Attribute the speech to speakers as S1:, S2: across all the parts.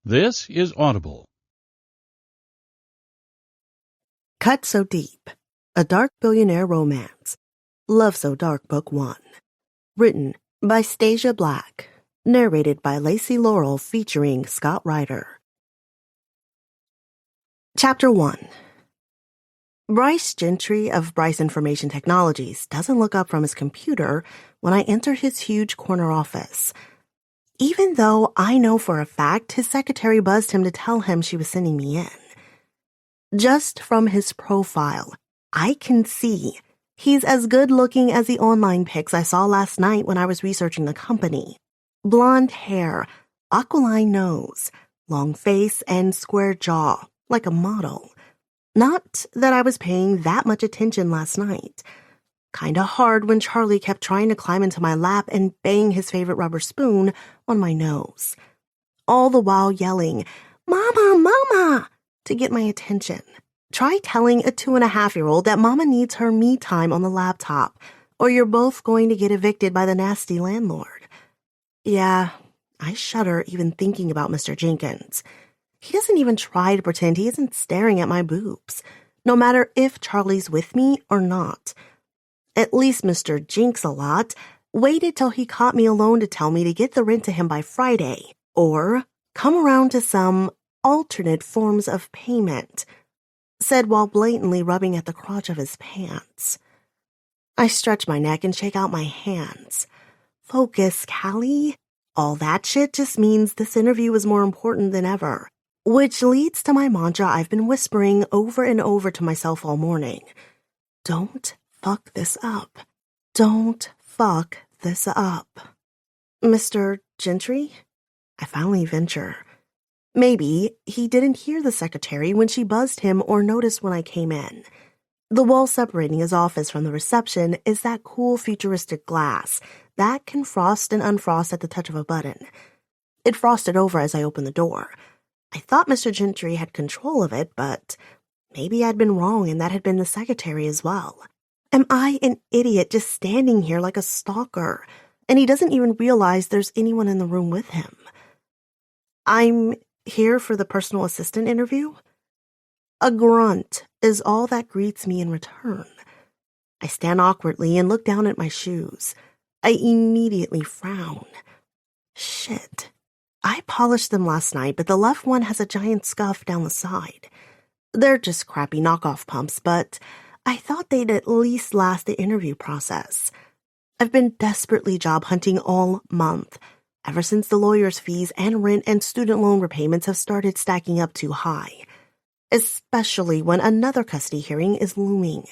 S1: This is Audible.
S2: Cut So Deep, a dark billionaire romance. Love So Dark Book 1. Written by Stasia Black. Narrated by Lacey Laurel featuring Scott Ryder. Chapter 1. Bryce Gentry of Bryce Information Technologies doesn't look up from his computer when I enter his huge corner office. Even though I know for a fact his secretary buzzed him to tell him she was sending me in. Just from his profile, I can see he's as good-looking as the online pics I saw last night when I was researching the company. Blonde hair, aquiline nose, long face, and square jaw, like a model. Not that I was paying that much attention last night. Kinda hard when Charlie kept trying to climb into my lap and bang his favorite rubber spoon on my nose. All the while yelling, "Mama, Mama!" to get my attention. Try telling a 2.5-year-old that Mama needs her me time on the laptop, or you're both going to get evicted by the nasty landlord. Yeah, I shudder even thinking about Mr. Jenkins. He doesn't even try to pretend he isn't staring at my boobs, no matter if Charlie's with me or not. At least Mr. Jinx-a-Lot waited till he caught me alone to tell me to get the rent to him by Friday, or come around to some alternate forms of payment, said while blatantly rubbing at the crotch of his pants. I stretch my neck and shake out my hands. Focus, Callie. All that shit just means this interview is more important than ever, which leads to my mantra I've been whispering over and over to myself all morning. Don't fuck this up. Don't fuck this up. Mr. Gentry? I finally venture. Maybe he didn't hear the secretary when she buzzed him or noticed when I came in. The wall separating his office from the reception is that cool futuristic glass that can frost and unfrost at the touch of a button. It frosted over as I opened the door. I thought Mr. Gentry had control of it, but maybe I'd been wrong and that had been the secretary as well. Am I an idiot just standing here like a stalker, and he doesn't even realize there's anyone in the room with him? I'm here for the personal assistant interview? A grunt is all that greets me in return. I stand awkwardly and look down at my shoes. I immediately frown. Shit. I polished them last night, but the left one has a giant scuff down the side. They're just crappy knockoff pumps, but I thought they'd at least last the interview process. I've been desperately job hunting all month, ever since the lawyer's fees and rent and student loan repayments have started stacking up too high, especially when another custody hearing is looming.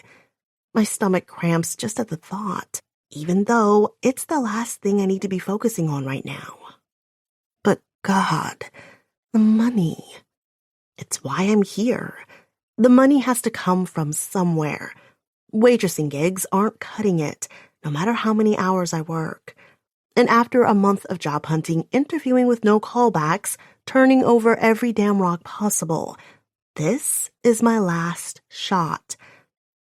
S2: My stomach cramps just at the thought, even though it's the last thing I need to be focusing on right now. But God, the money. It's why I'm here. The money has to come from somewhere. Waitressing gigs aren't cutting it, no matter how many hours I work. And after a month of job hunting, interviewing with no callbacks, turning over every damn rock possible, this is my last shot.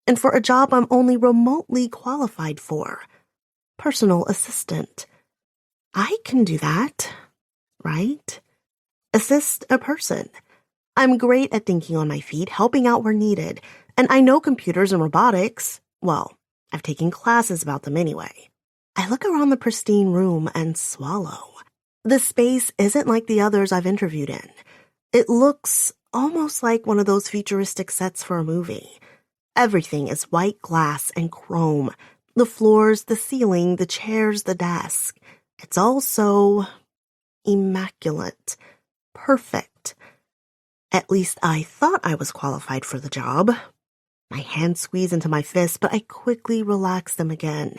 S2: And for a job I'm only remotely qualified for. Personal assistant. I can do that, right? Assist a person. I'm great at thinking on my feet, helping out where needed, and I know computers and robotics. Well, I've taken classes about them anyway. I look around the pristine room and swallow. The space isn't like the others I've interviewed in. It looks almost like one of those futuristic sets for a movie. Everything is white glass and chrome. The floors, the ceiling, the chairs, the desk. It's all so immaculate. Perfect. At least I thought I was qualified for the job. My hands squeeze into my fist, but I quickly relax them again.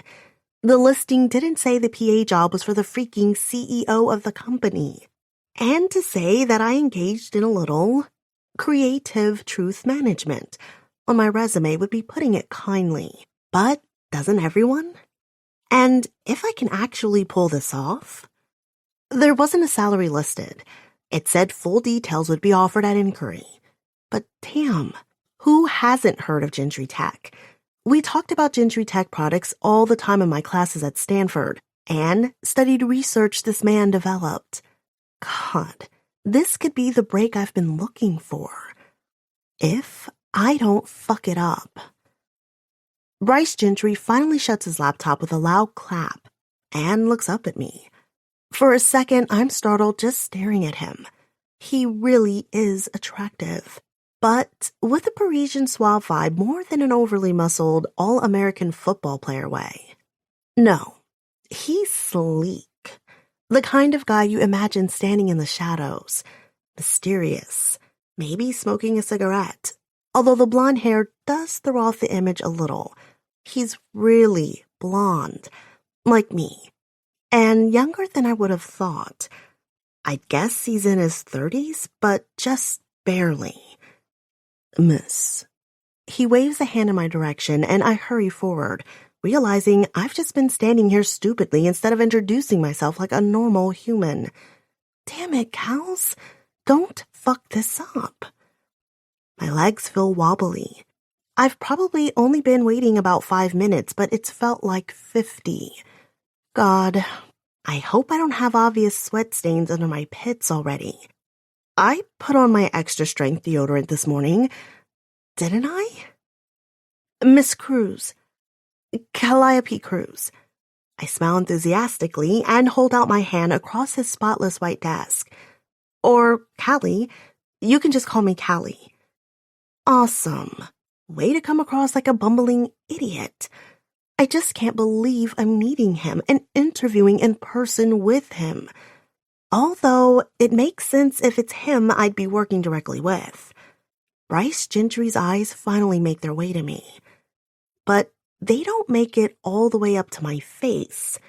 S2: The listing didn't say the PA job was for the freaking CEO of the company. And to say that I engaged in a little creative truth management on my resume would be putting it kindly. But doesn't everyone? And if I can actually pull this off? There wasn't a salary listed. It said full details would be offered at inquiry. But damn, who hasn't heard of Gentry Tech? We talked about Gentry Tech products all the time in my classes at Stanford and studied research this man developed. God, This could be the break I've been looking for. If I don't fuck it up. Bryce Gentry finally shuts his laptop with a loud clap and looks up at me. For a second, I'm startled just staring at him. He really is attractive, but with a Parisian suave vibe more than an overly muscled, all-American football player way. No, he's sleek. The kind of guy you imagine standing in the shadows. Mysterious, maybe smoking a cigarette. Although the blonde hair does throw off the image a little. He's really blonde, like me, and younger than I would have thought. I'd guess he's in his 30s, but just barely. Miss. He waves a hand in my direction, and I hurry forward, realizing I've just been standing here stupidly instead of introducing myself like a normal human. Damn it, Cals. Don't fuck this up. My legs feel wobbly. I've probably only been waiting about 5 minutes, but it's felt like 50. God, I hope I don't have obvious sweat stains under my pits already. I put on my extra strength deodorant this morning, didn't I? Miss Cruz. Calliope Cruz. I smile enthusiastically and hold out my hand across his spotless white desk. Or Callie. You can just call me Callie. Awesome. Way to come across like a bumbling idiot. I just can't believe I'm meeting him and interviewing in person with him. Although it makes sense if it's him I'd be working directly with. Bryce Gentry's eyes finally make their way to me. But they don't make it all the way up to my face.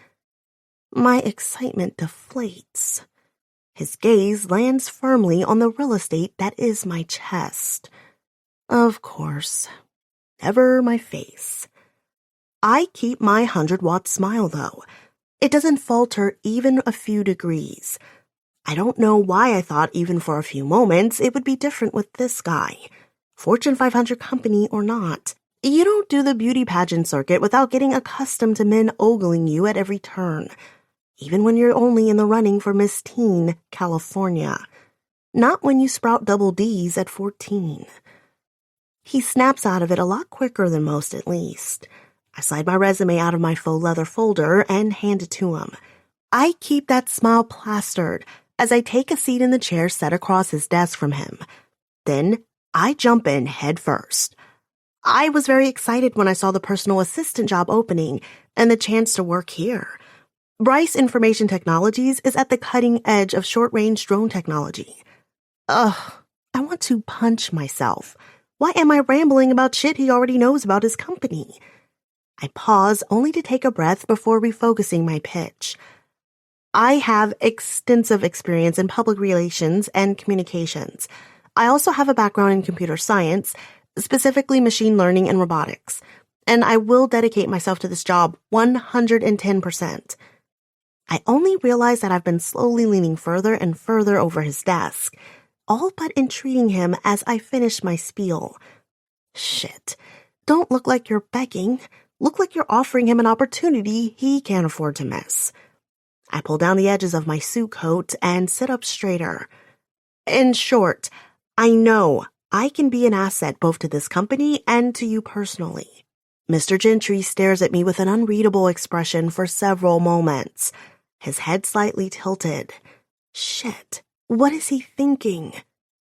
S2: My excitement deflates. His gaze lands firmly on the real estate that is my chest. Of course. Never my face. I keep my 100-watt smile, though. It doesn't falter even a few degrees. I don't know why I thought even for a few moments it would be different with this guy. Fortune 500 company or not. You don't do the beauty pageant circuit without getting accustomed to men ogling you at every turn. Even when you're only in the running for Miss Teen, California. Not when you sprout double Ds at 14. He snaps out of it a lot quicker than most, at least. I slide my resume out of my faux leather folder and hand it to him. I keep that smile plastered as I take a seat in the chair set across his desk from him. Then I jump in head first. I was very excited when I saw the personal assistant job opening and the chance to work here. Bryce Information Technologies is at the cutting edge of short-range drone technology. Ugh, I want to punch myself. Why am I rambling about shit he already knows about his company? I pause only to take a breath before refocusing my pitch. I have extensive experience in public relations and communications. I also have a background in computer science, specifically machine learning and robotics, and I will dedicate myself to this job 110%. I only realize that I've been slowly leaning further and further over his desk, all but entreating him as I finish my spiel. Shit. Don't look like you're begging. Look like you're offering him an opportunity he can't afford to miss. I pull down the edges of my suit coat and sit up straighter. In short, I know I can be an asset both to this company and to you personally. Mr. Gentry stares at me with an unreadable expression for several moments, his head slightly tilted. Shit, what is he thinking?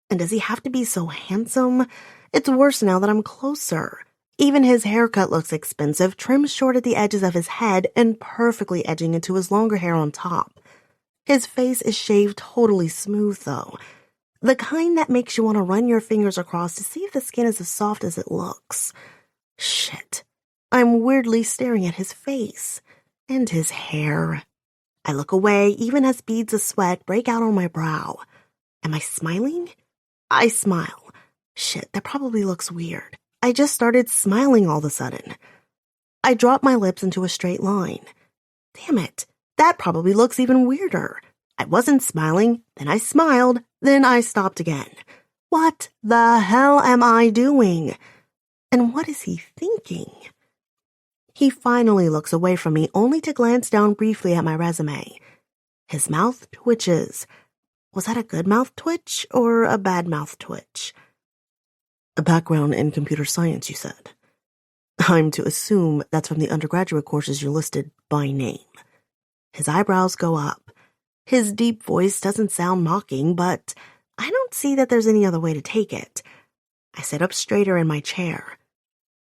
S2: And does he have to be so handsome? It's worse now that I'm closer. Even his haircut looks expensive, trimmed short at the edges of his head and perfectly edging into his longer hair on top. His face is shaved totally smooth, though. The kind that makes you want to run your fingers across to see if the skin is as soft as it looks. Shit. I'm weirdly staring at his face. And his hair. I look away even as beads of sweat break out on my brow. Am I smiling? I smile. Shit, that probably looks weird. I just started smiling all of a sudden. I drop my lips into a straight line. Damn it, that probably looks even weirder. I wasn't smiling, then I smiled, then I stopped again. What the hell am I doing? And what is he thinking? He finally looks away from me only to glance down briefly at my resume. His mouth twitches. Was that a good mouth twitch or a bad mouth twitch? A background in computer science, you said. I'm to assume that's from the undergraduate courses you listed by name. His eyebrows go up. His deep voice doesn't sound mocking, but I don't see that there's any other way to take it. I sit up straighter in my chair.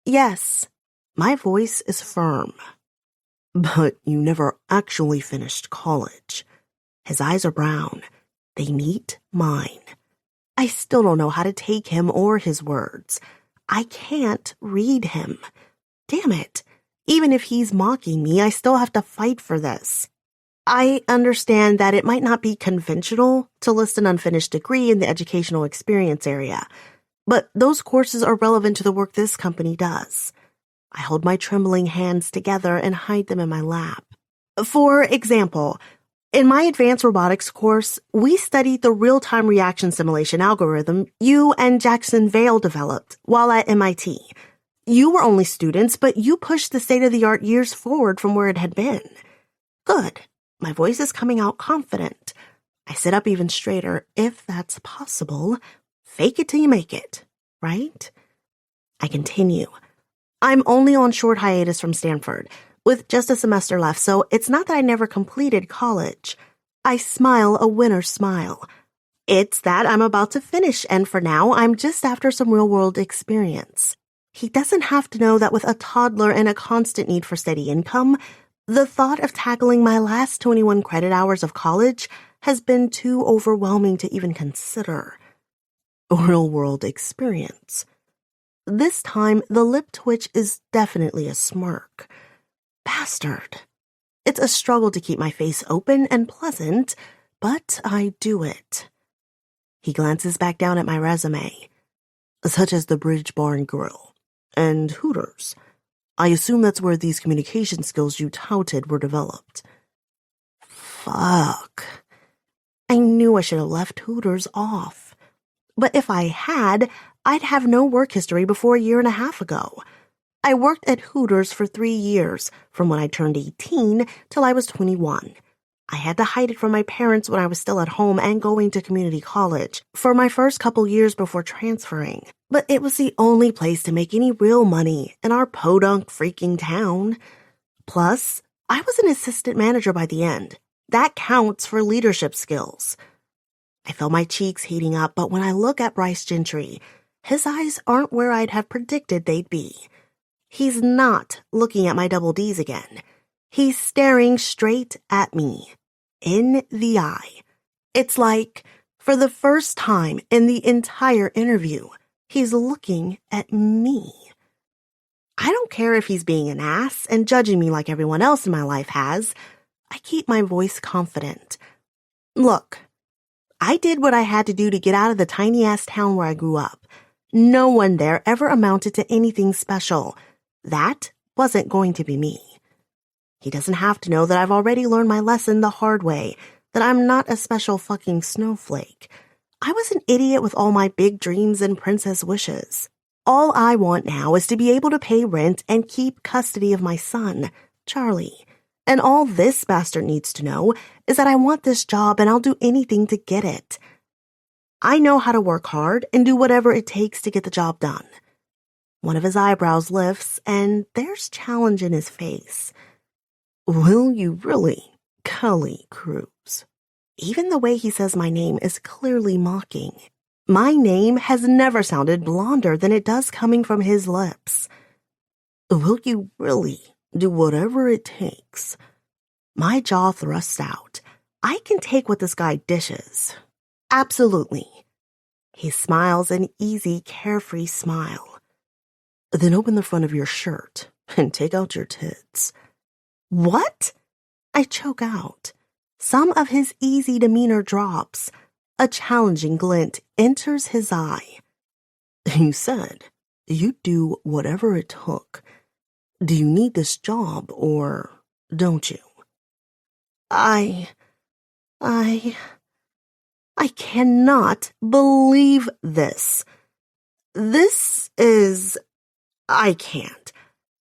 S2: Yes, my voice is firm. But you never actually finished college. His eyes are brown. They meet mine. I still don't know how to take him or his words. I can't read him. Damn it. Even if he's mocking me, I still have to fight for this. I understand that it might not be conventional to list an unfinished degree in the educational experience area, but those courses are relevant to the work this company does. I hold my trembling hands together and hide them in my lap. For example, in my advanced robotics course, we studied the real-time reaction simulation algorithm you and Jackson Vale developed while at MIT. You were only students, but you pushed the state-of-the-art years forward from where it had been. Good. My voice is coming out confident. I sit up even straighter, if that's possible. Fake it till you make it, right? I continue. I'm only on short hiatus from Stanford, with just a semester left, so it's not that I never completed college. I smile a winner's smile. It's that I'm about to finish, and for now, I'm just after some real-world experience. He doesn't have to know that with a toddler and a constant need for steady income, the thought of tackling my last 21 credit hours of college has been too overwhelming to even consider. Real-world experience. This time, the lip twitch is definitely a smirk. Bastard. It's a struggle to keep my face open and pleasant, but I do it. He glances back down at my resume, such as the Bridge Bar and Grill and Hooters. I assume that's where these communication skills you touted were developed. Fuck. I knew I should have left Hooters off. But if I had, I'd have no work history before a year and a half ago. I worked at Hooters for 3 years, from when I turned 18 till I was 21. I had to hide it from my parents when I was still at home and going to community college for my first couple years before transferring. But it was the only place to make any real money in our podunk freaking town. Plus, I was an assistant manager by the end. That counts for leadership skills. I feel my cheeks heating up, but when I look at Bryce Gentry, his eyes aren't where I'd have predicted they'd be. He's not looking at my double Ds again. He's staring straight at me, in the eye. It's like, for the first time in the entire interview, he's looking at me. I don't care if he's being an ass and judging me like everyone else in my life has. I keep my voice confident. Look, I did what I had to do to get out of the tiny-ass town where I grew up. No one there ever amounted to anything special. That wasn't going to be me. He doesn't have to know that I've already learned my lesson the hard way, that I'm not a special fucking snowflake. I was an idiot with all my big dreams and princess wishes. All I want now is to be able to pay rent and keep custody of my son, Charlie. And all this bastard needs to know is that I want this job and I'll do anything to get it. I know how to work hard and do whatever it takes to get the job done. One of his eyebrows lifts, and there's challenge in his face. Will you really, Kelly Cruz? Even the way he says my name is clearly mocking. My name has never sounded blonder than it does coming from his lips. Will you really do whatever it takes? My jaw thrusts out. I can take what this guy dishes. Absolutely. He smiles an easy, carefree smile. Then open the front of your shirt and take out your tits. What? I choke out. Some of his easy demeanor drops. A challenging glint enters his eye. You said you'd do whatever it took. Do you need this job or don't you? I cannot believe this. I can't.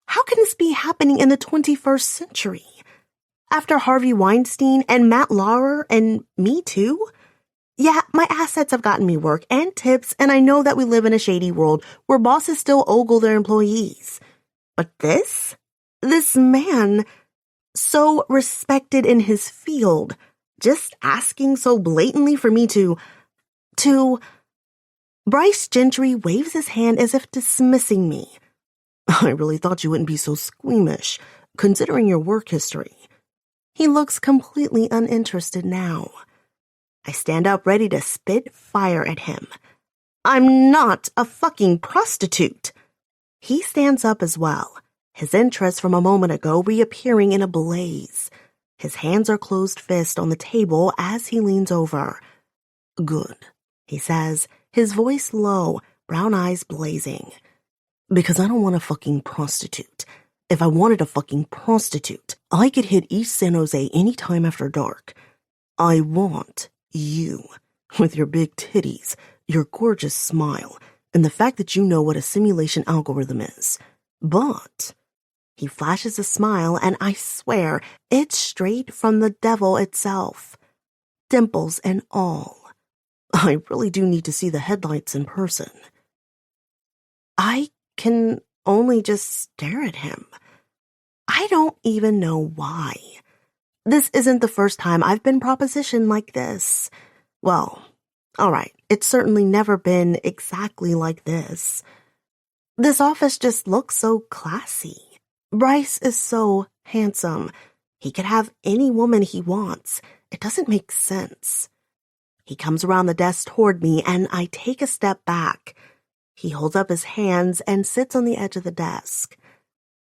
S2: How can this be happening in the 21st century? After Harvey Weinstein and Matt Lauer and Me Too? Yeah, my assets have gotten me work and tips, and I know that we live in a shady world where bosses still ogle their employees. But this man, so respected in his field, just asking so blatantly for me to... Bryce Gentry waves his hand as if dismissing me. I really thought you wouldn't be so squeamish, considering your work history. He looks completely uninterested now. I stand up ready to spit fire at him. I'm not a fucking prostitute. He stands up as well, his interest from a moment ago reappearing in a blaze. His hands are closed fist on the table as he leans over. Good, he says, his voice low, brown eyes blazing. Because I don't want a fucking prostitute. If I wanted a fucking prostitute, I could hit East San Jose any time after dark. I want you, with your big titties, your gorgeous smile, and the fact that you know what a simulation algorithm is. But he flashes a smile, and I swear it's straight from the devil itself. Dimples and all. I really do need to see the headlights in person. I can only just stare at him. I don't even know why. This isn't the first time I've been propositioned like this. Well, all right, it's certainly never been exactly like this. This office just looks so classy. Bryce is so handsome. He could have any woman he wants. It doesn't make sense. He comes around the desk toward me, and I take a step back. He holds up his hands and sits on the edge of the desk.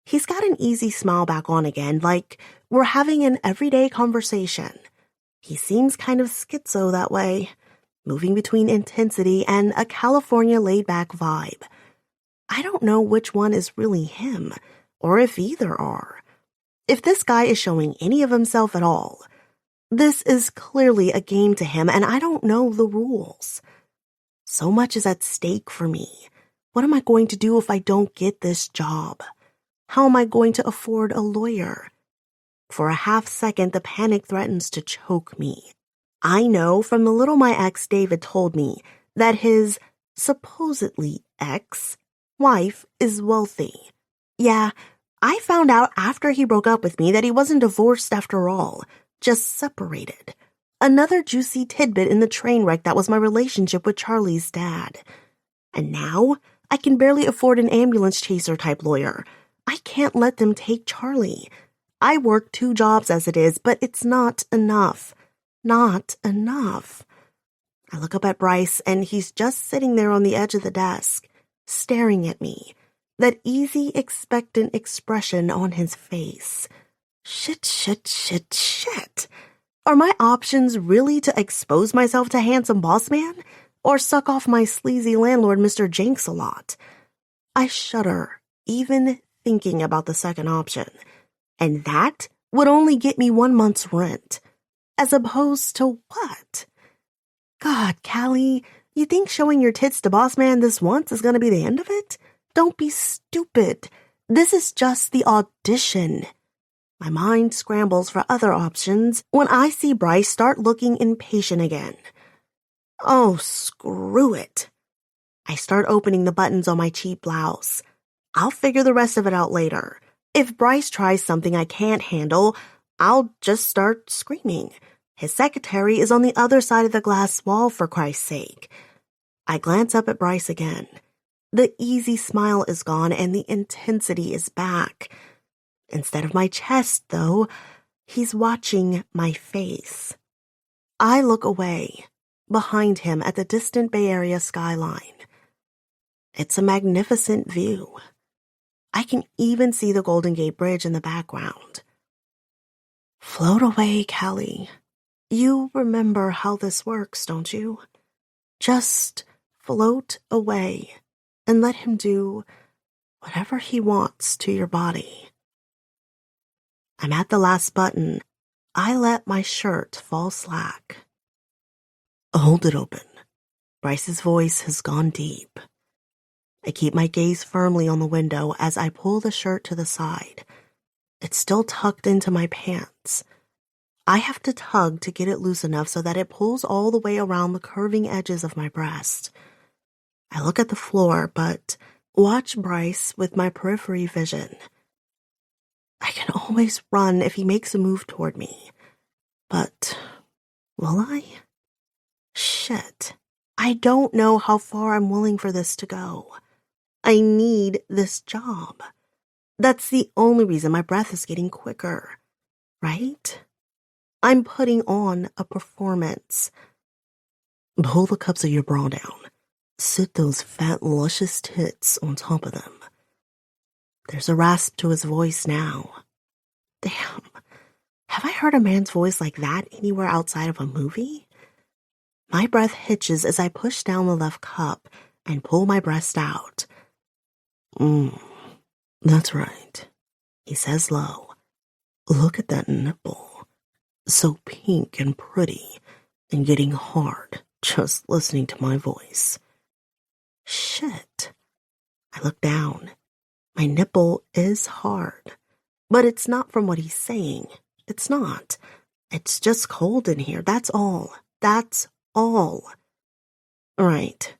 S2: He's got an easy smile back on again, like we're having an everyday conversation. He seems kind of schizo that way, moving between intensity and a California laid-back vibe. I don't know which one is really him, or if either are. If this guy is showing any of himself at all, this is clearly a game to him, and I don't know the rules. So much is at stake for me. What am I going to do if I don't get this job? How am I going to afford a lawyer? For a half second, the panic threatens to choke me. I know from the little my ex David told me that his supposedly ex-wife is wealthy. Yeah, I found out after he broke up with me that he wasn't divorced after all, just separated. Another juicy tidbit in the train wreck that was my relationship with Charlie's dad. And now, I can barely afford an ambulance chaser type lawyer. I can't let them take Charlie. I work 2 jobs as it is, but it's not enough. Not enough. I look up at Bryce, and he's just sitting there on the edge of the desk, staring at me. That easy, expectant expression on his face. Shit. Are my options really to expose myself to handsome boss man, or suck off my sleazy landlord Mr. Jenks a lot? I shudder, even thinking about the second option, and that would only get me 1 month's rent, as opposed to what? God, Callie, you think showing your tits to boss man this once is going to be the end of it? Don't be stupid. This is just the audition. My mind scrambles for other options when I see Bryce start looking impatient again. Oh, screw it. I start opening the buttons on my cheap blouse. I'll figure the rest of it out later. If Bryce tries something I can't handle, I'll just start screaming. His secretary is on the other side of the glass wall, for Christ's sake. I glance up at Bryce again. The easy smile is gone and the intensity is back. Instead of my chest, though, he's watching my face. I look away, behind him at the distant Bay Area skyline. It's a magnificent view. I can even see the Golden Gate Bridge in the background. Float away, Callie. You remember how this works, don't you? Just float away and let him do whatever he wants to your body. I'm at the last button. I let my shirt fall slack. Hold it open. Bryce's voice has gone deep. I keep my gaze firmly on the window as I pull the shirt to the side. It's still tucked into my pants. I have to tug to get it loose enough so that it pulls all the way around the curving edges of my breast. I look at the floor, but watch Bryce with my periphery vision. I can always run if he makes a move toward me. But will I? Shit. I don't know how far I'm willing for this to go. I need this job. That's the only reason my breath is getting quicker, right? I'm putting on a performance. Pull the cups of your bra down. Sit those fat, luscious tits on top of them. There's a rasp to his voice now. Damn. Have I heard a man's voice like that anywhere outside of a movie? My breath hitches as I push down the left cup and pull my breast out. That's right, he says low. Look at that nipple. So pink and pretty and getting hard just listening to my voice. Shit. I look down. My nipple is hard, but it's not from what he's saying. It's not. It's just cold in here. That's all. That's all. Right.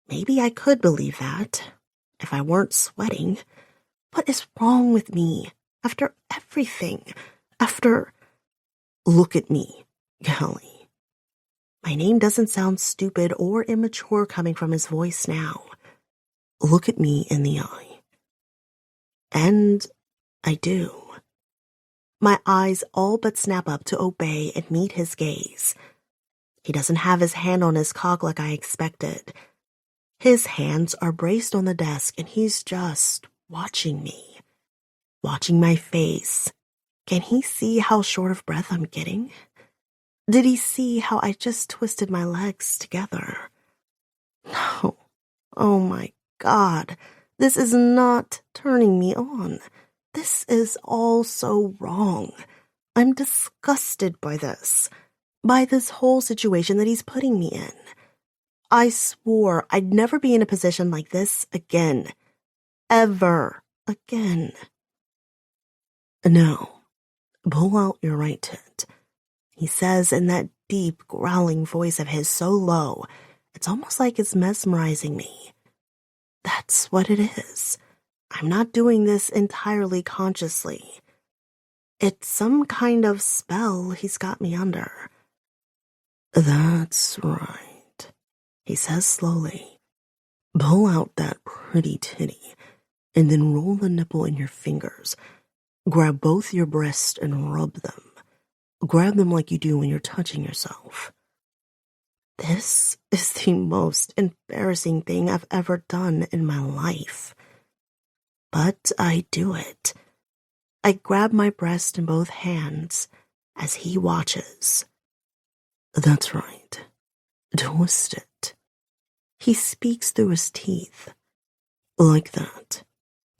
S2: Maybe I could believe that if I weren't sweating. What is wrong with me? After everything. After... Look at me, Kelly. My name doesn't sound stupid or immature coming from his voice now. Look at me in the eye. And I do. My eyes all but snap up to obey and meet his gaze. He doesn't have his hand on his cock like I expected. His hands are braced on the desk and he's just watching me. Watching my face. Can he see how short of breath I'm getting? Did he see how I just twisted my legs together? No. Oh my God. This is not turning me on. This is all so wrong. I'm disgusted by this whole situation that he's putting me in. I swore I'd never be in a position like this again. Ever again. No. Pull out your right tit, he says in that deep, growling voice of his so low, it's almost like it's mesmerizing me. That's what it is. I'm not doing this entirely consciously. It's some kind of spell he's got me under. That's right, he says slowly. Pull out that pretty titty, and then roll the nipple in your fingers. Grab both your breasts and rub them. Grab them like you do when you're touching yourself. This is the most embarrassing thing I've ever done in my life. But I do it. I grab my breast in both hands as he watches. That's right. Twist it. He speaks through his teeth. Like that.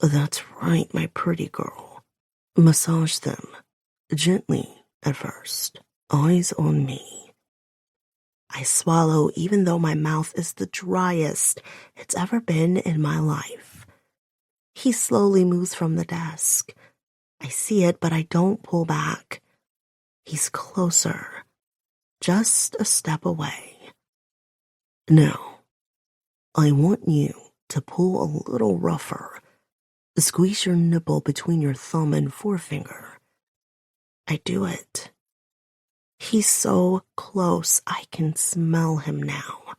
S2: That's right, my pretty girl. Massage them. Gently at first. Eyes on me. I swallow even though my mouth is the driest it's ever been in my life. He slowly moves from the desk. I see it, but I don't pull back. He's closer. Just a step away. Now, I want you to pull a little rougher. Squeeze your nipple between your thumb and forefinger. I do it. He's so close, I can smell him now.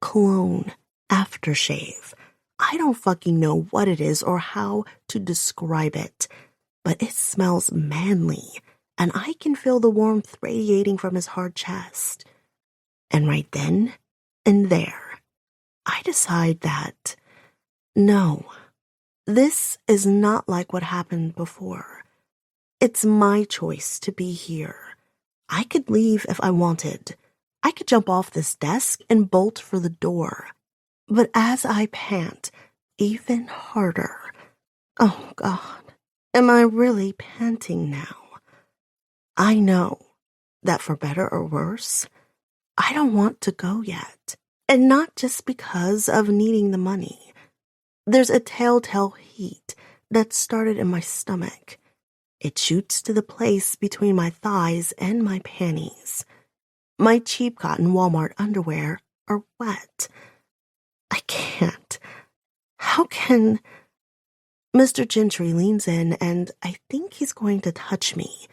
S2: Cologne, aftershave. I don't fucking know what it is or how to describe it, but it smells manly, and I can feel the warmth radiating from his hard chest. And right then and there, I decide that, no, this is not like what happened before. It's my choice to be here. I could leave if I wanted. I could jump off this desk and bolt for the door. But as I pant, even harder, oh God, am I really panting now? I know that for better or worse, I don't want to go yet. And not just because of needing the money. There's a telltale heat that started in my stomach. It shoots to the place between my thighs and my panties. My cheap cotton Walmart underwear are wet. I can't. How can... Mr. Gentry leans in, and I think he's going to touch me.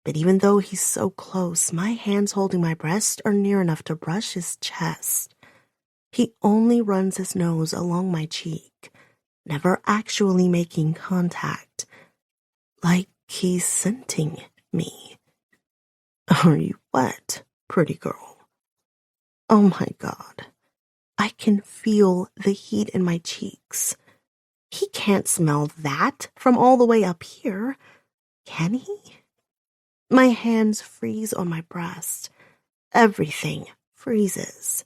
S2: But even though he's so close, my hands holding my breast are near enough to brush his chest. He only runs his nose along my cheek, never actually making contact. Like he's scenting me. Are you wet, pretty girl? Oh my God. I can feel the heat in my cheeks. He can't smell that from all the way up here, can he? My hands freeze on my breast. Everything freezes.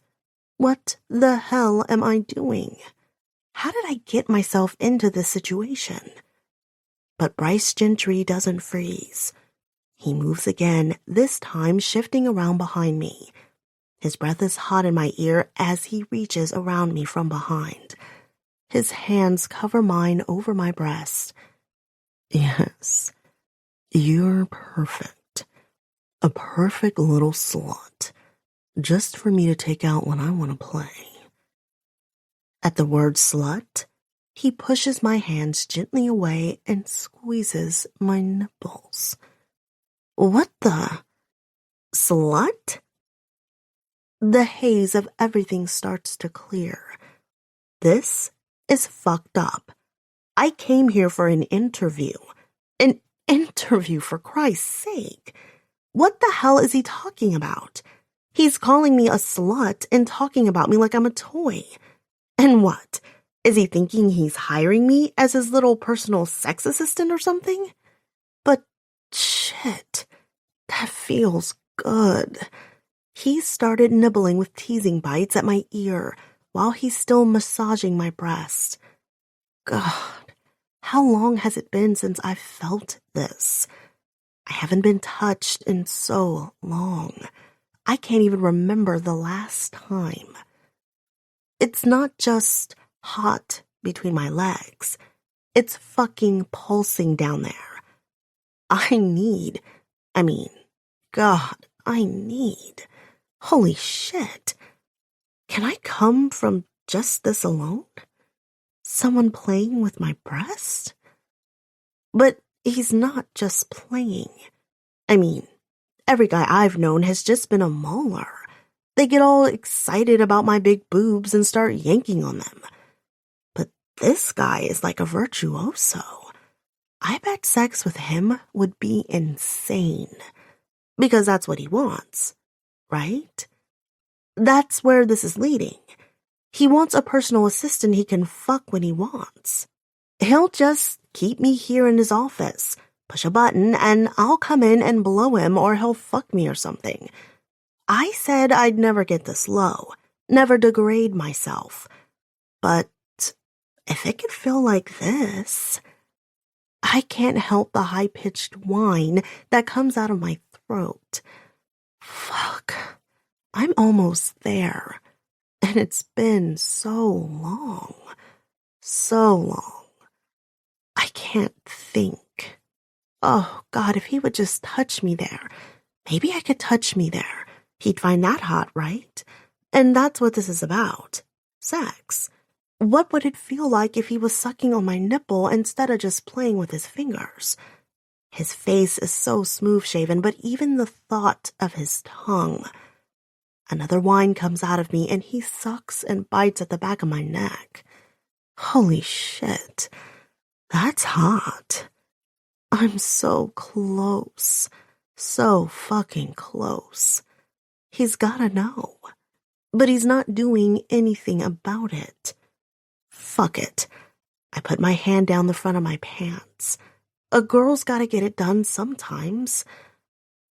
S2: What the hell am I doing? How did I get myself into this situation? But Bryce Gentry doesn't freeze. He moves again, this time shifting around behind me. His breath is hot in my ear as he reaches around me from behind. His hands cover mine over my breast. Yes, you're perfect. A perfect little slut. Just for me to take out when I want to play. At the word slut, he pushes my hands gently away and squeezes my nipples. What the? Slut? The haze of everything starts to clear. This is fucked up. I came here for an interview. An interview, for Christ's sake. What the hell is he talking about? He's calling me a slut and talking about me like I'm a toy. And what? Is he thinking he's hiring me as his little personal sex assistant or something? But shit, that feels good. He started nibbling with teasing bites at my ear while he's still massaging my breast. God, how long has it been since I've felt this? I haven't been touched in so long. I can't even remember the last time. It's not just hot between my legs. It's fucking pulsing down there. I need. Holy shit. Can I come from just this alone? Someone playing with my breast? But he's not just playing. Every guy I've known has just been a mauler. They get all excited about my big boobs and start yanking on them. But this guy is like a virtuoso. I bet sex with him would be insane. Because that's what he wants, right? That's where this is leading. He wants a personal assistant he can fuck when he wants. He'll just keep me here in his office, push a button, and I'll come in and blow him, or he'll fuck me or something. I said I'd never get this low, never degrade myself. But if it could feel like this, I can't help the high-pitched whine that comes out of my throat. Fuck, I'm almost there. And it's been so long. So long. I can't think. Oh, God, if he would just touch me there. Maybe I could touch me there. He'd find that hot, right? And that's what this is about. Sex. What would it feel like if he was sucking on my nipple instead of just playing with his fingers? His face is so smooth-shaven, but even the thought of his tongue. Another whine comes out of me, and he sucks and bites at the back of my neck. Holy shit. That's hot. I'm so close. So fucking close. He's gotta know. But he's not doing anything about it. Fuck it. I put my hand down the front of my pants. A girl's gotta get it done sometimes.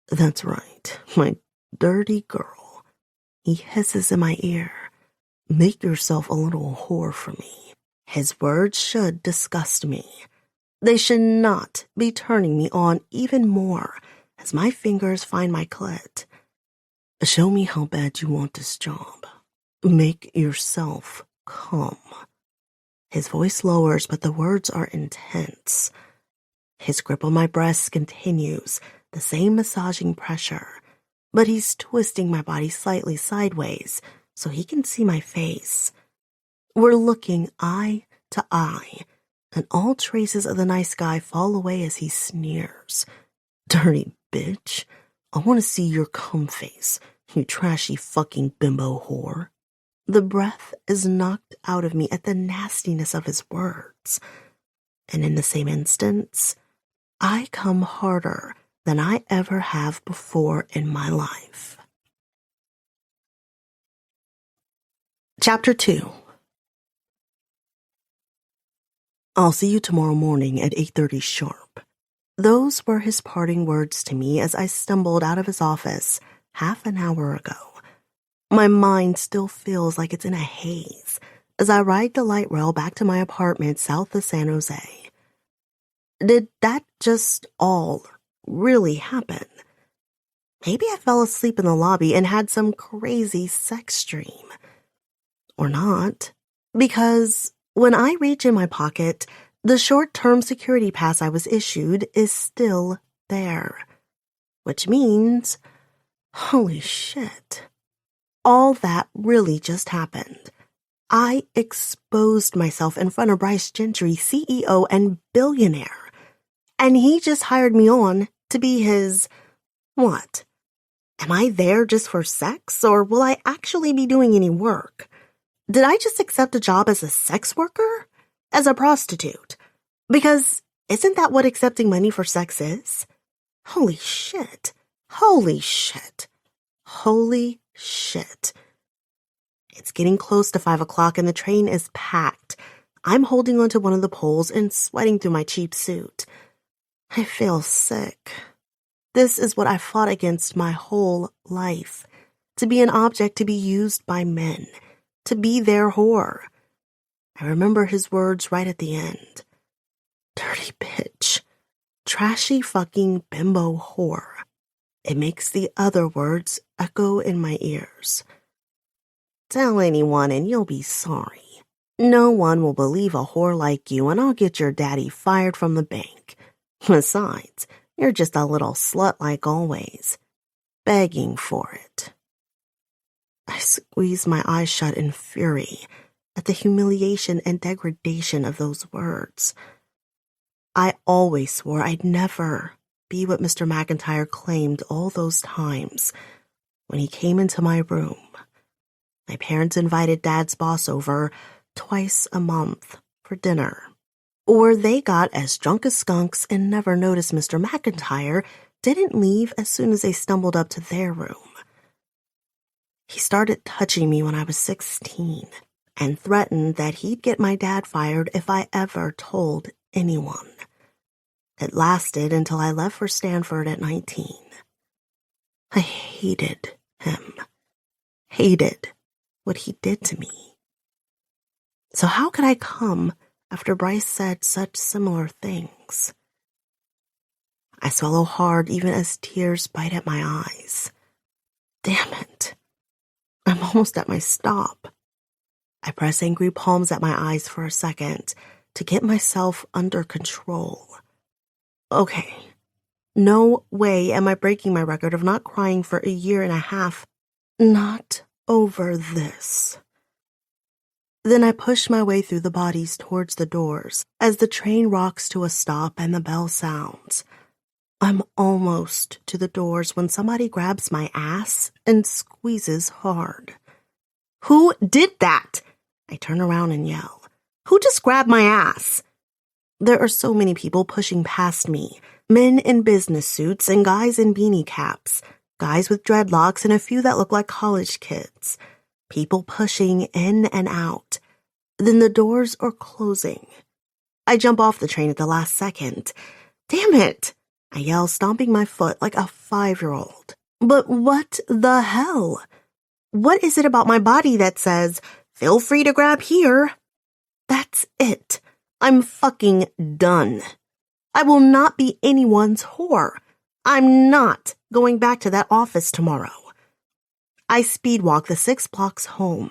S2: That's right, my dirty girl. He hisses in my ear. Make yourself a little whore for me. His words should disgust me. They should not be turning me on even more as my fingers find my clit. Show me how bad you want this job. Make yourself come. His voice lowers, but the words are intense. His grip on my breasts continues, the same massaging pressure, but he's twisting my body slightly sideways so he can see my face. We're looking eye to eye, and all traces of the nice guy fall away as he sneers. Dirty bitch, I want to see your cum face, you trashy fucking bimbo whore. The breath is knocked out of me at the nastiness of his words. And in the same instance, I come harder than I ever have before in my life. Chapter 2. I'll see you tomorrow morning at 8:30 sharp. Those were his parting words to me as I stumbled out of his office half an hour ago. My mind still feels like it's in a haze as I ride the light rail back to my apartment south of San Jose. Did that just all really happen? Maybe I fell asleep in the lobby and had some crazy sex dream. Or not, because when I reach in my pocket, the short-term security pass I was issued is still there. Which means, holy shit, all that really just happened. I exposed myself in front of Bryce Gentry, CEO and billionaire. And he just hired me on to be his, what? Am I there just for sex, or will I actually be doing any work? Did I just accept a job as a sex worker? As a prostitute? Because isn't that what accepting money for sex is? Holy shit. Holy shit. Holy shit. It's getting close to 5 o'clock and the train is packed. I'm holding onto one of the poles and sweating through my cheap suit. I feel sick. This is what I fought against my whole life. To be an object to be used by men. To be their whore. I remember his words right at the end. Dirty bitch. Trashy fucking bimbo whore. It makes the other words echo in my ears. Tell anyone and you'll be sorry. No one will believe a whore like you and I'll get your daddy fired from the bank. Besides, you're just a little slut like always. Begging for it. I squeeze my eyes shut in fury at the humiliation and degradation of those words. I always swore I'd never be what Mr. McIntyre claimed all those times when he came into my room. My parents invited Dad's boss over twice a month for dinner, or they got as drunk as skunks and never noticed Mr. McIntyre didn't leave as soon as they stumbled up to their room. He started touching me when I was 16 and threatened that he'd get my dad fired if I ever told anyone. It lasted until I left for Stanford at 19. I hated him. Hated what he did to me. So how could I come after Bryce said such similar things? I swallow hard even as tears bite at my eyes. Damn it. I'm almost at my stop. I press angry palms at my eyes for a second to get myself under control. Okay, no way am I breaking my record of not crying for a year and a half. Not over this. Then I push my way through the bodies towards the doors as the train rocks to a stop and the bell sounds. I'm almost to the doors when somebody grabs my ass and squeezes hard. Who did that? I turn around and yell. Who just grabbed my ass? There are so many people pushing past me, men in business suits and guys in beanie caps, guys with dreadlocks and a few that look like college kids, people pushing in and out. Then the doors are closing. I jump off the train at the last second. Damn it! I yell, stomping my foot like a 5-year-old. But what the hell? What is it about my body that says, feel free to grab here? That's it. I'm fucking done. I will not be anyone's whore. I'm not going back to that office tomorrow. I speed walk the 6 blocks home.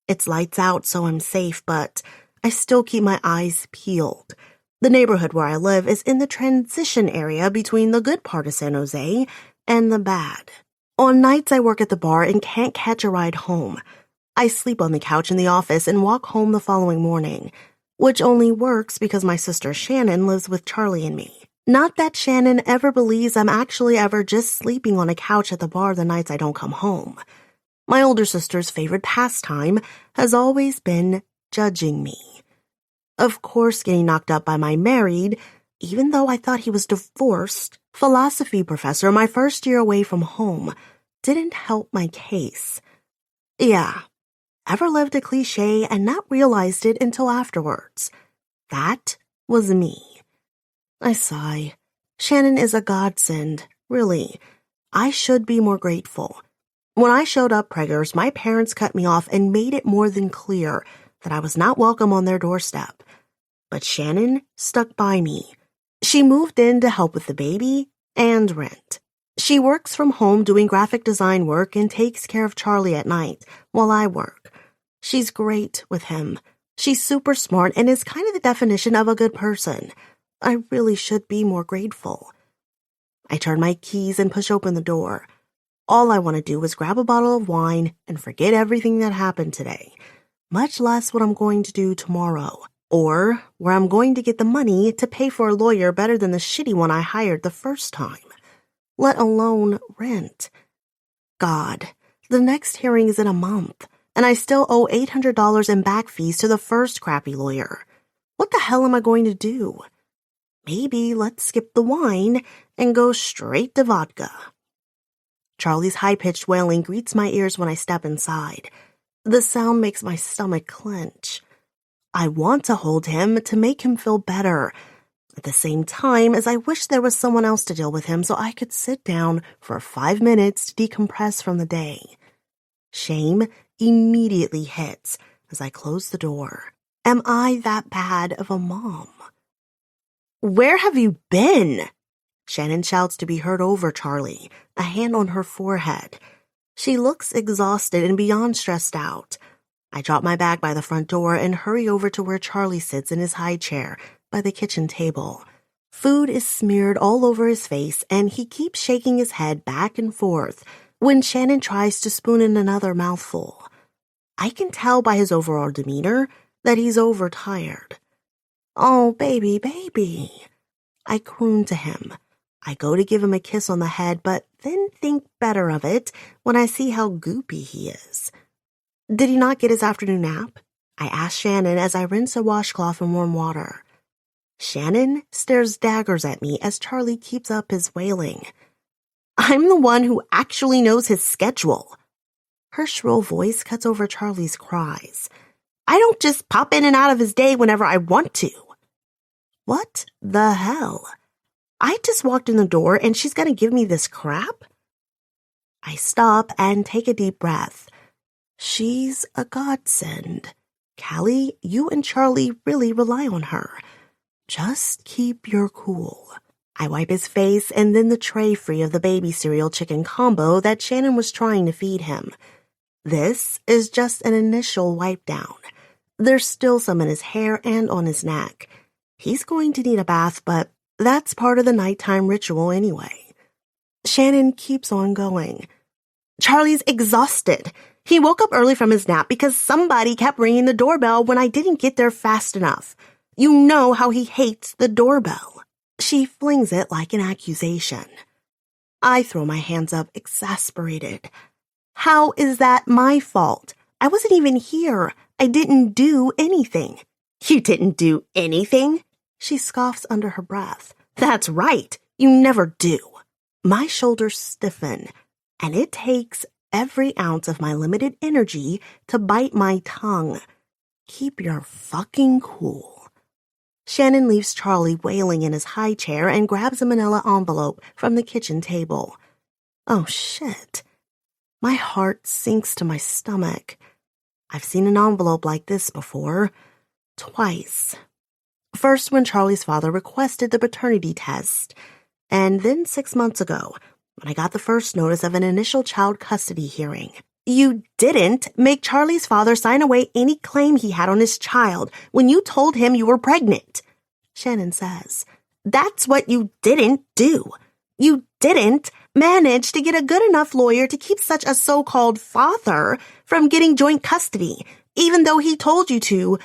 S2: It's lights out, so I'm safe, but I still keep my eyes peeled. The neighborhood where I live is in the transition area between the good part of San Jose and the bad. On nights I work at the bar and can't catch a ride home. I sleep on the couch in the office and walk home the following morning, which only works because my sister Shannon lives with Charlie and me. Not that Shannon ever believes I'm actually ever just sleeping on a couch at the bar the nights I don't come home. My older sister's favorite pastime has always been judging me. Of course, getting knocked up by my married, even though I thought he was divorced, philosophy professor my first year away from home didn't help my case. Yeah, ever lived a cliche and not realized it until afterwards. That was me. I sigh. Shannon is a godsend, really. I should be more grateful. When I showed up preggers, my parents cut me off and made it more than clear that I was not welcome on their doorstep. But Shannon stuck by me. She moved in to help with the baby and rent. She works from home doing graphic design work and takes care of Charlie at night while I work. She's great with him. She's super smart and is kind of the definition of a good person. I really should be more grateful. I turn my keys and push open the door. All I want to do is grab a bottle of wine and forget everything that happened today, much less what I'm going to do tomorrow, or where I'm going to get the money to pay for a lawyer better than the shitty one I hired the first time, let alone rent. God, the next hearing is in a month, and I still owe $800 in back fees to the first crappy lawyer. What the hell am I going to do? Maybe let's skip the wine and go straight to vodka. Charlie's high-pitched wailing greets my ears when I step inside. The sound makes my stomach clench. I want to hold him to make him feel better, at the same time as I wish there was someone else to deal with him so I could sit down for 5 minutes to decompress from the day. Shame immediately hits as I close the door. Am I that bad of a mom? "Where have you been?" Shannon shouts to be heard over Charlie, a hand on her forehead. She looks exhausted and beyond stressed out. I drop my bag by the front door and hurry over to where Charlie sits in his high chair by the kitchen table. Food is smeared all over his face, and he keeps shaking his head back and forth when Shannon tries to spoon in another mouthful. I can tell by his overall demeanor that he's overtired. "Oh, baby, baby." I croon to him. I go to give him a kiss on the head, but then think better of it when I see how goopy he is. "Did he not get his afternoon nap?" I ask Shannon as I rinse a washcloth in warm water. Shannon stares daggers at me as Charlie keeps up his wailing. "I'm the one who actually knows his schedule." Her shrill voice cuts over Charlie's cries. "I don't just pop in and out of his day whenever I want to." What the hell? I just walked in the door and she's gonna give me this crap? I stop and take a deep breath. She's a godsend. Callie, you and Charlie really rely on her. Just keep your cool. I wipe his face and then the tray free of the baby cereal chicken combo that Shannon was trying to feed him. This is just an initial wipe down. There's still some in his hair and on his neck. He's going to need a bath, but that's part of the nighttime ritual anyway. Shannon keeps on going. "Charlie's exhausted. He woke up early from his nap because somebody kept ringing the doorbell when I didn't get there fast enough. You know how he hates the doorbell." She flings it like an accusation. I throw my hands up, exasperated. How is that my fault? I wasn't even here. I didn't do anything. "You didn't do anything?" She scoffs under her breath. "That's right. You never do." My shoulders stiffen, and it takes every ounce of my limited energy to bite my tongue. Keep your fucking cool. Shannon leaves Charlie wailing in his high chair and grabs a manila envelope from the kitchen table. Oh, shit. My heart sinks to my stomach. I've seen an envelope like this before. Twice. First when Charlie's father requested the paternity test, and then 6 months ago when I got the first notice of an initial child custody hearing. You didn't make Charlie's father sign away any claim he had on his child when you told him you were pregnant. Shannon says. That's what you didn't do. You didn't manage to get a good enough lawyer to keep such a so-called father from getting joint custody, even though he told you to.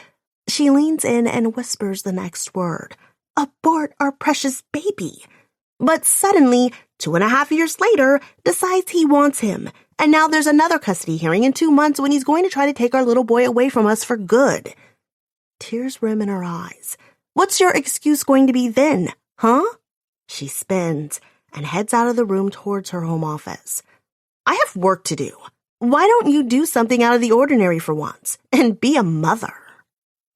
S2: She leans in and whispers the next word. Abort our precious baby. But suddenly, 2.5 years later, decides he wants him. And now there's another custody hearing in 2 months when he's going to try to take our little boy away from us for good. Tears rim in her eyes. What's your excuse going to be then, huh? She spins and heads out of the room towards her home office. I have work to do. Why don't you do something out of the ordinary for once and be a mother?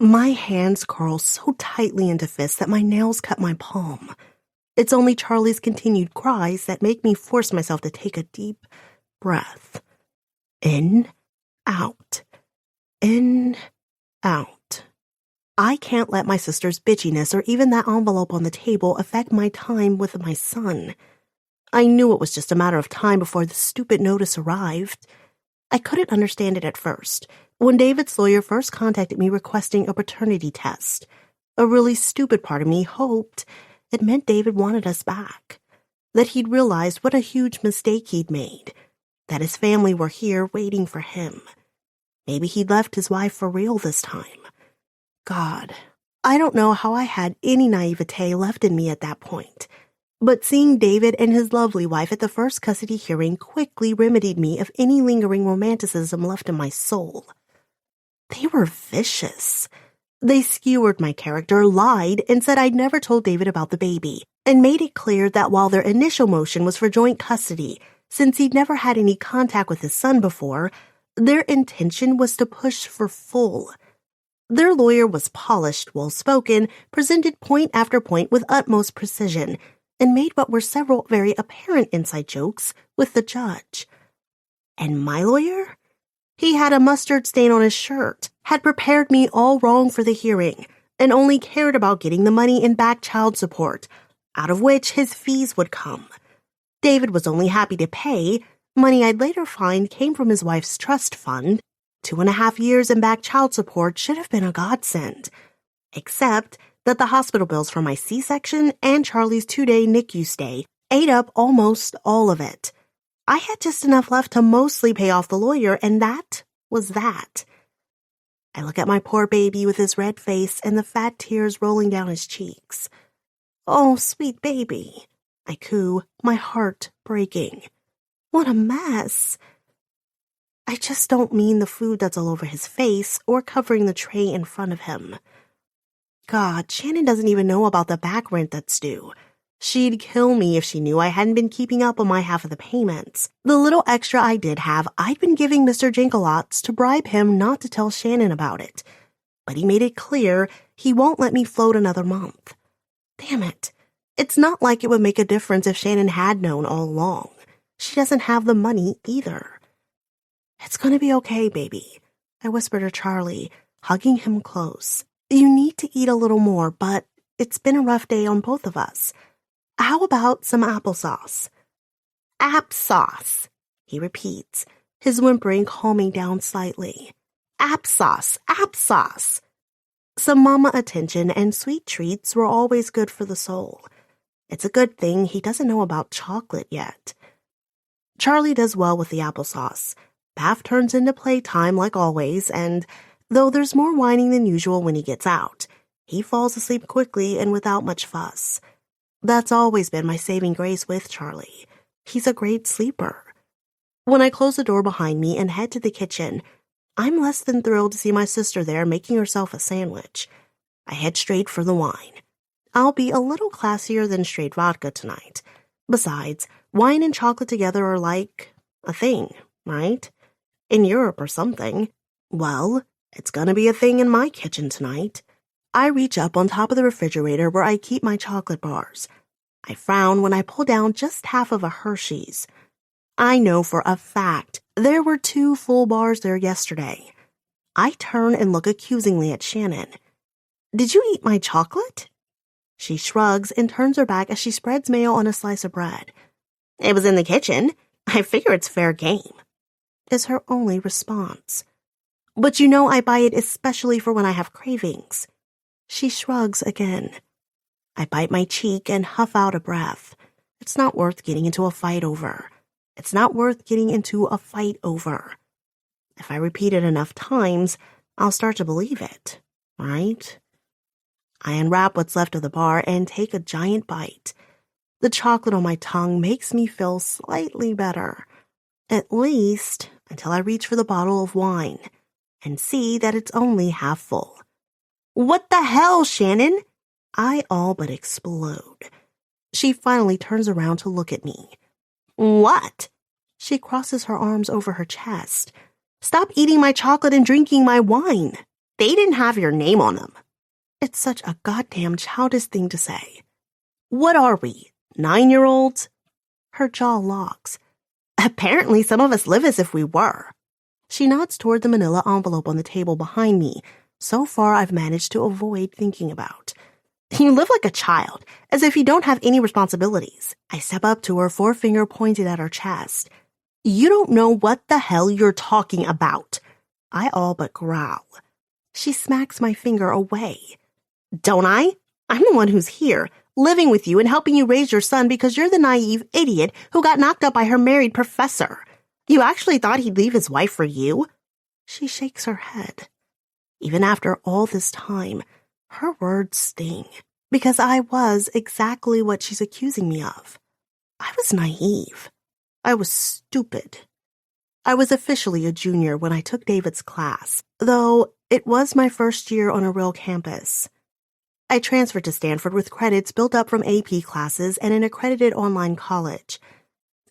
S2: My hands curl so tightly into fists that my nails cut my palm. It's only Charlie's continued cries that make me force myself to take a deep breath. In, out. In, out. I can't let my sister's bitchiness or even that envelope on the table affect my time with my son. I knew it was just a matter of time before the stupid notice arrived. I couldn't understand it at first, when David's lawyer first contacted me requesting a paternity test. A really stupid part of me hoped it meant David wanted us back, that he'd realized what a huge mistake he'd made, that his family were here waiting for him. Maybe he'd left his wife for real this time. God, I don't know how I had any naivete left in me at that point, but seeing David and his lovely wife at the first custody hearing quickly remedied me of any lingering romanticism left in my soul. They were vicious. They skewered my character, lied, and said I'd never told David about the baby, and made it clear that while their initial motion was for joint custody, since he'd never had any contact with his son before, their intention was to push for full. Their lawyer was polished, well-spoken, presented point after point with utmost precision, and made what were several very apparent inside jokes with the judge. And my lawyer? He had a mustard stain on his shirt, had prepared me all wrong for the hearing, and only cared about getting the money in back child support, out of which his fees would come. David was only happy to pay. Money I'd later find came from his wife's trust fund. 2.5 years in back child support should have been a godsend, except that the hospital bills for my C-section and Charlie's 2-day NICU stay ate up almost all of it. I had just enough left to mostly pay off the lawyer, and that was that. I look at my poor baby with his red face and the fat tears rolling down his cheeks. Oh, sweet baby, I coo, my heart breaking. What a mess. I just don't mean the food that's all over his face or covering the tray in front of him. God, Shannon doesn't even know about the back rent that's due. She'd kill me if she knew I hadn't been keeping up on my half of the payments. The little extra I did have, I'd been giving Mr. Jinkalots to bribe him not to tell Shannon about it. But he made it clear he won't let me float another month. Damn it. It's not like it would make a difference if Shannon had known all along. She doesn't have the money either. It's gonna be okay, baby, I whispered to Charlie, hugging him close. You need to eat a little more, but it's been a rough day on both of us. How about some applesauce? Applesauce, he repeats, his whimpering calming down slightly. Applesauce, applesauce. Some mama attention and sweet treats were always good for the soul. It's a good thing he doesn't know about chocolate yet. Charlie does well with the applesauce. Bath turns into playtime like always, and though there's more whining than usual when he gets out, he falls asleep quickly and without much fuss. That's always been my saving grace with Charlie. He's a great sleeper. When I close the door behind me and head to the kitchen, I'm less than thrilled to see my sister there making herself a sandwich. I head straight for the wine. I'll be a little classier than straight vodka tonight. Besides, wine and chocolate together are like a thing, right? In Europe or something. Well, it's gonna be a thing in my kitchen tonight. I reach up on top of the refrigerator where I keep my chocolate bars. I frown when I pull down just half of a Hershey's. I know for a fact there were 2 full bars there yesterday. I turn and look accusingly at Shannon. Did you eat my chocolate? She shrugs and turns her back as she spreads mayo on a slice of bread. It was in the kitchen. I figure it's fair game, is her only response. But you know I buy it especially for when I have cravings. She shrugs again. I bite my cheek and huff out a breath. It's not worth getting into a fight over. It's not worth getting into a fight over. If I repeat it enough times, I'll start to believe it, right? I unwrap what's left of the bar and take a giant bite. The chocolate on my tongue makes me feel slightly better, at least until I reach for the bottle of wine and see that it's only half full. What the hell, Shannon? I all but explode. She finally turns around to look at me. What? She crosses her arms over her chest. Stop eating my chocolate and drinking my wine. They didn't have your name on them. It's such a goddamn childish thing to say. What are we, 9-year-olds? Her jaw locks. Apparently some of us live as if we were. She nods toward the manila envelope on the table behind me. So far I've managed to avoid thinking about. You live like a child, as if you don't have any responsibilities. I step up to her, forefinger pointed at her chest. You don't know what the hell you're talking about. I all but growl. She smacks my finger away. Don't I? I'm the one who's here, living with you and helping you raise your son because you're the naive idiot who got knocked up by her married professor. You actually thought he'd leave his wife for you? She shakes her head. Even after all this time, her words sting, because I was exactly what she's accusing me of. I was naive. I was stupid. I was officially a junior when I took David's class, though it was my first year on a real campus. I transferred to Stanford with credits built up from AP classes and an accredited online college.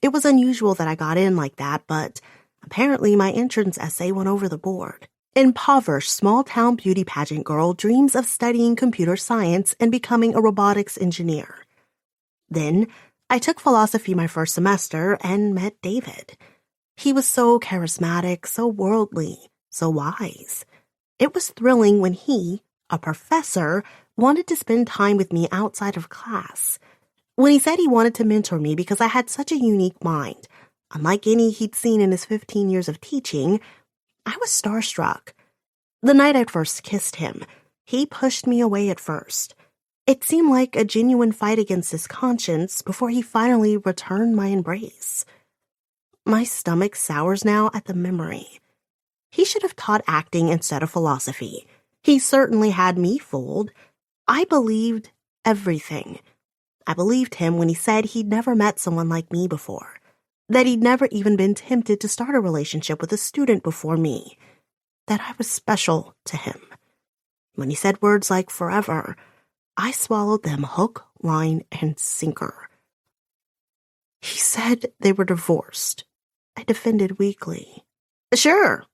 S2: It was unusual that I got in like that, but apparently my entrance essay went over the board. Impoverished small-town beauty pageant girl dreams of studying computer science and becoming a robotics engineer. Then, I took philosophy my first semester and met David. He was so charismatic, so worldly, so wise. It was thrilling when he, a professor, wanted to spend time with me outside of class. When he said he wanted to mentor me because I had such a unique mind, unlike any he'd seen in his 15 years of teaching, I was starstruck. The night I'd first kissed him, he pushed me away at first. It seemed like a genuine fight against his conscience before he finally returned my embrace. My stomach sours now at the memory. He should have taught acting instead of philosophy. He certainly had me fooled. I believed everything. I believed him when he said he'd never met someone like me before, that he'd never even been tempted to start a relationship with a student before me, that I was special to him. When he said words like forever, I swallowed them hook, line, and sinker. He said they were divorced. I defended weakly. Sure.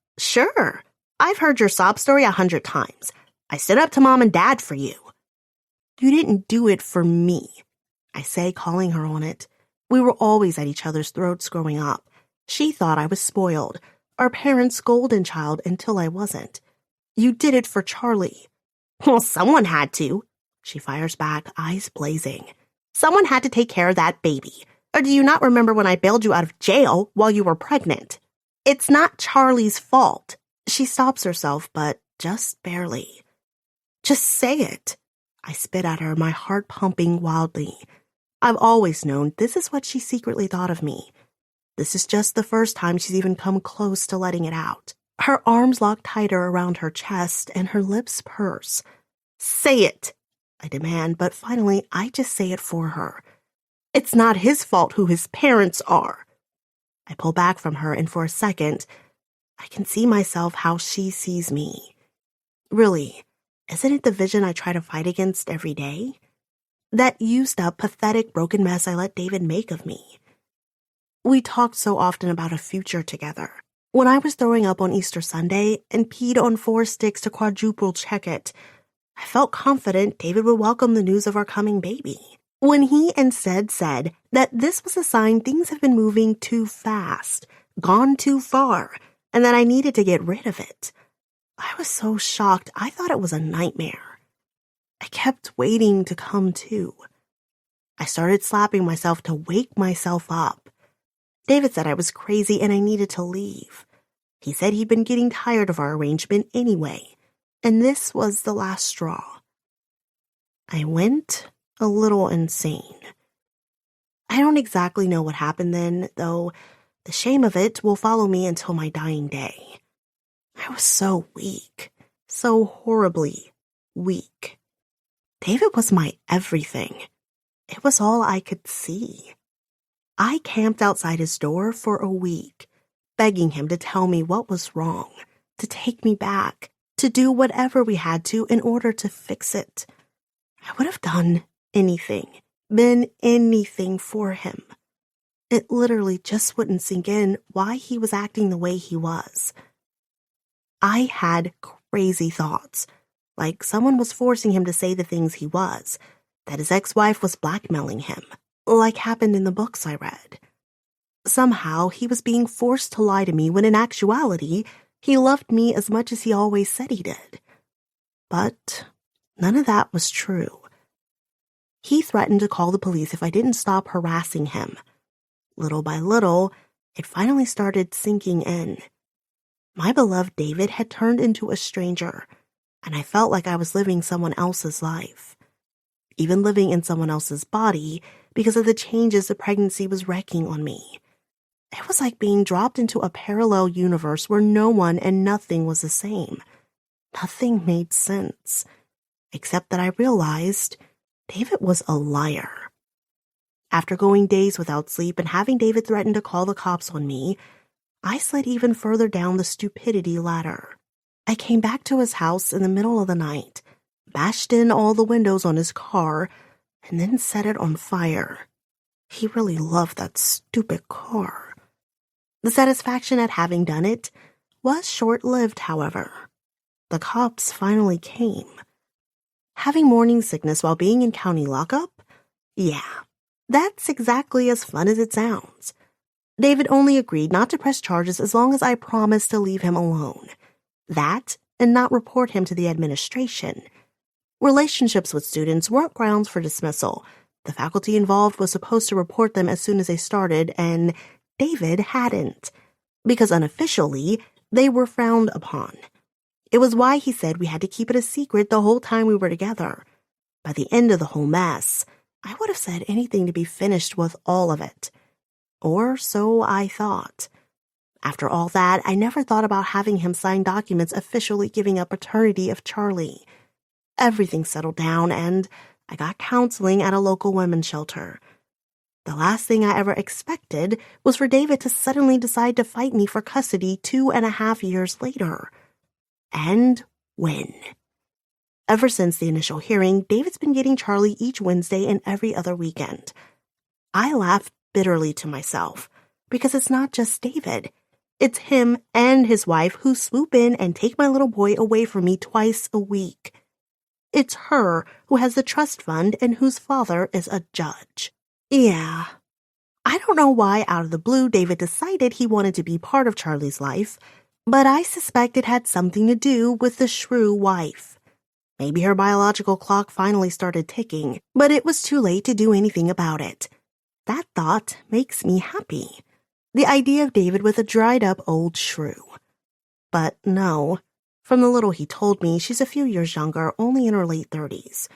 S2: I've heard your sob story 100 times. I stood up to Mom and Dad for you. You didn't do it for me, I say, calling her on it. We were always at each other's throats growing up. She thought I was spoiled, our parents' golden child until I wasn't. You did it for Charlie. Well, someone had to, she fires back, eyes blazing. Someone had to take care of that baby. Or do you not remember when I bailed you out of jail while you were pregnant? It's not Charlie's fault. She stops herself, but just barely. Just say it. I spit at her, my heart pumping wildly. I've always known this is what she secretly thought of me. This is just the first time she's even come close to letting it out. Her arms lock tighter around her chest and her lips purse. Say it, I demand, but finally I just say it for her. It's not his fault who his parents are. I pull back from her, and for a second, I can see myself how she sees me. Really, isn't it the vision I try to fight against every day? That used-up, pathetic, broken mess I let David make of me. We talked so often about a future together. When I was throwing up on Easter Sunday and peed on 4 sticks to quadruple check it, I felt confident David would welcome the news of our coming baby. When he instead said that this was a sign things have been moving too fast, gone too far, and that I needed to get rid of it. I was so shocked I thought it was a nightmare. I kept waiting to come to. I started slapping myself to wake myself up. David said I was crazy and I needed to leave. He said he'd been getting tired of our arrangement anyway, and this was the last straw. I went a little insane. I don't exactly know what happened then, though the shame of it will follow me until my dying day. I was so weak, so horribly weak. David was my everything. It was all I could see. I camped outside his door for a week, begging him to tell me what was wrong, to take me back, to do whatever we had to in order to fix it. I would have done anything, been anything for him. It literally just wouldn't sink in why he was acting the way he was. I had crazy thoughts, like someone was forcing him to say the things he was, that his ex-wife was blackmailing him, like happened in the books I read. Somehow he was being forced to lie to me when in actuality he loved me as much as he always said he did. But none of that was true. He threatened to call the police if I didn't stop harassing him. Little by little, it finally started sinking in. My beloved David had turned into a stranger, and I felt like I was living someone else's life. Even living in someone else's body because of the changes the pregnancy was wreaking on me. It was like being dropped into a parallel universe where no one and nothing was the same. Nothing made sense, except that I realized David was a liar. After going days without sleep and having David threaten to call the cops on me, I slid even further down the stupidity ladder. I came back to his house in the middle of the night, bashed in all the windows on his car, and then set it on fire. He really loved that stupid car. The satisfaction at having done it was short-lived, however. The cops finally came. Having morning sickness while being in county lockup? Yeah, that's exactly as fun as it sounds. David only agreed not to press charges as long as I promised to leave him alone. That, and not report him to the administration. Relationships with students weren't grounds for dismissal. The faculty involved was supposed to report them as soon as they started, and David hadn't, because unofficially, they were frowned upon. It was why he said we had to keep it a secret the whole time we were together. By the end of the whole mess, I would have said anything to be finished with all of it. Or so I thought. After all that, I never thought about having him sign documents officially giving up paternity of Charlie. Everything settled down, and I got counseling at a local women's shelter. The last thing I ever expected was for David to suddenly decide to fight me for custody 2.5 years later. And win. Ever since the initial hearing, David's been getting Charlie each Wednesday and every other weekend. I laugh bitterly to myself, because it's not just David. It's him and his wife who swoop in and take my little boy away from me twice a week. It's her who has the trust fund and whose father is a judge. Yeah. I don't know why out of the blue David decided he wanted to be part of Charlie's life, but I suspect it had something to do with the shrew wife. Maybe her biological clock finally started ticking, but it was too late to do anything about it. That thought makes me happy. The idea of David with a dried-up old shrew. But no, from the little he told me, she's a few years younger, only in her late 30s.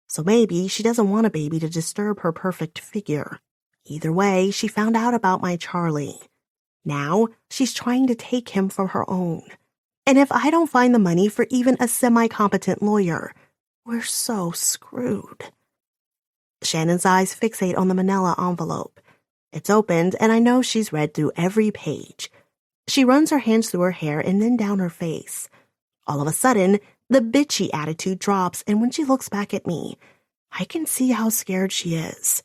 S2: So maybe she doesn't want a baby to disturb her perfect figure. Either way, she found out about my Charlie. Now, she's trying to take him for her own. And if I don't find the money for even a semi-competent lawyer, we're so screwed. Shannon's eyes fixate on the manila envelope. It's opened, and I know she's read through every page. She runs her hands through her hair and then down her face. All of a sudden, the bitchy attitude drops, and when she looks back at me, I can see how scared she is.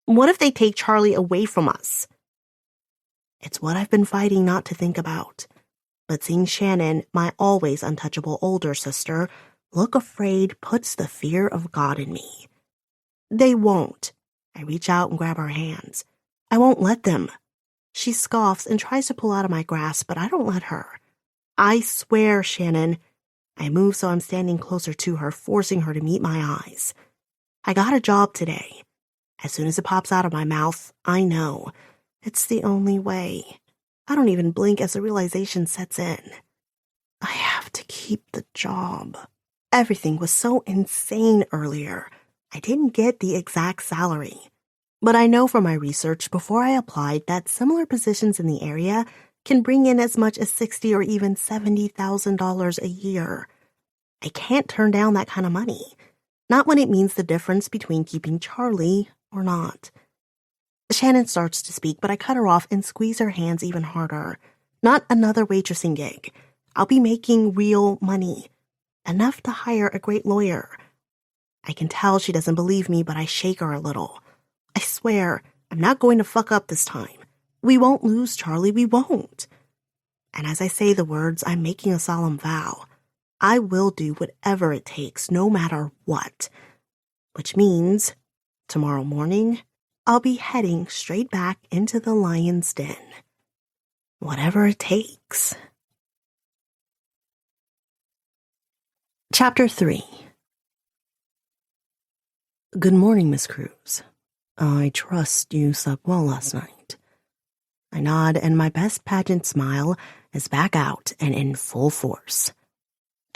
S2: What if they take Charlie away from us? It's what I've been fighting not to think about. But seeing Shannon, my always untouchable older sister, look afraid puts the fear of God in me. They won't. I reach out and grab her hands. I won't let them. She scoffs and tries to pull out of my grasp, but I don't let her. I swear, Shannon. I move so I'm standing closer to her, forcing her to meet my eyes. I got a job today. As soon as it pops out of my mouth, I know. It's the only way. I don't even blink as the realization sets in. I have to keep the job. Everything was so insane earlier. I didn't get the exact salary, but I know from my research before I applied that similar positions in the area can bring in as much as $60,000 or even $70,000 a year. I can't turn down that kind of money, not when it means the difference between keeping Charlie or not. Shannon starts to speak, but I cut her off and squeeze her hands even harder. Not another waitressing gig. I'll be making real money. Enough to hire a great lawyer. I can tell she doesn't believe me, but I shake her a little. I swear, I'm not going to fuck up this time. We won't lose, Charlie, we won't. And as I say the words, I'm making a solemn vow. I will do whatever it takes, no matter what. Which means, tomorrow morning, I'll be heading straight back into the lion's den. Whatever it takes. Chapter 3. Good morning, Miss Cruz. I trust you slept well last night. I nod, and my best pageant smile is back out and in full force.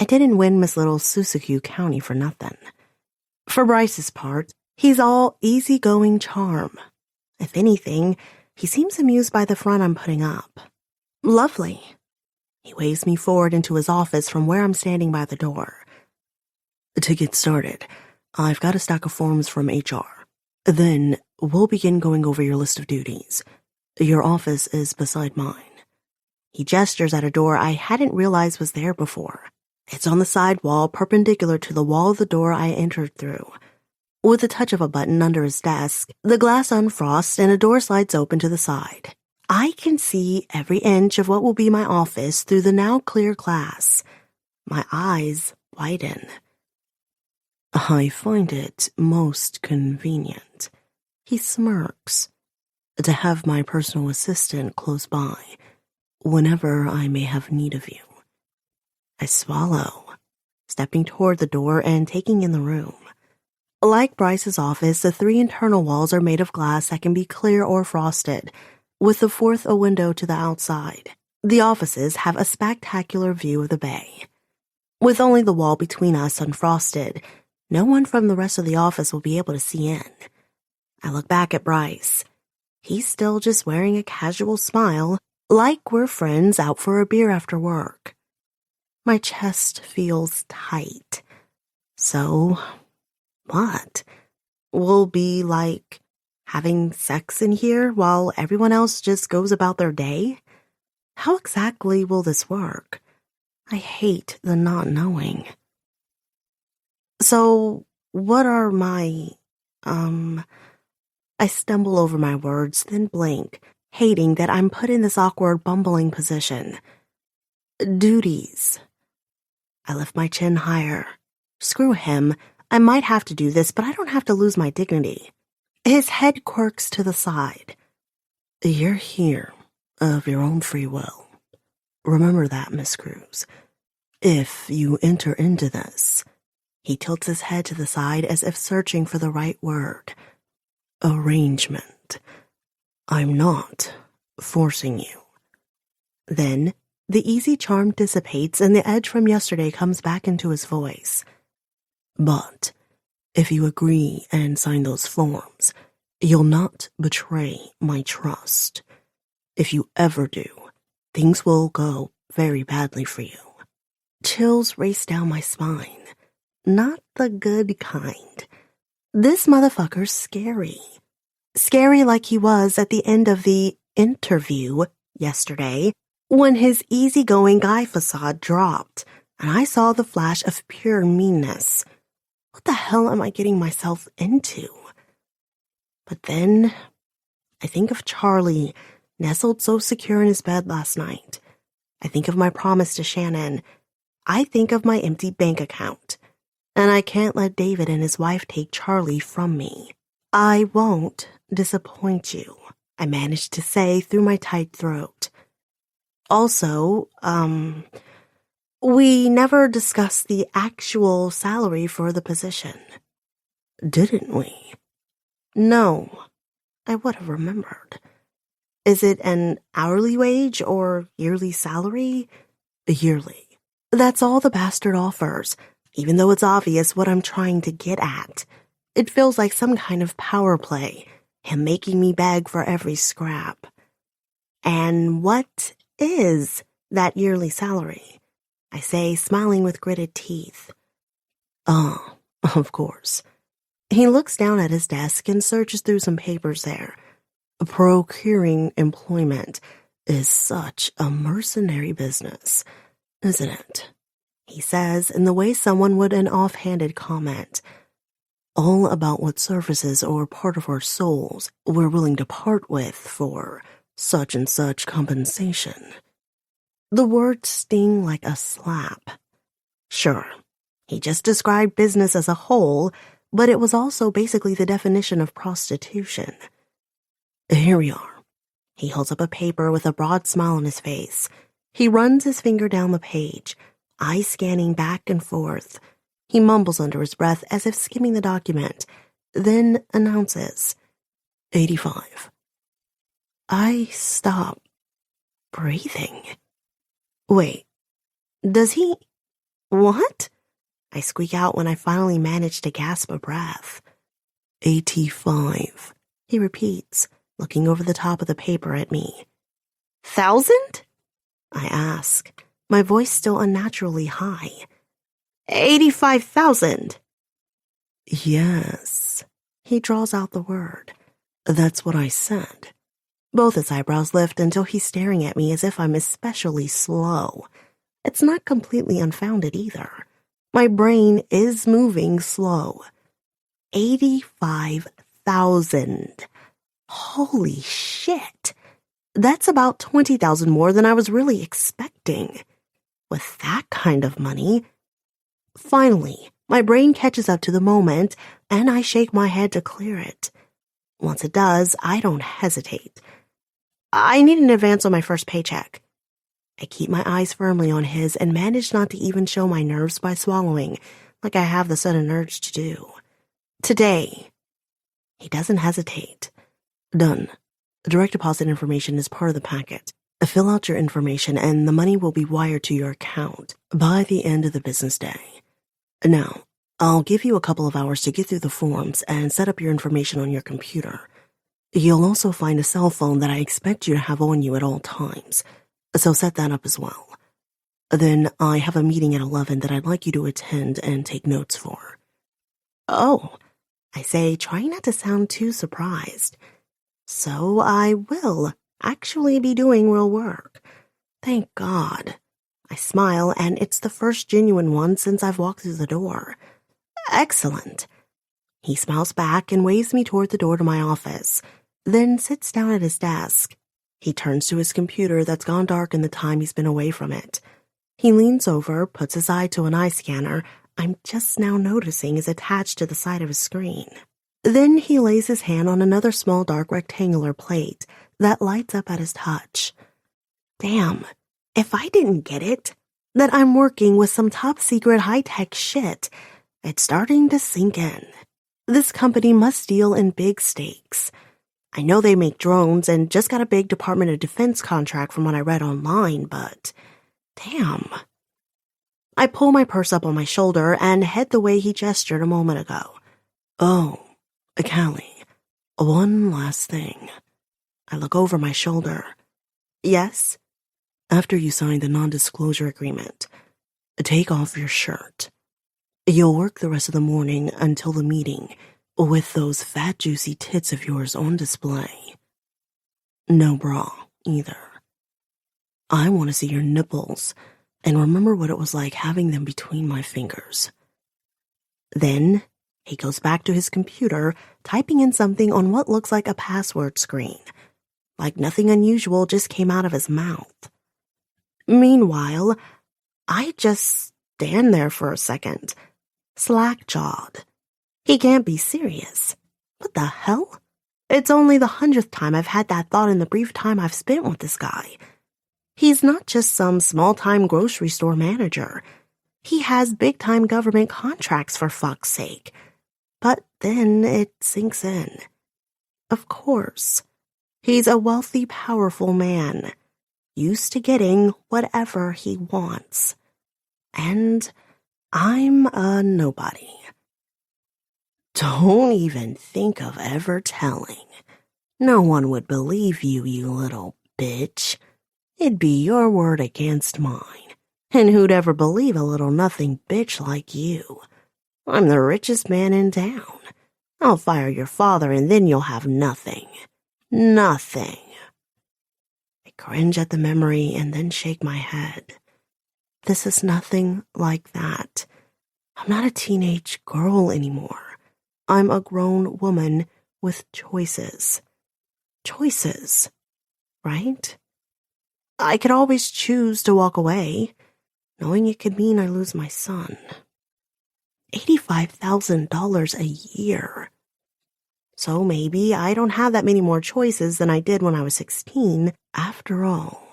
S2: I didn't win Miss Little Susiku County for nothing. For Bryce's part, he's all easygoing charm. If anything, he seems amused by the front I'm putting up. Lovely. He waves me forward into his office from where I'm standing by the door. To get started, I've got a stack of forms from HR. Then we'll begin going over your list of duties. Your office is beside mine. He gestures at a door I hadn't realized was there before. It's on the side wall, perpendicular to the wall of the door I entered through. With a touch of a button under his desk, the glass unfrosts and a door slides open to the side. I can see every inch of what will be my office through the now clear glass. My eyes widen. I find it most convenient, he smirks, to have my personal assistant close by whenever I may have need of you. I swallow, stepping toward the door and taking in the room. Like Bryce's office, the 3 internal walls are made of glass that can be clear or frosted, with the 4th a window to the outside. The offices have a spectacular view of the bay. With only the wall between us unfrosted, no one from the rest of the office will be able to see in. I look back at Bryce. He's still just wearing a casual smile, like we're friends out for a beer after work. My chest feels tight. So, what? We'll be like having sex in here while everyone else just goes about their day? How exactly will this work? I hate the not knowing. So, what are my, I stumble over my words, then blink, hating that I'm put in this awkward, bumbling position. Duties. I lift my chin higher. Screw him. I might have to do this, but I don't have to lose my dignity. His head quirks to the side. You're here of your own free will. Remember that, Miss Cruz. If you enter into this, he tilts his head to the side as if searching for the right word. Arrangement. I'm not forcing you. Then, the easy charm dissipates and the edge from yesterday comes back into his voice. But, if you agree and sign those forms, you'll not betray my trust. If you ever do, things will go very badly for you. Chills race down my spine. Not the good kind. This motherfucker's scary. Scary like he was at the end of the interview yesterday when his easygoing guy facade dropped and I saw the flash of pure meanness. What the hell am I getting myself into? But then I think of Charlie nestled so secure in his bed last night. I think of my promise to Shannon. I think of my empty bank account. And I can't let David and his wife take Charlie from me. I won't disappoint you, I managed to say through my tight throat. Also, we never discussed the actual salary for the position. Didn't we? No, I would have remembered. Is it an hourly wage or yearly salary? Yearly. That's all the bastard offers, even though it's obvious what I'm trying to get at. It feels like some kind of power play, him making me beg for every scrap. And what is that yearly salary? I say, smiling with gritted teeth. Oh, of course. He looks down at his desk and searches through some papers there. Procuring employment is such a mercenary business, isn't it? He says in the way someone would an offhanded comment. All about what services or part of our souls we're willing to part with for such and such compensation. The words sting like a slap. Sure, he just described business as a whole, but it was also basically the definition of prostitution. Here we are. He holds up a paper with a broad smile on his face. He runs his finger down the page, eyes scanning back and forth. He mumbles under his breath as if skimming the document, then announces, 85. I stop breathing. Wait, does he... What? I squeak out when I finally manage to gasp a breath. 85, he repeats, looking over the top of the paper at me. 1,000? I ask, my voice still unnaturally high. 85,000. Yes. He draws out the word. That's what I said. Both his eyebrows lift until he's staring at me as if I'm especially slow. It's not completely unfounded either. My brain is moving slow. 85,000. Holy shit. That's about 20,000 more than I was really expecting. With that kind of money... Finally, my brain catches up to the moment, and I shake my head to clear it. Once it does, I don't hesitate. I need an advance on my first paycheck. I keep my eyes firmly on his and manage not to even show my nerves by swallowing, like I have the sudden urge to do. Today. He doesn't hesitate. Done. Direct deposit information is part of the packet. Fill out your information and the money will be wired to your account by the end of the business day. Now, I'll give you a couple of hours to get through the forms and set up your information on your computer. You'll also find a cell phone that I expect you to have on you at all times, so set that up as well. Then I have a meeting at 11 that I'd like you to attend and take notes for. Oh, I say, trying not to sound too surprised. So I will actually be doing real work. Thank God. I smile, and it's the first genuine one since I've walked through the door. Excellent. He smiles back and waves me toward the door to my office, then sits down at his desk. He turns to his computer that's gone dark in the time he's been away from it. He leans over, puts his eye to an eye scanner I'm just now noticing is attached to the side of his screen. Then he lays his hand on another small dark rectangular plate that lights up at his touch. Damn, if I didn't get it, that I'm working with some top-secret high-tech shit, it's starting to sink in. This company must deal in big stakes. I know they make drones and just got a big Department of Defense contract from what I read online, but damn. I pull my purse up on my shoulder and head the way he gestured a moment ago. Oh, Callie, one last thing. I look over my shoulder. Yes? After you sign the non-disclosure agreement, take off your shirt. You'll work the rest of the morning until the meeting with those fat, juicy tits of yours on display. No bra, either. I want to see your nipples and remember what it was like having them between my fingers. Then he goes back to his computer, typing in something on what looks like a password screen. Like nothing unusual just came out of his mouth. Meanwhile, I just stand there for a second, slack-jawed. He can't be serious. What the hell? It's only the 100th time I've had that thought in the brief time I've spent with this guy. He's not just some small-time grocery store manager. He has big-time government contracts, for fuck's sake. But then it sinks in. Of course. He's a wealthy, powerful man, used to getting whatever he wants. And I'm a nobody. Don't even think of ever telling. No one would believe you, you little bitch. It'd be your word against mine. And who'd ever believe a little nothing bitch like you? I'm the richest man in town. I'll fire your father and then you'll have nothing. Nothing. I cringe at the memory and then shake my head. This is nothing like that. I'm not a teenage girl anymore. I'm a grown woman with choices. Choices, right? I could always choose to walk away, knowing it could mean I lose my son. $85,000 a year. So maybe I don't have that many more choices than I did when I was 16, after all.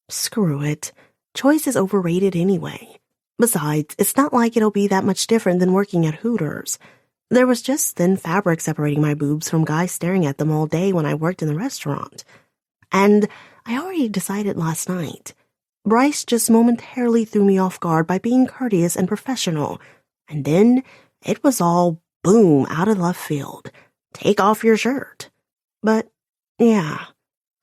S2: Screw it. Choice is overrated anyway. Besides, it's not like it'll be that much different than working at Hooters. There was just thin fabric separating my boobs from guys staring at them all day when I worked in the restaurant. And I already decided last night. Bryce just momentarily threw me off guard by being courteous and professional. And then it was all boom out of left field. Take off your shirt. But, yeah,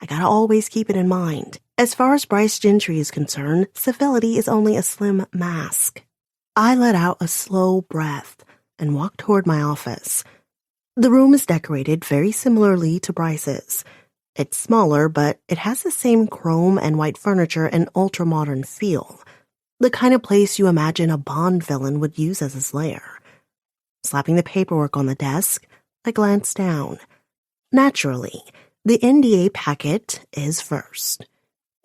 S2: I gotta always keep it in mind. As far as Bryce Gentry is concerned, civility is only a slim mask. I let out a slow breath and walked toward my office. The room is decorated very similarly to Bryce's. It's smaller, but it has the same chrome and white furniture and ultra-modern feel. The kind of place you imagine a Bond villain would use as his lair. Slapping the paperwork on the desk, I glanced down. Naturally, the NDA packet is first.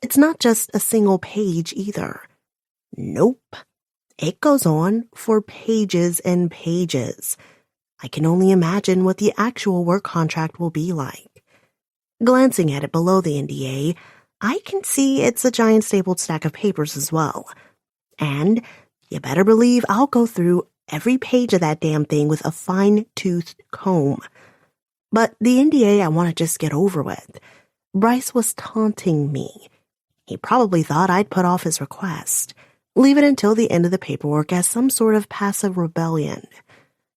S2: It's not just a single page either. Nope. It goes on for pages and pages. I can only imagine what the actual work contract will be like. Glancing at it below the NDA, I can see it's a giant stapled stack of papers as well. And you better believe I'll go through every page of that damn thing with a fine-toothed comb. But the NDA I want to just get over with. Bryce was taunting me. He probably thought I'd put off his request, leave it until the end of the paperwork as some sort of passive rebellion.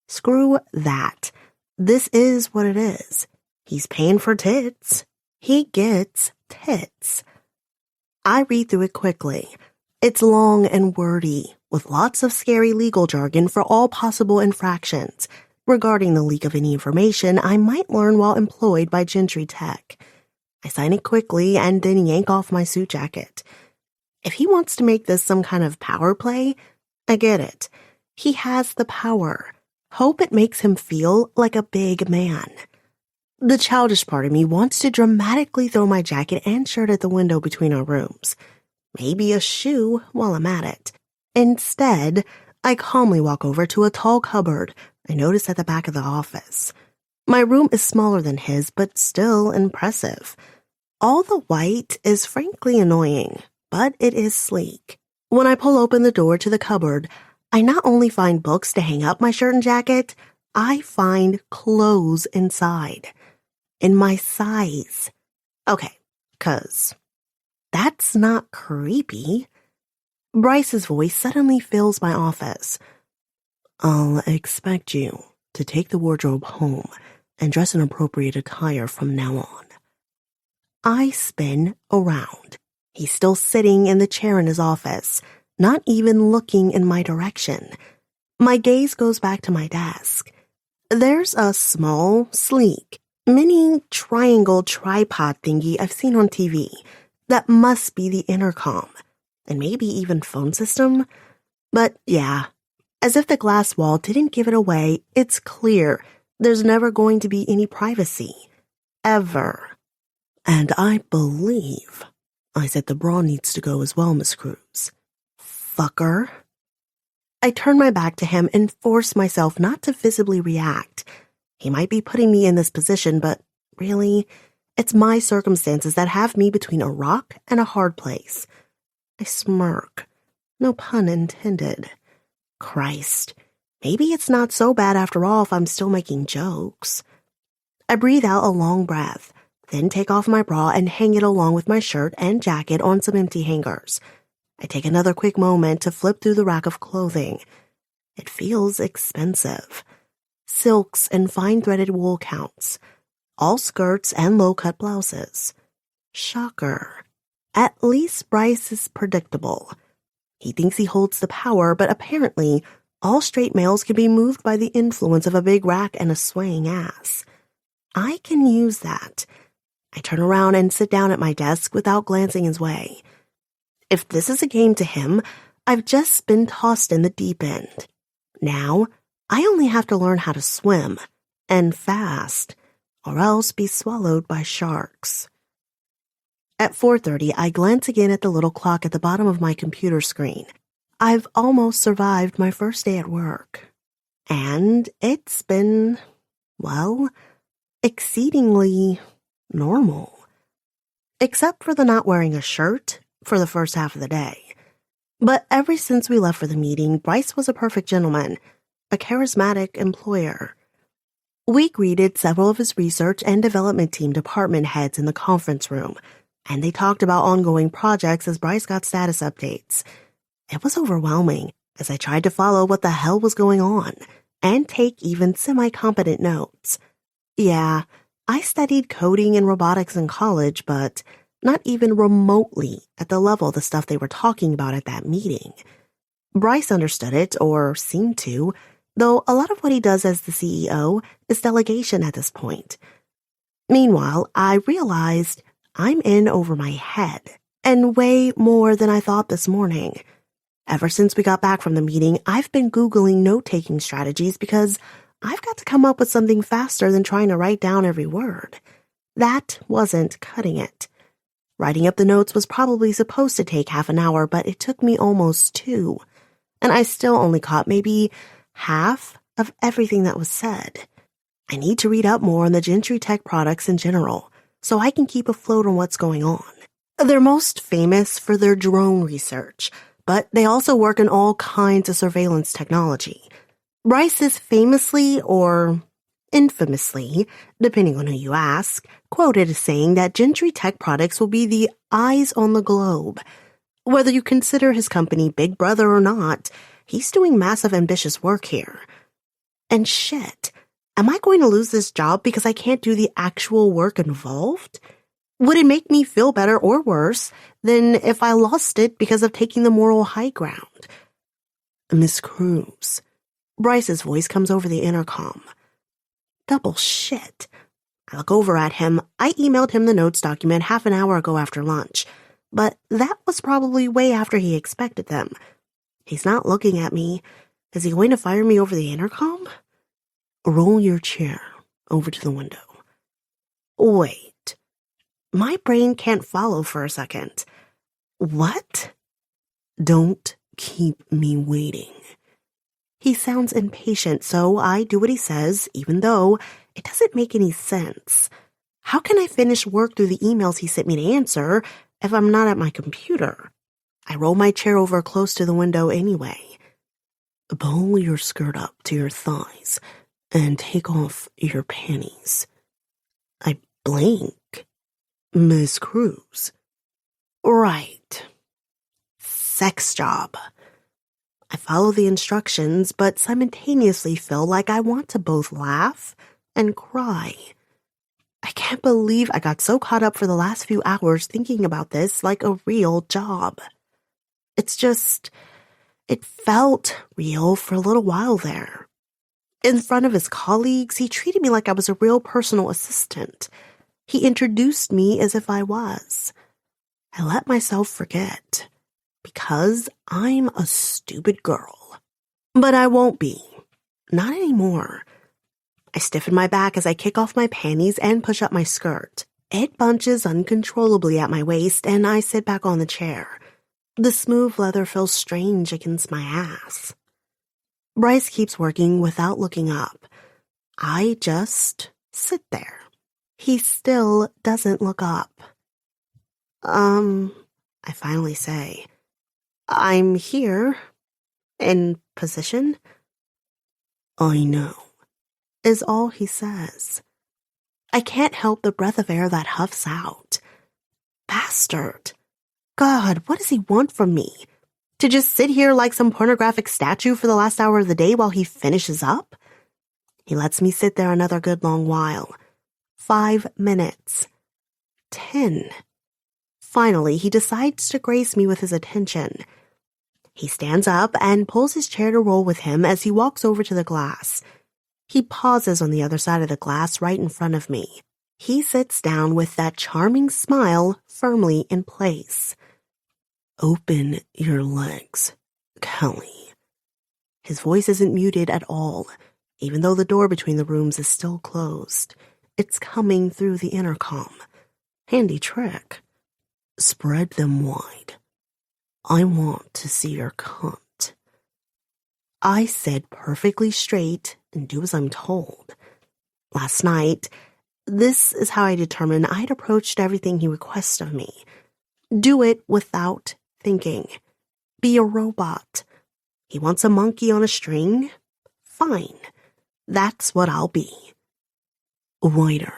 S2: Screw that. This is what it is. He's paying for tits. He gets tits. I read through it quickly. It's long and wordy, with lots of scary legal jargon for all possible infractions regarding the leak of any information I might learn while employed by Gentry Tech. I sign it quickly and then yank off my suit jacket. If he wants to make this some kind of power play, I get it. He has the power. Hope it makes him feel like a big man. The childish part of me wants to dramatically throw my jacket and shirt at the window between our rooms. Maybe a shoe while I'm at it. Instead, I calmly walk over to a tall cupboard I notice at the back of the office. My room is smaller than his, but still impressive. All the white is frankly annoying, but it is sleek. When I pull open the door to the cupboard, I not only find books to hang up my shirt and jacket, I find clothes inside. In my size. Okay, 'cause that's not creepy. Bryce's voice suddenly fills my office. I'll expect you to take the wardrobe home and dress in appropriate attire from now on. I spin around. He's still sitting in the chair in his office, not even looking in my direction. My gaze goes back to my desk. There's a small, sleek, mini triangle tripod thingy I've seen on TV. That must be the intercom, and maybe even phone system. But yeah, as if the glass wall didn't give it away, it's clear there's never going to be any privacy. Ever. And I believe I said the bra needs to go as well, Miss Cruz. Fucker. I turn my back to him and force myself not to visibly react. He might be putting me in this position, but really, it's my circumstances that have me between a rock and a hard place. I smirk. No pun intended. Christ, maybe it's not so bad after all if I'm still making jokes. I breathe out a long breath, then take off my bra and hang it along with my shirt and jacket on some empty hangers. I take another quick moment to flip through the rack of clothing. It feels expensive. silks and fine-threaded wool counts, all skirts and low-cut blouses. Shocker. At least Bryce is predictable. He thinks he holds the power, but apparently all straight males can be moved by the influence of a big rack and a swaying ass. I can use that. I turn around and sit down at my desk without glancing his way. If this is a game to him, I've just been tossed in the deep end. Now, I only have to learn how to swim, and fast, or else be swallowed by sharks. At 4:30, I glance again at the little clock at the bottom of my computer screen. I've almost survived my first day at work. And it's been, well, exceedingly normal. Except for the not wearing a shirt for the first half of the day. But ever since we left for the meeting, Bryce was a perfect gentleman, a charismatic employer. We greeted several of his research and development team department heads in the conference room, and they talked about ongoing projects as Bryce got status updates. It was overwhelming as I tried to follow what the hell was going on and take even semi-competent notes. Yeah, I studied coding and robotics in college, but not even remotely at the level of the stuff they were talking about at that meeting. Bryce understood it, or seemed to, though a lot of what he does as the CEO is delegation at this point. Meanwhile, I realized I'm in over my head, and way more than I thought this morning. Ever since we got back from the meeting, I've been Googling note-taking strategies because I've got to come up with something faster than trying to write down every word. That wasn't cutting it. Writing up the notes was probably supposed to take half an hour, but it took me almost 2, and I still only caught maybe half of everything that was said. I need to read up more on the Gentry tech products in general, so I can keep afloat on what's going on. They're most famous for their drone research, but they also work in all kinds of surveillance technology. Bryce is famously, or infamously, depending on who you ask, quoted as saying that Gentry tech products will be the eyes on the globe. Whether you consider his company Big Brother or not, he's doing massive ambitious work here. And shit, am I going to lose this job because I can't do the actual work involved? Would it make me feel better or worse than if I lost it because of taking the moral high ground? Miss Cruz. Bryce's voice comes over the intercom. Double shit. I look over at him. I emailed him the notes document half an hour ago after lunch, but that was probably way after he expected them. He's not looking at me. Is he going to fire me over the intercom? Roll your chair over to the window. Wait. My brain can't follow for a second. What? Don't keep me waiting. He sounds impatient, so I do what he says, even though it doesn't make any sense. How can I finish work through the emails he sent me to answer if I'm not at my computer? I roll my chair over close to the window anyway. Pull your skirt up to your thighs and take off your panties. I blink. Miss Cruz. Right. Sex job. I follow the instructions, but simultaneously feel like I want to both laugh and cry. I can't believe I got so caught up for the last few hours thinking about this like a real job. It's just, it felt real for a little while there. In front of his colleagues, he treated me like I was a real personal assistant. He introduced me as if I was. I let myself forget. Because I'm a stupid girl. But I won't be. Not anymore. I stiffen my back as I kick off my panties and push up my skirt. It bunches uncontrollably at my waist, and I sit back on the chair. The smooth leather feels strange against my ass. Bryce keeps working without looking up. I just sit there. He still doesn't look up. I finally say, I'm here, in position. I know, is all he says. I can't help the breath of air that huffs out. Bastard. God, what does he want from me? To just sit here like some pornographic statue for the last hour of the day while he finishes up? He lets me sit there another good long while. 5 minutes. 10. Finally, he decides to grace me with his attention. He stands up and pulls his chair to roll with him as he walks over to the glass. He pauses on the other side of the glass right in front of me. He sits down with that charming smile firmly in place. "Open your legs, Kelly." His voice isn't muted at all, even though the door between the rooms is still closed. It's coming through the intercom. Handy trick. "Spread them wide. I want to see your cunt." I sit perfectly straight and do as I'm told. Last night, this is how I determined I'd approached everything he requests of me. Do it without thinking. Be a robot. He wants a monkey on a string? Fine. That's what I'll be. Wider.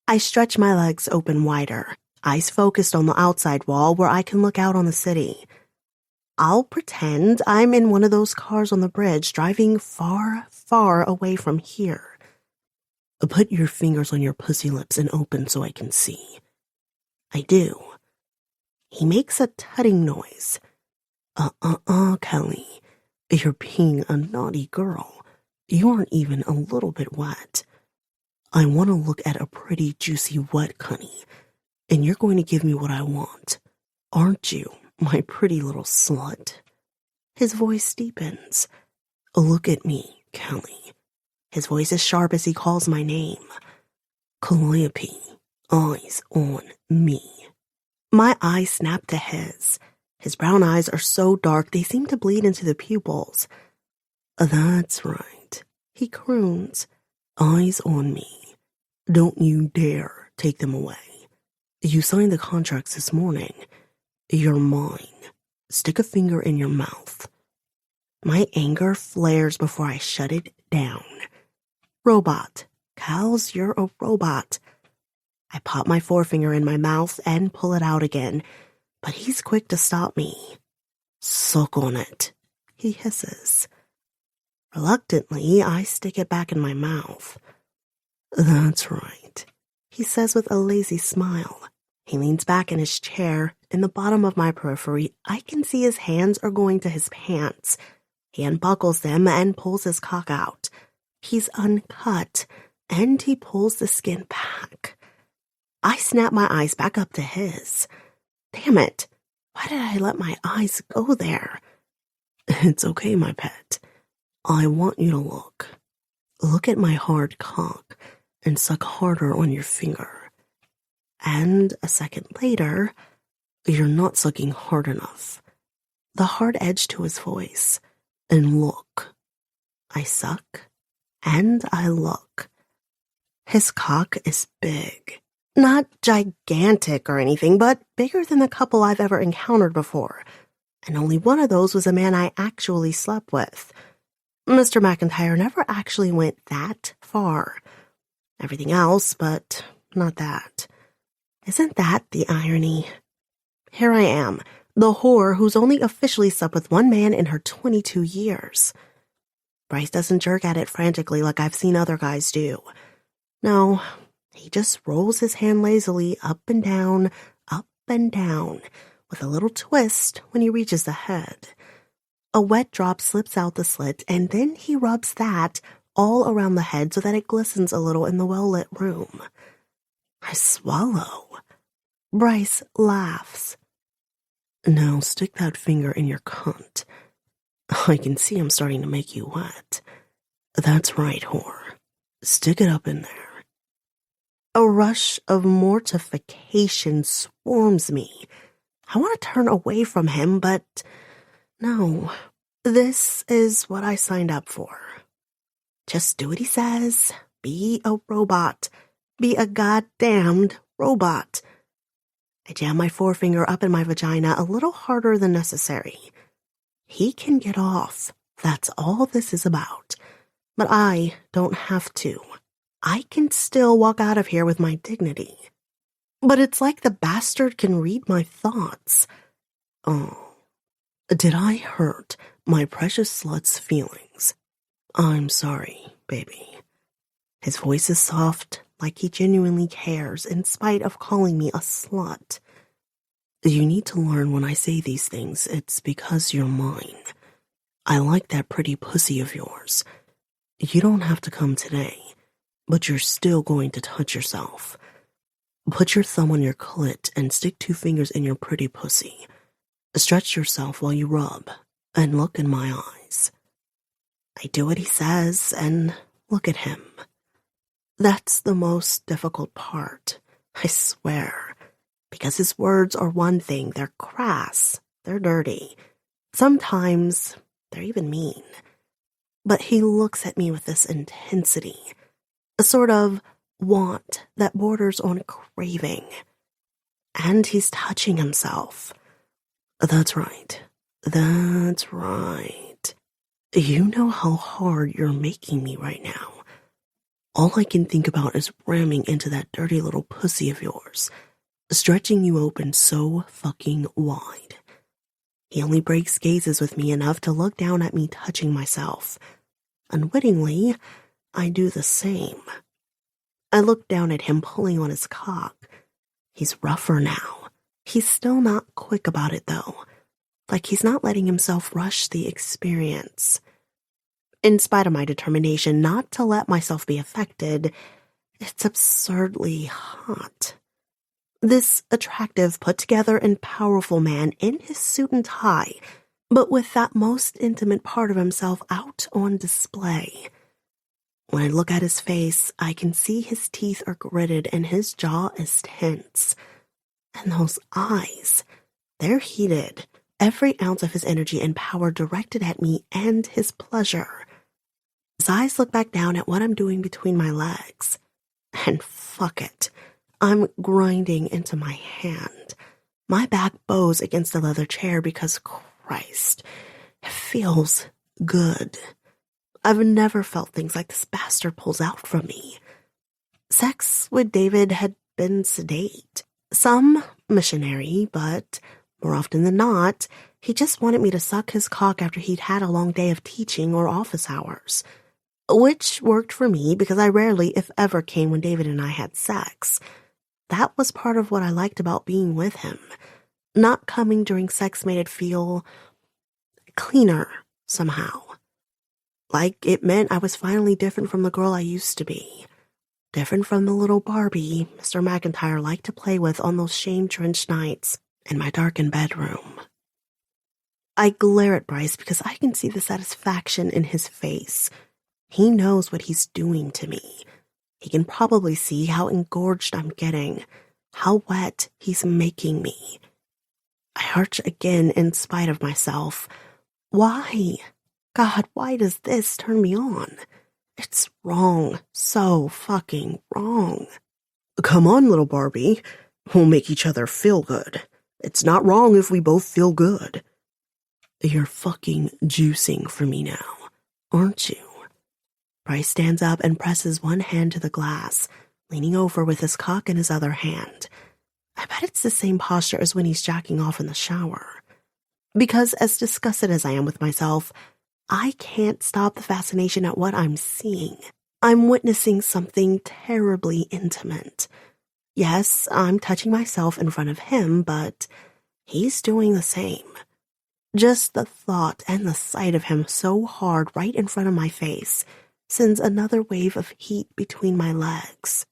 S2: I stretch my legs open wider, eyes focused on the outside wall where I can look out on the city. I'll pretend I'm in one of those cars on the bridge driving far, far away from here. Put your fingers on your pussy lips and open so I can see. I do. He makes a tutting noise. Kelly. You're being a naughty girl. You aren't even a little bit wet. I want to look at a pretty, juicy, wet cunny, and you're going to give me what I want. Aren't you, my pretty little slut? His voice deepens. Look at me, Kelly. His voice is sharp as he calls my name. Calliope, eyes on me. My eyes snap to his. His brown eyes are so dark they seem to bleed into the pupils. That's right, he croons. Eyes on me. Don't you dare take them away. You signed the contracts this morning. You're mine. Stick a finger in your mouth. My anger flares before I shut it down. Robot. Cals, you're a robot. I pop my forefinger in my mouth and pull it out again, but he's quick to stop me. Suck on it, he hisses. Reluctantly, I stick it back in my mouth. That's right, he says with a lazy smile. He leans back in his chair. In the bottom of my periphery, I can see his hands are going to his pants. He unbuckles them and pulls his cock out. He's uncut, and he pulls the skin back. I snap my eyes back up to his. Damn it, why did I let my eyes go there? It's okay, my pet. I want you to look. Look at my hard cock and suck harder on your finger. And a second later, you're not sucking hard enough. The hard edge to his voice. And look. I suck, and I look. His cock is big. Not gigantic or anything, but bigger than the couple I've ever encountered before. And only one of those was a man I actually slept with. Mr. McIntyre never actually went that far. Everything else, but not that. Isn't that the irony? Here I am, the whore who's only officially slept with one man in her 22 years. Bryce doesn't jerk at it frantically like I've seen other guys do. No, he just rolls his hand lazily up and down, with a little twist when he reaches the head. A wet drop slips out the slit, and then he rubs that all around the head so that it glistens a little in the well-lit room. I swallow. Bryce laughs. Now stick that finger in your cunt. I can see I'm starting to make you wet. That's right, whore. Stick it up in there. A rush of mortification swarms me. I want to turn away from him, but no. This is what I signed up for. Just do what he says. Be a robot. Be a goddamned robot. I jam my forefinger up in my vagina a little harder than necessary. He can get off. That's all this is about. But I don't have to. I can still walk out of here with my dignity. But it's like the bastard can read my thoughts. Oh, did I hurt my precious slut's feelings? I'm sorry. baby. His voice is soft, like he genuinely cares, in spite of calling me a slut. You need to learn when I say these things, it's because you're mine. I like that pretty pussy of yours. You don't have to come today, but you're still going to touch yourself. Put your thumb on your clit and stick 2 fingers in your pretty pussy. Stretch yourself while you rub, and look in my eyes. I do what he says, and look at him. That's the most difficult part, I swear, because his words are one thing, they're crass, they're dirty. Sometimes they're even mean. But he looks at me with this intensity, a sort of want that borders on craving. And he's touching himself. That's right. That's right. You know how hard you're making me right now. All I can think about is ramming into that dirty little pussy of yours, stretching you open so fucking wide. He only breaks gazes with me enough to look down at me touching myself. Unwittingly, I do the same. I look down at him pulling on his cock. He's rougher now. He's still not quick about it, though. Like he's not letting himself rush the experience. In spite of my determination not to let myself be affected, it's absurdly hot. This attractive, put-together, and powerful man in his suit and tie, but with that most intimate part of himself out on display. When I look at his face, I can see his teeth are gritted and his jaw is tense. And those eyes, they're heated, every ounce of his energy and power directed at me and his pleasure. His eyes look back down at what I'm doing between my legs. And fuck it, I'm grinding into my hand. My back bows against the leather chair because, Christ, it feels good. I've never felt things like this bastard pulls out from me. Sex with David had been sedate. Some missionary, but more often than not, he just wanted me to suck his cock after he'd had a long day of teaching or office hours. Which worked for me because I rarely, if ever, came when David and I had sex. That was part of what I liked about being with him. Not coming during sex made it feel cleaner somehow. Like it meant I was finally different from the girl I used to be. Different from the little Barbie Mr. McIntyre liked to play with on those shame-drenched nights in my darkened bedroom. I glare at Bryce because I can see the satisfaction in his face. He knows what he's doing to me. He can probably see how engorged I'm getting, how wet he's making me. I arch again in spite of myself. Why? God, why does this turn me on? It's wrong. So fucking wrong. Come on, little Barbie. We'll make each other feel good. It's not wrong if we both feel good. You're fucking juicing for me now, aren't you? Bryce stands up and presses one hand to the glass, leaning over with his cock in his other hand. I bet it's the same posture as when he's jacking off in the shower. Because as disgusted as I am with myself, I can't stop the fascination at what I'm seeing. I'm witnessing something terribly intimate. Yes, I'm touching myself in front of him, but he's doing the same. Just the thought and the sight of him so hard right in front of my face sends another wave of heat between my legs.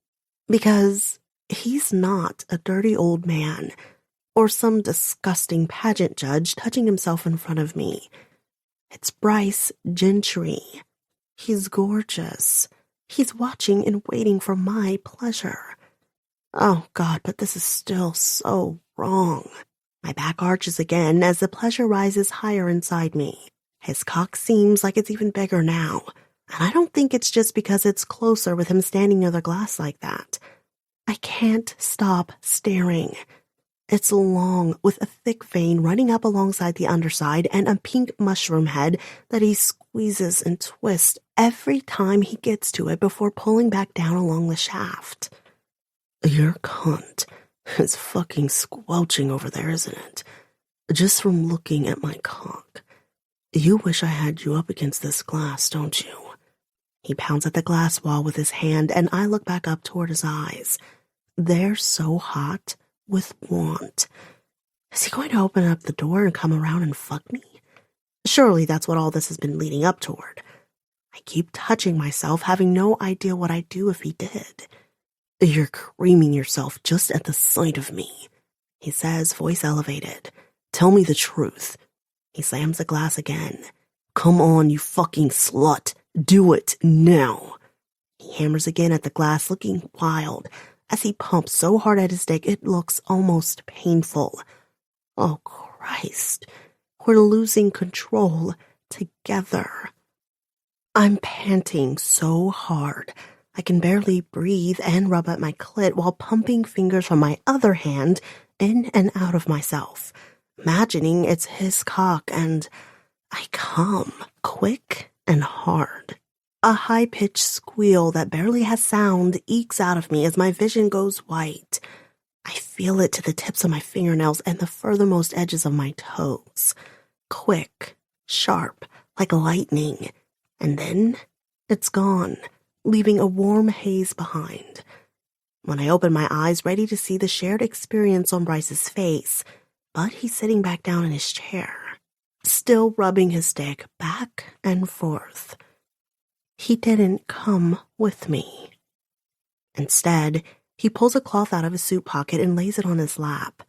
S2: Because he's not a dirty old man or some disgusting pageant judge touching himself in front of me. It's Bryce Gentry. He's gorgeous. He's watching and waiting for my pleasure. Oh God, but this is still so wrong. My back arches again as the pleasure rises higher inside me. His cock seems like it's even bigger now. And I don't think it's just because it's closer with him standing near the glass like that. I can't stop staring. It's long, with a thick vein running up alongside the underside and a pink mushroom head that he squeezes and twists every time he gets to it before pulling back down along the shaft. Your cunt is fucking squelching over there, isn't it? Just from looking at my cock. You wish I had you up against this glass, don't you? He pounds at the glass wall with his hand, and I look back up toward his eyes. They're so hot with want. Is he going to open up the door and come around and fuck me? Surely that's what all this has been leading up toward. I keep touching myself, having no idea what I'd do if he did. You're creaming yourself just at the sight of me, he says, voice elevated. Tell me the truth. He slams the glass again. Come on, you fucking slut. Do it now. He hammers again at the glass, looking wild. As he pumps so hard at his dick, it looks almost painful. Oh, Christ. We're losing control together. I'm panting so hard. I can barely breathe and rub at my clit while pumping fingers from my other hand in and out of myself, imagining it's his cock, and I come quick and hard. A high-pitched squeal that barely has sound ekes out of me as my vision goes white. I feel it to the tips of my fingernails and the furthermost edges of my toes. Quick, sharp, like lightning. And then it's gone, leaving a warm haze behind. When I open my eyes, ready to see the shared experience on Bryce's face, but he's sitting back down in his chair, still rubbing his dick back and forth. He didn't come with me. Instead, he pulls a cloth out of his suit pocket and lays it on his lap.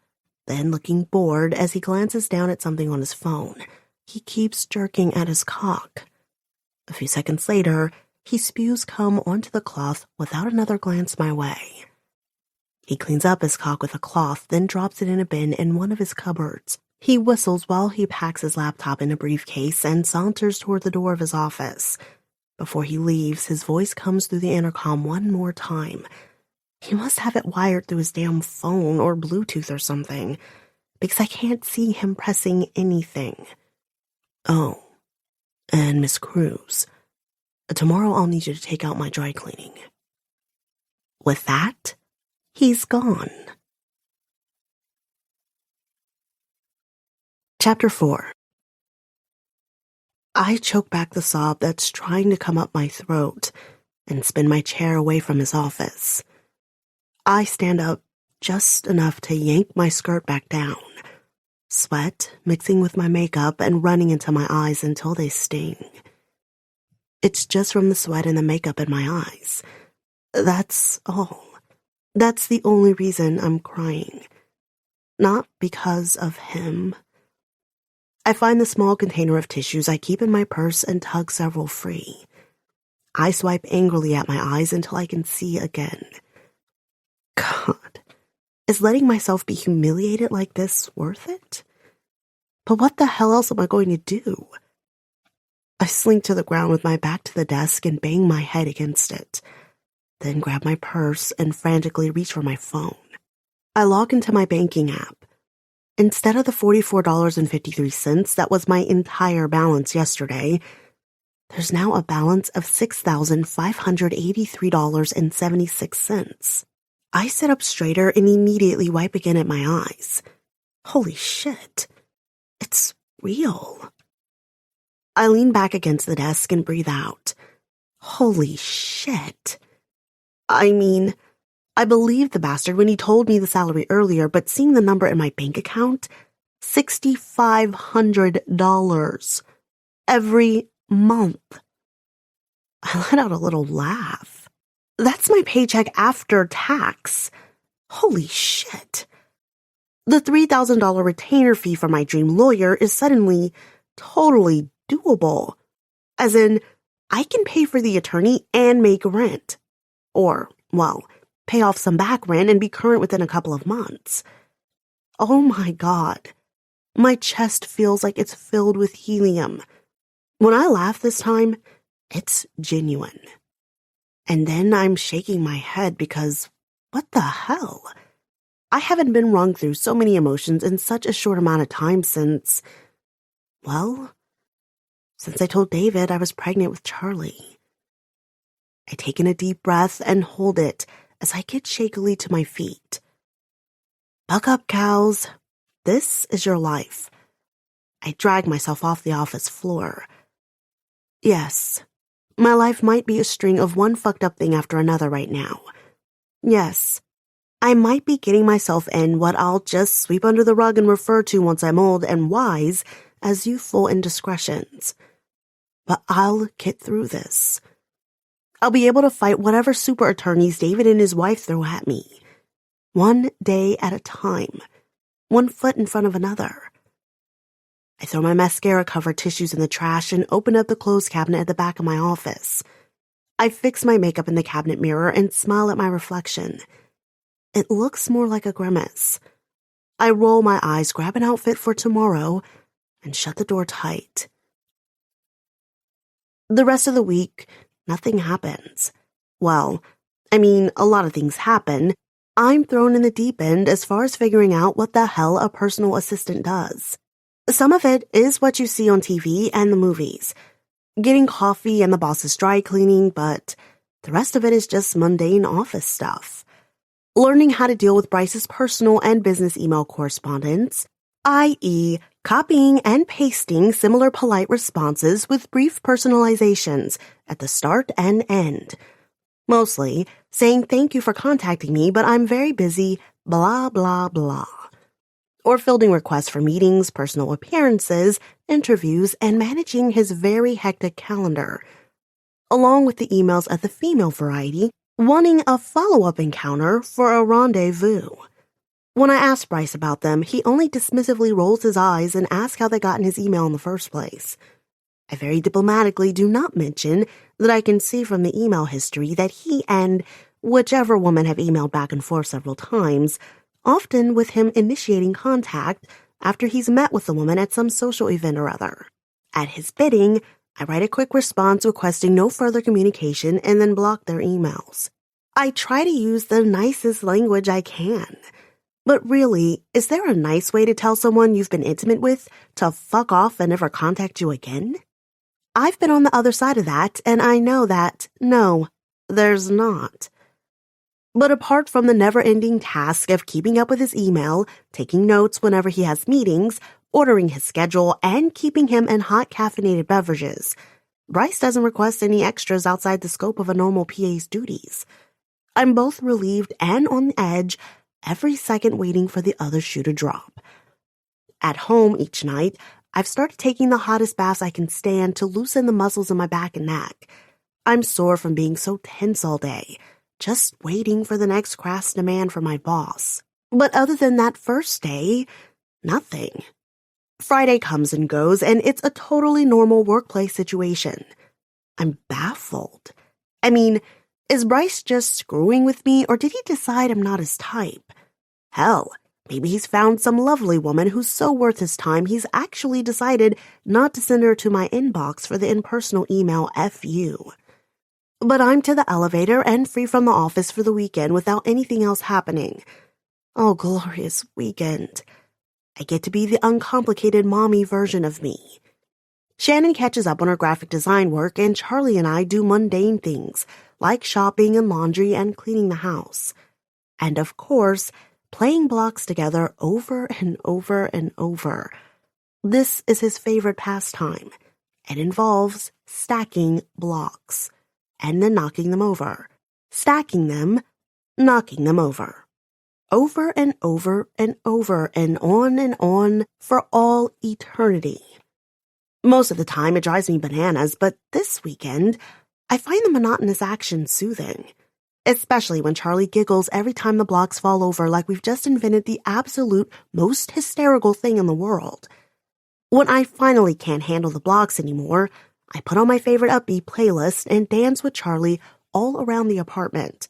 S2: Then, looking bored as he glances down at something on his phone, he keeps jerking at his cock. A few seconds later, he spews cum onto the cloth without another glance my way. He cleans up his cock with a cloth, then drops it in a bin in one of his cupboards. He whistles while he packs his laptop in a briefcase and saunters toward the door of his office. Before he leaves, his voice comes through the intercom one more time. He must have it wired through his damn phone or Bluetooth or something, because I can't see him pressing anything. Oh, and Miss Cruz, tomorrow I'll need you to take out my dry cleaning. With that, he's gone. Chapter 4. I choke back the sob that's trying to come up my throat and spin my chair away from his office. I stand up just enough to yank my skirt back down, sweat mixing with my makeup and running into my eyes until they sting. It's just from the sweat and the makeup in my eyes. That's all. That's the only reason I'm crying. Not because of him. I find the small container of tissues I keep in my purse and tug several free. I swipe angrily at my eyes until I can see again. God, is letting myself be humiliated like this worth it? But what the hell else am I going to do? I slink to the ground with my back to the desk and bang my head against it, then grab my purse and frantically reach for my phone. I log into my banking app. Instead of the $44.53 that was my entire balance yesterday, there's now a balance of $6,583.76. I sit up straighter and immediately wipe again at my eyes. Holy shit. It's real. I lean back against the desk and breathe out. Holy shit. I mean, I believed the bastard when he told me the salary earlier, but seeing the number in my bank account, $6,500 every month. I let out a little laugh. That's my paycheck after tax. Holy shit. The $3,000 retainer fee for my dream lawyer is suddenly totally doable. As in, I can pay for the attorney and make rent. Or, well, pay off some back rent and be current within a couple of months. Oh my God. My chest feels like it's filled with helium. When I laugh this time, it's genuine. And then I'm shaking my head because, what the hell? I haven't been wrung through so many emotions in such a short amount of time since I told David I was pregnant with Charlie. I take in a deep breath and hold it as I get shakily to my feet. Buck up, cows. This is your life. I drag myself off the office floor. Yes, My life might be a string of one fucked up thing after another right now. Yes, I might be getting myself in what I'll just sweep under the rug and refer to once I'm old and wise as youthful indiscretions. But I'll get through this. I'll be able to fight whatever super attorneys David and his wife throw at me. One day at a time. One foot in front of another. I throw my mascara-covered tissues in the trash and open up the clothes cabinet at the back of my office. I fix my makeup in the cabinet mirror and smile at my reflection. It looks more like a grimace. I roll my eyes, grab an outfit for tomorrow, and shut the door tight. The rest of the week, nothing happens. Well, a lot of things happen. I'm thrown in the deep end as far as figuring out what the hell a personal assistant does. Some of it is what you see on TV and the movies. Getting coffee and the boss's dry cleaning, but the rest of it is just mundane office stuff. Learning how to deal with Bryce's personal and business email correspondence, i.e., copying and pasting similar polite responses with brief personalizations at the start and end. Mostly saying thank you for contacting me, but I'm very busy, blah, blah, blah. Or fielding requests for meetings, personal appearances, interviews, and managing his very hectic calendar. Along with the emails of the female variety, wanting a follow-up encounter for a rendezvous. When I ask Bryce about them, he only dismissively rolls his eyes and asks how they got in his email in the first place. I very diplomatically do not mention that I can see from the email history that he and whichever woman have emailed back and forth several times, often with him initiating contact after he's met with the woman at some social event or other. At his bidding, I write a quick response requesting no further communication and then block their emails. I try to use the nicest language I can. But really, is there a nice way to tell someone you've been intimate with to fuck off and never contact you again? I've been on the other side of that, and I know that, no, there's not. But apart from the never-ending task of keeping up with his email, taking notes whenever he has meetings, ordering his schedule, and keeping him in hot caffeinated beverages, Bryce doesn't request any extras outside the scope of a normal PA's duties. I'm both relieved and on the edge, every second waiting for the other shoe to drop. At home each night, I've started taking the hottest baths I can stand to loosen the muscles in my back and neck. I'm sore from being so tense all day, just waiting for the next crass demand from my boss. But other than that first day, nothing. Friday comes and goes, and it's a totally normal workplace situation. I'm baffled. Is Bryce just screwing with me, or did he decide I'm not his type? Hell, maybe he's found some lovely woman who's so worth his time he's actually decided not to send her to my inbox for the impersonal email FU. But I'm to the elevator and free from the office for the weekend without anything else happening. Oh, glorious weekend. I get to be the uncomplicated mommy version of me. Shannon catches up on her graphic design work, and Charlie and I do mundane things, like shopping and laundry and cleaning the house. And of course, playing blocks together over and over and over. This is his favorite pastime. It involves stacking blocks, and then knocking them over. Stacking them, knocking them over. Over and over and over and on for all eternity. Most of the time it drives me bananas, but this weekend, I find the monotonous action soothing. Especially when Charlie giggles every time the blocks fall over like we've just invented the absolute most hysterical thing in the world. When I finally can't handle the blocks anymore, I put on my favorite upbeat playlist and dance with Charlie all around the apartment.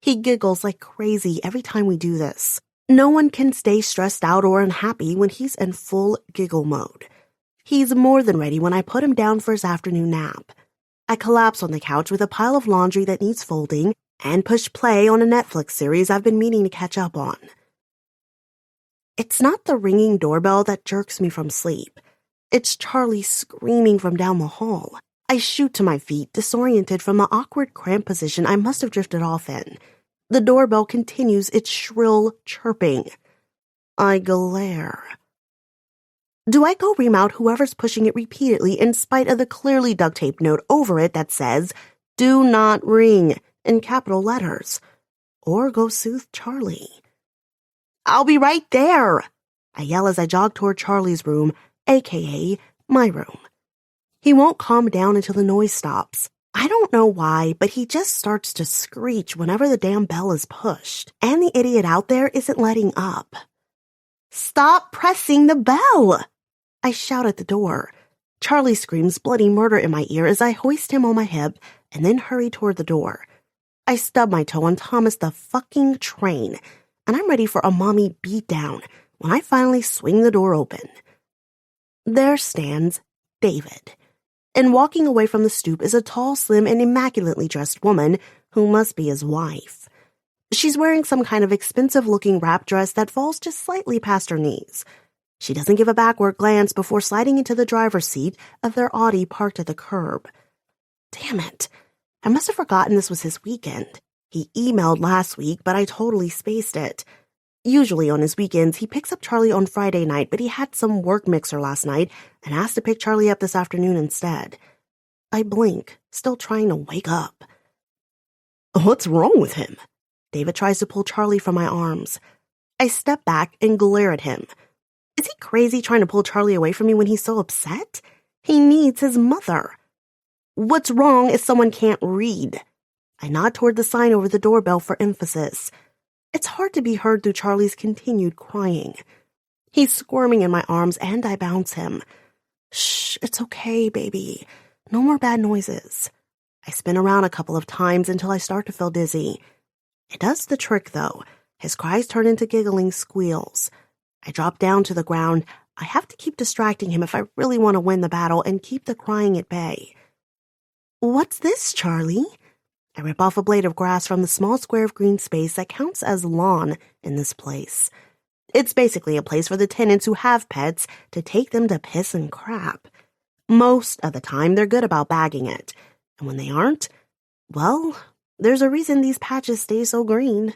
S2: He giggles like crazy every time we do this. No one can stay stressed out or unhappy when he's in full giggle mode. He's more than ready when I put him down for his afternoon nap. I collapse on the couch with a pile of laundry that needs folding and push play on a Netflix series I've been meaning to catch up on. It's not the ringing doorbell that jerks me from sleep. It's Charlie screaming from down the hall. I shoot to my feet, disoriented from the awkward cramped position I must have drifted off in. The doorbell continues its shrill chirping. I glare. Do I go remount whoever's pushing it repeatedly in spite of the clearly duct-taped note over it that says, "Do not ring," in capital letters? Or go soothe Charlie? "I'll be right there," I yell as I jog toward Charlie's room, aka my room. He won't calm down until the noise stops. I don't know why, but he just starts to screech whenever the damn bell is pushed, and the idiot out there isn't letting up. "Stop pressing the bell!" I shout at the door. Charlie screams bloody murder in my ear as I hoist him on my hip and then hurry toward the door. I stub my toe on Thomas the fucking train, and I'm ready for a mommy beatdown when I finally swing the door open. There stands David, and walking away from the stoop is a tall, slim, and immaculately dressed woman who must be his wife. She's wearing some kind of expensive-looking wrap dress that falls just slightly past her knees. She doesn't give a backward glance before sliding into the driver's seat of their Audi parked at the curb. Damn it. I must have forgotten this was his weekend. He emailed last week, but I totally spaced it. Usually on his weekends, he picks up Charlie on Friday night, but he had some work mixer last night and asked to pick Charlie up this afternoon instead. I blink, still trying to wake up. "What's wrong with him?" David tries to pull Charlie from my arms. I step back and glare at him. Is he crazy trying to pull Charlie away from me when he's so upset? He needs his mother. "What's wrong is someone can't read." I nod toward the sign over the doorbell for emphasis. It's hard to be heard through Charlie's continued crying. He's squirming in my arms and I bounce him. "Shh, it's okay, baby. No more bad noises." I spin around a couple of times until I start to feel dizzy. It does the trick, though. His cries turn into giggling squeals. I drop down to the ground. I have to keep distracting him if I really want to win the battle and keep the crying at bay. "What's this, Charlie?" I rip off a blade of grass from the small square of green space that counts as lawn in this place. It's basically a place for the tenants who have pets to take them to piss and crap. Most of the time, they're good about bagging it. And when they aren't, well, there's a reason these patches stay so green.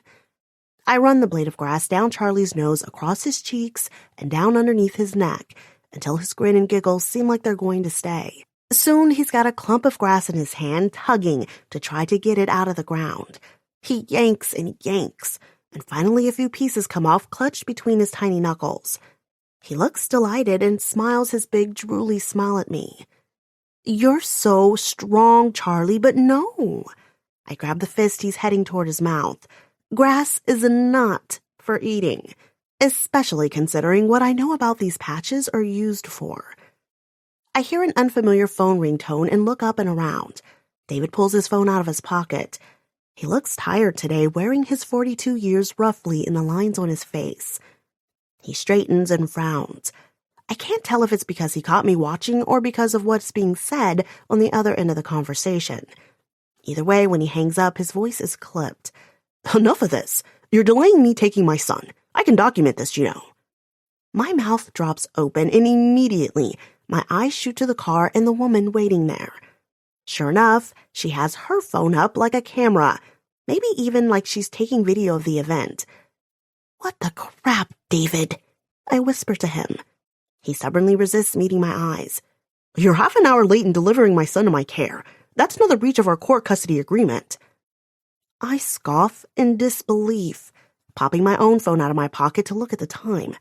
S2: I run the blade of grass down Charlie's nose, across his cheeks, and down underneath his neck, until his grin and giggles seem like they're going to stay. Soon he's got a clump of grass in his hand, tugging to try to get it out of the ground. He yanks and yanks, and finally a few pieces come off, clutched between his tiny knuckles. He looks delighted and smiles his big, drooly smile at me. "You're so strong, Charlie, but no." I grab the fist he's heading toward his mouth. Grass is not for eating, especially considering what I know about these patches are used for. I hear an unfamiliar phone ringtone and look up and around. David pulls his phone out of his pocket. He looks tired today, wearing his 42 years roughly in the lines on his face. He straightens and frowns. I can't tell if it's because he caught me watching or because of what's being said on the other end of the conversation. Either way, when he hangs up, his voice is clipped. "Enough of this. You're delaying me taking my son. I can document this, you know." My mouth drops open, and immediately my eyes shoot to the car and the woman waiting there. Sure enough, she has her phone up like a camera, maybe even like she's taking video of the event. "What the crap, David?" I whisper to him. He stubbornly resists meeting my eyes. "You're half an hour late in delivering my son to my care. That's another breach of our court custody agreement." I scoff in disbelief, popping my own phone out of my pocket to look at the time.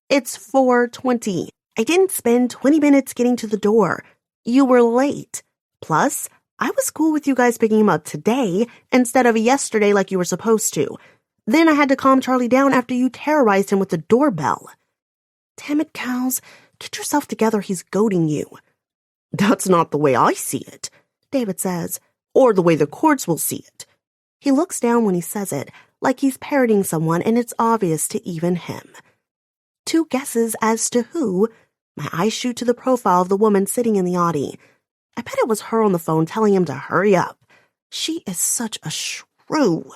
S2: It's 4:20. I didn't spend 20 minutes getting to the door. You were late. Plus, I was cool with you guys picking him up today instead of yesterday like you were supposed to. Then I had to calm Charlie down after you terrorized him with the doorbell. Damn it, Cows. Get yourself together, he's goading you. That's not the way I see it, David says, or the way the courts will see it. He looks down when he says it, like he's parroting someone and it's obvious to even him. Two guesses as to who. My eyes shoot to the profile of the woman sitting in the Audi. I bet it was her on the phone telling him to hurry up. She is such a shrew.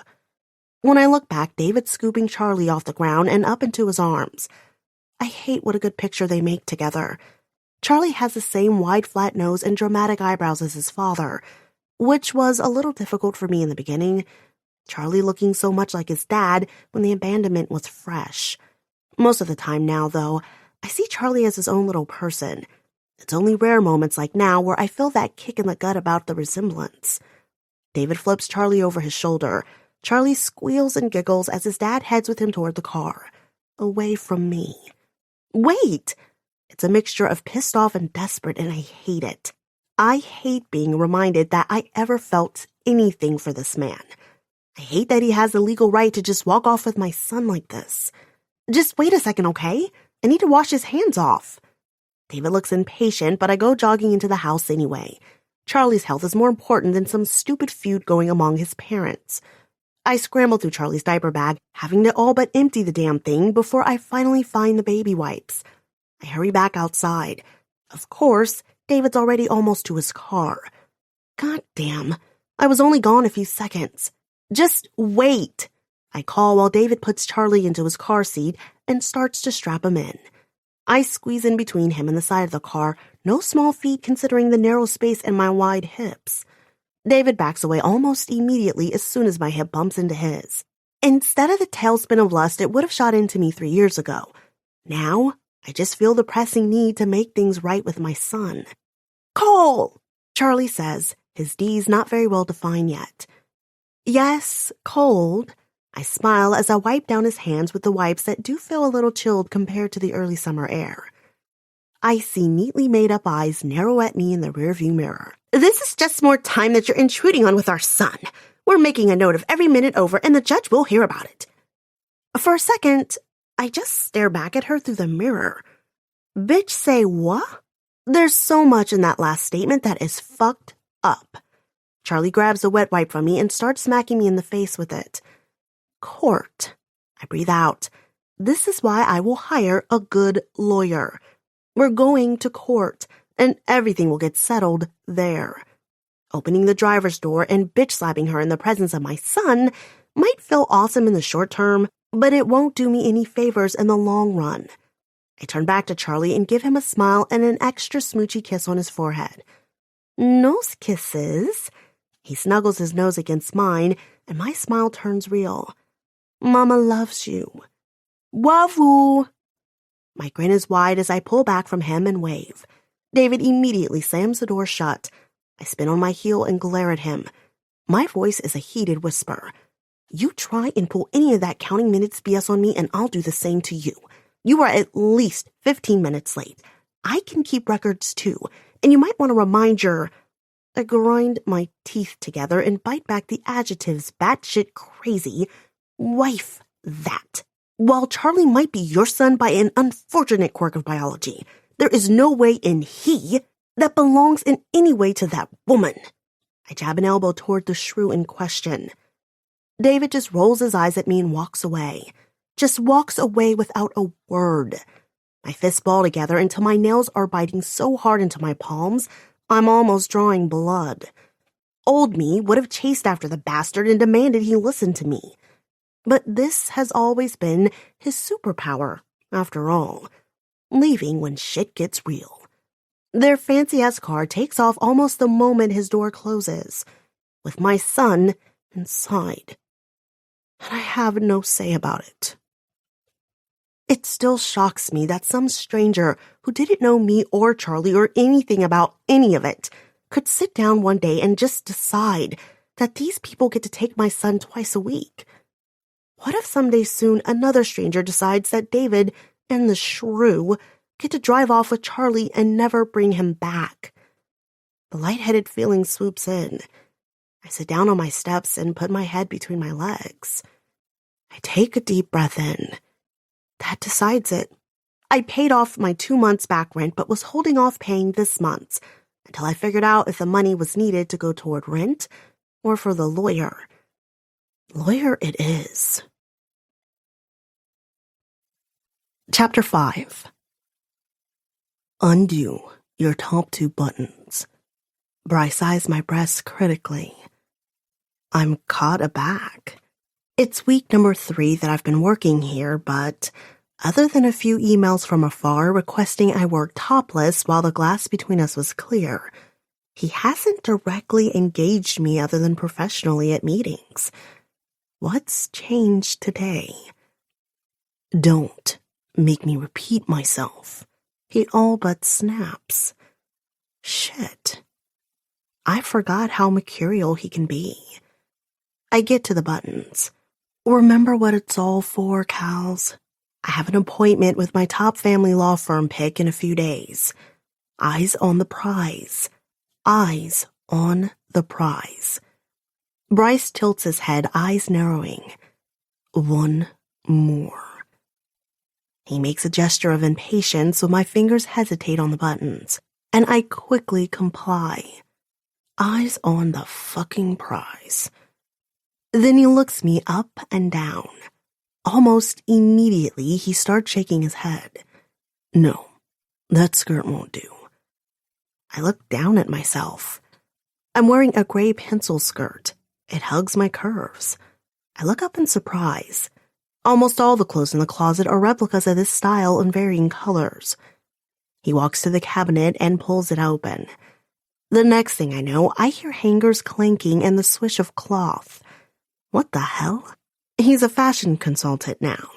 S2: When I look back, David's scooping Charlie off the ground and up into his arms. I hate what a good picture they make together. Charlie has the same wide, flat nose and dramatic eyebrows as his father, which was a little difficult for me in the beginning. Charlie looking so much like his dad when the abandonment was fresh. Most of the time now, though, I see Charlie as his own little person. It's only rare moments like now where I feel that kick in the gut about the resemblance. David flips Charlie over his shoulder. Charlie squeals and giggles as his dad heads with him toward the car, away from me. Wait! It's a mixture of pissed off and desperate, and I hate it. I hate being reminded that I ever felt anything for this man. I hate that he has the legal right to just walk off with my son like this. Just wait a second, okay? I need to wash his hands off. David looks impatient, but I go jogging into the house anyway. Charlie's health is more important than some stupid feud going among his parents. I scramble through Charlie's diaper bag, having to all but empty the damn thing before I finally find the baby wipes. I hurry back outside. Of course, David's already almost to his car. God damn, I was only gone a few seconds. Just wait, I call while David puts Charlie into his car seat and starts to strap him in. I squeeze in between him and the side of the car, no small feat considering the narrow space and my wide hips. David backs away almost immediately as soon as my hip bumps into his. Instead of the tailspin of lust it would have shot into me 3 years ago, now I just feel the pressing need to make things right with my son. Cole, Charlie says, his D's not very well defined yet. Yes, cold. I smile as I wipe down his hands with the wipes that do feel a little chilled compared to the early summer air. I see neatly made-up eyes narrow at me in the rearview mirror. This is just more time that you're intruding on with our son. We're making a note of every minute over, and the judge will hear about it. For a second, I just stare back at her through the mirror. Bitch, say what? There's so much in that last statement that is fucked up. Charlie grabs a wet wipe from me and starts smacking me in the face with it. Court. I breathe out. This is why I will hire a good lawyer. We're going to court, and everything will get settled there. Opening the driver's door and bitch-slapping her in the presence of my son might feel awesome in the short term, but it won't do me any favors in the long run. I turn back to Charlie and give him a smile and an extra smoochy kiss on his forehead. Nose kisses. He snuggles his nose against mine, and my smile turns real. Mama loves you. Wavu! My grin is wide as I pull back from him and wave. David immediately slams the door shut. I spin on my heel and glare at him. My voice is a heated whisper. You try and pull any of that counting minutes BS on me and I'll do the same to you. You are at least 15 minutes late. I can keep records too, and you might want to remind your... I grind my teeth together and bite back the adjectives batshit crazy. Wife that. While Charlie might be your son by an unfortunate quirk of biology, there is no way in he that belongs in any way to that woman. I jab an elbow toward the shrew in question. David just rolls his eyes at me and walks away. Just walks away without a word. My fists ball together until my nails are biting so hard into my palms, I'm almost drawing blood. Old me would have chased after the bastard and demanded he listen to me. But this has always been his superpower, after all. Leaving when shit gets real. Their fancy-ass car takes off almost the moment his door closes, with my son inside. And I have no say about it. It still shocks me that some stranger who didn't know me or Charlie or anything about any of it could sit down one day and just decide that these people get to take my son twice a week. What if someday soon another stranger decides that David and the shrew get to drive off with Charlie and never bring him back? The lightheaded feeling swoops in. I sit down on my steps and put my head between my legs. I take a deep breath in. That decides it. I paid off my 2 months back rent but was holding off paying this month's until I figured out if the money was needed to go toward rent or for the lawyer. Lawyer it is. Chapter 5. Undo your top 2 buttons. Bryce eyes my breasts critically. I'm caught aback. It's week number 3 that I've been working here, but other than a few emails from afar requesting I work topless while the glass between us was clear, he hasn't directly engaged me other than professionally at meetings. What's changed today? Don't make me repeat myself. He all but snaps. Shit. I forgot how mercurial he can be. I get to the buttons. Remember what it's all for, Cals? I have an appointment with my top family law firm pick in a few days. Eyes on the prize. Eyes on the prize. Bryce tilts his head, eyes narrowing. One more. He makes a gesture of impatience, so my fingers hesitate on the buttons, and I quickly comply. Eyes on the fucking prize. Then he looks me up and down. Almost immediately, he starts shaking his head. No, that skirt won't do. I look down at myself. I'm wearing a gray pencil skirt. It hugs my curves. I look up in surprise. Almost all the clothes in the closet are replicas of this style in varying colors. He walks to the cabinet and pulls it open. The next thing I know, I hear hangers clanking and the swish of cloth. What the hell? He's a fashion consultant now.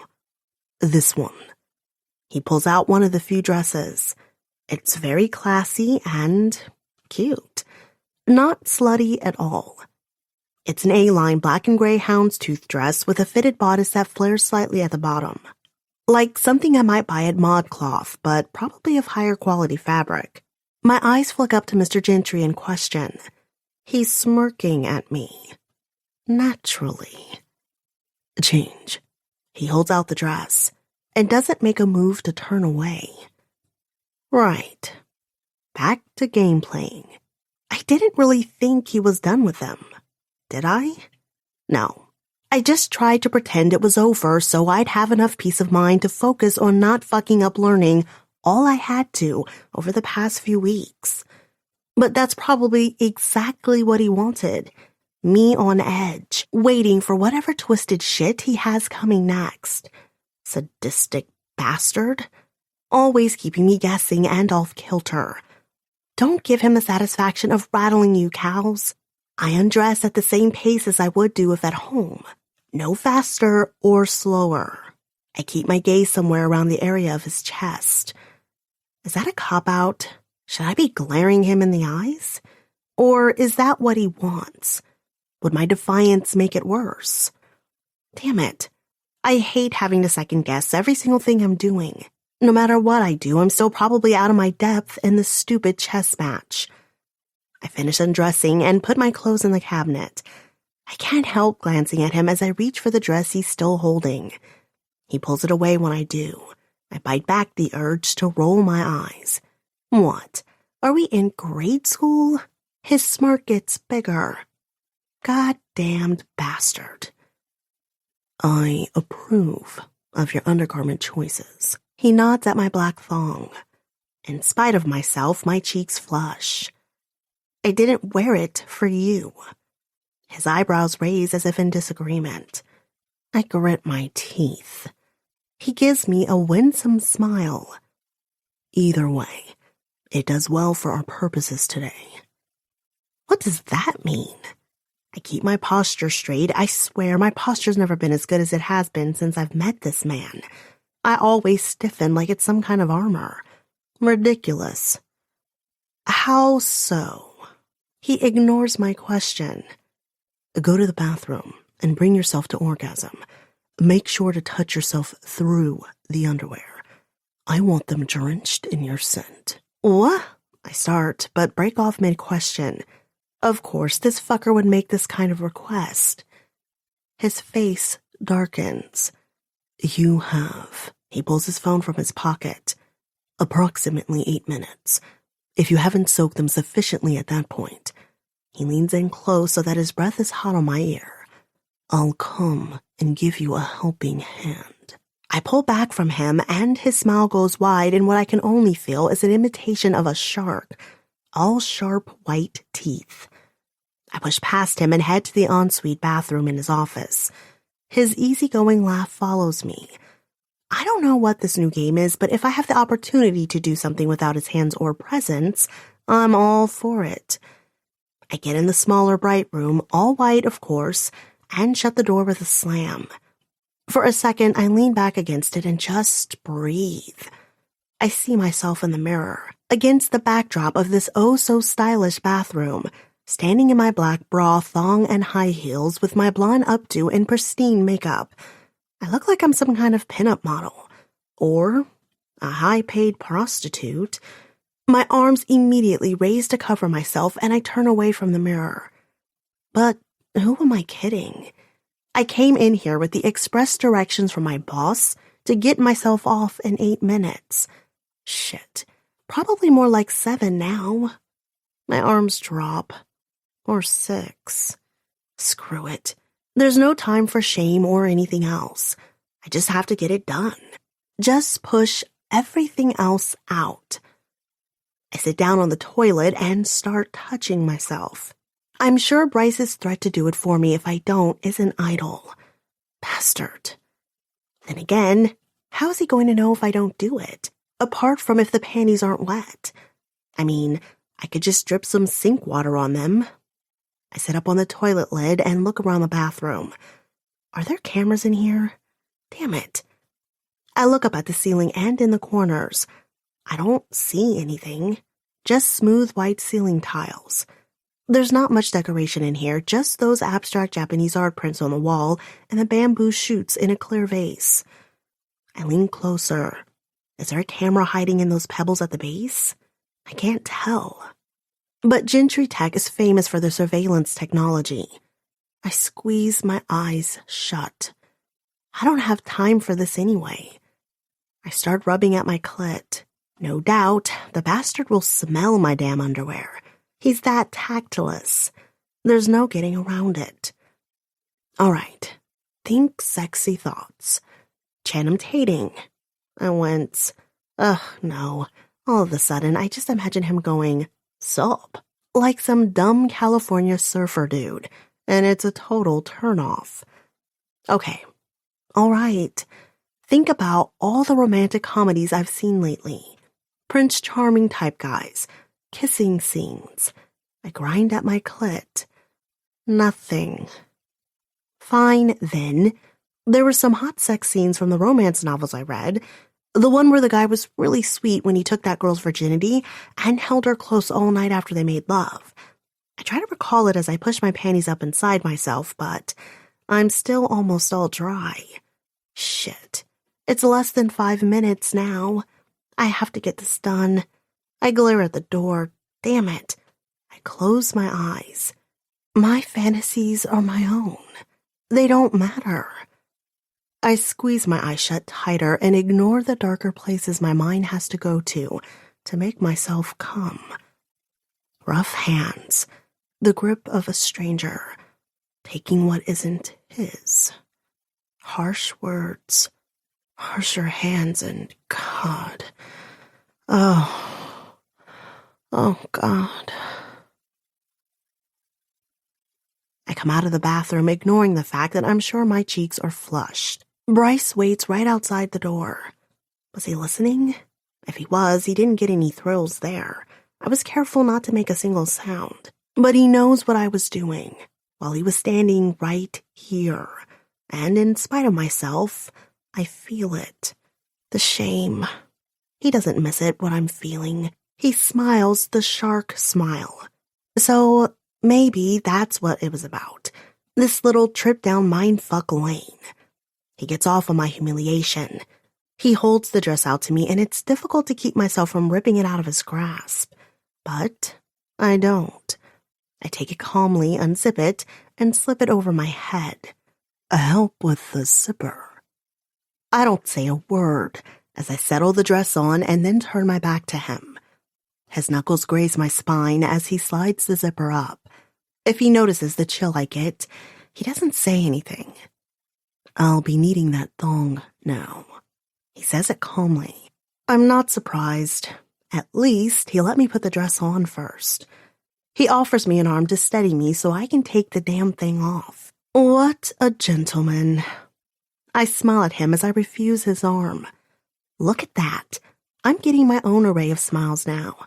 S2: This one. He pulls out one of the few dresses. It's very classy and cute. Not slutty at all. It's an A-line black and gray houndstooth dress with a fitted bodice that flares slightly at the bottom. Like something I might buy at ModCloth, but probably of higher quality fabric. My eyes flick up to Mr. Gentry and question. He's smirking at me. Naturally. Change. He holds out the dress and doesn't make a move to turn away. Right. Back to game playing. I didn't really think he was done with them. Did I? No. I just tried to pretend it was over so I'd have enough peace of mind to focus on not fucking up learning all I had to over the past few weeks. But that's probably exactly what he wanted. Me on edge, waiting for whatever twisted shit he has coming next. Sadistic bastard. Always keeping me guessing and off kilter. Don't give him the satisfaction of rattling you, Cals. I undress at the same pace as I would do if at home. No faster or slower. I keep my gaze somewhere around the area of his chest. Is that a cop-out? Should I be glaring him in the eyes? Or is that what he wants? Would my defiance make it worse? Damn it. I hate having to second-guess every single thing I'm doing. No matter what I do, I'm still probably out of my depth in this stupid chess match. I finish undressing and put my clothes in the cabinet. I can't help glancing at him as I reach for the dress he's still holding. He pulls it away when I do. I bite back the urge to roll my eyes. What? Are we in grade school? His smirk gets bigger. Goddamned bastard. I approve of your undergarment choices. He nods at my black thong. In spite of myself, my cheeks flush. I didn't wear it for you. His eyebrows raise as if in disagreement. I grit my teeth. He gives me a winsome smile. Either way, it does well for our purposes today. What does that mean? I keep my posture straight. I swear my posture's never been as good as it has been since I've met this man. I always stiffen like it's some kind of armor. Ridiculous. How so? He ignores my question. Go to the bathroom and bring yourself to orgasm. Make sure to touch yourself through the underwear. I want them drenched in your scent. What? I start, but break off mid-question. Of course, this fucker would make this kind of request. His face darkens. You have. He pulls his phone from his pocket. Approximately 8 minutes. If you haven't soaked them sufficiently at that point. He leans in close so that his breath is hot on my ear. I'll come and give you a helping hand. I pull back from him and his smile goes wide in what I can only feel is an imitation of a shark. All sharp white teeth. I push past him and head to the ensuite bathroom in his office. His easygoing laugh follows me. I don't know what this new game is, but if I have the opportunity to do something without his hands or presence, I'm all for it. I get in the smaller bright room, all white of course, and shut the door with a slam. For a second, I lean back against it and just breathe. I see myself in the mirror, against the backdrop of this oh-so-stylish bathroom, standing in my black bra, thong, and high heels with my blonde updo and pristine makeup. I look like I'm some kind of pinup model, or a high-paid prostitute. My arms immediately raise to cover myself, and I turn away from the mirror. But who am I kidding? I came in here with the express directions from my boss to get myself off in 8 minutes. Shit, probably more like 7 now. My arms drop. Or 6. Screw it. There's no time for shame or anything else. I just have to get it done. Just push everything else out. I sit down on the toilet and start touching myself. I'm sure Bryce's threat to do it for me if I don't isn't idle. Bastard. Then again, how is he going to know if I don't do it, apart from if the panties aren't wet? I mean, I could just drip some sink water on them. I sit up on the toilet lid and look around the bathroom. Are there cameras in here? Damn it. I look up at the ceiling and in the corners. I don't see anything. Just smooth white ceiling tiles. There's not much decoration in here, just those abstract Japanese art prints on the wall and the bamboo shoots in a clear vase. I lean closer. Is there a camera hiding in those pebbles at the base? I can't tell. But Gentry Tech is famous for their surveillance technology. I squeeze my eyes shut. I don't have time for this anyway. I start rubbing at my clit. No doubt, the bastard will smell my damn underwear. He's that tactless. There's no getting around it. All right. Think sexy thoughts. Channing Tatum. I went, ugh, no. All of a sudden, I just imagine him going, sup, like some dumb California surfer dude, and it's a total turnoff. Okay. All right. Think about all the romantic comedies I've seen lately. Prince Charming type guys. Kissing scenes. I grind at my clit. Nothing. Fine, then. There were some hot sex scenes from the romance novels I read. The one where the guy was really sweet when he took that girl's virginity and held her close all night after they made love. I try to recall it as I push my panties up inside myself, but I'm still almost all dry. Shit. It's less than 5 minutes now. I have to get this done. I glare at the door. Damn it. I close my eyes. My fantasies are my own. They don't matter. I squeeze my eyes shut tighter and ignore the darker places my mind has to go to make myself come. Rough hands, the grip of a stranger, taking what isn't his. Harsh words, harsher hands, and God. Oh, God. I come out of the bathroom, ignoring the fact that I'm sure my cheeks are flushed. Bryce waits right outside the door. Was he listening? If he was, he didn't get any thrills there. I was careful not to make a single sound. But he knows what I was doing, while he was standing right here. And in spite of myself, I feel it. The shame. He doesn't miss it, what I'm feeling. He smiles the shark smile. So maybe that's what it was about. This little trip down mindfuck lane. He gets off on my humiliation. He holds the dress out to me, and it's difficult to keep myself from ripping it out of his grasp. But I don't. I take it calmly, unzip it, and slip it over my head. A help with the zipper. I don't say a word as I settle the dress on and then turn my back to him. His knuckles graze my spine as he slides the zipper up. If he notices the chill I get, he doesn't say anything. I'll be needing that thong now. He says it calmly. I'm not surprised. At least he let me put the dress on first. He offers me an arm to steady me so I can take the damn thing off. What a gentleman. I smile at him as I refuse his arm. Look at that. I'm getting my own array of smiles now.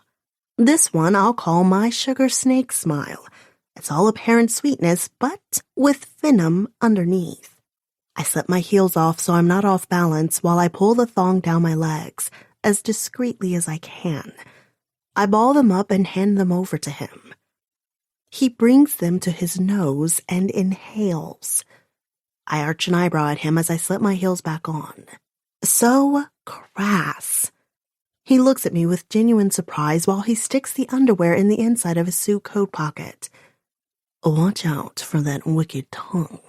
S2: This one I'll call my sugar snake smile. It's all apparent sweetness, but with venom underneath. I slip my heels off so I'm not off balance while I pull the thong down my legs as discreetly as I can. I ball them up and hand them over to him. He brings them to his nose and inhales. I arch an eyebrow at him as I slip my heels back on. So crass. He looks at me with genuine surprise while he sticks the underwear in the inside of his suit coat pocket. Watch out for that wicked tongue.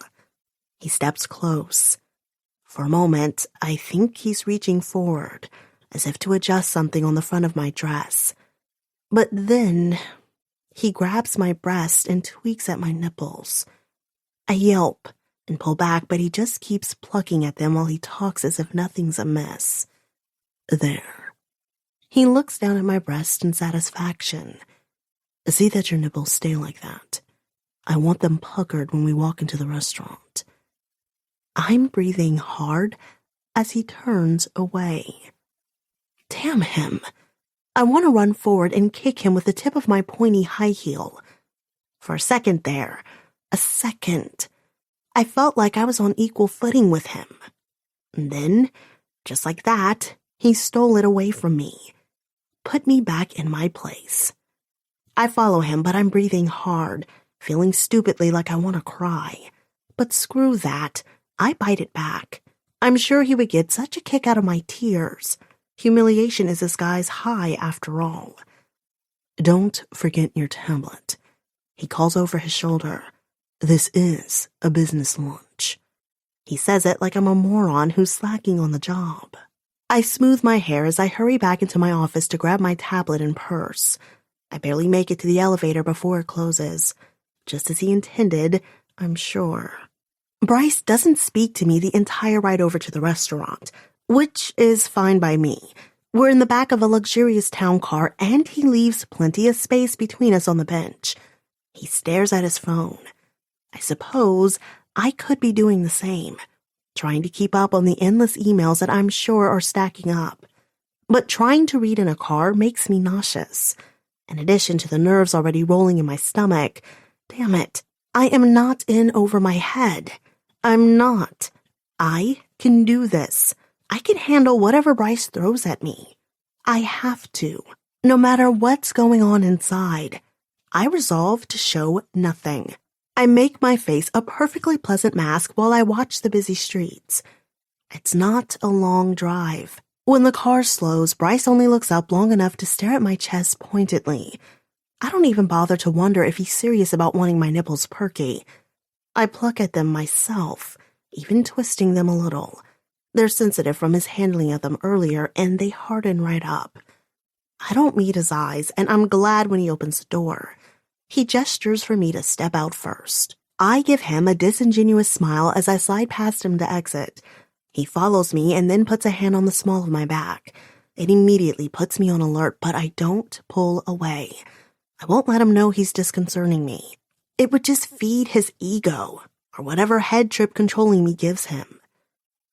S2: He steps close. For a moment, I think he's reaching forward, as if to adjust something on the front of my dress. But then, he grabs my breast and tweaks at my nipples. I yelp and pull back, but he just keeps plucking at them while he talks as if nothing's amiss. There. He looks down at my breast in satisfaction. See that your nipples stay like that. I want them puckered when we walk into the restaurant. I'm breathing hard as he turns away. Damn him. I want to run forward and kick him with the tip of my pointy high heel. For a second there, I felt like I was on equal footing with him. And then, just like that, he stole it away from me. Put me back in my place. I follow him, but I'm breathing hard, feeling stupidly like I want to cry. But screw that. I bite it back. I'm sure he would get such a kick out of my tears. Humiliation is a sky's high after all. Don't forget your tablet. He calls over his shoulder. This is a business lunch. He says it like I'm a moron who's slacking on the job. I smooth my hair as I hurry back into my office to grab my tablet and purse. I barely make it to the elevator before it closes. Just as he intended, I'm sure. Bryce doesn't speak to me the entire ride over to the restaurant, which is fine by me. We're in the back of a luxurious town car, and he leaves plenty of space between us on the bench. He stares at his phone. I suppose I could be doing the same, trying to keep up on the endless emails that I'm sure are stacking up. But trying to read in a car makes me nauseous. In addition to the nerves already rolling in my stomach, damn it, I am not in over my head. I'm not. I can do this. I can handle whatever Bryce throws at me. I have to, no matter what's going on inside. I resolve to show nothing. I make my face a perfectly pleasant mask while I watch the busy streets. It's not a long drive. When the car slows, Bryce only looks up long enough to stare at my chest pointedly. I don't even bother to wonder if he's serious about wanting my nipples perky. I pluck at them myself, even twisting them a little. They're sensitive from his handling of them earlier, and they harden right up. I don't meet his eyes, and I'm glad when he opens the door. He gestures for me to step out first. I give him a disingenuous smile as I slide past him to exit. He follows me and then puts a hand on the small of my back. It immediately puts me on alert, but I don't pull away. I won't let him know he's disconcerting me. It would just feed his ego, or whatever head trip controlling me gives him.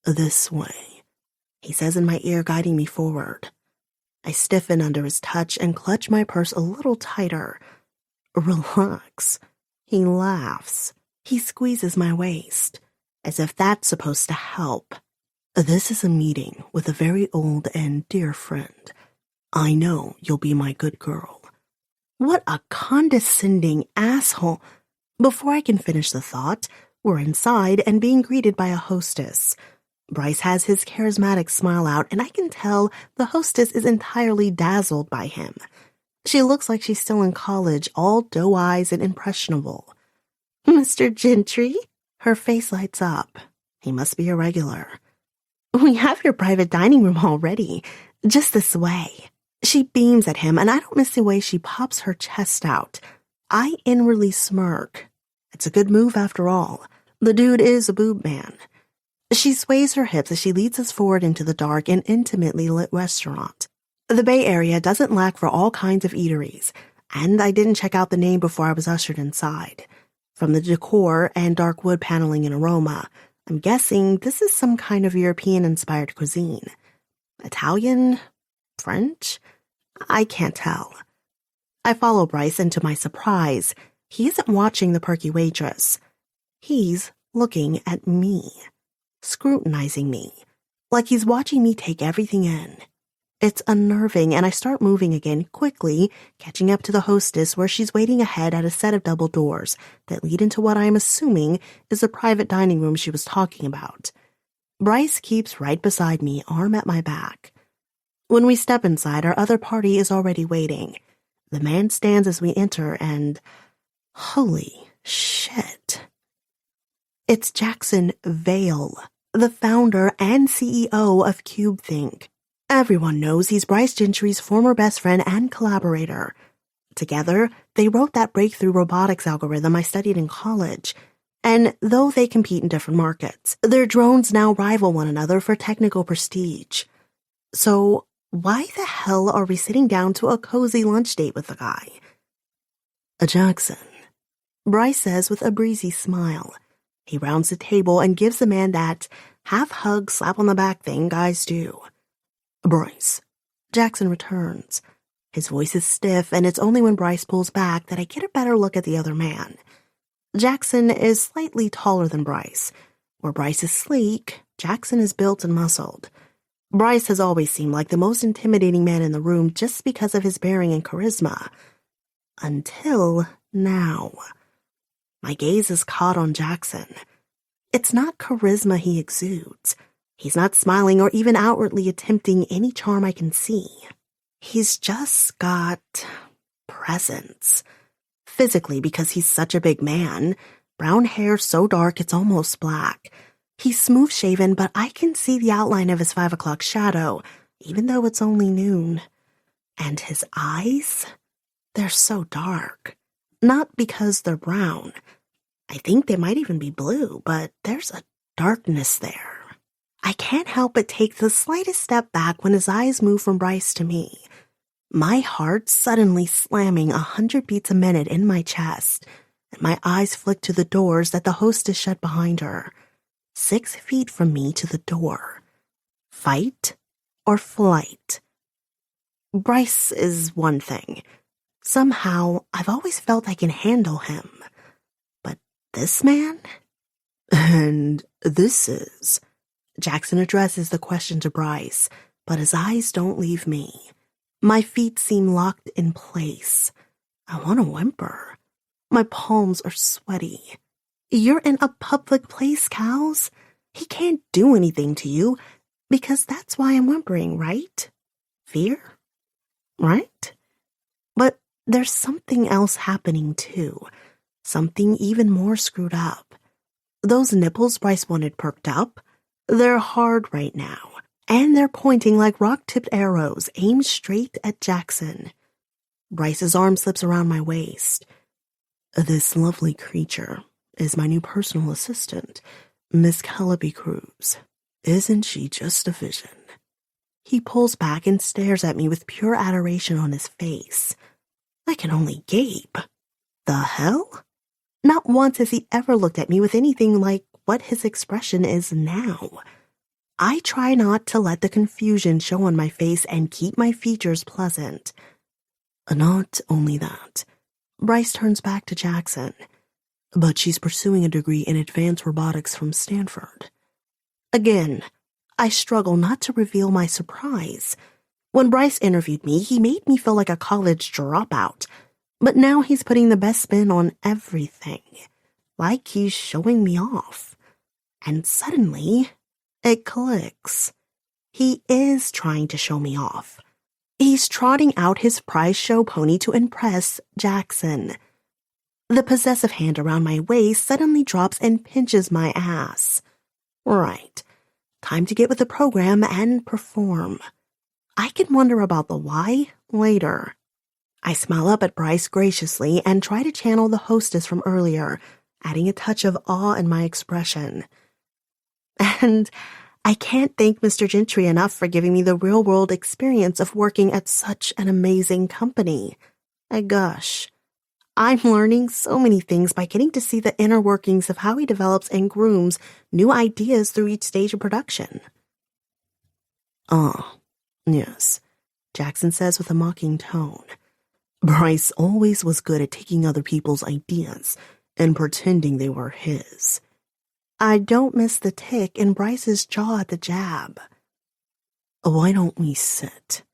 S2: This way, he says in my ear, guiding me forward. I stiffen under his touch and clutch my purse a little tighter. Relax. He laughs. He squeezes my waist, as if that's supposed to help. This is a meeting with a very old and dear friend. I know you'll be my good girl. What a condescending asshole. Before I can finish the thought, we're inside and being greeted by a hostess. Bryce has his charismatic smile out, and I can tell the hostess is entirely dazzled by him. She looks like she's still in college, all doe eyes and impressionable. Mr. Gentry? Her face lights up. He must be a regular. We have your private dining room already. Just this way. She beams at him, and I don't miss the way she pops her chest out. I inwardly smirk. It's a good move after all. The dude is a boob man. She sways her hips as she leads us forward into the dark and intimately lit restaurant. The Bay Area doesn't lack for all kinds of eateries, and I didn't check out the name before I was ushered inside. From the decor and dark wood paneling and aroma, I'm guessing this is some kind of European-inspired cuisine. Italian? French? I can't tell. I follow Bryce, and to my surprise, he isn't watching the perky waitress. He's looking at me. scrutinizing me, like he's watching me take everything in. It's unnerving, and I start moving again quickly, catching up to the hostess where she's waiting ahead at a set of double doors that lead into what I am assuming is the private dining room she was talking about. Bryce keeps right beside me, arm at my back. When we step inside, our other party is already waiting. The man stands as we enter, and holy shit. It's Jackson Vale, the founder and CEO of CubeThink. Everyone knows he's Bryce Gentry's former best friend and collaborator. Together, they wrote that breakthrough robotics algorithm I studied in college. And though they compete in different markets, their drones now rival one another for technical prestige. So, why the hell are we sitting down to a cozy lunch date with the guy? Jackson, Bryce says with a breezy smile. He rounds the table and gives the man that half-hug slap-on-the-back thing guys do. Bryce, Jackson returns. His voice is stiff, and it's only when Bryce pulls back that I get a better look at the other man. Jackson is slightly taller than Bryce. Where Bryce is sleek, Jackson is built and muscled. Bryce has always seemed like the most intimidating man in the room just because of his bearing and charisma. Until now. My gaze is caught on Jackson. It's not charisma he exudes. He's not smiling or even outwardly attempting any charm I can see. He's just got presence. Physically, because he's such a big man, brown hair so dark it's almost black. He's smooth-shaven, but I can see the outline of his 5 o'clock shadow, even though it's only noon. And his eyes? They're so dark. Not because they're brown. I think they might even be blue, but there's a darkness there. I can't help but take the slightest step back when his eyes move from Bryce to me. My heart suddenly slamming 100 beats a minute in my chest, and my eyes flick to the doors that the hostess shut behind her. 6 feet from me to the door. Fight or flight? Bryce is one thing. Somehow, I've always felt I can handle him. But this man? And this is... Jackson addresses the question to Bryce, but his eyes don't leave me. My feet seem locked in place. I want to whimper. My palms are sweaty. You're in a public place, Cows. He can't do anything to you, because that's why I'm whimpering, right? Fear? Right? But there's something else happening, too. Something even more screwed up. Those nipples Bryce wanted perked up, they're hard right now, and they're pointing like rock-tipped arrows aimed straight at Jackson. Bryce's arm slips around my waist. This lovely creature is my new personal assistant, Miss Calliope Cruz. Isn't she just a vision? He pulls back and stares at me with pure adoration on his face. I can only gape. The hell? Not once has he ever looked at me with anything like what his expression is now. I try not to let the confusion show on my face and keep my features pleasant. Not only that, Bryce turns back to Jackson, but she's pursuing a degree in advanced robotics from Stanford. Again, I struggle not to reveal my surprise. When Bryce interviewed me, he made me feel like a college dropout, but now he's putting the best spin on everything, like he's showing me off. And suddenly, it clicks. He is trying to show me off. He's trotting out his prize show pony to impress Jackson. The possessive hand around my waist suddenly drops and pinches my ass. Right. Time to get with the program and perform. I can wonder about the why later. I smile up at Bryce graciously and try to channel the hostess from earlier, adding a touch of awe in my expression. And I can't thank Mr. Gentry enough for giving me the real-world experience of working at such an amazing company. I gush. I'm learning so many things by getting to see the inner workings of how he develops and grooms new ideas through each stage of production. Ah, yes, Jackson says with a mocking tone. Bryce always was good at taking other people's ideas and pretending they were his. I don't miss the tick in Bryce's jaw at the jab.
S1: Why don't we sit,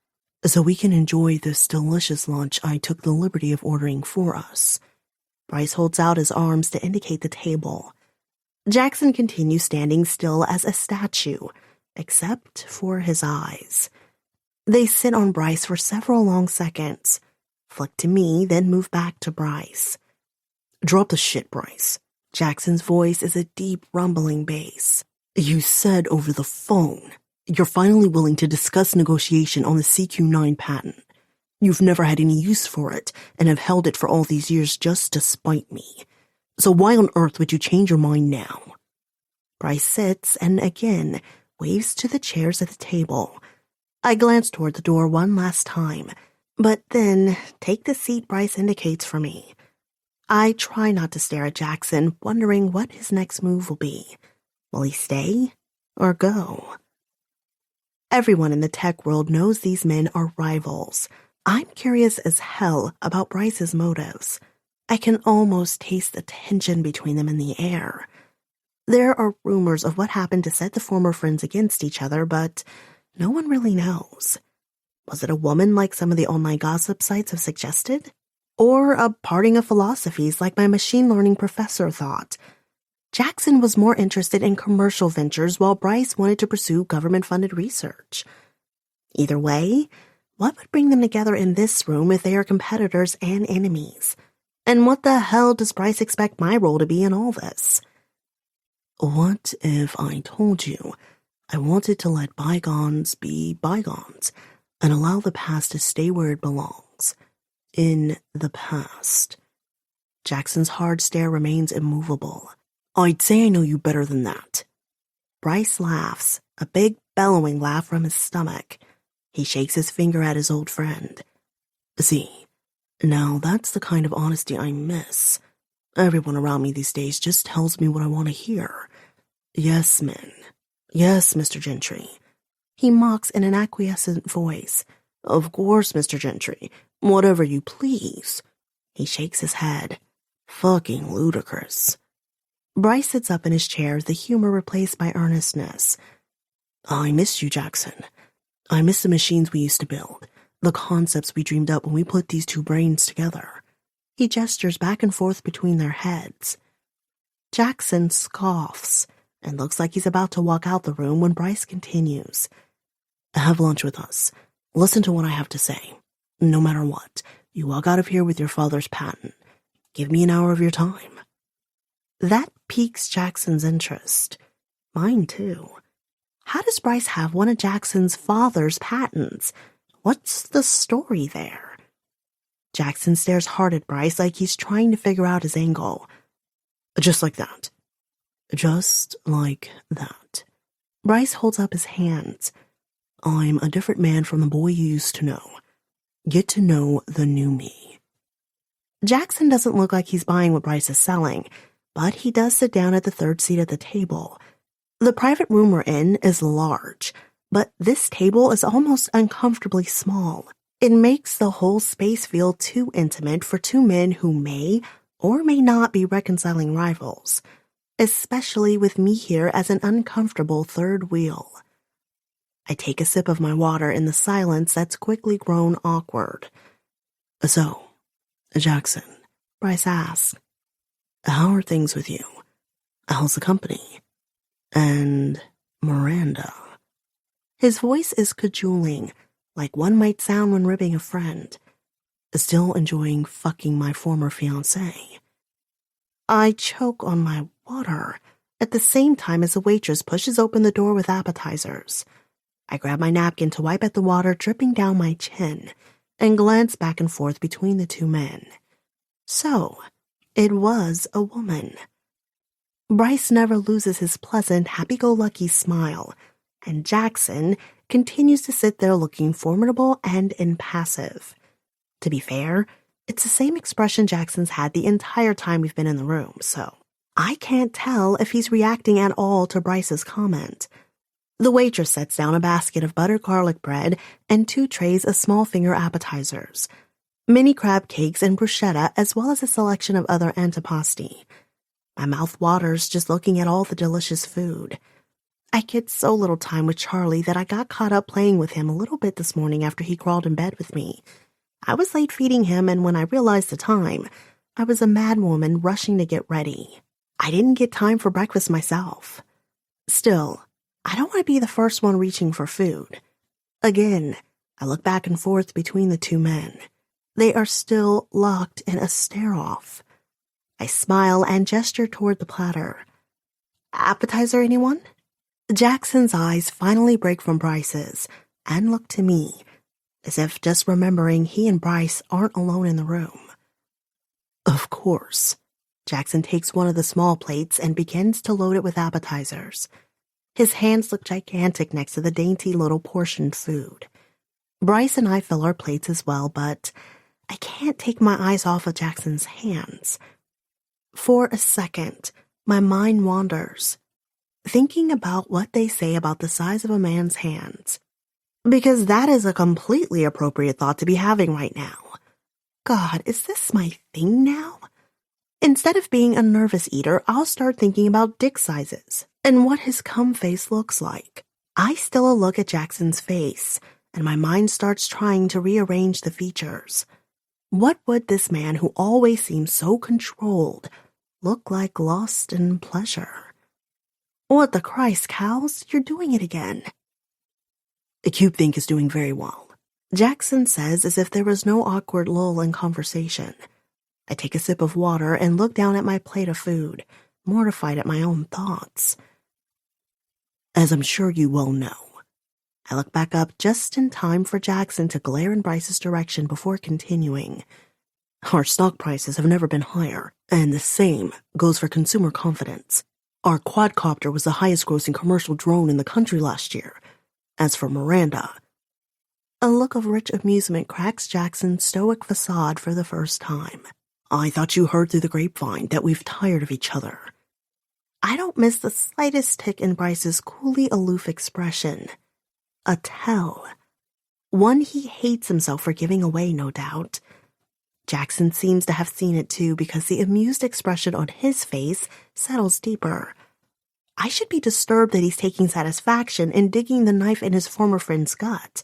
S1: so we can enjoy this delicious lunch I took the liberty of ordering for us?
S2: Bryce holds out his arms to indicate the table. Jackson continues standing still as a statue, except for his eyes. They sit on Bryce for several long seconds, flick to me, then move back to Bryce.
S1: Drop the shit, Bryce.
S2: Jackson's voice is a deep, rumbling bass.
S1: You said over the phone you're finally willing to discuss negotiation on the CQ9 patent. You've never had any use for it and have held it for all these years just to spite me. So why on earth would you change your mind now?
S2: Bryce sits and again waves to the chairs at the table. I glance toward the door one last time, but then take the seat Bryce indicates for me. I try not to stare at Jackson, wondering what his next move will be. Will he stay or go? Everyone in the tech world knows these men are rivals. I'm curious as hell about Bryce's motives. I can almost taste the tension between them in the air. There are rumors of what happened to set the former friends against each other, but no one really knows. Was it a woman like some of the online gossip sites have suggested? Or a parting of philosophies like my machine learning professor thought? Jackson was more interested in commercial ventures while Bryce wanted to pursue government-funded research. Either way, what would bring them together in this room if they are competitors and enemies? And what the hell does Bryce expect my role to be in all this?
S1: What if I told you I wanted to let bygones be bygones and allow the past to stay where it belongs, in the past?
S2: Jackson's hard stare remains immovable.
S1: I'd say I know you better than that.
S2: Bryce laughs, a big bellowing laugh from his stomach. He shakes his finger at his old friend.
S1: See, now that's the kind of honesty I miss. Everyone around me these days just tells me what I want to hear. Yes, men. Yes, Mr. Gentry.
S2: He mocks in an acquiescent voice.
S1: Of course, Mr. Gentry. Whatever you please.
S2: He shakes his head.
S1: Fucking ludicrous.
S2: Bryce sits up in his chair, the humor replaced by earnestness.
S1: I miss you, Jackson. I miss the machines we used to build, the concepts we dreamed up when we put these two brains together.
S2: He gestures back and forth between their heads. Jackson scoffs and looks like he's about to walk out the room when Bryce continues.
S1: Have lunch with us. Listen to what I have to say. No matter what, you walk out of here with your father's patent. Give me an hour of your time.
S2: That piques Jackson's interest. Mine, too. How does Bryce have one of Jackson's father's patents? What's the story there? Jackson stares hard at Bryce like he's trying to figure out his angle.
S1: Just like that. Just like that.
S2: Bryce holds up his hands.
S1: I'm a different man from the boy you used to know. Get to know the new me.
S2: Jackson doesn't look like he's buying what Bryce is selling, but he does sit down at the third seat at the table. The private room we're in is large, but this table is almost uncomfortably small. It makes the whole space feel too intimate for two men who may or may not be reconciling rivals, especially with me here as an uncomfortable third wheel. I take a sip of my water in the silence that's quickly grown awkward.
S1: So, Jackson,
S2: Bryce asks,
S1: how are things with you? How's the company? And Miranda?
S2: His voice is cajoling, like one might sound when ribbing a friend.
S1: Still enjoying fucking my former fiancé?
S2: I choke on my water at the same time as the waitress pushes open the door with appetizers. I grab my napkin to wipe at the water dripping down my chin and glance back and forth between the two men. So, it was a woman. Bryce never loses his pleasant, happy-go-lucky smile, and Jackson continues to sit there looking formidable and impassive. To be fair, it's the same expression Jackson's had the entire time we've been in the room, so I can't tell if he's reacting at all to Bryce's comment. The waitress sets down a basket of buttered garlic bread and 2 trays of small finger appetizers, mini crab cakes and bruschetta, as well as a selection of other antipasti. My mouth waters just looking at all the delicious food. I get so little time with Charlie that I got caught up playing with him a little bit this morning after he crawled in bed with me. I was late feeding him, and when I realized the time, I was a madwoman rushing to get ready. I didn't get time for breakfast myself. Still, I don't want to be the first one reaching for food. Again, I look back and forth between the two men. They are still locked in a stare-off. I smile and gesture toward the platter. Appetizer, anyone? Jackson's eyes finally break from Bryce's and look to me, as if just remembering he and Bryce aren't alone in the room. Of course. Jackson takes one of the small plates and begins to load it with appetizers. His hands look gigantic next to the dainty little portioned food. Bryce and I fill our plates as well, but I can't take my eyes off of Jackson's hands. For a second, my mind wanders, thinking about what they say about the size of a man's hands. Because that is a completely appropriate thought to be having right now. God, is this my thing now? Instead of being a nervous eater, I'll start thinking about dick sizes and what his cum face looks like. I still look at Jackson's face, and my mind starts trying to rearrange the features. What would this man who always seems so controlled look like lost in pleasure? What the Christ, Cows? You're doing it again. CubeThink is doing very well, Jackson says as if there was no awkward lull in conversation. I take a sip of water and look down at my plate of food, mortified at my own thoughts. As I'm sure you well know, I look back up just in time for Jackson to glare in Bryce's direction before continuing. Our stock prices have never been higher, and the same goes for consumer confidence. Our quadcopter was the highest-grossing commercial drone in the country last year. As for Miranda, a look of rich amusement cracks Jackson's stoic facade for the first time. I thought you heard through the grapevine that we've tired of each other. I don't miss the slightest tick in Bryce's coolly aloof expression. A tell. One he hates himself for giving away, no doubt. Jackson seems to have seen it too because the amused expression on his face settles deeper. I should be disturbed that he's taking satisfaction in digging the knife in his former friend's gut,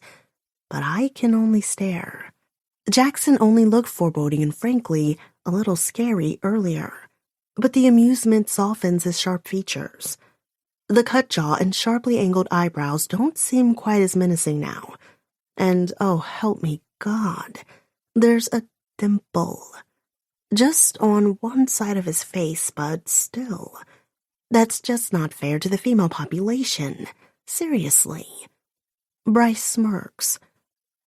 S2: but I can only stare. Jackson only looked foreboding and frankly a little scary earlier, but the amusement softens his sharp features. The cut jaw and sharply angled eyebrows don't seem quite as menacing now, and oh help me God, there's a dimple. Just on one side of his face, but still. That's just not fair to the female population. Seriously. Bryce smirks.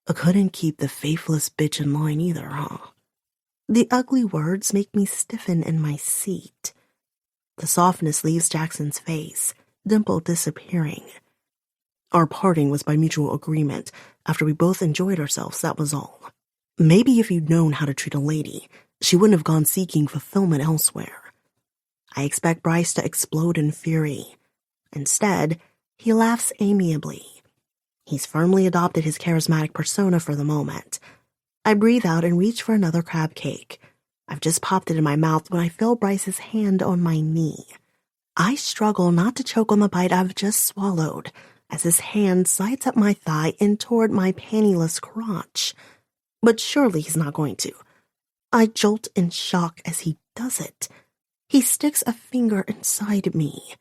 S2: I couldn't keep the faithless bitch in line either, huh? The ugly words make me stiffen in my seat. The softness leaves Jackson's face, dimple disappearing. Our parting was by mutual agreement. After we both enjoyed ourselves, that was all. Maybe if you'd known how to treat a lady, she wouldn't have gone seeking fulfillment elsewhere. I expect Bryce to explode in fury. Instead, he laughs amiably. He's firmly adopted his charismatic persona for the moment. I breathe out and reach for another crab cake. I've just popped it in my mouth when I feel Bryce's hand on my knee. I struggle not to choke on the bite I've just swallowed as his hand slides up my thigh and toward my pantyless crotch. But surely he's not going to. I jolt in shock as he does it. He sticks a finger inside me,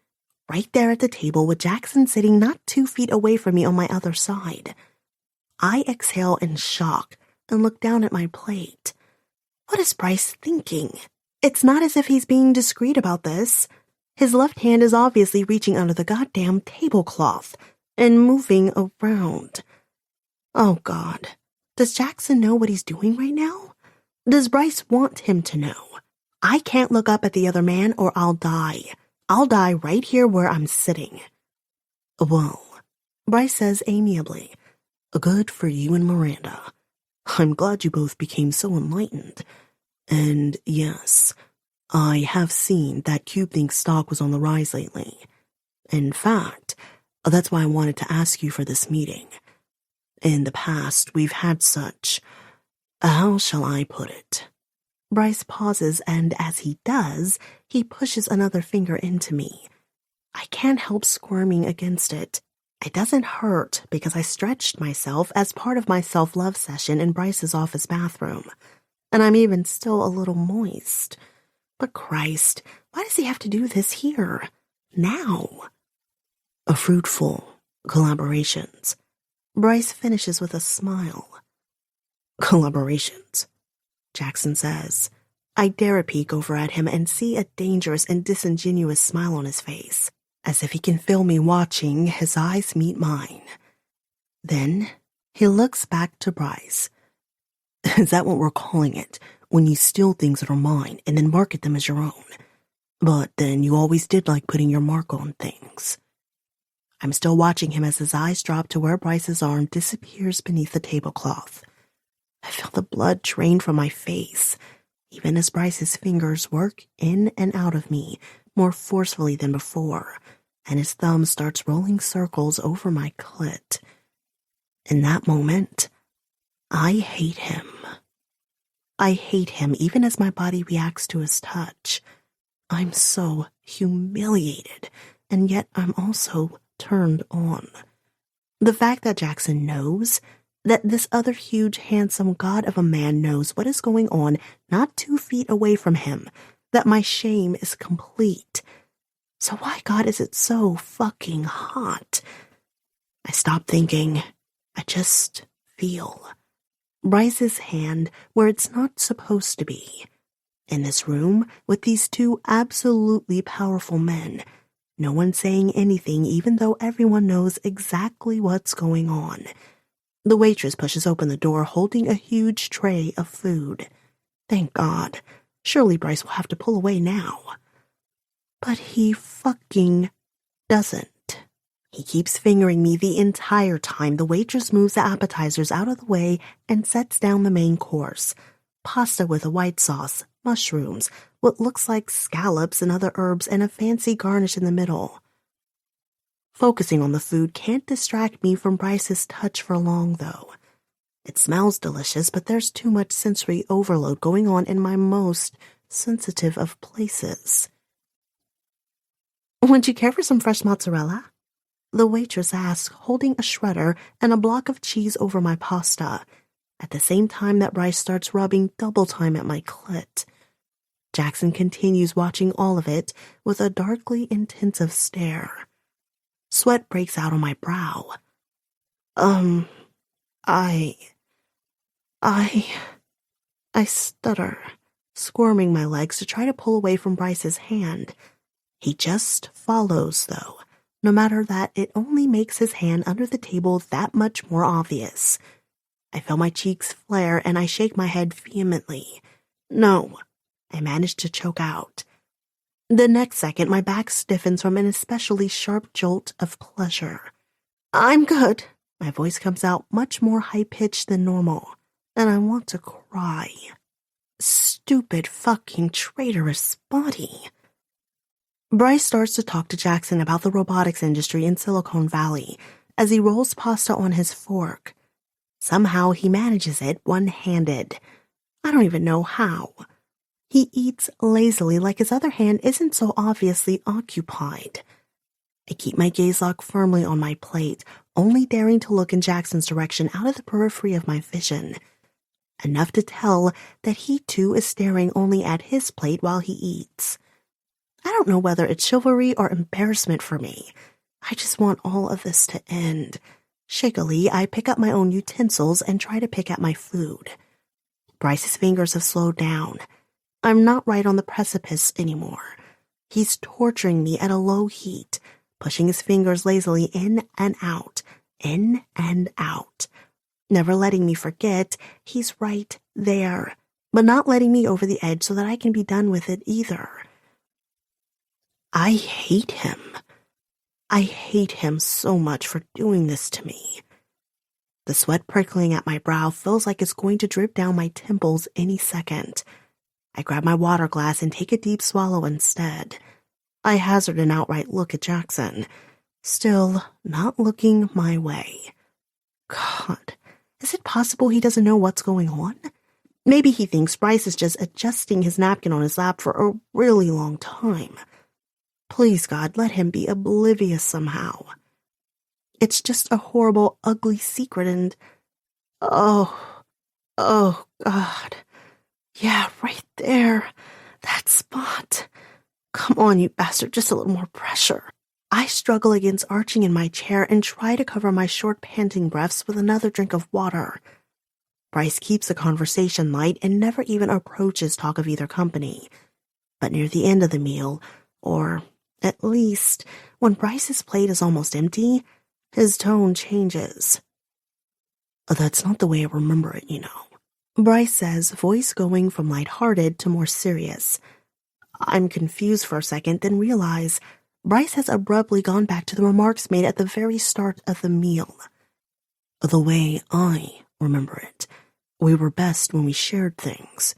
S2: right there at the table with Jackson sitting not 2 feet away from me on my other side. I exhale in shock and look down at my plate. What is Bryce thinking? It's not as if he's being discreet about this. His left hand is obviously reaching under the goddamn tablecloth and moving around. Oh God, does Jackson know what he's doing right now? Does Bryce want him to know? I can't look up at the other man or I'll die. I'll die right here where I'm sitting. Well, Bryce says amiably, good for you and Miranda. I'm glad you both became so enlightened. And yes, I have seen that CubeThink stock was on the rise lately. In fact, that's why I wanted to ask you for this meeting. In the past, we've had such, how shall I put it, Bryce pauses, and as he does, he pushes another finger into me. I can't help squirming against it. It doesn't hurt because I stretched myself as part of my self-love session in Bryce's office bathroom, and I'm even still a little moist. But Christ, why does he have to do this here? Now? A fruitful collaborations. Bryce finishes with a smile. Collaborations, Jackson says. I dare a peek over at him and see a dangerous and disingenuous smile on his face, as if he can feel me watching his eyes meet mine. Then he looks back to Bryce. Is that what we're calling it, when you steal things that are mine and then market them as your own? But then you always did like putting your mark on things. I'm still watching him as his eyes drop to where Bryce's arm disappears beneath the tablecloth. I feel the blood drain from my face, even as Bryce's fingers work in and out of me more forcefully than before, and his thumb starts rolling circles over my clit. In that moment, I hate him. I hate him even as my body reacts to his touch. I'm so humiliated, and yet I'm also turned on. The fact that Jackson knows, that this other huge, handsome god of a man knows what is going on not 2 feet away from him, that my shame is complete. So why, God, is it so fucking hot? I stop thinking. I just feel. Bryce's hand where it's not supposed to be. In this room, with these 2 absolutely powerful men, no one saying anything even though everyone knows exactly what's going on. The waitress pushes open the door holding a huge tray of food. Thank God. Surely Bryce will have to pull away now. But he fucking doesn't. He keeps fingering me the entire time the waitress moves the appetizers out of the way and sets down the main course. Pasta with a white sauce, mushrooms, what looks like scallops and other herbs, and a fancy garnish in the middle. Focusing on the food can't distract me from Bryce's touch for long, though. It smells delicious, but there's too much sensory overload going on in my most sensitive of places. Would you care for some fresh mozzarella? The waitress asks, holding a shredder and a block of cheese over my pasta, at the same time that Bryce starts rubbing double time at my clit. Jackson continues watching all of it with a darkly intensive stare. Sweat breaks out on my brow. I stutter, squirming my legs to try to pull away from Bryce's hand. He just follows, though, no matter that it only makes his hand under the table that much more obvious. I feel my cheeks flare and I shake my head vehemently. No, I manage to choke out. The next second, my back stiffens from an especially sharp jolt of pleasure. I'm good. My voice comes out much more high-pitched than normal, and I want to cry. Stupid fucking traitorous body. Bryce starts to talk to Jackson about the robotics industry in Silicon Valley as he rolls pasta on his fork. Somehow he manages it one-handed. I don't even know how. He eats lazily like his other hand isn't so obviously occupied. I keep my gaze locked firmly on my plate, only daring to look in Jackson's direction out of the periphery of my vision. Enough to tell that he too is staring only at his plate while he eats. I don't know whether it's chivalry or embarrassment for me. I just want all of this to end. Shakily, I pick up my own utensils and try to pick at my food. Bryce's fingers have slowed down. I'm not right on the precipice anymore. He's torturing me at a low heat, pushing his fingers lazily in and out, never letting me forget he's right there, but not letting me over the edge so that I can be done with it either. I hate him. I hate him so much for doing this to me. The sweat prickling at my brow feels like it's going to drip down my temples any second. I grab my water glass and take a deep swallow instead. I hazard an outright look at Jackson, still not looking my way. God, is it possible he doesn't know what's going on? Maybe he thinks Bryce is just adjusting his napkin on his lap for a really long time. Please, God, let him be oblivious somehow. It's just a horrible, ugly secret and... Oh, God. Yeah, right there. That spot. Come on, you bastard, just a little more pressure. I struggle against arching in my chair and try to cover my short, panting breaths with another drink of water. Bryce keeps the conversation light and never even approaches talk of either company. But near the end of the meal, or at least when Bryce's plate is almost empty, his tone changes. That's not the way I remember it, you know. Bryce says, voice going from lighthearted to more serious. I'm confused for a second, then realize Bryce has abruptly gone back to the remarks made at the very start of the meal. The way I remember it, we were best when we shared things.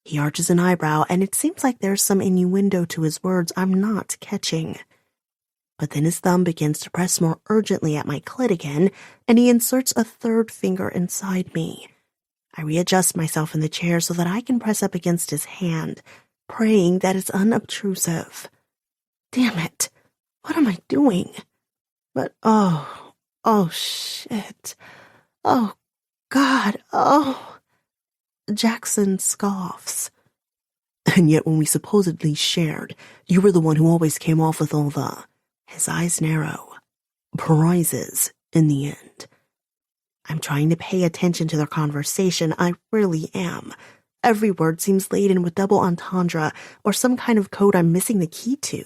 S2: He arches an eyebrow, and it seems like there's some innuendo to his words I'm not catching. But then his thumb begins to press more urgently at my clit again, and he inserts a third finger inside me. I readjust myself in the chair so that I can press up against his hand, praying that it's unobtrusive. Damn it, what am I doing? But oh shit. Oh, God, oh. Jackson scoffs. And yet when we supposedly shared, you were the one who always came off with all the, his eyes narrow, prizes in the end. I'm trying to pay attention to their conversation, I really am. Every word seems laden with double entendre or some kind of code I'm missing the key to.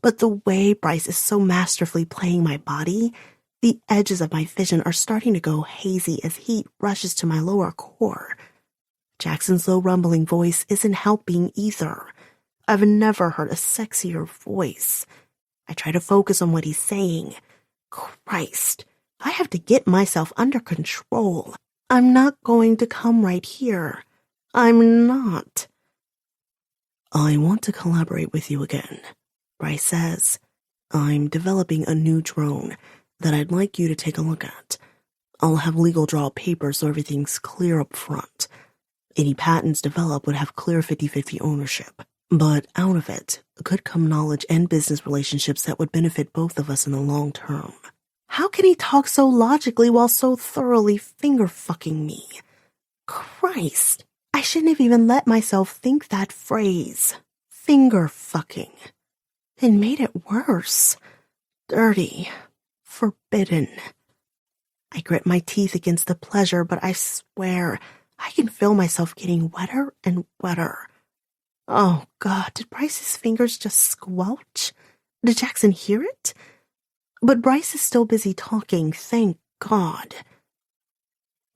S2: But the way Bryce is so masterfully playing my body, the edges of my vision are starting to go hazy as heat rushes to my lower core. Jackson's low rumbling voice isn't helping either. I've never heard a sexier voice. I try to focus on what he's saying. Christ, I have to get myself under control. I'm not going to come right here. I'm not. I want to collaborate with you again, Bryce says. I'm developing a new drone that I'd like you to take a look at. I'll have legal draw papers so everything's clear up front. Any patents developed would have clear 50-50 ownership. But out of it could come knowledge and business relationships that would benefit both of us in the long term. How can he talk so logically while so thoroughly finger-fucking me? Christ, I shouldn't have even let myself think that phrase. Finger-fucking. It made it worse. Dirty. Forbidden. I grit my teeth against the pleasure, but I swear I can feel myself getting wetter and wetter. Oh, God, did Bryce's fingers just squelch? Did Jackson hear it? But Bryce is still busy talking, thank God.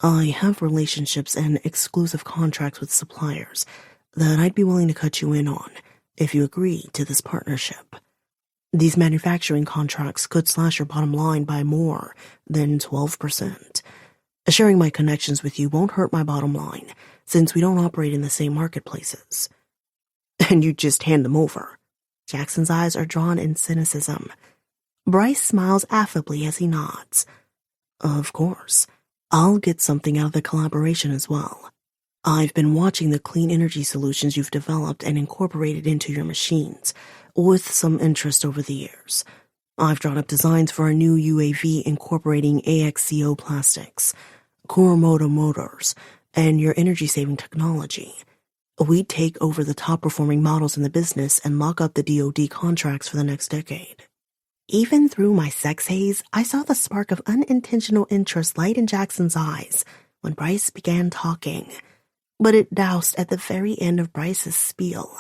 S2: I have relationships and exclusive contracts with suppliers that I'd be willing to cut you in on if you agree to this partnership. These manufacturing contracts could slash your bottom line by more than 12%. Sharing my connections with you won't hurt my bottom line, since we don't operate in the same marketplaces. And you just hand them over. Jackson's eyes are drawn in cynicism. Bryce smiles affably as he nods. Of course. I'll get something out of the collaboration as well. I've been watching the clean energy solutions you've developed and incorporated into your machines, with some interest over the years. I've drawn up designs for a new UAV incorporating AXCO plastics, Kuromoto motors, and your energy-saving technology. We'd take over the top-performing models in the business and lock up the DoD contracts for the next decade. Even through my sex haze, I saw the spark of unintentional interest light in Jackson's eyes when Bryce began talking, but it doused at the very end of Bryce's spiel.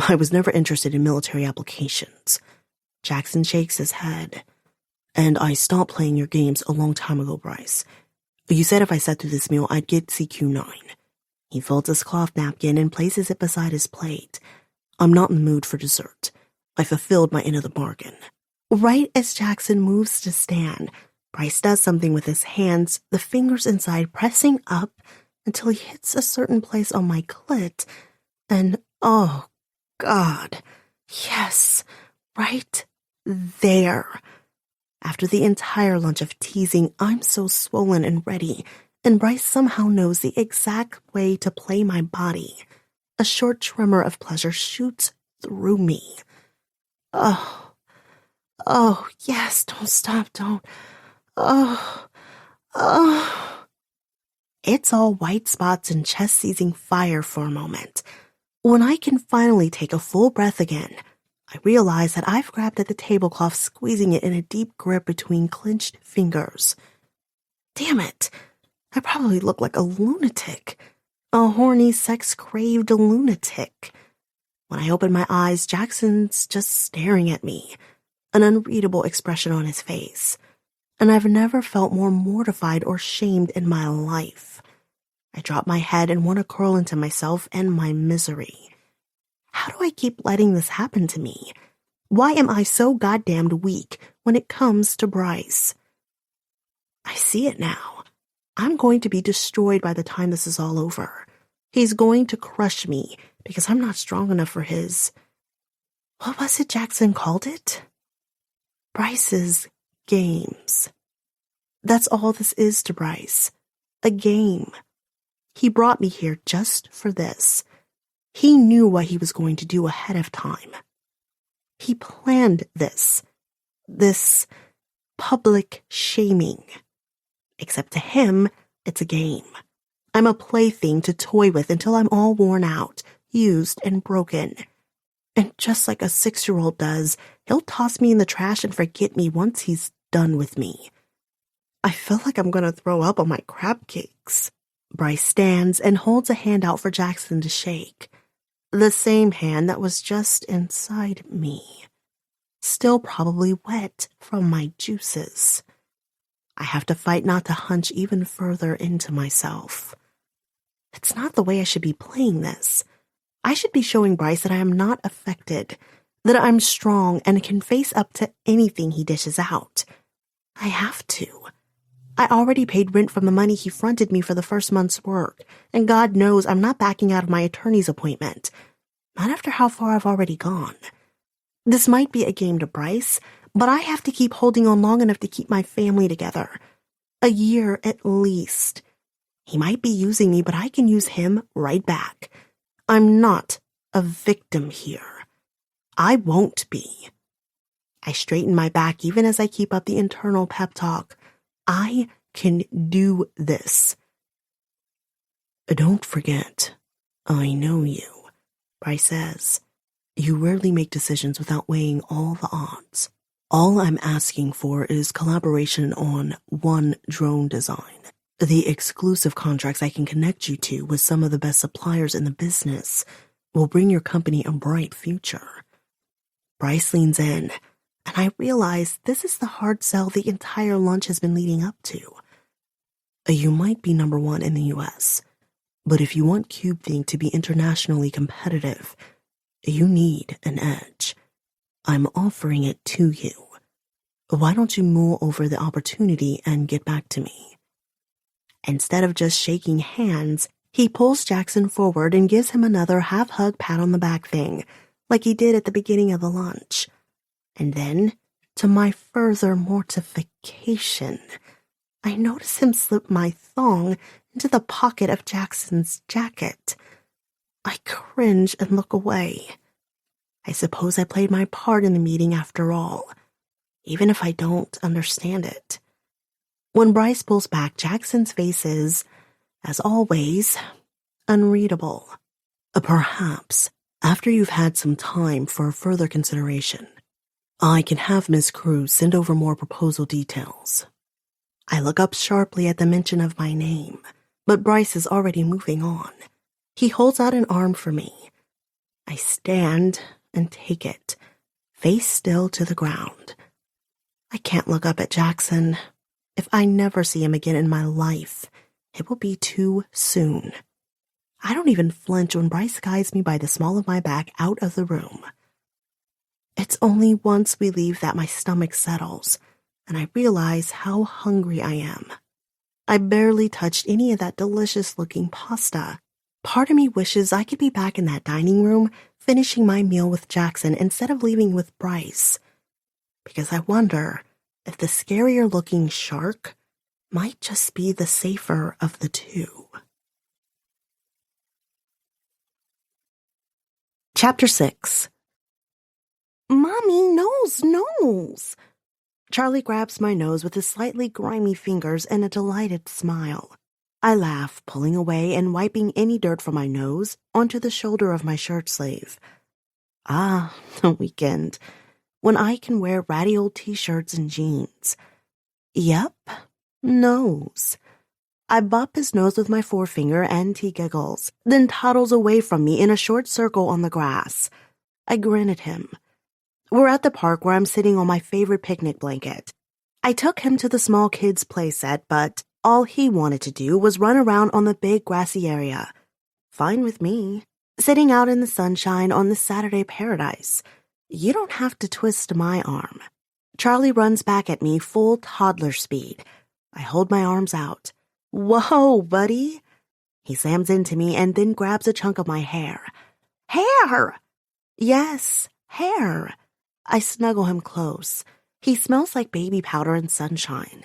S2: I was never interested in military applications. Jackson shakes his head. And I stopped playing your games a long time ago, Bryce. You said if I sat through this meal, I'd get CQ9. He folds his cloth napkin and places it beside his plate. I'm not in the mood for dessert. I fulfilled my end of the bargain. Right as Jackson moves to stand, Bryce does something with his hands, the fingers inside pressing up until he hits a certain place on my clit, and oh, God, yes, right there. After the entire lunch of teasing, I'm so swollen and ready, and Bryce somehow knows the exact way to play my body. A short tremor of pleasure shoots through me. Oh, yes, don't stop, don't. Oh. It's all white spots and chest-seizing fire for a moment. When I can finally take a full breath again, I realize that I've grabbed at the tablecloth, squeezing it in a deep grip between clenched fingers. Damn it, I probably look like a lunatic. A horny, sex-craved lunatic. When I open my eyes, Jackson's just staring at me, an unreadable expression on his face, and I've never felt more mortified or shamed in my life. I drop my head and want to curl into myself and my misery. How do I keep letting this happen to me? Why am I so goddamned weak when it comes to Bryce? I see it now. I'm going to be destroyed by the time this is all over. He's going to crush me because I'm not strong enough for his... What was it Jackson called it? Bryce's games. That's all this is to Bryce. A game. He brought me here just for this. He knew what he was going to do ahead of time. He planned this public shaming. Except to him, it's a game. I'm a plaything to toy with until I'm all worn out, used, and broken. And just like a 6-year-old does, he'll toss me in the trash and forget me once he's done with me. I feel like I'm going to throw up on my crab cakes. Bryce stands and holds a hand out for Jackson to shake. The same hand that was just inside me. Still probably wet from my juices. I have to fight not to hunch even further into myself. It's not the way I should be playing this. I should be showing Bryce that I am not affected, that I'm strong and can face up to anything he dishes out. I have to. I already paid rent from the money he fronted me for the first month's work, and God knows I'm not backing out of my attorney's appointment. Not after how far I've already gone. This might be a game to Bryce, but I have to keep holding on long enough to keep my family together. A year at least. He might be using me, but I can use him right back. I'm not a victim here. I won't be. I straighten my back even as I keep up the internal pep talk. I can do this. Don't forget, I know you, Bryce says. You rarely make decisions without weighing all the odds. All I'm asking for is collaboration on one drone design. The exclusive contracts I can connect you to with some of the best suppliers in the business will bring your company a bright future. Bryce leans in, and I realize this is the hard sell the entire lunch has been leading up to. You might be number one in the U.S., but if you want CubeThink to be internationally competitive, you need an edge. I'm offering it to you. Why don't you mull over the opportunity and get back to me? Instead of just shaking hands, he pulls Jackson forward and gives him another half-hug pat on the back thing, like he did at the beginning of the lunch. And then, to my further mortification, I notice him slip my thong into the pocket of Jackson's jacket. I cringe and look away. I suppose I played my part in the meeting after all, even if I don't understand it. When Bryce pulls back, Jackson's face is, as always, unreadable. Perhaps, after you've had some time for further consideration, I can have Miss Cruz send over more proposal details. I look up sharply at the mention of my name, but Bryce is already moving on. He holds out an arm for me. I stand and take it, face still to the ground. I can't look up at Jackson. If I never see him again in my life, it will be too soon. I don't even flinch when Bryce guides me by the small of my back out of the room. It's only once we leave that my stomach settles, and I realize how hungry I am. I barely touched any of that delicious-looking pasta. Part of me wishes I could be back in that dining room, finishing my meal with Jackson instead of leaving with Bryce. Because I wonder if the scarier-looking shark might just be the safer of the two. Chapter 6. Mommy, nose. Charlie grabs my nose with his slightly grimy fingers and a delighted smile. I laugh, pulling away and wiping any dirt from my nose onto the shoulder of my shirt sleeve. Ah, the weekend, when I can wear ratty old t-shirts and jeans. Yep, nose. I bop his nose with my forefinger and he giggles, then toddles away from me in a short circle on the grass. I grin at him. We're at the park where I'm sitting on my favorite picnic blanket. I took him to the small kids' play set, but all he wanted to do was run around on the big grassy area. Fine with me. Sitting out in the sunshine on this Saturday paradise. You don't have to twist my arm. Charlie runs back at me full toddler speed. I hold my arms out. Whoa, buddy. He slams into me and then grabs a chunk of my hair. Hair! Yes, hair. I snuggle him close. He smells like baby powder and sunshine.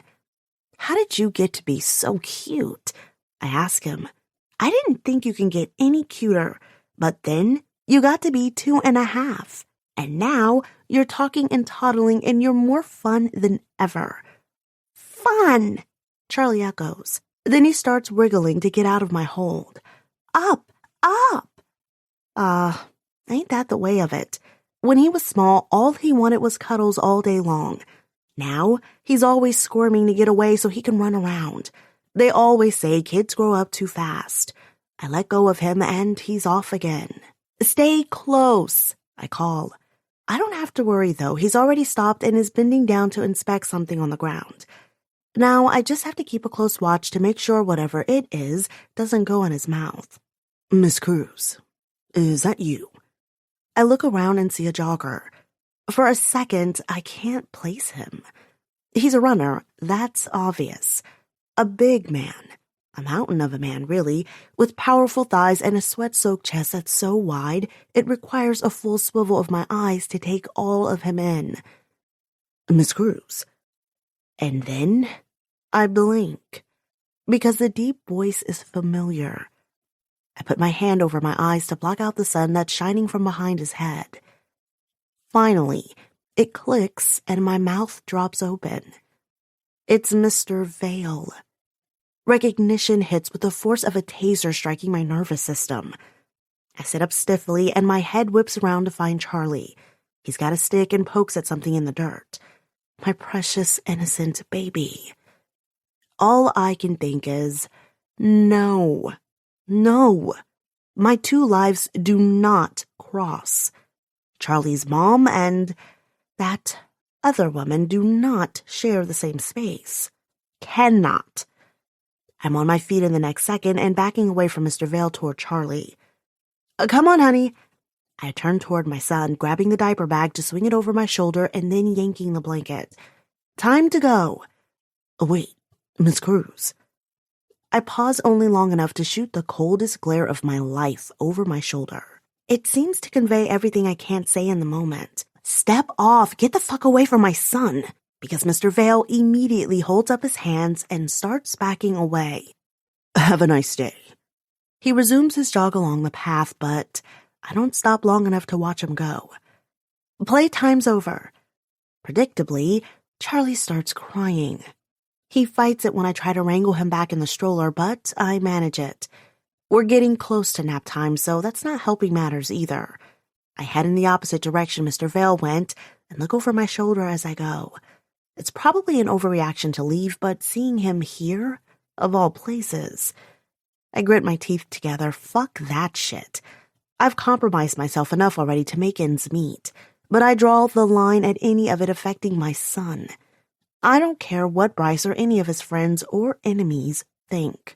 S2: How did you get to be so cute? I ask him. I didn't think you can get any cuter, but then you got to be 2.5. And now you're talking and toddling and you're more fun than ever. Fun, Charlie echoes. Then he starts wriggling to get out of my hold. Up. Ain't that the way of it? When he was small, all he wanted was cuddles all day long. Now, he's always squirming to get away so he can run around. They always say kids grow up too fast. I let go of him and he's off again. Stay close, I call. I don't have to worry, though. He's already stopped and is bending down to inspect something on the ground. Now, I just have to keep a close watch to make sure whatever it is doesn't go in his mouth. Miss Cruz, is that you? I look around and see a jogger. For a second, I can't place him. He's a runner, that's obvious. A big man. A mountain of a man, really, with powerful thighs and a sweat-soaked chest that's so wide it requires a full swivel of my eyes to take all of him in. Miss Cruz. And then I blink, because the deep voice is familiar. I put my hand over my eyes to block out the sun that's shining from behind his head. Finally, it clicks and my mouth drops open. It's Mr. Vale. Recognition hits with the force of a taser striking my nervous system. I sit up stiffly and my head whips around to find Charlie. He's got a stick and pokes at something in the dirt. My precious, innocent baby. All I can think is, no. My two lives do not cross. Charlie's mom and that other woman do not share the same space. Cannot. I'm on my feet in the next second and backing away from Mr. Vale toward Charlie. Come on, honey. I turn toward my son, grabbing the diaper bag to swing it over my shoulder and then yanking the blanket. Time to go. Wait, Miss Cruz. I pause only long enough to shoot the coldest glare of my life over my shoulder. It seems to convey everything I can't say in the moment. Step off, get the fuck away from my son, because Mr. Vale immediately holds up his hands and starts backing away. Have a nice day. He resumes his jog along the path, but I don't stop long enough to watch him go. Playtime's over. Predictably, Charlie starts crying. He fights it when I try to wrangle him back in the stroller, but I manage it. We're getting close to nap time, so that's not helping matters either. I head in the opposite direction Mr. Vale went and look over my shoulder as I go. It's probably an overreaction to leave, but seeing him here, of all places. I grit my teeth together. Fuck that shit. I've compromised myself enough already to make ends meet, but I draw the line at any of it affecting my son. I don't care what Bryce or any of his friends or enemies think.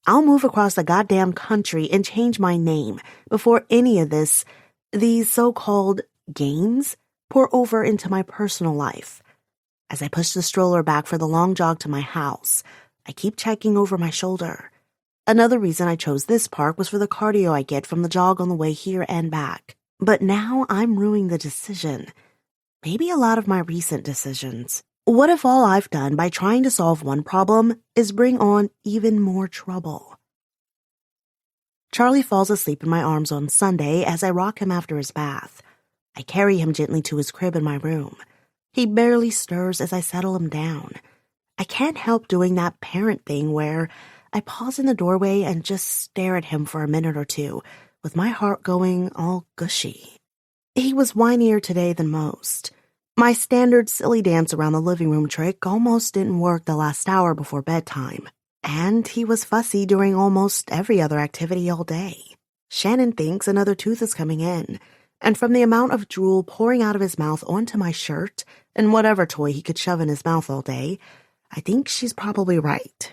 S2: I'll move across the goddamn country and change my name before any of these so-called games pour over into my personal life. As I push the stroller back for the long jog to my house, I keep checking over my shoulder. Another reason I chose this park was for the cardio I get from the jog on the way here and back. But now I'm ruining the decision. Maybe a lot of my recent decisions. What if all I've done by trying to solve one problem is bring on even more trouble? Charlie falls asleep in my arms on Sunday as I rock him after his bath. I carry him gently to his crib in my room. He barely stirs as I settle him down. I can't help doing that parent thing where I pause in the doorway and just stare at him for a minute or two, with my heart going all gushy. He was whinier today than most. My standard silly dance around the living room trick almost didn't work the last hour before bedtime, and he was fussy during almost every other activity all day. Shannon thinks another tooth is coming in, and from the amount of drool pouring out of his mouth onto my shirt and whatever toy he could shove in his mouth all day, I think she's probably right.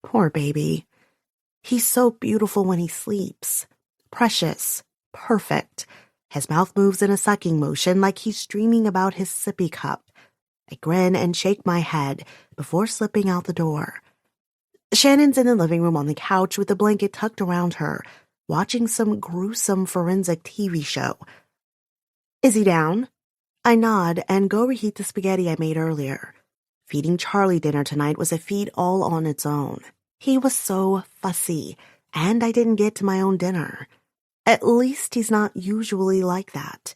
S2: Poor baby. He's so beautiful when he sleeps. Precious. Perfect. His mouth moves in a sucking motion like he's dreaming about his sippy cup. I grin and shake my head before slipping out the door. Shannon's in the living room on the couch with the blanket tucked around her, watching some gruesome forensic TV show. Is he down? I nod and go reheat the spaghetti I made earlier. Feeding Charlie dinner tonight was a feat all on its own. He was so fussy, and I didn't get to my own dinner. At least he's not usually like that.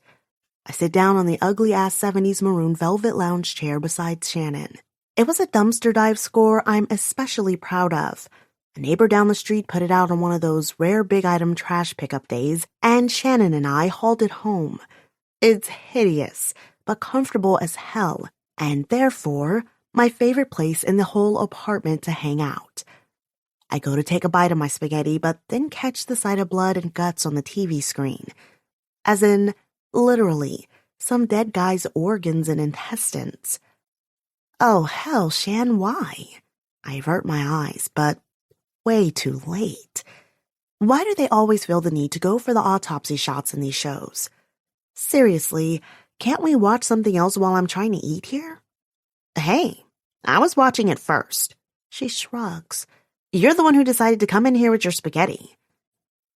S2: I sit down on the ugly-ass 70s maroon velvet lounge chair beside Shannon. It was a dumpster dive score I'm especially proud of. A neighbor down the street put it out on one of those rare big-item trash pickup days, and Shannon and I hauled it home. It's hideous, but comfortable as hell, and therefore my favorite place in the whole apartment to hang out. I go to take a bite of my spaghetti, but then catch the sight of blood and guts on the TV screen. As in, literally, some dead guy's organs and intestines. Oh, hell, Shan, why? I avert my eyes, but way too late. Why do they always feel the need to go for the autopsy shots in these shows? Seriously, can't we watch something else while I'm trying to eat here? Hey, I was watching it first. She shrugs. You're the one who decided to come in here with your spaghetti.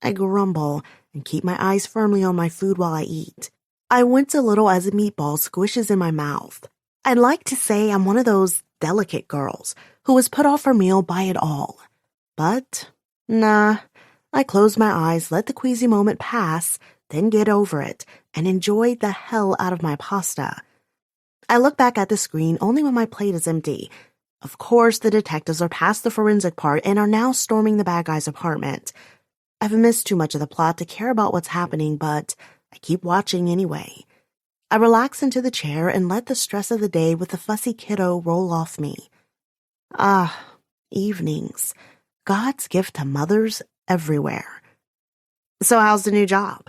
S2: I grumble and keep my eyes firmly on my food while I eat. I wince a little as a meatball squishes in my mouth. I'd like to say I'm one of those delicate girls who was put off her meal by it all. But, nah. I close my eyes, let the queasy moment pass, then get over it, and enjoy the hell out of my pasta. I look back at the screen only when my plate is empty. Of course, the detectives are past the forensic part and are now storming the bad guy's apartment. I've missed too much of the plot to care about what's happening, but I keep watching anyway. I relax into the chair and let the stress of the day with the fussy kiddo roll off me. Ah, evenings. God's gift to mothers everywhere. So how's the new job?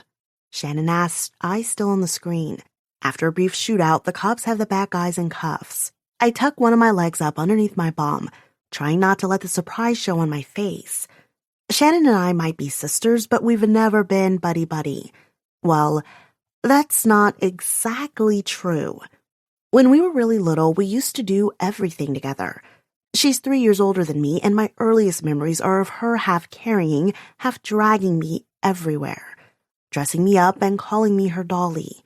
S2: Shannon asked, eyes still on the screen. After a brief shootout, the cops have the bad guys in cuffs. I tuck one of my legs up underneath my bum, trying not to let the surprise show on my face. Shannon and I might be sisters, but we've never been buddy-buddy. Well, that's not exactly true. When we were really little, we used to do everything together. She's 3 years older than me, and my earliest memories are of her half carrying, half dragging me everywhere, dressing me up and calling me her dolly,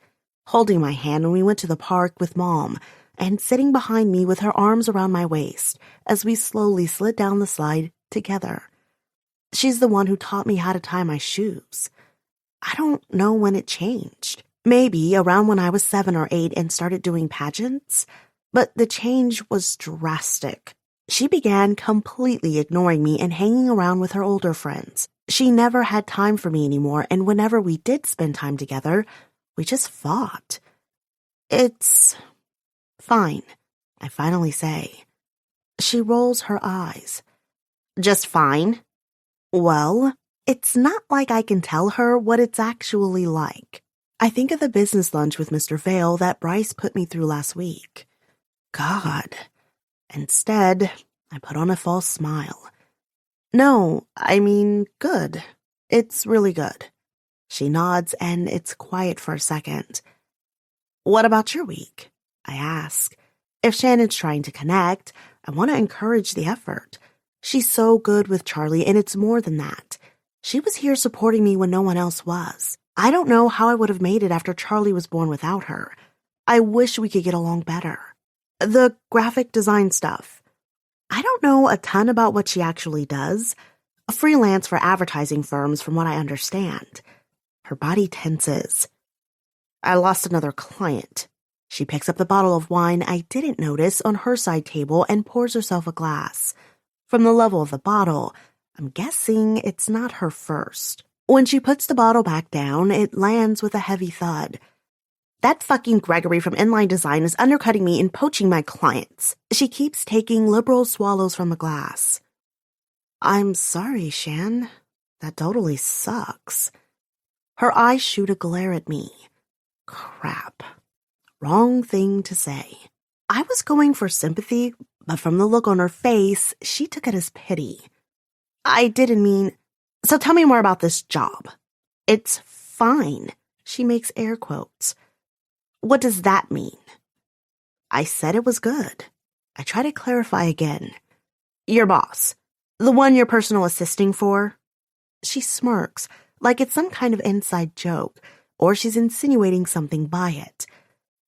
S2: holding my hand when we went to the park with Mom, and sitting behind me with her arms around my waist as we slowly slid down the slide together. She's the one who taught me how to tie my shoes. I don't know when it changed. Maybe around when I was 7 or 8 and started doing pageants, but the change was drastic. She began completely ignoring me and hanging around with her older friends. She never had time for me anymore, and whenever we did spend time together, we just fought. It's fine, I finally say. She rolls her eyes. Just fine? Well, it's not like I can tell her what it's actually like. I think of the business lunch with Mr. Vale that Bryce put me through last week. God. Instead, I put on a false smile. No, I mean, good. It's really good. She nods and it's quiet for a second. What about your week? I ask. If Shannon's trying to connect, I want to encourage the effort. She's so good with Charlie, and it's more than that. She was here supporting me when no one else was. I don't know how I would have made it after Charlie was born without her. I wish we could get along better. The graphic design stuff. I don't know a ton about what she actually does. A freelance for advertising firms from what I understand. Her body tenses. I lost another client. She picks up the bottle of wine I didn't notice on her side table and pours herself a glass. From the level of the bottle, I'm guessing it's not her first. When she puts the bottle back down, it lands with a heavy thud. That fucking Gregory from Inline Design is undercutting me and poaching my clients. She keeps taking liberal swallows from the glass. I'm sorry, Shan. That totally sucks. Her eyes shoot a glare at me. Crap. Wrong thing to say. I was going for sympathy, but from the look on her face, she took it as pity. I didn't mean... So tell me more about this job. It's fine. She makes air quotes. What does that mean? I said it was good. I try to clarify again. Your boss. The one you're personal assisting for? She smirks, like it's some kind of inside joke, or she's insinuating something by it.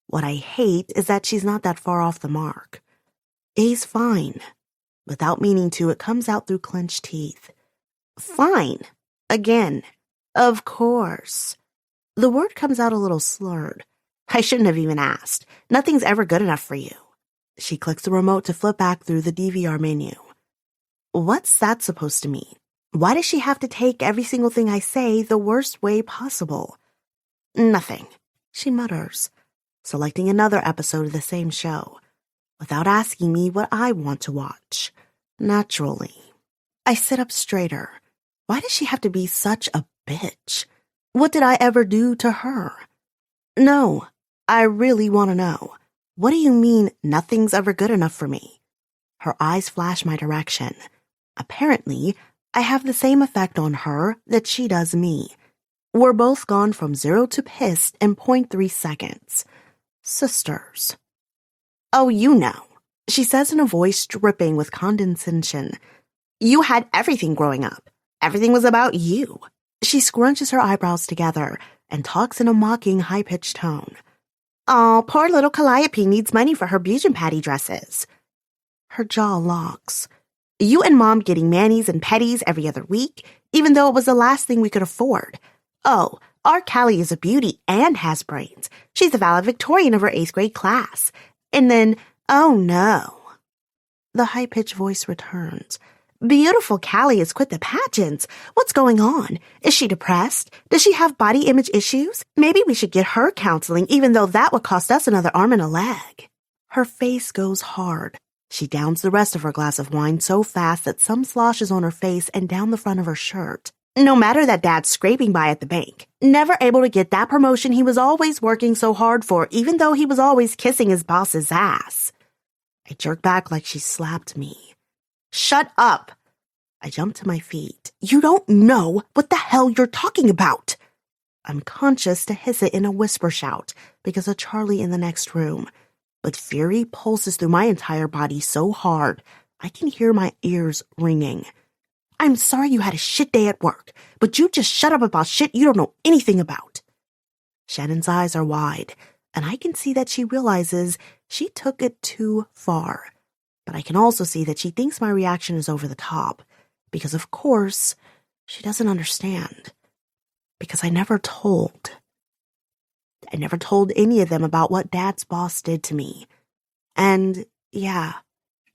S2: What I hate is that she's not that far off the mark. He's fine. Without meaning to, it comes out through clenched teeth. Fine. Again. Of course. The word comes out a little slurred. I shouldn't have even asked. Nothing's ever good enough for you. She clicks the remote to flip back through the DVR menu. What's that supposed to mean? Why does she have to take every single thing I say the worst way possible? Nothing, she mutters, selecting another episode of the same show, without asking me what I want to watch. Naturally. I sit up straighter. Why does she have to be such a bitch? What did I ever do to her? No, I really want to know. What do you mean nothing's ever good enough for me? Her eyes flash my direction. Apparently, I have the same effect on her that she does me. We're both gone from 0 to pissed in 0.3 seconds. Sisters. Oh, you know, she says in a voice dripping with condescension. You had everything growing up. Everything was about you. She scrunches her eyebrows together and talks in a mocking, high-pitched tone. Oh, poor little Calliope needs money for her Busion patty dresses. Her jaw locks. You and Mom getting manis and petties every other week, even though it was the last thing we could afford. Oh, our Callie is a beauty and has brains. She's a valedictorian of her 8th grade class. And then, oh no. The high-pitched voice returns. Beautiful Callie has quit the pageants. What's going on? Is she depressed? Does she have body image issues? Maybe we should get her counseling, even though that would cost us another arm and a leg. Her face goes hard. She downs the rest of her glass of wine so fast that some sloshes on her face and down the front of her shirt. No matter that Dad's scraping by at the bank, never able to get that promotion he was always working so hard for, even though he was always kissing his boss's ass. I jerk back like she slapped me. Shut up! I jump to my feet. You don't know what the hell you're talking about! I'm conscious to hiss it in a whisper shout because of Charlie in the next room, but fury pulses through my entire body so hard I can hear my ears ringing. I'm sorry you had a shit day at work, but you just shut up about shit you don't know anything about. Shannon's eyes are wide, and I can see that she realizes she took it too far. But I can also see that she thinks my reaction is over the top, because of course, she doesn't understand. Because I never told. I never told any of them about what Dad's boss did to me. And, yeah,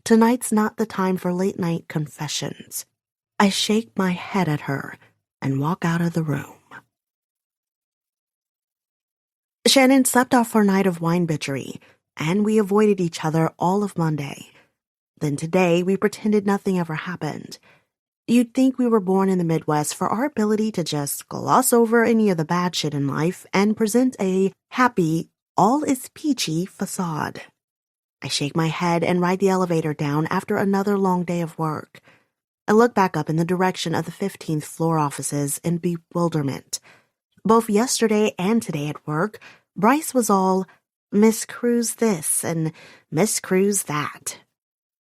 S2: tonight's not the time for late-night confessions. I shake my head at her and walk out of the room. Shannon slept off our night of wine bitchery, and we avoided each other all of Monday. Then today, we pretended nothing ever happened. You'd think we were born in the Midwest for our ability to just gloss over any of the bad shit in life and present a happy, all-is-peachy facade. I shake my head and ride the elevator down after another long day of work. I look back up in the direction of the 15th floor offices in bewilderment. Both yesterday and today at work, Bryce was all, Miss Cruz this and Miss Cruz that.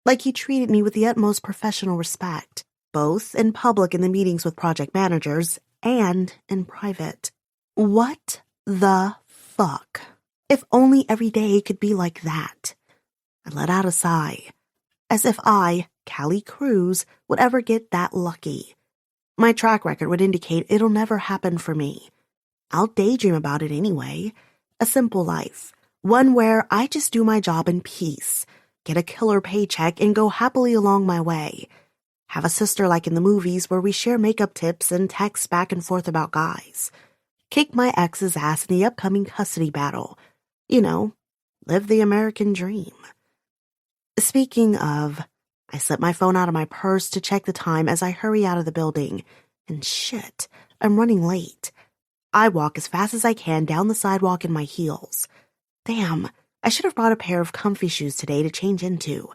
S2: Like he treated me with the utmost professional respect, both in public in the meetings with project managers and in private. What the fuck? If only every day could be like that. I let out a sigh, as if I, Callie Cruz, would ever get that lucky. My track record would indicate it'll never happen for me. I'll daydream about it anyway. A simple life, one where I just do my job in peace, get a killer paycheck, and go happily along my way. Have a sister like in the movies where we share makeup tips and text back and forth about guys. Kick my ex's ass in the upcoming custody battle. You know, live the American dream. Speaking of, I slip my phone out of my purse to check the time as I hurry out of the building. And shit, I'm running late. I walk as fast as I can down the sidewalk in my heels. Damn, I should have brought a pair of comfy shoes today to change into.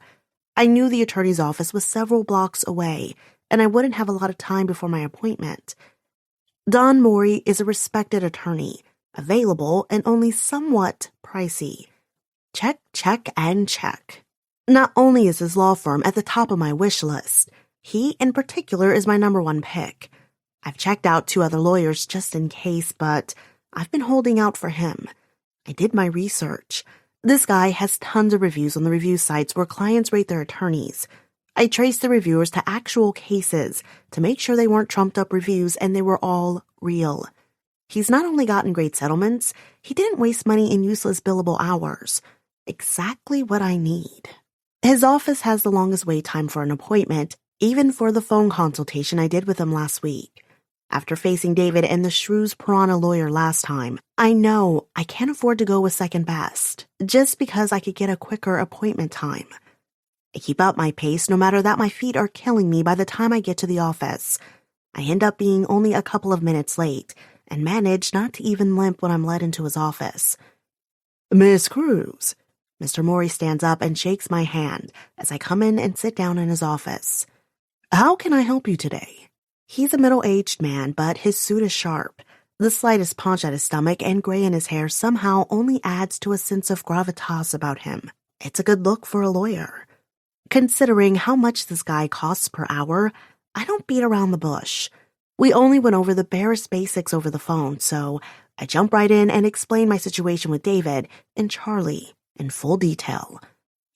S2: I knew the attorney's office was several blocks away, and I wouldn't have a lot of time before my appointment. Don Mori is a respected attorney, available and only somewhat pricey. Check, check, and check. Not only is his law firm at the top of my wish list, he in particular is my number one pick. I've checked out 2 other lawyers just in case, but I've been holding out for him. I did my research. This guy has tons of reviews on the review sites where clients rate their attorneys. I traced the reviewers to actual cases to make sure they weren't trumped-up reviews and they were all real. He's not only gotten great settlements, he didn't waste money in useless billable hours. Exactly what I need. His office has the longest wait time for an appointment, even for the phone consultation I did with him last week. After facing David and the Shrews Piranha lawyer last time, I know I can't afford to go with second best, just because I could get a quicker appointment time. I keep up my pace no matter that my feet are killing me by the time I get to the office. I end up being only a couple of minutes late, and manage not to even limp when I'm led into his office. "Miss Cruz." Mr. Mori stands up and shakes my hand as I come in and sit down in his office. "How can I help you today?" He's a middle-aged man, but his suit is sharp. The slightest punch at his stomach and gray in his hair somehow only adds to a sense of gravitas about him. It's a good look for a lawyer. Considering how much this guy costs per hour, I don't beat around the bush. We only went over the barest basics over the phone, so I jump right in and explain my situation with David and Charlie in full detail.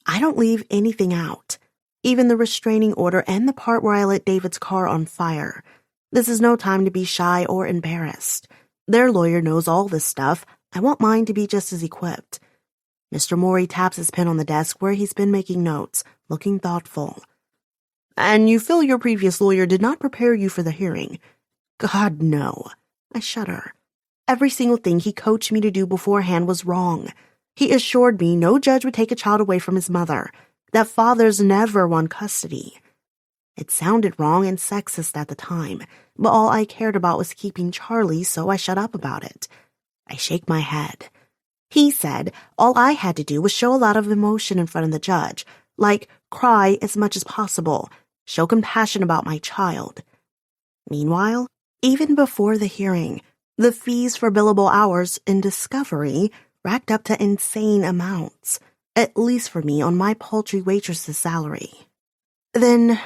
S2: I don't leave anything out, even the restraining order and the part where I lit David's car on fire. This is no time to be shy or embarrassed. Their lawyer knows all this stuff. I want mine to be just as equipped. Mr. Mori taps his pen on the desk where he's been making notes, looking thoughtful. "And you feel your previous lawyer did not prepare you for the hearing?" "God, no." I shudder. Every single thing he coached me to do beforehand was wrong. He assured me no judge would take a child away from his mother, that fathers never won custody. It sounded wrong and sexist at the time, but all I cared about was keeping Charlie, so I shut up about it. I shake my head. He said all I had to do was show a lot of emotion in front of the judge, like cry as much as possible, show compassion about my child. Meanwhile, even before the hearing, the fees for billable hours in discovery racked up to insane amounts, at least for me on my paltry waitress's salary. Then,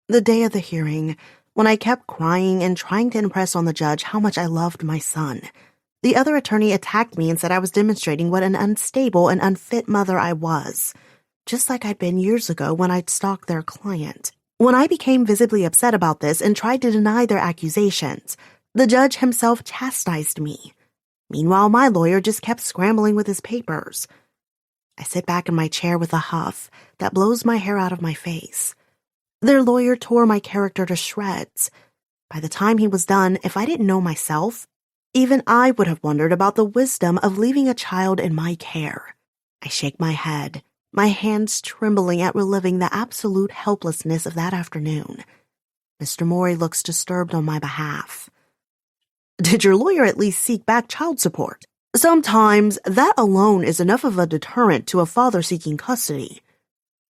S2: the day of the hearing, when I kept crying and trying to impress on the judge how much I loved my son, the other attorney attacked me and said I was demonstrating what an unstable and unfit mother I was, just like I'd been years ago when I'd stalked their client. When I became visibly upset about this and tried to deny their accusations, the judge himself chastised me. Meanwhile, my lawyer just kept scrambling with his papers. I sit back in my chair with a huff that blows my hair out of my face. Their lawyer tore my character to shreds. By the time he was done, if I didn't know myself, even I would have wondered about the wisdom of leaving a child in my care. I shake my head, my hands trembling at reliving the absolute helplessness of that afternoon. Mr. Mori looks disturbed on my behalf. "Did your lawyer at least seek back child support? Sometimes that alone is enough of a deterrent to a father seeking custody."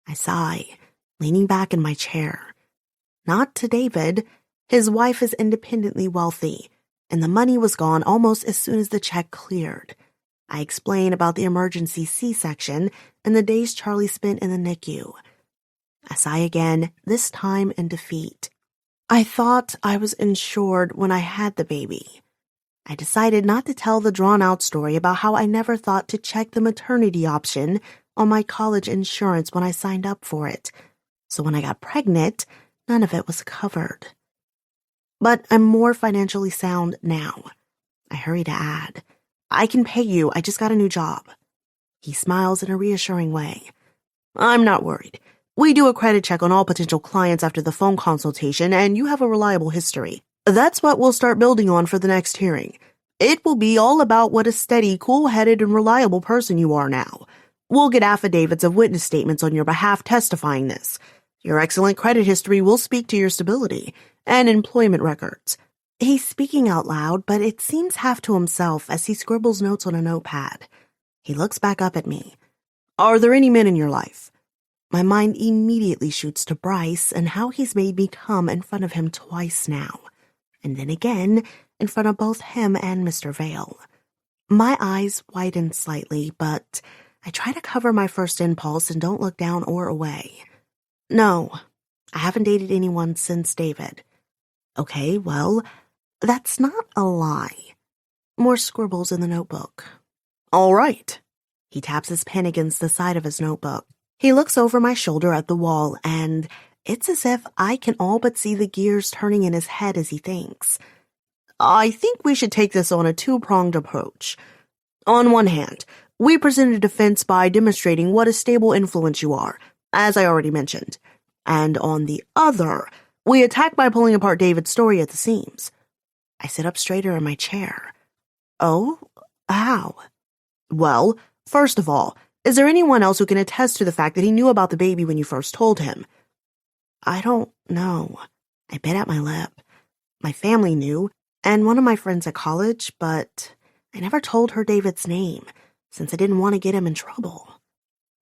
S2: I sigh, leaning back in my chair. Not to David. His wife is independently wealthy, and the money was gone almost as soon as the check cleared. I explain about the emergency C-section and the days Charlie spent in the NICU. I sigh again, this time in defeat. I thought I was insured when I had the baby. I decided not to tell the drawn-out story about how I never thought to check the maternity option on my college insurance when I signed up for it. So when I got pregnant, none of it was covered. But I'm more financially sound now. I hurry to add, I can pay you, I just got a new job. He smiles in a reassuring way. I'm not worried. We do a credit check on all potential clients after the phone consultation, and you have a reliable history. That's what we'll start building on for the next hearing. It will be all about what a steady, cool-headed, and reliable person you are now. We'll get affidavits of witness statements on your behalf testifying this. Your excellent credit history will speak to your stability and employment records. He's speaking out loud, but it seems half to himself as he scribbles notes on a notepad. He looks back up at me. Are there any men in your life? My mind immediately shoots to Bryce and how he's made me come in front of him twice now, and then again in front of both him and Mr. Vale. My eyes widen slightly, but I try to cover my first impulse and don't look down or away. No, I haven't dated anyone since David. Okay, well, that's not a lie. More scribbles in the notebook. All right. He taps his pen against the side of his notebook. He looks over my shoulder at the wall, and it's as if I can all but see the gears turning in his head as he thinks. I think we should take this on a two-pronged approach. On one hand, we present a defense by demonstrating what a stable influence you are, as I already mentioned. And on the other, we attack by pulling apart David's story at the seams. I sit up straighter in my chair. Oh? How? Well, first of all, is there anyone else who can attest to the fact that he knew about the baby when you first told him? I don't know. I bit at my lip. My family knew, and one of my friends at college, but I never told her David's name, since I didn't want to get him in trouble.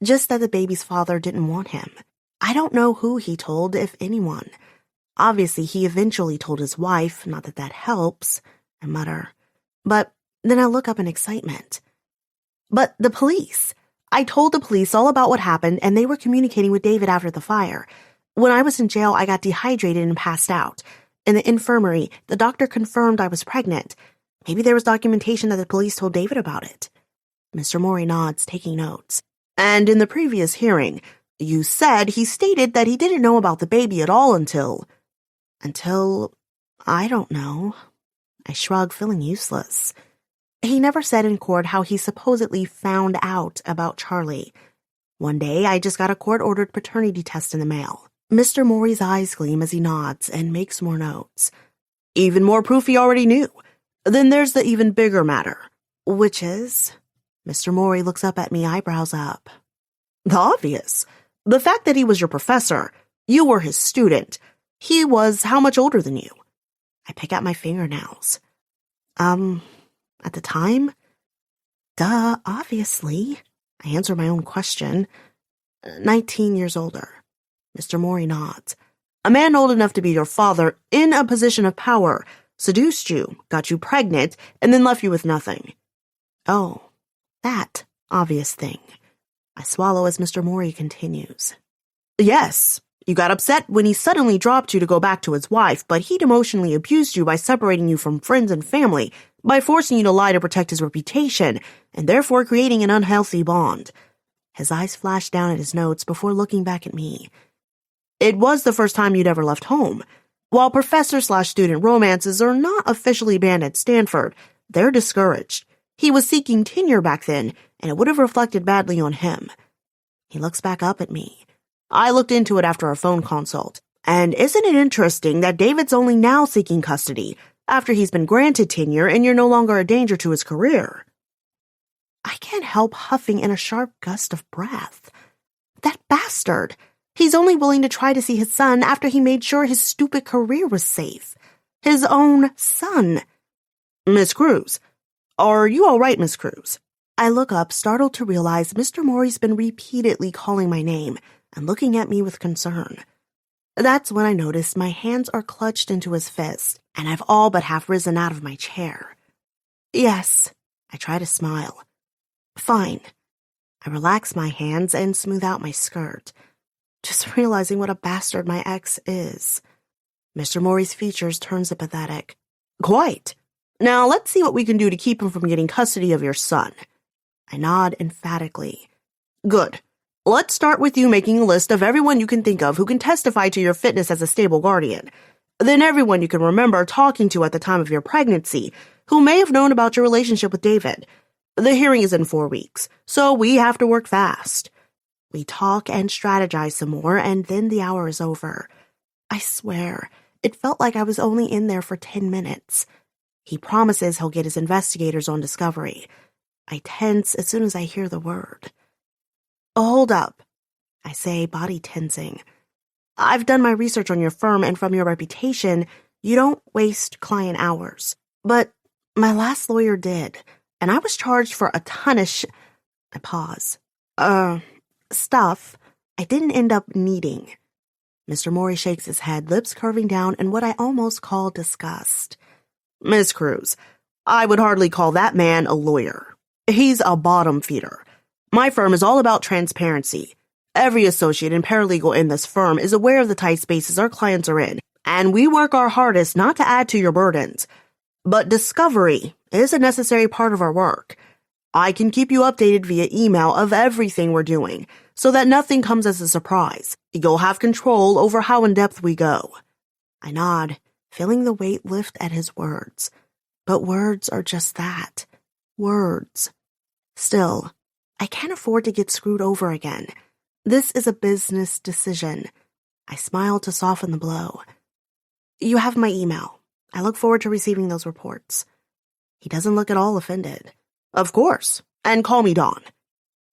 S2: Just that the baby's father didn't want him. I don't know who he told, if anyone. Obviously, he eventually told his wife, not that that helps, I mutter. But then I look up in excitement. But the police! I told the police all about what happened, and they were communicating with David after the fire. When I was in jail, I got dehydrated and passed out. In the infirmary, the doctor confirmed I was pregnant. Maybe there was documentation that the police told David about it. Mr. Morey nods, taking notes. And in the previous hearing, you said he stated that he didn't know about the baby at all until, I don't know. I shrug, feeling useless. He never said in court how he supposedly found out about Charlie. One day, I just got a court-ordered paternity test in the mail. Mr. Morey's eyes gleam as he nods and makes more notes. Even more proof he already knew. Then there's the even bigger matter. Which is? Mr. Morey looks up at me, eyebrows up. The obvious. The fact that he was your professor. You were his student. He was how much older than you? I pick at my fingernails. At the time? Duh, obviously. I answer my own question. 19 years older. Mr. Morey nods. A man old enough to be your father, in a position of power, seduced you, got you pregnant, and then left you with nothing. Oh, that obvious thing. I swallow as Mr. Morey continues. Yes, you got upset when he suddenly dropped you to go back to his wife, but he'd emotionally abused you by separating you from friends and family, by forcing you to lie to protect his reputation, and therefore creating an unhealthy bond. His eyes flashed down at his notes before looking back at me. It was the first time you'd ever left home. While professor/student romances are not officially banned at Stanford, they're discouraged. He was seeking tenure back then, and it would have reflected badly on him. He looks back up at me. I looked into it after our phone consult. And isn't it interesting that David's only now seeking custody, after he's been granted tenure and you're no longer a danger to his career? I can't help huffing in a sharp gust of breath. That bastard! He's only willing to try to see his son after he made sure his stupid career was safe. His own son. Miss Cruz. Are you all right, Miss Cruz? I look up, startled to realize Mr. Morey's been repeatedly calling my name and looking at me with concern. That's when I notice my hands are clutched into his fist, and I've all but half risen out of my chair. Yes, I try to smile. Fine. I relax my hands and smooth out my skirt, just realizing what a bastard my ex is. Mr. Morey's features turn sympathetic. Quite. Now let's see what we can do to keep him from getting custody of your son. I nod emphatically. Good. Let's start with you making a list of everyone you can think of who can testify to your fitness as a stable guardian. Then everyone you can remember talking to at the time of your pregnancy, who may have known about your relationship with David. The hearing is in 4 weeks, so we have to work fast. We talk and strategize some more, and then the hour is over. I swear, it felt like I was only in there for 10 minutes. He promises he'll get his investigators on discovery. I tense as soon as I hear the word. Hold up, I say, body tensing. I've done my research on your firm, and from your reputation, you don't waste client hours. But my last lawyer did, and I was charged for a ton of I pause. Stuff I didn't end up needing. Mr. Morey shakes his head, lips curving down in what I almost call disgust. Miss Cruz, I would hardly call that man a lawyer. He's a bottom feeder. My firm is all about transparency. Every associate and paralegal in this firm is aware of the tight spaces our clients are in, and we work our hardest not to add to your burdens. But discovery is a necessary part of our work. I can keep you updated via email of everything we're doing, so that nothing comes as a surprise. You'll have control over how in-depth we go. I nod, feeling the weight lift at his words. But words are just that. Words. Still, I can't afford to get screwed over again. This is a business decision. I smile to soften the blow. You have my email. I look forward to receiving those reports. He doesn't look at all offended. Of course. And call me Dawn.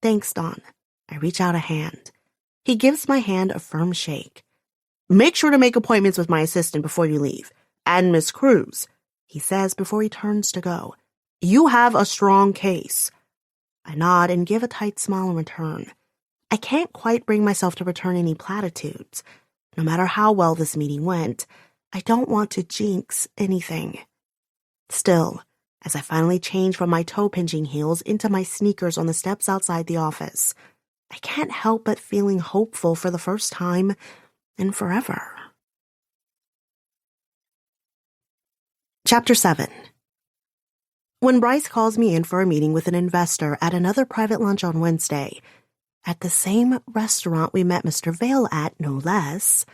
S2: Thanks, Dawn. I reach out a hand. He gives my hand a firm shake. Make sure to make appointments with my assistant before you leave. And Miss Cruz, he says before he turns to go. You have a strong case. I nod and give a tight smile in return. I can't quite bring myself to return any platitudes. No matter how well this meeting went, I don't want to jinx anything. Still, as I finally change from my toe-pinching heels into my sneakers on the steps outside the office, I can't help but feeling hopeful for the first time in forever. Chapter 7. When Bryce calls me in for a meeting with an investor at another private lunch on Wednesday, at the same restaurant we met Mr. Vale at, no less,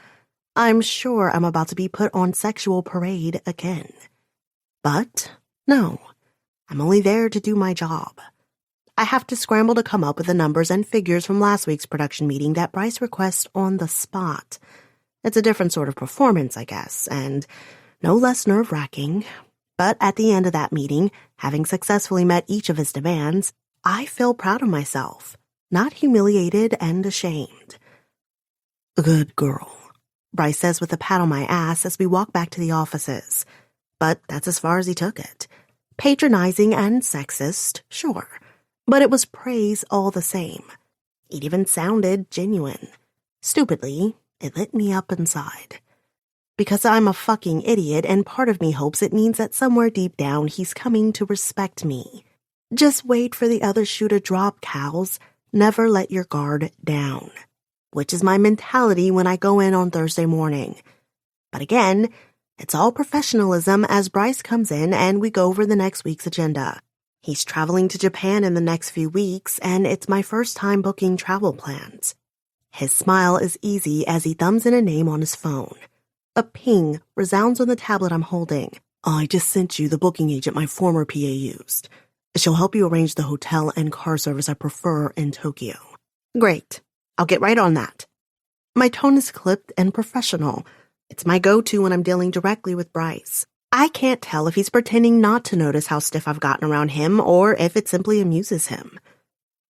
S2: I'm sure I'm about to be put on sexual parade again. But no, I'm only there to do my job. I have to scramble to come up with the numbers and figures from last week's production meeting that Bryce requests on the spot. It's a different sort of performance, I guess, and no less nerve-wracking. But at the end of that meeting, having successfully met each of his demands, I feel proud of myself, not humiliated and ashamed. Good girl, Bryce says with a pat on my ass as we walk back to the offices. But that's as far as he took it. Patronizing and sexist, sure, but it was praise all the same. It even sounded genuine. Stupidly, it lit me up inside. Because I'm a fucking idiot, and part of me hopes it means that somewhere deep down he's coming to respect me. Just wait for the other shoe to drop, cows. Never let your guard down. Which is my mentality when I go in on Thursday morning. But again, it's all professionalism as Bryce comes in and we go over the next week's agenda. He's traveling to Japan in the next few weeks, and it's my first time booking travel plans. His smile is easy as he thumbs in a name on his phone. A ping resounds on the tablet I'm holding. I just sent you the booking agent my former PA used. She'll help you arrange the hotel and car service I prefer in Tokyo. Great. I'll get right on that. My tone is clipped and professional. It's my go-to when I'm dealing directly with Bryce. I can't tell if he's pretending not to notice how stiff I've gotten around him or if it simply amuses him.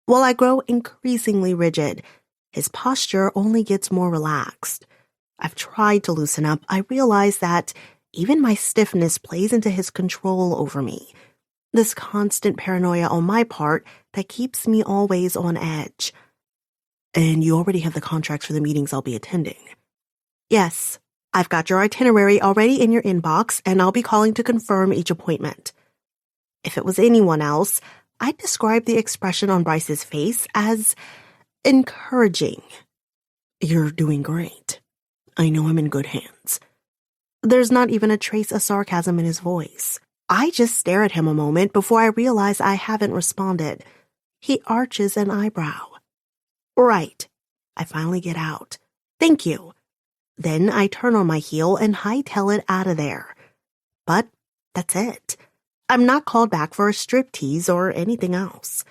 S2: While I grow increasingly rigid, his posture only gets more relaxed. I've tried to loosen up. I realize that even my stiffness plays into his control over me. This constant paranoia on my part that keeps me always on edge. And you already have the contracts for the meetings I'll be attending. Yes, I've got your itinerary already in your inbox, and I'll be calling to confirm each appointment. If it was anyone else, I'd describe the expression on Bryce's face as encouraging. You're doing great. I know I'm in good hands. There's not even a trace of sarcasm in his voice. I just stare at him a moment before I realize I haven't responded. He arches an eyebrow. Right. I finally get out. Thank you. Then I turn on my heel and hightail it out of there. But that's it. I'm not called back for a striptease or anything else.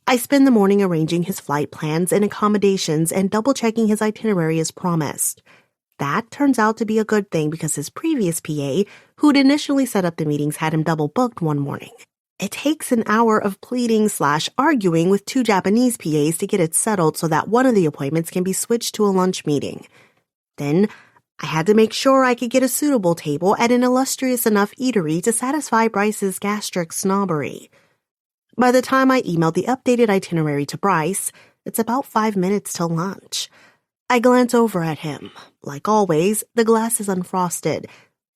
S2: I spend the morning arranging his flight plans and accommodations and double-checking his itinerary as promised. That turns out to be a good thing because his previous PA, who'd initially set up the meetings, had him double-booked one morning. It takes an hour of pleading/arguing with 2 Japanese PAs to get it settled so that one of the appointments can be switched to a lunch meeting. Then, I had to make sure I could get a suitable table at an illustrious enough eatery to satisfy Bryce's gastric snobbery. By the time I emailed the updated itinerary to Bryce, it's about 5 minutes till lunch. I glance over at him. Like always, the glass is unfrosted.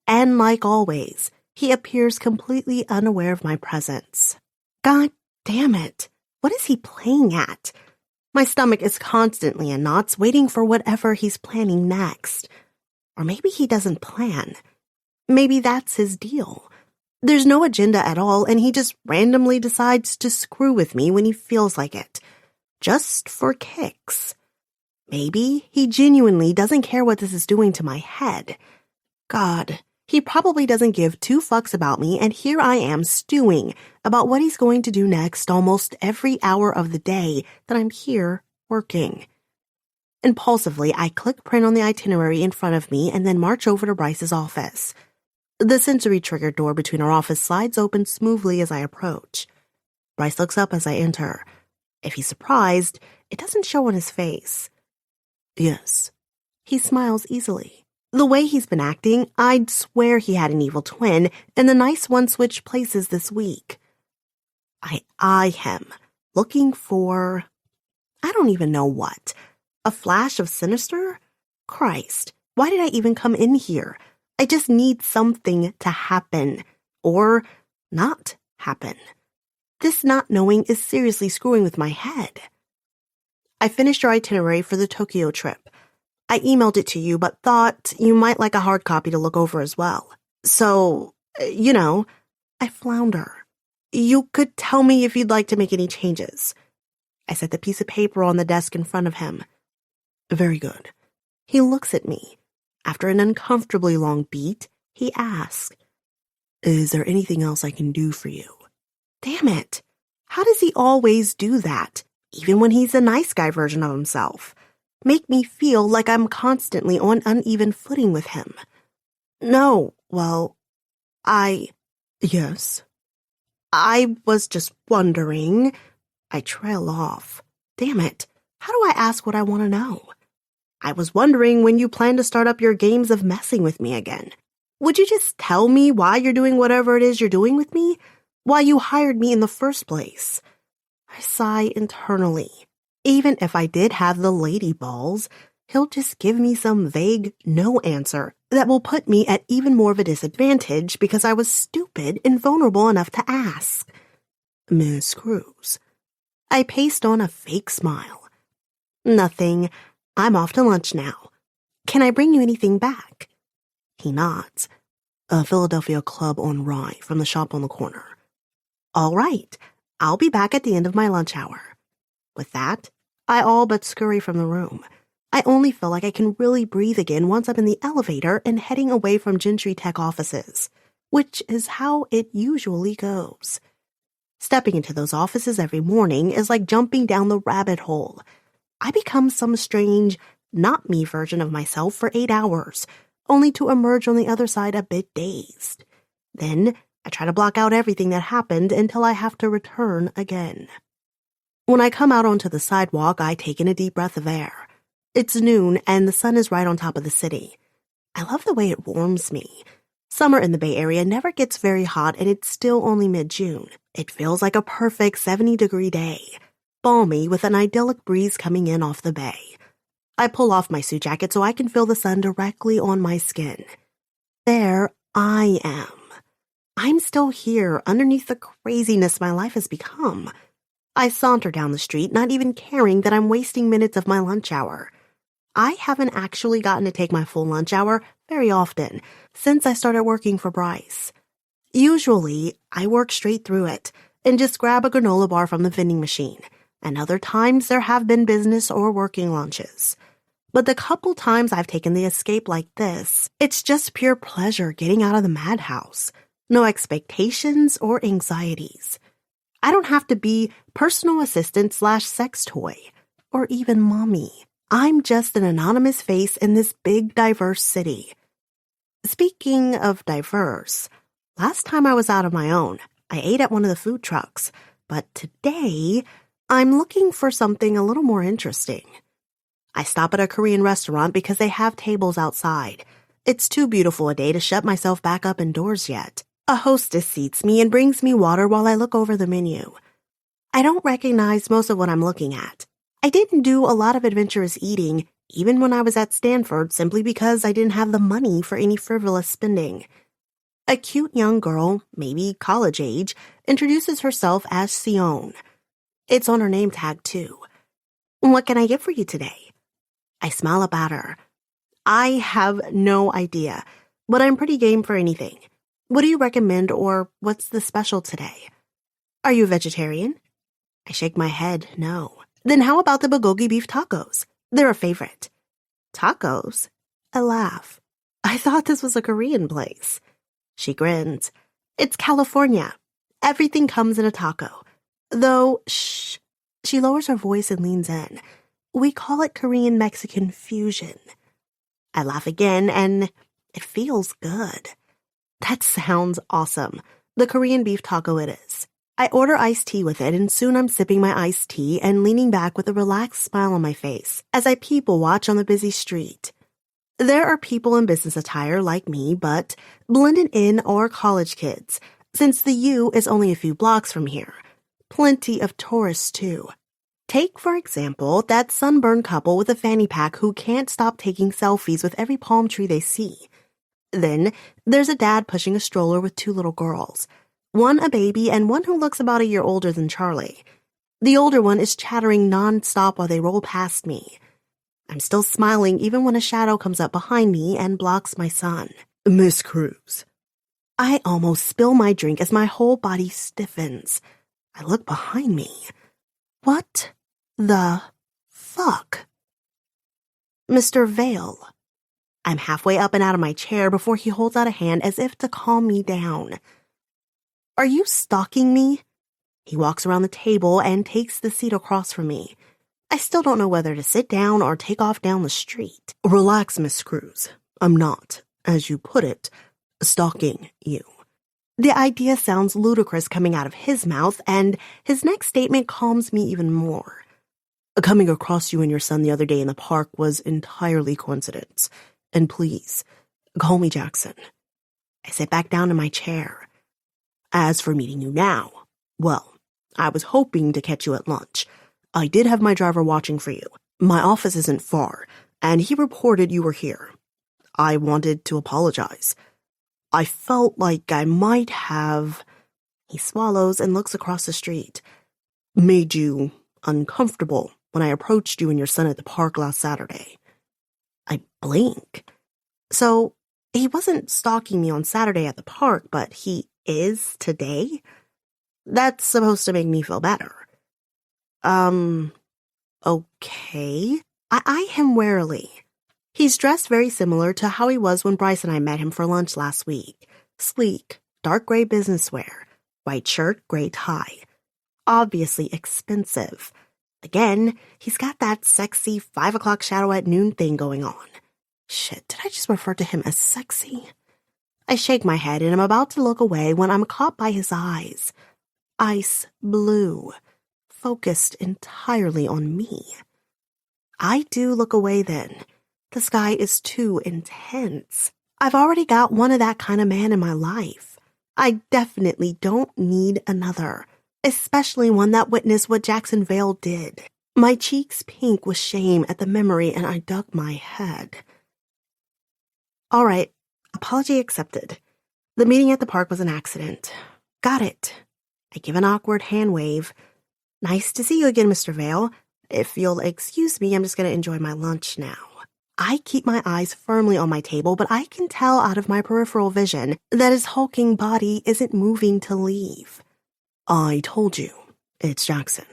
S2: And like always, he appears completely unaware of my presence. God damn it. What is he playing at? My stomach is constantly in knots, waiting for whatever he's planning next. Or maybe he doesn't plan. Maybe that's his deal. There's no agenda at all, and he just randomly decides to screw with me when he feels like it. Just for kicks. Maybe he genuinely doesn't care what this is doing to my head. God, he probably doesn't give 2 fucks about me, and here I am stewing about what he's going to do next almost every hour of the day that I'm here working. Impulsively, I click print on the itinerary in front of me and then march over to Bryce's office. The sensory trigger door between our office slides open smoothly as I approach. Bryce looks up as I enter. If he's surprised, it doesn't show on his face. Yes. He smiles easily. The way he's been acting, I'd swear he had an evil twin, and the nice one switched places this week. I eye him, looking for... I don't even know what. A flash of sinister? Christ, why did I even come in here? I just need something to happen. Or not happen. This not knowing is seriously screwing with my head. I finished your itinerary for the Tokyo trip. I emailed it to you, but thought you might like a hard copy to look over as well. So, I flounder. You could tell me if you'd like to make any changes. I set the piece of paper on the desk in front of him. Very good. He looks at me. After an uncomfortably long beat, he asks, Is there anything else I can do for you? Damn it. How does he always do that, even when he's a nice guy version of himself? Make me feel like I'm constantly on uneven footing with him. No, well, Yes. I was just wondering. I trail off. Damn it. How do I ask what I want to know? I was wondering when you plan to start up your games of messing with me again. Would you just tell me why you're doing whatever it is you're doing with me? Why you hired me in the first place? I sigh internally. Even if I did have the lady balls, he'll just give me some vague no answer that will put me at even more of a disadvantage because I was stupid and vulnerable enough to ask. Miss Cruz. I paste on a fake smile. Nothing. I'm off to lunch now. Can I bring you anything back? He nods. A Philadelphia Club on Rye from the shop on the corner. All right. I'll be back at the end of my lunch hour. With that, I all but scurry from the room. I only feel like I can really breathe again once I'm in the elevator and heading away from Gentry Tech offices, which is how it usually goes. Stepping into those offices every morning is like jumping down the rabbit hole. I become some strange, not me version of myself for 8 hours, only to emerge on the other side a bit dazed. Then I try to block out everything that happened until I have to return again. When I come out onto the sidewalk, I take in a deep breath of air. It's noon, and the sun is right on top of the city. I love the way it warms me. Summer in the Bay Area never gets very hot, and it's still only mid-June. It feels like a perfect 70-degree day, balmy with an idyllic breeze coming in off the bay. I pull off my suit jacket so I can feel the sun directly on my skin. There I am. I'm still here underneath the craziness my life has become. I saunter down the street, not even caring that I'm wasting minutes of my lunch hour. I haven't actually gotten to take my full lunch hour very often since I started working for Bryce. Usually, I work straight through it and just grab a granola bar from the vending machine. and other times there have been business or working lunches. But the couple times I've taken the escape like this, it's just pure pleasure getting out of the madhouse. No expectations or anxieties. I don't have to be personal assistant/sex toy, or even mommy. I'm just an anonymous face in this big, diverse city. Speaking of diverse, last time I was out on my own, I ate at one of the food trucks, but today I'm looking for something a little more interesting. I stop at a Korean restaurant because they have tables outside. It's too beautiful a day to shut myself back up indoors yet. A hostess seats me and brings me water while I look over the menu. I don't recognize most of what I'm looking at. I didn't do a lot of adventurous eating, even when I was at Stanford, simply because I didn't have the money for any frivolous spending. A cute young girl, maybe college age, introduces herself as Sion. It's on her name tag, too. What can I get for you today? I smile up at her. I have no idea, but I'm pretty game for anything. What do you recommend, or what's the special today? Are you a vegetarian? I shake my head, no. Then how about the bulgogi beef tacos? They're a favorite. Tacos? I laugh. I thought this was a Korean place. She grins. It's California. Everything comes in a taco. Though, shh. She lowers her voice and leans in. We call it Korean-Mexican fusion. I laugh again, and it feels good. That sounds awesome. The Korean beef taco it is. I order iced tea with it, and soon I'm sipping my iced tea and leaning back with a relaxed smile on my face as I people watch on the busy street. There are people in business attire like me, but blended in are college kids, since the U is only a few blocks from here. Plenty of tourists, too. Take, for example, that sunburned couple with a fanny pack who can't stop taking selfies with every palm tree they see. Then there's a dad pushing a stroller with two little girls. One a baby and one who looks about a year older than Charlie. The older one is chattering nonstop while they roll past me. I'm still smiling even when a shadow comes up behind me and blocks my sun.
S1: Miss Cruz.
S2: I almost spill my drink as my whole body stiffens. I look behind me. What the fuck? Mr. Vale. I'm halfway up and out of my chair before he holds out a hand as if to calm me down. Are you stalking me? He walks around the table and takes the seat across from me. I still don't know whether to sit down or take off down the street.
S1: Relax, Miss Cruz. I'm not, as you put it, stalking you.
S2: The idea sounds ludicrous coming out of his mouth, and his next statement calms me even more.
S1: Coming across you and your son the other day in the park was entirely coincidence. And please, call me Jackson.
S2: I sit back down in my chair.
S1: As for meeting you now, well, I was hoping to catch you at lunch. I did have my driver watching for you. My office isn't far, and he reported you were here. I wanted to apologize. I felt like I might have...
S2: He swallows and looks across the street.
S1: Made you uncomfortable when I approached you and your son at the park last Saturday.
S2: I blink. So, he wasn't stalking me on Saturday at the park, but he is today? That's supposed to make me feel better. Okay. I eye him warily. He's dressed very similar to how he was when Bryce and I met him for lunch last week. Sleek, dark gray business wear, white shirt, gray tie. Obviously expensive. Again, he's got that sexy 5 o'clock shadow at noon thing going on. Shit, did I just refer to him as sexy? I shake my head and I'm about to look away when I'm caught by his eyes. Ice blue, focused entirely on me. I do look away then. The sky is too intense. I've already got one of that kind of man in my life. I definitely don't need another, especially one that witnessed what Jackson Vale did. My cheeks pink with shame at the memory and I duck my head. All right, apology accepted. The meeting at the park was an accident. Got it. I give an awkward hand wave. Nice to see you again, Mr. Vale. If you'll excuse me, I'm just going to enjoy my lunch now. I keep my eyes firmly on my table, but I can tell out of my peripheral vision that his hulking body isn't moving to leave.
S1: I told you, it's Jackson.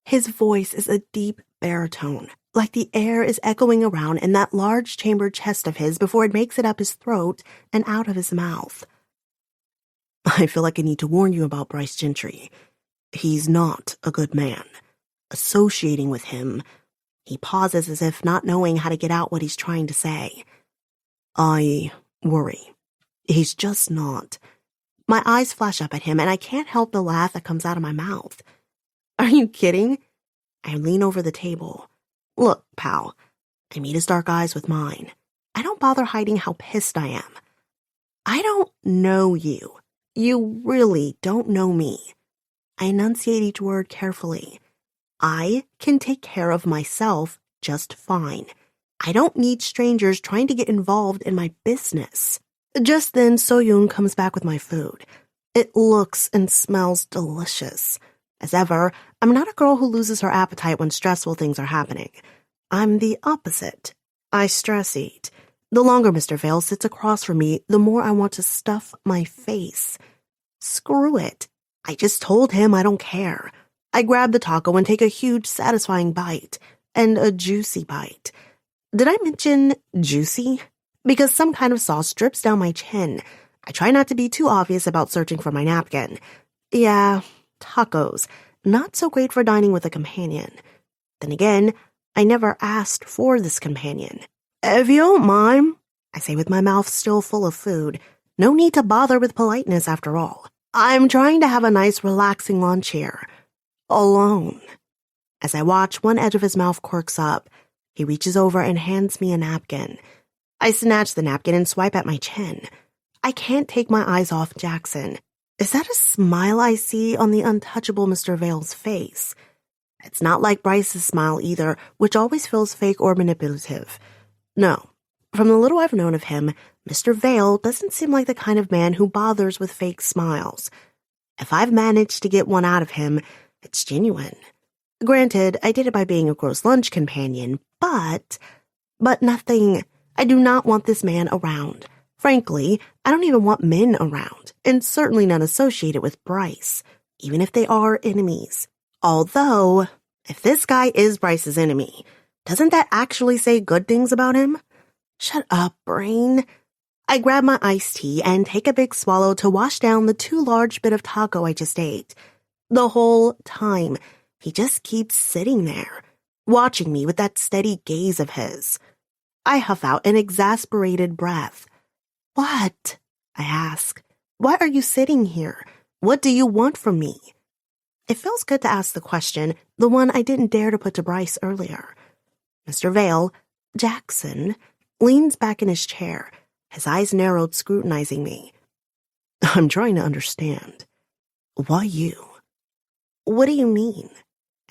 S2: His voice is a deep baritone, like the air is echoing around in that large chambered chest of his before it makes it up his throat and out of his mouth. I feel like I need to warn you about Bryce Gentry. He's not a good man. Associating with him, he pauses as if not knowing how to get out what he's trying to say. I worry. He's just not. My eyes flash up at him, and I can't help the laugh that comes out of my mouth. Are you kidding? I lean over the table. Look, pal. I meet his dark eyes with mine. I don't bother hiding how pissed I am. I don't know you. You really don't know me. I enunciate each word carefully. I can take care of myself just fine. I don't need strangers trying to get involved in my business. Just then, So-yoon comes back with my food. It looks and smells delicious. As ever, I'm not a girl who loses her appetite when stressful things are happening. I'm the opposite. I stress eat. The longer Mr. Vale sits across from me, the more I want to stuff my face. Screw it. I just told him I don't care. I grab the taco and take a huge, satisfying bite. And a juicy bite. Did I mention juicy? Because some kind of sauce drips down my chin. I try not to be too obvious about searching for my napkin. Yeah, tacos. Not so great for dining with a companion. Then again, I never asked for this companion. If you don't mind, I say with my mouth still full of food. No need to bother with politeness after all. I'm trying to have a nice relaxing lunch here. Alone. As I watch, one edge of his mouth quirks up. He reaches over and hands me a napkin. I snatch the napkin and swipe at my chin. I can't take my eyes off Jackson. Is that a smile I see on the untouchable Mr. Vale's face? It's not like Bryce's smile either, which always feels fake or manipulative. No, from the little I've known of him, Mr. Vale doesn't seem like the kind of man who bothers with fake smiles. If I've managed to get one out of him, it's genuine. Granted, I did it by being a gross lunch companion, but nothing. I do not want this man around. Frankly, I don't even want men around, and certainly none associated with Bryce, even if they are enemies. Although, if this guy is Bryce's enemy, doesn't that actually say good things about him? Shut up, brain. I grab my iced tea and take a big swallow to wash down the too large bit of taco I just ate. The whole time, he just keeps sitting there, watching me with that steady gaze of his. I huff out an exasperated breath. What? I ask. Why are you sitting here? What do you want from me? It feels good to ask the question, the one I didn't dare to put to Bryce earlier. Mr. Vale, Jackson, leans back in his chair, his eyes narrowed, scrutinizing me. I'm trying to understand. Why you? What do you mean?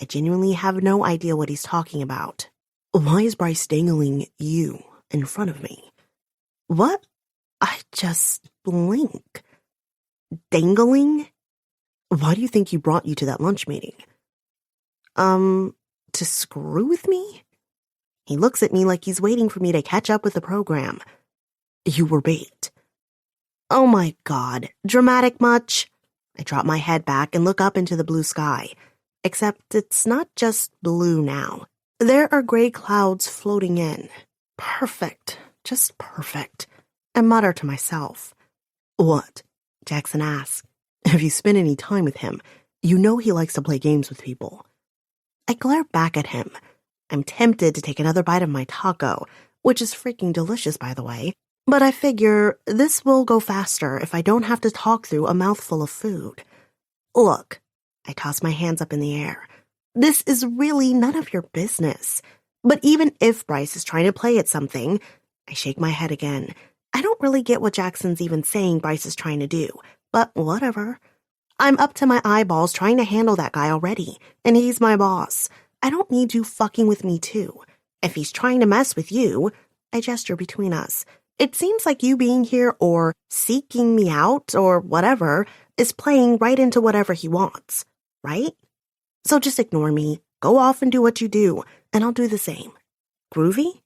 S2: I genuinely have no idea what he's talking about. Why is Bryce dangling you in front of me? What? I just blink. Dangling? Why do you think he brought you to that lunch meeting? To screw with me? He looks at me like he's waiting for me to catch up with the program. You were bait. Oh my God, dramatic much? I drop my head back and look up into the blue sky. Except it's not just blue now. There are gray clouds floating in. Perfect. Just perfect. I mutter to myself. What? Jackson asks. If you spend any time with him, you know he likes to play games with people. I glare back at him. I'm tempted to take another bite of my taco, which is freaking delicious, by the way. But I figure this will go faster if I don't have to talk through a mouthful of food. Look, I toss my hands up in the air. This is really none of your business. But even if Bryce is trying to play at something, I shake my head again. I don't really get what Jackson's even saying Bryce is trying to do, but whatever. I'm up to my eyeballs trying to handle that guy already, and he's my boss. I don't need you fucking with me too. If he's trying to mess with you, I gesture between us. It seems like you being here or seeking me out or whatever is playing right into whatever he wants, right? So just ignore me, go off and do what you do, and I'll do the same. Groovy?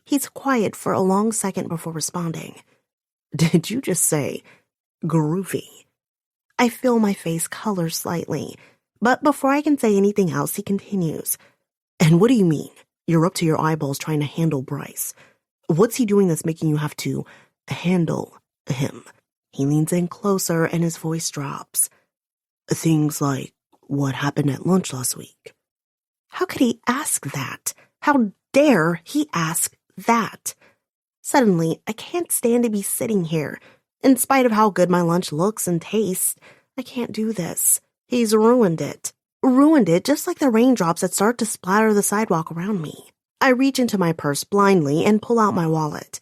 S2: He's quiet for a long second before responding. Did you just say groovy? I feel my face color slightly. But before I can say anything else, he continues. And what do you mean? You're up to your eyeballs trying to handle Bryce. What's he doing that's making you have to handle him? He leans in closer and his voice drops. Things like what happened at lunch last week. How could he ask that? How dare he ask that? Suddenly, I can't stand to be sitting here. In spite of how good my lunch looks and tastes, I can't do this. He's ruined it. Ruined it just like the raindrops that start to splatter the sidewalk around me. I reach into my purse blindly and pull out my wallet.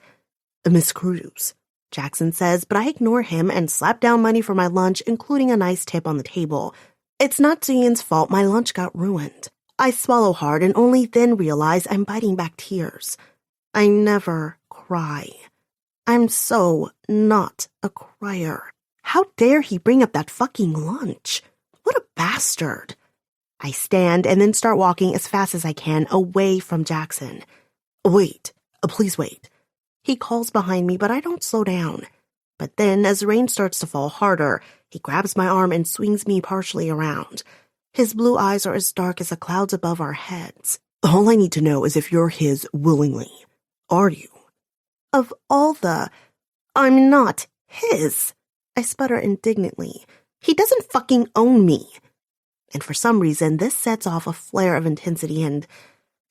S2: Miss Cruz, Jackson says, but I ignore him and slap down money for my lunch, including a nice tip on the table. It's not Zian's fault my lunch got ruined. I swallow hard and only then realize I'm biting back tears. I never cry. I'm so not a crier. How dare he bring up that fucking lunch? What a bastard. I stand and then start walking as fast as I can away from Jackson. Wait, please wait. He calls behind me, but I don't slow down. But then, as rain starts to fall harder, he grabs my arm and swings me partially around. His blue eyes are as dark as the clouds above our heads. All I need to know is if you're his willingly. Are you? Of all the... I'm not his. I sputter indignantly. He doesn't fucking own me. And for some reason, this sets off a flare of intensity and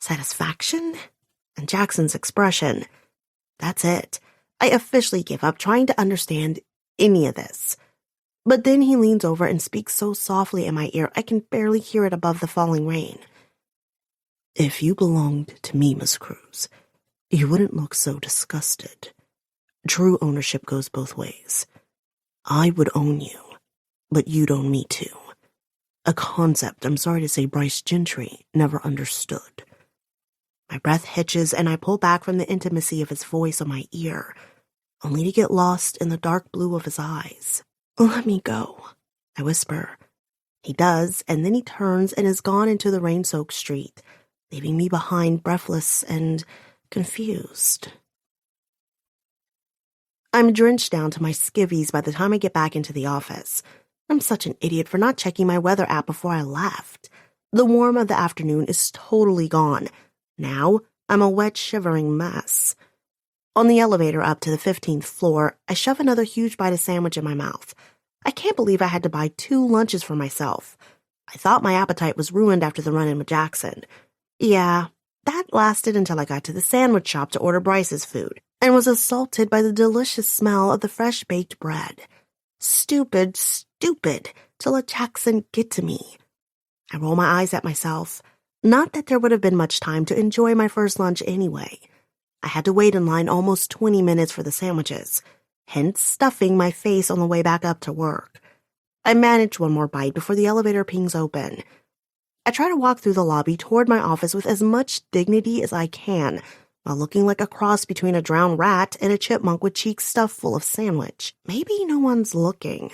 S2: satisfaction. And Jackson's expression. That's it. I officially give up trying to understand any of this. But then he leans over and speaks so softly in my ear I can barely hear it above the falling rain. If you belonged to me, Miss Cruz, you wouldn't look so disgusted. True ownership goes both ways. I would own you, but you'd own me too. A concept I'm sorry to say Bryce Gentry never understood. My breath hitches and I pull back from the intimacy of his voice on my ear, only to get lost in the dark blue of his eyes. Let me go, I whisper. He does, and then he turns and is gone into the rain-soaked street, leaving me behind breathless and confused. I'm drenched down to my skivvies by the time I get back into the office. I'm such an idiot for not checking my weather app before I left. The warmth of the afternoon is totally gone. Now, I'm a wet, shivering mess. On the elevator up to the 15th floor, I shove another huge bite of sandwich in my mouth. I can't believe I had to buy 2 lunches for myself. I thought my appetite was ruined after the run-in with Jackson. Yeah, that lasted until I got to the sandwich shop to order Bryce's food, and was assaulted by the delicious smell of the fresh-baked bread. Stupid to let Jackson get to me. I roll my eyes at myself. Not that there would have been much time to enjoy my first lunch anyway. I had to wait in line almost 20 minutes for the sandwiches, hence stuffing my face on the way back up to work. I manage one more bite before the elevator pings open. I try to walk through the lobby toward my office with as much dignity as I can, while looking like a cross between a drowned rat and a chipmunk with cheeks stuffed full of sandwich. Maybe no one's looking.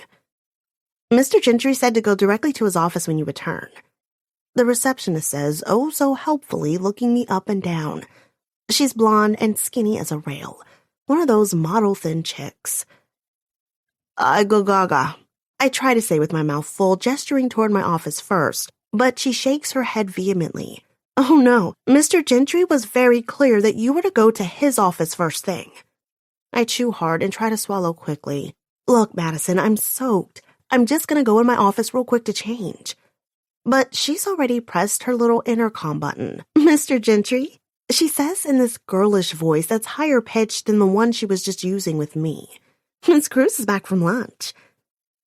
S2: Mr. Gentry said to go directly to his office when you return. The receptionist says, oh so helpfully, looking me up and down. She's blonde and skinny as a rail, one of those model-thin chicks. I go gaga. I try to say with my mouth full, gesturing toward my office first, but she shakes her head vehemently. Oh no, Mr. Gentry was very clear that you were to go to his office first thing. I chew hard and try to swallow quickly. Look, Madison, I'm soaked. I'm just gonna go in my office real quick to change. But she's already pressed her little intercom button. Mr. Gentry? She says in this girlish voice that's higher pitched than the one she was just using with me. Miss Cruz is back from lunch.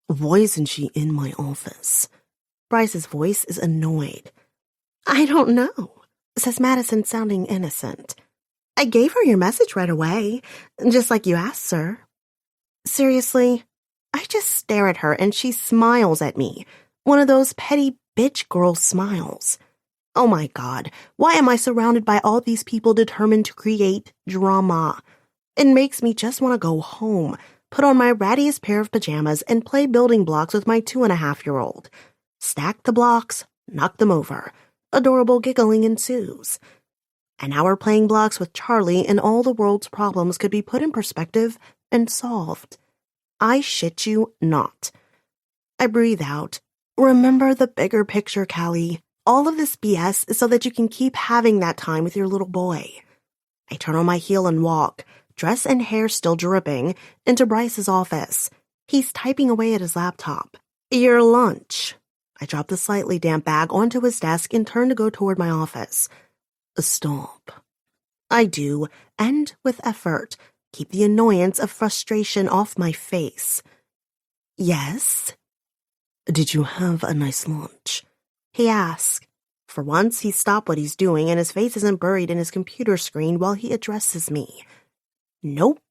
S2: Why isn't she in my office? Bryce's voice is annoyed. I don't know, says Madison, sounding innocent. I gave her your message right away, just like you asked, sir. Seriously? I just stare at her and she smiles at me. One of those petty bitch girl smiles. Oh my God, why am I surrounded by all these people determined to create drama? It makes me just want to go home, put on my rattiest pair of pajamas, and play building blocks with my 2.5-year-old. Stack the blocks, knock them over. Adorable giggling ensues. An hour playing blocks with Charlie and all the world's problems could be put in perspective and solved. I shit you not. I breathe out, Remember the bigger picture, Callie. All of this BS is so that you can keep having that time with your little boy. I turn on my heel and walk, dress and hair still dripping, into Bryce's office. He's typing away at his laptop. Your lunch. I drop the slightly damp bag onto his desk and turn to go toward my office. Stop. I do, and with effort, keep the annoyance of frustration off my face. Yes? Did you have a nice lunch? He asked. For once, he stopped what he's doing and his face isn't buried in his computer screen while he addresses me. Nope.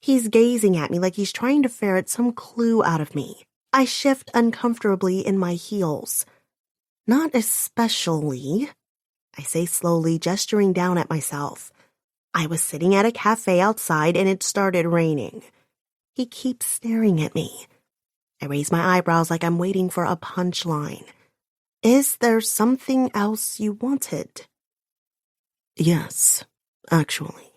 S2: He's gazing at me like he's trying to ferret some clue out of me. I shift uncomfortably in my heels. Not especially, I say slowly, gesturing down at myself. I was sitting at a cafe outside and it started raining. He keeps staring at me. I raise my eyebrows like I'm waiting for a punchline. Is there something else you wanted? Yes, actually.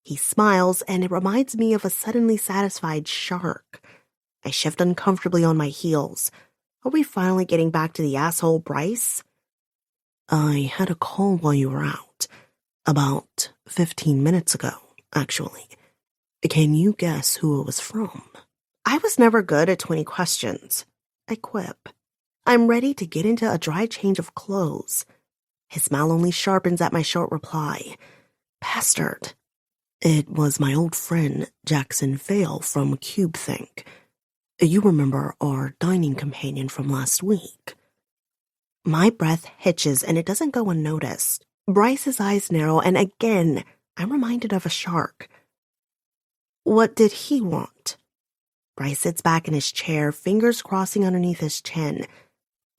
S2: He smiles and it reminds me of a suddenly satisfied shark. I shift uncomfortably on my heels. Are we finally getting back to the asshole Bryce? I had a call while you were out. About 15 minutes ago, actually. Can you guess who it was from? I was never good at 20 questions. I quip. I'm ready to get into a dry change of clothes. His smile only sharpens at my short reply. Bastard. It was my old friend, Jackson Vale from CubeThink. You remember our dining companion from last week. My breath hitches and it doesn't go unnoticed. Bryce's eyes narrow and again, I'm reminded of a shark. What did he want? Bryce sits back in his chair, fingers crossing underneath his chin.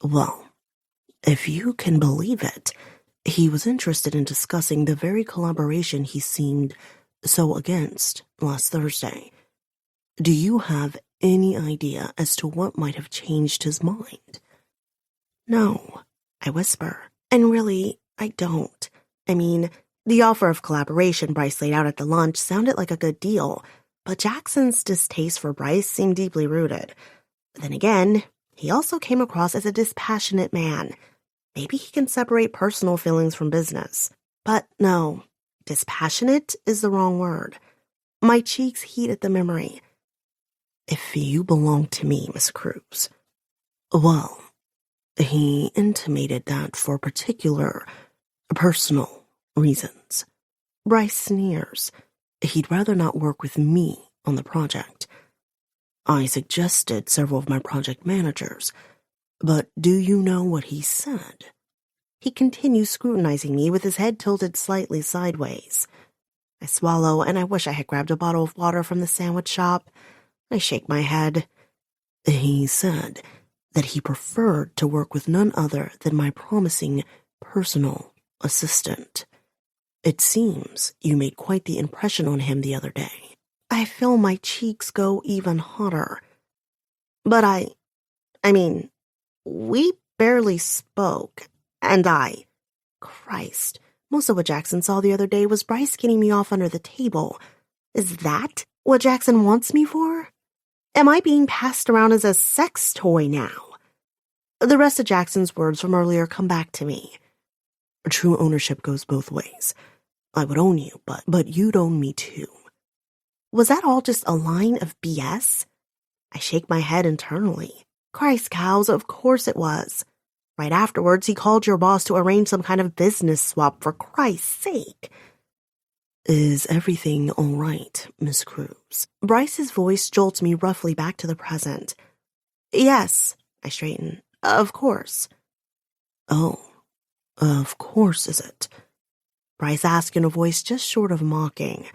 S2: Well, if you can believe it, he was interested in discussing the very collaboration he seemed so against last Thursday. Do you have any idea as to what might have changed his mind? No, I whisper, and really, I don't. I mean, the offer of collaboration Bryce laid out at the lunch sounded like a good deal, but Jackson's distaste for Bryce seemed deeply rooted. Then again, he also came across as a dispassionate man. Maybe he can separate personal feelings from business. But no, dispassionate is the wrong word. My cheeks heat at the memory. If you belong to me, Miss Cruz. Well, he intimated that for particular, personal reasons. Bryce sneers. He'd rather not work with me on the project. I suggested several of my project managers, but do you know what he said? He continues scrutinizing me with his head tilted slightly sideways. I swallow and I wish I had grabbed a bottle of water from the sandwich shop. I shake my head. He said that he preferred to work with none other than my promising personal assistant. It seems you made quite the impression on him the other day. I feel my cheeks go even hotter. But I mean, we barely spoke, and Christ, most of what Jackson saw the other day was Bryce getting me off under the table. Is that what Jackson wants me for? Am I being passed around as a sex toy now? The rest of Jackson's words from earlier come back to me. True ownership goes both ways. I would own you, but you'd own me too. Was that all just a line of BS? I shake my head internally. Christ, cows, of course it was. Right afterwards, he called your boss to arrange some kind of business swap, for Christ's sake. Is everything all right, Miss Cruz? Bryce's voice jolts me roughly back to the present. Yes, I straighten. Of course. Oh, of course is it? Bryce asked in a voice just short of mocking.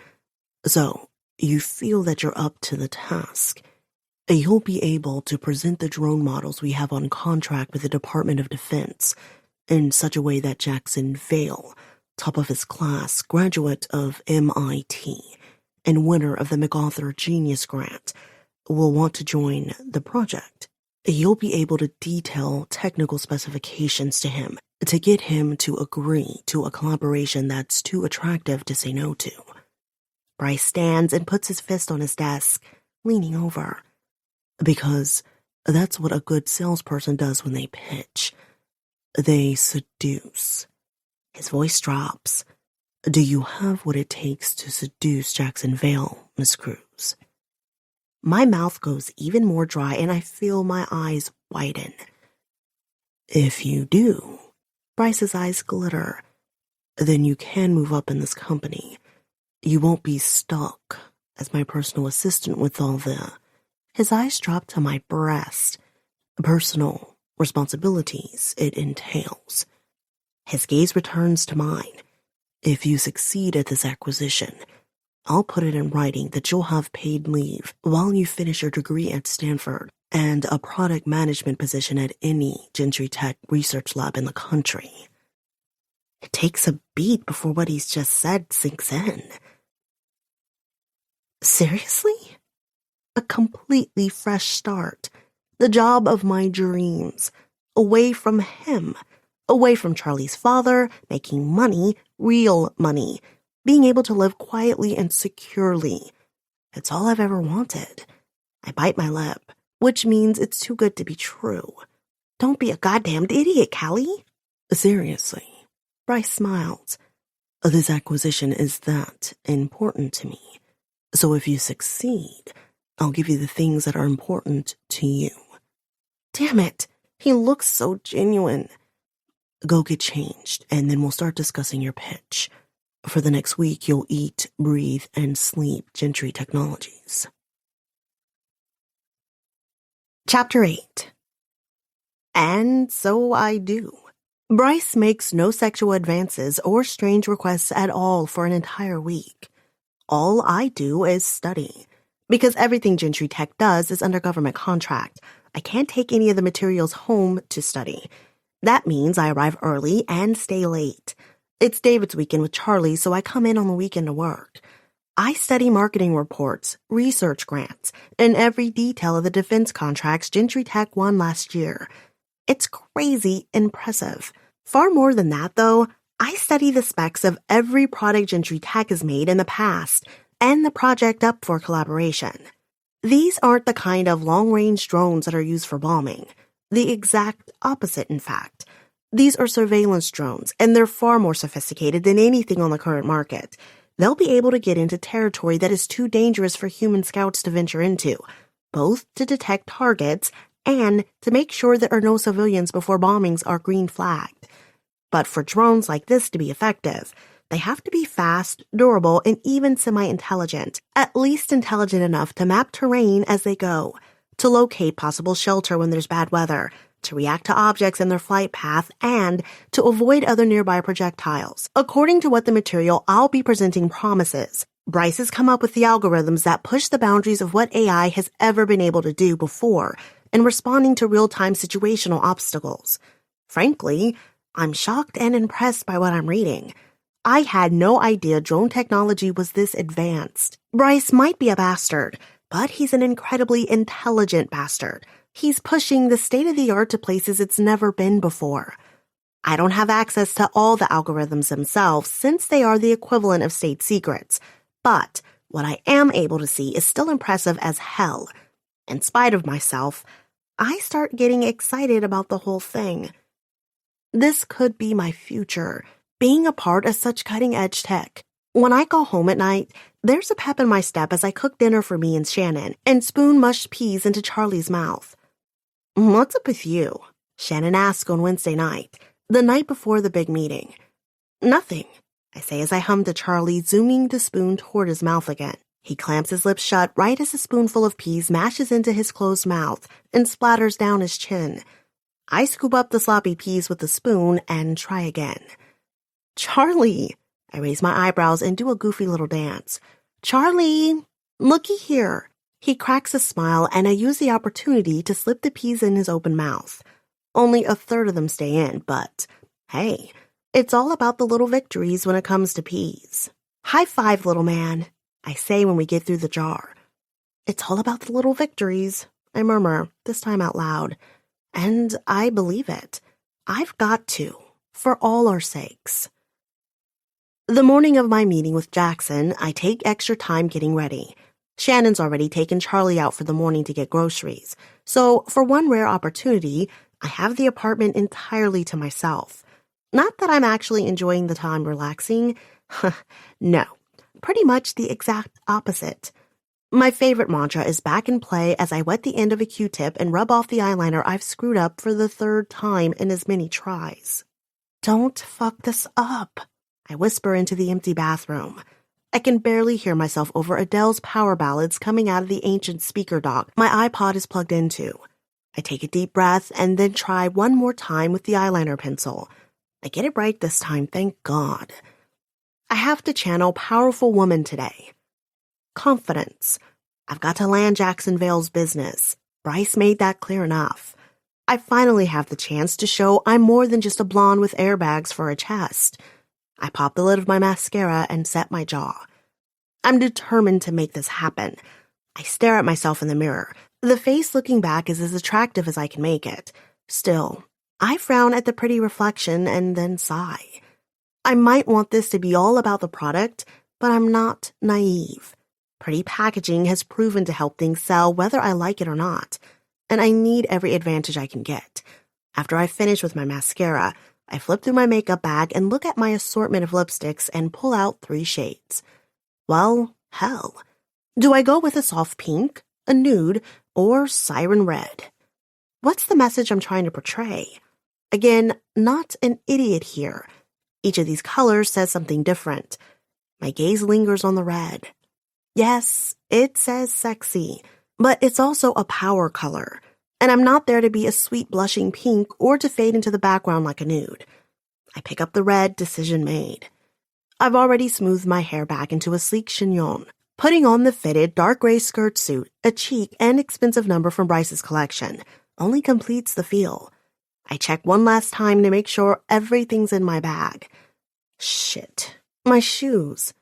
S2: So, you feel that you're up to the task. You'll be able to present the drone models we have on contract with the Department of Defense in such a way that Jackson Vale, top of his class, graduate of MIT, and winner of the MacArthur Genius Grant, will want to join the project. You'll be able to detail technical specifications to him to get him to agree to a collaboration that's too attractive to say no to. Bryce stands and puts his fist on his desk, leaning over. Because
S1: That's what a good salesperson does when they pitch. They seduce. His voice drops. Do you have what it takes to seduce Jackson Vale, Miss Cruz? My mouth goes even more dry and I feel my eyes widen. If you do, Bryce's eyes glitter, then you can move up in this company. You won't be stuck as my personal assistant with all the... His eyes drop to my breast. Personal responsibilities it entails. His gaze returns to mine. If you succeed at this acquisition, I'll put it in writing that you'll have paid leave while you finish your degree at Stanford and a product management position at any Gentry Tech research lab in the country. It takes a beat before what he's just said sinks in. Seriously? A completely fresh start. The job of my dreams. Away from him. Away from Charlie's father, making money, real money. Being able to live quietly and securely. It's all I've ever wanted. I bite my lip, which means it's too good to be true. Don't be a goddamned idiot, Callie. Seriously. Bryce smiles. This acquisition is that important to me. So if you succeed, I'll give you the things that are important to you. Damn it. He looks so genuine. Go get changed, and then we'll start discussing your pitch. For the next week, you'll eat, breathe, and sleep Gentry Technologies. Chapter 8. And so I do. Bryce makes no sexual advances or strange requests at all for an entire week. All I do is study. Because everything Gentry Tech does is under government contract, I can't take any of the materials home to study. That means I arrive early and stay late. It's David's weekend with Charlie, so I come in on the weekend to work. I study marketing reports, research grants, and every detail of the defense contracts Gentry Tech won last year. It's crazy impressive. Far more than that, though, I study the specs of every product Gentry Tech has made in the past and the project up for collaboration. These aren't the kind of long-range drones that are used for bombing. The exact opposite, in fact. These are surveillance drones, and they're far more sophisticated than anything on the current market. They'll be able to get into territory that is too dangerous for human scouts to venture into, both to detect targets and to make sure there are no civilians before bombings are green flagged. But for drones like this to be effective, they have to be fast, durable, and even semi-intelligent, at least intelligent enough to map terrain as they go, to locate possible shelter when there's bad weather, to react to objects in their flight path, and to avoid other nearby projectiles. According to what the material I'll be presenting promises, Bryce has come up with the algorithms that push the boundaries of what AI has ever been able to do before in responding to real-time situational obstacles. Frankly, I'm shocked and impressed by what I'm reading. I had no idea drone technology was this advanced. Bryce might be a bastard, but he's an incredibly intelligent bastard. He's pushing the state-of-the-art to places it's never been before. I don't have access to all the algorithms themselves since they are the equivalent of state secrets, but what I am able to see is still impressive as hell. In spite of myself, I start getting excited about the whole thing. This could be my future, being a part of such cutting-edge tech. When I go home at night, there's a pep in my step as I cook dinner for me and Shannon and spoon mushed peas into Charlie's mouth. "What's up with you?" Shannon asks on Wednesday night, the night before the big meeting. "Nothing," I say as I hum to Charlie, zooming the spoon toward his mouth again. He clamps his lips shut right as a spoonful of peas mashes into his closed mouth and splatters down his chin. I scoop up the sloppy peas with the spoon and try again. "Charlie!" I raise my eyebrows and do a goofy little dance. "Charlie! Looky here!" He cracks a smile and I use the opportunity to slip the peas in his open mouth. Only a third of them stay in, but hey, it's all about the little victories when it comes to peas. "High five, little man," I say when we get through the jar. "It's all about the little victories," I murmur, this time out loud. And I believe it. I've got to, for all our sakes. The morning of my meeting with Jackson, I take extra time getting ready.
S2: Shannon's already taken Charlie out for the morning to get groceries, so for one rare opportunity, I have the apartment entirely to myself. Not that I'm actually enjoying the time relaxing. No, pretty much the exact opposite. My favorite mantra is back in play as I wet the end of a Q-tip and rub off the eyeliner I've screwed up for the third time in as many tries. Don't fuck this up, I whisper into the empty bathroom. I can barely hear myself over Adele's power ballads coming out of the ancient speaker dock my iPod is plugged into. I take a deep breath and then try one more time with the eyeliner pencil. I get it right this time, thank God. I have to channel powerful woman today. Confidence. I've got to land Jackson Vale's business. Bryce made that clear enough. I finally have the chance to show I'm more than just a blonde with airbags for a chest. I pop the lid of my mascara and set my jaw. I'm determined to make this happen. I stare at myself in the mirror. The face looking back is as attractive as I can make it. Still, I frown at the pretty reflection and then sigh. I might want this to be all about the product, but I'm not naive. Pretty packaging has proven to help things sell whether I like it or not, and I need every advantage I can get. After I finish with my mascara, I flip through my makeup bag and look at my assortment of lipsticks and pull out 3 shades. Well, hell. Do I go with a soft pink, a nude, or siren red? What's the message I'm trying to portray? Again, not an idiot here. Each of these colors says something different. My gaze lingers on the red. Yes, it says sexy, but it's also a power color, and I'm not there to be a sweet blushing pink or to fade into the background like a nude. I pick up the red, decision made. I've already smoothed my hair back into a sleek chignon, putting on the fitted dark gray skirt suit, a cheap and expensive number from Bryce's collection, only completes the feel. I check one last time to make sure everything's in my bag. Shit, my shoes.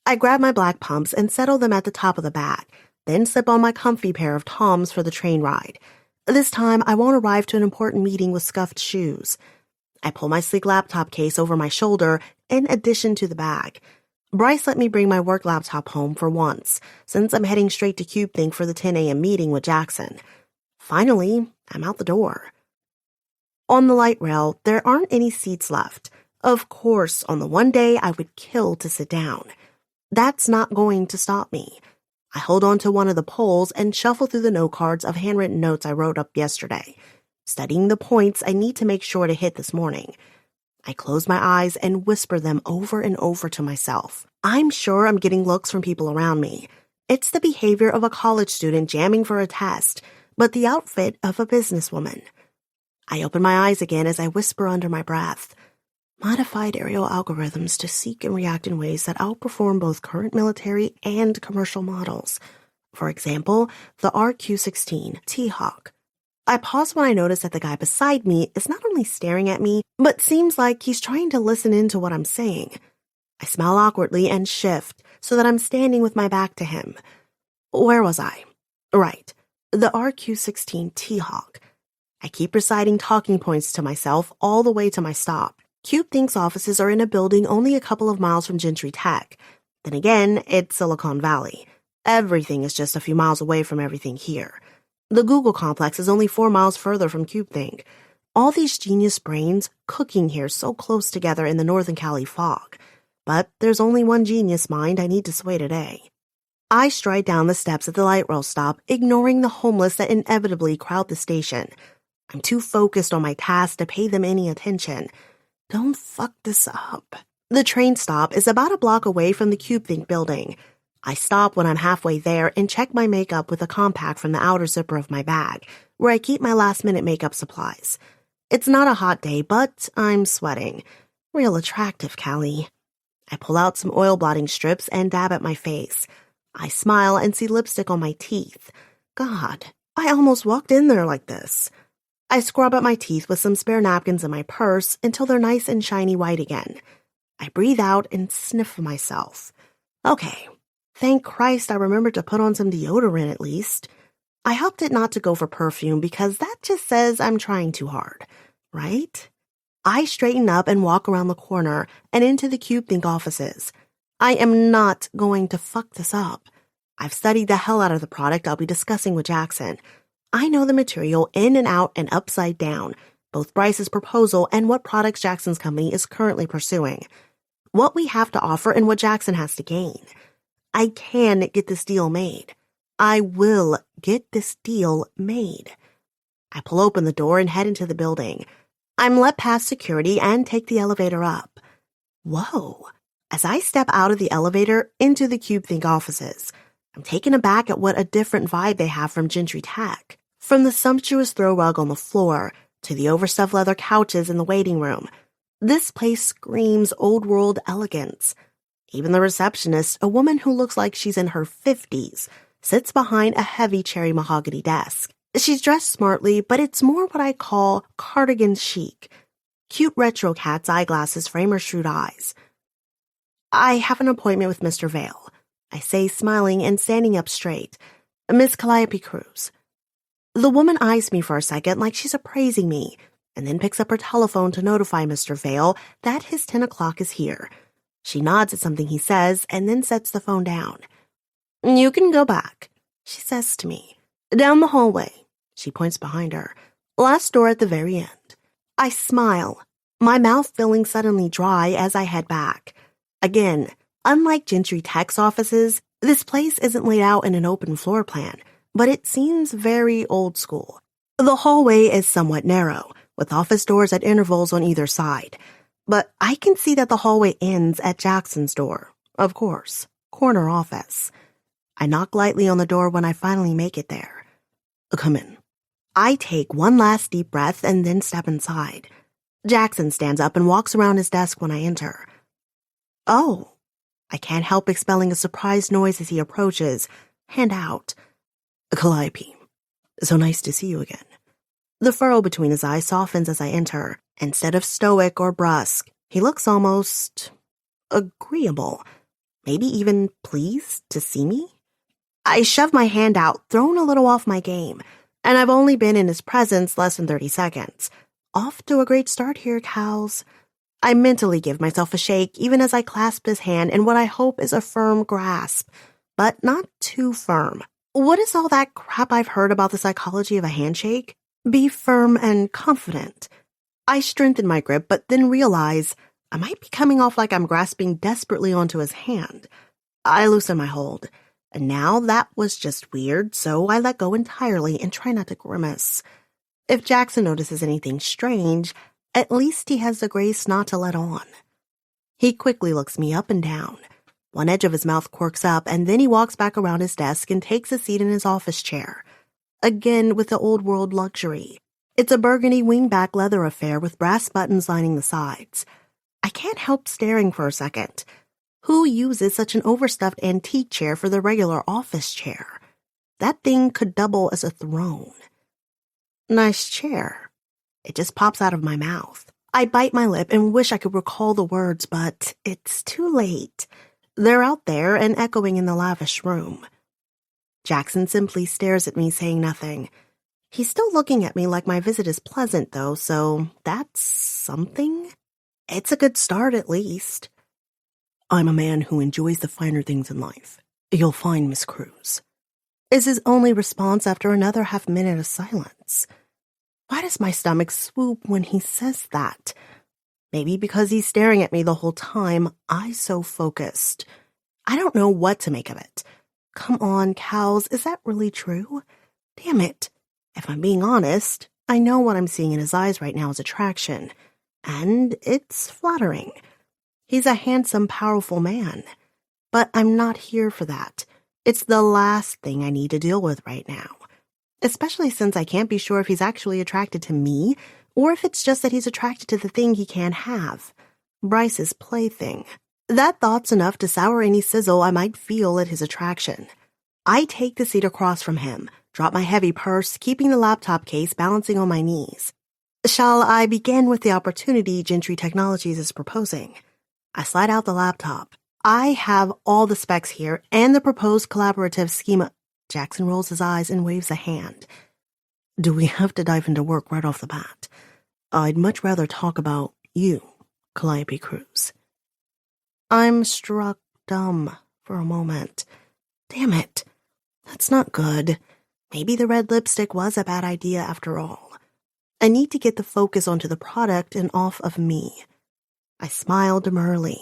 S2: I grab my black pumps and settle them at the top of the bag, then slip on my comfy pair of Toms for the train ride. This time, I won't arrive to an important meeting with scuffed shoes. I pull my sleek laptop case over my shoulder in addition to the bag. Bryce let me bring my work laptop home for once, since I'm heading straight to CubeThink for the 10 a.m. meeting with Jackson. Finally, I'm out the door. On the light rail, there aren't any seats left. Of course, on the one day I would kill to sit down. That's not going to stop me. I hold on to one of the poles and shuffle through the note cards of handwritten notes I wrote up yesterday, studying the points I need to make sure to hit this morning. I close my eyes and whisper them over and over to myself. I'm sure I'm getting looks from people around me. It's the behavior of a college student jamming for a test, but the outfit of a businesswoman. I open my eyes again as I whisper under my breath. Modified aerial algorithms to seek and react in ways that outperform both current military and commercial models. For example, the RQ-16 T-Hawk. I pause when I notice that the guy beside me is not only staring at me, but seems like he's trying to listen in to what I'm saying. I smile awkwardly and shift so that I'm standing with my back to him. Where was I? Right, the RQ-16 T-Hawk. I keep reciting talking points to myself all the way to my stop. CubeThink's offices are in a building only a couple of miles from Gentry Tech. Then again, it's Silicon Valley. Everything is just a few miles away from everything here. The Google complex is only 4 miles further from CubeThink. All these genius brains cooking here so close together in the Northern Cali fog. But there's only one genius mind I need to sway today. I stride down the steps at the light rail stop, ignoring the homeless that inevitably crowd the station. I'm too focused on my task to pay them any attention. Don't fuck this up. The train stop is about a block away from the CubeThink building. I stop when I'm halfway there and check my makeup with a compact from the outer zipper of my bag, where I keep my last-minute makeup supplies. It's not a hot day, but I'm sweating. Real attractive, Callie. I pull out some oil blotting strips and dab at my face. I smile and see lipstick on my teeth. God, I almost walked in there like this. I scrub at my teeth with some spare napkins in my purse until they're nice and shiny white again. I breathe out and sniff myself. Okay, thank Christ I remembered to put on some deodorant at least. I helped it not to go for perfume because that just says I'm trying too hard, right? I straighten up and walk around the corner and into the CubeThink offices. I am not going to fuck this up. I've studied the hell out of the product I'll be discussing with Jackson. I know the material in and out and upside down, both Bryce's proposal and what products Jackson's company is currently pursuing, what we have to offer and what Jackson has to gain. I can get this deal made. I will get this deal made. I pull open the door and head into the building. I'm let past security and take the elevator up. Whoa. As I step out of the elevator into the CubeThink offices, I'm taken aback at what a different vibe they have from Gentry Tech. From the sumptuous throw rug on the floor to the overstuffed leather couches in the waiting room, this place screams old-world elegance. Even the receptionist, a woman who looks like she's in her 50s, sits behind a heavy cherry mahogany desk. She's dressed smartly, but it's more what I call cardigan chic. Cute retro cat's eyeglasses frame her shrewd eyes. I have an appointment with Mr. Vale, I say, smiling and standing up straight. Miss Calliope Cruz. The woman eyes me for a second like she's appraising me, and then picks up her telephone to notify Mr. Vale that his 10 o'clock is here. She nods at something he says and then sets the phone down. You can go back, she says to me. Down the hallway. She points behind her. Last door at the very end. I smile, my mouth feeling suddenly dry as I head back. Again, unlike Gentry Tech's offices, this place isn't laid out in an open floor plan, but it seems very old school. The hallway is somewhat narrow, with office doors at intervals on either side, but I can see that the hallway ends at Jackson's door, of course, corner office. I knock lightly on the door when I finally make it there. Come in. I take one last deep breath and then step inside. Jackson stands up and walks around his desk when I enter. Oh, I can't help expelling a surprised noise as he approaches, hand out. Calliope, so nice to see you again. The furrow between his eyes softens as I enter. Instead of stoic or brusque, he looks almost agreeable, maybe even pleased to see me. I shove my hand out, thrown a little off my game, and I've only been in his presence less than 30 seconds. Off to a great start here, Cals. I mentally give myself a shake even as I clasp his hand in what I hope is a firm grasp, but not too firm. What is all that crap I've heard about the psychology of a handshake? Be firm and confident. I strengthen my grip, but then realize I might be coming off like I'm grasping desperately onto his hand. I loosen my hold, and now that was just weird, so I let go entirely and try not to grimace. If Jackson notices anything strange, at least he has the grace not to let on. He quickly looks me up and down. One edge of his mouth quirks up, and then he walks back around his desk and takes a seat in his office chair. Again with the old-world luxury. It's a burgundy wingback leather affair with brass buttons lining the sides. I can't help staring for a second. Who uses such an overstuffed antique chair for the regular office chair? That thing could double as a throne. Nice chair. It just pops out of my mouth. I bite my lip and wish I could recall the words, but it's too late. They're out there and echoing in the lavish room. Jackson simply stares at me, saying nothing. He's still looking at me like my visit is pleasant, though, so that's something. It's a good start, at least. I'm a man who enjoys the finer things in life. You'll find, Miss Cruz. Is his only response after another half-minute of silence. Why does my stomach swoop when he says that? Maybe because he's staring at me the whole time, eyes so focused. I don't know what to make of it. Come on, Cals, is that really true? Damn it. If I'm being honest, I know what I'm seeing in his eyes right now is attraction. And it's flattering. He's a handsome, powerful man. But I'm not here for that. It's the last thing I need to deal with right now. Especially since I can't be sure if he's actually attracted to me, or if it's just that he's attracted to the thing he can't have. Bryce's plaything. That thought's enough to sour any sizzle I might feel at his attraction. I take the seat across from him, drop my heavy purse, keeping the laptop case balancing on my knees. Shall I begin with the opportunity Gentry Technologies is proposing? I slide out the laptop. I have all the specs here and the proposed collaborative schema. Jackson rolls his eyes and waves a hand. Do we have to dive into work right off the bat? I'd much rather talk about you, Calliope Cruz. I'm struck dumb for a moment. Damn it. That's not good. Maybe the red lipstick was a bad idea after all. I need to get the focus onto the product and off of me. I smiled demurely.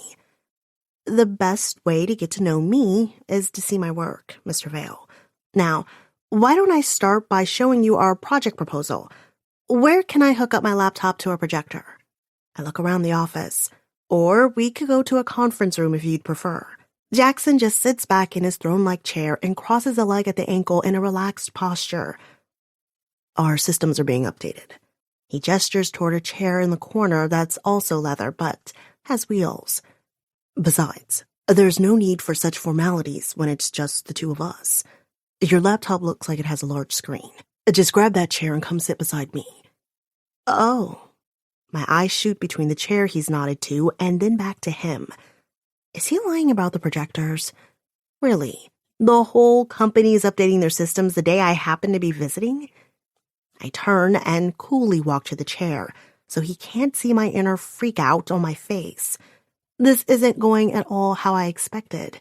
S2: The best way to get to know me is to see my work, Mr. Vale. Now, why don't I start by showing you our project proposal? Where can I hook up my laptop to a projector? I look around the office. Or we could go to a conference room if you'd prefer. Jackson just sits back in his throne-like chair and crosses a leg at the ankle in a relaxed posture. Our systems are being updated. He gestures toward a chair in the corner that's also leather, but has wheels. Besides, there's no need for such formalities when it's just the two of us. Your laptop looks like it has a large screen. Just grab that chair and come sit beside me. Oh. My eyes shoot between the chair he's nodded to and then back to him. Is he lying about the projectors? Really? The whole company is updating their systems the day I happen to be visiting? I turn and coolly walk to the chair, so he can't see my inner freak out on my face. This isn't going at all how I expected.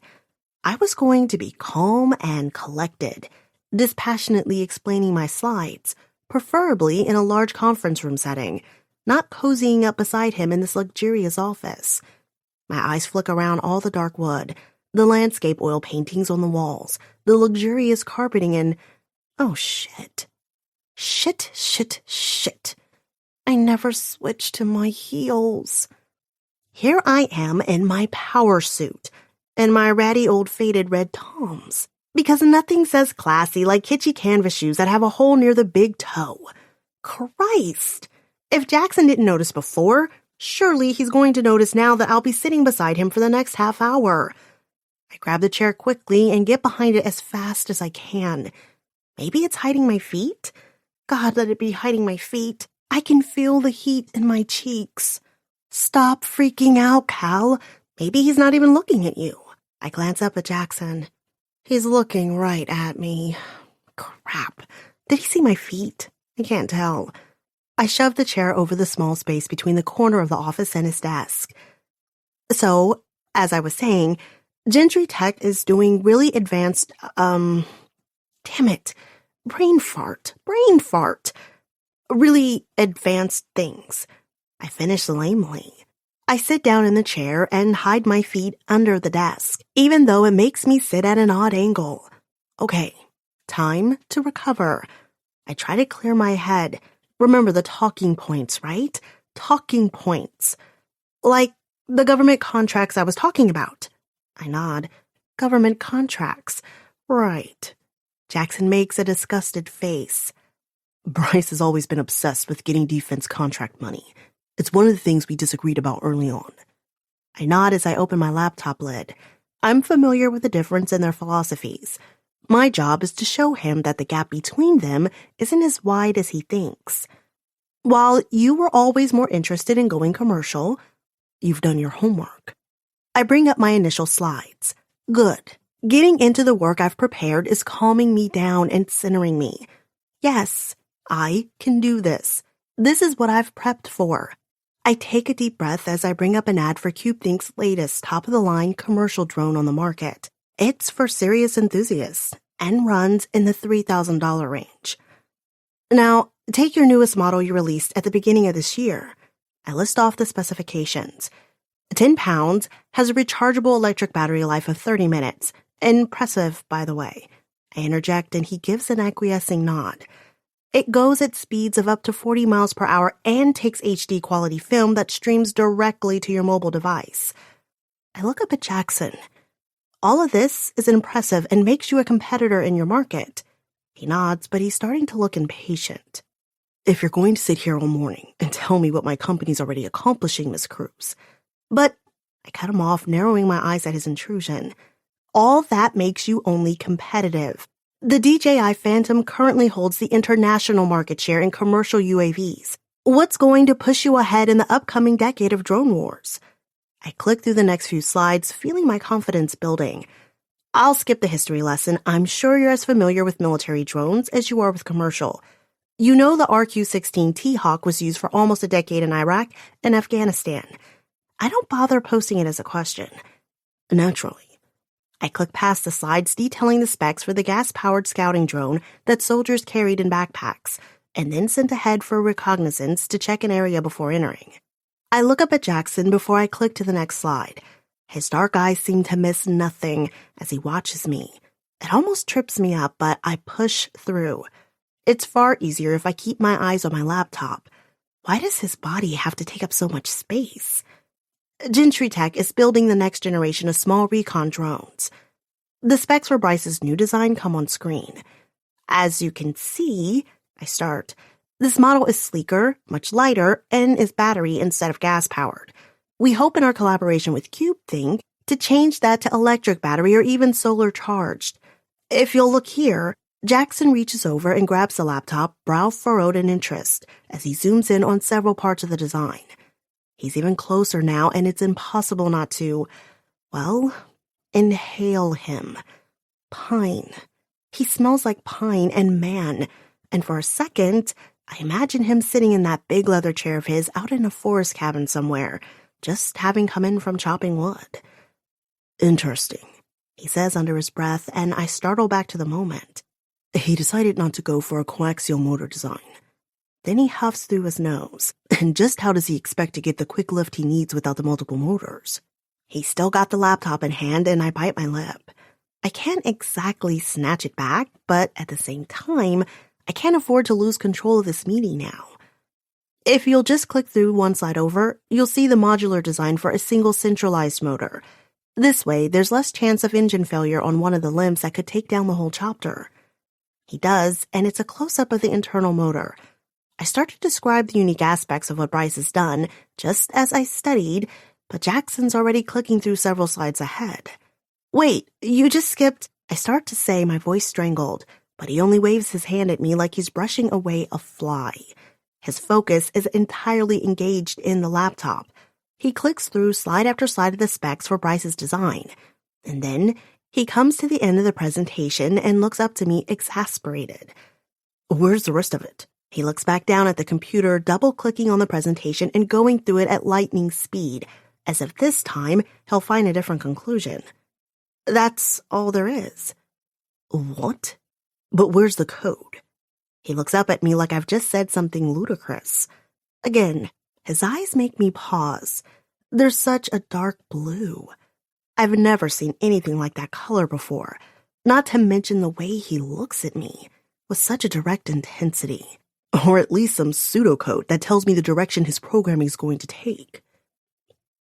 S2: I was going to be calm and collected, dispassionately explaining my slides, preferably in a large conference room setting, not cozying up beside him in this luxurious office. My eyes flick around all the dark wood, the landscape oil paintings on the walls, the luxurious carpeting, and oh shit. Shit. I never switched to my heels. Here I am in my power suit and my ratty old faded red Toms, because nothing says classy like kitschy canvas shoes that have a hole near the big toe. Christ! If Jackson didn't notice before, surely he's going to notice now that I'll be sitting beside him for the next half hour. I grab the chair quickly and get behind it as fast as I can. Maybe it's hiding my feet? God, let it be hiding my feet. I can feel the heat in my cheeks. Stop freaking out, Cal. Maybe he's not even looking at you. I glance up at Jackson. He's looking right at me. Crap. Did he see my feet? I can't tell. I shoved the chair over the small space between the corner of the office and his desk. So, as I was saying, Gentry Tech is doing really advanced, damn it, brain fart, really advanced things. I finish lamely. I sit down in the chair and hide my feet under the desk, even though it makes me sit at an odd angle. Okay, time to recover. I try to clear my head. Remember the talking points, right? Talking points. Like the government contracts I was talking about. I nod. Government contracts. Right. Jackson makes a disgusted face. Bryce has always been obsessed with getting defense contract money. It's one of the things we disagreed about early on. I nod as I open my laptop lid. I'm familiar with the difference in their philosophies. My job is to show him that the gap between them isn't as wide as he thinks. While you were always more interested in going commercial, you've done your homework. I bring up my initial slides. Good. Getting into the work I've prepared is calming me down and centering me. Yes, I can do this. This is what I've prepped for. I take a deep breath as I bring up an ad for CubeThink's latest top-of-the-line commercial drone on the market. It's for serious enthusiasts and runs in the $3,000 range. Now, take your newest model you released at the beginning of this year. I list off the specifications. 10 pounds, has a rechargeable electric battery life of 30 minutes. Impressive, by the way. I interject and he gives an acquiescing nod. It goes at speeds of up to 40 miles per hour and takes HD quality film that streams directly to your mobile device. I look up at Jackson. All of this is impressive and makes you a competitor in your market. He nods, but he's starting to look impatient. If you're going to sit here all morning and tell me what my company's already accomplishing, Miss Cruz. But I cut him off, narrowing my eyes at his intrusion. All that makes you only competitive. The DJI Phantom currently holds the international market share in commercial UAVs. What's going to push you ahead in the upcoming decade of drone wars? I click through the next few slides, feeling my confidence building. I'll skip the history lesson. I'm sure you're as familiar with military drones as you are with commercial. You know the RQ-16 T-Hawk was used for almost a decade in Iraq and Afghanistan. I don't bother posting it as a question. Naturally. I click past the slides detailing the specs for the gas-powered scouting drone that soldiers carried in backpacks, and then sent ahead for reconnaissance to check an area before entering. I look up at Jackson before I click to the next slide. His dark eyes seem to miss nothing as he watches me. It almost trips me up, but I push through. It's far easier if I keep my eyes on my laptop. Why does his body have to take up so much space? Gentry Tech is building the next generation of small recon drones. The specs for Bryce's new design come on screen. As you can see, I start. This model is sleeker, much lighter, and is battery instead of gas-powered. We hope in our collaboration with CubeThink to change that to electric battery or even solar-charged. If you'll look here, Jackson reaches over and grabs the laptop, brow furrowed in interest, as he zooms in on several parts of the design. He's even closer now, and it's impossible not to, well, inhale him. Pine. He smells like pine and man, and for a second, I imagine him sitting in that big leather chair of his out in a forest cabin somewhere, just having come in from chopping wood. Interesting, he says under his breath, and I startle back to the moment. He decided not to go for a coaxial motor design. Then he huffs through his nose, and just how does he expect to get the quick lift he needs without the multiple motors? He's still got the laptop in hand, and I bite my lip. I can't exactly snatch it back, but at the same time, I can't afford to lose control of this meeting now. If you'll just click through one slide over, you'll see the modular design for a single centralized motor. This way, there's less chance of engine failure on one of the limbs that could take down the whole chopper. He does, and it's a close-up of the internal motor. I start to describe the unique aspects of what Bryce has done, just as I studied, but Jackson's already clicking through several slides ahead. Wait, you just skipped... I start to say, my voice strangled, but he only waves his hand at me like he's brushing away a fly. His focus is entirely engaged in the laptop. He clicks through slide after slide of the specs for Bryce's design, and then he comes to the end of the presentation and looks up to me exasperated. Where's the rest of it? He looks back down at the computer, double-clicking on the presentation and going through it at lightning speed, as if this time he'll find a different conclusion. That's all there is. What? But where's the code? He looks up at me like I've just said something ludicrous. Again, his eyes make me pause. They're such a dark blue. I've never seen anything like that color before, not to mention the way he looks at me, with such a direct intensity. Or at least some pseudocode that tells me the direction his programming is going to take.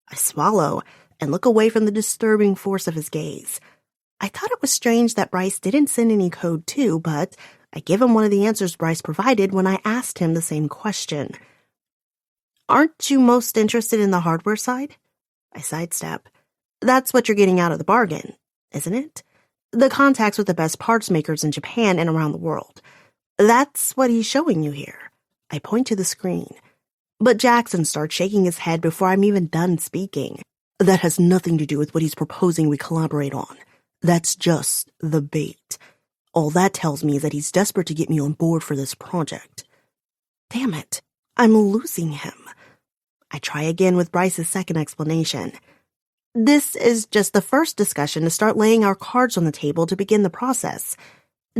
S2: I swallow and look away from the disturbing force of his gaze. I thought it was strange that Bryce didn't send any code too, but I give him one of the answers Bryce provided when I asked him the same question. Aren't you most interested in the hardware side? I sidestep. That's what you're getting out of the bargain, isn't it? The contacts with the best parts makers in Japan and around the world. That's what he's showing you here. I point to the screen. But Jackson starts shaking his head before I'm even done speaking. That has nothing to do with what he's proposing we collaborate on. That's just the bait. All that tells me is that he's desperate to get me on board for this project. Damn it, I'm losing him. I try again with Bryce's second explanation. This is just the first discussion to start laying our cards on the table to begin the process.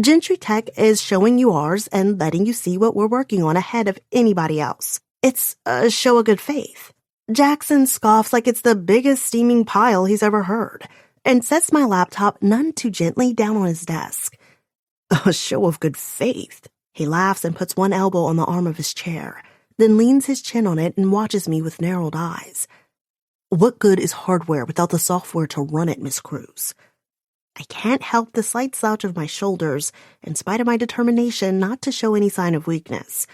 S2: Gentry Tech is showing you ours and letting you see what we're working on ahead of anybody else. It's a show of good faith. Jackson scoffs like it's the biggest steaming pile he's ever heard, and sets my laptop none too gently down on his desk. A show of good faith. He laughs and puts one elbow on the arm of his chair, then leans his chin on it and watches me with narrowed eyes. What good is hardware without the software to run it, Miss Cruz? I can't help the slight slouch of my shoulders, in spite of my determination not to show any sign of weakness.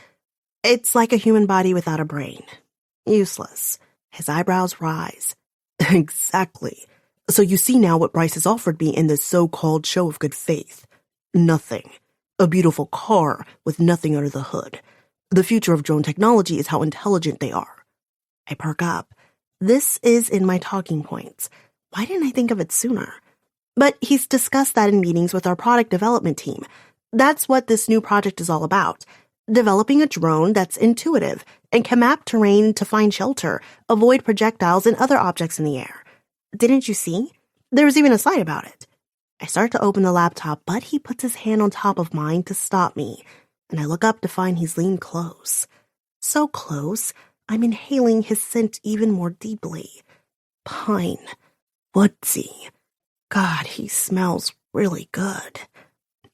S2: It's like a human body without a brain. Useless. His eyebrows rise. Exactly. So you see now what Bryce has offered me in this so-called show of good faith. Nothing. A beautiful car with nothing under the hood. The future of drone technology is how intelligent they are. I perk up. This is in my talking points. Why didn't I think of it sooner? But he's discussed that in meetings with our product development team. That's what this new project is all about. Developing a drone that's intuitive and can map terrain to find shelter, avoid projectiles and other objects in the air. Didn't you see? There was even a slide about it. I start to open the laptop, but he puts his hand on top of mine to stop me, and I look up to find he's leaned close. So close, I'm inhaling his scent even more deeply. Pine. Woodsy. God, he smells really good.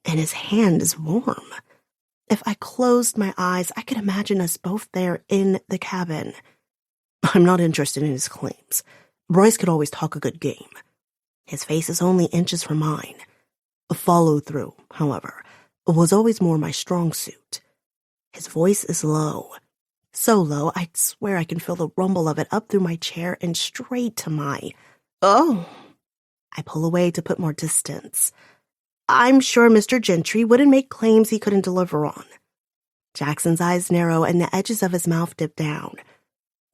S2: And his hand is warm. If I closed my eyes, I could imagine us both there in the cabin. I'm not interested in his claims. Bryce could always talk a good game. His face is only inches from mine. A follow-through, however, was always more my strong suit. His voice is low. So low, I'd swear I can feel the rumble of it up through my chair and straight to my... Oh! I pull away to put more distance. I'm sure Mr. Gentry wouldn't make claims he couldn't deliver on. Jackson's eyes narrow and the edges of his mouth dip down.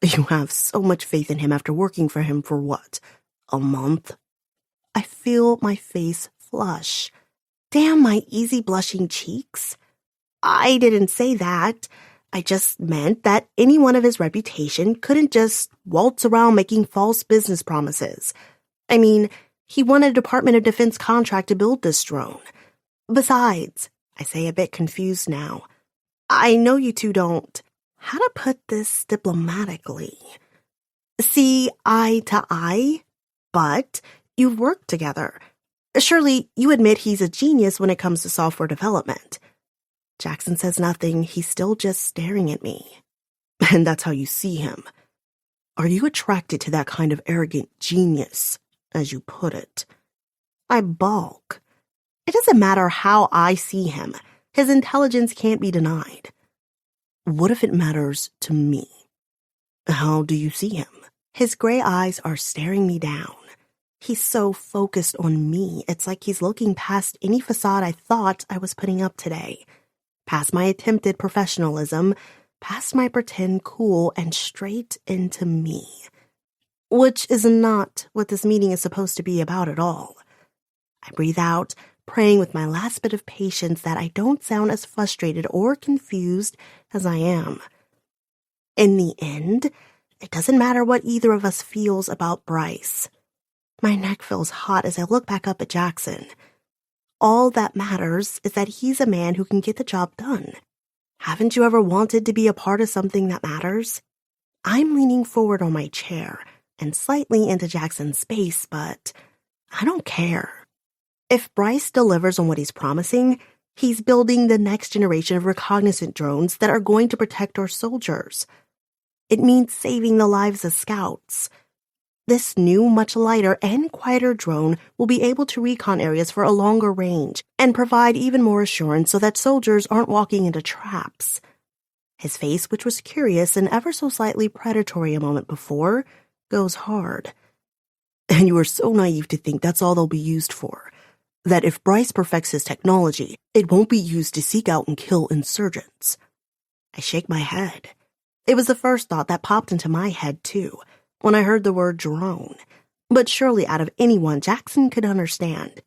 S2: You have so much faith in him after working for him for what, a month? I feel my face flush. Damn my easy blushing cheeks. I didn't say that. I just meant that anyone of his reputation couldn't just waltz around making false business promises. I mean, he won a Department of Defense contract to build this drone. Besides, I say a bit confused now, I know you two don't, how to put this diplomatically, see eye to eye, but you've worked together. Surely you admit he's a genius when it comes to software development. Jackson says nothing, he's still just staring at me. And that's how you see him. Are you attracted to that kind of arrogant genius, as you put it? I balk. It doesn't matter how I see him. His intelligence can't be denied. What if it matters to me? How do you see him? His gray eyes are staring me down. He's so focused on me, it's like he's looking past any facade I thought I was putting up today. Past my attempted professionalism, past my pretend cool, and straight into me. Which is not what this meeting is supposed to be about at all. I breathe out, praying with my last bit of patience that I don't sound as frustrated or confused as I am. In the end, it doesn't matter what either of us feels about Bryce. My neck feels hot as I look back up at Jackson. All that matters is that he's a man who can get the job done. Haven't you ever wanted to be a part of something that matters? I'm leaning forward on my chair and slightly into Jackson's space, but I don't care. If Bryce delivers on what he's promising, he's building the next generation of reconnaissance drones that are going to protect our soldiers. It means saving the lives of scouts. This new, much lighter and quieter drone will be able to recon areas for a longer range and provide even more assurance so that soldiers aren't walking into traps. His face, which was curious and ever so slightly predatory a moment before, goes hard. And you are so naive to think that's all they'll be used for. That if Bryce perfects his technology, it won't be used to seek out and kill insurgents. I shake my head. It was the first thought that popped into my head, too, when I heard the word drone. But surely out of anyone Jackson could understand.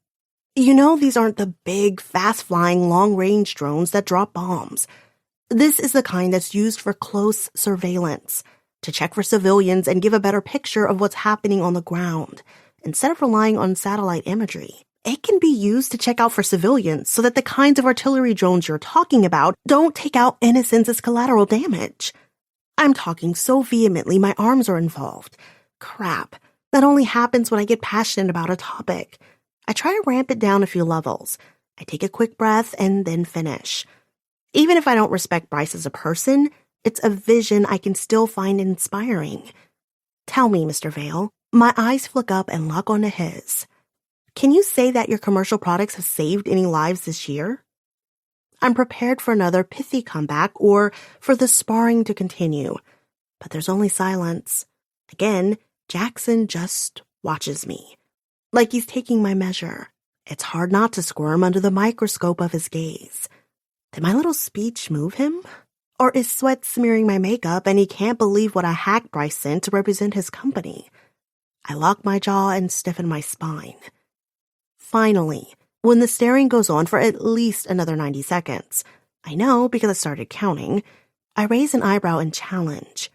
S2: You know, these aren't the big, fast-flying, long-range drones that drop bombs. This is the kind that's used for close surveillance, to check for civilians and give a better picture of what's happening on the ground, instead of relying on satellite imagery. It can be used to check out for civilians so that the kinds of artillery drones you're talking about don't take out innocents as collateral damage. I'm talking so vehemently my arms are involved. Crap, that only happens when I get passionate about a topic. I try to ramp it down a few levels. I take a quick breath and then finish. Even if I don't respect Bryce as a person, it's a vision I can still find inspiring. Tell me, Mr. Vale. My eyes flick up and lock onto his. Can you say that your commercial products have saved any lives this year? I'm prepared for another pithy comeback or for the sparring to continue, but there's only silence. Again, Jackson just watches me, like he's taking my measure. It's hard not to squirm under the microscope of his gaze. Did my little speech move him? Or is sweat smearing my makeup and he can't believe what a hack Bryce sent to represent his company? I lock my jaw and stiffen my spine. Finally, when the staring goes on for at least another 90 seconds, I know because I started counting, I raise an eyebrow and challenge.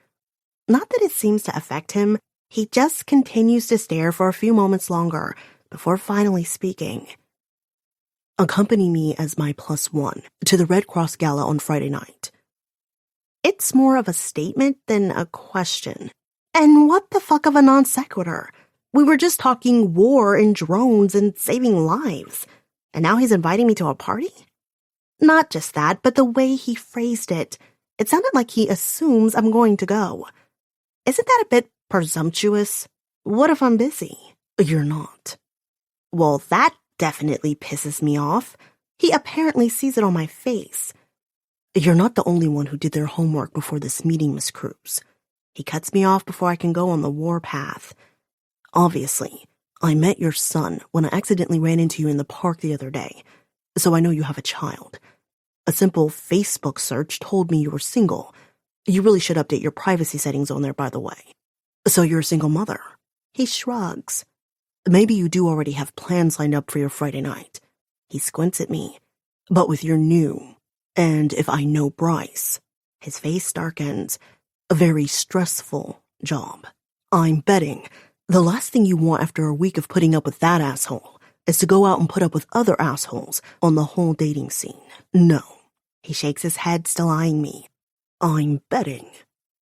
S2: Not that it seems to affect him, he just continues to stare for a few moments longer, before finally speaking. Accompany me as my +1 to the Red Cross Gala on Friday night. It's more of a statement than a question. And what the fuck of a non sequitur? We were just talking war and drones and saving lives. And now he's inviting me to a party? Not just that, but the way he phrased it. It sounded like he assumes I'm going to go. Isn't that a bit presumptuous? What if I'm busy?
S1: You're not.
S2: Well, that definitely pisses me off. He apparently sees it on my face.
S1: You're not the only one who did their homework before this meeting, Miss Cruz. He cuts me off before I can go on the war path. Obviously, I met your son when I accidentally ran into you in the park the other day, so I know you have a child. A simple Facebook search told me you were single. You really should update your privacy settings on there, by the way. So you're a single mother.
S2: He shrugs.
S1: Maybe you do already have plans lined up for your Friday night. He squints at me. But with your new, and if I know Bryce, his face darkens, a very stressful job. I'm betting the last thing you want after a week of putting up with that asshole is to go out and put up with other assholes on the whole dating scene. No.
S2: He shakes his head, still eyeing me.
S1: I'm betting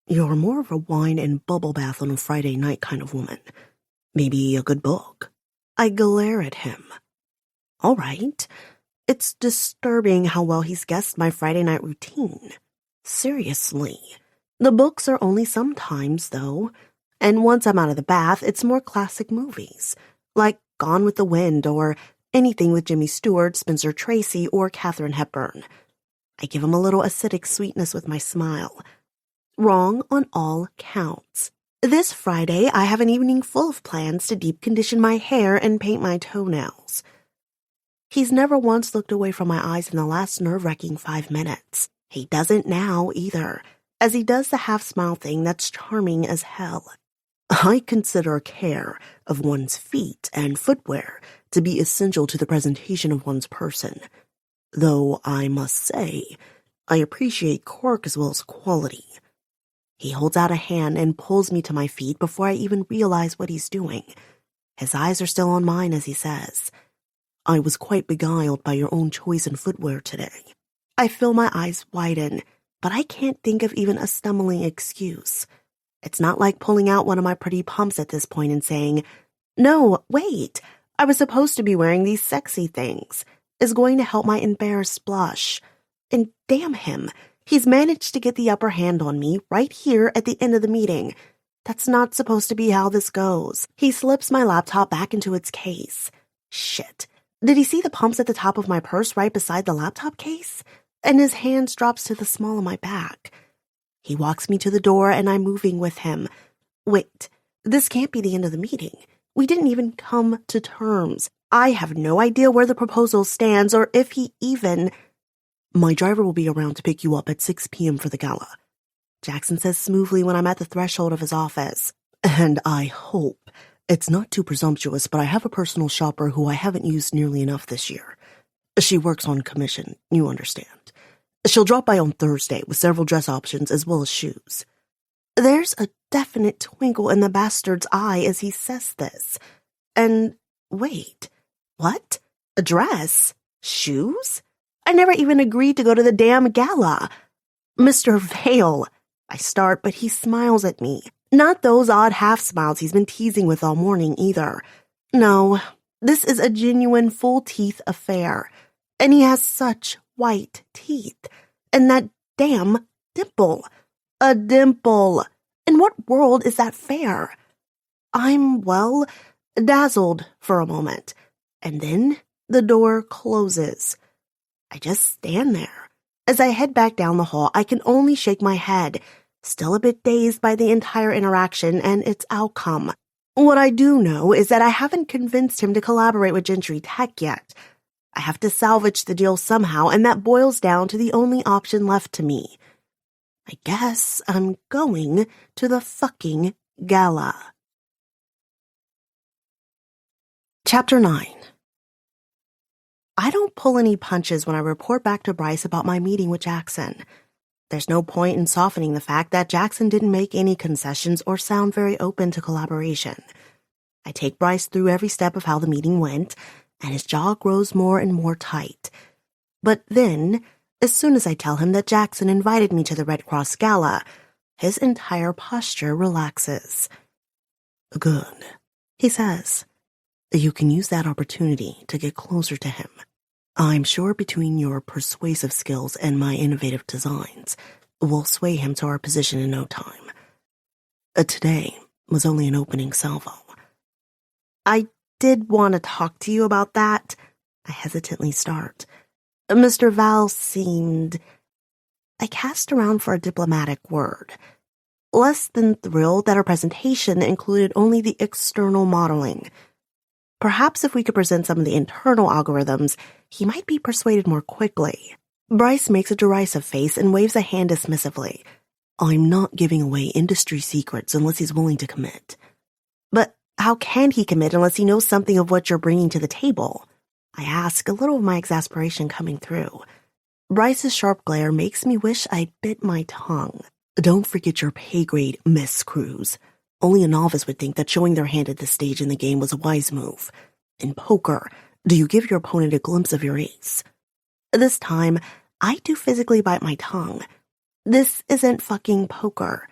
S1: you're more of a wine and bubble bath on a Friday night kind of woman. Maybe a good book.
S2: I glare at him. All right. It's disturbing how well he's guessed my Friday night routine. Seriously. The books are only sometimes, though. And once I'm out of the bath, it's more classic movies, like Gone with the Wind or anything with Jimmy Stewart, Spencer Tracy, or Katharine Hepburn. I give him a little acidic sweetness with my smile. Wrong on all counts. This Friday, I have an evening full of plans to deep condition my hair and paint my toenails. He's never once looked away from my eyes in the last nerve-wracking 5 minutes. He doesn't now, either, as he does the half-smile thing that's charming as hell.
S1: I consider care of one's feet and footwear to be essential to the presentation of one's person, though I must say I appreciate quirk as well as quality.
S2: He holds out a hand and pulls me to my feet before I even realize what he's doing. His eyes are still on mine as he says,
S1: I was quite beguiled by your own choice in footwear today.
S2: I feel my eyes widen, but I can't think of even a stumbling excuse. It's not like pulling out one of my pretty pumps at this point and saying, no, wait, I was supposed to be wearing these sexy things, is going to help my embarrassed blush. And damn him, he's managed to get the upper hand on me right here at the end of the meeting. That's not supposed to be how this goes. He slips my laptop back into its case. Shit. Did he see the pumps at the top of my purse right beside the laptop case? And his hand drops to the small of my back. He walks me to the door and I'm moving with him. Wait, this can't be the end of the meeting. We didn't even come to terms. I have no idea where the proposal stands or if he even...
S1: My driver will be around to pick you up at 6 p.m. for the gala,
S2: Jackson says smoothly when I'm at the threshold of his office.
S1: And I hope it's not too presumptuous, but I have a personal shopper who I haven't used nearly enough this year. She works on commission, you understand. She'll drop by on Thursday with several dress options as well as shoes.
S2: There's a definite twinkle in the bastard's eye as he says this. And wait, what? A dress? Shoes? I never even agreed to go to the damn gala. Mr. Vale, I start, but he smiles at me. Not those odd half smiles he's been teasing with all morning either. No, this is a genuine full-teeth affair. And he has such white teeth. And that damn dimple. A dimple. In what world is that fair? I'm, well, dazzled for a moment. And then the door closes. I just stand there. As I head back down the hall, I can only shake my head, still a bit dazed by the entire interaction and its outcome. What I do know is that I haven't convinced him to collaborate with Gentry Tech yet. I have to salvage the deal somehow, and that boils down to the only option left to me. I guess I'm going to the fucking gala.
S1: Chapter 9.
S2: I don't pull any punches when I report back to Bryce about my meeting with Jackson. There's no point in softening the fact that Jackson didn't make any concessions or sound very open to collaboration. I take Bryce through every step of how the meeting went, and his jaw grows more and more tight. But then, as soon as I tell him that Jackson invited me to the Red Cross Gala, his entire posture relaxes.
S1: Good,
S2: he says.
S1: You can use that opportunity to get closer to him. I'm sure between your persuasive skills and my innovative designs, we'll sway him to our position in no time. Today was only an opening salvo.
S2: I did want to talk to you about that. I hesitantly start. Mr. Vale seemed... I cast around for a diplomatic word. Less than thrilled that our presentation included only the external modeling. Perhaps if we could present some of the internal algorithms, he might be persuaded more quickly. Bryce makes a derisive face and waves a hand dismissively.
S1: I'm not giving away industry secrets unless he's willing to commit.
S2: But how can he commit unless he knows something of what you're bringing to the table? I ask, a little of my exasperation coming through. Bryce's sharp glare makes me wish I'd bit my tongue.
S1: Don't forget your pay grade, Miss Cruz. Only a novice would think that showing their hand at this stage in the game was a wise move. In poker, do you give your opponent a glimpse of your ace?
S2: This time, I do physically bite my tongue. This isn't fucking poker.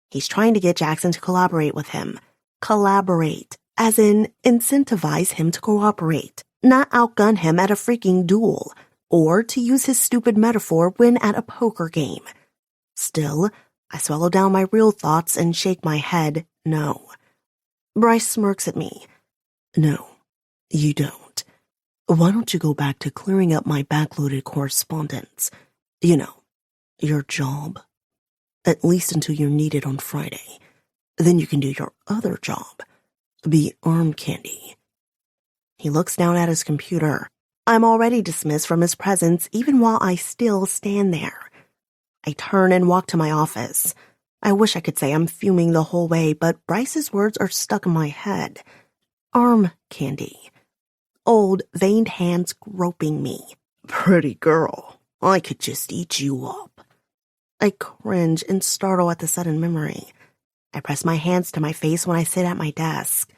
S2: He's trying to get Jackson to collaborate with him. Collaborate, as in incentivize him to cooperate, not outgun him at a freaking duel, or, to use his stupid metaphor, win at a poker game. Still, I swallow down my real thoughts and shake my head, no. Bryce smirks at me.
S1: No, you don't. Why don't you go back to clearing up my backloaded correspondence? You know, your job. At least until you're needed on Friday. Then you can do your other job. Be arm candy.
S2: He looks down at his computer. I'm already dismissed from his presence even while I still stand there. I turn and walk to my office. I wish I could say I'm fuming the whole way, but Bryce's words are stuck in my head. Arm candy. Old, veined hands groping me.
S1: Pretty girl, I could just eat you up.
S2: I cringe and startle at the sudden memory. I press my hands to my face when I sit at my desk.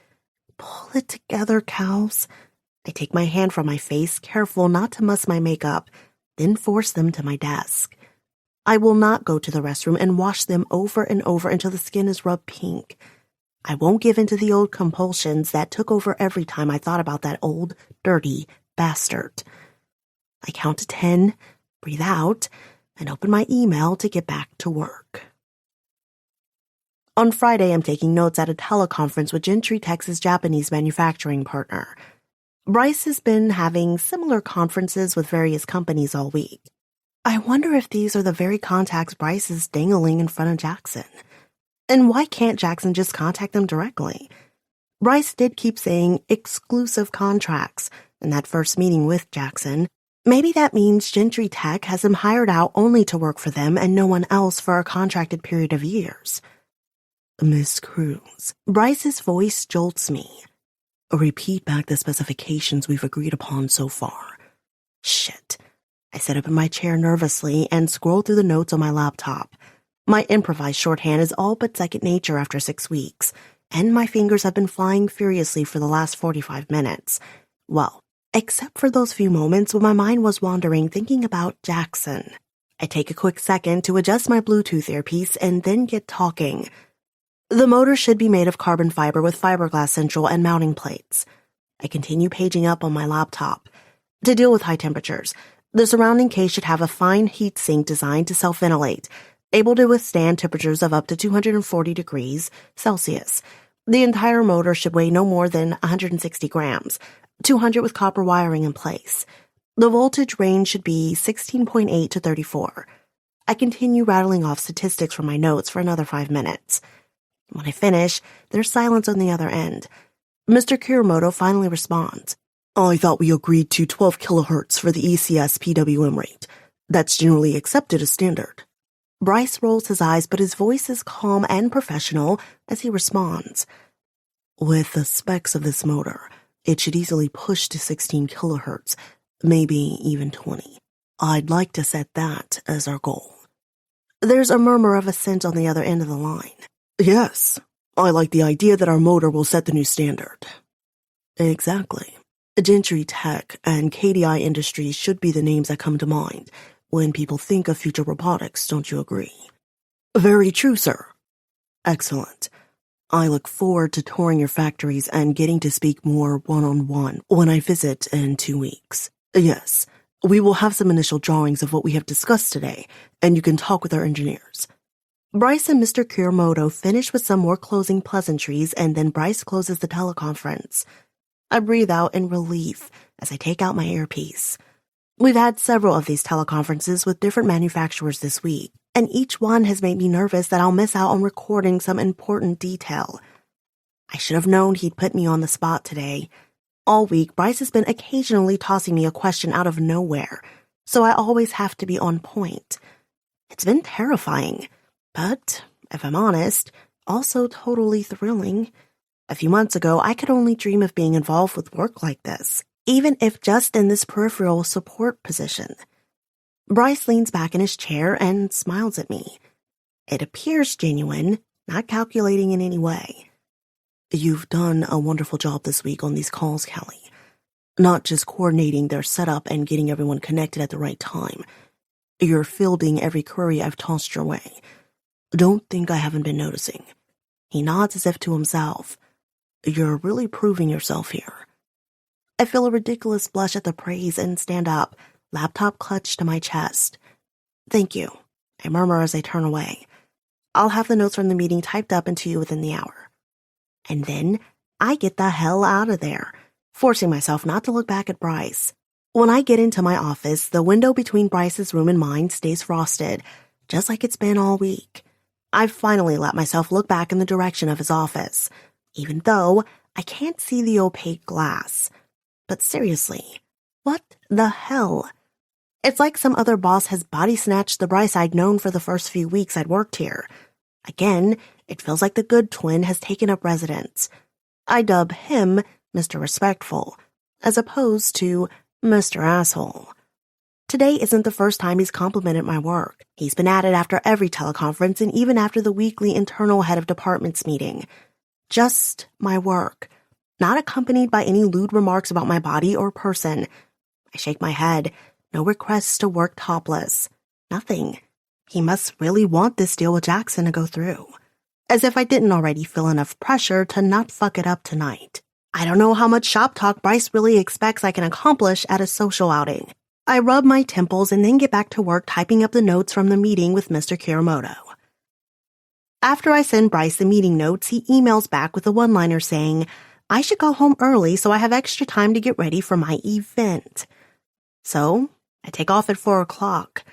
S2: Pull it together, cows. I take my hand from my face, careful not to muss my makeup, then force them to my desk. I will not go to the restroom and wash them over and over until the skin is rubbed pink. I won't give in to the old compulsions that took over every time I thought about that old, dirty bastard. I count to 10, breathe out, and open my email to get back to work. On Friday, I'm taking notes at a teleconference with Gentry Tech's Japanese manufacturing partner. Bryce has been having similar conferences with various companies all week. I wonder if these are the very contacts Bryce is dangling in front of Jackson. And why can't Jackson just contact them directly? Bryce did keep saying exclusive contracts in that first meeting with Jackson. Maybe that means Gentry Tech has him hired out only to work for them and no one else for a contracted period of years.
S1: Miss Cruz,
S2: Bryce's voice jolts me.
S1: Repeat back the specifications we've agreed upon so far.
S2: Shit. I sit up in my chair nervously and scroll through the notes on my laptop. My improvised shorthand is all but second nature after 6 weeks, and my fingers have been flying furiously for the last 45 minutes. Well, except for those few moments when my mind was wandering thinking about Jackson. I take a quick second to adjust my Bluetooth earpiece and then get talking. The motor should be made of carbon fiber with fiberglass central and mounting plates. I continue paging up on my laptop. To deal with high temperatures, the surrounding case should have a fine heat sink designed to self-ventilate, able to withstand temperatures of up to 240 degrees Celsius. The entire motor should weigh no more than 160 grams, 200 with copper wiring in place. The voltage range should be 16.8 to 34. I continue rattling off statistics from my notes for another 5 minutes. When I finish, there's silence on the other end. Mr. Kuramoto finally responds.
S1: I thought we agreed to 12 kilohertz for the ECS PWM rate. That's generally accepted as standard.
S2: Bryce rolls his eyes, but his voice is calm and professional as he responds.
S1: With the specs of this motor, it should easily push to 16 kilohertz, maybe even 20. I'd like to set that as our goal.
S2: There's a murmur of assent on the other end of the line.
S1: Yes, I like the idea that our motor will set the new standard. Exactly. Gentry Tech and KDI Industries should be the names that come to mind when people think of future robotics, don't you agree? Very true, sir. Excellent. I look forward to touring your factories and getting to speak more one-on-one when I visit in 2 weeks. Yes, we will have some initial drawings of what we have discussed today, and you can talk with our engineers. Bryce and Mr. Kuramoto finish with some more closing pleasantries, and then Bryce closes the teleconference. I breathe out in relief as I take out my earpiece. We've had several of these teleconferences with different manufacturers this week, and each one has made me nervous that I'll miss out on recording some important detail. I should have known he'd put me on the spot today. All week, Bryce has been occasionally tossing me a question out of nowhere, so I always have to be on point. It's been terrifying, but, if I'm honest, also totally thrilling. A few months ago, I could only dream of being involved with work like this, even if just in this peripheral support position. Bryce leans back in his chair and smiles at me. It appears genuine, not calculating in any way. You've done a wonderful job this week on these calls, Callie. Not just coordinating their setup and getting everyone connected at the right time. You're fielding every query I've tossed your way. Don't think I haven't been noticing. He nods as if to himself. You're really proving yourself here. I feel a ridiculous blush at the praise and stand up, laptop clutched to my chest. Thank you, I murmur as I turn away. I'll have the notes from the meeting typed up and to you within the hour. And then I get the hell out of there, forcing myself not to look back at Bryce. When I get into my office, the window between Bryce's room and mine stays frosted, just like it's been all week. I've finally let myself look back in the direction of his office, even though I can't see the opaque glass. But seriously, what the hell? It's like some other boss has body-snatched the Bryce I'd known for the first few weeks I'd worked here. Again, it feels like the good twin has taken up residence. I dub him Mr. Respectful, as opposed to Mr. Asshole. Today isn't the first time he's complimented my work. He's been at it after every teleconference and even after the weekly internal head of departments meeting. Just my work, not accompanied by any lewd remarks about my body or person. I shake my head. No requests to work topless. Nothing. He must really want this deal with Jackson to go through. As if I didn't already feel enough pressure to not fuck it up tonight. I don't know how much shop talk Bryce really expects I can accomplish at a social outing. I rub my temples and then get back to work typing up the notes from the meeting with Mr. Kuramoto. After I send Bryce the meeting notes, he emails back with a one-liner saying, I should go home early so I have extra time to get ready for my event. So, I take off at 4 o'clock,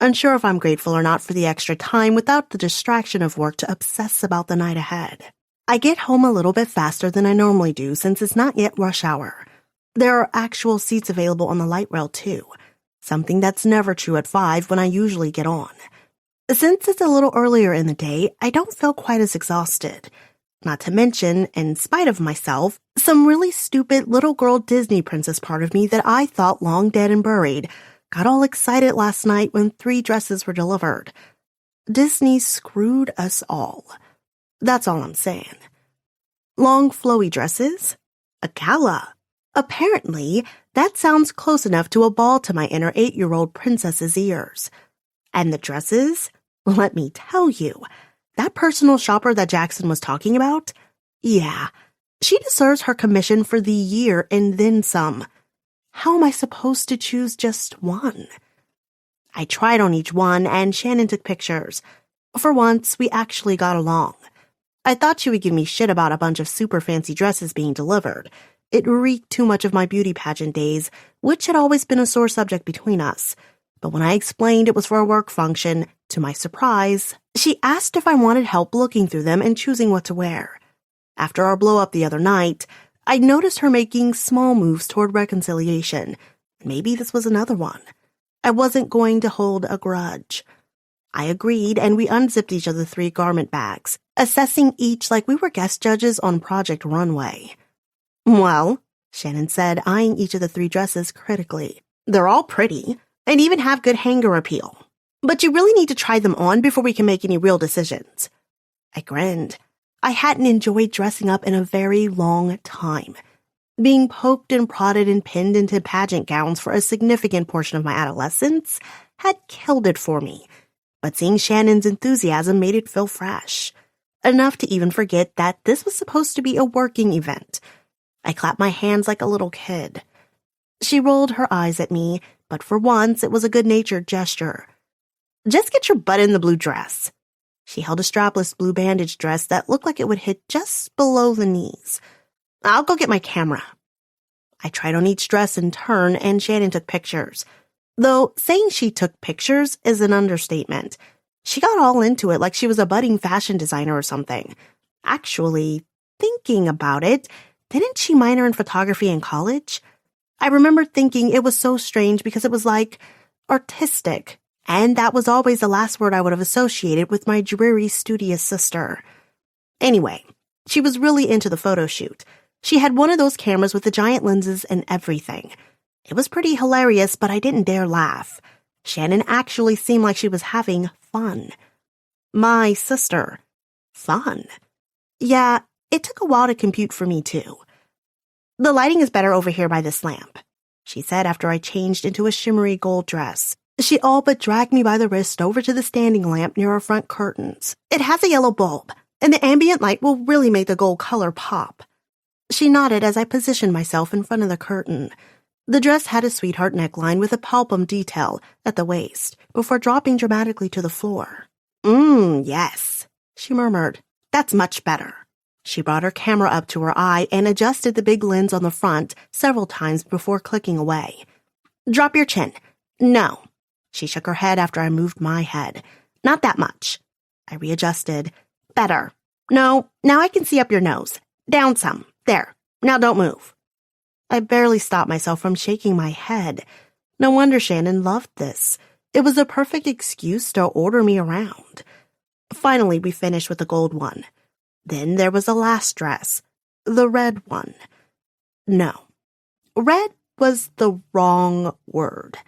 S1: unsure if I'm grateful or not for the extra time without the distraction of work to obsess about the night ahead. I get home a little bit faster than I normally do since it's not yet rush hour. There are actual seats available on the light rail too, something that's never true at 5 when I usually get on. Since it's a little earlier in the day, I don't feel quite as exhausted. Not to mention, in spite of myself, some really stupid little girl Disney princess part of me that I thought long dead and buried got all excited last night when 3 dresses were delivered. Disney screwed us all. That's all I'm saying. Long flowy dresses? A gala? Apparently, that sounds close enough to a ball to my inner 8-year-old princess's ears. And the dresses? Let me tell you, that personal shopper that Jackson was talking about? Yeah, she deserves her commission for the year and then some. How am I supposed to choose just one? I tried on each one and Shannon took pictures. For once, we actually got along. I thought she would give me shit about a bunch of super fancy dresses being delivered. It reeked too much of my beauty pageant days, which had always been a sore subject between us. But when I explained it was for a work function, to my surprise, she asked if I wanted help looking through them and choosing what to wear. After our blow-up the other night, I noticed her making small moves toward reconciliation. Maybe this was another one. I wasn't going to hold a grudge. I agreed, and we unzipped each of the 3 garment bags, assessing each like we were guest judges on Project Runway. Well, Shannon said, eyeing each of the 3 dresses critically. They're all pretty, and even have good hanger appeal. But you really need to try them on before we can make any real decisions. I grinned.
S2: I hadn't enjoyed dressing up in a very long time. Being poked and prodded and pinned into pageant gowns for a significant portion of my adolescence had killed it for me, but seeing Shannon's enthusiasm made it feel fresh. Enough to even forget that this was supposed to be a working event. I clapped my hands like a little kid. She rolled her eyes at me, but for once it was a good-natured gesture. "Just get your butt in the blue dress." She held a strapless blue bandage dress that looked like it would hit just below the knees. "I'll go get my camera." I tried on each dress in turn, and Shannon took pictures. Though saying she took pictures is an understatement. She got all into it like she was a budding fashion designer or something. Actually, thinking about it, didn't she minor in photography in college? I remember thinking it was so strange because it was like artistic, and that was always the last word I would have associated with my dreary, studious sister. Anyway, she was really into the photo shoot. She had one of those cameras with the giant lenses and everything. It was pretty hilarious, but I didn't dare laugh. Shannon actually seemed like she was having fun. My sister. Fun. Yeah, it took a while to compute for me, too. "The lighting is better over here by this lamp," she said after I changed into a shimmery gold dress. She all but dragged me by the wrist over to the standing lamp near our front curtains. "It has a yellow bulb, and the ambient light will really make the gold color pop." She nodded as I positioned myself in front of the curtain. The dress had a sweetheart neckline with a palpum detail at the waist before dropping dramatically to the floor. Yes," she murmured. "That's much better." She brought her camera up to her eye and adjusted the big lens on the front several times before clicking away. "Drop your chin." "No." She shook her head after I moved my head. "Not that much." I readjusted. "Better." "No, now I can see up your nose. Down some. There. Now don't move." I barely stopped myself from shaking my head. No wonder Shannon loved this. It was a perfect excuse to order me around. Finally, we finished with the gold one. Then there was the last dress, the red one. No, red was the wrong word.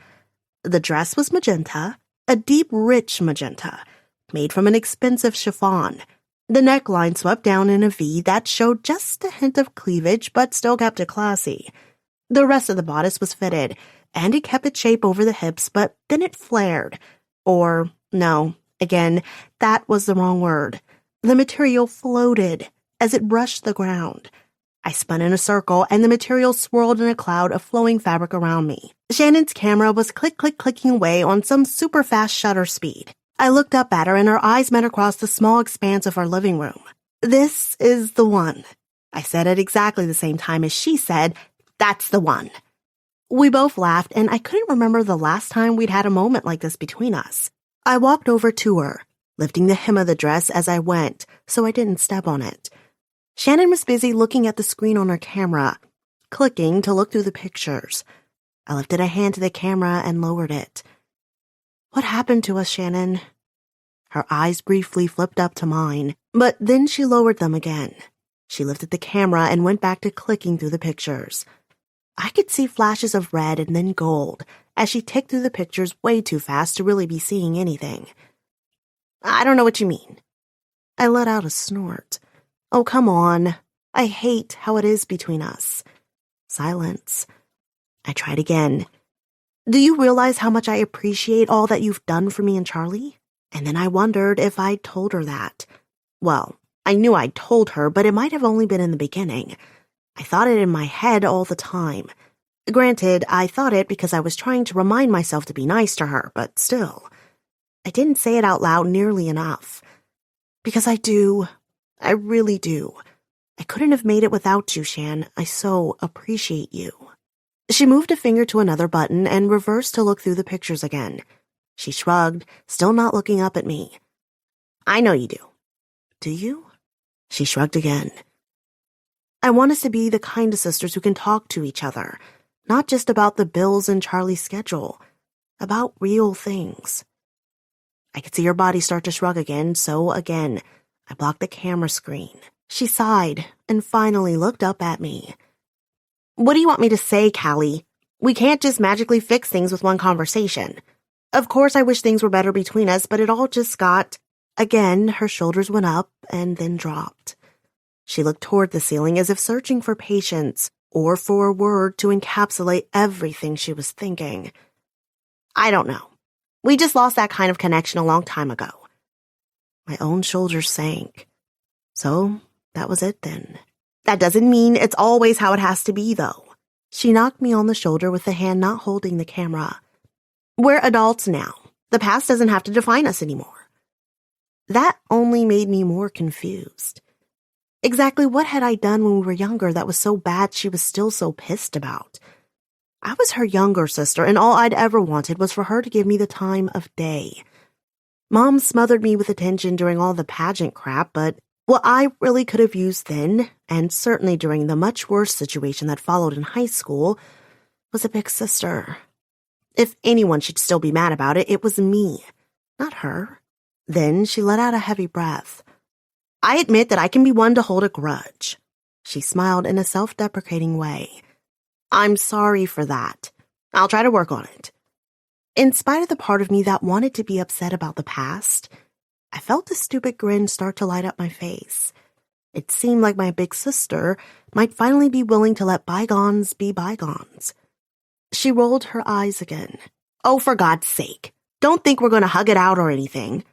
S2: The dress was magenta, a deep, rich magenta, made from an expensive chiffon. The neckline swept down in a V that showed just a hint of cleavage but still kept it classy. The rest of the bodice was fitted, and it kept its shape over the hips, but then it flared. Or, no, again, that was the wrong word. The material floated as it brushed the ground. I spun in a circle, and the material swirled in a cloud of flowing fabric around me. Shannon's camera was clicking away on some super fast shutter speed. I looked up at her, and her eyes met across the small expanse of our living room. "This is the one." I said at exactly the same time as she said, "That's the one." We both laughed, and I couldn't remember the last time we'd had a moment like this between us. I walked over to her, lifting the hem of the dress as I went, so I didn't step on it. Shannon was busy looking at the screen on her camera, clicking to look through the pictures. I lifted a hand to the camera and lowered it. "What happened to us, Shannon?" Her eyes briefly flipped up to mine, but then she lowered them again. She lifted the camera and went back to clicking through the pictures. I could see flashes of red and then gold as she ticked through the pictures way too fast to really be seeing anything. "I don't know what you mean." I let out a snort. "Oh, come on. I hate how it is between us." Silence. I tried again. "Do you realize how much I appreciate all that you've done for me and Charlie?" And then I wondered if I'd told her that. Well, I knew I'd told her, but it might have only been in the beginning. I thought it in my head all the time. Granted, I thought it because I was trying to remind myself to be nice to her, but still. I didn't say it out loud nearly enough. Because I do. I really do. I couldn't have made it without you, Shan. I so appreciate you. She moved a finger to another button and reversed to look through the pictures again. She shrugged, still not looking up at me. "I know you do." "Do you?" She shrugged again. "I want us to be the kind of sisters who can talk to each other, not just about the bills and Charlie's schedule, about real things." I could see her body start to shrug again, so again, I blocked the camera screen. She sighed and finally looked up at me. "What do you want me to say, Callie? We can't just magically fix things with one conversation. Of course I wish things were better between us, but it all just got..." Again, her shoulders went up and then dropped. She looked toward the ceiling as if searching for patience or for a word to encapsulate everything she was thinking. I don't know. We just lost that kind of connection a long time ago. My own shoulders sank. So, that was it then. That doesn't mean it's always how it has to be, though. She knocked me on the shoulder with the hand not holding the camera. We're adults now. The past doesn't have to define us anymore. That only made me more confused. Exactly what had I done when we were younger that was so bad she was still so pissed about? I was her younger sister, and all I'd ever wanted was for her to give me the time of day. Mom smothered me with attention during all the pageant crap, but what I really could have used then, and certainly during the much worse situation that followed in high school, was a big sister. If anyone should still be mad about it, it was me, not her. Then she let out a heavy breath. I admit that I can be one to hold a grudge. She smiled in a self-deprecating way. I'm sorry for that. I'll try to work on it. In spite of the part of me that wanted to be upset about the past, I felt a stupid grin start to light up my face. It seemed like my big sister might finally be willing to let bygones be bygones. She rolled her eyes again. Oh, for God's sake. Don't think we're going to hug it out or anything.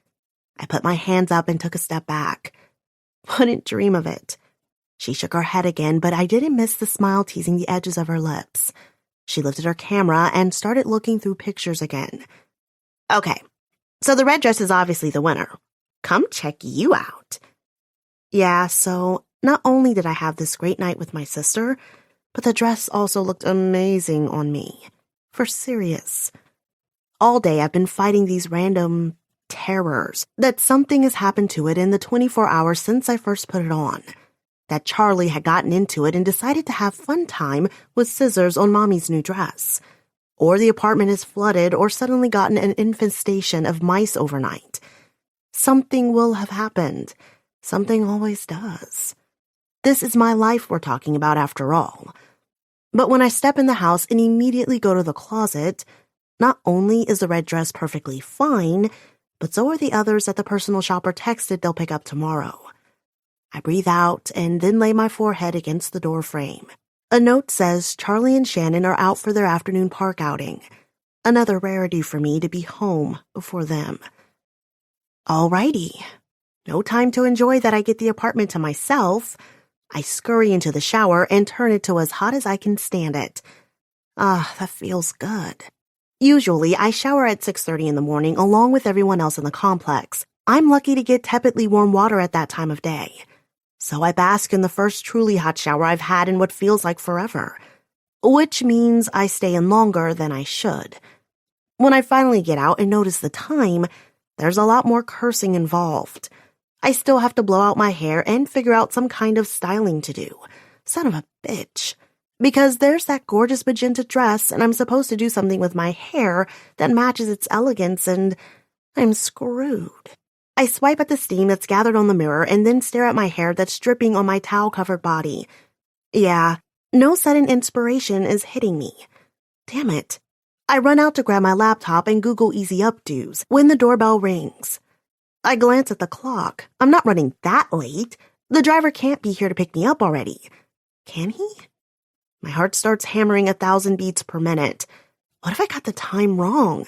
S2: I put my hands up and took a step back. Wouldn't dream of it. She shook her head again, but I didn't miss the smile teasing the edges of her lips. She lifted her camera and started looking through pictures again. Okay, so the red dress is obviously the winner. Come check you out. Yeah, so not only did I have this great night with my sister, but the dress also looked amazing on me. For serious. All day I've been fighting these random terrors that something has happened to it in the 24 hours since I first put it on. That Charlie had gotten into it and decided to have fun time with scissors on Mommy's new dress. Or the apartment is flooded or suddenly gotten an infestation of mice overnight. Something will have happened. Something always does. This is my life we're talking about after all. But when I step in the house and immediately go to the closet, not only is the red dress perfectly fine, but so are the others that the personal shopper texted they'll pick up tomorrow. I breathe out and then lay my forehead against the door frame. A note says Charlie and Shannon are out for their afternoon park outing. Another rarity for me to be home before them. Alrighty. No time to enjoy that I get the apartment to myself. I scurry into the shower and turn it to as hot as I can stand it. Ah, that feels good. Usually, I shower at 6:30 in the morning along with everyone else in the complex. I'm lucky to get tepidly warm water at that time of day. So I bask in the first truly hot shower I've had in what feels like forever. Which means I stay in longer than I should. When I finally get out and notice the time, there's a lot more cursing involved. I still have to blow out my hair and figure out some kind of styling to do. Son of a bitch. Because there's that gorgeous magenta dress and I'm supposed to do something with my hair that matches its elegance and I'm screwed. I swipe at the steam that's gathered on the mirror and then stare at my hair that's dripping on my towel-covered body. Yeah, no sudden inspiration is hitting me. Damn it. I run out to grab my laptop and Google easy updos when the doorbell rings. I glance at the clock. I'm not running that late. The driver can't be here to pick me up already. Can he? My heart starts hammering 1,000 beats per minute. What if I got the time wrong?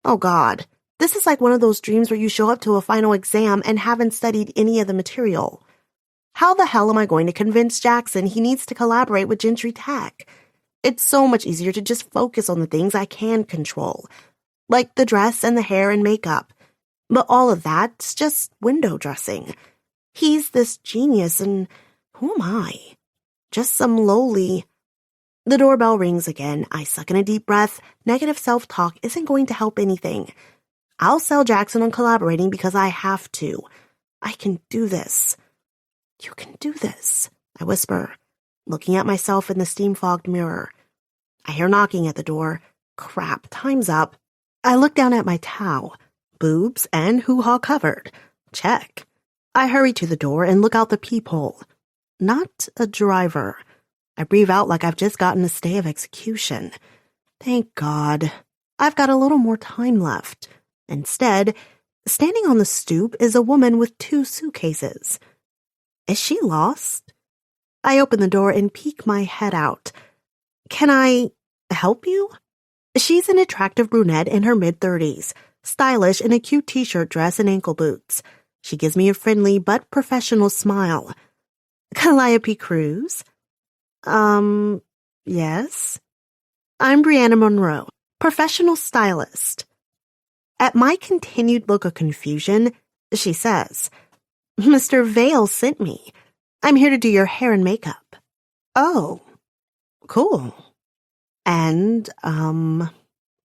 S2: Oh God. This is like one of those dreams where you show up to a final exam and haven't studied any of the material. How the hell am I going to convince Jackson he needs to collaborate with Gentry Tech? It's so much easier to just focus on the things I can control, like the dress and the hair and makeup. But all of that's just window dressing. He's this genius, and who am I? Just some lowly... The doorbell rings again. I suck in a deep breath. Negative self-talk isn't going to help anything. I'll sell Jackson on collaborating because I have to. I can do this. You can do this, I whisper, looking at myself in the steam-fogged mirror. I hear knocking at the door. Crap, time's up. I look down at my towel. Boobs and hoo-ha covered. Check. I hurry to the door and look out the peephole. Not a driver. I breathe out like I've just gotten a stay of execution. Thank God. I've got a little more time left. Instead, standing on the stoop is a woman with 2 suitcases. Is she lost? I open the door and peek my head out. Can I help you? She's an attractive brunette in her mid-30s, stylish in a cute t-shirt dress and ankle boots. She gives me a friendly but professional smile. Calliope Cruz? Yes. I'm Brianna Monroe, professional stylist. At my continued look of confusion, she says, Mr. Vale sent me. I'm here to do your hair and makeup. Oh, cool. And,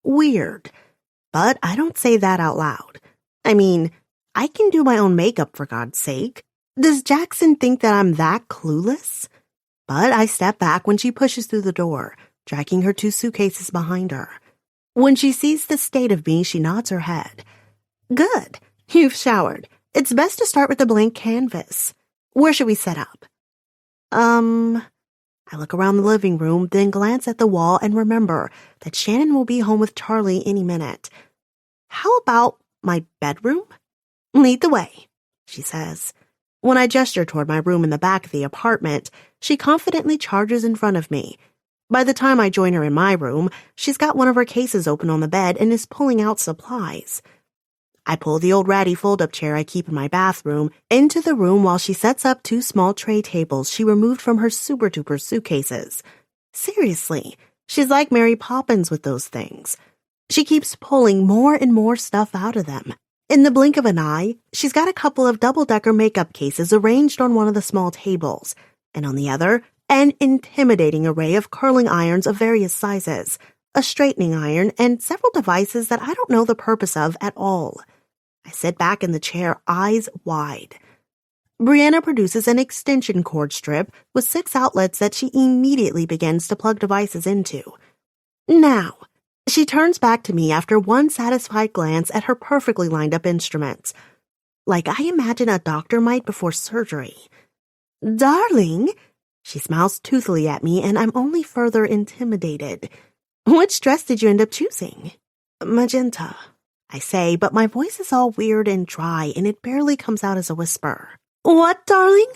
S2: weird. But I don't say that out loud. I mean, I can do my own makeup for God's sake. Does Jackson think that I'm that clueless? But I step back when she pushes through the door, dragging her 2 suitcases behind her. When she sees the state of me, she nods her head. Good. You've showered. It's best to start with a blank canvas. Where should we set up? I look around the living room, then glance at the wall and remember that Shannon will be home with Charlie any minute. How about my bedroom? Lead the way, she says. When I gesture toward my room in the back of the apartment, she confidently charges in front of me. By the time I join her in my room, she's got one of her cases open on the bed and is pulling out supplies. I pull the old ratty fold-up chair I keep in my bathroom into the room while she sets up 2 small tray tables she removed from her super-duper suitcases. Seriously, she's like Mary Poppins with those things. She keeps pulling more and more stuff out of them. In the blink of an eye, she's got a couple of double-decker makeup cases arranged on one of the small tables, and on the other, an intimidating array of curling irons of various sizes, a straightening iron, and several devices that I don't know the purpose of at all. I sit back in the chair, eyes wide. Brianna produces an extension cord strip with 6 outlets that she immediately begins to plug devices into. Now, she turns back to me after one satisfied glance at her perfectly lined up instruments, like I imagine a doctor might before surgery. Darling, she smiles toothily at me and I'm only further intimidated. Which dress did you end up choosing? Magenta, I say, but my voice is all weird and dry and it barely comes out as a whisper. What, darling?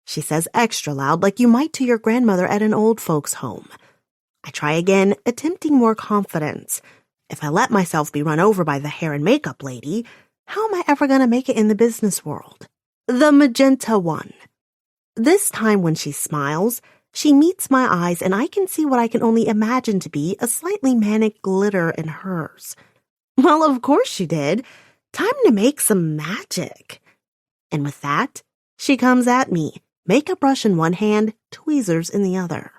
S2: She says extra loud like you might to your grandmother at an old folks' home. I try again, attempting more confidence. If I let myself be run over by the hair and makeup lady, how am I ever going to make it in the business world? The magenta one. This time when she smiles, she meets my eyes and I can see what I can only imagine to be a slightly manic glitter in hers. Well, of course she did. Time to make some magic. And with that, she comes at me, makeup brush in one hand, tweezers in the other.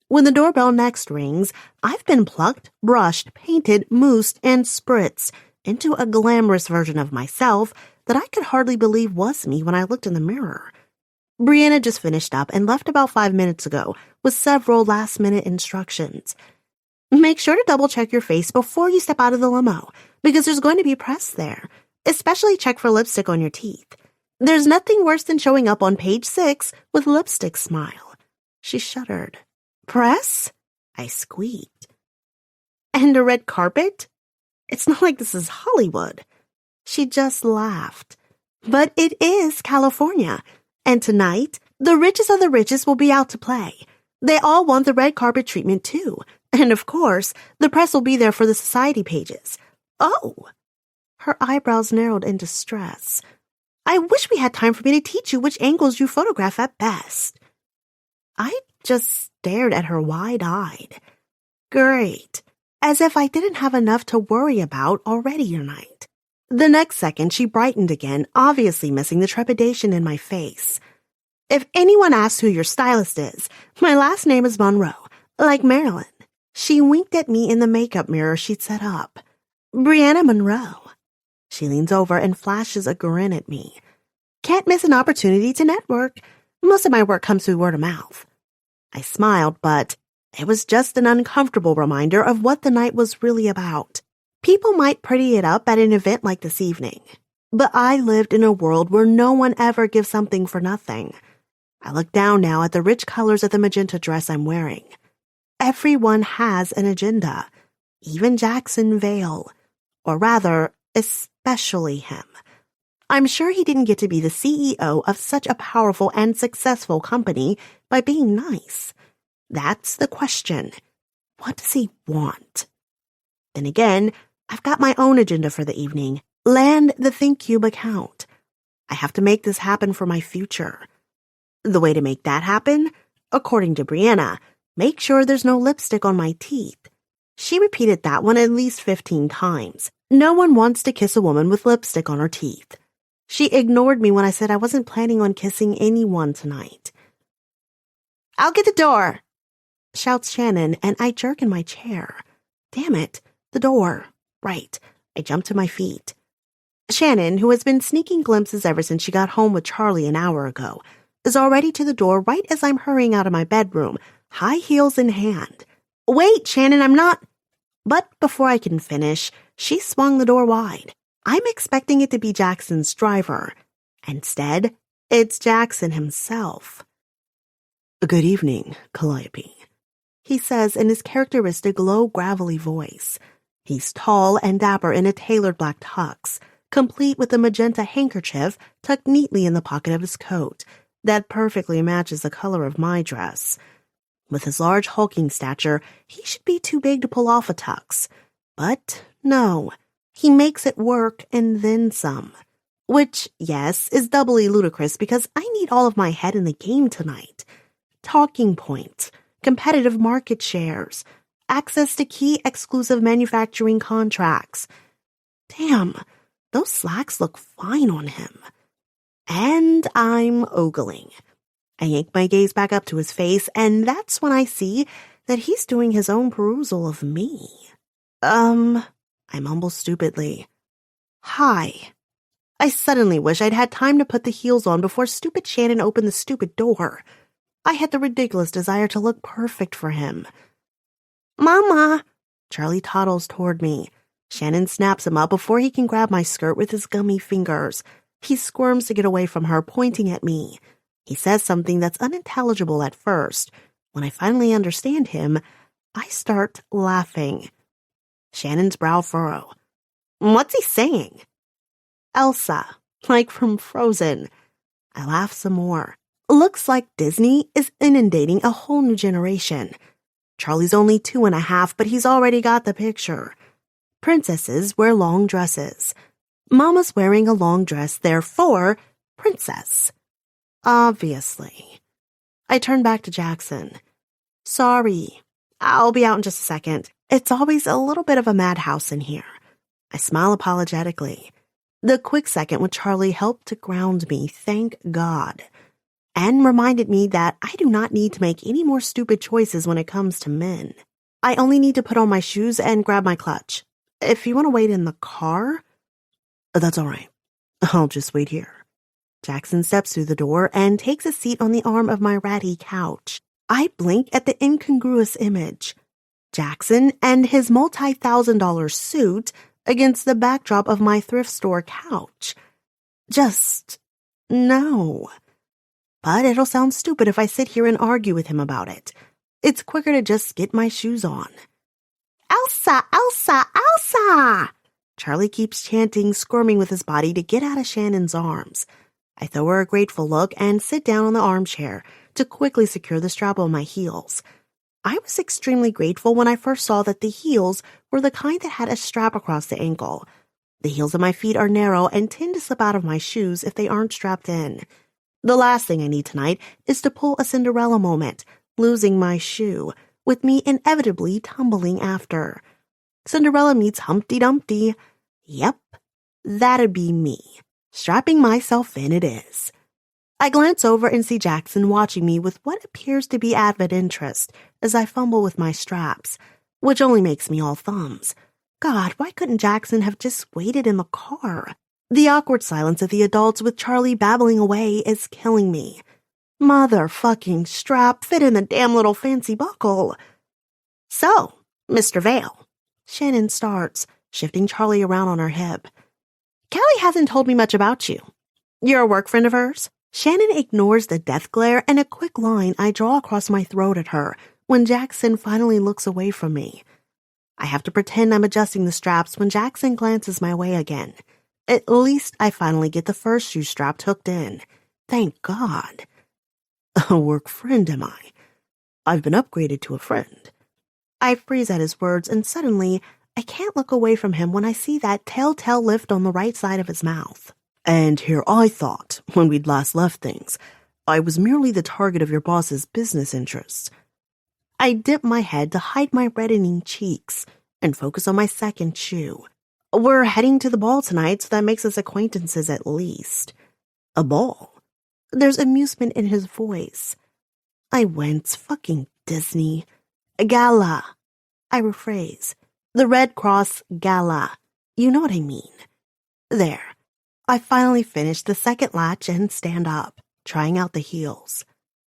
S2: When the doorbell next rings, I've been plucked, brushed, painted, moussed, and spritzed into a glamorous version of myself that I could hardly believe was me when I looked in the mirror. Brianna just finished up and left about 5 minutes ago with several last-minute instructions. Make sure to double-check your face before you step out of the limo, because there's going to be press there. Especially check for lipstick on your teeth. There's nothing worse than showing up on page 6 with lipstick smile. She shuddered. Press? I squeaked. And a red carpet? It's not like this is Hollywood. She just laughed. But it is California. And tonight, the richest of the richest will be out to play. They all want the red carpet treatment too. And of course, the press will be there for the society pages. Oh! Her eyebrows narrowed in distress. I wish we had time for me to teach you which angles you photograph at best. I just stared at her wide-eyed. Great. As if I didn't have enough to worry about already tonight. The next second, she brightened again, obviously missing the trepidation in my face. If anyone asks who your stylist is, my last name is Monroe, like Marilyn. She winked at me in the makeup mirror she'd set up. Brianna Monroe. She leans over and flashes a grin at me. Can't miss an opportunity to network. Most of my work comes through word of mouth. I smiled, but it was just an uncomfortable reminder of what the night was really about. People might pretty it up at an event like this evening, but I lived in a world where no one ever gives something for nothing. I look down now at the rich colors of the magenta dress I'm wearing. Everyone has an agenda, even Jackson Vale, or rather, especially him. I'm sure he didn't get to be the CEO of such a powerful and successful company by being nice. That's the question. What does he want? Then again, I've got my own agenda for the evening. Land the ThinkCube account. I have to make this happen for my future. The way to make that happen, according to Brianna, make sure there's no lipstick on my teeth. She repeated that one at least 15 times. No one wants to kiss a woman with lipstick on her teeth. She ignored me when I said I wasn't planning on kissing anyone tonight. "I'll get the door," shouts Shannon, and I jerk in my chair. Damn it, the door. Right. I jump to my feet. Shannon, who has been sneaking glimpses ever since she got home with Charlie an hour ago, is already to the door right as I'm hurrying out of my bedroom, high heels in hand. "Wait, Shannon, I'm not—" But before I can finish, she swung the door wide. I'm expecting it to be Jackson's driver. Instead, it's Jackson himself.
S1: "Good evening, Calliope,"
S2: he says in his characteristic low, gravelly voice. He's tall and dapper in a tailored black tux, complete with a magenta handkerchief tucked neatly in the pocket of his coat that perfectly matches the color of my dress. With his large hulking stature, he should be too big to pull off a tux. But no, he makes it work and then some. Which, yes, is doubly ludicrous because I need all of my head in the game tonight. Talking points, competitive market shares, access to key exclusive manufacturing contracts. Damn, those slacks look fine on him. And I'm ogling. I yank my gaze back up to his face, and that's when I see that he's doing his own perusal of me. I mumble stupidly. "Hi." I suddenly wish I'd had time to put the heels on before stupid Shannon opened the stupid door. I had the ridiculous desire to look perfect for him. "Mama!" Charlie toddles toward me. Shannon snaps him up before he can grab my skirt with his gummy fingers. He squirms to get away from her, pointing at me. He says something that's unintelligible at first. When I finally understand him, I start laughing. Shannon's brow furrow. "What's he saying?" "Elsa, like from Frozen." I laugh some more. Looks like Disney is inundating a whole new generation. Charlie's only 2.5, but he's already got the picture. Princesses wear long dresses. Mama's wearing a long dress, therefore, princess. Obviously. I turn back to Jackson. "Sorry. I'll be out in just a second. It's always a little bit of a madhouse in here." I smile apologetically. The quick second with Charlie helped to ground me, thank God, and reminded me that I do not need to make any more stupid choices when it comes to men. I only need to put on my shoes and grab my clutch. If you want to wait in the car...
S1: "That's all right. I'll just wait here."
S2: Jackson steps through the door and takes a seat on the arm of my ratty couch. I blink at the incongruous image. Jackson and his multi-$1,000 suit against the backdrop of my thrift store couch. Just no. But it'll sound stupid if I sit here and argue with him about it. It's quicker to just get my shoes on. "Elsa, Elsa, Elsa!" Charlie keeps chanting, squirming with his body to get out of Shannon's arms. I throw her a grateful look and sit down on the armchair to quickly secure the strap on my heels. I was extremely grateful when I first saw that the heels were the kind that had a strap across the ankle. The heels of my feet are narrow and tend to slip out of my shoes if they aren't strapped in. The last thing I need tonight is to pull a Cinderella moment, losing my shoe, with me inevitably tumbling after. Cinderella meets Humpty Dumpty. Yep, that'd be me. Strapping myself in it is. I glance over and see Jackson watching me with what appears to be avid interest as I fumble with my straps, which only makes me all thumbs. God, why couldn't Jackson have just waited in the car? The awkward silence of the adults with Charlie babbling away is killing me. Motherfucking strap fit in the damn little fancy buckle. "So, Mr. Vale," Shannon starts, shifting Charlie around on her hip. "Callie hasn't told me much about you. You're a work friend of hers?" Shannon ignores the death glare and a quick line I draw across my throat at her when Jackson finally looks away from me. I have to pretend I'm adjusting the straps when Jackson glances my way again. At least I finally get the first shoe strap hooked in. Thank God. A work friend, am I? I've been upgraded to a friend. I freeze at his words, and suddenly, I can't look away from him when I see that telltale lift on the right side of his mouth. And here I thought, when we'd last left things, I was merely the target of your boss's business interests. I dip my head to hide my reddening cheeks and focus on my second shoe. We're heading to the ball tonight, so that makes us acquaintances at least. A ball? There's amusement in his voice. I wince. Fucking Disney. A gala. I rephrase. The Red Cross Gala. You know what I mean. There. I finally finish the second latch and stand up, trying out the heels.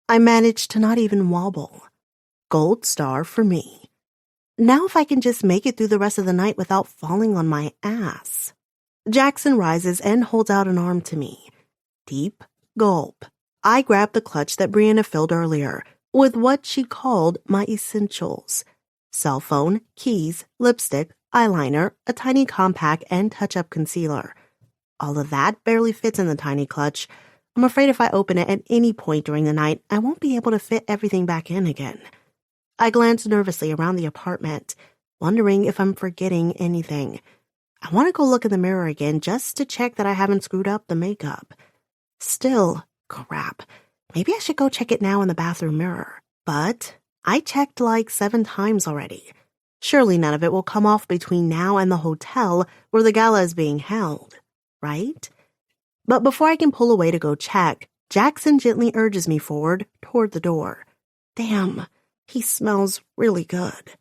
S2: I managed to not even wobble. Gold star for me. Now if I can just make it through the rest of the night without falling on my ass. Jackson rises and holds out an arm to me. Deep gulp. I grab the clutch that Brianna filled earlier with what she called my essentials. Cell phone, keys, lipstick, eyeliner, a tiny compact, and touch-up concealer. All of that barely fits in the tiny clutch. I'm afraid if I open it at any point during the night, I won't be able to fit everything back in again. I glance nervously around the apartment, wondering if I'm forgetting anything. I want to go look in the mirror again just to check that I haven't screwed up the makeup. Still, crap. Maybe I should go check it now in the bathroom mirror. But I checked like 7 times already. Surely none of it will come off between now and the hotel where the gala is being held, right? But before I can pull away to go check, Jackson gently urges me forward toward the door. Damn. He smells really good.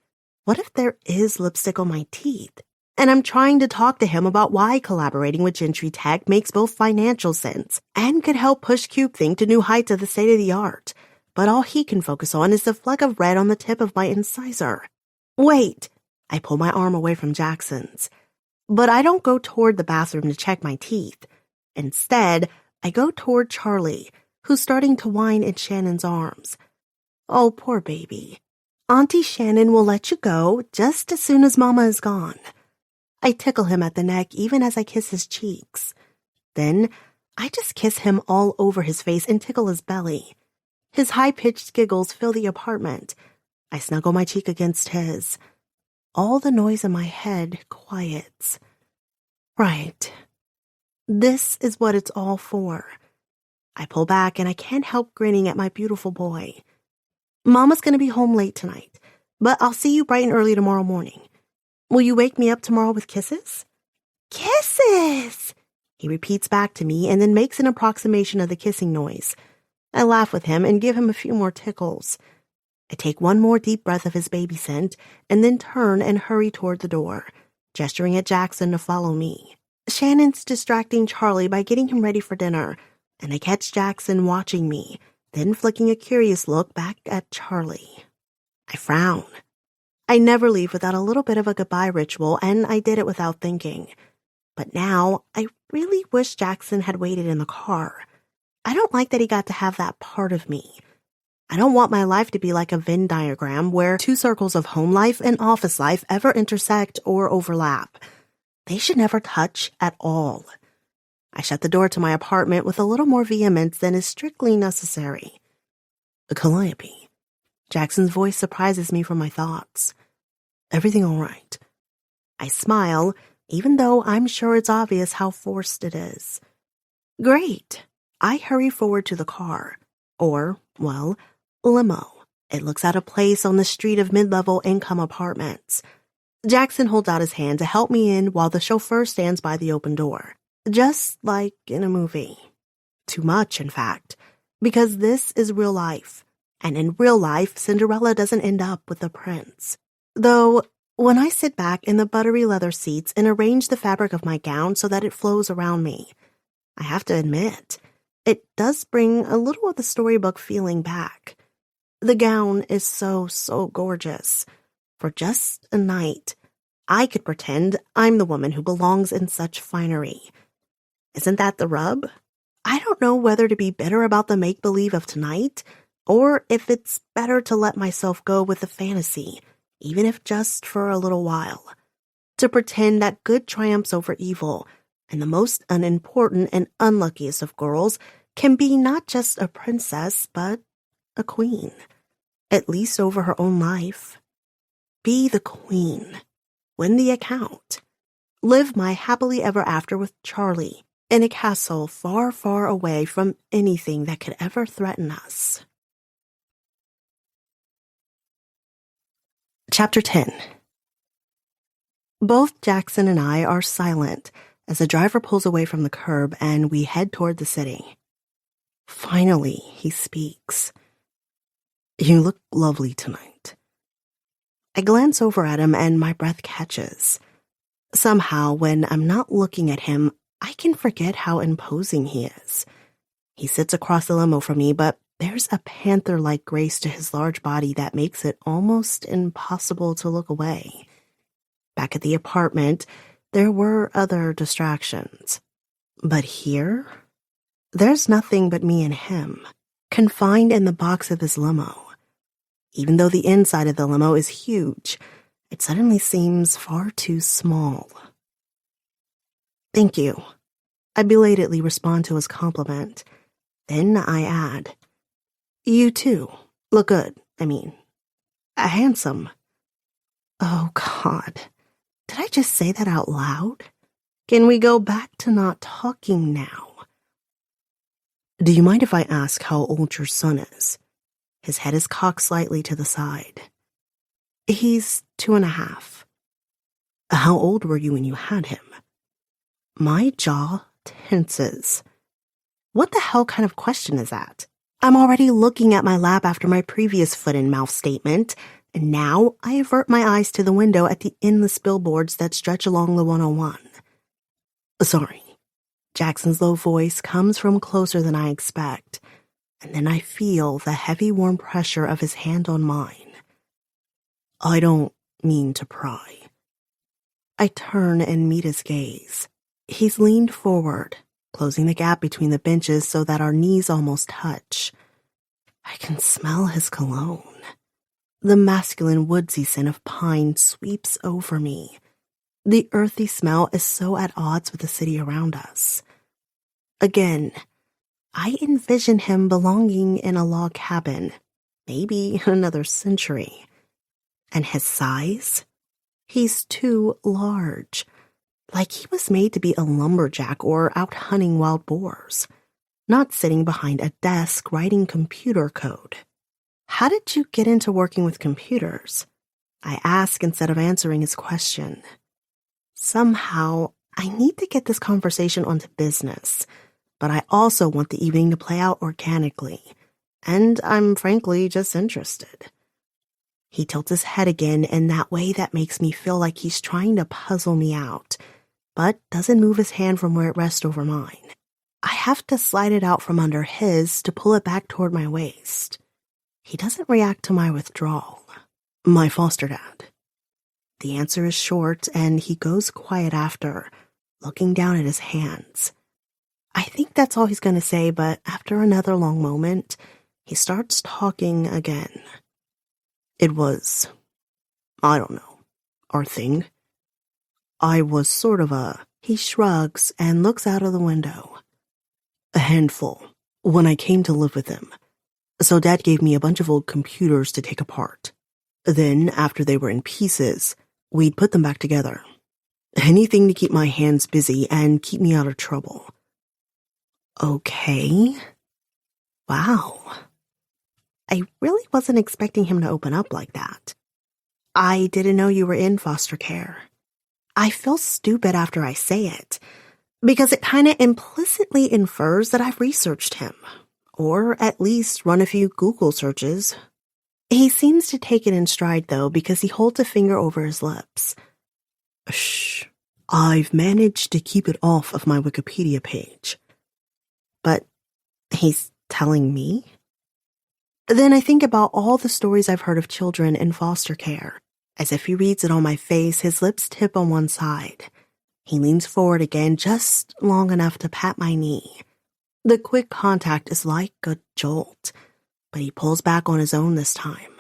S2: What if there is lipstick on my teeth? And I'm trying to talk to him about why collaborating with Gentry Tech makes both financial sense and could help push CubeThink to new heights of the state-of-the-art. But all he can focus on is the fleck of red on the tip of my incisor. Wait! I pull my arm away from Jackson's. But I don't go toward the bathroom to check my teeth. Instead, I go toward Charlie, who's starting to whine in Shannon's arms. Oh, poor baby. Auntie Shannon will let you go just as soon as Mama is gone. I tickle him at the neck even as I kiss his cheeks. Then, I just kiss him all over his face and tickle his belly. His high-pitched giggles fill the apartment. I snuggle my cheek against his. All the noise in my head quiets. Right. This is what it's all for. I pull back and I can't help grinning at my beautiful boy. Mama's going to be home late tonight, but I'll see you bright and early tomorrow morning. Will you wake me up tomorrow with kisses? Kisses! He repeats back to me and then makes an approximation of the kissing noise. I laugh with him and give him a few more tickles. I take one more deep breath of his baby scent and then turn and hurry toward the door, gesturing at Jackson to follow me. Shannon's distracting Charlie by getting him ready for dinner, and I catch Jackson watching me, then flicking a curious look back at Charlie. I frown. I never leave without a little bit of a goodbye ritual, and I did it without thinking. But now, I really wish Jackson had waited in the car. I don't like that he got to have that part of me. I don't want my life to be like a Venn diagram where 2 circles of home life and office life ever intersect or overlap. They should never touch at all. I shut the door to my apartment with a little more vehemence than is strictly necessary. Calliope. Jackson's voice surprises me from my thoughts. Everything all right? I smile, even though I'm sure it's obvious how forced it is. Great. I hurry forward to the car. Or, well, limo. It looks out of place on the street of mid-level income apartments. Jackson holds out his hand to help me in while the chauffeur stands by the open door. Just like in a movie. Too much, in fact. Because this is real life. And in real life, Cinderella doesn't end up with the prince. Though, when I sit back in the buttery leather seats and arrange the fabric of my gown so that it flows around me, I have to admit, it does bring a little of the storybook feeling back. The gown is so gorgeous. For just a night, I could pretend I'm the woman who belongs in such finery. Isn't that the rub? I don't know whether to be bitter about the make-believe of tonight, or if it's better to let myself go with the fantasy, even if just for a little while. To pretend that good triumphs over evil, and the most unimportant and unluckiest of girls can be not just a princess, but a queen, at least over her own life. Be the queen. Win the account. Live my happily ever after with Charlie in a castle far, far away from anything that could ever threaten us. Chapter 10. Both Jackson and I are silent as the driver pulls away from the curb and we head toward the city. Finally, he speaks. "You look lovely tonight." I glance over at him and my breath catches. Somehow, when I'm not looking at him, I can forget how imposing he is. He sits across the limo from me, but there's a panther-like grace to his large body that makes it almost impossible to look away. Back at the apartment, there were other distractions. But here, there's nothing but me and him, confined in the box of his limo. Even though the inside of the limo is huge, it suddenly seems far too small. "Thank you." I belatedly respond to his compliment. Then I add, "You too. Look good. Handsome." Oh, God. Did I just say that out loud? Can we go back to not talking now? "Do you mind if I ask how old your son is?" His head is cocked slightly to the side. "He's 2.5. "How old were you when you had him?" My jaw tenses. What the hell kind of question is that? I'm already looking at my lap after my previous foot-in-mouth statement, and now I avert my eyes to the window at the endless billboards that stretch along the 101. "Sorry." Jackson's low voice comes from closer than I expect, and then I feel the heavy warm pressure of his hand on mine. "I don't mean to pry." I turn and meet his gaze. He's leaned forward, closing the gap between the benches so that our knees almost touch. I can smell his cologne. The masculine woodsy scent of pine sweeps over me. The earthy smell is so at odds with the city around us. Again, I envision him belonging in a log cabin, maybe in another century. And his size? He's too large. Like he was made to be a lumberjack or out hunting wild boars, not sitting behind a desk writing computer code. "How did you get into working with computers?" I ask instead of answering his question. Somehow, I need to get this conversation onto business, but I also want the evening to play out organically, and I'm frankly just interested. He tilts his head again in that way that makes me feel like he's trying to puzzle me out, but doesn't move his hand from where it rests over mine. I have to slide it out from under his to pull it back toward my waist. He doesn't react to my withdrawal. "My foster dad." The answer is short, and he goes quiet after, looking down at his hands. I think that's all he's going to say, but after another long moment, he starts talking again. "It was, I don't know, our thing. I was sort of a..." He shrugs and looks out of the window. "A handful, when I came to live with him. So Dad gave me a bunch of old computers to take apart. Then, after they were in pieces, we'd put them back together. Anything to keep my hands busy and keep me out of trouble." Okay. Wow. I really wasn't expecting him to open up like that. "I didn't know you were in foster care." I feel stupid after I say it, because it kind of implicitly infers that I've researched him, or at least run a few Google searches. He seems to take it in stride, though, because he holds a finger over his lips. "Shh. I've managed to keep it off of my Wikipedia page." But he's telling me? Then I think about all the stories I've heard of children in foster care. As if he reads it on my face, his lips tip on one side. He leans forward again, just long enough to pat my knee. The quick contact is like a jolt, but he pulls back on his own this time.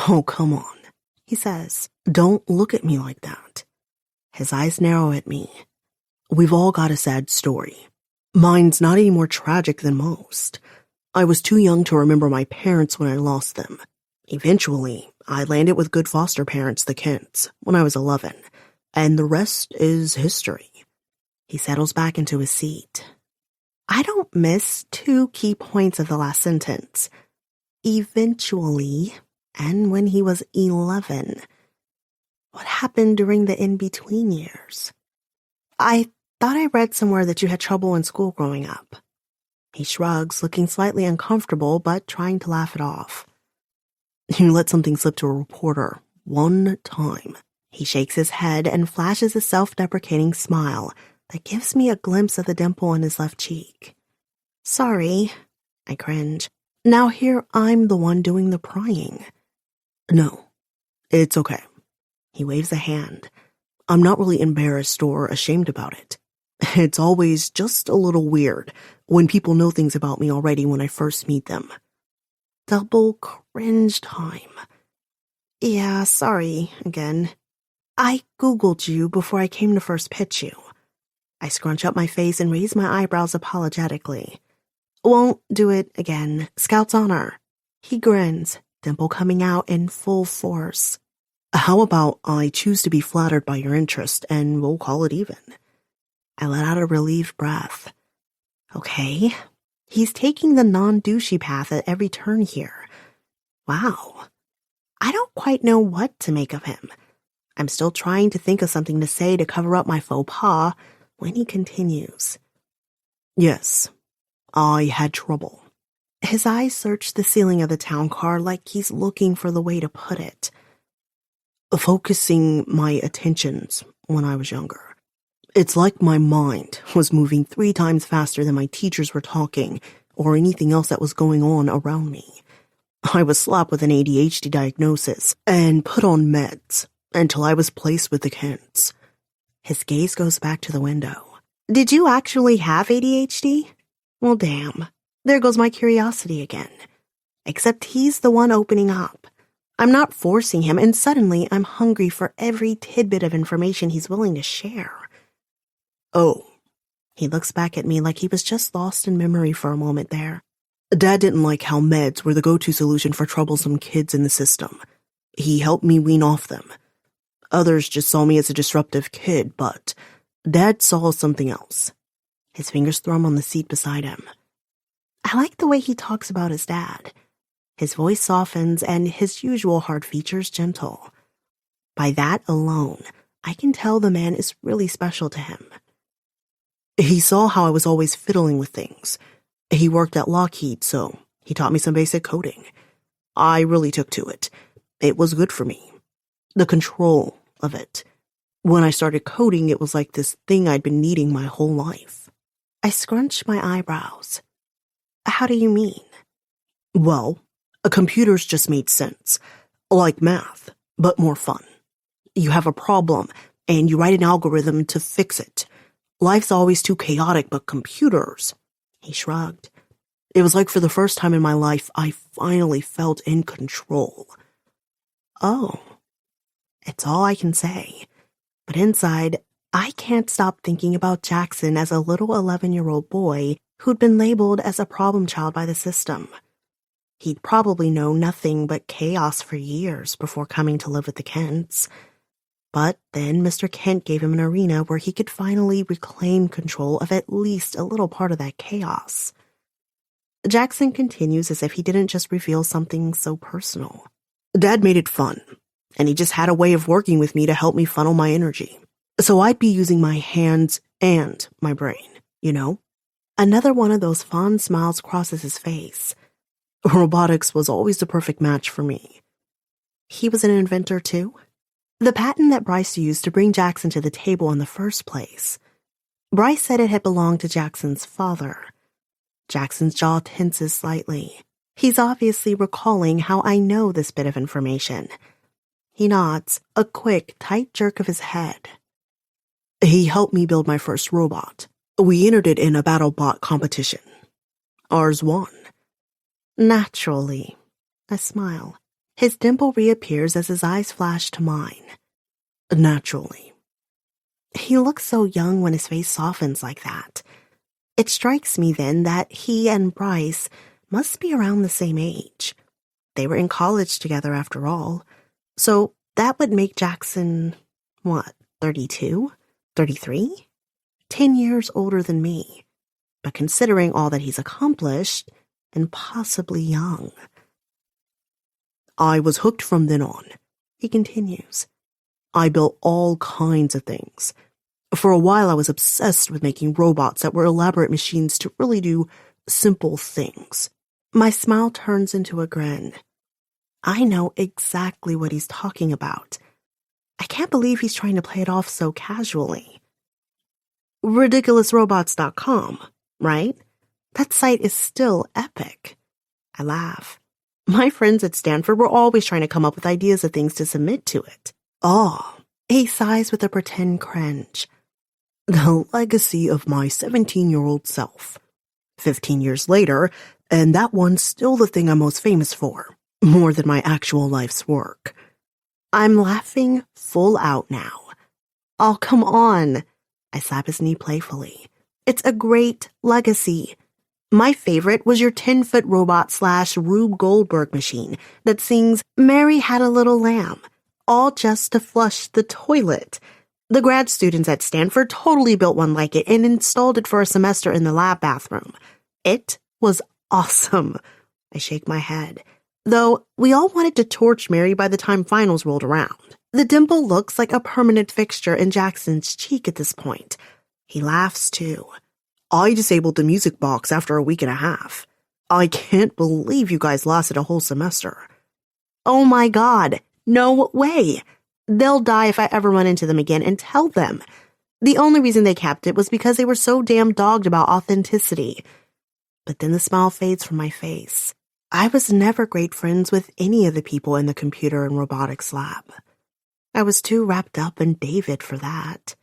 S2: "Oh, come on," he says. "Don't look at me like that." His eyes narrow at me.
S1: We've all got a sad story. Mine's not any more tragic than most. I was too young to remember my parents when I lost them. Eventually, I landed with good foster parents, the Kents, when I was 11, and the rest is history. He settles back into his seat. I don't miss 2 key points of the last sentence. Eventually, and when he was 11. What happened during the in-between years? I thought I read somewhere that you had trouble in school growing up. He shrugs, looking slightly uncomfortable, but trying to laugh it off. You let something slip to a reporter. 1 time. He shakes his head and flashes a self-deprecating smile that gives me a glimpse of the dimple in his left cheek. Sorry, I cringe. Now here I'm the one doing the prying. No, it's okay. He waves a hand. I'm not really embarrassed or ashamed about it. It's always just a little weird when people know things about me already when I first meet them. Double cringe time. Yeah, sorry, again. I Googled you before I came to first pitch you. I scrunch up my face and raise my eyebrows apologetically. Won't do it again. Scout's honor. He grins, dimple coming out in full force. How about I choose to be flattered by your interest and we'll call it even? I let out a relieved breath. Okay. He's taking the non-douchey path at every turn here. Wow. I don't quite know what to make of him. I'm still trying to think of something to say to cover up my faux pas when he continues. Yes, I had trouble. His eyes search the ceiling of the town car like he's looking for the way to put it. Focusing my attentions when I was younger. It's like my mind was moving 3 times faster than my teachers were talking or anything else that was going on around me. I was slapped with an ADHD diagnosis and put on meds until I was placed with the Kents. His gaze goes back to the window. Did you actually have ADHD? Well, damn. There goes my curiosity again. Except he's the one opening up. I'm not forcing him, and suddenly I'm hungry for every tidbit of information he's willing to share. Oh. He looks back at me like he was just lost in memory for a moment there. Dad didn't like how meds were the go-to solution for troublesome kids in the system. He helped me wean off them. Others just saw me as a disruptive kid, but Dad saw something else. His fingers thrum on the seat beside him. I like the way he talks about his dad. His voice softens and his usual hard features gentle. By that alone, I can tell the man is really special to him. He saw how I was always fiddling with things. He worked at Lockheed, so he taught me some basic coding. I really took to it. It was good for me. The control of it. When I started coding, it was like this thing I'd been needing my whole life. I scrunched my eyebrows. How do you mean? Well, computers just made sense. Like math, but more fun. You have a problem, and you write an algorithm to fix it. Life's always too chaotic, but computers... He shrugged. It was like for the first time in my life, I finally felt in control. Oh. It's all I can say. But inside, I can't stop thinking about Jackson as a little 11-year-old boy who'd been labeled as a problem child by the system. He'd probably known nothing but chaos for years before coming to live with the Kents. But then Mr. Kent gave him an arena where he could finally reclaim control of at least a little part of that chaos. Jackson continues as if he didn't just reveal something so personal. Dad made it fun, and he just had a way of working with me to help me funnel my energy. So I'd be using my hands and my brain, you know? Another one of those fond smiles crosses his face. Robotics was always the perfect match for me. He was an inventor too? The patent that Bryce used to bring Jackson to the table in the first place. Bryce said it had belonged to Jackson's father. Jackson's jaw tenses slightly. He's obviously recalling how I know this bit of information. He nods, a quick, tight jerk of his head. He helped me build my first robot. We entered it in a BattleBot competition. Ours won. Naturally. I smile. His dimple reappears as his eyes flash to mine. Naturally.
S2: He looks so young when his face softens like that. It strikes me then that he and Bryce must be around the same age. They were in college together after all. So that would make Jackson, 32? 33? 10 years older than me. But considering all that he's accomplished, and possibly young.
S1: I was hooked from then on, he continues. I built all kinds of things. For a while, I was obsessed with making robots that were elaborate machines to really do simple things.
S2: My smile turns into a grin. I know exactly what he's talking about. I can't believe he's trying to play it off so casually. Ridiculousrobots.com, right? That site is still epic. I laugh. My friends at Stanford were always trying to come up with ideas of things to submit to it.
S1: Ah,
S2: he sighs with a pretend cringe.
S1: The legacy of my 17-year-old self. 15 years later, and that one's still the thing I'm most famous for, more than my actual life's work.
S2: I'm laughing full out now. Oh, come on. I slap his knee playfully. It's a great legacy. My favorite was your 10-foot robot / Rube Goldberg machine that sings Mary Had a Little Lamb, all just to flush the toilet. The grad students at Stanford totally built one like it and installed it for a semester in the lab bathroom. It was awesome. I shake my head. Though we all wanted to torch Mary by the time finals rolled around. The dimple looks like a permanent fixture in Jackson's cheek at this point. He laughs too.
S1: I disabled the music box after a week and a half. I can't believe you guys lasted a whole semester.
S2: Oh my God, no way. They'll die if I ever run into them again and tell them. The only reason they kept it was because they were so damn dogged about authenticity. But then the smile fades from my face. I was never great friends with any of the people in the computer and robotics lab. I was too wrapped up in David for that.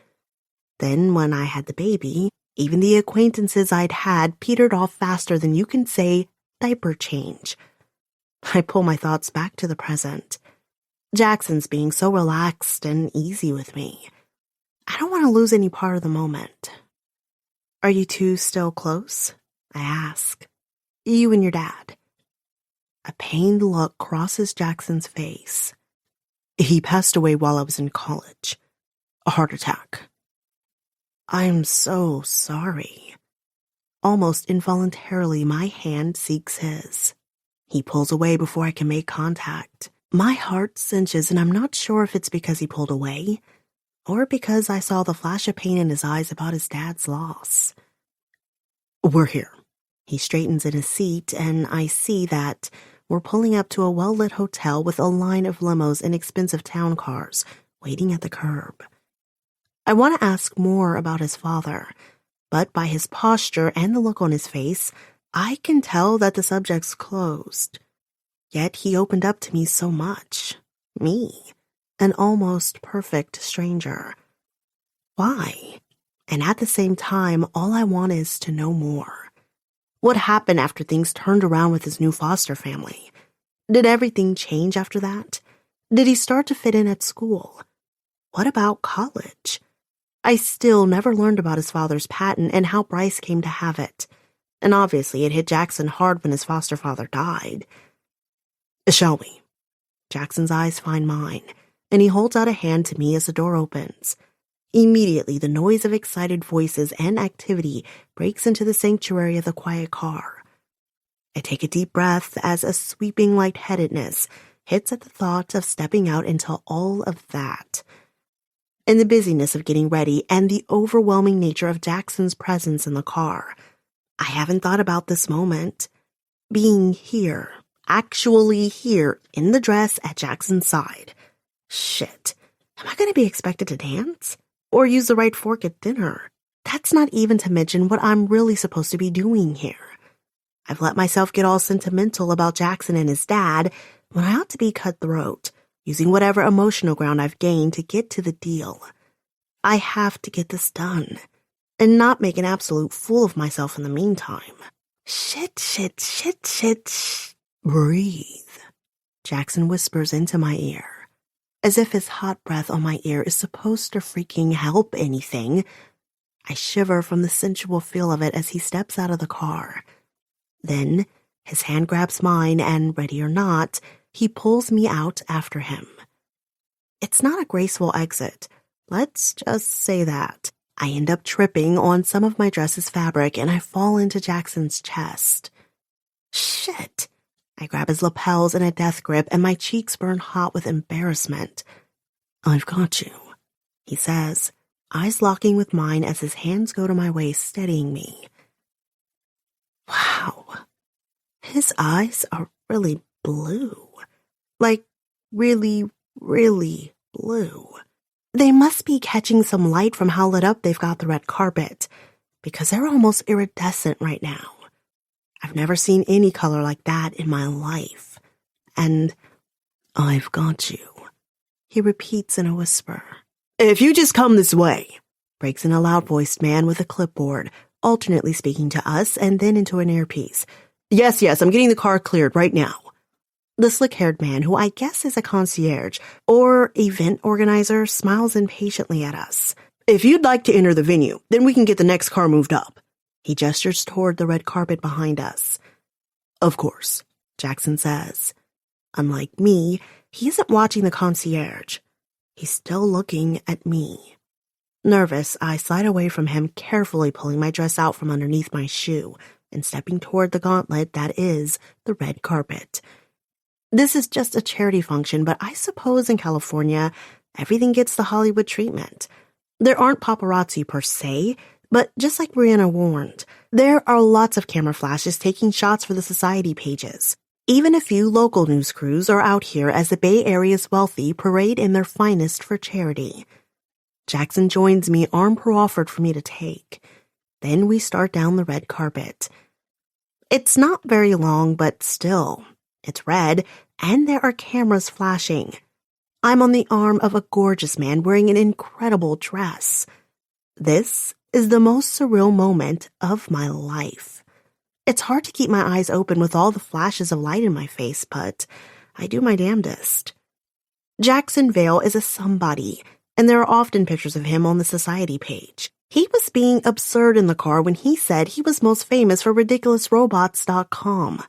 S2: Then when I had the baby, even the acquaintances I'd had petered off faster than you can say diaper change. I pull my thoughts back to the present. Jackson's being so relaxed and easy with me. I don't want to lose any part of the moment. Are you two still close? I ask. You and your dad. A pained look crosses Jackson's face.
S1: He passed away while I was in college. A heart attack.
S2: I'm so sorry. Almost involuntarily, my hand seeks his. He pulls away before I can make contact. My heart cinches, and I'm not sure if it's because he pulled away or because I saw the flash of pain in his eyes about his dad's loss.
S1: We're here.
S2: He straightens in his seat, and I see that we're pulling up to a well-lit hotel with a line of limos and expensive town cars waiting at the curb. I want to ask more about his father, but by his posture and the look on his face, I can tell that the subject's closed. Yet he opened up to me so much. Me, an almost perfect stranger. Why? And at the same time, all I want is to know more. What happened after things turned around with his new foster family? Did everything change after that? Did he start to fit in at school? What about college? I still never learned about his father's patent and how Bryce came to have it. And obviously it hit Jackson hard when his foster father died.
S1: Shall we?
S2: Jackson's eyes find mine, and he holds out a hand to me as the door opens. Immediately, the noise of excited voices and activity breaks into the sanctuary of the quiet car. I take a deep breath as a sweeping lightheadedness hits at the thought of stepping out into all of that. In the busyness of getting ready and the overwhelming nature of Jackson's presence in the car, I haven't thought about this moment. Being here, actually here, in the dress at Jackson's side. Shit, am I going to be expected to dance? Or use the right fork at dinner? That's not even to mention what I'm really supposed to be doing here. I've let myself get all sentimental about Jackson and his dad when I ought to be cutthroat, using whatever emotional ground I've gained to get to the deal. I have to get this done, and not make an absolute fool of myself in the meantime. Shit.
S1: Breathe, Jackson whispers into my ear.
S2: as if his hot breath on my ear is supposed to freaking help anything. I shiver from the sensual feel of it as he steps out of the car. Then, his hand grabs mine and, ready or not, he pulls me out after him. It's not a graceful exit. Let's just say that. I end up tripping on some of my dress's fabric and I fall into Jackson's chest. Shit! I grab his lapels in a death grip and my cheeks burn hot with embarrassment. "I've got you," he says, eyes locking with mine as his hands go to my waist, steadying me. Wow. His eyes are really blue. Like, really, really blue. They must be catching some light from how lit up they've got the red carpet, because they're almost iridescent right now. I've never seen any color like that in my life. And "I've got you," he repeats in a whisper. "If you just come this way," breaks in a loud-voiced man with a clipboard, alternately speaking to us and then into an earpiece. Yes, I'm getting the car cleared right now." The slick-haired man, who I guess is a concierge or event organizer, smiles impatiently at us. "If you'd like to enter the venue, then we can get the next car moved up." He gestures toward the red carpet behind us. "Of course," Jackson says. Unlike me, he isn't watching the concierge. He's still looking at me. Nervous, I slide away from him, carefully pulling my dress out from underneath my shoe and stepping toward the gauntlet that is the red carpet. This is just a charity function, but I suppose in California, everything gets the Hollywood treatment. There aren't paparazzi per se, but just like Brianna warned, there are lots of camera flashes taking shots for the society pages. Even a few local news crews are out here as the Bay Area's wealthy parade in their finest for charity. Jackson joins me, arm proffered for me to take. Then we start down the red carpet. It's not very long, but still, it's red, and there are cameras flashing. I'm on the arm of a gorgeous man wearing an incredible dress. This is the most surreal moment of my life. It's hard to keep my eyes open with all the flashes of light in my face, but I do my damnedest. Jackson Vale is a somebody, and there are often pictures of him on the society page. He was being absurd in the car when he said he was most famous for ridiculousrobots.com.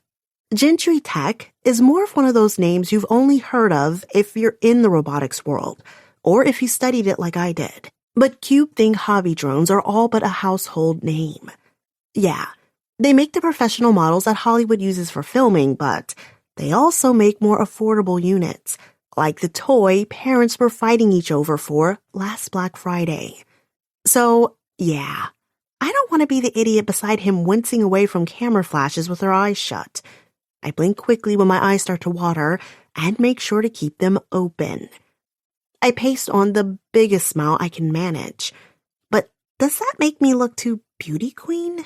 S2: Gentry Tech is more of one of those names you've only heard of if you're in the robotics world, or if you studied it like I did. But Cube Thing hobby drones are all but a household name. Yeah, they make the professional models that Hollywood uses for filming, but they also make more affordable units, like the toy parents were fighting each other for last Black Friday. So, yeah, I don't want to be the idiot beside him wincing away from camera flashes with her eyes shut. I blink quickly when my eyes start to water and make sure to keep them open. I paste on the biggest smile I can manage. But does that make me look too beauty queen?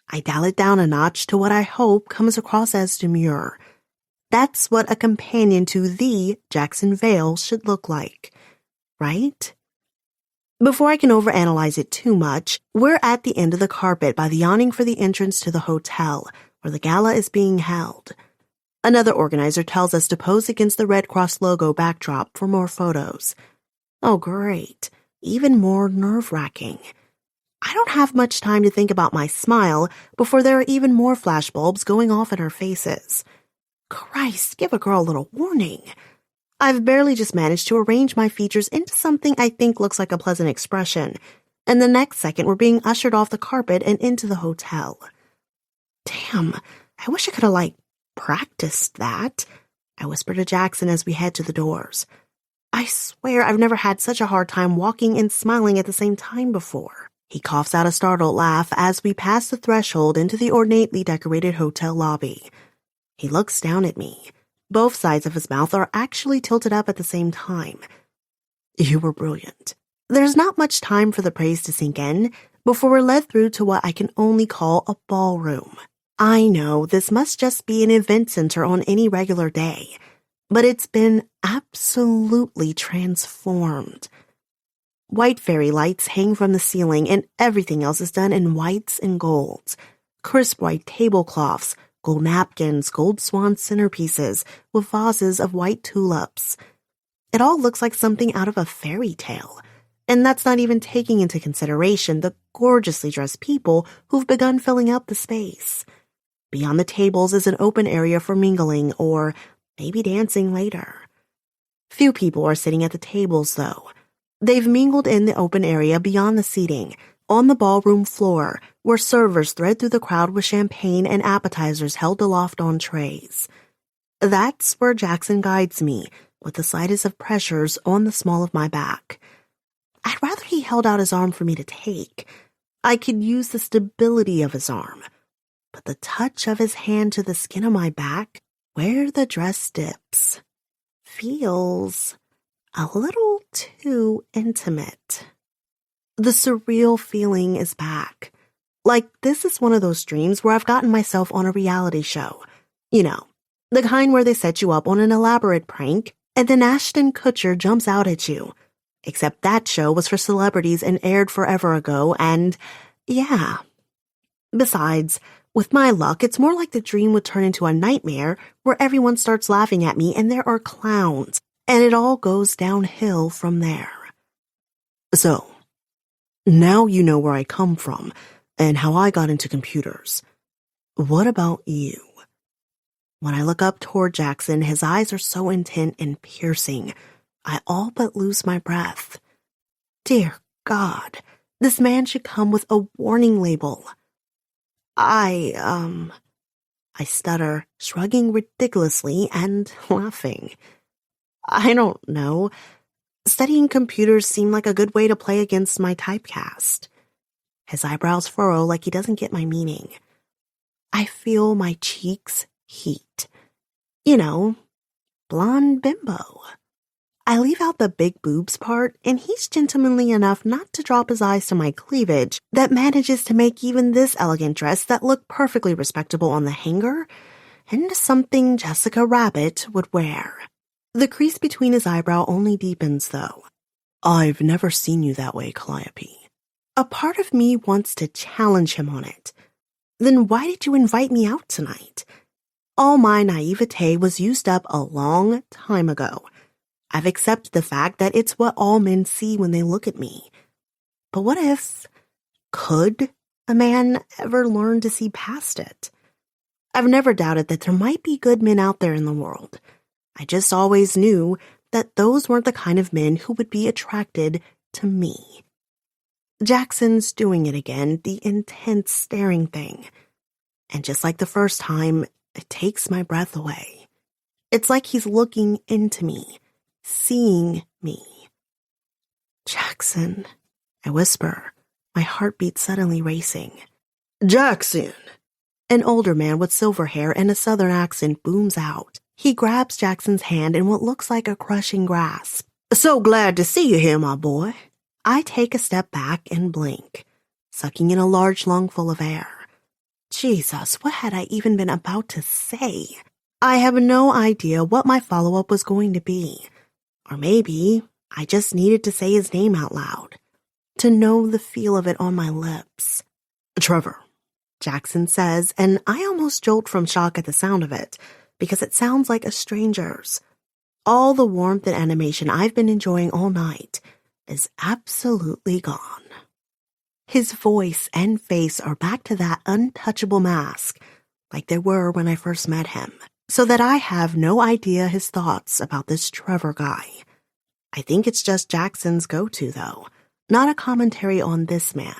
S2: I dial it down a notch to what I hope comes across as demure. That's what a companion to the Jackson Vale should look like, right? Before I can overanalyze it too much, we're at the end of the carpet by the awning for the entrance to the hotel, where the gala is being held. Another organizer tells us to pose against the Red Cross logo backdrop for more photos. Oh, great. Even more nerve-wracking. I don't have much time to think about my smile before there are even more flashbulbs going off in our faces. Christ, give a girl a little warning. I've barely just managed to arrange my features into something I think looks like a pleasant expression, and the next second we're being ushered off the carpet and into the hotel. Damn, I wish I could have, practiced that, I whisper to Jackson as we head to the doors. I swear I've never had such a hard time walking and smiling at the same time before. He coughs out a startled laugh as we pass the threshold into the ornately decorated hotel lobby. He looks down at me. Both sides of his mouth are actually tilted up at the same time. You were brilliant. There's not much time for the praise to sink in before we're led through to what I can only call a ballroom. I know this must just be an event center on any regular day, but it's been absolutely transformed. White fairy lights hang from the ceiling and everything else is done in whites and golds. Crisp white tablecloths, gold napkins, gold swan centerpieces with vases of white tulips. It all looks like something out of a fairy tale. And that's not even taking into consideration the gorgeously dressed people who've begun filling up the space. Beyond the tables is an open area for mingling or maybe dancing later. Few people are sitting at the tables, though. They've mingled in the open area beyond the seating, on the ballroom floor, where servers thread through the crowd with champagne and appetizers held aloft on trays. That's where Jackson guides me, with the slightest of pressures on the small of my back. I'd rather he held out his arm for me to take. I could use the stability of his arm. But the touch of his hand to the skin of my back, where the dress dips, feels a little too intimate. The surreal feeling is back. Like this is one of those dreams where I've gotten myself on a reality show. You know, the kind where they set you up on an elaborate prank and then Ashton Kutcher jumps out at you. Except that show was for celebrities and aired forever ago, and yeah. Besides, with my luck, it's more like the dream would turn into a nightmare where everyone starts laughing at me and there are clowns, and it all goes downhill from there. So, now you know where I come from and how I got into computers. What about you? When I look up toward Jackson, his eyes are so intent and piercing, I all but lose my breath. Dear God, this man should come with a warning label. I stutter, shrugging ridiculously and laughing. I don't know. Studying computers seemed like a good way to play against my typecast. His eyebrows furrow like he doesn't get my meaning. I feel my cheeks heat. You know, blonde bimbo. I leave out the big boobs part, and he's gentlemanly enough not to drop his eyes to my cleavage that manages to make even this elegant dress that looked perfectly respectable on the hanger into something Jessica Rabbit would wear. The crease between his eyebrow only deepens, though. I've never seen you that way, Calliope. A part of me wants to challenge him on it. Then why did you invite me out tonight? All my naivete was used up a long time ago. I've accepted the fact that it's what all men see when they look at me. But what if, could a man ever learn to see past it? I've never doubted that there might be good men out there in the world. I just always knew that those weren't the kind of men who would be attracted to me. Jackson's doing it again, the intense staring thing. And just like the first time, it takes my breath away. It's like he's looking into me. Seeing me. Jackson, I whisper, my heartbeat suddenly racing. Jackson! An older man with silver hair and a southern accent booms out. He grabs Jackson's hand in what looks like a crushing grasp. So glad to see you here, my boy. I take a step back and blink, sucking in a large lungful of air. Jesus, what had I even been about to say? I have no idea what my follow-up was going to be. Or maybe I just needed to say his name out loud, to know the feel of it on my lips. Trevor, Jackson says, and I almost jolt from shock at the sound of it, because it sounds like a stranger's. All the warmth and animation I've been enjoying all night is absolutely gone. His voice and face are back to that untouchable mask, like they were when I first met him. So that I have no idea his thoughts about this Trevor guy. I think it's just Jackson's go-to, though, not a commentary on this man.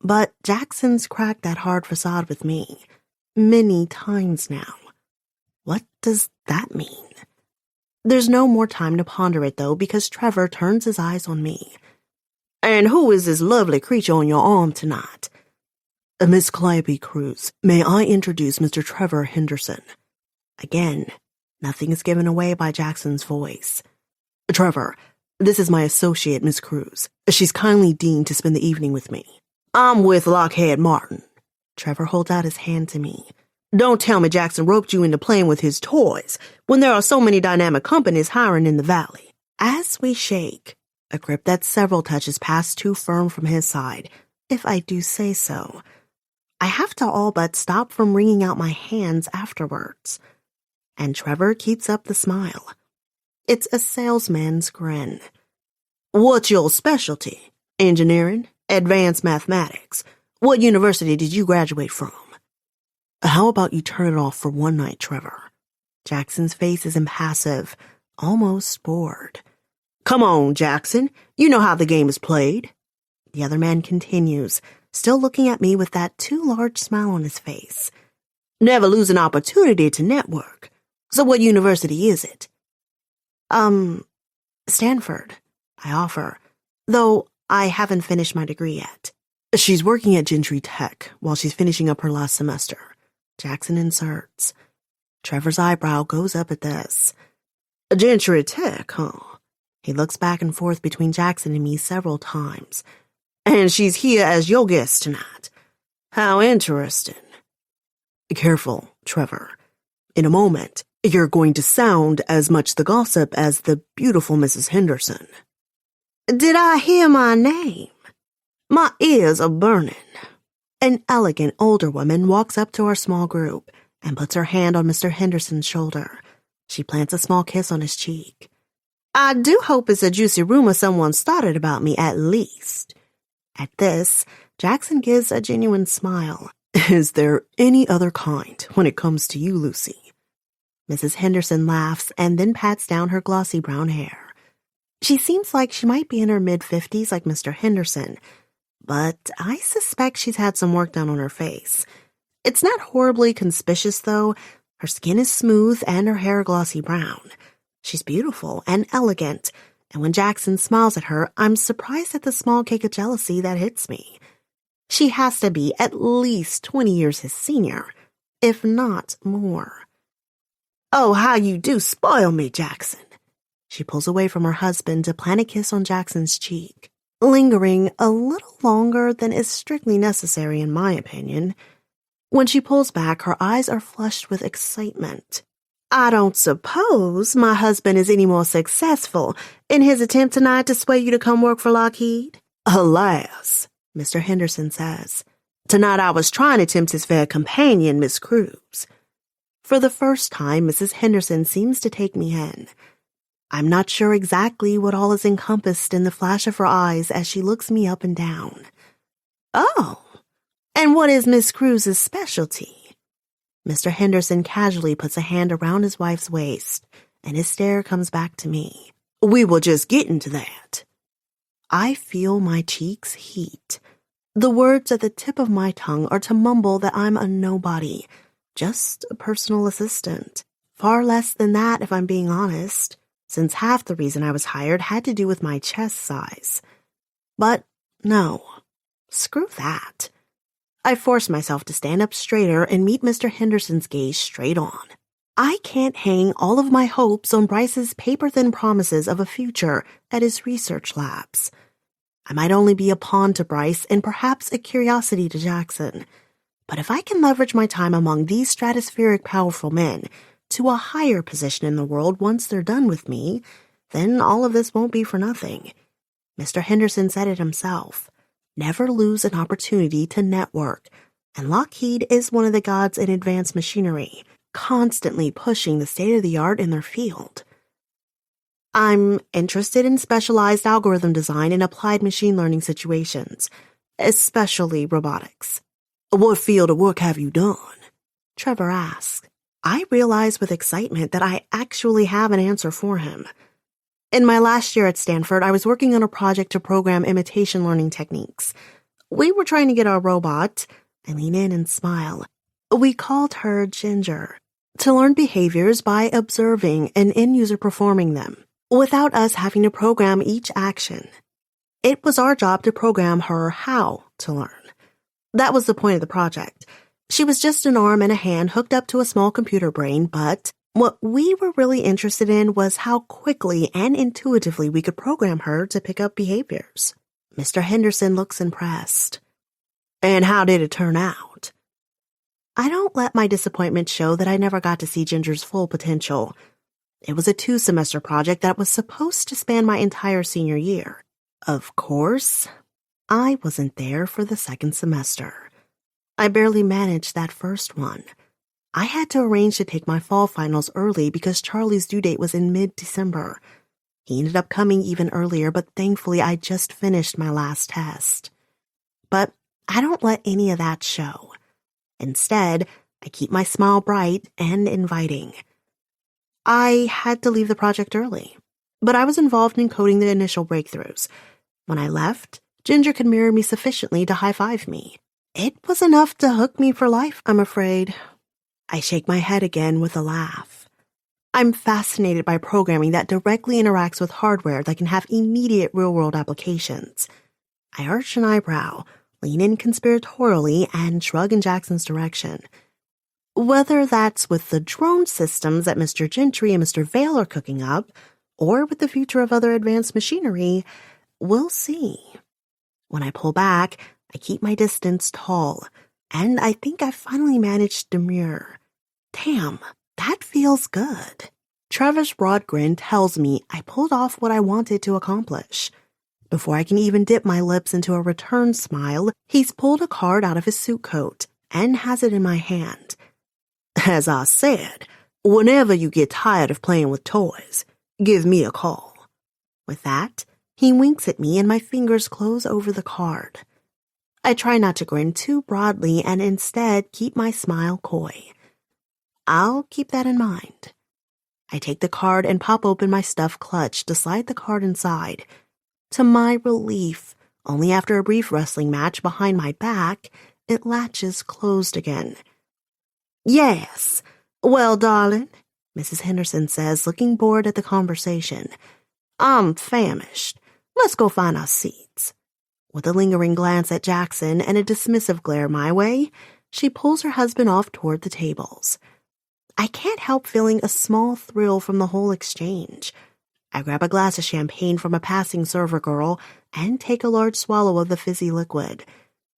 S2: But Jackson's cracked that hard facade with me many times now. What does that mean? There's no more time to ponder it, though, because Trevor turns his eyes on me. And who is this lovely creature on your arm tonight? Miss Calliope Cruz, may I introduce Mr. Trevor Henderson? Again, nothing is given away by Jackson's voice. Trevor, this is my associate, Miss Cruz. She's kindly deigned to spend the evening with me. I'm with Lockheed Martin. Trevor holds out his hand to me. Don't tell me Jackson roped you into playing with his toys when there are so many dynamic companies hiring in the Valley. As we shake, a grip that's several touches past too firm from his side, if I do say so, I have to all but stop from wringing out my hands afterwards. And Trevor keeps up the smile. It's a salesman's grin. What's your specialty? Engineering? Advanced mathematics? What university did you graduate from? How about you turn it off for one night, Trevor? Jackson's face is impassive, almost bored. Come on, Jackson. You know how the game is played. The other man continues, still looking at me with that too large smile on his face. Never lose an opportunity to network. So what university is it? Stanford, I offer, though I haven't finished my degree yet. She's working at Gentry Tech while she's finishing up her last semester. Jackson inserts. Trevor's eyebrow goes up at this. Gentry Tech, huh? He looks back and forth between Jackson and me several times. And she's here as your guest tonight. How interesting. Careful, Trevor. In a moment, you're going to sound as much the gossip as the beautiful Mrs. Henderson. Did I hear my name? My ears are burning. An elegant older woman walks up to our small group and puts her hand on Mr. Henderson's shoulder. She plants a small kiss on his cheek. I do hope it's a juicy rumor someone started about me, at least. At this, Jackson gives a genuine smile. Is there any other kind when it comes to you, Lucy? Mrs. Henderson laughs and then pats down her glossy brown hair. She seems like she might be in her mid-50s like Mr. Henderson, but I suspect she's had some work done on her face. It's not horribly conspicuous, though. Her skin is smooth and her hair glossy brown. She's beautiful and elegant, and when Jackson smiles at her, I'm surprised at the small cake of jealousy that hits me. She has to be at least 20 years his senior, if not more. Oh, how you do spoil me, Jackson. She pulls away from her husband to plant a kiss on Jackson's cheek, lingering a little longer than is strictly necessary in my opinion. When she pulls back, her eyes are flushed with excitement. I don't suppose my husband is any more successful in his attempt tonight to sway you to come work for Lockheed? Alas, Mr. Henderson says. Tonight I was trying to tempt his fair companion, Miss Cruz. For the first time, Mrs. Henderson seems to take me in. I'm not sure exactly what all is encompassed in the flash of her eyes as she looks me up and down. Oh, and what is Miss Cruz's specialty? Mr. Henderson casually puts a hand around his wife's waist, and his stare comes back to me. We will just get into that. I feel my cheeks heat. The words at the tip of my tongue are to mumble that I'm a nobody, just a personal assistant. Far less than that, if I'm being honest, since half the reason I was hired had to do with my chest size. But no, screw that. I force myself to stand up straighter and meet Mr. Henderson's gaze straight on. I can't hang all of my hopes on Bryce's paper-thin promises of a future at his research labs. I might only be a pawn to Bryce and perhaps a curiosity to Jackson. But if I can leverage my time among these stratospheric powerful men to a higher position in the world once they're done with me, then all of this won't be for nothing. Mr. Henderson said it himself. Never lose an opportunity to network, and Lockheed is one of the gods in advanced machinery, constantly pushing the state-of-the-art in their field. I'm interested in specialized algorithm design in applied machine learning situations, especially robotics. What field of work have you done? Trevor asked. I realize with excitement that I actually have an answer for him. In my last year at Stanford, I was working on a project to program imitation learning techniques. We were trying to get our robot, I lean in and smile. We called her Ginger, to learn behaviors by observing an end user performing them, without us having to program each action. It was our job to program her how to learn. That was the point of the project. She was just an arm and a hand hooked up to a small computer brain, but what we were really interested in was how quickly and intuitively we could program her to pick up behaviors. Mr. Henderson looks impressed. And how did it turn out? I don't let my disappointment show that I never got to see Ginger's full potential. It was a 2-semester project that was supposed to span my entire senior year. Of course, I wasn't there for the second semester. I barely managed that first one. I had to arrange to take my fall finals early because Charlie's due date was in mid-December. He ended up coming even earlier, but thankfully I just finished my last test. But I don't let any of that show. Instead, I keep my smile bright and inviting. I had to leave the project early, but I was involved in coding the initial breakthroughs. When I left, Ginger could mirror me sufficiently to high-five me. It was enough to hook me for life, I'm afraid. I shake my head again with a laugh. I'm fascinated by programming that directly interacts with hardware that can have immediate real-world applications. I arch an eyebrow, lean in conspiratorially, and shrug in Jackson's direction. Whether that's with the drone systems that Mr. Gentry and Mr. Vale are cooking up, or with the future of other advanced machinery, we'll see. When I pull back, I keep my distance tall, and I think I finally managed to demur. Damn, that feels good. Trevor's broad grin tells me I pulled off what I wanted to accomplish. Before I can even dip my lips into a return smile, he's pulled a card out of his suit coat and has it in my hand. As I said, whenever you get tired of playing with toys, give me a call. With that, he winks at me and my fingers close over the card. I try not to grin too broadly and instead keep my smile coy. I'll keep that in mind. I take the card and pop open my stuffed clutch to slide the card inside. To my relief, only after a brief wrestling match behind my back, it latches closed again. Yes. Well, darling, Mrs. Henderson says, looking bored at the conversation. I'm famished. Let's go find our seats. With a lingering glance at Jackson and a dismissive glare my way, she pulls her husband off toward the tables. I can't help feeling a small thrill from the whole exchange. I grab a glass of champagne from a passing server girl and take a large swallow of the fizzy liquid.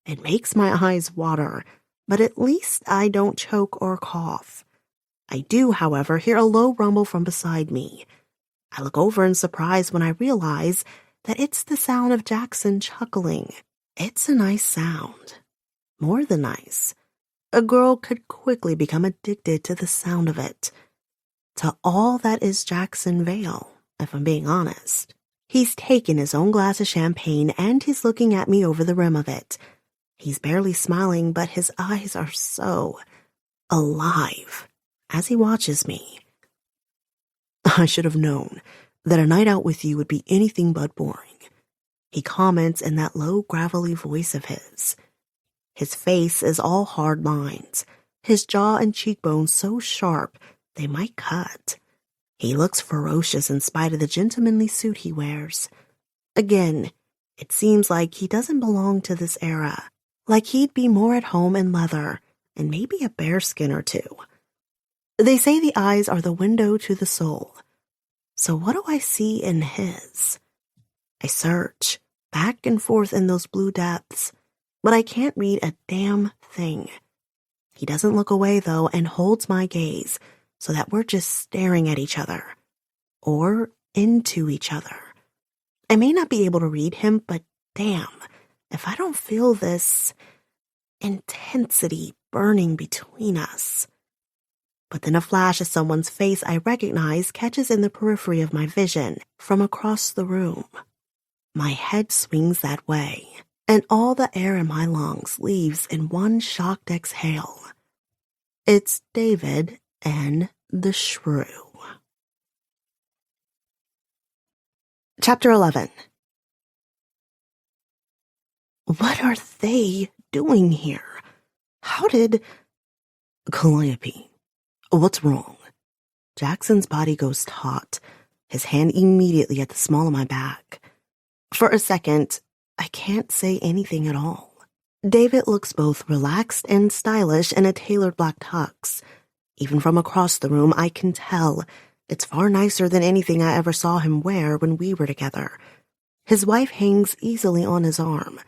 S2: It makes my eyes water, but at least I don't choke or cough. I do, however, hear a low rumble from beside me. I look over in surprise when I realize that it's the sound of Jackson chuckling. It's a nice sound. More than nice. A girl could quickly become addicted to the sound of it. To all that is Jackson Vale, if I'm being honest. He's taken his own glass of champagne and he's looking at me over the rim of it. He's barely smiling, but his eyes are so alive as he watches me. I should have known that a night out with you would be anything but boring, he comments in that low, gravelly voice of his. His face is all hard lines, his jaw and cheekbones so sharp they might cut. He looks ferocious in spite of the gentlemanly suit he wears. Again, it seems like he doesn't belong to this era, like he'd be more at home in leather and maybe a bearskin or two. They say the eyes are the window to the soul. So what do I see in his? I search, back and forth in those blue depths, but I can't read a damn thing. He doesn't look away, though, and holds my gaze so that we're just staring at each other. Or into each other. I may not be able to read him, but damn, if I don't feel this intensity burning between us. But then a flash of someone's face I recognize catches in the periphery of my vision from across the room. My head swings that way, and all the air in my lungs leaves in one shocked exhale. It's David and the Shrew. Chapter 11. What are they doing here? How did... Calliope, what's wrong? Jackson's body goes taut, his hand immediately at the small of my back. For a second, I can't say anything at all. David looks both relaxed and stylish in a tailored black tux. Even from across the room, I can tell it's far nicer than anything I ever saw him wear when we were together. His wife hangs easily on his arm,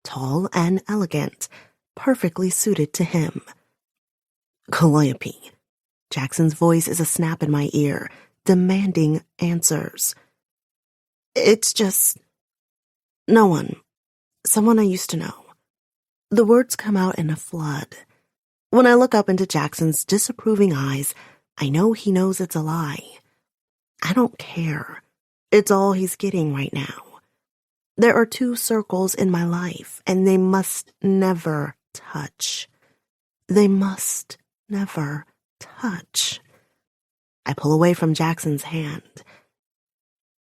S2: tall and elegant, perfectly suited to him. Calliope. Jackson's voice is a snap in my ear, demanding answers. It's just... no one. Someone I used to know. The words come out in a flood. When I look up into Jackson's disapproving eyes, I know he knows it's a lie. I don't care. It's all he's getting right now. There are 2 circles in my life, and they must never touch. They must never touch. I pull away from Jackson's hand.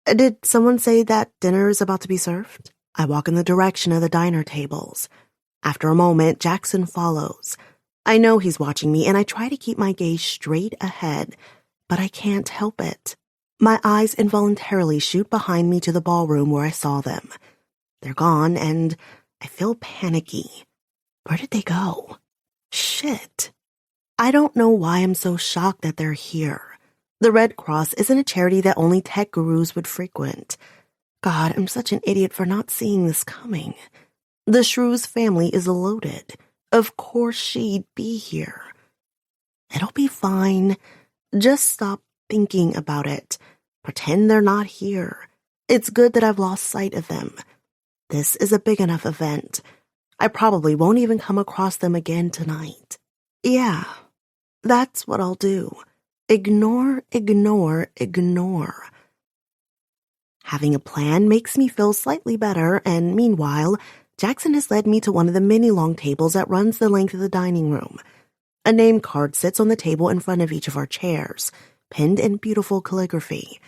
S2: Did someone say that dinner is about to be served? I walk in the direction of the diner tables. After a moment, Jackson follows. I know he's watching me, and I try to keep my gaze straight ahead, but I can't help it. My eyes involuntarily shoot behind me to the ballroom where I saw them. They're gone, and I feel panicky. Where did they go? Shit. I don't know why I'm so shocked that they're here. The Red Cross isn't a charity that only tech gurus would frequent. God, I'm such an idiot for not seeing this coming. The Shrews family is loaded. Of course she'd be here. It'll be fine. Just stop thinking about it. Pretend they're not here. It's good that I've lost sight of them. This is a big enough event. I probably won't even come across them again tonight. Yeah, that's what I'll do. Ignore, ignore, ignore. Having a plan makes me feel slightly better, and meanwhile, Jackson has led me to one of the many long tables that runs the length of the dining room. A name card sits on the table in front of each of our chairs, pinned in beautiful calligraphy.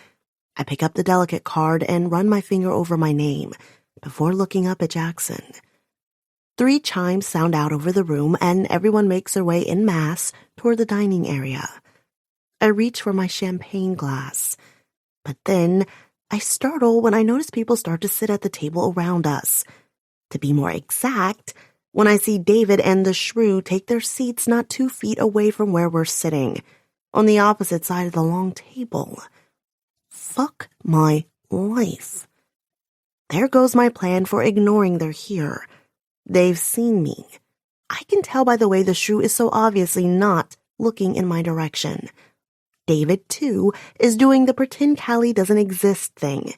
S2: I pick up the delicate card and run my finger over my name before looking up at Jackson. 3 chimes sound out over the room, and everyone makes their way en masse toward the dining area. I reach for my champagne glass, but then I startle when I notice people start to sit at the table around us. To be more exact, when I see David and the shrew take their seats not 2 feet away from where we're sitting, on the opposite side of the long table. Fuck my life. There goes my plan for ignoring they're here. They've seen me. I can tell by the way the shrew is so obviously not looking in my direction. David, too, is doing the pretend Callie doesn't exist thing.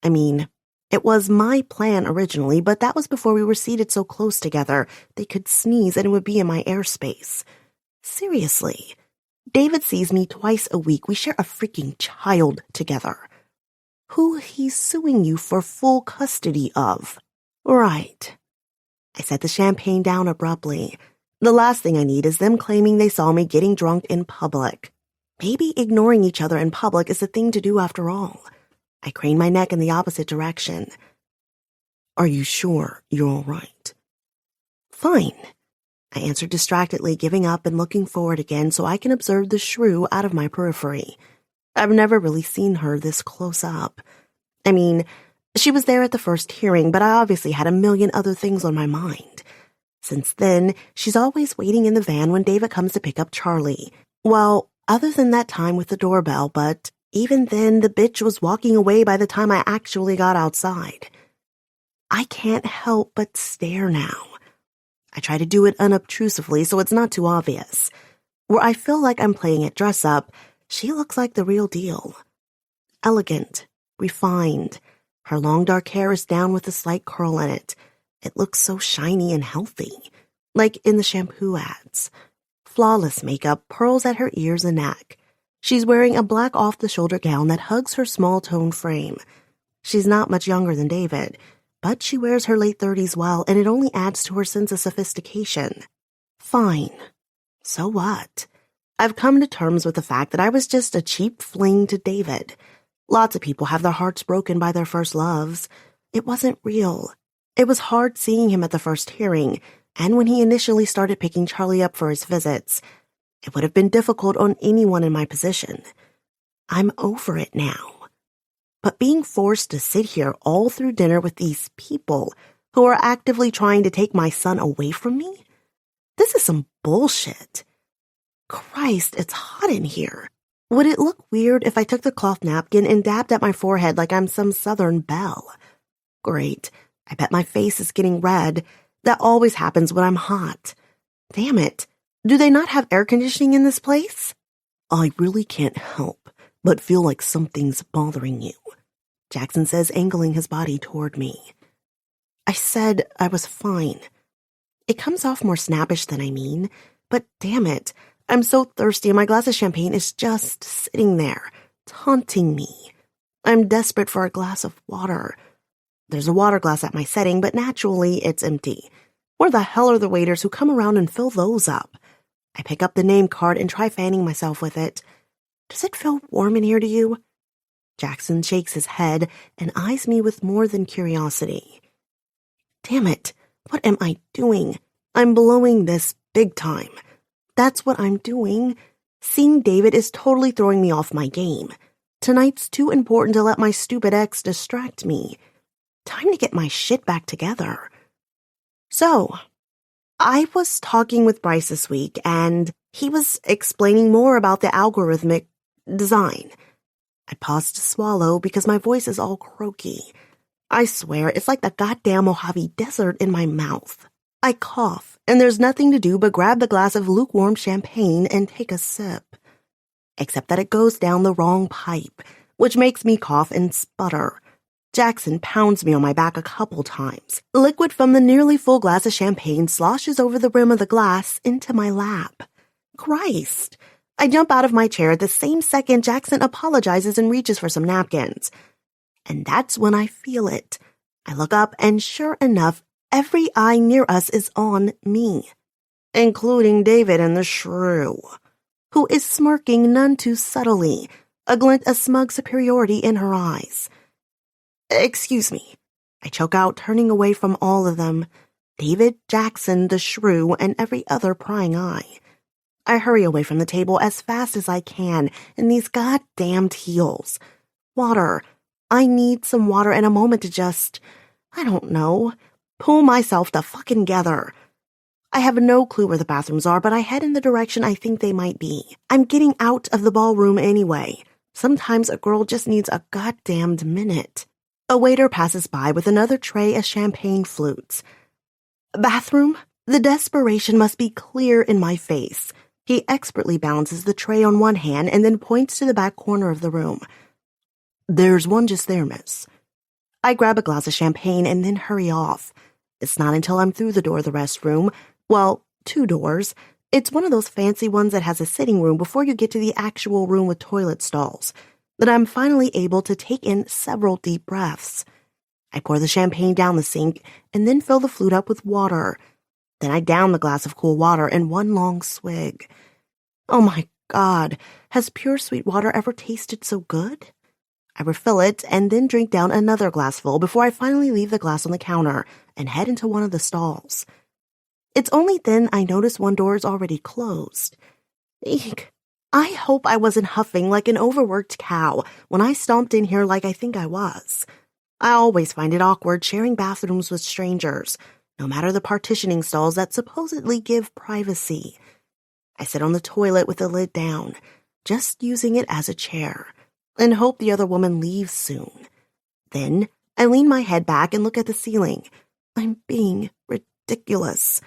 S2: I mean, it was my plan originally, but that was before we were seated so close together they could sneeze and it would be in my airspace. Seriously. David sees me twice a week. We share a freaking child together. Who he's suing you for full custody of. Right. I set the champagne down abruptly. The last thing I need is them claiming they saw me getting drunk in public. Maybe ignoring each other in public is the thing to do after all. I crane my neck in the opposite direction. Are you sure you're all right? Fine. I answered distractedly, giving up and looking forward again so I can observe the shrew out of my periphery. I've never really seen her this close up. I mean, she was there at the first hearing, but I obviously had a million other things on my mind. Since then, she's always waiting in the van when David comes to pick up Charlie. Well, other than that time with the doorbell, but even then, the bitch was walking away by the time I actually got outside. I can't help but stare now. I try to do it unobtrusively so it's not too obvious. Where I feel like I'm playing it dress-up, she looks like the real deal. Elegant, refined. Her long dark hair is down with a slight curl in it. It looks so shiny and healthy, like in the shampoo ads. Flawless makeup, pearls at her ears and neck. She's wearing a black off-the-shoulder gown that hugs her small toned frame. She's not much younger than David, but she wears her late 30s well, and it only adds to her sense of sophistication. Fine. So what? I've come to terms with the fact that I was just a cheap fling to David. Lots of people have their hearts broken by their first loves. It wasn't real. It was hard seeing him at the first hearing, and when he initially started picking Charlie up for his visits. It would have been difficult on anyone in my position. I'm over it now. But being forced to sit here all through dinner with these people who are actively trying to take my son away from me? This is some bullshit. Christ, it's hot in here. Would it look weird if I took the cloth napkin and dabbed at my forehead like I'm some southern belle? Great. I bet my face is getting red. That always happens when I'm hot. Damn it. Do they not have air conditioning in this place? I really can't help but feel like something's bothering you, Jackson says, angling his body toward me. I said I was fine. It comes off more snappish than I mean. but damn it, I'm so thirsty and my glass of champagne is just sitting there, taunting me. I'm desperate for a glass of water. There's a water glass at my setting, but naturally it's empty. Where the hell are the waiters who come around and fill those up? I pick up the name card and try fanning myself with it. Does it feel warm in here to you? Jackson shakes his head and eyes me with more than curiosity. Damn it, what am I doing? I'm blowing this big time. That's what I'm doing. Seeing David is totally throwing me off my game. Tonight's too important to let my stupid ex distract me. Time to get my shit back together. So, I was talking with Bryce this week, and he was explaining more about the algorithmic design. I paused to swallow because my voice is all croaky. I swear, it's like the goddamn Mojave Desert in my mouth. I cough, and there's nothing to do but grab the glass of lukewarm champagne and take a sip. Except that it goes down the wrong pipe, which makes me cough and sputter. Jackson pounds me on my back a couple times. Liquid from the nearly full glass of champagne sloshes over the rim of the glass into my lap. Christ! I jump out of my chair at the same second Jackson apologizes and reaches for some napkins. And that's when I feel it. I look up and sure enough, every eye near us is on me, including David and the shrew, who is smirking none too subtly, a glint of smug superiority in her eyes. Excuse me. I choke out, turning away from all of them. David, Jackson, the shrew, and every other prying eye. I hurry away from the table as fast as I can in these goddamned heels. Water. I need some water and a moment to just, I don't know, pull myself the fucking together. I have no clue where the bathrooms are, but I head in the direction I think they might be. I'm getting out of the ballroom anyway. Sometimes a girl just needs a goddamned minute. A waiter passes by with another tray of champagne flutes. Bathroom? The desperation must be clear in my face. He expertly balances the tray on one hand and then points to the back corner of the room. There's one just there, miss. I grab a glass of champagne and then hurry off. It's not until I'm through the door of the restroom, well, 2 doors. It's one of those fancy ones that has a sitting room before you get to the actual room with toilet stalls, that I'm finally able to take in several deep breaths. I pour the champagne down the sink and then fill the flute up with water. Then I down the glass of cool water in one long swig. Oh my God, has pure sweet water ever tasted so good? I refill it and then drink down another glassful before I finally leave the glass on the counter and head into one of the stalls. It's only then I notice one door is already closed. Eek. I hope I wasn't huffing like an overworked cow when I stomped in here like I think I was. I always find it awkward sharing bathrooms with strangers, no matter the partitioning stalls that supposedly give privacy. I sit on the toilet with the lid down, just using it as a chair, and hope the other woman leaves soon. Then I lean my head back and look at the ceiling. I'm being ridiculous.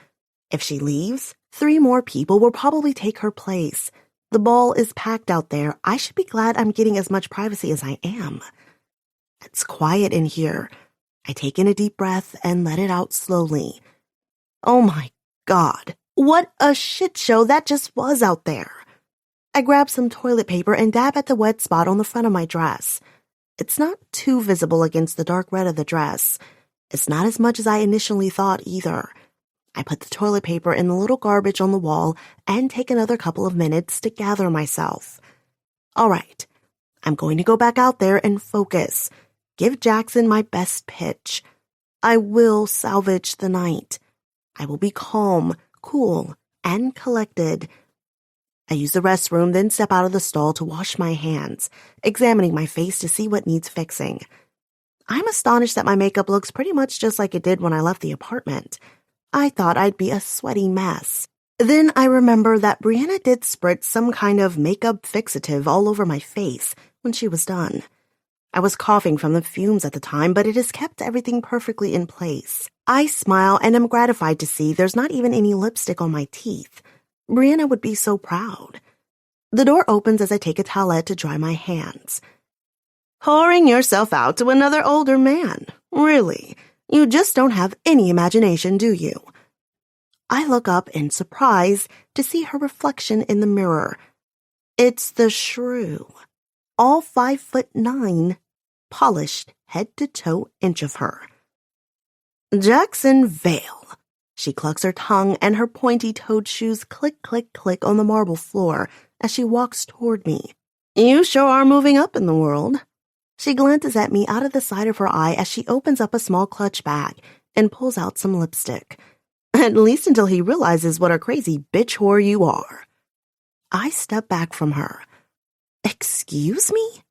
S2: If she leaves, 3 more people will probably take her place. The ball is packed out there. I should be glad I'm getting as much privacy as I am. It's quiet in here. I take in a deep breath and let it out slowly. Oh my God, what a shit show that just was out there. I grab some toilet paper and dab at the wet spot on the front of my dress. It's not too visible against the dark red of the dress. It's not as much as I initially thought either. I put the toilet paper in the little garbage on the wall and take another couple of minutes to gather myself. All right, I'm going to go back out there and focus. Give Jackson my best pitch. I will salvage the night. I will be calm, cool, and collected. I use the restroom, then step out of the stall to wash my hands, examining my face to see what needs fixing. I'm astonished that my makeup looks pretty much just like it did when I left the apartment. I thought I'd be a sweaty mess. Then I remember that Brianna did spritz some kind of makeup fixative all over my face when she was done. I was coughing from the fumes at the time, but it has kept everything perfectly in place. I smile and am gratified to see there's not even any lipstick on my teeth. Brianna would be so proud. The door opens as I take a towelette to dry my hands. Whoring yourself out to another older man. Really? You just don't have any imagination, do you? I look up in surprise to see her reflection in the mirror. It's the shrew, all 5'9", polished head to toe inch of her. Jackson Vale. She clucks her tongue and her pointy-toed shoes click, click, click on the marble floor as she walks toward me. You sure are moving up in the world. She glances at me out of the side of her eye as she opens up a small clutch bag and pulls out some lipstick. At least until he realizes what a crazy bitch whore you are. I step back from her. Excuse me?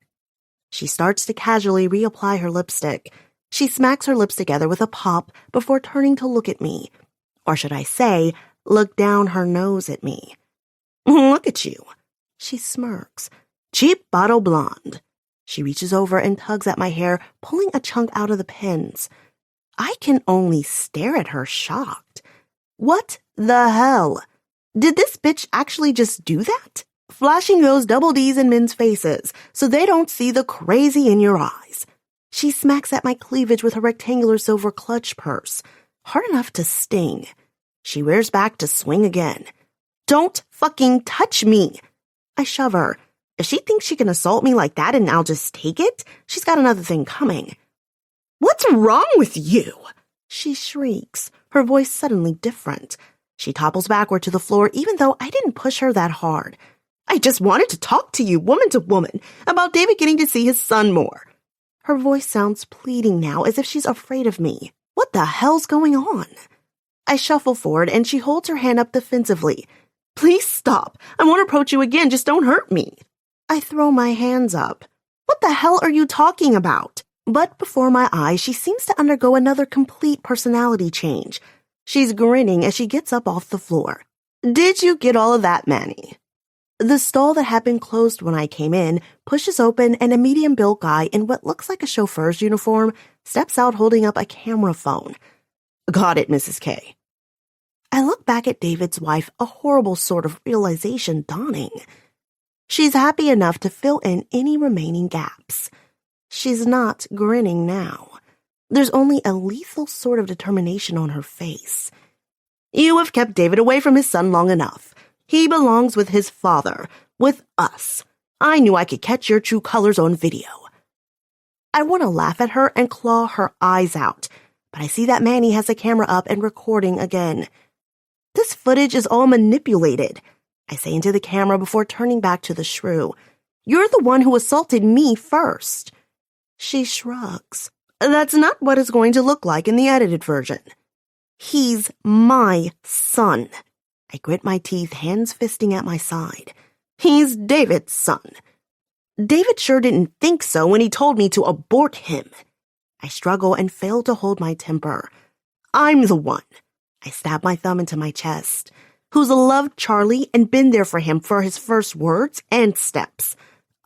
S2: She starts to casually reapply her lipstick. She smacks her lips together with a pop before turning to look at me. Or should I say, look down her nose at me. Look at you. She smirks. Cheap bottle blonde. She reaches over and tugs at my hair, pulling a chunk out of the pins. I can only stare at her, shocked. What the hell? Did this bitch actually just do that? Flashing those double D's in men's faces so they don't see the crazy in your eyes. She smacks at my cleavage with her rectangular silver clutch purse, hard enough to sting. She rears back to swing again. Don't fucking touch me! I shove her. If she thinks she can assault me like that and I'll just take it, she's got another thing coming. What's wrong with you? She shrieks, her voice suddenly different. She topples backward to the floor even though I didn't push her that hard. I just wanted to talk to you, woman to woman, about David getting to see his son more. Her voice sounds pleading now, as if she's afraid of me. What the hell's going on? I shuffle forward and she holds her hand up defensively. Please stop. I won't approach you again. Just don't hurt me. I throw my hands up. What the hell are you talking about? But before my eyes, she seems to undergo another complete personality change. She's grinning as she gets up off the floor. Did you get all of that, Manny? The stall that had been closed when I came in pushes open and a medium-built guy in what looks like a chauffeur's uniform steps out holding up a camera phone. Got it, Mrs. K. I look back at David's wife, a horrible sort of realization dawning. She's happy enough to fill in any remaining gaps. She's not grinning now. There's only a lethal sort of determination on her face. You have kept David away from his son long enough. He belongs with his father, with us. I knew I could catch your true colors on video. I want to laugh at her and claw her eyes out, but I see that Manny has the camera up and recording again. This footage is all manipulated, I say into the camera before turning back to the shrew. You're the one who assaulted me first. She shrugs. That's not what it's going to look like in the edited version. He's my son. I grit my teeth, hands fisting at my side. He's David's son. David sure didn't think so when he told me to abort him. I struggle and fail to hold my temper. I'm the one. I stab my thumb into my chest. Who's loved Charlie and been there for him for his first words and steps.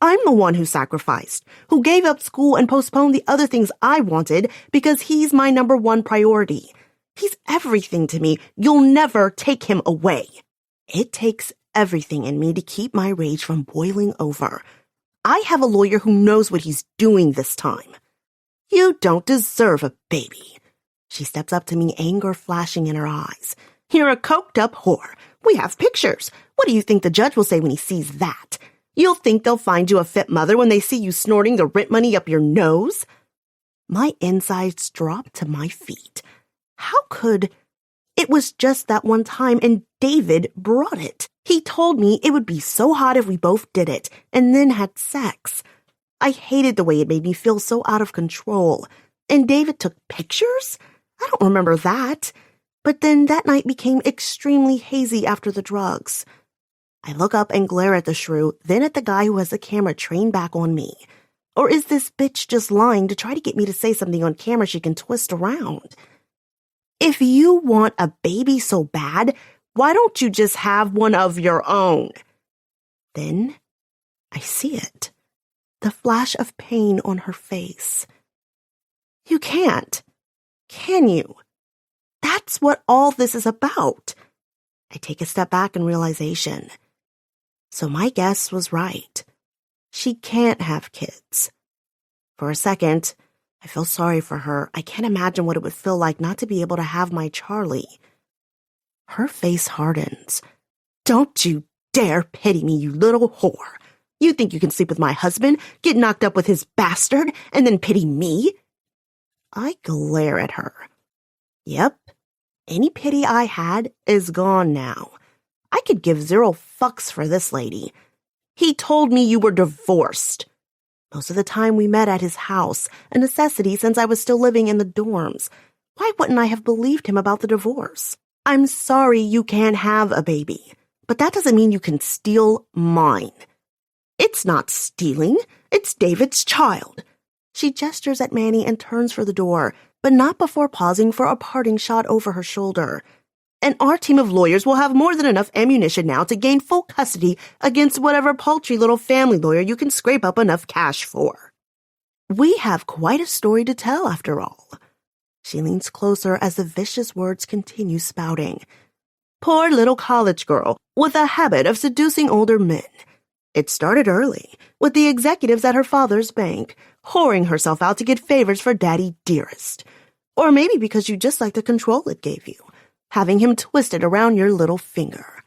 S2: I'm the one who sacrificed, who gave up school and postponed the other things I wanted because he's my number one priority. He's everything to me. You'll never take him away. It takes everything in me to keep my rage from boiling over. I have a lawyer who knows what he's doing this time. You don't deserve a baby. She steps up to me, anger flashing in her eyes. You're a coked-up whore. We have pictures. What do you think the judge will say when he sees that? You'll think they'll find you a fit mother when they see you snorting the rent money up your nose? My insides drop to my feet. How could... It was just that one time and David brought it. He told me it would be so hot if we both did it and then had sex. I hated the way it made me feel so out of control. And David took pictures? I don't remember that. But then that night became extremely hazy after the drugs. I look up and glare at the shrew, then at the guy who has the camera trained back on me. Or is this bitch just lying to try to get me to say something on camera she can twist around? If you want a baby so bad, why don't you just have one of your own? Then I see it. The flash of pain on her face. You can't. Can you? That's what all this is about. I take a step back in realization. So my guess was right. She can't have kids. For a second, I feel sorry for her. I can't imagine what it would feel like not to be able to have my Charlie. Her face hardens. Don't you dare pity me, you little whore. You think you can sleep with my husband, get knocked up with his bastard, and then pity me? I glare at her. Yep, any pity I had is gone now. I could give 0 fucks for this lady. He told me you were divorced. Most of the time we met at his house, a necessity since I was still living in the dorms. Why wouldn't I have believed him about the divorce? I'm sorry you can't have a baby, but that doesn't mean you can steal mine. It's not stealing. It's David's child. She gestures at Manny and turns for the door, but not before pausing for a parting shot over her shoulder. And our team of lawyers will have more than enough ammunition now to gain full custody against whatever paltry little family lawyer you can scrape up enough cash for. We have quite a story to tell, after all. She leans closer as the vicious words continue spouting. Poor little college girl with a habit of seducing older men. It started early, with the executives at her father's bank, whoring herself out to get favors for Daddy Dearest. Or maybe because you just like the control it gave you, having him twisted around your little finger.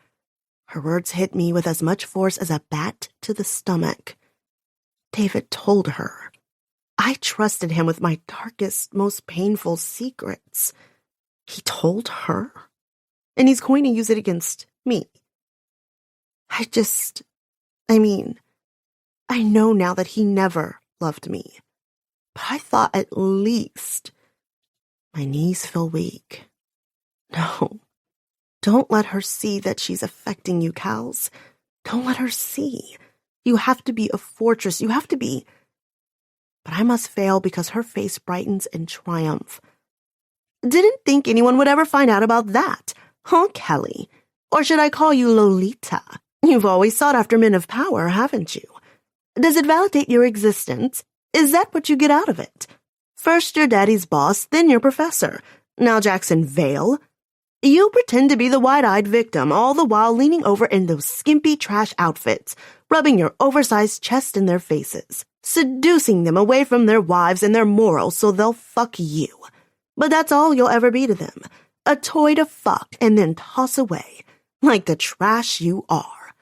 S2: Her words hit me with as much force as a bat to the stomach. David told her. I trusted him with my darkest, most painful secrets. He told her, and he's going to use it against me. I know now that he never loved me, but I thought at least. My knees feel weak. No, don't let her see that she's affecting you, Cals. Don't let her see. You have to be a fortress. You have to be. But I must fail because her face brightens in triumph. Didn't think anyone would ever find out about that, huh, Kelly? Or should I call you Lolita? You've always sought after men of power, haven't you? Does it validate your existence? Is that what you get out of it? First your daddy's boss, then your professor. Now Jackson Vale. You pretend to be the wide-eyed victim, all the while leaning over in those skimpy trash outfits, rubbing your oversized chest in their faces, seducing them away from their wives and their morals so they'll fuck you. But that's all you'll ever be to them, a toy to fuck and then toss away, like the trash you are.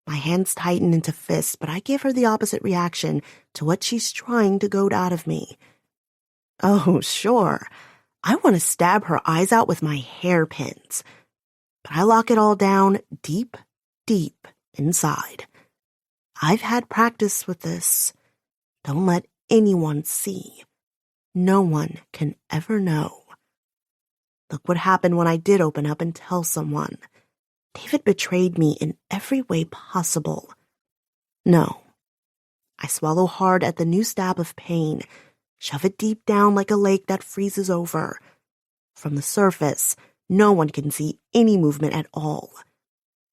S2: My hands tighten into fists, but I give her the opposite reaction to what she's trying to goad out of me. Oh, sure. I want to stab her eyes out with my hairpins. But I lock it all down deep, deep inside. I've had practice with this. Don't let anyone see. No one can ever know. Look what happened when I did open up and tell someone. David betrayed me in every way possible. No. I swallow hard at the new stab of pain, shove it deep down like a lake that freezes over. From the surface, no one can see any movement at all.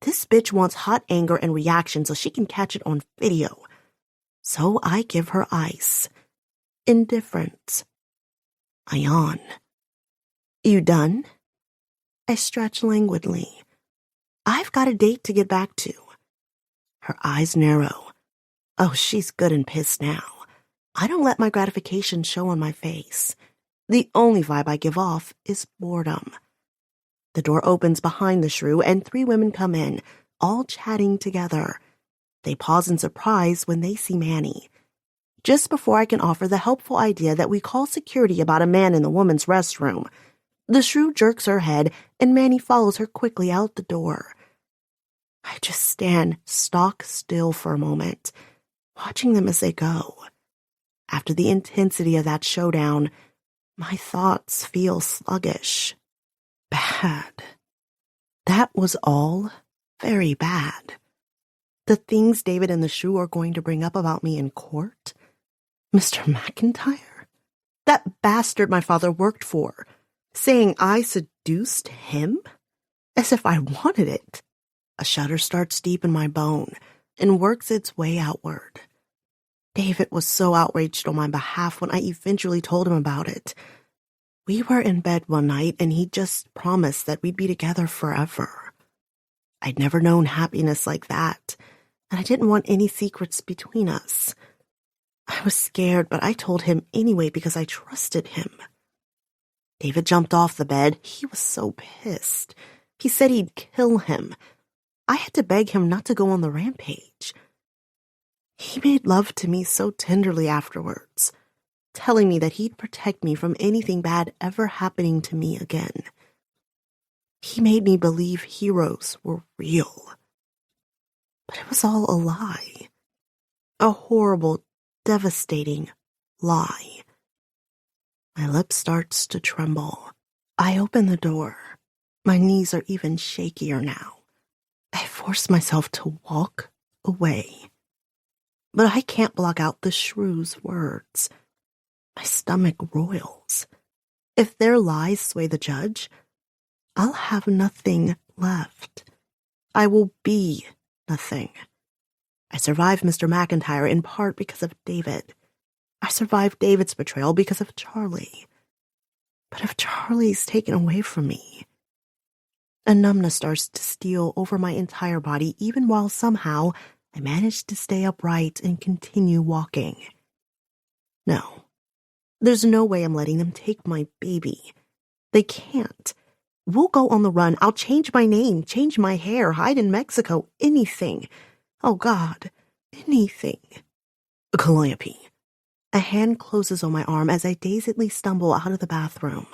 S2: This bitch wants hot anger and reaction so she can catch it on video. So I give her ice. Indifference. I yawn. You done? I stretch languidly. I've got a date to get back to. Her eyes narrow. Oh, she's good and pissed now. I don't let my gratification show on my face. The only vibe I give off is boredom. The door opens behind the shrew and 3 women come in, all chatting together. They pause in surprise when they see Manny. Just before I can offer the helpful idea that we call security about a man in the woman's restroom, the shrew jerks her head and Manny follows her quickly out the door. I just stand stock still for a moment, watching them as they go. After the intensity of that showdown, my thoughts feel sluggish. Bad. That was all very bad. The things David and the shrew are going to bring up about me in court? Mr. McIntyre? That bastard my father worked for, saying I seduced him? As if I wanted it. A shudder starts deep in my bone and works its way outward. David was so outraged on my behalf when I eventually told him about it. We were in bed one night and he just promised that we'd be together forever. I'd never known happiness like that, and I didn't want any secrets between us. I was scared, but I told him anyway because I trusted him. David jumped off the bed. He was so pissed. He said he'd kill him. I had to beg him not to go on the rampage. He made love to me so tenderly afterwards, telling me that he'd protect me from anything bad ever happening to me again. He made me believe heroes were real. But it was all a lie. A horrible, devastating lie. My lip starts to tremble. I open the door. My knees are even shakier now. I force myself to walk away. But I can't block out the shrew's words. My stomach roils. If their lies sway the judge, I'll have nothing left. I will be nothing. I survived Mr. McIntyre in part because of David. I survived David's betrayal because of Charlie. But if Charlie's taken away from me, a numbness starts to steal over my entire body, even while somehow I manage to stay upright and continue walking. No, there's no way I'm letting them take my baby. They can't. We'll go on the run. I'll change my name, change my hair, hide in Mexico, anything. Oh, God, anything. Calliope. A hand closes on my arm as I dazedly stumble out of the bathroom.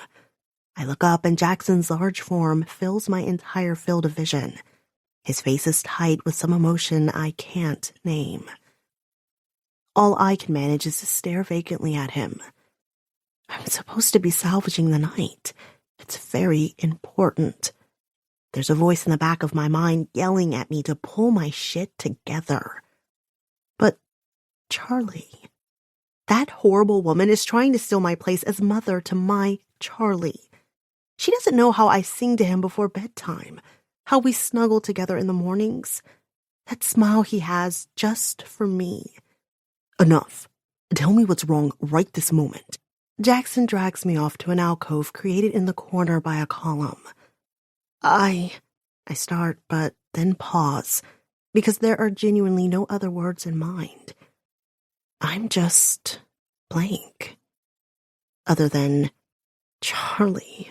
S2: I look up and Jackson's large form fills my entire field of vision. His face is tight with some emotion I can't name. All I can manage is to stare vacantly at him. I'm supposed to be salvaging the night. It's very important. There's a voice in the back of my mind yelling at me to pull my shit together. But Charlie, that horrible woman is trying to steal my place as mother to my Charlie. She doesn't know how I sing to him before bedtime, how we snuggle together in the mornings, that smile he has just for me. Enough. Tell me what's wrong right this moment. Jackson drags me off to an alcove created in the corner by a column. I start, but then pause, because there are genuinely no other words in mind. I'm just blank. Other than Charlie,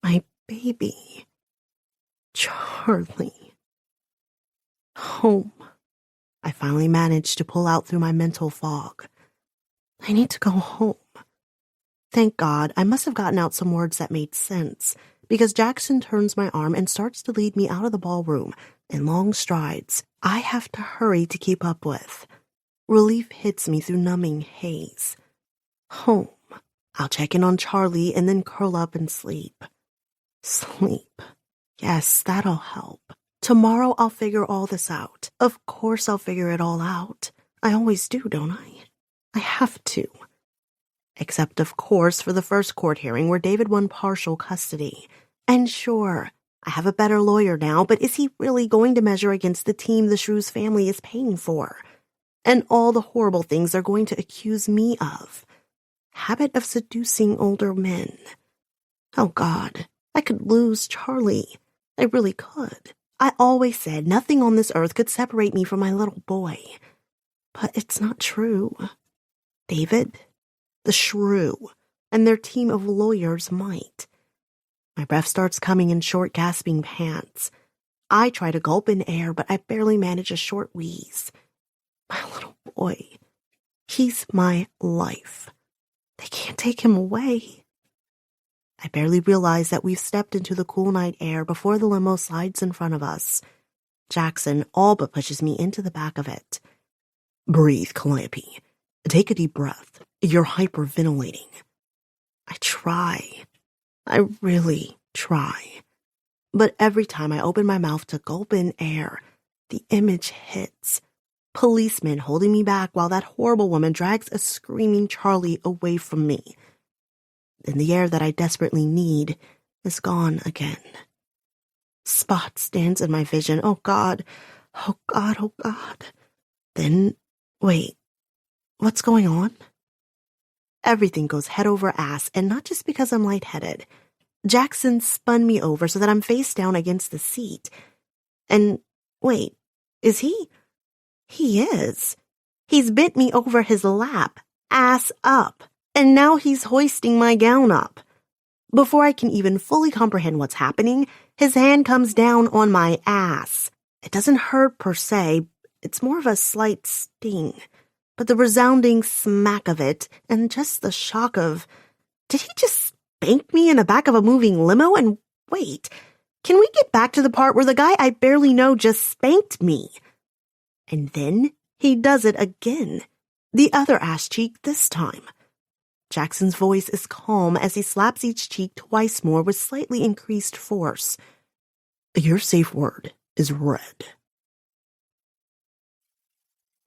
S2: my baby. Charlie. Home. I finally managed to pull out through my mental fog. I need to go home. Thank God, I must have gotten out some words that made sense, because Jackson turns my arm and starts to lead me out of the ballroom in long strides I have to hurry to keep up with. Relief hits me through numbing haze. Home. I'll check in on Charlie and then curl up and sleep. Sleep. Yes, that'll help. Tomorrow I'll figure all this out. Of course I'll figure it all out. I always do, don't I? I have to. Except, of course, for the first court hearing where David won partial custody. And sure, I have a better lawyer now, but is he really going to measure against the team the Shrews family is paying for? And all the horrible things they're going to accuse me of. Habit of seducing older men. Oh, God, I could lose Charlie. I really could. I always said nothing on this earth could separate me from my little boy. But it's not true. David, the shrew, and their team of lawyers might. My breath starts coming in short, gasping pants. I try to gulp in air, but I barely manage a short wheeze. My little boy. He's my life. They can't take him away. I barely realize that we've stepped into the cool night air before the limo slides in front of us. Jackson all but pushes me into the back of it. Breathe, Calliope. Take a deep breath. You're hyperventilating. I try. I really try. But every time I open my mouth to gulp in air, the image hits. Policemen holding me back while that horrible woman drags a screaming Charlie away from me. Then the air that I desperately need is gone again. Spot stands in my vision. Oh, God. Oh, God. Oh, God. Then, wait. What's going on? Everything goes head over ass, and not just because I'm lightheaded. Jackson spun me over so that I'm face down against the seat. And, wait, is he? He is. He's bent me over his lap, ass up, and now he's hoisting my gown up. Before I can even fully comprehend what's happening, his hand comes down on my ass. It doesn't hurt per se, it's more of a slight sting. But the resounding smack of it, and just the shock of, did he just spank me in the back of a moving limo? And wait, can we get back to the part where the guy I barely know just spanked me? And then he does it again, the other ass cheek this time. Jackson's voice is calm as he slaps each cheek twice more with slightly increased force. Your safe word is red.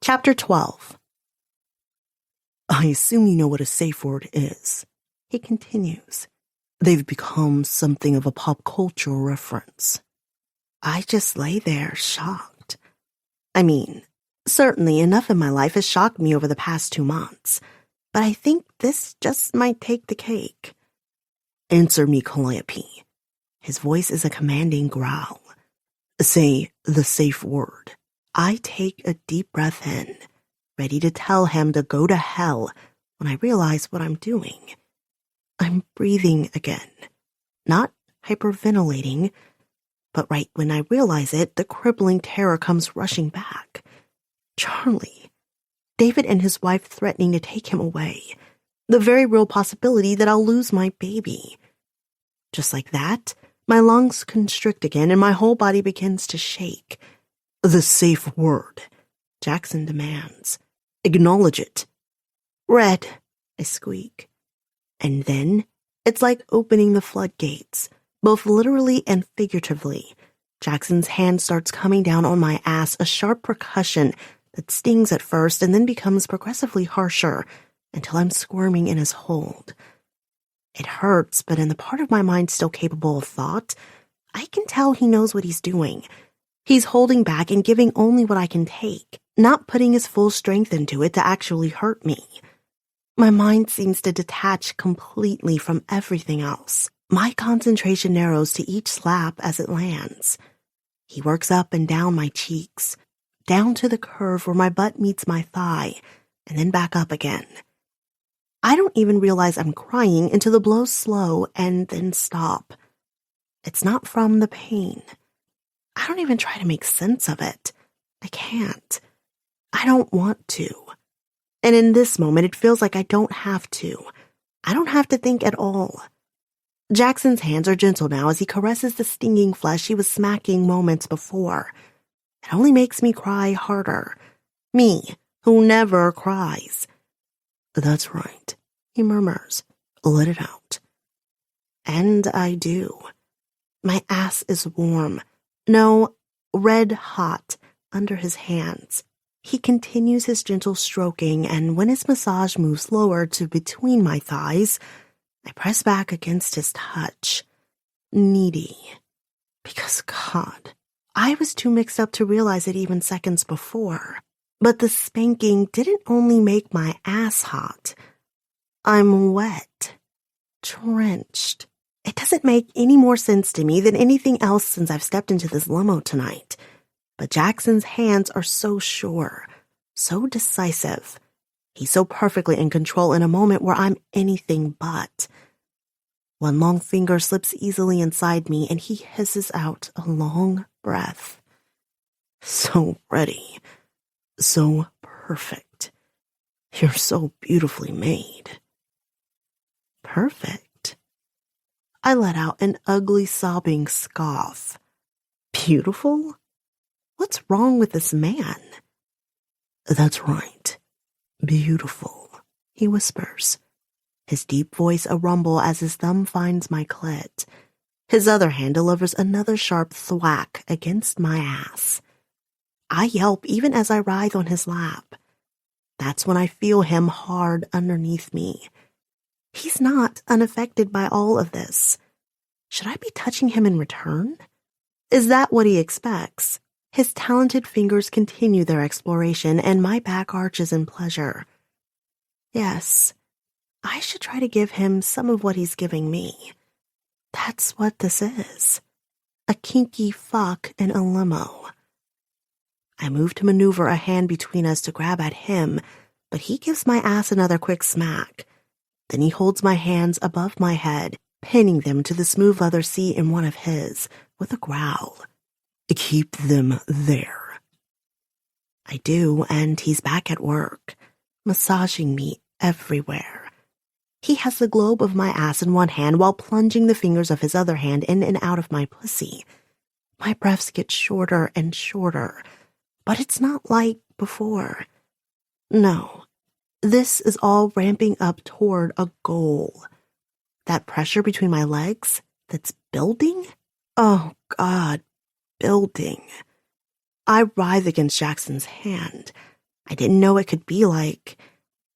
S2: Chapter 12. I assume you know what a safe word is, he continues. They've become something of a pop cultural reference. I just lay there, shocked. I mean, certainly enough in my life has shocked me over the past 2 months, but I think this just might take the cake. Answer me, Calliope. His voice is a commanding growl. Say the safe word. I take a deep breath in, ready to tell him to go to hell when I realize what I'm doing. I'm breathing again, not hyperventilating, but right when I realize it, the crippling terror comes rushing back. Charlie. David and his wife threatening to take him away. The very real possibility that I'll lose my baby. Just like that, my lungs constrict again and my whole body begins to shake. The safe word, Jackson demands. Acknowledge it. Red, I squeak. And then, it's like opening the floodgates, both literally and figuratively. Jackson's hand starts coming down on my ass, a sharp percussion that stings at first and then becomes progressively harsher until I'm squirming in his hold. It hurts, but in the part of my mind still capable of thought, I can tell he knows what he's doing. He's holding back and giving only what I can take, not putting his full strength into it to actually hurt me. My mind seems to detach completely from everything else. My concentration narrows to each slap as it lands. He works up and down my cheeks, down to the curve where my butt meets my thigh, and then back up again. I don't even realize I'm crying until the blows slow and then stop. It's not from the pain. I don't even try to make sense of it. I can't. I don't want to. And in this moment, it feels like I don't have to. I don't have to think at all. Jackson's hands are gentle now as he caresses the stinging flesh he was smacking moments before. It only makes me cry harder. Me, who never cries. That's right, he murmurs. Let it out. And I do. My ass is warm. No, red hot under his hands. He continues his gentle stroking, and when his massage moves lower to between my thighs, I press back against his touch. Needy. Because, God, I was too mixed up to realize it even seconds before. But the spanking didn't only make my ass hot. I'm wet. Drenched. It doesn't make any more sense to me than anything else since I've stepped into this limo tonight. But Jackson's hands are so sure, so decisive. He's so perfectly in control in a moment where I'm anything but. One long finger slips easily inside me and he hisses out a long breath. So ready. So perfect. You're so beautifully made. Perfect. I let out an ugly sobbing scoff. Beautiful? What's wrong with this man? That's right. Beautiful, he whispers. His deep voice a rumble as his thumb finds my clit. His other hand delivers another sharp thwack against my ass. I yelp even as I writhe on his lap. That's when I feel him hard underneath me. He's not unaffected by all of this. Should I be touching him in return? Is that what he expects? His talented fingers continue their exploration, and my back arches in pleasure. Yes, I should try to give him some of what he's giving me. That's what this is. A kinky fuck in a limo. I move to maneuver a hand between us to grab at him, but he gives my ass another quick smack. Then he holds my hands above my head, pinning them to the smooth leather seat in one of his, with a growl.
S1: Keep them there.
S2: I do, and he's back at work, massaging me everywhere. He has the globe of my ass in one hand while plunging the fingers of his other hand in and out of my pussy. My breaths get shorter and shorter, but it's not like before. No, this is all ramping up toward a goal. That pressure between my legs that's building? Oh, God, building. I writhe against Jackson's hand. I didn't know it could be like.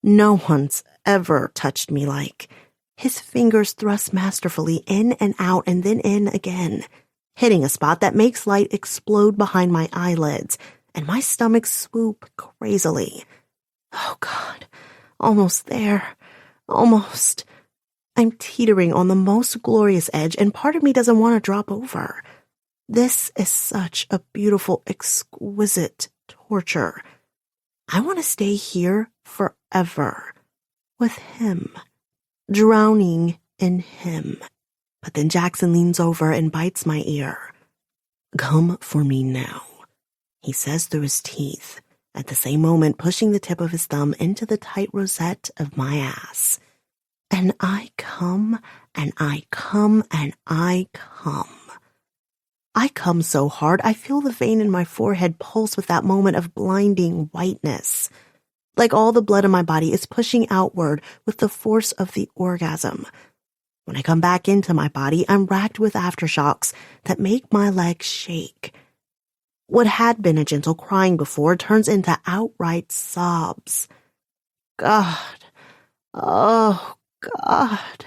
S2: No one's ever touched me like. His fingers thrust masterfully in and out and then in again, hitting a spot that makes light explode behind my eyelids and my stomach swoop crazily. Oh, God, almost there. Almost. I'm teetering on the most glorious edge, and part of me doesn't want to drop over. This is such a beautiful, exquisite torture. I want to stay here forever, with him, drowning in him. But then Jackson leans over and bites my ear.
S1: Come for me now,
S2: he says through his teeth, at the same moment pushing the tip of his thumb into the tight rosette of my ass. And I come, and I come, and I come. I come so hard, I feel the vein in my forehead pulse with that moment of blinding whiteness. Like all the blood in my body is pushing outward with the force of the orgasm. When I come back into my body, I'm racked with aftershocks that make my legs shake. What had been a gentle crying before turns into outright sobs. God. Oh, God.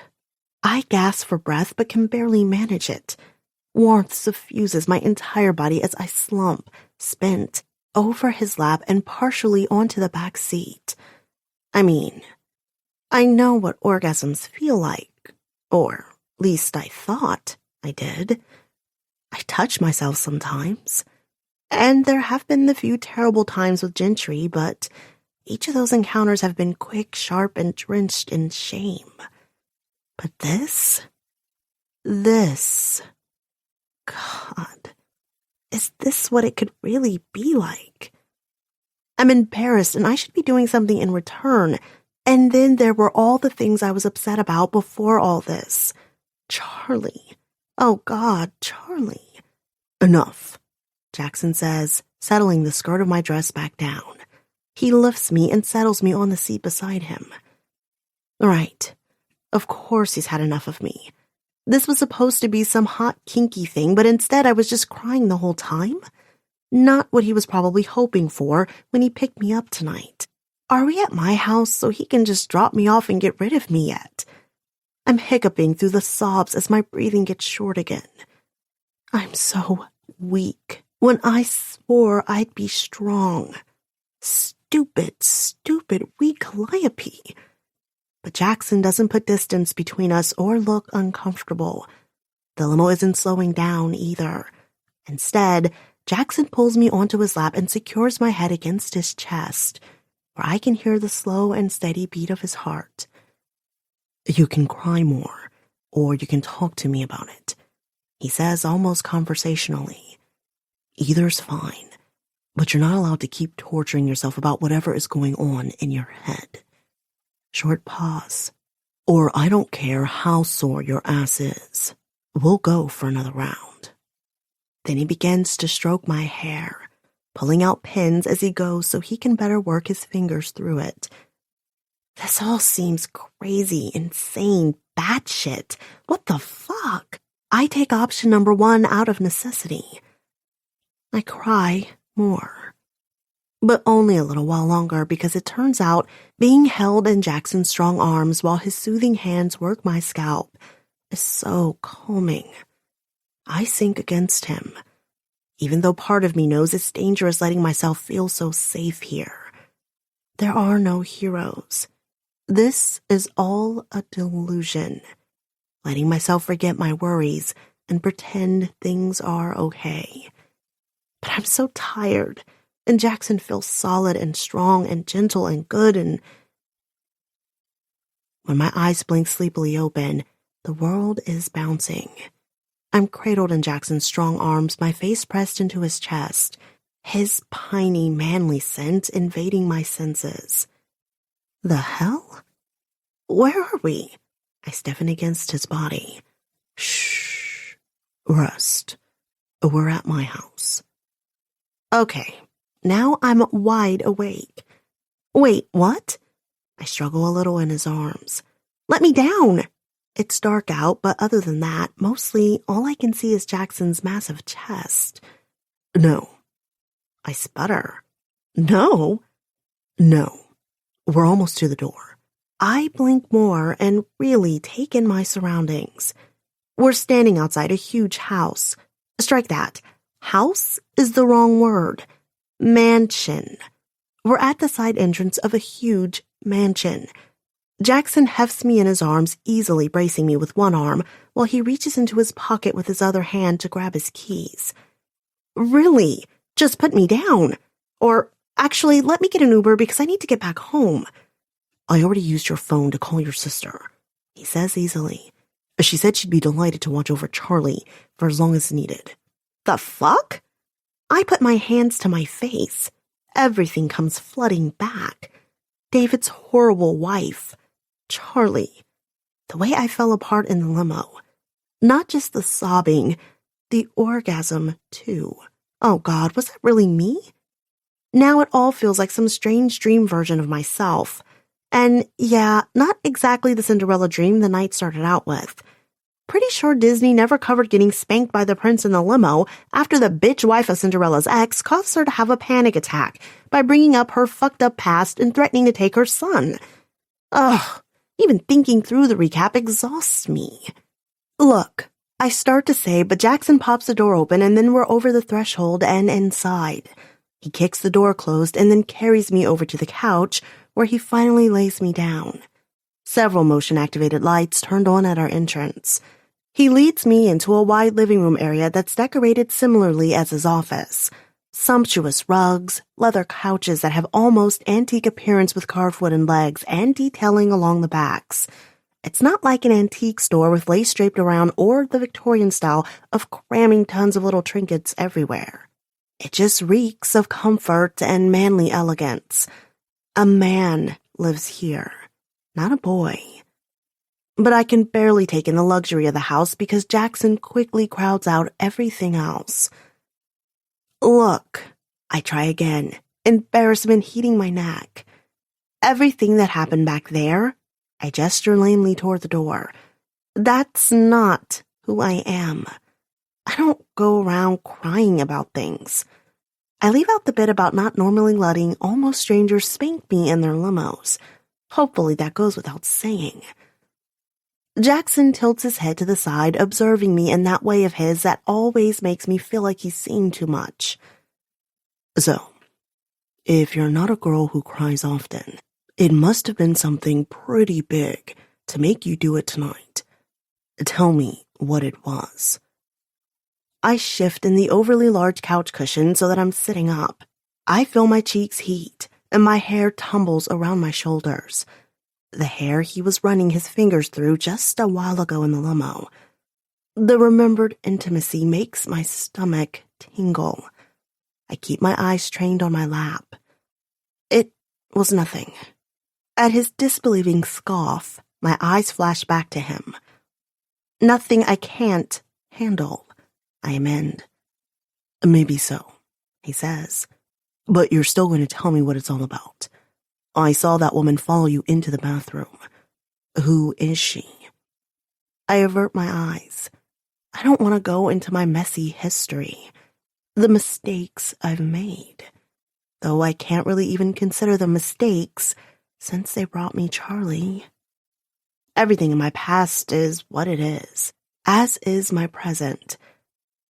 S2: I gasp for breath but can barely manage it. Warmth suffuses my entire body as I slump, spent, over his lap and partially onto the back seat. I mean, I know what orgasms feel like, or at least I thought I did. I touch myself sometimes, and there have been the few terrible times with Gentry, but each of those encounters have been quick, sharp, and drenched in shame. But this, God, is this what it could really be like? I'm embarrassed and I should be doing something in return. And then there were all the things I was upset about before all this. Charlie. Oh God, Charlie.
S1: Enough,
S2: Jackson says, settling the skirt of my dress back down. He lifts me and settles me on the seat beside him. Right. Of course he's had enough of me. This was supposed to be some hot, kinky thing, but instead I was just crying the whole time? Not what he was probably hoping for when he picked me up tonight. Are we at my house so he can just drop me off and get rid of me yet? I'm hiccuping through the sobs as my breathing gets short again. I'm so weak when I swore I'd be strong. Stupid, weak Calliope. But Jackson doesn't put distance between us or look uncomfortable. The limo isn't slowing down either. Instead, Jackson pulls me onto his lap and secures my head against his chest, where I can hear the slow and steady beat of his heart.
S1: You can cry more, or you can talk to me about it,
S2: he says almost conversationally.
S1: Either's fine, but you're not allowed to keep torturing yourself about whatever is going on in your head. Short pause. Or I don't care how sore your ass is. We'll go for another round.
S2: Then he begins to stroke my hair, pulling out pins as he goes so he can better work his fingers through it. This all seems crazy, insane, batshit. What the fuck? I take option number 1 out of necessity. I cry more. But only a little while longer because it turns out being held in Jackson's strong arms while his soothing hands work my scalp is so calming. I sink against him, even though part of me knows it's dangerous letting myself feel so safe here. There are no heroes. This is all a delusion, letting myself forget my worries and pretend things are okay. But I'm so tired. And Jackson feels solid and strong and gentle and good and... When my eyes blink sleepily open, The world is bouncing. I'm cradled in Jackson's strong arms, my face pressed into his chest, his piney, manly scent invading my senses. The hell? Where are we? I stiffen against his body. Shh. Rest. We're at my house. Okay, now I'm wide awake. Wait, what? I struggle a little in his arms. Let me down! It's dark out, but other than that, mostly all I can see is Jackson's massive chest. No. I sputter. No. No. We're almost to the door. I blink more and really take in my surroundings. We're standing outside a huge house. Strike that. House is the wrong word. Mansion. We're at the side entrance of a huge mansion. Jackson hefts me in his arms, easily bracing me with one arm, while he reaches into his pocket with his other hand to grab his keys. Really? Just put me down. Or, actually, let me get an Uber because I need to get back home. I already used your phone to call your sister, he says easily. She said she'd be delighted to watch over Charlie for as long as needed. The fuck? I put my hands to my face. Everything comes flooding back. David's horrible wife. Charlie. The way I fell apart in the limo. Not just the sobbing, the orgasm, too. Oh God, was that really me? Now it all feels like some strange dream version of myself. And yeah, not exactly the Cinderella dream the night started out with. Pretty sure Disney never covered getting spanked by the prince in the limo after the bitch wife of Cinderella's ex caused her to have a panic attack by bringing up her fucked up past and threatening to take her son. Ugh, even thinking through the recap exhausts me. Look, I start to say, but Jackson pops the door open and then we're over the threshold and inside. He kicks the door closed and then carries me over to the couch where he finally lays me down. Several motion-activated lights turned on at our entrance. He leads me into a wide living room area that's decorated similarly as his office. Sumptuous rugs, leather couches that have almost antique appearance with carved wooden legs and detailing along the backs. It's not like an antique store with lace draped around or the Victorian style of cramming tons of little trinkets everywhere. It just reeks of comfort and manly elegance. A man lives here, not a boy. But I can barely take in the luxury of the house because Jackson quickly crowds out everything else. Look, I try again, embarrassment heating my neck. Everything that happened back there, I gesture lamely toward the door. That's not who I am. I don't go around crying about things. I leave out the bit about not normally letting almost strangers spank me in their limos. Hopefully that goes without saying. Jackson tilts his head to the side, observing me in that way of his that always makes me feel like he's seen too much. So, if you're not a girl who cries often, it must have been something pretty big to make you do it tonight. Tell me what it was. I shift in the overly large couch cushion so that I'm sitting up. I feel my cheeks heat, and my hair tumbles around my shoulders. The hair he was running his fingers through just a while ago in the limo. The remembered intimacy makes my stomach tingle. I keep my eyes trained on my lap. It was nothing. At his disbelieving scoff, my eyes flash back to him. Nothing I can't handle, I amend. Maybe so, he says. But you're still going to tell me what it's all about. I saw that woman follow you into the bathroom. Who is she? I avert my eyes. I don't want to go into my messy history. The mistakes I've made. Though I can't really even consider them mistakes since they brought me Charlie. Everything in my past is what it is, as is my present.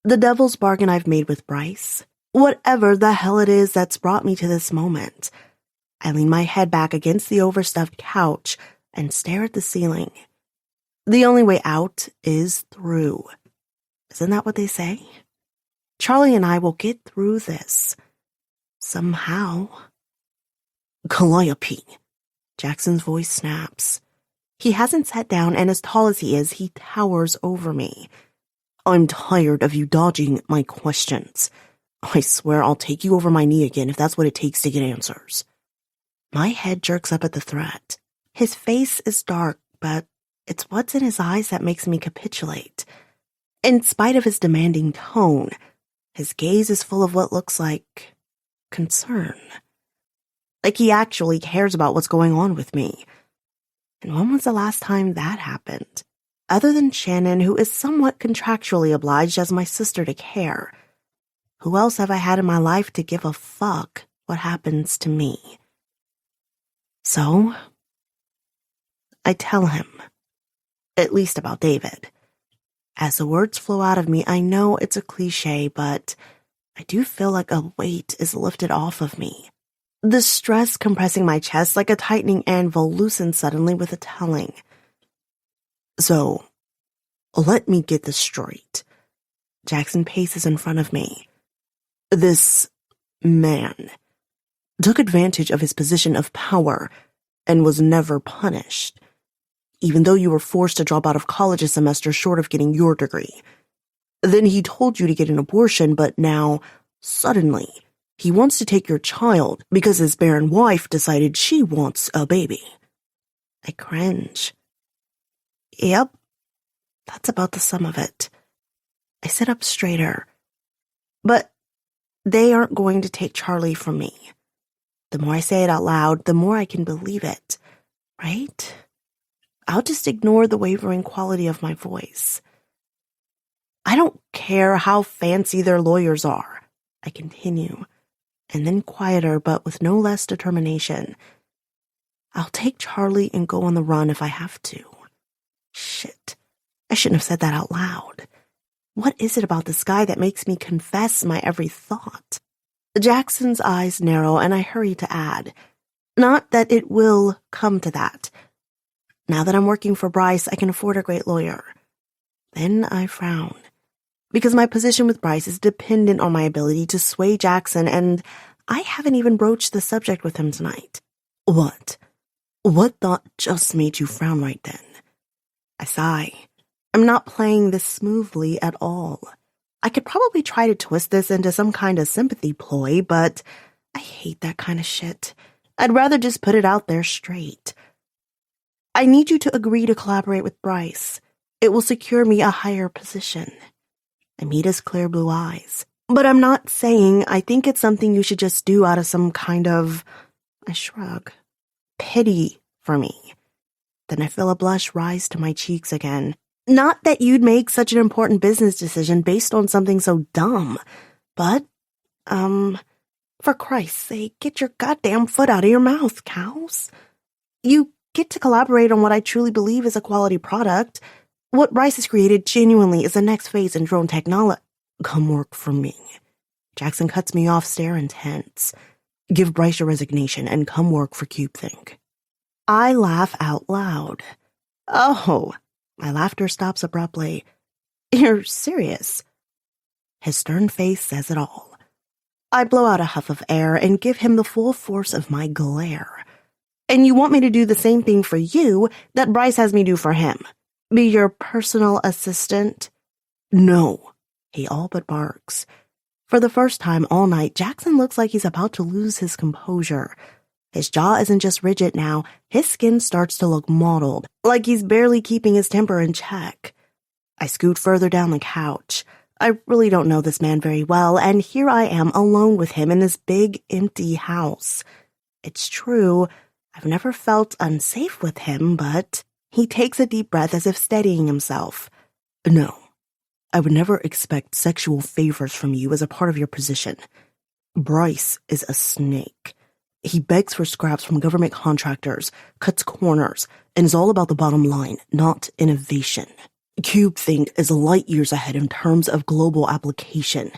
S2: The devil's bargain I've made with Bryce. Whatever the hell it is that's brought me to this moment. I lean my head back against the overstuffed couch and stare at the ceiling. The only way out is through. Isn't that what they say? Charlie and I will get through this. Somehow. Calliope. Jackson's voice snaps. He hasn't sat down, and as tall as he is, he towers over me.
S1: I'm tired of you dodging my questions. I swear I'll take you over my knee again if that's what it takes to get answers.
S2: My head jerks up at the threat. His face is dark, but it's what's in his eyes that makes me capitulate. In spite of his demanding tone, his gaze is full of what looks like concern. Like he actually cares about what's going on with me. And when was the last time that happened? Other than Shannon, who is somewhat contractually obliged as my sister to care. Who else have I had in my life to give a fuck what happens to me? So, I tell him, at least about David. As the words flow out of me, I know it's a cliche, but I do feel like a weight is lifted off of me. The stress compressing my chest like a tightening anvil loosens suddenly with a telling.
S1: So, let me get this straight. Jackson paces in front of me. This man took advantage of his position of power and was never punished, even though you were forced to drop out of college a semester short of getting your degree. Then he told you to get an abortion, but now, suddenly, he wants to take your child because his barren wife decided she wants a baby.
S2: I cringe. Yep, that's about the sum of it. I sit up straighter. But they aren't going to take Charlie from me. The more I say it out loud, the more I can believe it, right? I'll just ignore the wavering quality of my voice. I don't care how fancy their lawyers are, I continue, and then quieter but with no less determination. I'll take Charlie and go on the run if I have to. Shit, I shouldn't have said that out loud. What is it about this guy that makes me confess my every thought? Jackson's eyes narrow, and I hurry to add, not that it will come to that. Now that I'm working for Bryce, I can afford a great lawyer. Then I frown, because my position with Bryce is dependent on my ability to sway Jackson, and I haven't even broached the subject with him tonight.
S1: What? What thought just made you frown right then?
S2: I sigh. I'm not playing this smoothly at all. I could probably try to twist this into some kind of sympathy ploy, but I hate that kind of shit. I'd rather just put it out there straight. I need you to agree to collaborate with Bryce. It will secure me a higher position. I meet his clear blue eyes. But I'm not saying I think it's something you should just do out of some kind of, I shrug, pity for me. Then I feel a blush rise to my cheeks again. Not that you'd make such an important business decision based on something so dumb, but, for Christ's sake, get your goddamn foot out of your mouth, cows. You get to collaborate on what I truly believe is a quality product. What Bryce has created genuinely is the next phase in drone technology.
S1: Come work for me. Jackson cuts me off, stare intense. Give Bryce your resignation and come work for CubeThink.
S2: I laugh out loud. Oh, my laughter stops abruptly. You're serious?
S1: His stern face says it all.
S2: I blow out a huff of air and give him the full force of my glare. And you want me to do the same thing for you that Bryce has me do for him? Be your personal assistant?
S1: No,
S2: he all but barks. For the first time all night, Jackson looks like he's about to lose his composure. His jaw isn't just rigid now, his skin starts to look mottled, like he's barely keeping his temper in check. I scoot further down the couch. I really don't know this man very well, and here I am alone with him in this big, empty house. It's true, I've never felt unsafe with him, but he takes a deep breath as if steadying himself.
S1: No, I would never expect sexual favors from you as a part of your position. Bryce is a snake. He begs for scraps from government contractors, cuts corners, and is all about the bottom line, not innovation. CubeThink is light years ahead in terms of global application.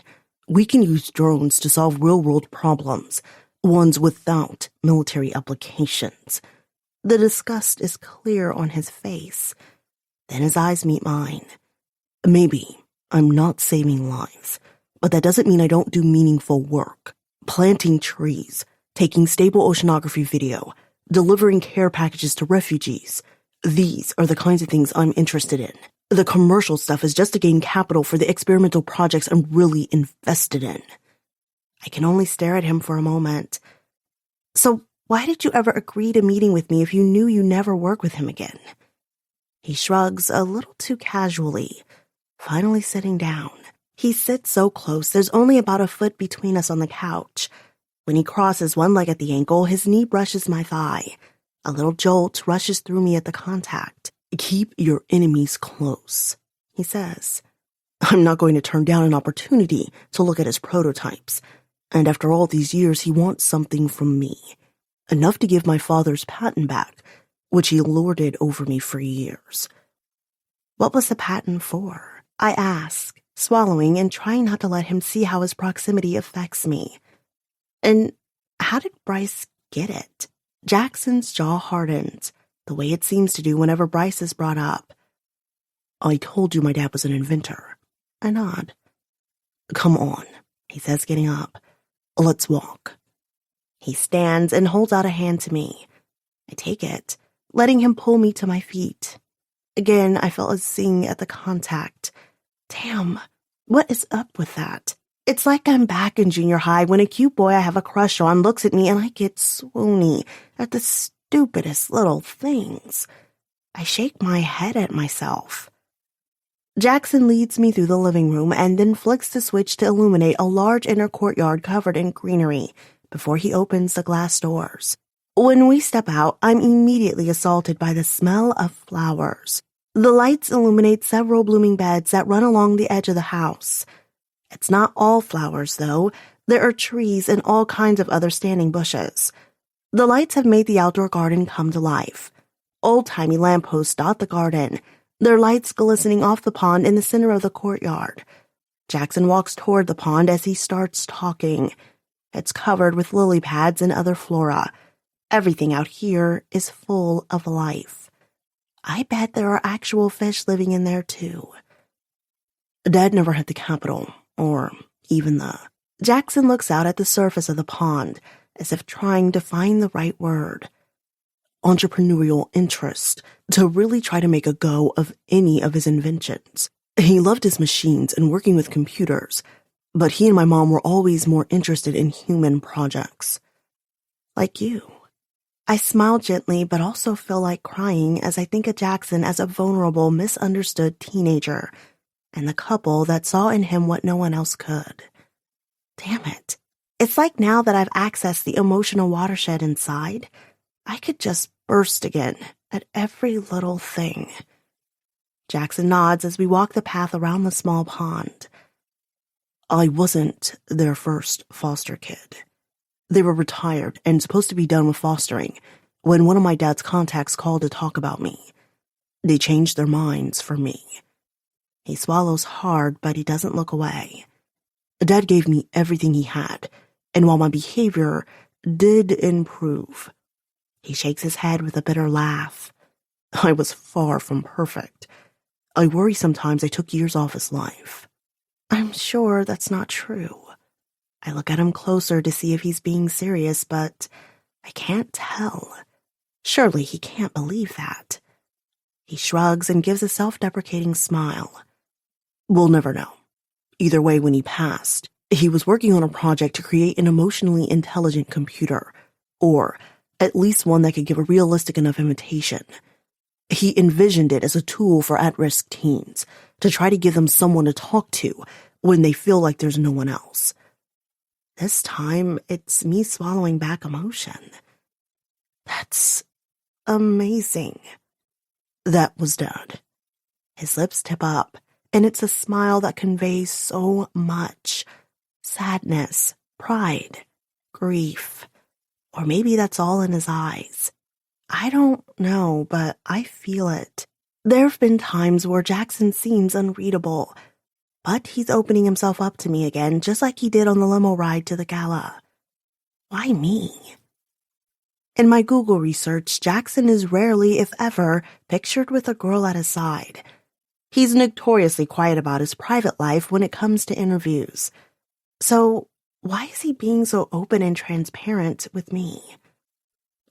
S1: We can use drones to solve real-world problems, ones without military applications.
S2: The disgust is clear on his face. Then his eyes meet mine.
S1: Maybe I'm not saving lives, but that doesn't mean I don't do meaningful work. Planting trees, taking stable oceanography video, delivering care packages to refugees. These are the kinds of things I'm interested in. The commercial stuff is just to gain capital for the experimental projects I'm really invested in.
S2: I can only stare at him for a moment. So why did you ever agree to meeting with me if you knew you never work with him again? He shrugs a little too casually, finally sitting down. He sits so close, there's only about a foot between us on the couch. When he crosses one leg at the ankle, his knee brushes my thigh. A little jolt rushes through me at the contact.
S1: Keep your enemies close, he says. I'm not going to turn down an opportunity to look at his prototypes. And after all these years, he wants something from me. Enough to give my father's patent back, which he lorded over me for years.
S2: What was the patent for? I ask, swallowing and trying not to let him see how his proximity affects me. And how did Bryce get it? Jackson's jaw hardens, the way it seems to do whenever Bryce is brought up.
S1: I told you my dad was an inventor.
S2: I nod.
S1: Come on, he says, getting up. Let's walk.
S2: He stands and holds out a hand to me. I take it, letting him pull me to my feet. Again, I felt a zing at the contact. Damn, what is up with that? It's like I'm back in junior high when a cute boy I have a crush on looks at me and I get swoony at the stupidest little things. I shake my head at myself. Jackson leads me through the living room and then flicks the switch to illuminate a large inner courtyard covered in greenery before he opens the glass doors. When we step out, I'm immediately assaulted by the smell of flowers. The lights illuminate several blooming beds that run along the edge of the house. It's not all flowers, though. There are trees and all kinds of other standing bushes. The lights have made the outdoor garden come to life. Old-timey lampposts dot the garden, their lights glistening off the pond in the center of the courtyard. Jackson walks toward the pond as he starts talking. It's covered with lily pads and other flora. Everything out here is full of life. I bet there are actual fish living in there, too.
S1: Dad never had the capital, or even the...
S2: Jackson looks out at the surface of the pond, as if trying to find the right word.
S1: Entrepreneurial interest, to really try to make a go of any of his inventions. He loved his machines and working with computers, but he and my mom were always more interested in human projects.
S2: Like you. I smile gently but also feel like crying as I think of Jackson as a vulnerable, misunderstood teenager, and the couple that saw in him what no one else could. Damn it. It's like now that I've accessed the emotional watershed inside, I could just burst again at every little thing. Jackson nods as we walk the path around the small pond.
S1: I wasn't their first foster kid. They were retired and supposed to be done with fostering when one of my dad's contacts called to talk about me. They changed their minds for me.
S2: He swallows hard, but he doesn't look away.
S1: Dad gave me everything he had, and while my behavior did improve,
S2: he shakes his head with a bitter laugh.
S1: I was far from perfect. I worry sometimes I took years off his life.
S2: I'm sure that's not true. I look at him closer to see if he's being serious, but I can't tell. Surely he can't believe that. He shrugs and gives a self-deprecating smile.
S1: We'll never know. Either way, when he passed, he was working on a project to create an emotionally intelligent computer, or at least one that could give a realistic enough imitation. He envisioned it as a tool for at-risk teens, to try to give them someone to talk to when they feel like there's no one else.
S2: This time, it's me swallowing back emotion.
S1: That's amazing. That was Dad.
S2: His lips tip up, and it's a smile that conveys so much. Sadness, pride, grief. Or maybe that's all in his eyes. I don't know, but I feel it. There have been times where Jackson seems unreadable, but he's opening himself up to me again, just like he did on the limo ride to the gala. Why me? In my Google research, Jackson is rarely, if ever, pictured with a girl at his side. He's notoriously quiet about his private life when it comes to interviews. So, why is he being so open and transparent with me?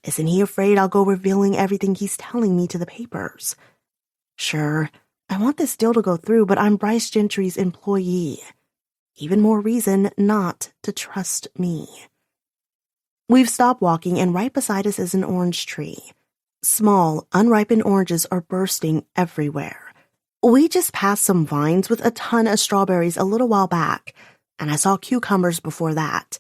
S2: Isn't he afraid I'll go revealing everything he's telling me to the papers? Sure, I want this deal to go through, but I'm Bryce Gentry's employee. Even more reason not to trust me. We've stopped walking, and right beside us is an orange tree. Small, unripened oranges are bursting everywhere. We just passed some vines with a ton of strawberries a little while back, and I saw cucumbers before that.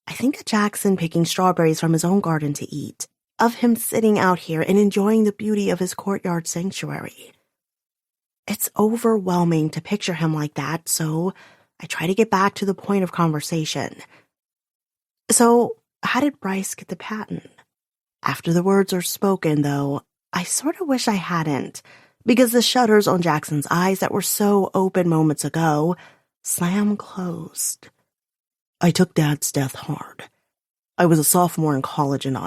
S2: I think of Jackson picking strawberries from his own garden to eat, of him sitting out here and enjoying the beauty of his courtyard sanctuary. It's overwhelming to picture him like that, so I try to get back to the point of conversation. So, how did Bryce get the patent? After the words are spoken, though, I sort of wish I hadn't, because the shutters on Jackson's eyes that were so open moments ago slam closed. I took Dad's death hard. I was a sophomore in college and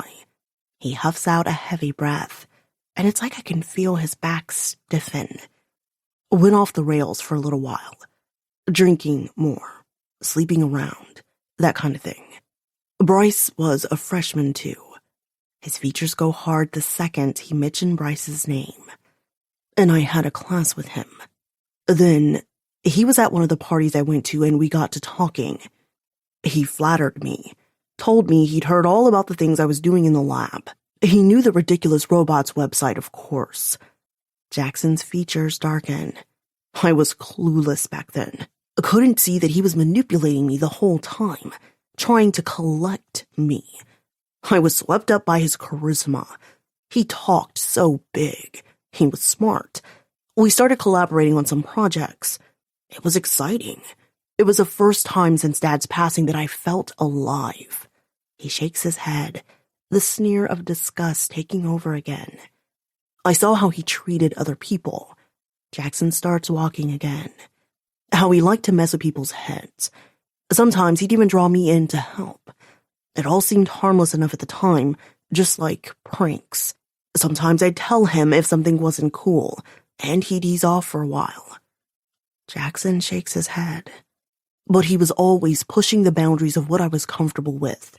S2: he huffs out a heavy breath, and it's like I can feel his back stiffen. Went off the rails for a little while. Drinking more, sleeping around, that kind of thing. Bryce was a freshman too. His features go hard the second he mentioned Bryce's name. And I had a class with him. Then, he was at one of the parties I went to and we got to talking. He flattered me, told me he'd heard all about the things I was doing in the lab. He knew the ridiculous robots website, of course. Jackson's features darkened. I was clueless back then. Couldn't see that he was manipulating me the whole time, trying to collect me. I was swept up by his charisma. He talked so big. He was smart. We started collaborating on some projects. It was exciting. It was the first time since Dad's passing that I felt alive. He shakes his head, the sneer of disgust taking over again. I saw how he treated other people. Jackson starts walking again. How he liked to mess with people's heads. Sometimes he'd even draw me in to help. It all seemed harmless enough at the time, just like pranks. Sometimes I'd tell him if something wasn't cool, and he'd ease off for a while. Jackson shakes his head. But he was always pushing the boundaries of what I was comfortable with.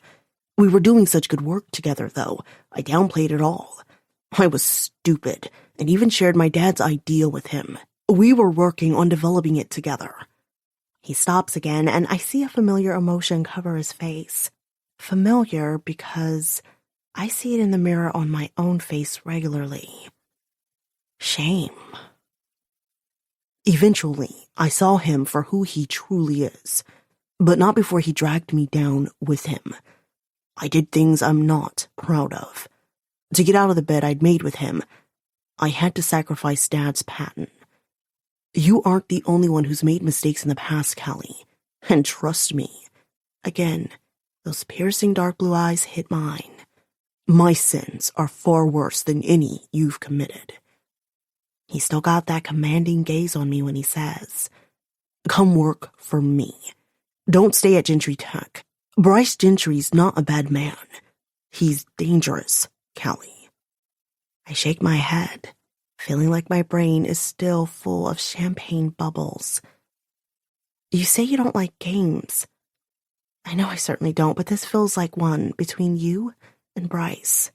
S2: We were doing such good work together, though. I downplayed it all. I was stupid, and even shared my dad's idea with him. We were working on developing it together. He stops again, and I see a familiar emotion cover his face. Familiar because I see it in the mirror on my own face regularly. Shame. Eventually, I saw him for who he truly is, but not before he dragged me down with him. I did things I'm not proud of. To get out of the bed I'd made with him, I had to sacrifice Dad's patent. You aren't the only one who's made mistakes in the past, Callie. And trust me. Again, those piercing dark blue eyes hit mine. My sins are far worse than any you've committed. He still got that commanding gaze on me when he says, "Come work for me. Don't stay at Gentry Tech. Bryce Gentry's not a bad man. He's dangerous, Callie." I shake my head, feeling like my brain is still full of champagne bubbles. You say you don't like games. I know I certainly don't, but this feels like one between you and Bryce.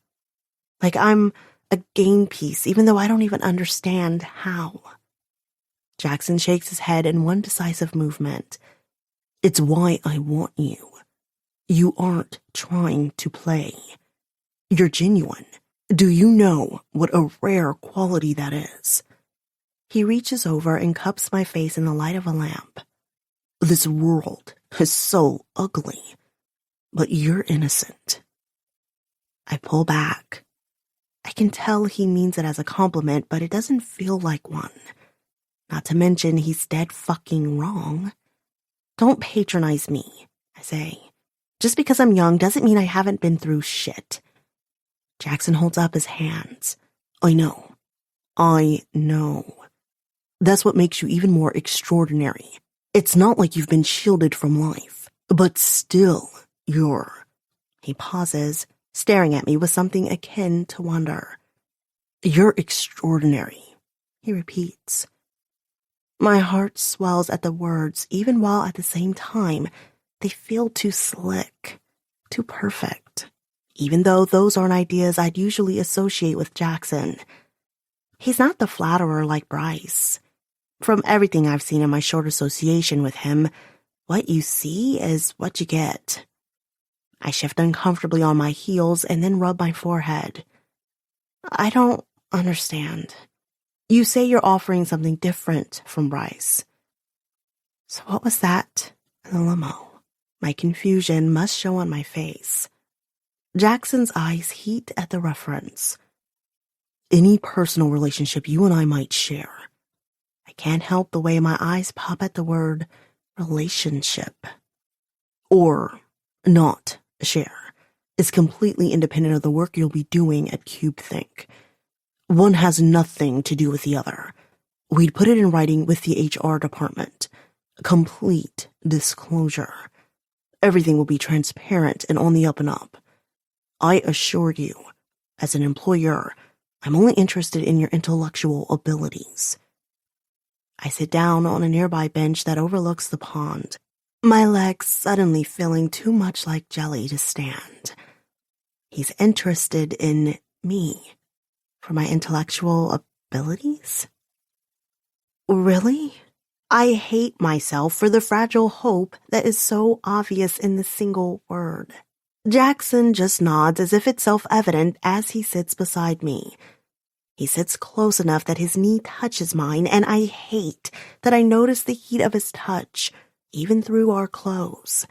S2: Like I'm a game piece, even though I don't even understand how. Jackson shakes his head in one decisive movement. It's why I want you. You aren't trying to play. You're genuine. Do you know what a rare quality that is? He reaches over and cups my face in the light of a lamp. This world is so ugly, but you're innocent. I pull back. I can tell he means it as a compliment, but it doesn't feel like one. Not to mention he's dead fucking wrong. Don't patronize me, I say. Just because I'm young doesn't mean I haven't been through shit. Jackson holds up his hands. I know. That's what makes you even more extraordinary. It's not like you've been shielded from life, but still, you're... He pauses, staring at me with something akin to wonder. You're extraordinary, he repeats. My heart swells at the words, even while at the same time, they feel too slick, too perfect. even though those aren't ideas I'd usually associate with Jackson. He's not the flatterer like Bryce. From everything I've seen in my short association with him, what you see is what you get. I shift uncomfortably on my heels and then rub my forehead. I don't understand. You say you're offering something different from Bryce. So what was that in the limo? My confusion must show on my face. Jackson's eyes heat at the reference. Any personal relationship you and I might share. I can't help the way my eyes pop at the word relationship. Or not share is completely independent of the work you'll be doing at CubeThink. One has nothing to do with the other. We'd put it in writing with the HR department. Complete disclosure. Everything will be transparent and on the up and up. I assure you, as an employer, I'm only interested in your intellectual abilities. I sit down on a nearby bench that overlooks the pond, my legs suddenly feeling too much like jelly to stand. He's interested in me for my intellectual abilities? Really? I hate myself for the fragile hope that is so obvious in the single word. Jackson just nods as if it's self-evident as he sits beside me. He sits close enough that his knee touches mine, and I hate that I notice the heat of his touch, even through our clothes.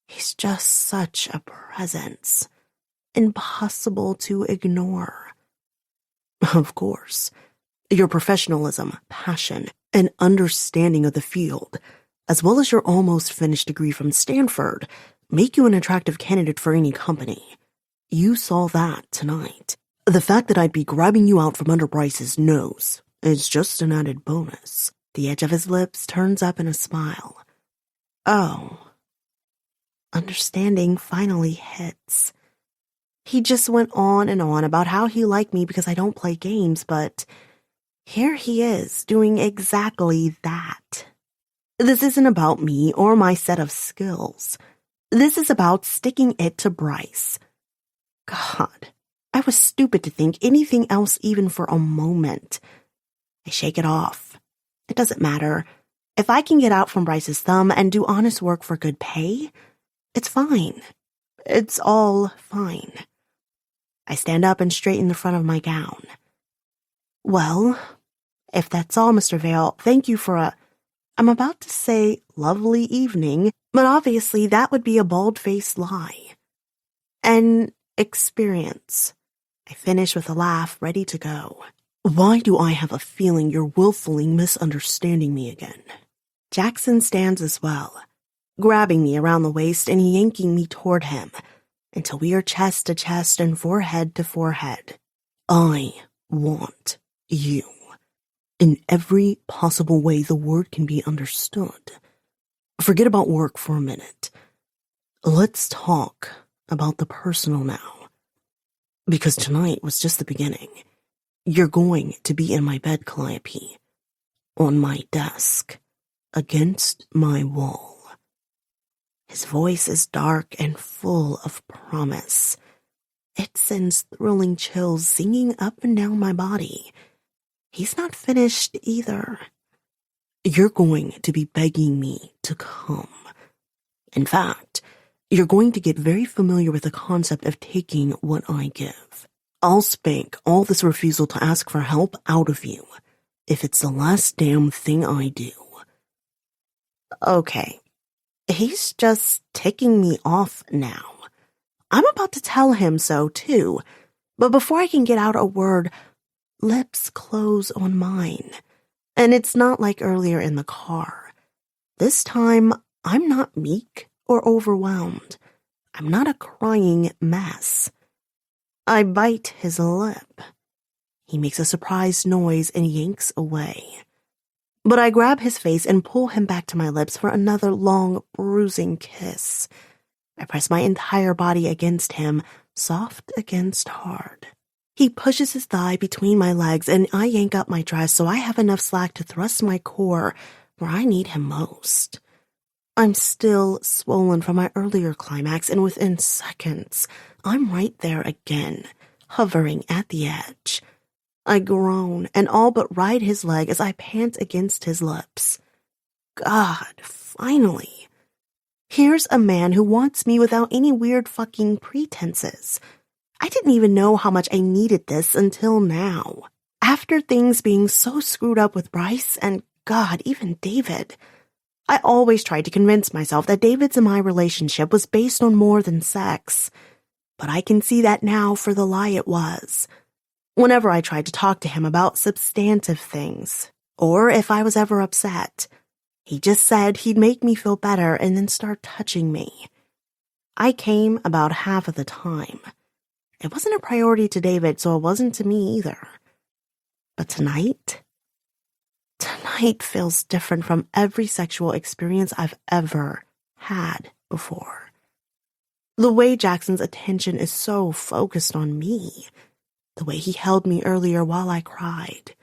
S2: He's just such a presence. Impossible to ignore. Of course, your professionalism, passion, and understanding of the field, as well as your almost finished degree from Stanford, make you an attractive candidate for any company. You saw that tonight. The fact that I'd be grabbing you out from under Bryce's nose is just an added bonus. The edge of his lips turns up in a smile. Oh. Understanding finally hits. He just went on and on about how he liked me because I don't play games, but here he is doing exactly that. This isn't about me or my set of skills. This is about sticking it to Bryce. God, I was stupid to think anything else even for a moment. I shake it off. It doesn't matter. If I can get out from Bryce's thumb and do honest work for good pay, it's fine. It's all fine. I stand up and straighten the front of my gown. Well, if that's all, Mr. Vale, thank you for I'm about to say lovely evening, but obviously that would be a bald-faced lie. An experience. I finish with a laugh, ready to go. Why do I have a feeling you're willfully misunderstanding me again? Jackson stands as well, grabbing me around the waist and yanking me toward him until we are chest to chest and forehead to forehead. I want you. In every possible way the word can be understood. Forget about work for a minute. Let's talk about the personal now. Because tonight was just the beginning. You're going to be in my bed, Calliope. On my desk. Against my wall. His voice is dark and full of promise. It sends thrilling chills zinging up and down my body. He's not finished either. You're going to be begging me to come. In fact, you're going to get very familiar with the concept of taking what I give. I'll spank all this refusal to ask for help out of you, if it's the last damn thing I do. Okay, he's just ticking me off now. I'm about to tell him so, too, but before I can get out a word, lips close on mine. And it's not like earlier in the car. This time, I'm not meek or overwhelmed. I'm not a crying mess. I bite his lip. He makes a surprised noise and yanks away. But I grab his face and pull him back to my lips for another long, bruising kiss. I press my entire body against him, soft against hard. He pushes his thigh between my legs, and I yank up my dress so I have enough slack to thrust my core where I need him most. I'm still swollen from my earlier climax, and within seconds, I'm right there again, hovering at the edge. I groan and all but ride his leg as I pant against his lips. God, finally. Here's a man who wants me without any weird fucking pretenses. I didn't even know how much I needed this until now. After things being so screwed up with Bryce and, God, even David. I always tried to convince myself that David's and my relationship was based on more than sex. But I can see that now for the lie it was. Whenever I tried to talk to him about substantive things, or if I was ever upset, he just said he'd make me feel better and then start touching me. I came about half of the time. It wasn't a priority to David, so it wasn't to me either. But tonight feels different from every sexual experience I've ever had before. The way Jackson's attention is so focused on me, the way he held me earlier while I cried,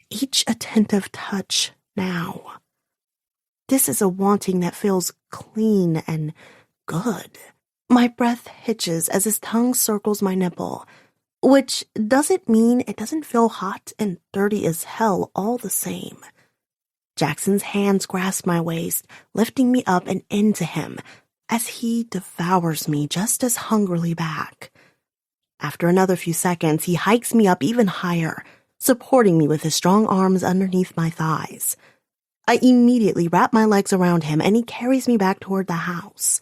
S2: each attentive touch now. This is a wanting that feels clean and good. My breath hitches as his tongue circles my nipple, which doesn't mean it doesn't feel hot and dirty as hell all the same. Jackson's hands grasp my waist, lifting me up and into him as he devours me just as hungrily back. After another few seconds, he hikes me up even higher, supporting me with his strong arms underneath my thighs. I immediately wrap my legs around him and he carries me back toward the house.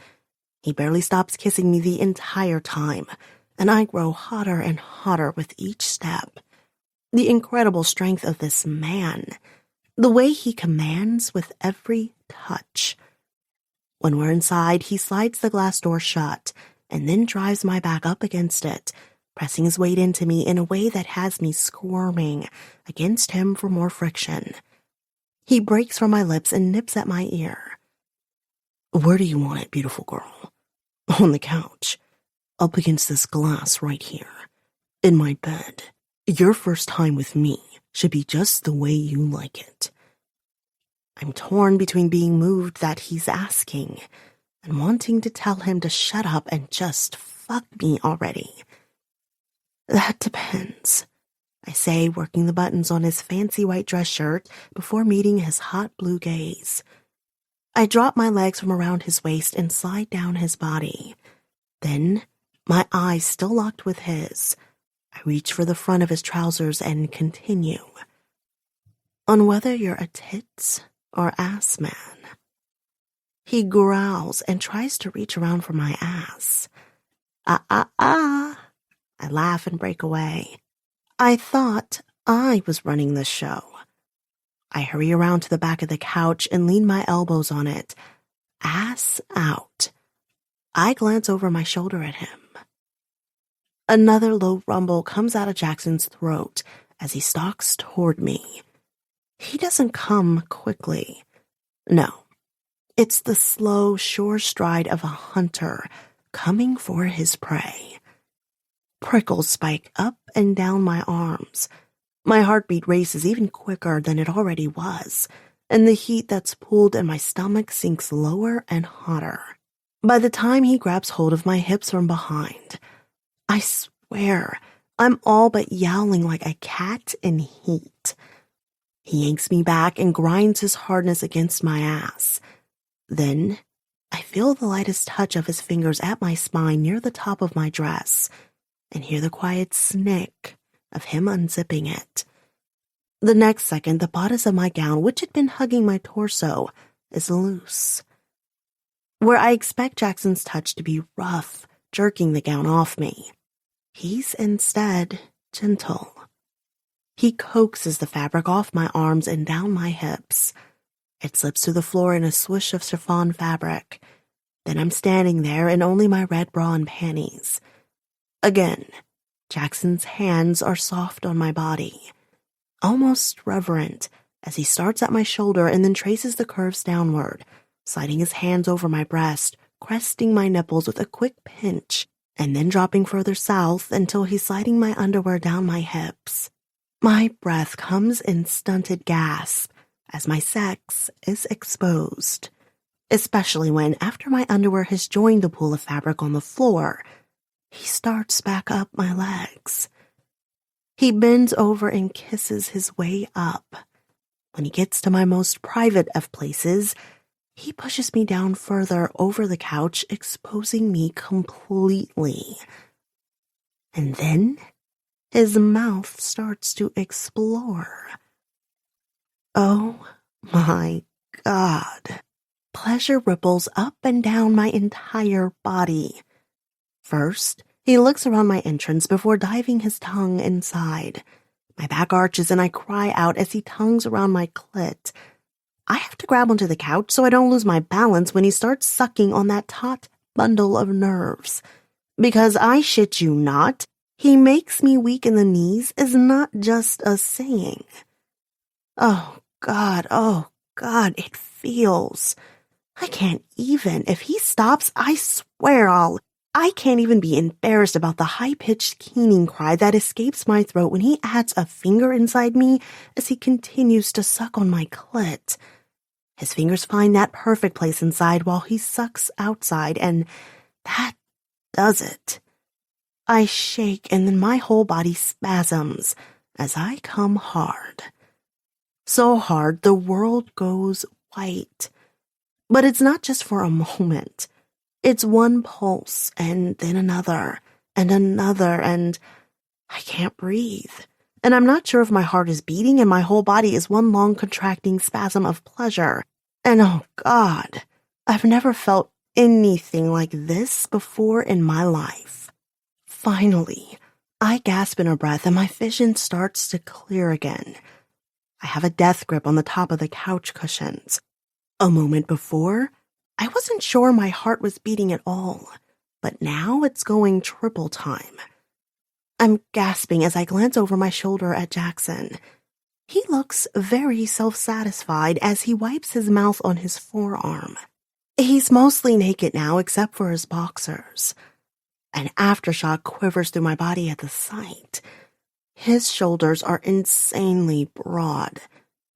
S2: He barely stops kissing me the entire time, and I grow hotter and hotter with each step. The incredible strength of this man, the way he commands with every touch. When we're inside, he slides the glass door shut and then drives my back up against it, pressing his weight into me in a way that has me squirming against him for more friction. He breaks from my lips and nips at my ear. "Where do you want it, beautiful girl?" "On the couch. Up against this glass right here. In my bed. Your first time with me should be just the way you like it." I'm torn between being moved that he's asking and wanting to tell him to shut up and just fuck me already. "That depends," I say, working the buttons on his fancy white dress shirt before meeting his hot blue gaze. I drop my legs from around his waist and slide down his body. Then, my eyes still locked with his, I reach for the front of his trousers and continue. "On whether you're a tits or ass man." He growls and tries to reach around for my ass. I laugh and break away. I thought I was running the show. I hurry around to the back of the couch and lean my elbows on it, ass out. I glance over my shoulder at him. Another low rumble comes out of Jackson's throat as he stalks toward me. He doesn't come quickly. No, it's the slow, sure stride of a hunter coming for his prey. Prickles spike up and down my arms. My heartbeat races even quicker than it already was, and the heat that's pooled in my stomach sinks lower and hotter. By the time he grabs hold of my hips from behind, I swear I'm all but yowling like a cat in heat. He yanks me back and grinds his hardness against my ass. Then I feel the lightest touch of his fingers at my spine near the top of my dress and hear the quiet snick of him unzipping it. The next second, the bodice of my gown, which had been hugging my torso, is loose. Where I expect Jackson's touch to be rough, jerking the gown off me, he's instead gentle. He coaxes the fabric off my arms and down my hips. It slips to the floor in a swoosh of chiffon fabric. Then I'm standing there in only my red bra and panties. Again, Jackson's hands are soft on my body, almost reverent, as he starts at my shoulder and then traces the curves downward, sliding his hands over my breast, cresting my nipples with a quick pinch, and then dropping further south until he's sliding my underwear down my hips. My breath comes in stunted gasp as my sex is exposed. especially when, after my underwear has joined the pool of fabric on the floor, he starts back up my legs. He bends over and kisses his way up. When he gets to my most private of places, he pushes me down further over the couch, exposing me completely. And then his mouth starts to explore. Oh my God. Pleasure ripples up and down my entire body. First, he looks around my entrance before diving his tongue inside. My back arches and I cry out as he tongues around my clit. I have to grab onto the couch so I don't lose my balance when he starts sucking on that taut bundle of nerves. Because I shit you not, he makes me weak in the knees is not just a saying. Oh God, it feels. I can't even. If he stops, I swear I can't even be embarrassed about the high-pitched keening cry that escapes my throat when he adds a finger inside me as he continues to suck on my clit. His fingers find that perfect place inside while he sucks outside, and that does it. I shake and then my whole body spasms as I come hard. So hard the world goes white. But it's not just for a moment. It's one pulse and then another, and I can't breathe. And I'm not sure if my heart is beating and my whole body is one long contracting spasm of pleasure. And oh God, I've never felt anything like this before in my life. Finally, I gasp in a breath and my vision starts to clear again. I have a death grip on the top of the couch cushions. A moment before, I wasn't sure my heart was beating at all, but now it's going triple time. I'm gasping as I glance over my shoulder at Jackson. He looks very self-satisfied as he wipes his mouth on his forearm. He's mostly naked now except for his boxers. An aftershock quivers through my body at the sight. His shoulders are insanely broad.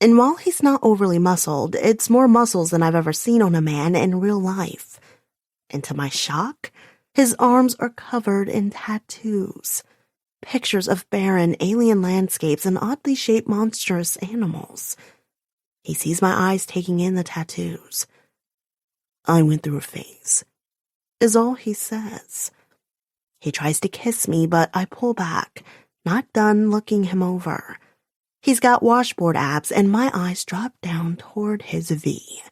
S2: And while he's not overly muscled, it's more muscles than I've ever seen on a man in real life. And to my shock, his arms are covered in tattoos. Pictures of barren, alien landscapes and oddly shaped monstrous animals. He sees my eyes taking in the tattoos. I went through a phase, is all he says. He tries to kiss me, but I pull back, not done looking him over. He's got washboard abs, and my eyes drop down toward his V.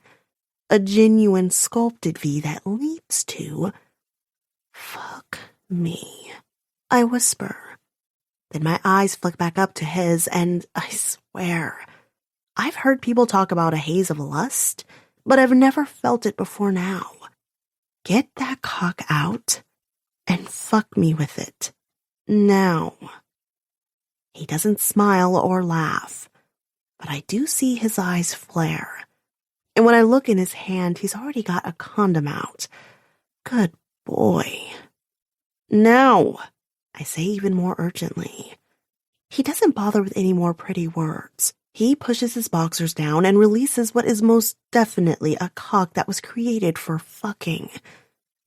S2: A genuine sculpted V that leads to, fuck me. I whisper. Then my eyes flick back up to his, and I swear, I've heard people talk about a haze of lust, but I've never felt it before now. Get that cock out and fuck me with it. Now. He doesn't smile or laugh, but I do see his eyes flare. And when I look in his hand, he's already got a condom out. Good boy. Now, I say even more urgently. He doesn't bother with any more pretty words. He pushes his boxers down and releases what is most definitely a cock that was created for fucking.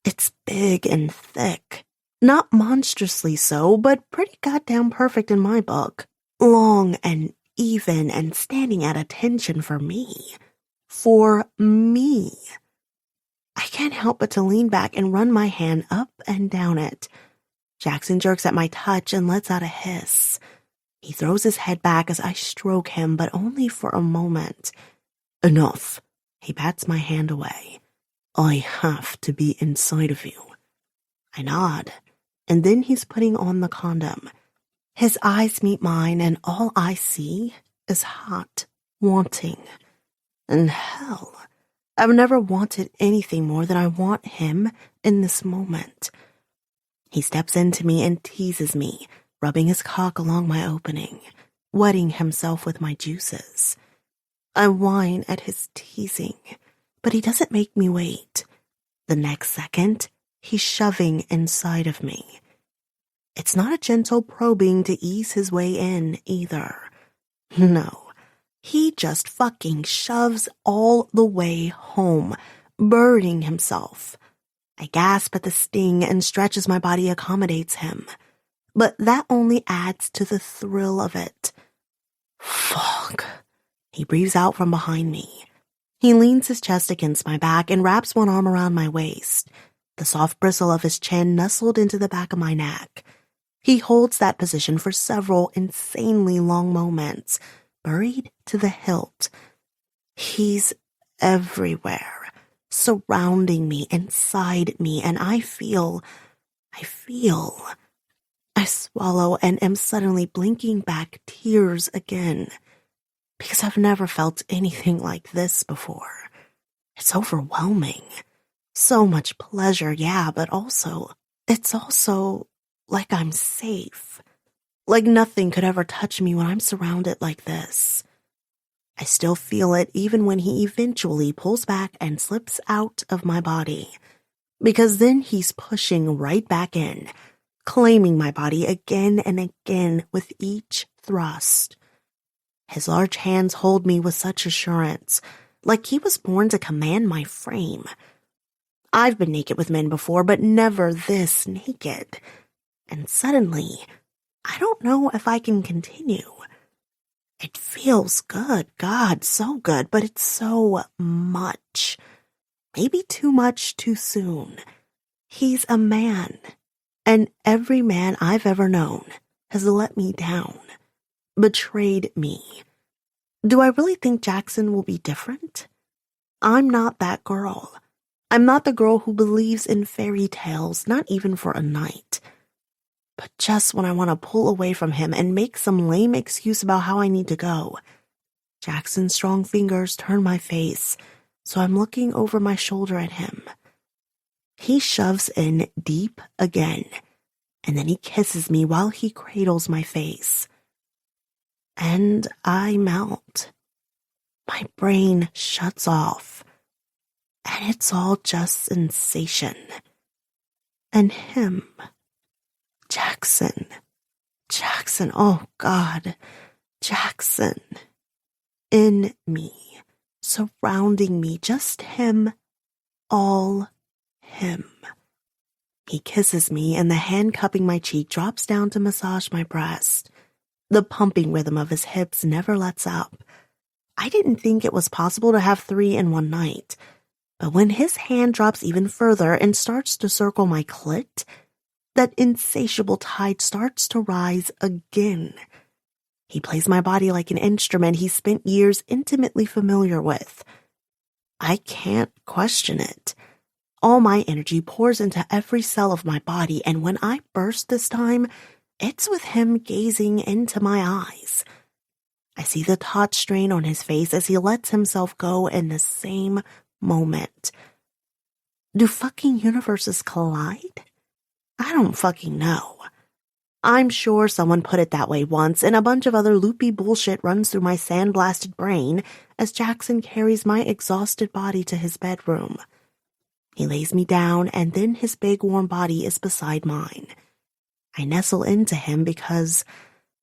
S2: It's big and thick. Not monstrously so, but pretty goddamn perfect in my book. Long and even and standing at attention for me. For me. I can't help but to lean back and run my hand up and down it. Jackson jerks at my touch and lets out a hiss. He throws his head back as I stroke him, but only for a moment. Enough. He bats my hand away. I have to be inside of you. I nod. And then he's putting on the condom. His eyes meet mine, and all I see is hot wanting. And hell, I've never wanted anything more than I want him in this moment. He steps into me and teases me, rubbing his cock along my opening, wetting himself with my juices. I whine at his teasing, but he doesn't make me wait. The next second, he's shoving inside of me. It's not a gentle probing to ease his way in, either. No, he just fucking shoves all the way home, burying himself. I gasp at the sting and stretch as my body accommodates him. But that only adds to the thrill of it. Fuck. He breathes out from behind me. He leans his chest against my back and wraps one arm around my waist, the soft bristle of his chin nestled into the back of my neck. He holds that position for several insanely long moments, buried to the hilt. He's everywhere, surrounding me, inside me, and I swallow and am suddenly blinking back tears again, because I've never felt anything like this before. It's overwhelming. So much pleasure, yeah, but it's also like I'm safe. Like nothing could ever touch me when I'm surrounded like this. I still feel it even when he eventually pulls back and slips out of my body, because then he's pushing right back in, claiming my body again and again with each thrust. His large hands hold me with such assurance, like he was born to command my frame. I've been naked with men before, but never this naked. And suddenly, I don't know if I can continue. It feels good, God, so good, but it's so much. Maybe too much too soon. He's a man, and every man I've ever known has let me down, betrayed me. Do I really think Jackson will be different? I'm not that girl. I'm not the girl who believes in fairy tales, not even for a night. But just when I want to pull away from him and make some lame excuse about how I need to go, Jackson's strong fingers turn my face, so I'm looking over my shoulder at him. He shoves in deep again, and then he kisses me while he cradles my face. And I melt. My brain shuts off, and it's all just sensation. And him. Jackson, oh God, Jackson. In me, surrounding me, just him, all him. He kisses me, and the hand cupping my cheek drops down to massage my breast. The pumping rhythm of his hips never lets up. I didn't think it was possible to have 3 in one night, but when his hand drops even further and starts to circle my clit, that insatiable tide starts to rise again. He plays my body like an instrument he spent years intimately familiar with. I can't question it. All my energy pours into every cell of my body, and when I burst this time, it's with him gazing into my eyes. I see the taut strain on his face as he lets himself go in the same moment. Do fucking universes collide? I don't fucking know. I'm sure someone put it that way once, and a bunch of other loopy bullshit runs through my sandblasted brain as Jackson carries my exhausted body to his bedroom. He lays me down, and then his big warm body is beside mine. I nestle into him because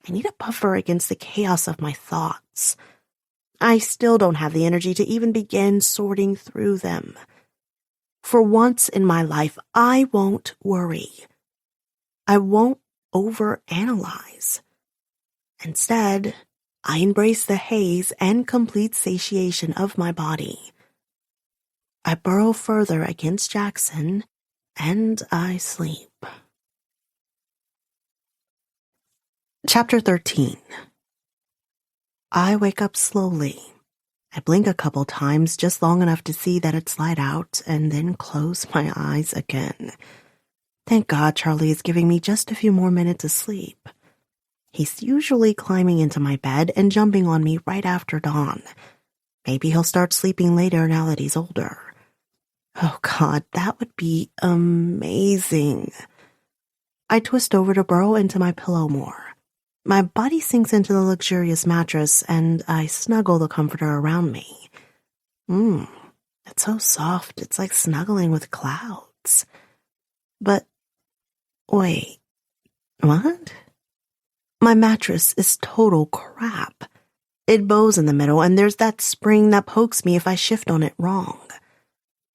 S2: I need a buffer against the chaos of my thoughts. I still don't have the energy to even begin sorting through them. For once in my life, I won't worry. I won't overanalyze. Instead, I embrace the haze and complete satiation of my body. I burrow further against Jackson, and I sleep. Chapter 13. I wake up slowly. I blink a couple times, just long enough to see that it's light out, and then close my eyes again. Thank God Charlie is giving me just a few more minutes of sleep. He's usually climbing into my bed and jumping on me right after dawn. Maybe he'll start sleeping later now that he's older. Oh God, that would be amazing. I twist over to burrow into my pillow more. My body sinks into the luxurious mattress, and I snuggle the comforter around me. It's so soft, it's like snuggling with clouds. But, wait, what? My mattress is total crap. It bows in the middle, and there's that spring that pokes me if I shift on it wrong.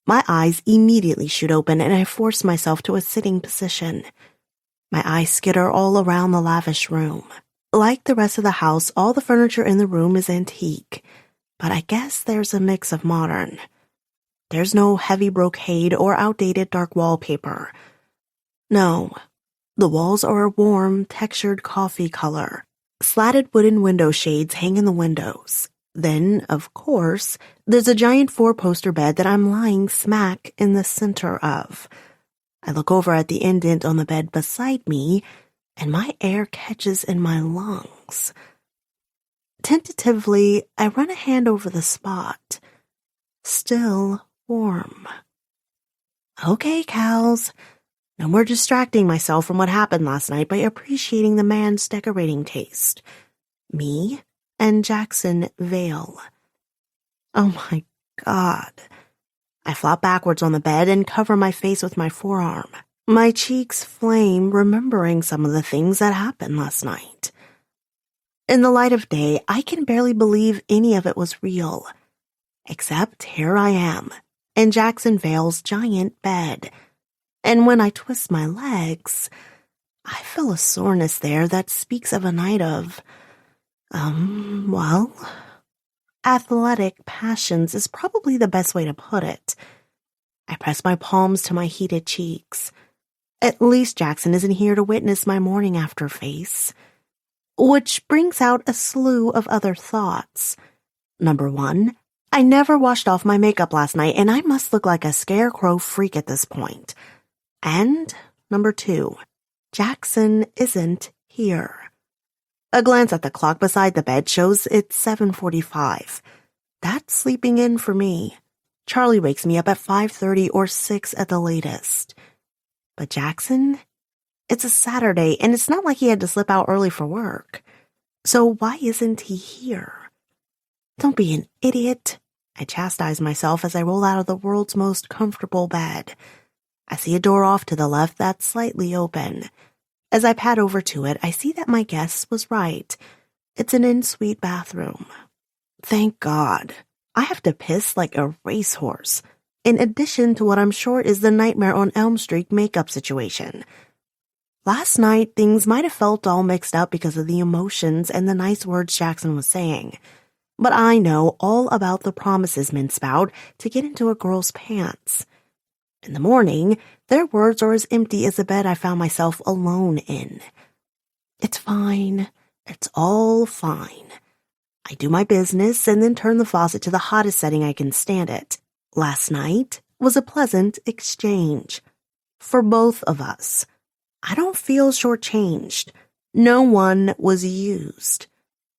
S2: My eyes immediately shoot open and I force myself to a sitting position. My eyes skitter all around the lavish room. Like the rest of the house, all the furniture in the room is antique, but I guess there's a mix of modern. There's no heavy brocade or outdated dark wallpaper. No, the walls are a warm, textured coffee color. Slatted wooden window shades hang in the windows. Then, of course, there's a giant 4-poster bed that I'm lying smack in the center of. I look over at the indent on the bed beside me, and my air catches in my lungs. Tentatively, I run a hand over the spot. Still warm. Okay, Cals. No more distracting myself from what happened last night by appreciating the man's decorating taste. Me and Jackson Vale. Oh my God. I flop backwards on the bed and cover my face with my forearm. My cheeks flame, remembering some of the things that happened last night. In the light of day, I can barely believe any of it was real. Except here I am, in Jackson Vale's giant bed. And when I twist my legs, I feel a soreness there that speaks of a night of, athletic passions is probably the best way to put it. I press my palms to my heated cheeks. At least Jackson isn't here to witness my morning after face. Which brings out a slew of other thoughts. Number 1, I never washed off my makeup last night, and I must look like a scarecrow freak at this point. And number 2, Jackson isn't here. A glance at the clock beside the bed shows it's 7:45. That's sleeping in for me. Charlie wakes me up at 5:30 or 6 at the latest. But Jackson? It's a Saturday, and it's not like he had to slip out early for work. So why isn't he here? Don't be an idiot. I chastise myself as I roll out of the world's most comfortable bed. I see a door off to the left that's slightly open. As I pad over to it, I see that my guess was right. It's an en-suite bathroom. Thank God. I have to piss like a racehorse, in addition to what I'm sure is the Nightmare on Elm Street makeup situation. Last night, things might have felt all mixed up because of the emotions and the nice words Jackson was saying. But I know all about the promises men spout to get into a girl's pants. In the morning, their words are as empty as the bed I found myself alone in. It's fine. It's all fine. I do my business and then turn the faucet to the hottest setting I can stand it. Last night was a pleasant exchange. For both of us. I don't feel shortchanged. No one was used.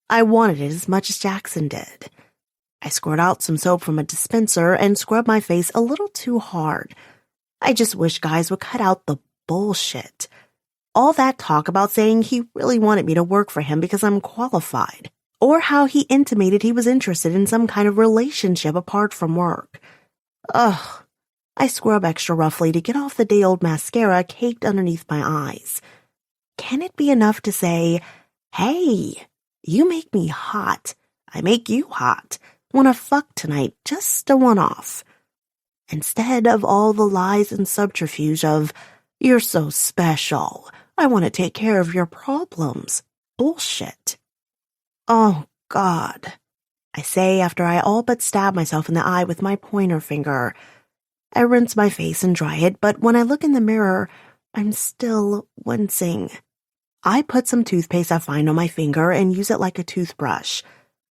S2: I wanted it as much as Jackson did. I squirt out some soap from a dispenser and scrub my face a little too hard. I just wish guys would cut out the bullshit. All that talk about saying he really wanted me to work for him because I'm qualified, or how he intimated he was interested in some kind of relationship apart from work. Ugh. I scrub extra roughly to get off the day-old mascara caked underneath my eyes. Can it be enough to say, hey, you make me hot. I make you hot. Wanna fuck tonight, just a one-off. Instead of all the lies and subterfuge of, you're so special, I want to take care of your problems. Bullshit. Oh, God. I say after I all but stab myself in the eye with my pointer finger. I rinse my face and dry it, but when I look in the mirror, I'm still wincing. I put some toothpaste I find on my finger and use it like a toothbrush.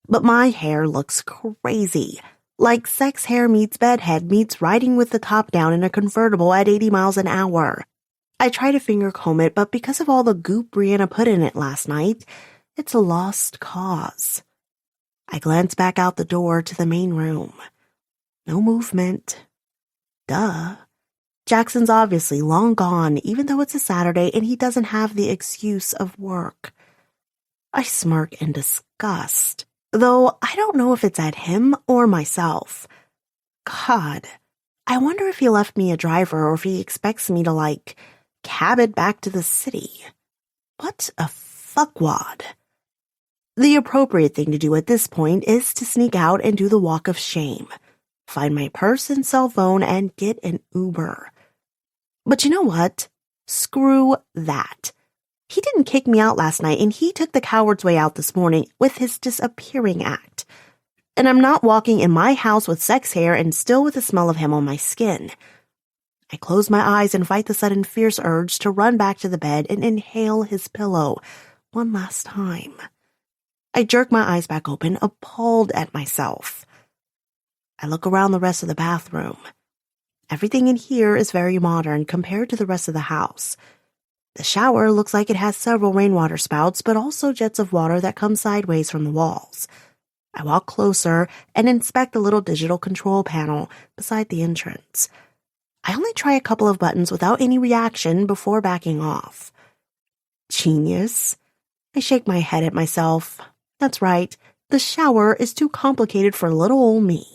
S2: But my hair looks crazy. Like sex hair meets bedhead meets riding with the top down in a convertible at 80 miles an hour. I try to finger comb it, but because of all the goop Brianna put in it last night, it's a lost cause. I glance back out the door to the main room. No movement. Duh. Jackson's obviously long gone, even though it's a Saturday and he doesn't have the excuse of work. I smirk in disgust, though I don't know if it's at him or myself. God, I wonder if he left me a driver or if he expects me to, cab it back to the city. What a fuckwad. The appropriate thing to do at this point is to sneak out and do the walk of shame. find my purse and cell phone, and get an Uber. But you know what? Screw that. He didn't kick me out last night, and he took the coward's way out this morning with his disappearing act. And I'm not walking in my house with sex hair and still with the smell of him on my skin. I close my eyes and fight the sudden fierce urge to run back to the bed and inhale his pillow one last time. I jerk my eyes back open, appalled at myself. I look around the rest of the bathroom. Everything in here is very modern compared to the rest of the house. The shower looks like it has several rainwater spouts, but also jets of water that come sideways from the walls. I walk closer and inspect the little digital control panel beside the entrance. I only try a couple of buttons without any reaction before backing off. Genius. I shake my head at myself. That's right, the shower is too complicated for little old me.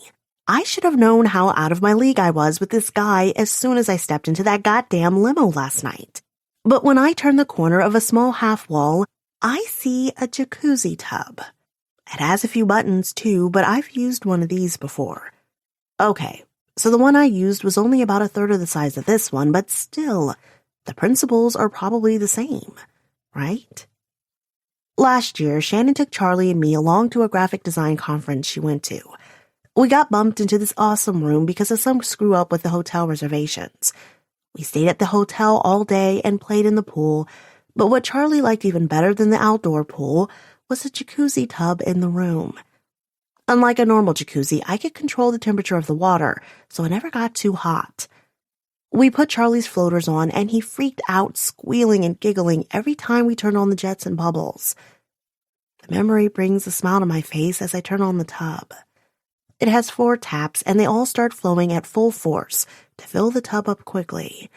S2: I should have known how out of my league I was with this guy as soon as I stepped into that goddamn limo last night. But when I turn the corner of a small half wall, I see a jacuzzi tub. It has a few buttons too, but I've used one of these before. Okay, so the one I used was only about a third of the size of this one, but still, the principles are probably the same, right? Last year, Shannon took Charlie and me along to a graphic design conference she went to. We got bumped into this awesome room because of some screw-up with the hotel reservations. We stayed at the hotel all day and played in the pool, but what Charlie liked even better than the outdoor pool was a jacuzzi tub in the room. Unlike a normal jacuzzi, I could control the temperature of the water, so it never got too hot. We put Charlie's floaters on, and he freaked out, squealing and giggling every time we turned on the jets and bubbles. The memory brings a smile to my face as I turn on the tub. It has 4 taps, and they all start flowing at full force to fill the tub up quickly.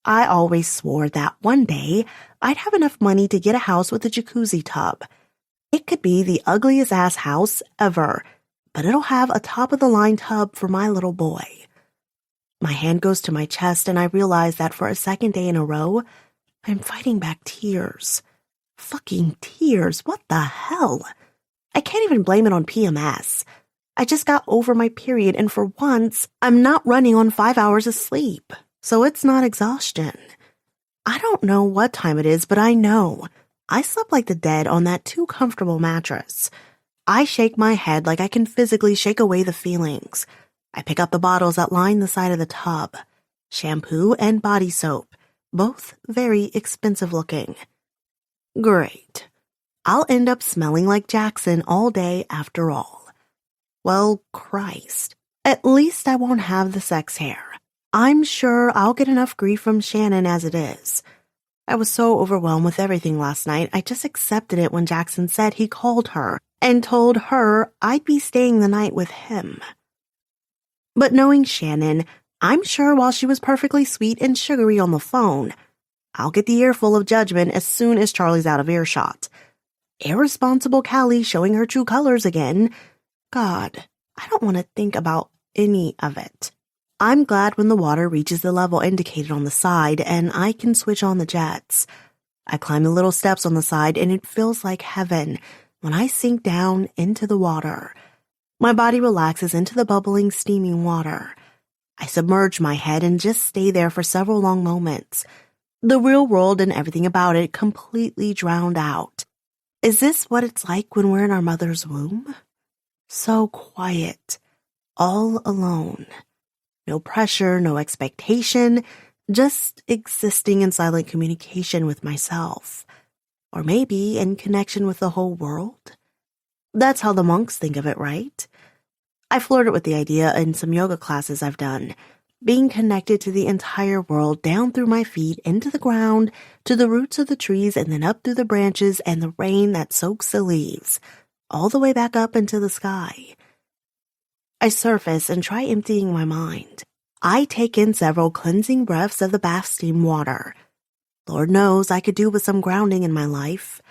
S2: I always swore that one day I'd have enough money to get a house with a jacuzzi tub. It could be the ugliest ass house ever, but it'll have a top-of-the-line tub for my little boy. My hand goes to my chest, and I realize that for a second day in a row, I'm fighting back tears. Fucking tears, what the hell? I can't even blame it on PMS. I just got over my period, and for once, I'm not running on 5 hours of sleep, so it's not exhaustion. I don't know what time it is, but I know. I slept like the dead on that too comfortable mattress. I shake my head like I can physically shake away the feelings. I pick up the bottles that line the side of the tub. Shampoo and body soap, both very expensive looking. Great. I'll end up smelling like Jackson all day after all. Well, Christ. At least I won't have the sex hair. I'm sure I'll get enough grief from Shannon as it is. I was so overwhelmed with everything last night, I just accepted it when Jackson said he called her and told her I'd be staying the night with him. But knowing Shannon, I'm sure while she was perfectly sweet and sugary on the phone, I'll get the earful of judgment as soon as Charlie's out of earshot. Irresponsible Callie showing her true colors again. God, I don't want to think about any of it. I'm glad when the water reaches the level indicated on the side and I can switch on the jets. I climb the little steps on the side and it feels like heaven when I sink down into the water. My body relaxes into the bubbling, steaming water. I submerge my head and just stay there for several long moments. The real world and everything about it completely drowned out. Is this what it's like when we're in our mother's womb? So quiet, all alone. No pressure, no expectation, just existing in silent communication with myself. Or maybe in connection with the whole world. That's how the monks think of it, right? I flirted with the idea in some yoga classes I've done, being connected to the entire world down through my feet, into the ground, to the roots of the trees, and then up through the branches and the rain that soaks the leaves, all the way back up into the sky. I surface and try emptying my mind. I take in several cleansing breaths of the bath steam water. Lord knows I could do with some grounding in my life.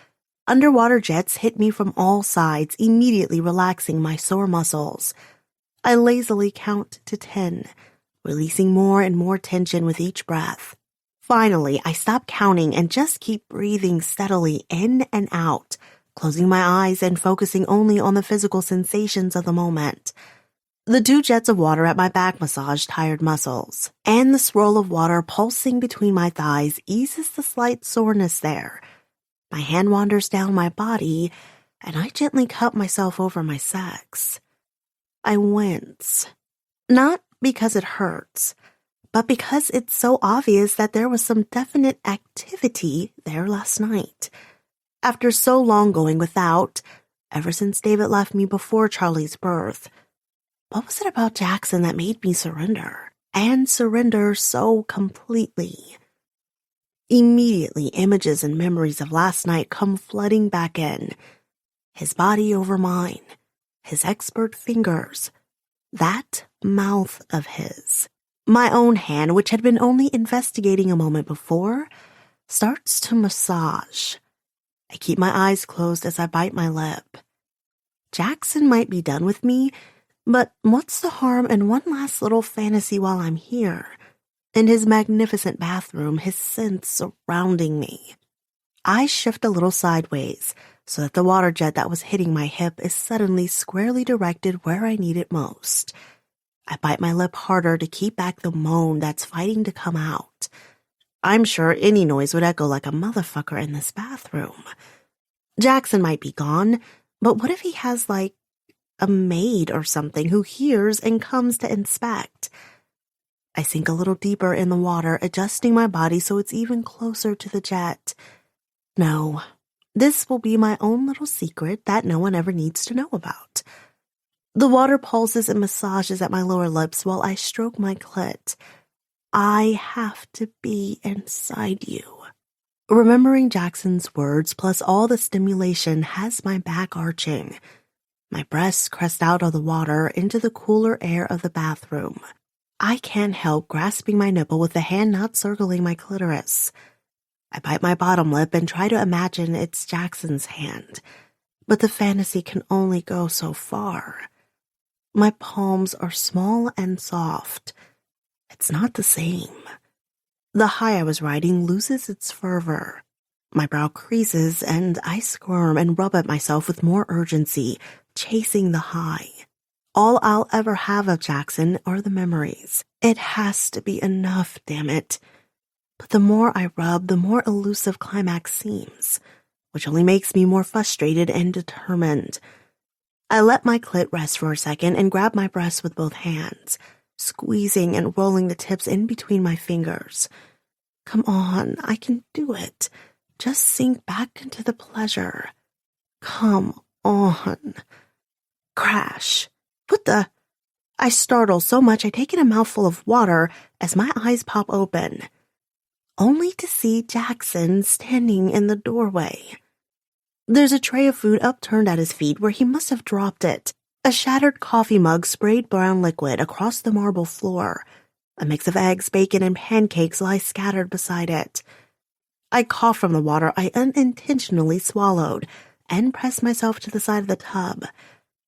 S2: Underwater jets hit me from all sides, immediately relaxing my sore muscles. I lazily count to 10, releasing more and more tension with each breath. Finally, I stop counting and just keep breathing steadily in and out, closing my eyes and focusing only on the physical sensations of the moment. The 2 jets of water at my back massage tired muscles, and the swirl of water pulsing between my thighs eases the slight soreness there. My hand wanders down my body, and I gently cup myself over my sex. I wince. Not because it hurts, but because it's so obvious that there was some definite activity there last night. After so long going without, ever since David left me before Charlie's birth, what was it about Jackson that made me surrender? And surrender so completely? Immediately, images and memories of last night come flooding back in. His body over mine, his expert fingers, that mouth of his. My own hand, which had been only investigating a moment before, starts to massage. I keep my eyes closed as I bite my lip. Jackson might be done with me, but what's the harm in one last little fantasy while I'm here? In his magnificent bathroom, his scent surrounding me. I shift a little sideways so that the water jet that was hitting my hip is suddenly squarely directed where I need it most. I bite my lip harder to keep back the moan that's fighting to come out. I'm sure any noise would echo like a motherfucker in this bathroom. Jackson might be gone, but what if he has, like, a maid or something who hears and comes to inspect? I sink a little deeper in the water, adjusting my body so it's even closer to the jet. No, this will be my own little secret that no one ever needs to know about. The water pulses and massages at my lower lips while I stroke my clit. I have to be inside you. Remembering Jackson's words plus all the stimulation has my back arching. My breasts crest out of the water into the cooler air of the bathroom. I can't help grasping my nipple with the hand not circling my clitoris. I bite my bottom lip and try to imagine it's Jackson's hand, but the fantasy can only go so far. My palms are small and soft. It's not the same. The high I was riding loses its fervor. My brow creases and I squirm and rub at myself with more urgency, chasing the high. All I'll ever have of Jackson are the memories. It has to be enough, damn it. But the more I rub, the more elusive climax seems, which only makes me more frustrated and determined. I let my clit rest for a second and grab my breasts with both hands, squeezing and rolling the tips in between my fingers. Come on, I can do it. Just sink back into the pleasure. Come on. Crash. What the? I startle so much I take in a mouthful of water as my eyes pop open, only to see Jackson standing in the doorway. There's a tray of food upturned at his feet where he must have dropped it. A shattered coffee mug sprayed brown liquid across the marble floor. A mix of eggs, bacon, and pancakes lies scattered beside it. I cough from the water I unintentionally swallowed and press myself to the side of the tub,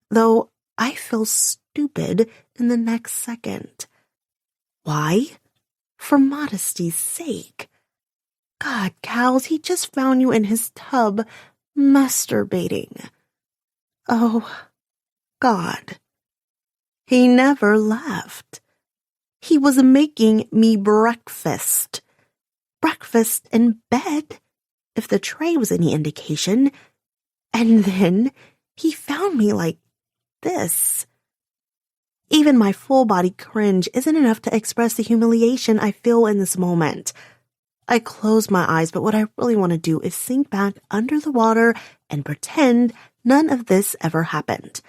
S2: though I feel stupid in the next second. Why? For modesty's sake. God, Cowles, he just found you in his tub masturbating. Oh, God. He never left. He was making me breakfast. Breakfast in bed, if the tray was any indication. And then he found me like this. Even my full-body cringe isn't enough to express the humiliation I feel in this moment. I close my eyes, but what I really want to do is sink back under the water and pretend none of this ever happened.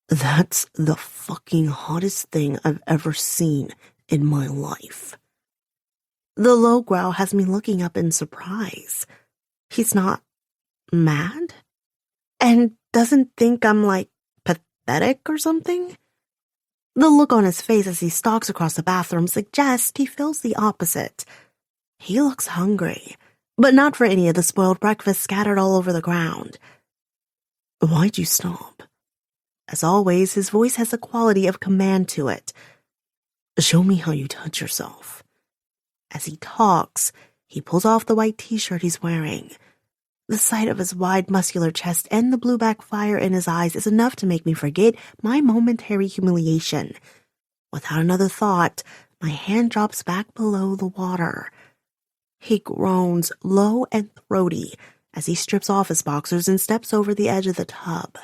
S2: That's the fucking hottest thing I've ever seen in my life. The low growl has me looking up in surprise. He's not mad? And doesn't think I'm, like, pathetic or something? The look on his face as he stalks across the bathroom suggests he feels the opposite. He looks hungry, but not for any of the spoiled breakfast scattered all over the ground. Why'd you stop? As always, his voice has a quality of command to it. Show me how you touch yourself. As he talks, he pulls off the white t-shirt he's wearing. The sight of his wide, muscular chest and the blue-black fire in his eyes is enough to make me forget my momentary humiliation. Without another thought, my hand drops back below the water. He groans low and throaty as he strips off his boxers and steps over the edge of the tub.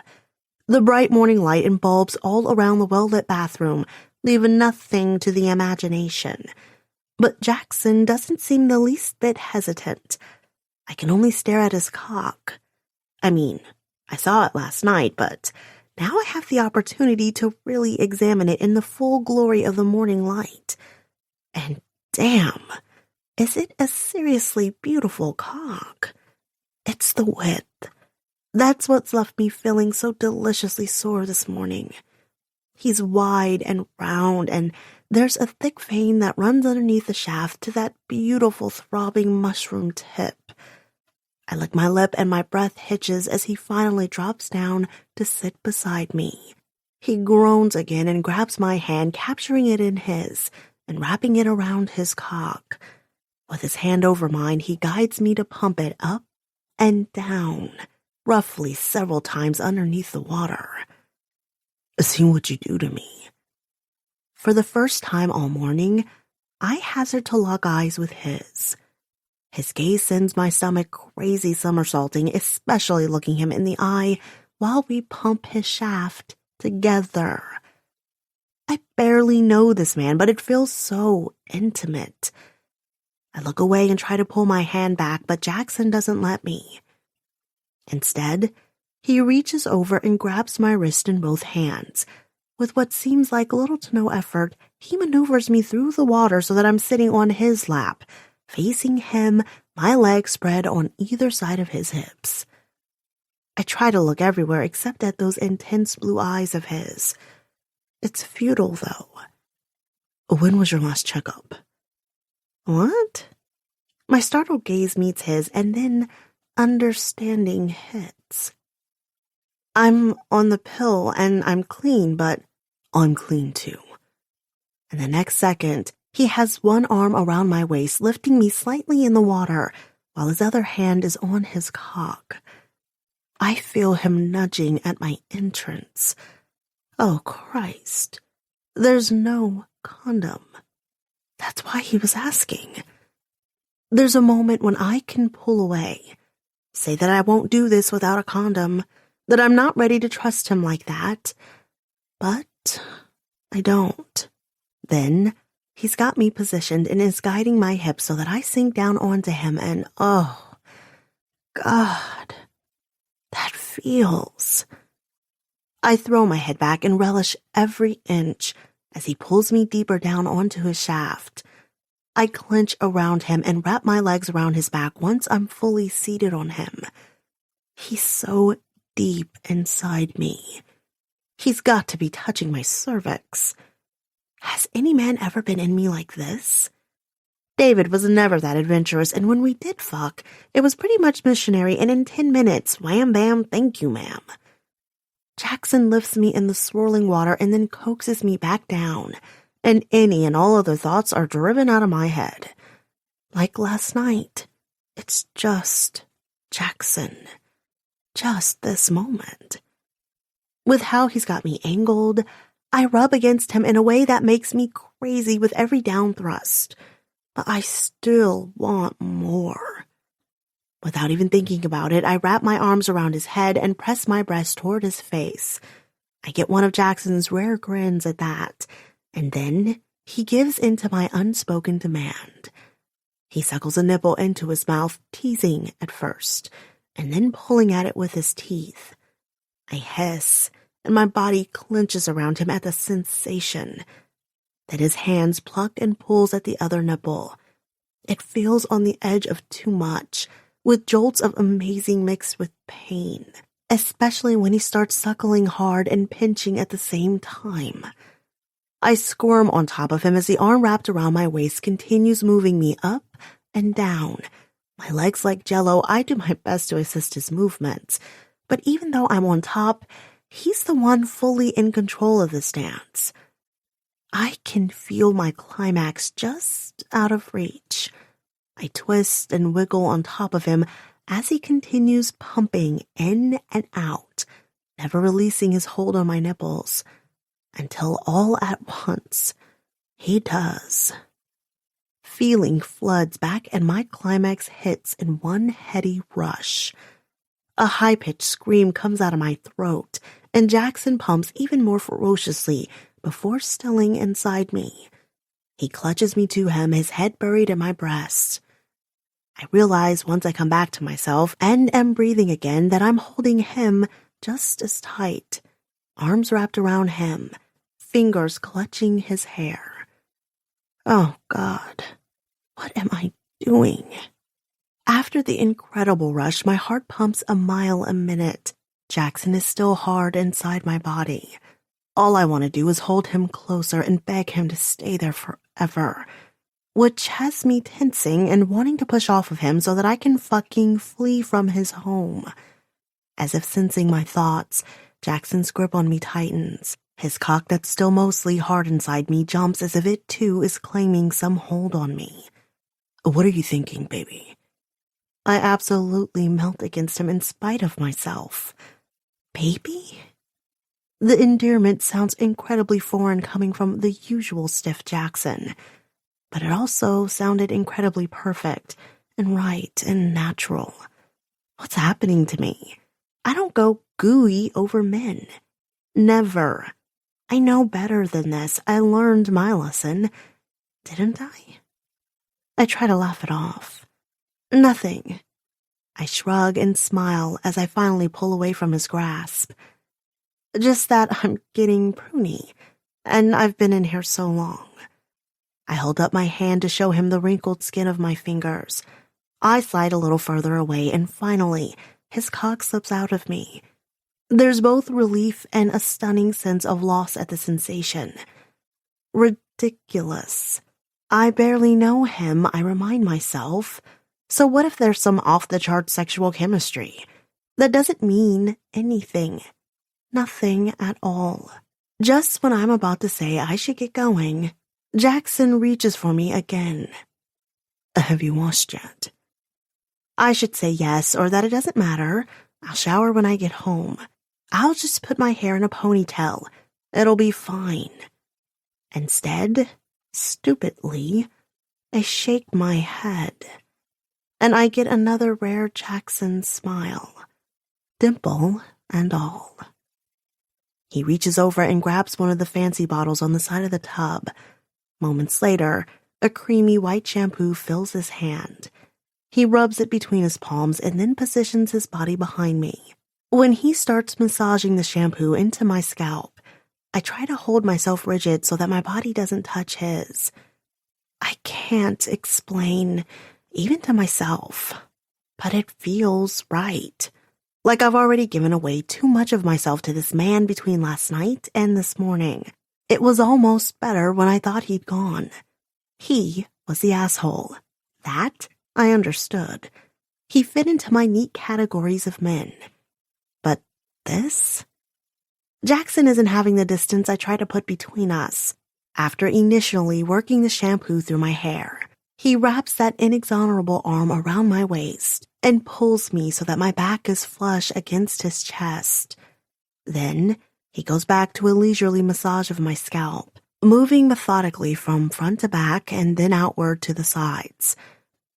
S2: The bright morning light and bulbs all around the well-lit bathroom leave nothing to the imagination. But Jackson doesn't seem the least bit hesitant. I can only stare at his cock. I mean, I saw it last night, but now I have the opportunity to really examine it in the full glory of the morning light. And damn, is it a seriously beautiful cock? It's the width. That's what's left me feeling so deliciously sore this morning. He's wide and round, and there's a thick vein that runs underneath the shaft to that beautiful throbbing mushroom tip. I lick my lip and my breath hitches as he finally drops down to sit beside me. He groans again and grabs my hand, capturing it in his and wrapping it around his cock. With his hand over mine, he guides me to pump it up and down, roughly several times underneath the water. See what you do to me. For the first time all morning, I hazard to lock eyes with his. His gaze sends my stomach crazy somersaulting, especially looking him in the eye while we pump his shaft together. I barely know this man, but it feels so intimate. I look away and try to pull my hand back, but Jackson doesn't let me. Instead, he reaches over and grabs my wrist in both hands. With what seems like little to no effort, he maneuvers me through the water so that I'm sitting on his lap, facing him, my legs spread on either side of his hips. I try to look everywhere except at those intense blue eyes of his. It's futile, though. When was your last checkup? What? My startled gaze meets his, and then understanding hits. I'm on the pill, and I'm clean, but I'm clean too. And the next second, he has one arm around my waist, lifting me slightly in the water, while his other hand is on his cock. I feel him nudging at my entrance. Oh, Christ. There's no condom. That's why he was asking. There's a moment when I can pull away, say that I won't do this without a condom, that I'm not ready to trust him like that. But I don't. Then he's got me positioned and is guiding my hips so that I sink down onto him, and oh, God, that feels. I throw my head back and relish every inch as he pulls me deeper down onto his shaft. I clench around him and wrap my legs around his back once I'm fully seated on him. He's so deep inside me. He's got to be touching my cervix. Has any man ever been in me like this? David was never that adventurous, and when we did fuck, it was pretty much missionary, and in 10 minutes, wham bam, thank you, ma'am. Jackson lifts me in the swirling water and then coaxes me back down, and any and all other thoughts are driven out of my head. Like last night, it's just Jackson. Just this moment. With how he's got me angled, I rub against him in a way that makes me crazy with every down thrust. But I still want more. Without even thinking about it, I wrap my arms around his head and press my breast toward his face. I get one of Jackson's rare grins at that, and then he gives in to my unspoken demand. He suckles a nipple into his mouth, teasing at first, and then pulling at it with his teeth. I hiss, and my body clenches around him at the sensation. Then his hands pluck and pulls at the other nipple. It feels on the edge of too much, with jolts of amazing mixed with pain, especially when he starts suckling hard and pinching at the same time. I squirm on top of him as the arm wrapped around my waist continues moving me up and down. My legs like jello, I do my best to assist his movements, but even though I'm on top, he's the one fully in control of this dance. I can feel my climax just out of reach. I twist and wiggle on top of him as he continues pumping in and out, never releasing his hold on my nipples, until all at once, he does. Feeling floods back and my climax hits in one heady rush. A high-pitched scream comes out of my throat, and Jackson pumps even more ferociously before stilling inside me. He clutches me to him, his head buried in my breast. I realize once I come back to myself and am breathing again that I'm holding him just as tight, arms wrapped around him, fingers clutching his hair. Oh, God, what am I doing? After the incredible rush, my heart pumps a mile a minute. Jackson is still hard inside my body. All I want to do is hold him closer and beg him to stay there forever, which has me tensing and wanting to push off of him so that I can fucking flee from his home. As if sensing my thoughts, Jackson's grip on me tightens. His cock that's still mostly hard inside me jumps as if it too is claiming some hold on me. What are you thinking, baby? I absolutely melt against him in spite of myself. Baby? The endearment sounds incredibly foreign coming from the usual stiff Jackson, but it also sounded incredibly perfect and right and natural. What's happening to me? I don't go gooey over men. Never. I know better than this. I learned my lesson, didn't I? I try to laugh it off. Nothing. I shrug and smile as I finally pull away from his grasp. Just that I'm getting pruny, and I've been in here so long. I hold up my hand to show him the wrinkled skin of my fingers. I slide a little further away, and finally, his cock slips out of me. There's both relief and a stunning sense of loss at the sensation. Ridiculous. I barely know him, I remind myself. So what if there's some off-the-charts sexual chemistry? That doesn't mean anything. Nothing at all. Just when I'm about to say I should get going, Jackson reaches for me again. Have you washed yet? I should say yes, or that it doesn't matter. I'll shower when I get home. I'll just put my hair in a ponytail. It'll be fine. Instead, stupidly, I shake my head, and I get another rare Jackson smile, dimple and all. He reaches over and grabs one of the fancy bottles on the side of the tub. Moments later, a creamy white shampoo fills his hand. He rubs it between his palms and then positions his body behind me. When he starts massaging the shampoo into my scalp, I try to hold myself rigid so that my body doesn't touch his. I can't explain, even to myself, but it feels right. Like I've already given away too much of myself to this man between last night and this morning. It was almost better when I thought he'd gone. He was the asshole. That I understood. He fit into my neat categories of men. But this? Jackson isn't having the distance I try to put between us. After initially working the shampoo through my hair, he wraps that inexorable arm around my waist and pulls me so that my back is flush against his chest. Then he goes back to a leisurely massage of my scalp, moving methodically from front to back and then outward to the sides.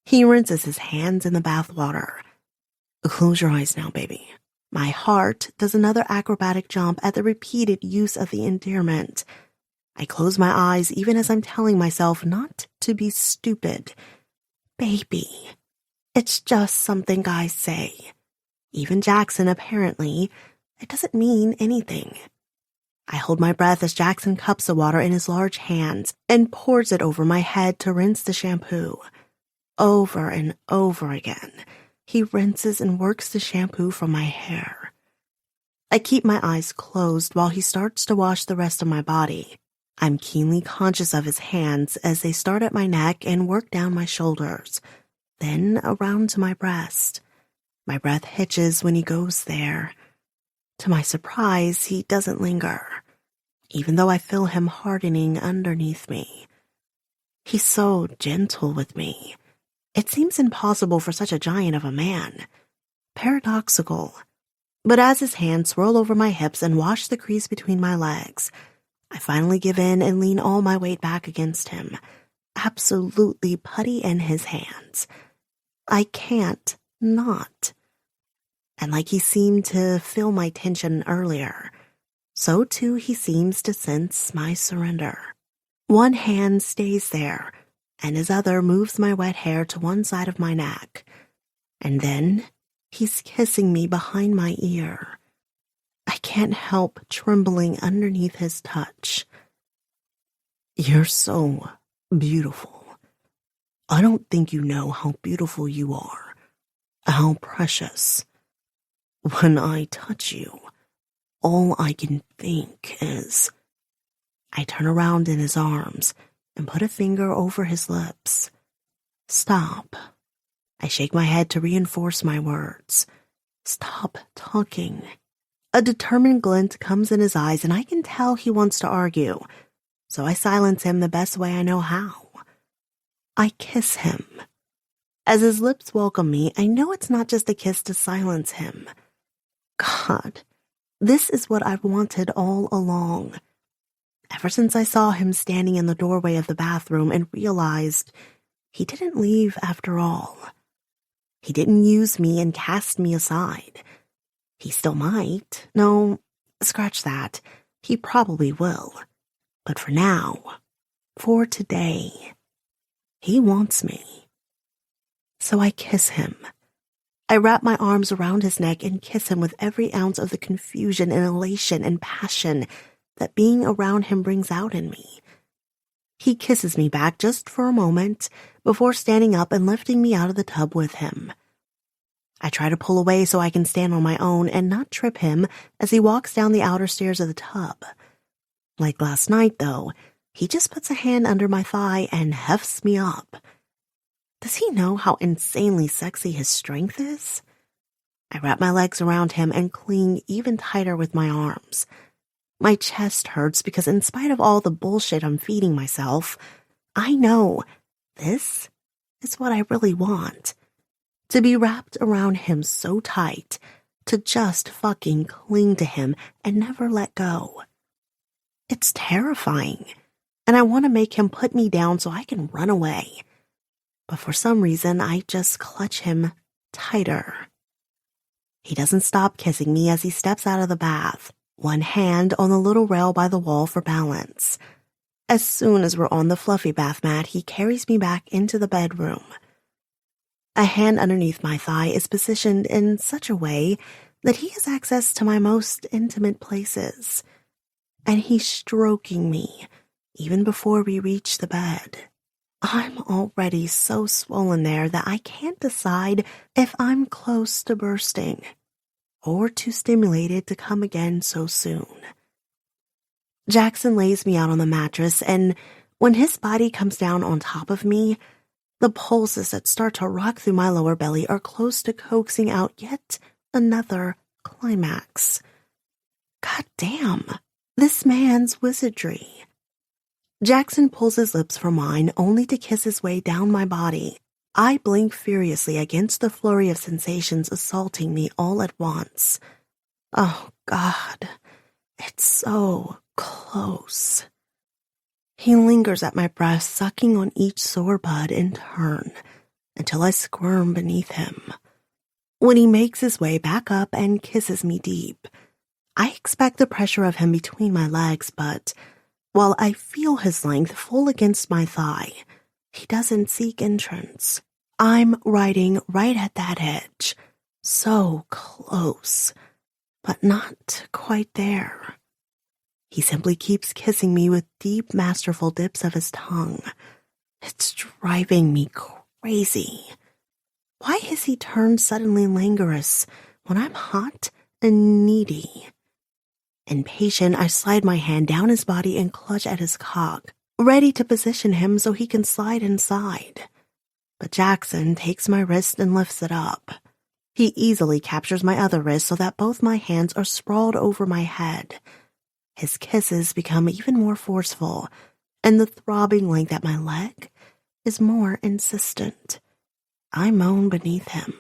S2: He rinses his hands in the bathwater. Close your eyes now, baby. My heart does another acrobatic jump at the repeated use of the endearment. I close my eyes even as I'm telling myself not to be stupid. Baby. It's just something guys say. Even Jackson, apparently. It doesn't mean anything. I hold my breath as Jackson cups the water in his large hands and pours it over my head to rinse the shampoo. Over and over again, he rinses and works the shampoo from my hair. I keep my eyes closed while he starts to wash the rest of my body. I'm keenly conscious of his hands as they start at my neck and work down my shoulders, then around to my breast. My breath hitches when he goes there. To my surprise, he doesn't linger, even though I feel him hardening underneath me. He's so gentle with me. It seems impossible for such a giant of a man. Paradoxical. But as his hands swirl over my hips and wash the crease between my legs, I finally give in and lean all my weight back against him, absolutely putty in his hands. I can't not. And like he seemed to feel my tension earlier, so too he seems to sense my surrender. One hand stays there, and his other moves my wet hair to one side of my neck. And then he's kissing me behind my ear. I can't help trembling underneath his touch. You're so beautiful. I don't think you know how beautiful you are, how precious. When I touch you, all I can think is... I turn around in his arms and put a finger over his lips. Stop. I shake my head to reinforce my words. Stop talking. A determined glint comes in his eyes, and I can tell he wants to argue, so I silence him the best way I know how. I kiss him. As his lips welcome me, I know it's not just a kiss to silence him. God, this is what I've wanted all along. Ever since I saw him standing in the doorway of the bathroom and realized he didn't leave after all. He didn't use me and cast me aside. He still might. No, scratch that. He probably will. But for now, for today, he wants me. So I kiss him. I wrap my arms around his neck and kiss him with every ounce of the confusion and elation and passion that being around him brings out in me. He kisses me back just for a moment before standing up and lifting me out of the tub with him. I try to pull away so I can stand on my own and not trip him as he walks down the outer stairs of the tub. Like last night, though, he just puts a hand under my thigh and hefts me up. Does he know how insanely sexy his strength is? I wrap my legs around him and cling even tighter with my arms. My chest hurts because in spite of all the bullshit I'm feeding myself, I know this is what I really want. To be wrapped around him so tight, to just fucking cling to him and never let go. It's terrifying, and I want to make him put me down so I can run away. But for some reason, I just clutch him tighter. He doesn't stop kissing me as he steps out of the bath, one hand on the little rail by the wall for balance. As soon as we're on the fluffy bath mat, he carries me back into the bedroom. A hand underneath my thigh is positioned in such a way that he has access to my most intimate places. And he's stroking me even before we reach the bed. I'm already so swollen there that I can't decide if I'm close to bursting or too stimulated to come again so soon. Jackson lays me out on the mattress, and when his body comes down on top of me, the pulses that start to rock through my lower belly are close to coaxing out yet another climax. God damn, this man's wizardry. Jackson pulls his lips from mine only to kiss his way down my body. I blink furiously against the flurry of sensations assaulting me all at once. Oh, God, it's so close. He lingers at my breast, sucking on each sore bud in turn, until I squirm beneath him. When he makes his way back up and kisses me deep, I expect the pressure of him between my legs, but while I feel his length full against my thigh, he doesn't seek entrance. I'm riding right at that edge, so close, but not quite there. He simply keeps kissing me with deep, masterful dips of his tongue. It's driving me crazy. Why has he turned suddenly languorous when I'm hot and needy? Impatient, I slide my hand down his body and clutch at his cock, ready to position him so he can slide inside. But Jackson takes my wrist and lifts it up. He easily captures my other wrist so that both my hands are sprawled over my head. His kisses become even more forceful, and the throbbing length at my leg is more insistent. I moan beneath him.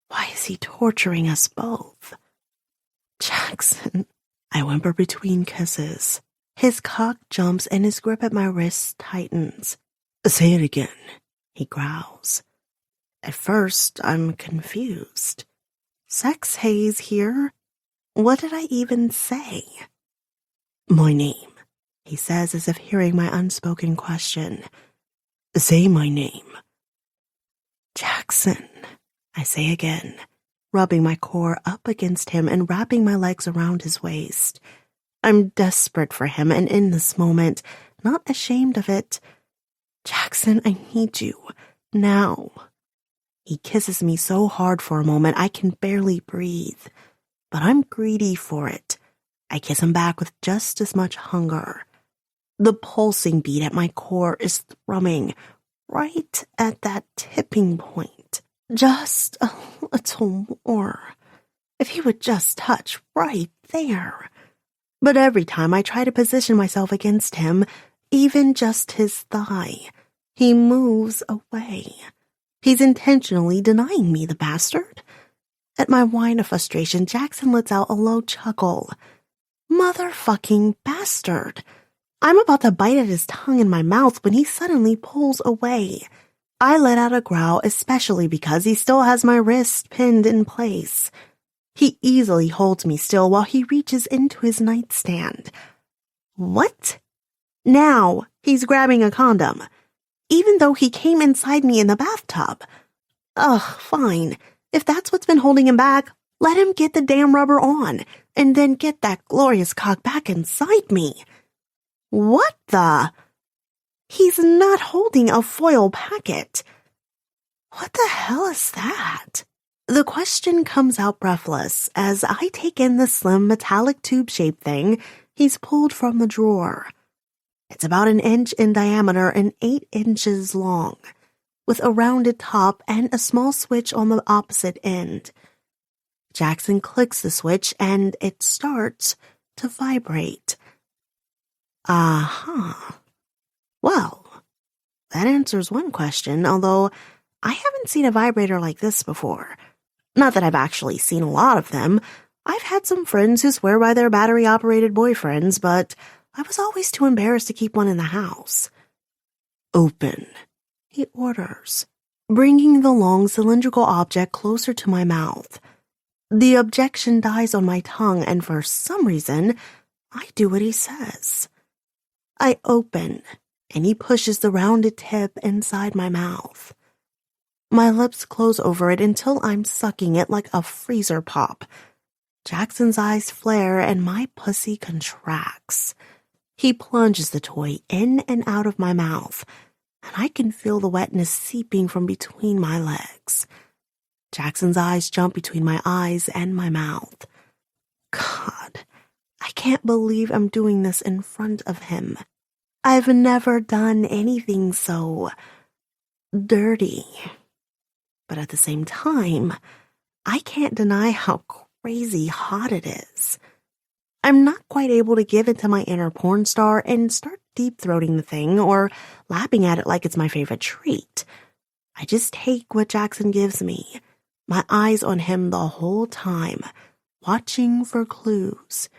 S2: Why is he torturing us both? Jackson, I whimper between kisses. His cock jumps and his grip at my wrist tightens. Say it again, he growls. At first, I'm confused. Sex haze here? What did I even say? My name, he says as if hearing my unspoken question. Say my name. Jackson, I say again, rubbing my core up against him and wrapping my legs around his waist. I'm desperate for him, and in this moment, not ashamed of it. Jackson, I need you. Now. He kisses me so hard for a moment I can barely breathe. But I'm greedy for it. I kiss him back with just as much hunger. The pulsing beat at my core is thrumming right at that tipping point. Just a little more. If he would just touch right there. But every time I try to position myself against him, even just his thigh, he moves away. He's intentionally denying me, the bastard. At my whine of frustration, Jackson lets out a low chuckle. Motherfucking bastard. I'm about to bite at his tongue in my mouth when he suddenly pulls away. I let out a growl, especially because he still has my wrist pinned in place. He easily holds me still while he reaches into his nightstand. What? Now he's grabbing a condom, even though he came inside me in the bathtub. Ugh, fine. If that's what's been holding him back, let him get the damn rubber on, and then get that glorious cock back inside me. What the? He's not holding a foil packet. What the hell is that? The question comes out breathless as I take in the slim metallic tube-shaped thing he's pulled from the drawer. It's about 1 inch in diameter and 8 inches long, with a rounded top and a small switch on the opposite end. Jackson clicks the switch and it starts to vibrate. Well, that answers one question, although I haven't seen a vibrator like this before. Not that I've actually seen a lot of them. I've had some friends who swear by their battery-operated boyfriends, but I was always too embarrassed to keep one in the house. Open, he orders, bringing the long cylindrical object closer to my mouth. The objection dies on my tongue, and for some reason, I do what he says. I open, and he pushes the rounded tip inside my mouth. My lips close over it until I'm sucking it like a freezer pop. Jackson's eyes flare, and my pussy contracts. He plunges the toy in and out of my mouth, and I can feel the wetness seeping from between my legs. Jackson's eyes jump between my eyes and my mouth. God, I can't believe I'm doing this in front of him. I've never done anything so dirty. But at the same time, I can't deny how crazy hot it is. I'm not quite able to give into my inner porn star and start deep-throating the thing or lapping at it like it's my favorite treat. I just take what Jackson gives me, my eyes on him the whole time, watching for clues.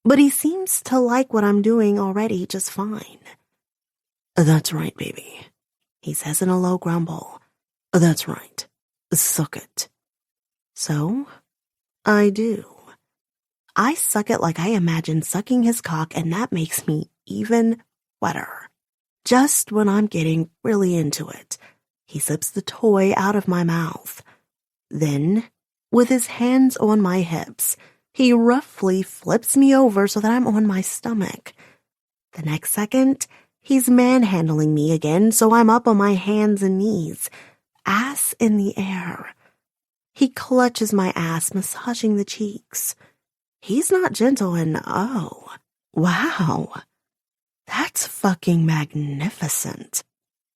S2: But he seems to like what I'm doing already just fine. That's right, baby, he says in a low grumble. That's right. Suck it. So, I do. I suck it like I imagine sucking his cock, and that makes me even wetter. Just when I'm getting really into it, he slips the toy out of my mouth. Then, with his hands on my hips, he roughly flips me over so that I'm on my stomach. The next second, he's manhandling me again, so I'm up on my hands and knees, ass in the air. He clutches my ass, massaging the cheeks. He's not gentle, and oh, wow, that's fucking magnificent.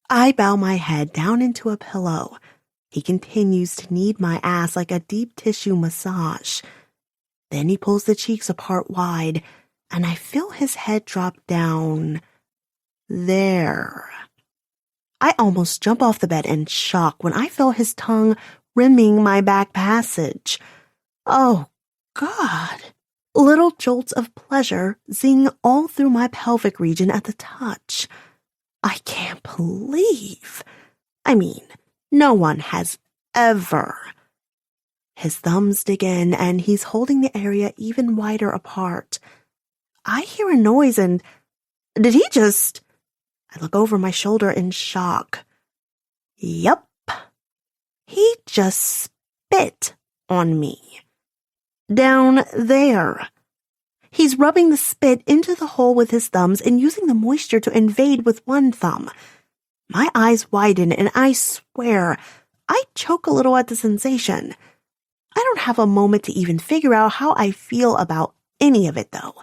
S2: I bow my head down into a pillow. He continues to knead my ass like a deep tissue massage. Then he pulls the cheeks apart wide, and I feel his head drop down there. I almost jump off the bed in shock when I feel his tongue rimming my back passage. Oh, God. Little jolts of pleasure zing all through my pelvic region at the touch. I can't believe. No one has ever. His thumbs dig in, and he's holding the area even wider apart. I hear a noise, and did he just... I look over my shoulder in shock. Yup. He just spit on me. Down there. He's rubbing the spit into the hole with his thumbs and using the moisture to invade with one thumb. My eyes widen, and I swear, I choke a little at the sensation. I don't have a moment to even figure out how I feel about any of it, though,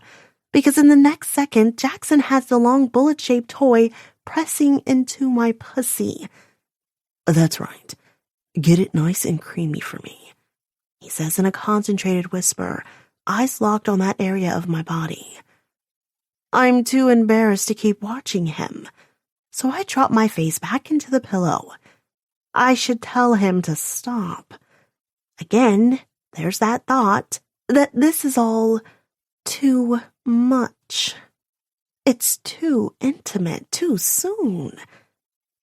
S2: because in the next second, Jackson has the long bullet-shaped toy pressing into my pussy.
S1: That's right. Get it nice and creamy for me, he says in a concentrated whisper, eyes locked on that area of my body.
S2: I'm too embarrassed to keep watching him, so I drop my face back into the pillow. I should tell him to stop. Again, there's that thought that this is all too much. It's too intimate, too soon.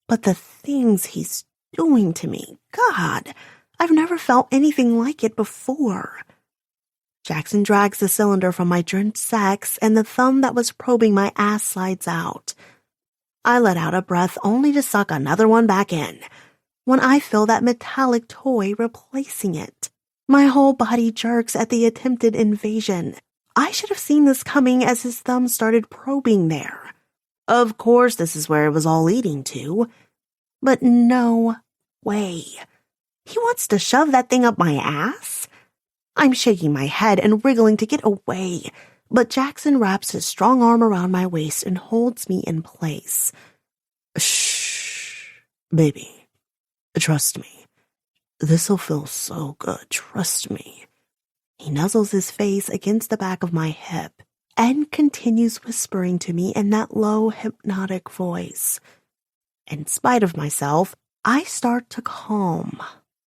S2: But the things he's doing to me, God, I've never felt anything like it before. Jackson drags the cylinder from my drenched sex, and the thumb that was probing my ass slides out. I let out a breath only to suck another one back in, when I feel that metallic toy replacing it. My whole body jerks at the attempted invasion. I should have seen this coming as his thumb started probing there. Of course, this is where it was all leading to. But no way. He wants to shove that thing up my ass? I'm shaking my head and wriggling to get away, but Jackson wraps his strong arm around my waist and holds me in place.
S1: Shh, baby. Trust me. This'll feel so good, trust me.
S2: He nuzzles his face against the back of my hip and continues whispering to me in that low, hypnotic voice. In spite of myself, I start to calm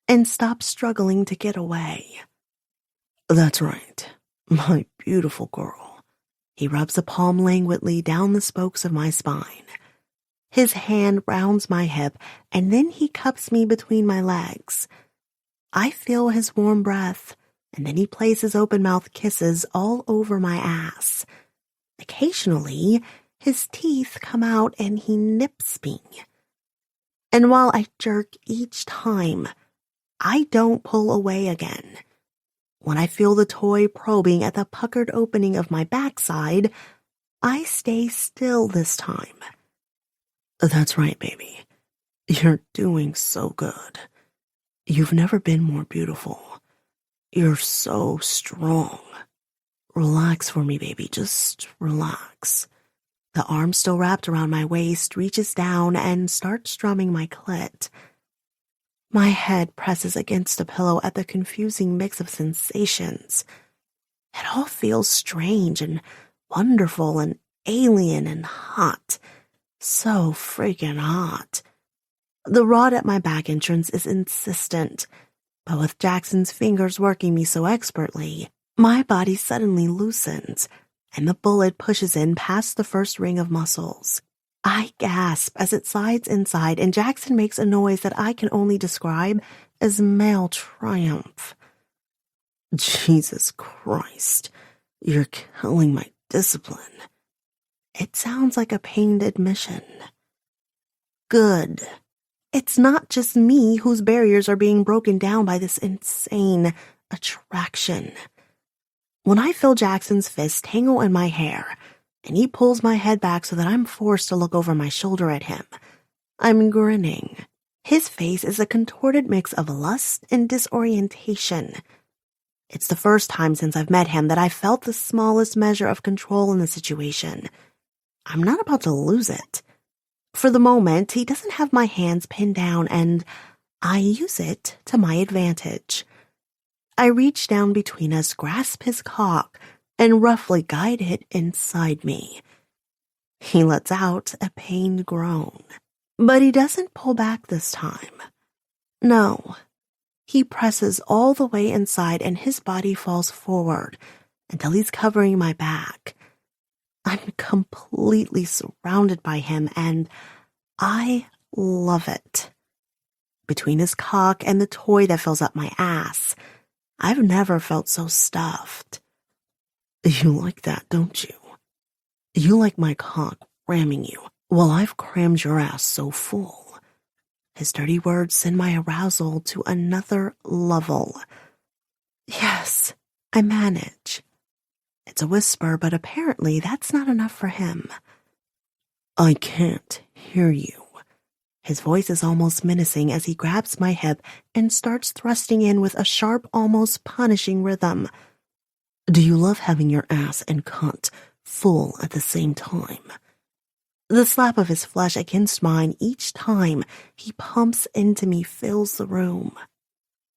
S2: and stop struggling to get away.
S1: That's right, my beautiful girl.
S2: He rubs a palm languidly down the spokes of my spine. His hand rounds my hip, and then he cups me between my legs. I feel his warm breath, and then he places open-mouthed kisses all over my ass. Occasionally, his teeth come out and he nips me. And while I jerk each time, I don't pull away again. When I feel the toy probing at the puckered opening of my backside, I stay still this time.
S1: That's right, baby. You're doing so good. You've never been more beautiful. You're so strong. Relax for me, baby. Just relax.
S2: The arm still wrapped around my waist reaches down and starts strumming my clit. My head presses against the pillow at the confusing mix of sensations. It all feels strange and wonderful and alien and hot. So freaking hot. The rod at my back entrance is insistent, but with Jackson's fingers working me so expertly, my body suddenly loosens, and the bullet pushes in past the first ring of muscles. I gasp as it slides inside, and Jackson makes a noise that I can only describe as male triumph.
S1: Jesus Christ, you're killing my discipline.
S2: It sounds like a pained admission. Good. It's not just me whose barriers are being broken down by this insane attraction. When I feel Jackson's fist tangle in my hair, and he pulls my head back so that I'm forced to look over my shoulder at him, I'm grinning. His face is a contorted mix of lust and disorientation. It's the first time since I've met him that I felt the smallest measure of control in the situation. I'm not about to lose it. For the moment, he doesn't have my hands pinned down, and I use it to my advantage. I reach down between us, grasp his cock, and roughly guide it inside me. He lets out a pained groan. But he doesn't pull back this time. No. He presses all the way inside and his body falls forward until he's covering my back. I'm completely surrounded by him and I love it. Between his cock and the toy that fills up my ass, I've never felt so stuffed. You like that, don't you? You like my cock ramming you while I've crammed your ass so full. His dirty words send my arousal to another level. Yes, I manage. It's a whisper, but apparently that's not enough for him. I can't hear you. His voice is almost menacing as he grabs my hip and starts thrusting in with a sharp, almost punishing rhythm. Do you love having your ass and cunt full at the same time? The slap of his flesh against mine each time he pumps into me fills the room.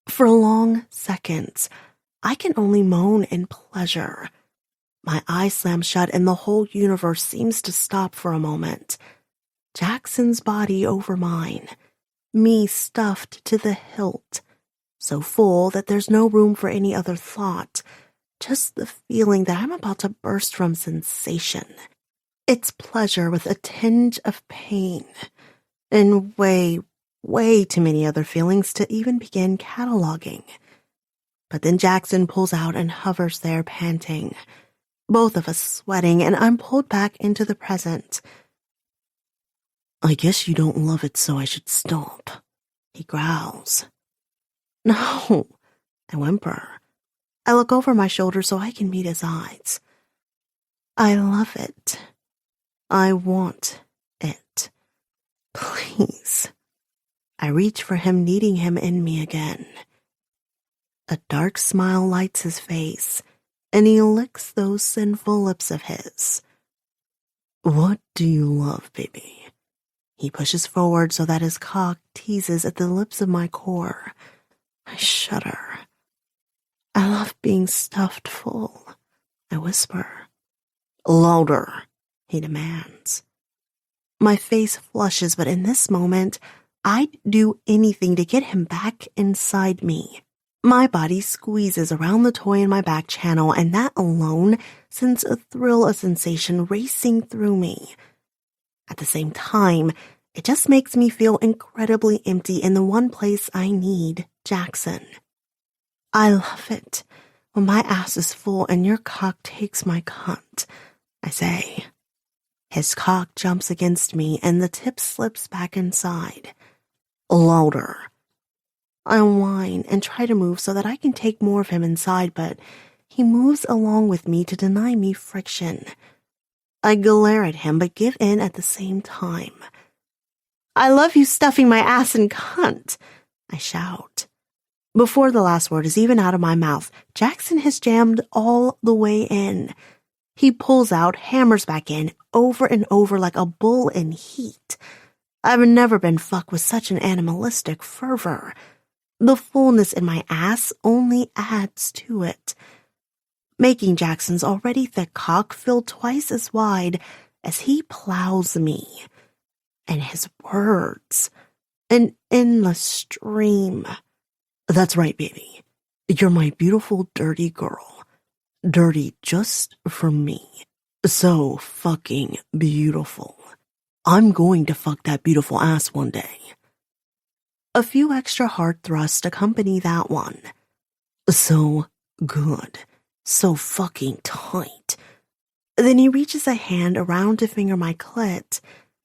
S2: For long seconds, I can only moan in pleasure. My eyes slam shut and the whole universe seems to stop for a moment. Jackson's body over mine, me stuffed to the hilt, so full that there's no room for any other thought, just the feeling that I'm about to burst from sensation. It's pleasure with a tinge of pain, and way, way too many other feelings to even begin cataloging. But then Jackson pulls out and hovers there panting, both of us sweating, and I'm pulled back into the present. I guess you don't love it, so I should stop, he growls. No, I whimper. I look over my shoulder so I can meet his eyes. I love it. I want it. Please. I reach for him, needing him in me again. A dark smile lights his face, and he licks those sinful lips of his. What do you love, baby? He pushes forward so that his cock teases at the lips of my core. I shudder. I love being stuffed full, I whisper. Louder, he demands. My face flushes, but in this moment, I'd do anything to get him back inside me. My body squeezes around the toy in my back channel, and that alone sends a thrill of sensation racing through me. At the same time, it just makes me feel incredibly empty in the one place I need, Jackson. I love it when my ass is full and your cock takes my cunt, I say. His cock jumps against me and the tip slips back inside. Louder. I whine and try to move so that I can take more of him inside, but he moves along with me to deny me friction. I glare at him but give in at the same time. I love you stuffing my ass and cunt, I shout. Before the last word is even out of my mouth, Jackson has jammed all the way in. He pulls out, hammers back in, over and over like a bull in heat. I've never been fucked with such an animalistic fervor. The fullness in my ass only adds to it, making Jackson's already thick cock feel twice as wide as he plows me. And his words, an endless stream. That's right, baby. You're my beautiful, dirty girl. Dirty just for me. So fucking beautiful. I'm going to fuck that beautiful ass one day. A few extra hard thrusts accompany that one. So good. So fucking tight. Then he reaches a hand around to finger my clit,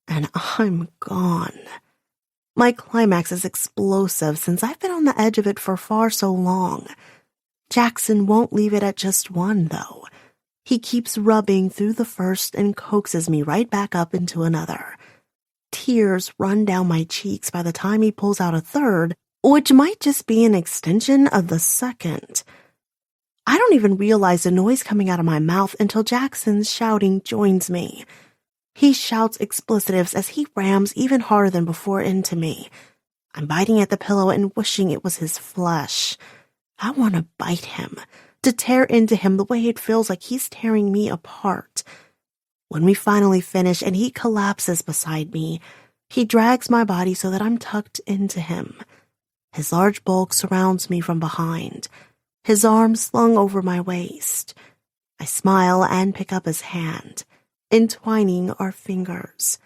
S2: and I'm gone. My climax is explosive since I've been on the edge of it for far so long. Jackson won't leave it at just one, though. He keeps rubbing through the first and coaxes me right back up into another. Tears run down my cheeks by the time he pulls out a third, which might just be an extension of the second. I don't even realize the noise coming out of my mouth until Jackson's shouting joins me. He shouts explicitives as he rams even harder than before into me. I'm biting at the pillow and wishing it was his flesh. I want to bite him, to tear into him the way it feels like he's tearing me apart. When we finally finish and he collapses beside me, He drags my body so that I'm tucked into him. His large bulk surrounds me from behind, his arms slung over my waist. I smile and pick up his hand, entwining our fingers.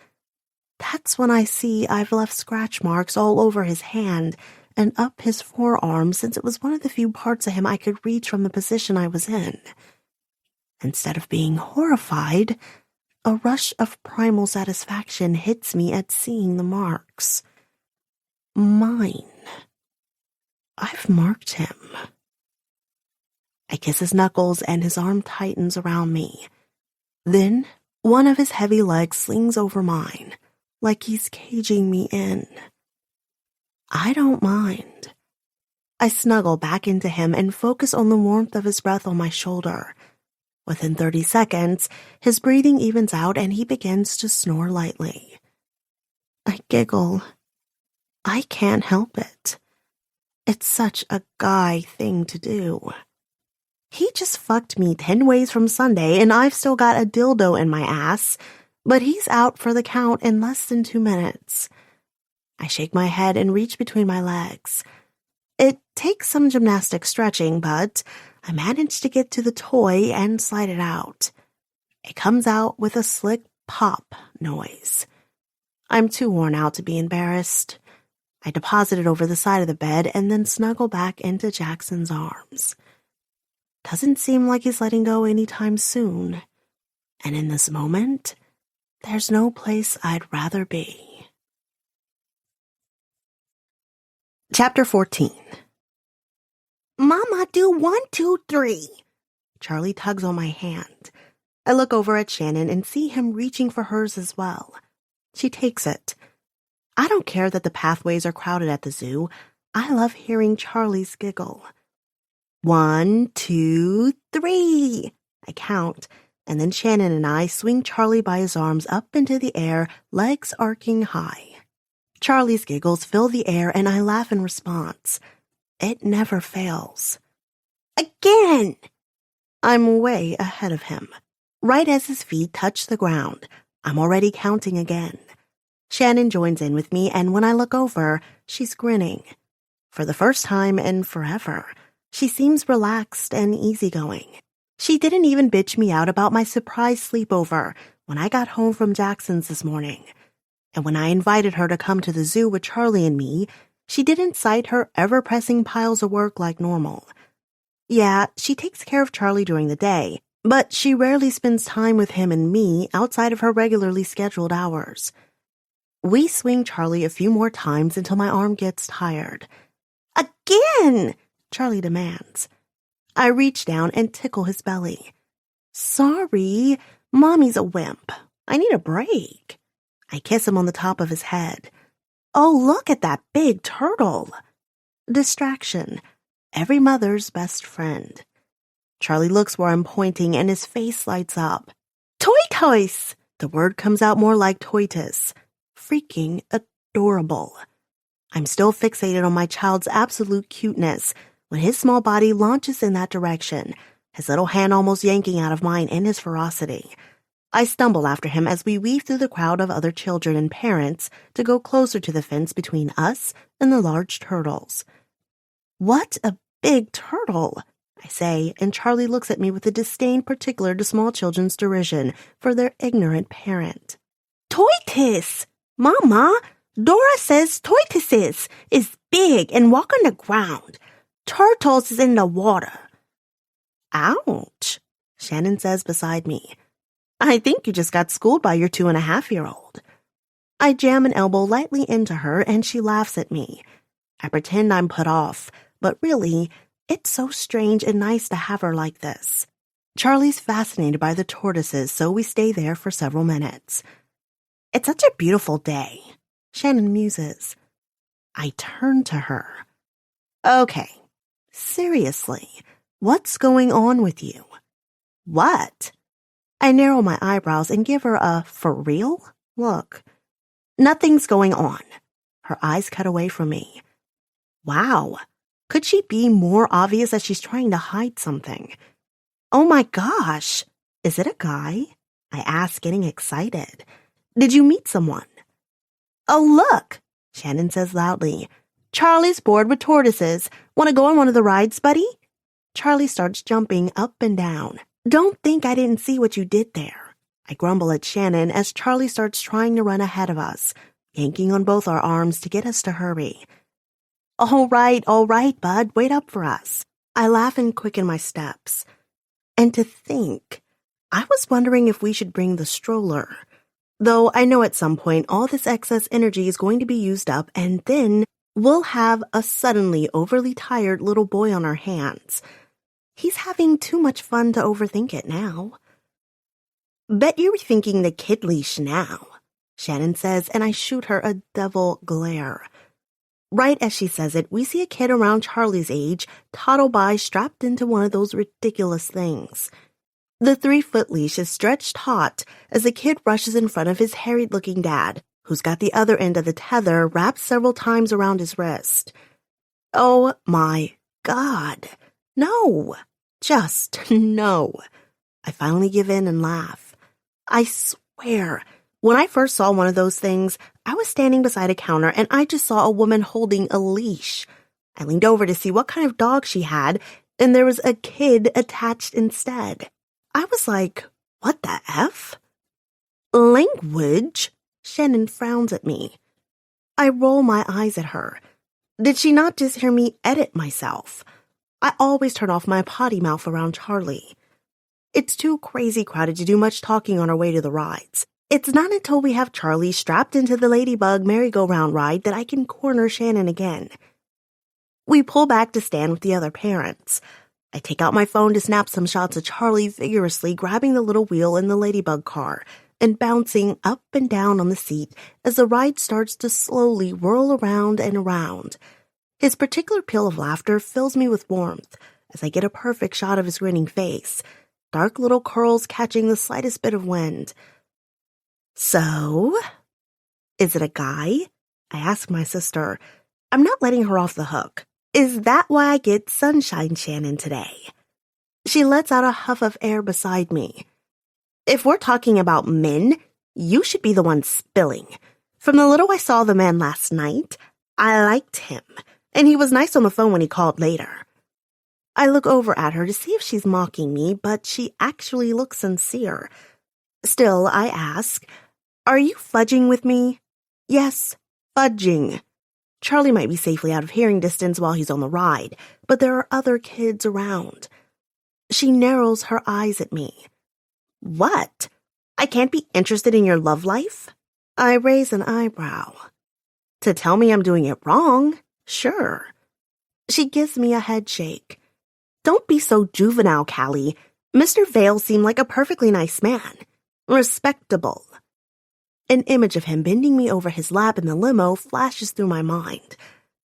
S2: That's when I see I've left scratch marks all over his hand and up his forearm, since it was one of the few parts of him I could reach from the position I was in. Instead of being horrified, a rush of primal satisfaction hits me at seeing the marks. Mine. I've marked him. I kiss his knuckles and his arm tightens around me. Then, one of his heavy legs slings over mine, like he's caging me in. I don't mind. I snuggle back into him and focus on the warmth of his breath on my shoulder. Within 30 seconds, his breathing evens out and he begins to snore lightly. I giggle. I can't help it. It's such a guy thing to do. He just fucked me 10 ways from Sunday and I've still got a dildo in my ass, but he's out for the count in less than 2 minutes. I shake my head and reach between my legs. It takes some gymnastic stretching, but I manage to get to the toy and slide it out. It comes out with a slick pop noise. I'm too worn out to be embarrassed. I deposit it over the side of the bed and then snuggle back into Jackson's arms. Doesn't seem like he's letting go anytime soon. And in this moment, there's no place I'd rather be. Chapter 14. Mama, do 1, 2, 3. Charlie tugs on my hand. I look over at Shannon and see him reaching for hers as well. She takes it. I don't care that the pathways are crowded at the zoo. I love hearing Charlie's giggle. 1, 2, 3. I count, and then Shannon and I swing Charlie by his arms up into the air, legs arcing high. Charlie's giggles fill the air and I laugh in response. It never fails. Again! I'm way ahead of him. Right as his feet touch the ground, I'm already counting again. Shannon joins in with me, and when I look over, she's grinning. For the first time in forever, she seems relaxed and easygoing. She didn't even bitch me out about my surprise sleepover when I got home from Jackson's this morning. And when I invited her to come to the zoo with Charlie and me, she didn't cite her ever-pressing piles of work like normal. Yeah, she takes care of Charlie during the day, but she rarely spends time with him and me outside of her regularly scheduled hours. We swing Charlie a few more times until my arm gets tired. Again! Charlie demands. I reach down and tickle his belly. Sorry, Mommy's a wimp. I need a break. I kiss him on the top of his head. Oh, look at that big turtle. Distraction. Every mother's best friend. Charlie looks where I'm pointing and his face lights up. Toy-toys! The word comes out more like toitus. Freaking adorable. I'm still fixated on my child's absolute cuteness when his small body launches in that direction, his little hand almost yanking out of mine in his ferocity. I stumble after him as we weave through the crowd of other children and parents to go closer to the fence between us and the large turtles. What a big turtle, I say, and Charlie looks at me with a disdain particular to small children's derision for their ignorant parent. Toitus! Mama, Dora says tortoises is big and walk on the ground. Turtles is in the water. Ouch, Shannon says beside me. I think you just got schooled by your 2.5-year-old. I jam an elbow lightly into her and she laughs at me. I pretend I'm put off, but really, it's so strange and nice to have her like this. Charlie's fascinated by the tortoises, so we stay there for several minutes. It's such a beautiful day, Shannon muses. I turn to her. Okay, seriously, what's going on with you? What? I narrow my eyebrows and give her a for real look. Nothing's going on. Her eyes cut away from me. Wow, could she be more obvious that she's trying to hide something? Oh my gosh, is it a guy? I ask, getting excited. Did you meet someone? "Oh, look," Shannon says loudly. "Charlie's bored with tortoises. Want to go on one of the rides, buddy?" Charlie starts jumping up and down. "Don't think I didn't see what you did there." I grumble at Shannon as Charlie starts trying to run ahead of us, yanking on both our arms to get us to hurry. All right, bud, wait up for us." I laugh and quicken my steps. And to think, I was wondering if we should bring the stroller. Though I know at some point all this excess energy is going to be used up, and then we'll have a suddenly overly tired little boy on our hands. He's having too much fun to overthink it now. "Bet you're rethinking the kid leash now," Shannon says, and I shoot her a devil glare. Right as she says it, we see a kid around Charlie's age toddle by strapped into one of those ridiculous things. The 3-foot leash is stretched taut as the kid rushes in front of his harried-looking dad, who's got the other end of the tether wrapped several times around his wrist. Oh my God. No. Just no. I finally give in and laugh. I swear, when I first saw one of those things, I was standing beside a counter and I just saw a woman holding a leash. I leaned over to see what kind of dog she had, and there was a kid attached instead. I was like, what the F? "Language?" Shannon frowns at me. I roll my eyes at her. Did she not just hear me edit myself? I always turn off my potty mouth around Charlie. It's too crazy crowded to do much talking on our way to the rides. It's not until we have Charlie strapped into the Ladybug merry-go-round ride that I can corner Shannon again. We pull back to stand with the other parents. I take out my phone to snap some shots of Charlie vigorously grabbing the little wheel in the Ladybug car and bouncing up and down on the seat as the ride starts to slowly whirl around and around. His particular peal of laughter fills me with warmth as I get a perfect shot of his grinning face, dark little curls catching the slightest bit of wind. "So, is it a guy?" I ask my sister. I'm not letting her off the hook. Is that why I get Sunshine Shannon today? She lets out a huff of air beside me. "If we're talking about men, you should be the one spilling. From the little I saw of the man last night, I liked him, and he was nice on the phone when he called later." I look over at her to see if she's mocking me, but she actually looks sincere. Still, I ask, "Are you fudging with me?" "Yes, fudging." Charlie might be safely out of hearing distance while he's on the ride, but there are other kids around. She narrows her eyes at me. "What? I can't be interested in your love life?" I raise an eyebrow. "To tell me I'm doing it wrong? Sure." She gives me a head shake. "Don't be so juvenile, Callie. Mr. Vale seemed like a perfectly nice man. Respectable." An image of him bending me over his lap in the limo flashes through my mind.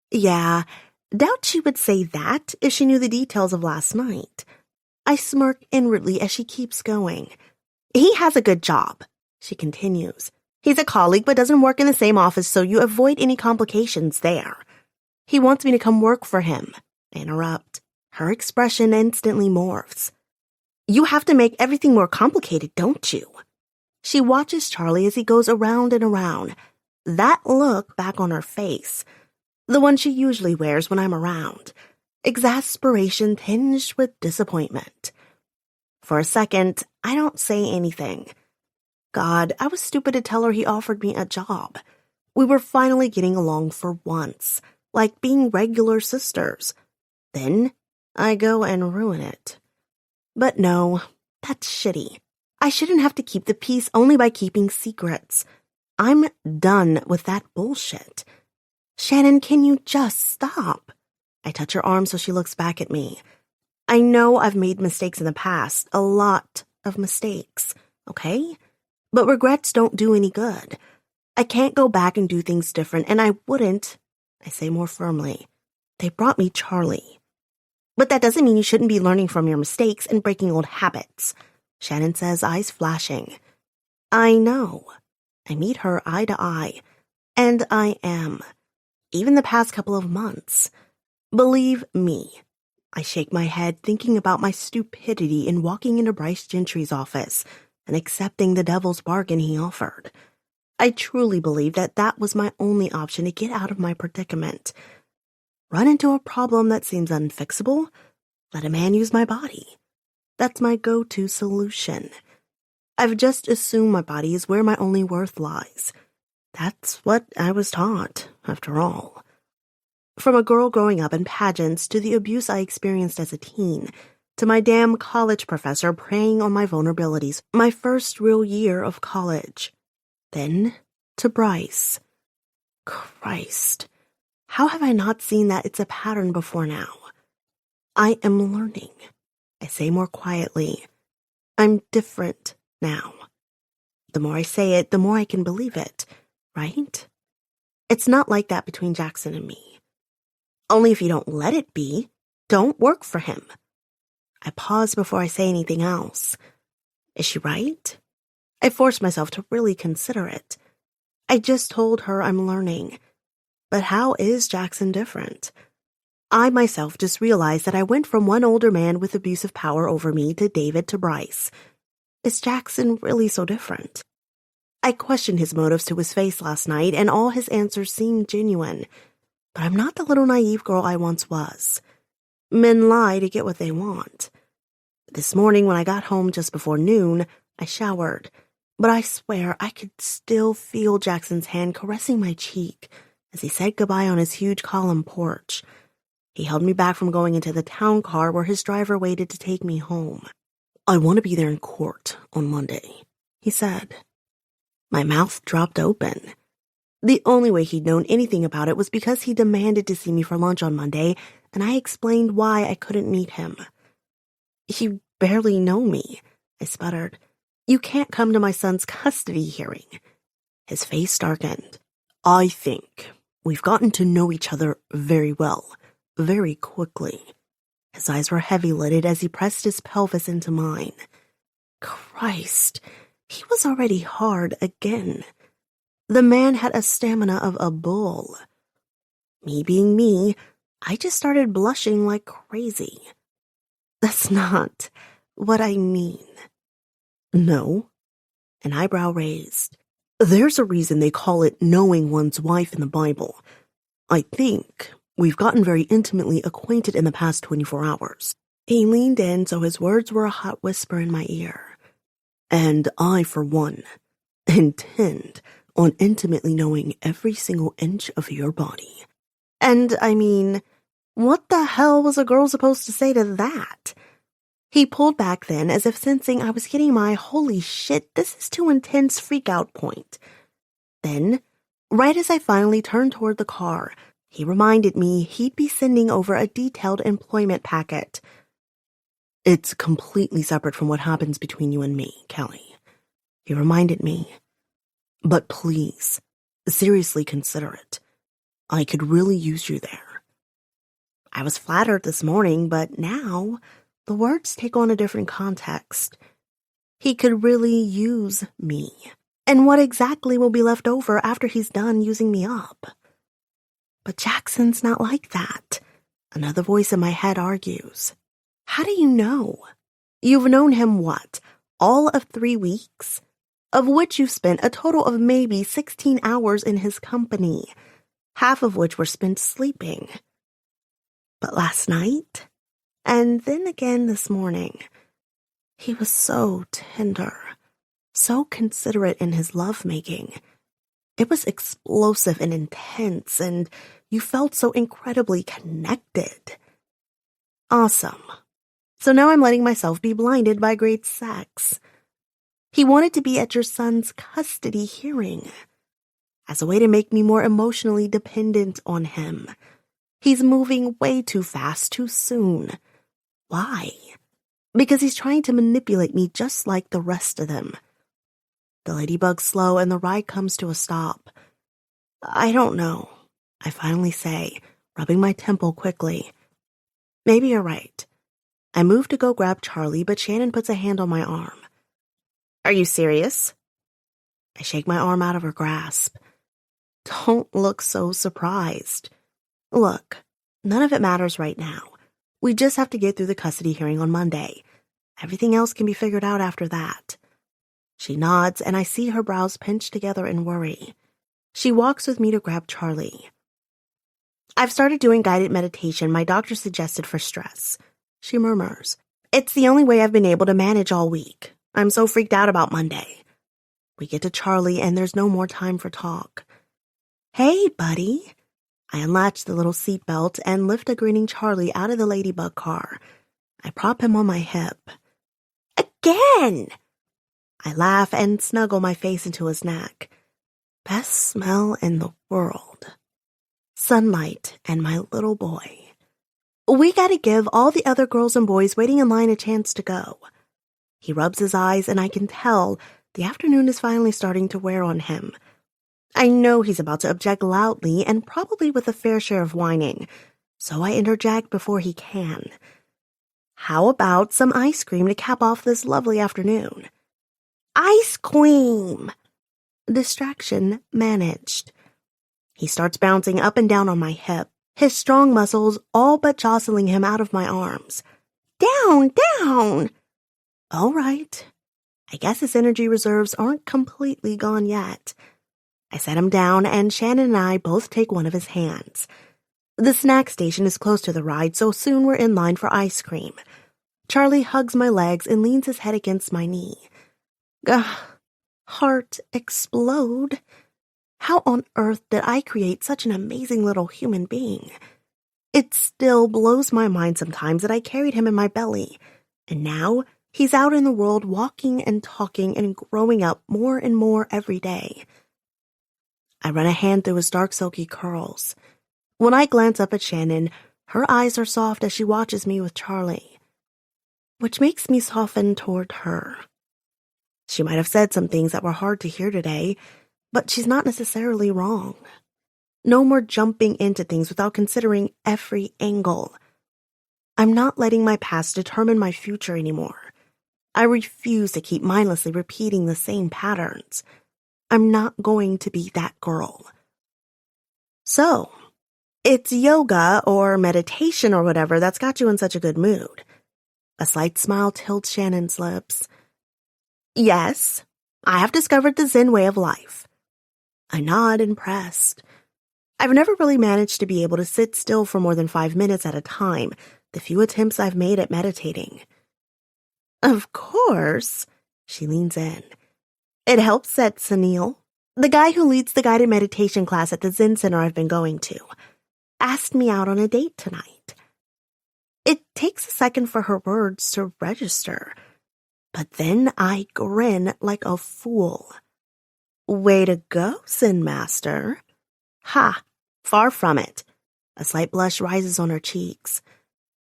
S2: Yeah, doubt she would say that if she knew the details of last night. I smirk inwardly as she keeps going. "He has a good job," she continues. "He's a colleague but doesn't work in the same office, so you avoid any complications there. He wants me to come work for him." I interrupt. Her expression instantly morphs. "You have to make everything more complicated, don't you?" She watches Charlie as he goes around and around, that look back on her face, the one she usually wears when I'm around, exasperation tinged with disappointment. For a second, I don't say anything. God, I was stupid to tell her he offered me a job. We were finally getting along for once, like being regular sisters. Then I go and ruin it. But no, that's shitty. I shouldn't have to keep the peace only by keeping secrets. I'm done with that bullshit. Shannon, can you just stop? I touch her arm so she looks back at me. I know I've made mistakes in the past, a lot of mistakes, okay? But regrets don't do any good. I can't go back and do things different, and I wouldn't, I say more firmly. They brought me Charlie. But that doesn't mean you shouldn't be learning from your mistakes and breaking old habits, Shannon says, eyes flashing. I know. I meet her eye to eye, and I am. Even the past couple of months. Believe me. I shake my head thinking about my stupidity in walking into Bryce Gentry's office and accepting the devil's bargain he offered. I truly believed that that was my only option to get out of my predicament. Run into a problem that seems unfixable? Let a man use my body. That's my go-to solution. I've just assumed my body is where my only worth lies. That's what I was taught, after all. From a girl growing up in pageants to the abuse I experienced as a teen, to my damn college professor preying on my vulnerabilities, my first real year of college. Then to Bryce. Christ, how have I not seen that it's a pattern before now? I am learning. I say more quietly. I'm different now. The more I say it, the more I can believe it, right? It's not like that between Jackson and me. Only if you don't let it be, don't work for him. I pause before I say anything else. Is she right? I force myself to really consider it. I just told her I'm learning. But how is Jackson different? I myself just realized that I went from one older man with abusive power over me to David to Bryce. Is Jackson really so different? I questioned his motives to his face last night, and all his answers seemed genuine. But I'm not the little naive girl I once was. Men lie to get what they want. This morning when I got home just before noon, I showered. But I swear I could still feel Jackson's hand caressing my cheek as he said goodbye on his huge column porch. He held me back from going into the town car where his driver waited to take me home. I want to be there in court on Monday, he said. My mouth dropped open. The only way he'd known anything about it was because he demanded to see me for lunch on Monday, and I explained why I couldn't meet him. You barely know me, I sputtered. You can't come to my son's custody hearing. His face darkened. I think we've gotten to know each other very well. Very quickly. His eyes were heavy-lidded as he pressed his pelvis into mine. Christ, he was already hard again. The man had a stamina of a bull. Me being me, I just started blushing like crazy. That's not what I mean. No? An eyebrow raised. There's a reason they call it knowing one's wife in the Bible. I think we've gotten very intimately acquainted in the past 24 hours. He leaned in so his words were a hot whisper in my ear. And I, for one, intend on intimately knowing every single inch of your body. And, I mean, what the hell was a girl supposed to say to that? He pulled back then as if sensing I was hitting my holy shit, this is too intense freak-out point. Then, right as I finally turned toward the car, he reminded me he'd be sending over a detailed employment packet. It's completely separate from what happens between you and me, Kelly. He reminded me. But please, seriously consider it. I could really use you there. I was flattered this morning, but now the words take on a different context. He could really use me. And what exactly will be left over after he's done using me up? But Jackson's not like that. Another voice in my head argues. How do you know? You've known him what? All of 3 weeks? Of which you've spent a total of maybe 16 hours in his company, half of which were spent sleeping. But last night, and then again this morning, he was so tender, so considerate in his lovemaking. It was explosive and intense, and you felt so incredibly connected. Awesome. So now I'm letting myself be blinded by great sex. He wanted to be at your son's custody hearing, as a way to make me more emotionally dependent on him. He's moving way too fast, too soon. Why? Because he's trying to manipulate me just like the rest of them. The ladybug's slow and the ride comes to a stop. I don't know, I finally say, rubbing my temple quickly. Maybe you're right. I move to go grab Charlie, but Shannon puts a hand on my arm. Are you serious? I shake my arm out of her grasp. Don't look so surprised. Look, none of it matters right now. We just have to get through the custody hearing on Monday. Everything else can be figured out after that. She nods, and I see her brows pinch together in worry. She walks with me to grab Charlie. I've started doing guided meditation my doctor suggested for stress. She murmurs. It's the only way I've been able to manage all week. I'm so freaked out about Monday. We get to Charlie, and there's no more time for talk. Hey, buddy. I unlatch the little seatbelt and lift a grinning Charlie out of the ladybug car. I prop him on my hip. Again! I laugh and snuggle my face into his neck. Best smell in the world. Sunlight and my little boy. We gotta give all the other girls and boys waiting in line a chance to go. He rubs his eyes, and I can tell the afternoon is finally starting to wear on him. I know he's about to object loudly and probably with a fair share of whining, so I interject before he can. How about some ice cream to cap off this lovely afternoon? Ice cream! Distraction managed. He starts bouncing up and down on my hip, his strong muscles all but jostling him out of my arms. Down, down! All right. I guess his energy reserves aren't completely gone yet. I set him down, and Shannon and I both take one of his hands. The snack station is close to the ride, so soon we're in line for ice cream. Charlie hugs my legs and leans his head against my knee. Heart explode. How on earth did I create such an amazing little human being? It still blows my mind sometimes that I carried him in my belly, and now he's out in the world walking and talking and growing up more and more every day. I run a hand through his dark silky curls. When I glance up at Shannon, her eyes are soft as she watches me with Charlie, which makes me soften toward her. She might have said some things that were hard to hear today, but she's not necessarily wrong. No more jumping into things without considering every angle. I'm not letting my past determine my future anymore. I refuse to keep mindlessly repeating the same patterns. I'm not going to be that girl. So, it's yoga or meditation or whatever that's got you in such a good mood. A slight smile tilts Shannon's lips. Yes, I have discovered the Zen way of life. I nod, impressed. I've never really managed to be able to sit still for more than 5 minutes at a time, the few attempts I've made at meditating. Of course, she leans in. It helps that Sunil, the guy who leads the guided meditation class at the Zen Center I've been going to, asked me out on a date tonight. It takes a second for her words to register, but then I grin like a fool. Way to go, Zen Master. Ha, far from it. A slight blush rises on her cheeks.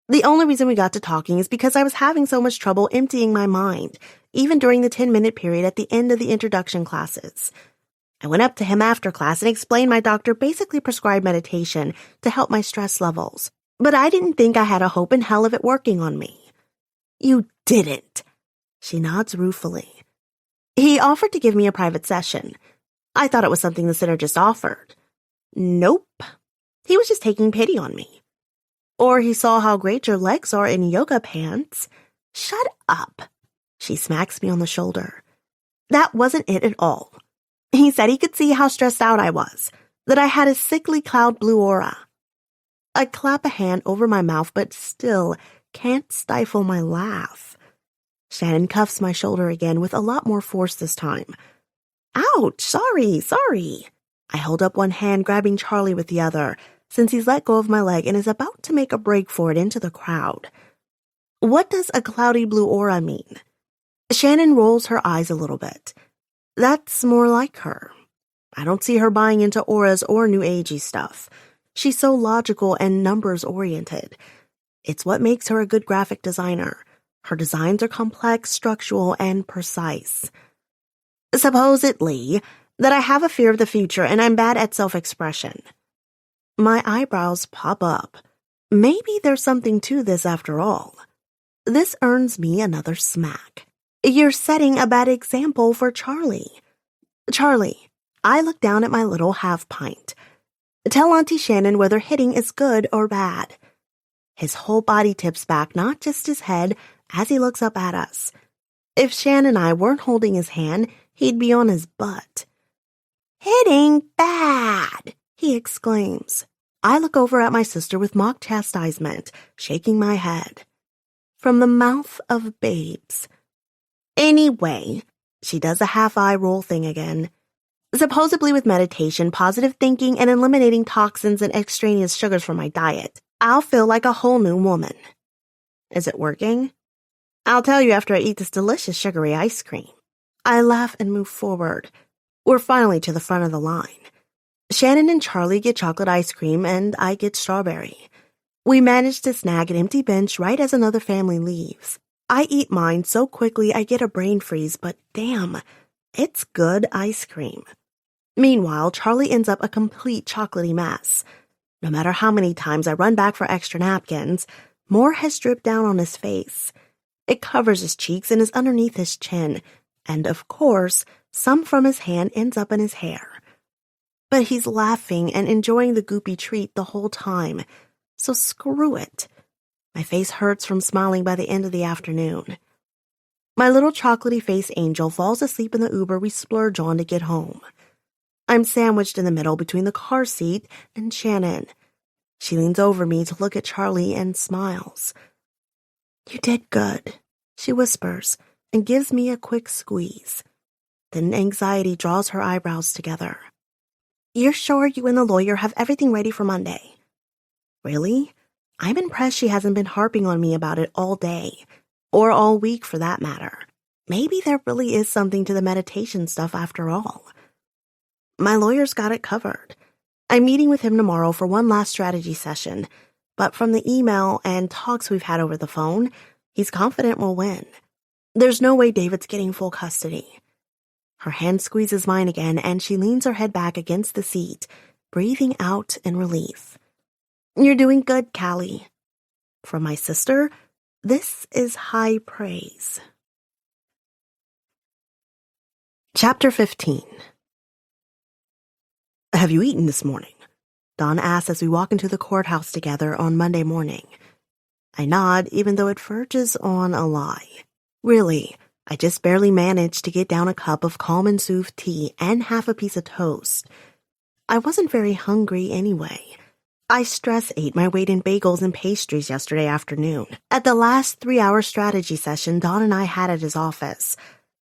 S2: The only reason we got to talking is because I was having so much trouble emptying my mind, even during the 10-minute period at the end of the introduction classes. I went up to him after class and explained my doctor basically prescribed meditation to help my stress levels, but I didn't think I had a hope in hell of it working on me. You didn't. She nods ruefully. He offered to give me a private session. I thought it was something the center just offered. Nope. He was just taking pity on me. Or he saw how great your legs are in yoga pants. Shut up. She smacks me on the shoulder. That wasn't it at all. He said he could see how stressed out I was, that I had a sickly cloud blue aura. I clap a hand over my mouth, but still can't stifle my laugh. Shannon cuffs my shoulder again with a lot more force this time. Ouch, sorry. I hold up one hand, grabbing Charlie with the other, since he's let go of my leg and is about to make a break for it into the crowd. What does a cloudy blue aura mean? Shannon rolls her eyes a little bit. That's more like her. I don't see her buying into auras or new agey stuff. She's so logical and numbers-oriented. It's what makes her a good graphic designer. Her designs are complex, structural, and precise. Supposedly, that I have a fear of the future and I'm bad at self-expression. My eyebrows pop up. Maybe there's something to this after all. This earns me another smack. You're setting a bad example for Charlie. Charlie, I look down at my little half pint. Tell Auntie Shannon whether hitting is good or bad. His whole body tips back, not just his head, as he looks up at us. If Shan and I weren't holding his hand, he'd be on his butt. "Hitting bad," he exclaims. I look over at my sister with mock chastisement, shaking my head. From the mouth of babes. Anyway, she does a half-eye roll thing again. Supposedly with meditation, positive thinking, and eliminating toxins and extraneous sugars from my diet, I'll feel like a whole new woman. Is it working? I'll tell you after I eat this delicious sugary ice cream. I laugh and move forward. We're finally to the front of the line. Shannon and Charlie get chocolate ice cream, and I get strawberry. We manage to snag an empty bench right as another family leaves. I eat mine so quickly I get a brain freeze, but damn, it's good ice cream. Meanwhile, Charlie ends up a complete chocolatey mess. No matter how many times I run back for extra napkins, more has dripped down on his face. It covers his cheeks and is underneath his chin, and of course, some from his hand ends up in his hair. But he's laughing and enjoying the goopy treat the whole time, so screw it. My face hurts from smiling by the end of the afternoon. My little chocolatey face angel falls asleep in the Uber we splurge on to get home. I'm sandwiched in the middle between the car seat and Shannon. She leans over me to look at Charlie and smiles. "You did good," she whispers and gives me a quick squeeze. Then anxiety draws her eyebrows together. "You're sure you and the lawyer have everything ready for Monday?" Really? I'm impressed she hasn't been harping on me about it all day, or all week for that matter. Maybe there really is something to the meditation stuff after all. My lawyer's got it covered. I'm meeting with him tomorrow for one last strategy session, but from the email and talks we've had over the phone, he's confident we'll win. There's no way David's getting full custody. Her hand squeezes mine again, and she leans her head back against the seat, breathing out in relief. "You're doing good, Callie." From my sister, this is high praise. Chapter 15. "Have you eaten this morning?" Dawn asks as we walk into the courthouse together on Monday morning. I nod, even though it verges on a lie. Really, I just barely managed to get down a cup of calm and soothe tea and half a piece of toast. I wasn't very hungry anyway. I stress ate my weight in bagels and pastries yesterday afternoon at the last 3-hour strategy session Don and I had at his office.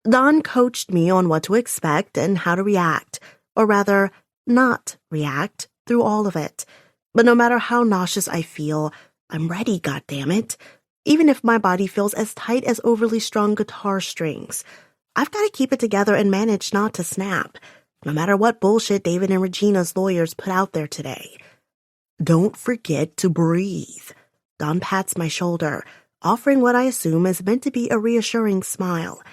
S2: Don coached me on what to expect and how to react, or rather, not react, through all of it. But no matter how nauseous I feel, I'm ready, goddammit. Even if my body feels as tight as overly strung guitar strings, I've got to keep it together and manage not to snap, no matter what bullshit David and Regina's lawyers put out there today. "Don't forget to breathe." Don pats my shoulder, offering what I assume is meant to be a reassuring smile,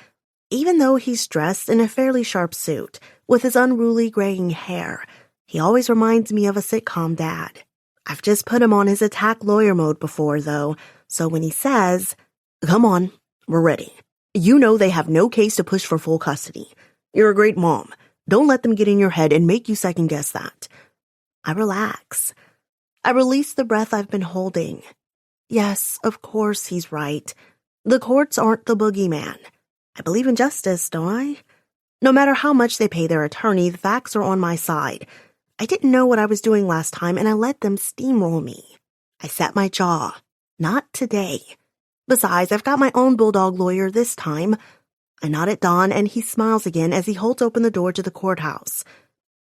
S2: even though he's dressed in a fairly sharp suit with his unruly graying hair. He always reminds me of a sitcom dad. I've just put him on his attack lawyer mode before, though, so when he says, "Come on, we're ready. You know they have no case to push for full custody. You're a great mom. Don't let them get in your head and make you second-guess that." I relax. I release the breath I've been holding. Yes, of course he's right. The courts aren't the boogeyman. I believe in justice, don't I? No matter how much they pay their attorney, the facts are on my side. I didn't know what I was doing last time, and I let them steamroll me. I set my jaw. Not today. Besides, I've got my own bulldog lawyer this time. I nod at Don, and he smiles again as he holds open the door to the courthouse.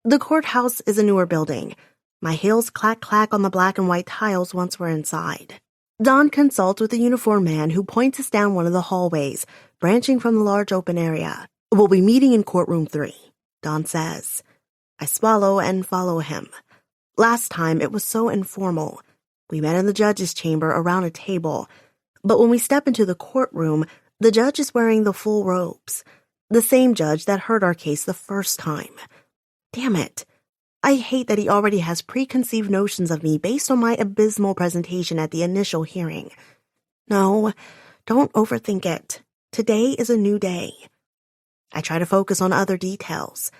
S2: The courthouse is a newer building. My heels clack-clack on the black and white tiles once we're inside. Don consults with a uniformed man who points us down one of the hallways, branching from the large open area. "We'll be meeting in courtroom 3, Don says. I swallow and follow him. Last time, it was so informal. We met in the judge's chamber around a table, but when we step into the courtroom, the judge is wearing the full robes. The same judge that heard our case the first time. Damn it. I hate that he already has preconceived notions of me based on my abysmal presentation at the initial hearing. No, don't overthink it. Today is a new day. I try to focus on other details.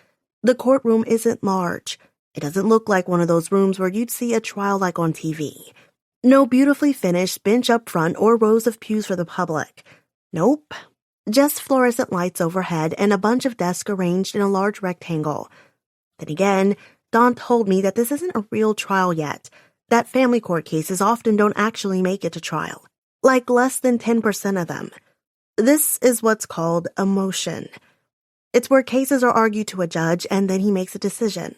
S2: The courtroom isn't large. It doesn't look like one of those rooms where you'd see a trial like on TV. No beautifully finished bench up front or rows of pews for the public. Nope. Just fluorescent lights overhead and a bunch of desks arranged in a large rectangle. Then again, Don told me that this isn't a real trial yet, that family court cases often don't actually make it to trial, like less than 10% of them. This is what's called a motion. It's where cases are argued to a judge and then he makes a decision.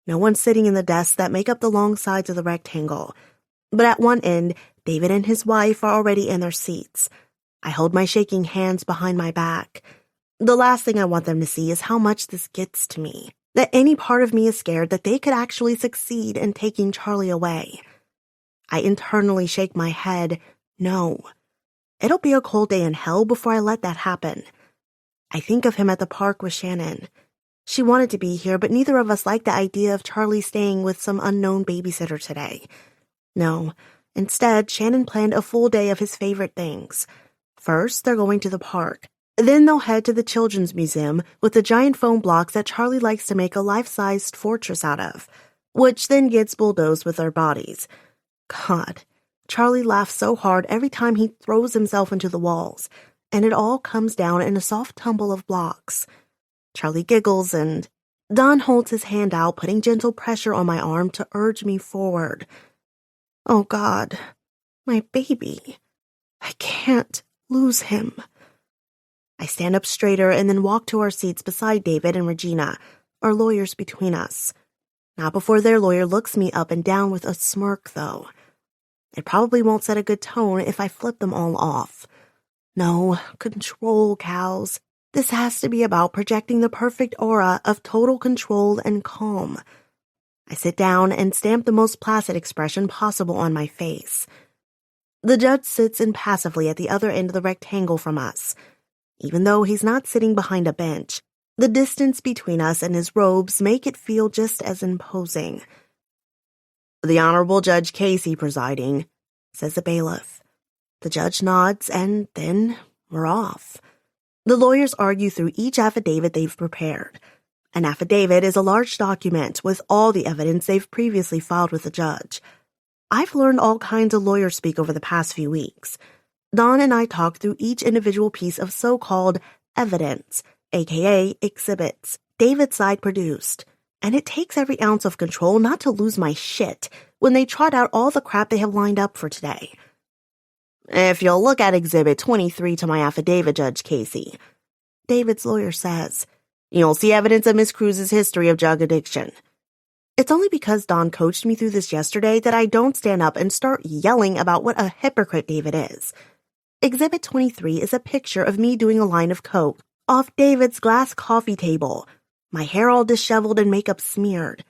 S2: No one's sitting in the desks that make up the long sides of the rectangle. But at one end, David and his wife are already in their seats. I hold my shaking hands behind my back. The last thing I want them to see is how much this gets to me, that any part of me is scared that they could actually succeed in taking Charlie away. I internally shake my head, no. It'll be a cold day in hell before I let that happen. I think of him at the park with Shannon. She wanted to be here, but neither of us liked the idea of Charlie staying with some unknown babysitter today. No, instead, Shannon planned a full day of his favorite things. First, they're going to the park. Then they'll head to the Children's Museum with the giant foam blocks that Charlie likes to make a life-sized fortress out of, which then gets bulldozed with their bodies. God, Charlie laughs so hard every time he throws himself into the walls, and it all comes down in a soft tumble of blocks. Charlie giggles and Don holds his hand out, putting gentle pressure on my arm to urge me forward. Oh God, my baby. I can't lose him. I stand up straighter and then walk to our seats beside David and Regina, our lawyers between us. Not before their lawyer looks me up and down with a smirk, though. It probably won't set a good tone if I flip them all off. No, control, cows. This has to be about projecting the perfect aura of total control and calm. I sit down and stamp the most placid expression possible on my face. The judge sits impassively at the other end of the rectangle from us. Even though he's not sitting behind a bench, the distance between us and his robes make it feel just as imposing. "The Honorable Judge Casey presiding," says the bailiff. The judge nods, and then we're off. The lawyers argue through each affidavit they've prepared. An affidavit is a large document with all the evidence they've previously filed with the judge. I've learned all kinds of lawyer speak over the past few weeks. Don and I talked through each individual piece of so-called evidence, aka exhibits, David's side produced. And it takes every ounce of control not to lose my shit when they trot out all the crap they have lined up for today. "If you'll look at Exhibit 23 to my affidavit, Judge Casey," David's lawyer says, "you'll see evidence of Miss Cruz's history of drug addiction." It's only because Don coached me through this yesterday that I don't stand up and start yelling about what a hypocrite David is. Exhibit 23 is a picture of me doing a line of coke off David's glass coffee table, my hair all disheveled and makeup smeared.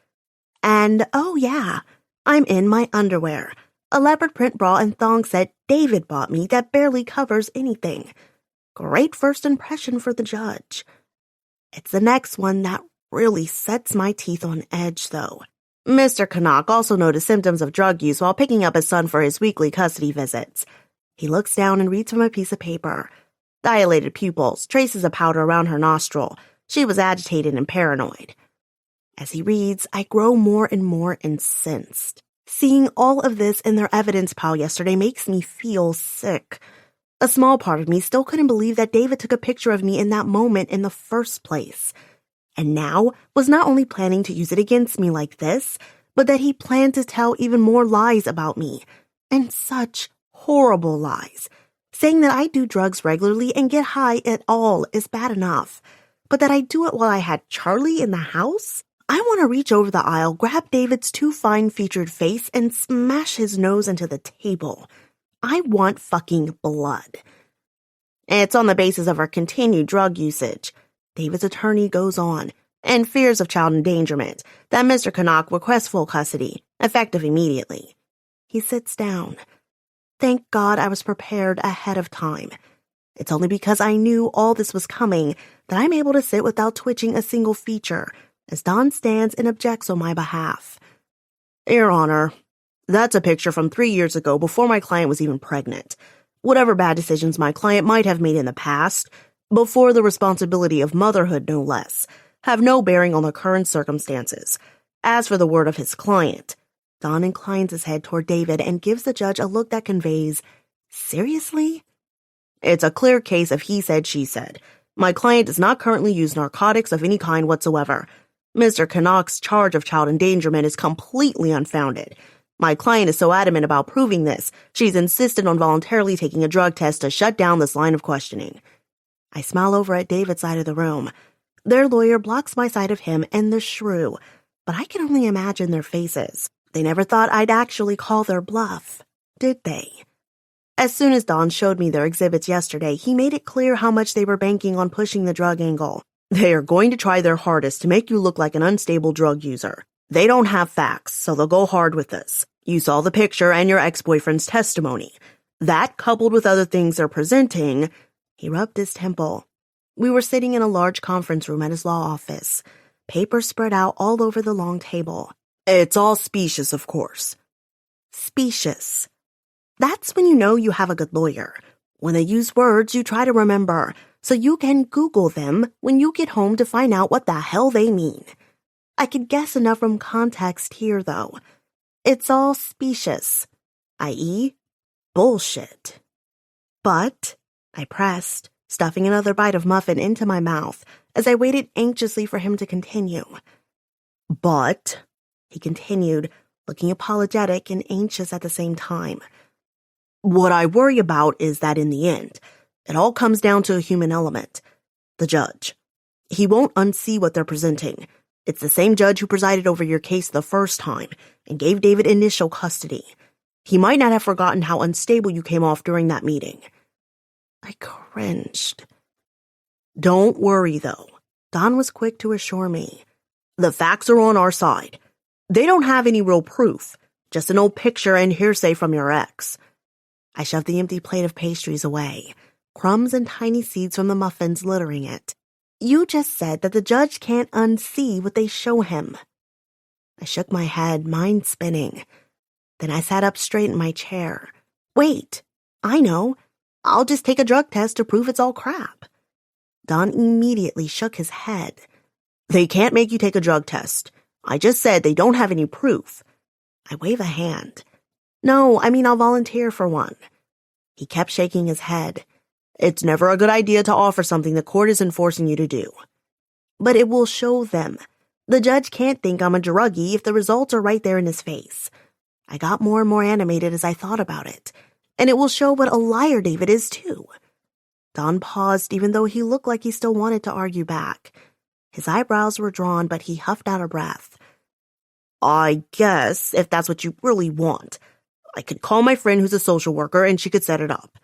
S2: And, oh yeah, I'm in my underwear, a leopard print bra and thong set David bought me that barely covers anything. Great first impression for the judge. It's the next one that really sets my teeth on edge, though. Mr. Canuck also noticed symptoms of drug use while picking up his son for his weekly custody visits. He looks down and reads from a piece of paper. Dilated pupils, traces of powder around her nostril. She was agitated and paranoid. As he reads, I grow more and more incensed. Seeing all of this in their evidence pile yesterday makes me feel sick. A small part of me still couldn't believe that David took a picture of me in that moment in the first place. And now was not only planning to use it against me like this, but that he planned to tell even more lies about me. And such horrible lies. Saying that I do drugs regularly and get high at all is bad enough. But that I do it while I had Charlie in the house? I want to reach over the aisle, grab David's too fine-featured face, and smash his nose into the table. I want fucking blood. It's on the basis of our continued drug usage, David's attorney goes on, and fears of child endangerment, that Mr. Canuck requests full custody, effective immediately. He sits down. Thank God I was prepared ahead of time. It's only because I knew all this was coming that I'm able to sit without twitching a single feature, as Don stands and objects on my behalf. Your Honor, that's a picture from 3 years ago before my client was even pregnant. Whatever bad decisions my client might have made in the past, before the responsibility of motherhood no less, have no bearing on the current circumstances. As for the word of his client, Don inclines his head toward David and gives the judge a look that conveys, seriously? It's a clear case of he said, she said. My client does not currently use narcotics of any kind whatsoever. Mr. Connacht's charge of child endangerment is completely unfounded. My client is so adamant about proving this, she's insisted on voluntarily taking a drug test to shut down this line of questioning. I smile over at David's side of the room. Their lawyer blocks my side of him and the shrew, but I can only imagine their faces. They never thought I'd actually call their bluff, did they? As soon as Don showed me their exhibits yesterday, he made it clear how much they were banking on pushing the drug angle. They are going to try their hardest to make you look like an unstable drug user. They don't have facts, so they'll go hard with this. You saw the picture and your ex-boyfriend's testimony. That, coupled with other things they're presenting, he rubbed his temple. We were sitting in a large conference room at his law office. Papers spread out all over the long table. It's all specious, of course. Specious. That's when you know you have a good lawyer. When they use words you try to remember, so you can Google them when you get home to find out what the hell they mean. I could guess enough from context here, though. It's all specious, i.e., bullshit. But, I pressed, stuffing another bite of muffin into my mouth as I waited anxiously for him to continue. But, he continued, looking apologetic and anxious at the same time. What I worry about is that in the end, it all comes down to a human element. The judge. He won't unsee what they're presenting. It's the same judge who presided over your case the first time and gave David initial custody. He might not have forgotten how unstable you came off during that meeting. I cringed. Don't worry, though. Don was quick to assure me. The facts are on our side. They don't have any real proof, just an old picture and hearsay from your ex. I shoved the empty plate of pastries away, crumbs and tiny seeds from the muffins littering it. You just said that the judge can't unsee what they show him. I shook my head, mind spinning. Then I sat up straight in my chair. Wait, I know. I'll just take a drug test to prove it's all crap. Don immediately shook his head. They can't make you take a drug test. I just said they don't have any proof. I wave a hand. No, I mean I'll volunteer for one. He kept shaking his head. It's never a good idea to offer something the court isn't forcing you to do. But it will show them. The judge can't think I'm a druggie if the results are right there in his face. I got more and more animated as I thought about it. And it will show what a liar David is, too. Don paused, even though he looked like he still wanted to argue back. His eyebrows were drawn, but he huffed out a breath. I guess, if that's what you really want, I could call my friend who's a social worker and she could set it up.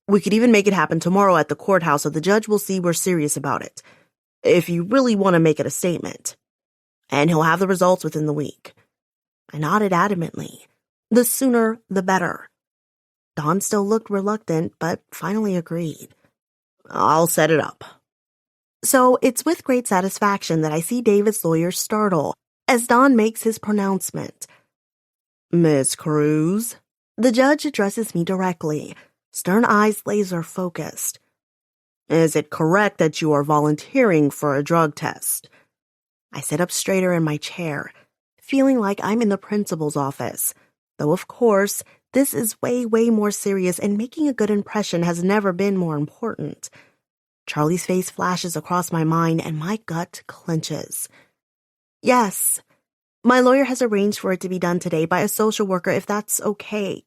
S2: We could even make it happen tomorrow at the courthouse so the judge will see we're serious about it. If you really want to make it a statement. And he'll have the results within the week. I nodded adamantly. The sooner, the better. Don still looked reluctant, but finally agreed. I'll set it up. So it's with great satisfaction that I see David's lawyer startle as Don makes his pronouncement. Miss Cruz? The judge addresses me directly, stern eyes laser-focused. Is it correct that you are volunteering for a drug test? I sit up straighter in my chair, feeling like I'm in the principal's office, though of course, this is way, way more serious and making a good impression has never been more important. Charlie's face flashes across my mind and my gut clenches. Yes. My lawyer has arranged for it to be done today by a social worker if that's okay.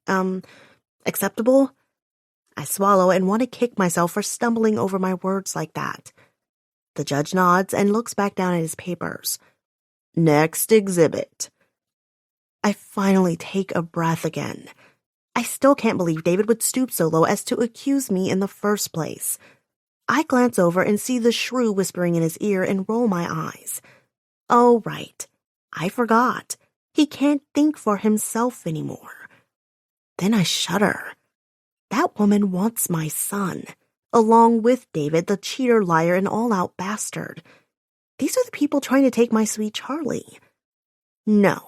S2: Acceptable? I swallow and want to kick myself for stumbling over my words like that. The judge nods and looks back down at his papers. Next exhibit. I finally take a breath again. I still can't believe David would stoop so low as to accuse me in the first place. I glance over and see the shrew whispering in his ear and roll my eyes. Oh, right. I forgot. He can't think for himself anymore. Then I shudder. That woman wants my son, along with David, the cheater, liar, and all-out bastard. These are the people trying to take my sweet Charlie. No,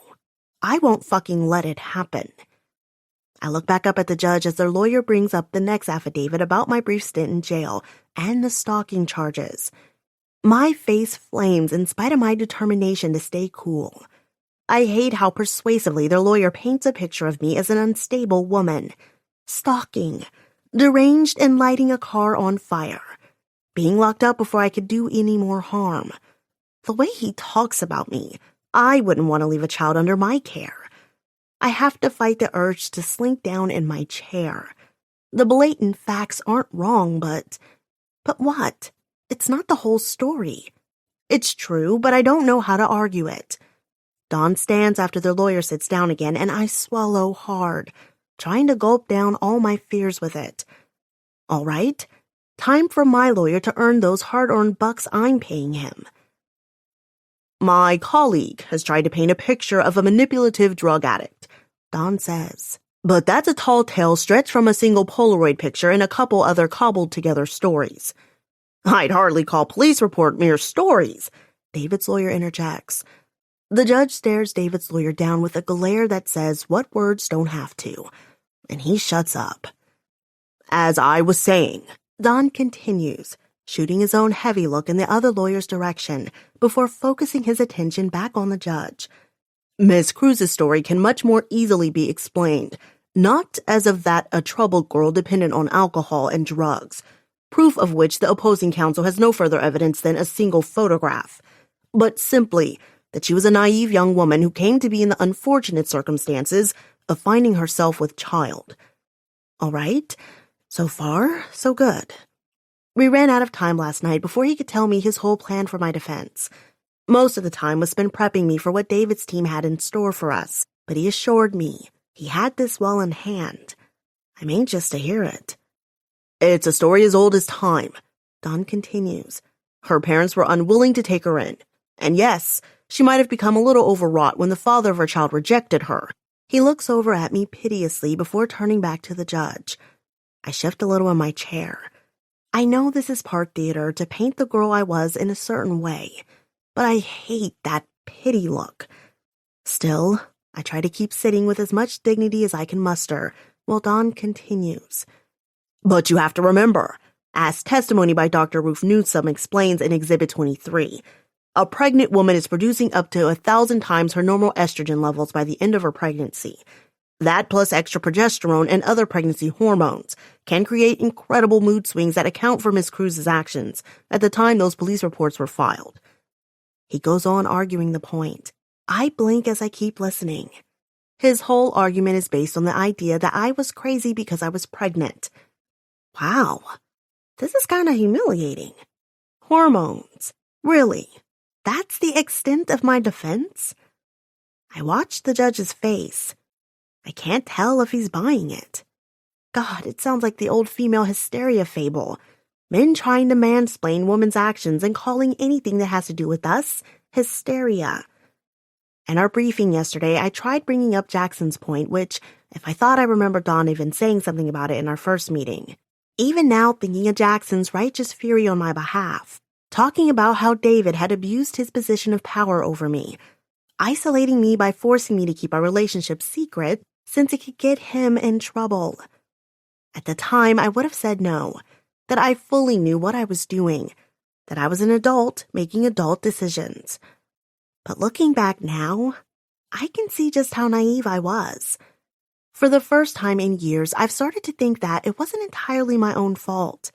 S2: I won't fucking let it happen. I look back up at the judge as their lawyer brings up the next affidavit about my brief stint in jail and the stalking charges. My face flames in spite of my determination to stay cool. I hate how persuasively their lawyer paints a picture of me as an unstable woman. Stalking. deranged and lighting a car on fire, being locked up before I could do any more harm. The way he talks about me, I wouldn't want to leave a child under my care. I have to fight the urge to slink down in my chair. The blatant facts aren't wrong, but what? It's not the whole story. It's true, but I don't know how to argue it. Dawn stands after the lawyer sits down again, and I swallow hard, trying to gulp down all my fears with it. All right, time for my lawyer to earn those hard-earned bucks I'm paying him. My colleague has tried to paint a picture of a manipulative drug addict, Dawn says. But that's a tall tale stretched from a single Polaroid picture and a couple other cobbled-together stories. I'd hardly call police report mere stories, David's lawyer interjects. The judge stares David's lawyer down with a glare that says what words don't have to, and he shuts up. As I was saying, Dawn continues, shooting his own heavy look in the other lawyer's direction before focusing his attention back on the judge. Miss Cruz's story can much more easily be explained, not as of that a troubled girl dependent on alcohol and drugs, proof of which the opposing counsel has no further evidence than a single photograph, but simply that she was a naive young woman who came to be in the unfortunate circumstances of finding herself with child. All right, so far, so good. We ran out of time last night before he could tell me his whole plan for my defense. Most of the time was spent prepping me for what David's team had in store for us, but he assured me he had this well in hand. I'm anxious to hear it. It's a story as old as time, Dawn continues. Her parents were unwilling to take her in. And yes, she might have become a little overwrought when the father of her child rejected her. He looks over at me piteously before turning back to the judge. I shift a little in my chair. I know this is part theater to paint the girl I was in a certain way, but I hate that pity look. Still, I try to keep sitting with as much dignity as I can muster, while Dawn continues. But you have to remember, as testimony by Dr. Ruth Newsom explains in Exhibit 23, a pregnant woman is producing up to 1,000 times her normal estrogen levels by the end of her pregnancy. That plus extra progesterone and other pregnancy hormones can create incredible mood swings that account for Miss Cruz's actions at the time those police reports were filed. He goes on arguing the point. I blink as I keep listening. His whole argument is based on the idea that I was crazy because I was pregnant. Wow, this is kind of humiliating. Hormones. Really? That's the extent of my defense? I watch the judge's face. I can't tell if he's buying it. God, it sounds like the old female hysteria fable. Men trying to mansplain women's actions and calling anything that has to do with us hysteria. In our briefing yesterday, I tried bringing up Jackson's point, which, if I thought I remembered Dawn even saying something about it in our first meeting. Even now, thinking of Jackson's righteous fury on my behalf, talking about how David had abused his position of power over me, isolating me by forcing me to keep our relationship secret since it could get him in trouble. At the time, I would have said no, that I fully knew what I was doing, that I was an adult making adult decisions. But looking back now, I can see just how naive I was. For the first time in years, I've started to think that it wasn't entirely my own fault,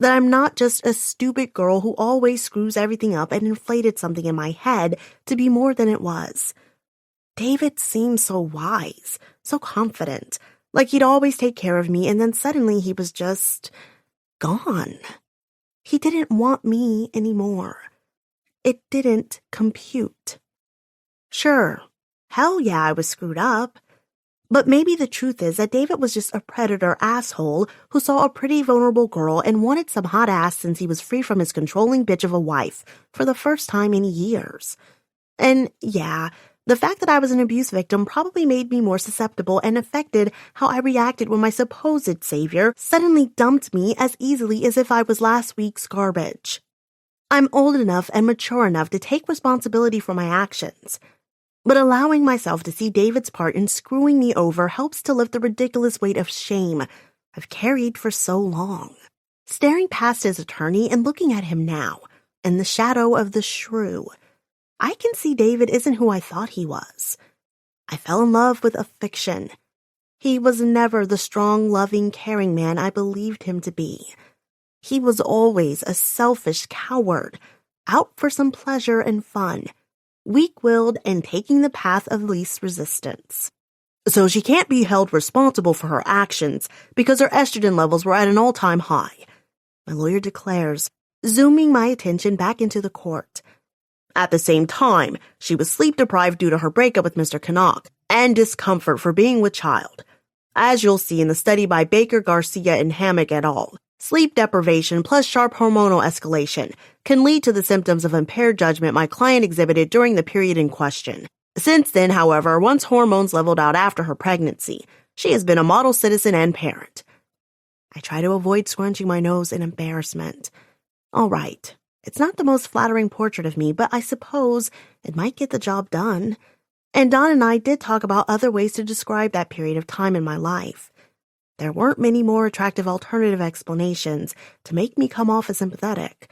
S2: that I'm not just a stupid girl who always screws everything up and inflated something in my head to be more than it was. David seemed so wise, so confident, like he'd always take care of me, and then suddenly he was just gone. He didn't want me anymore. It didn't compute. Sure, hell yeah, I was screwed up. But maybe the truth is that David was just a predator asshole who saw a pretty vulnerable girl and wanted some hot ass since he was free from his controlling bitch of a wife for the first time in years. And yeah, the fact that I was an abuse victim probably made me more susceptible and affected how I reacted when my supposed savior suddenly dumped me as easily as if I was last week's garbage. I'm old enough and mature enough to take responsibility for my actions. But allowing myself to see David's part in screwing me over helps to lift the ridiculous weight of shame I've carried for so long. Staring past his attorney and looking at him now, in the shadow of the shrew, I can see David isn't who I thought he was. I fell in love with a fiction. He was never the strong, loving, caring man I believed him to be. He was always a selfish coward, out for some pleasure and fun, weak-willed and taking the path of least resistance. So she can't be held responsible for her actions because her estrogen levels were at an all-time high, my lawyer declares, zooming my attention back into the court. At the same time, she was sleep-deprived due to her breakup with Mr. Canuck and discomfort for being with child. As you'll see in the study by Baker, Garcia, and Hammock et al., sleep deprivation plus sharp hormonal escalation can lead to the symptoms of impaired judgment my client exhibited during the period in question. Since then, however, once hormones leveled out after her pregnancy, she has been a model citizen and parent. I try to avoid scrunching my nose in embarrassment. All right, it's not the most flattering portrait of me, but I suppose it might get the job done. And Don and I did talk about other ways to describe that period of time in my life. There weren't many more attractive alternative explanations to make me come off as sympathetic.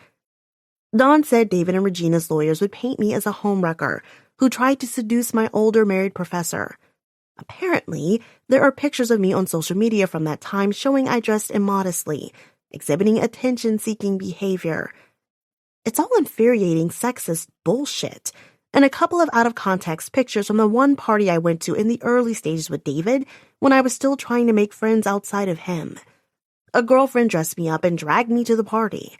S2: Don said David and Regina's lawyers would paint me as a homewrecker who tried to seduce my older married professor. Apparently, there are pictures of me on social media from that time showing I dressed immodestly, exhibiting attention-seeking behavior. It's all infuriating sexist bullshit, and a couple of out-of-context pictures from the one party I went to in the early stages with David when I was still trying to make friends outside of him. A girlfriend dressed me up and dragged me to the party.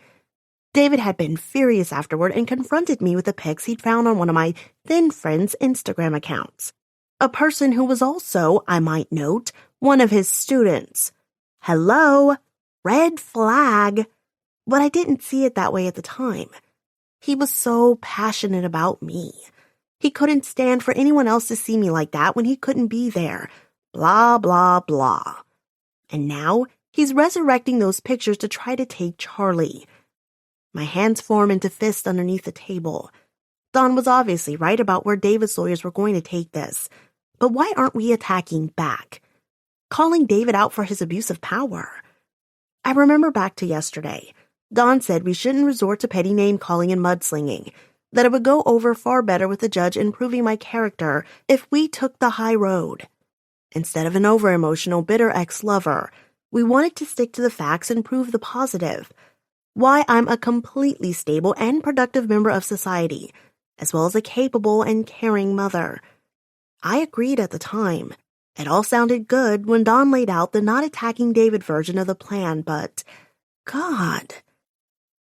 S2: David had been furious afterward and confronted me with the pics he'd found on one of my then friend's Instagram accounts. A person who was also, I might note, one of his students. Hello? Red flag. But I didn't see it that way at the time. He was so passionate about me. He couldn't stand for anyone else to see me like that when he couldn't be there. Blah, blah, blah. And now he's resurrecting those pictures to try to take Charlie. My hands form into fists underneath the table. Don was obviously right about where David's lawyers were going to take this. But why aren't we attacking back? Calling David out for his abuse of power? I remember back to yesterday. Don said we shouldn't resort to petty name-calling and mudslinging, that it would go over far better with the judge improving my character if we took the high road. Instead of an over-emotional, bitter ex-lover, we wanted to stick to the facts and prove the positive. Why I'm a completely stable and productive member of society, as well as a capable and caring mother. I agreed at the time. It all sounded good when Don laid out the not attacking David version of the plan, but God,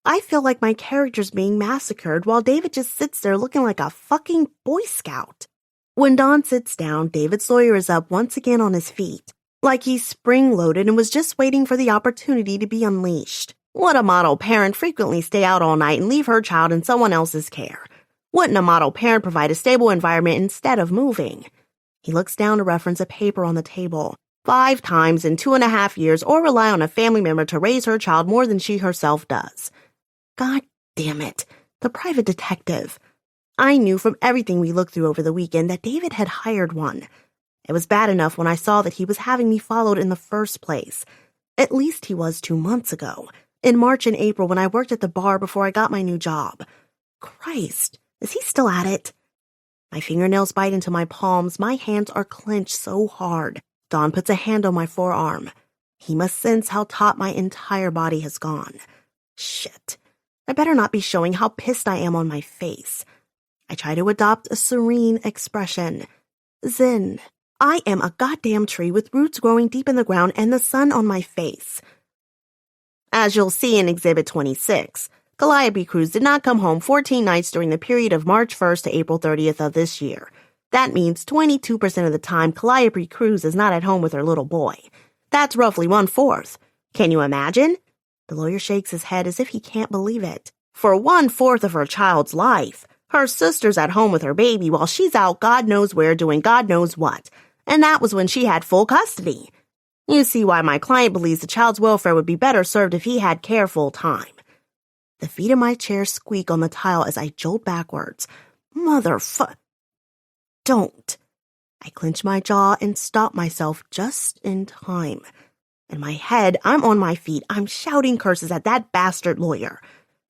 S2: I feel like my character's being massacred while David just sits there looking like a fucking Boy Scout. When Don sits down, David's lawyer is up once again on his feet, like he's spring-loaded and was just waiting for the opportunity to be unleashed. Would a model parent frequently stay out all night and leave her child in someone else's care? Wouldn't a model parent provide a stable environment instead of moving? He looks down to reference a paper on the table. 5 times in 2.5 years, or rely on a family member to raise her child more than she herself does. God damn it, the private detective. I knew from everything we looked through over the weekend that David had hired one. It was bad enough when I saw that he was having me followed in the first place. At least he was 2 months ago, in March and April when I worked at the bar before I got my new job. Christ, is he still at it? My fingernails bite into my palms, my hands are clenched so hard. Don puts a hand on my forearm. He must sense how taut my entire body has gone. Shit. I better not be showing how pissed I am on my face. I try to adopt a serene expression. Zen. I am a goddamn tree with roots growing deep in the ground and the sun on my face. As you'll see in Exhibit 26, Calliope Cruz did not come home 14 nights during the period of March 1st to April 30th of this year. That means 22% of the time Calliope Cruz is not at home with her little boy. That's roughly 1/4. Can you imagine? The lawyer shakes his head as if he can't believe it. For 1/4 of her child's life, her sister's at home with her baby while she's out God knows where doing God knows what. And that was when she had full custody. You see why my client believes the child's welfare would be better served if he had care full time. The feet of my chair squeak on the tile as I jolt backwards. Don't. I clench my jaw and stop myself just in time. In my head, I'm on my feet. I'm shouting curses at that bastard lawyer.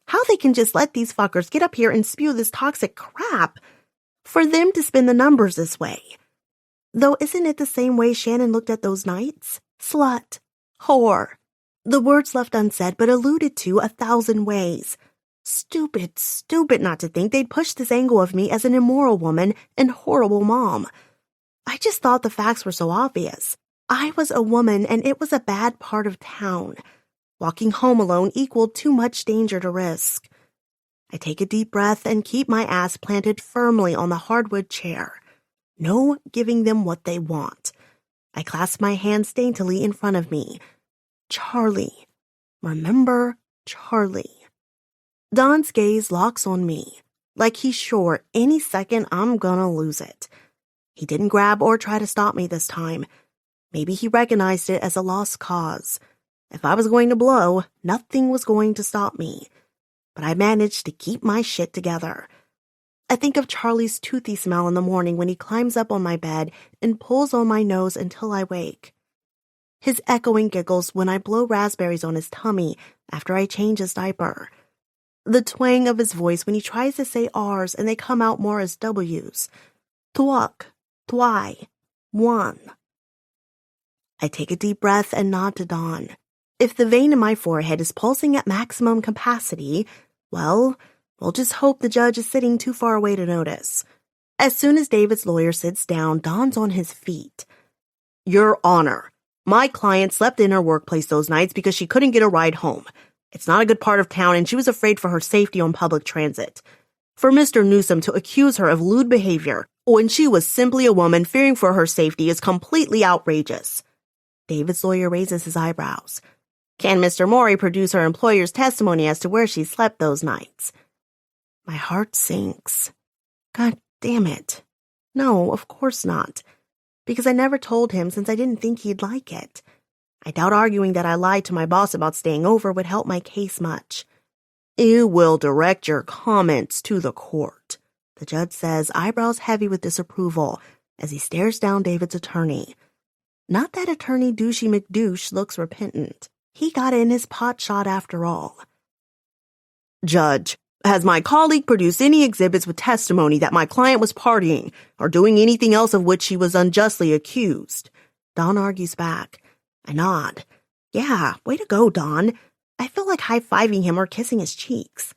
S2: How they can just let these fuckers get up here and spew this toxic crap. For them to spin the numbers this way. Though isn't it the same way Shannon looked at those nights? Slut. Whore. The words left unsaid but alluded to 1,000 ways. Stupid not to think they'd push this angle of me as an immoral woman and horrible mom. I just thought the facts were so obvious. I was a woman and it was a bad part of town. Walking home alone equaled too much danger to risk. I take a deep breath and keep my ass planted firmly on the hardwood chair. No giving them what they want. I clasp my hands daintily in front of me. Charlie. Remember Charlie. Don's gaze locks on me, like he's sure any second I'm gonna lose it. He didn't grab or try to stop me this time. Maybe he recognized it as a lost cause. If I was going to blow, nothing was going to stop me. But I managed to keep my shit together. I think of Charlie's toothy smell in the morning when he climbs up on my bed and pulls on my nose until I wake. His echoing giggles when I blow raspberries on his tummy after I change his diaper. The twang of his voice when he tries to say R's and they come out more as W's. Twuck, twy, one. I take a deep breath and nod to Don. If the vein in my forehead is pulsing at maximum capacity, well, we'll just hope the judge is sitting too far away to notice. As soon as David's lawyer sits down, Don's on his feet. Your Honor, my client slept in her workplace those nights because she couldn't get a ride home. It's not a good part of town and she was afraid for her safety on public transit. For Mr. Newsom to accuse her of lewd behavior when she was simply a woman fearing for her safety is completely outrageous. David's lawyer raises his eyebrows. Can Mr. Morey produce her employer's testimony as to where she slept those nights? My heart sinks. God damn it. No, of course not. Because I never told him since I didn't think he'd like it. I doubt arguing that I lied to my boss about staying over would help my case much. You will direct your comments to the court, the judge says, eyebrows heavy with disapproval, as he stares down David's attorney. Not that attorney Douchey McDouche looks repentant. He got in his pot shot after all. Judge, has my colleague produced any exhibits with testimony that my client was partying or doing anything else of which she was unjustly accused? Don argues back. I nod. Yeah, way to go, Don. I feel like high-fiving him or kissing his cheeks.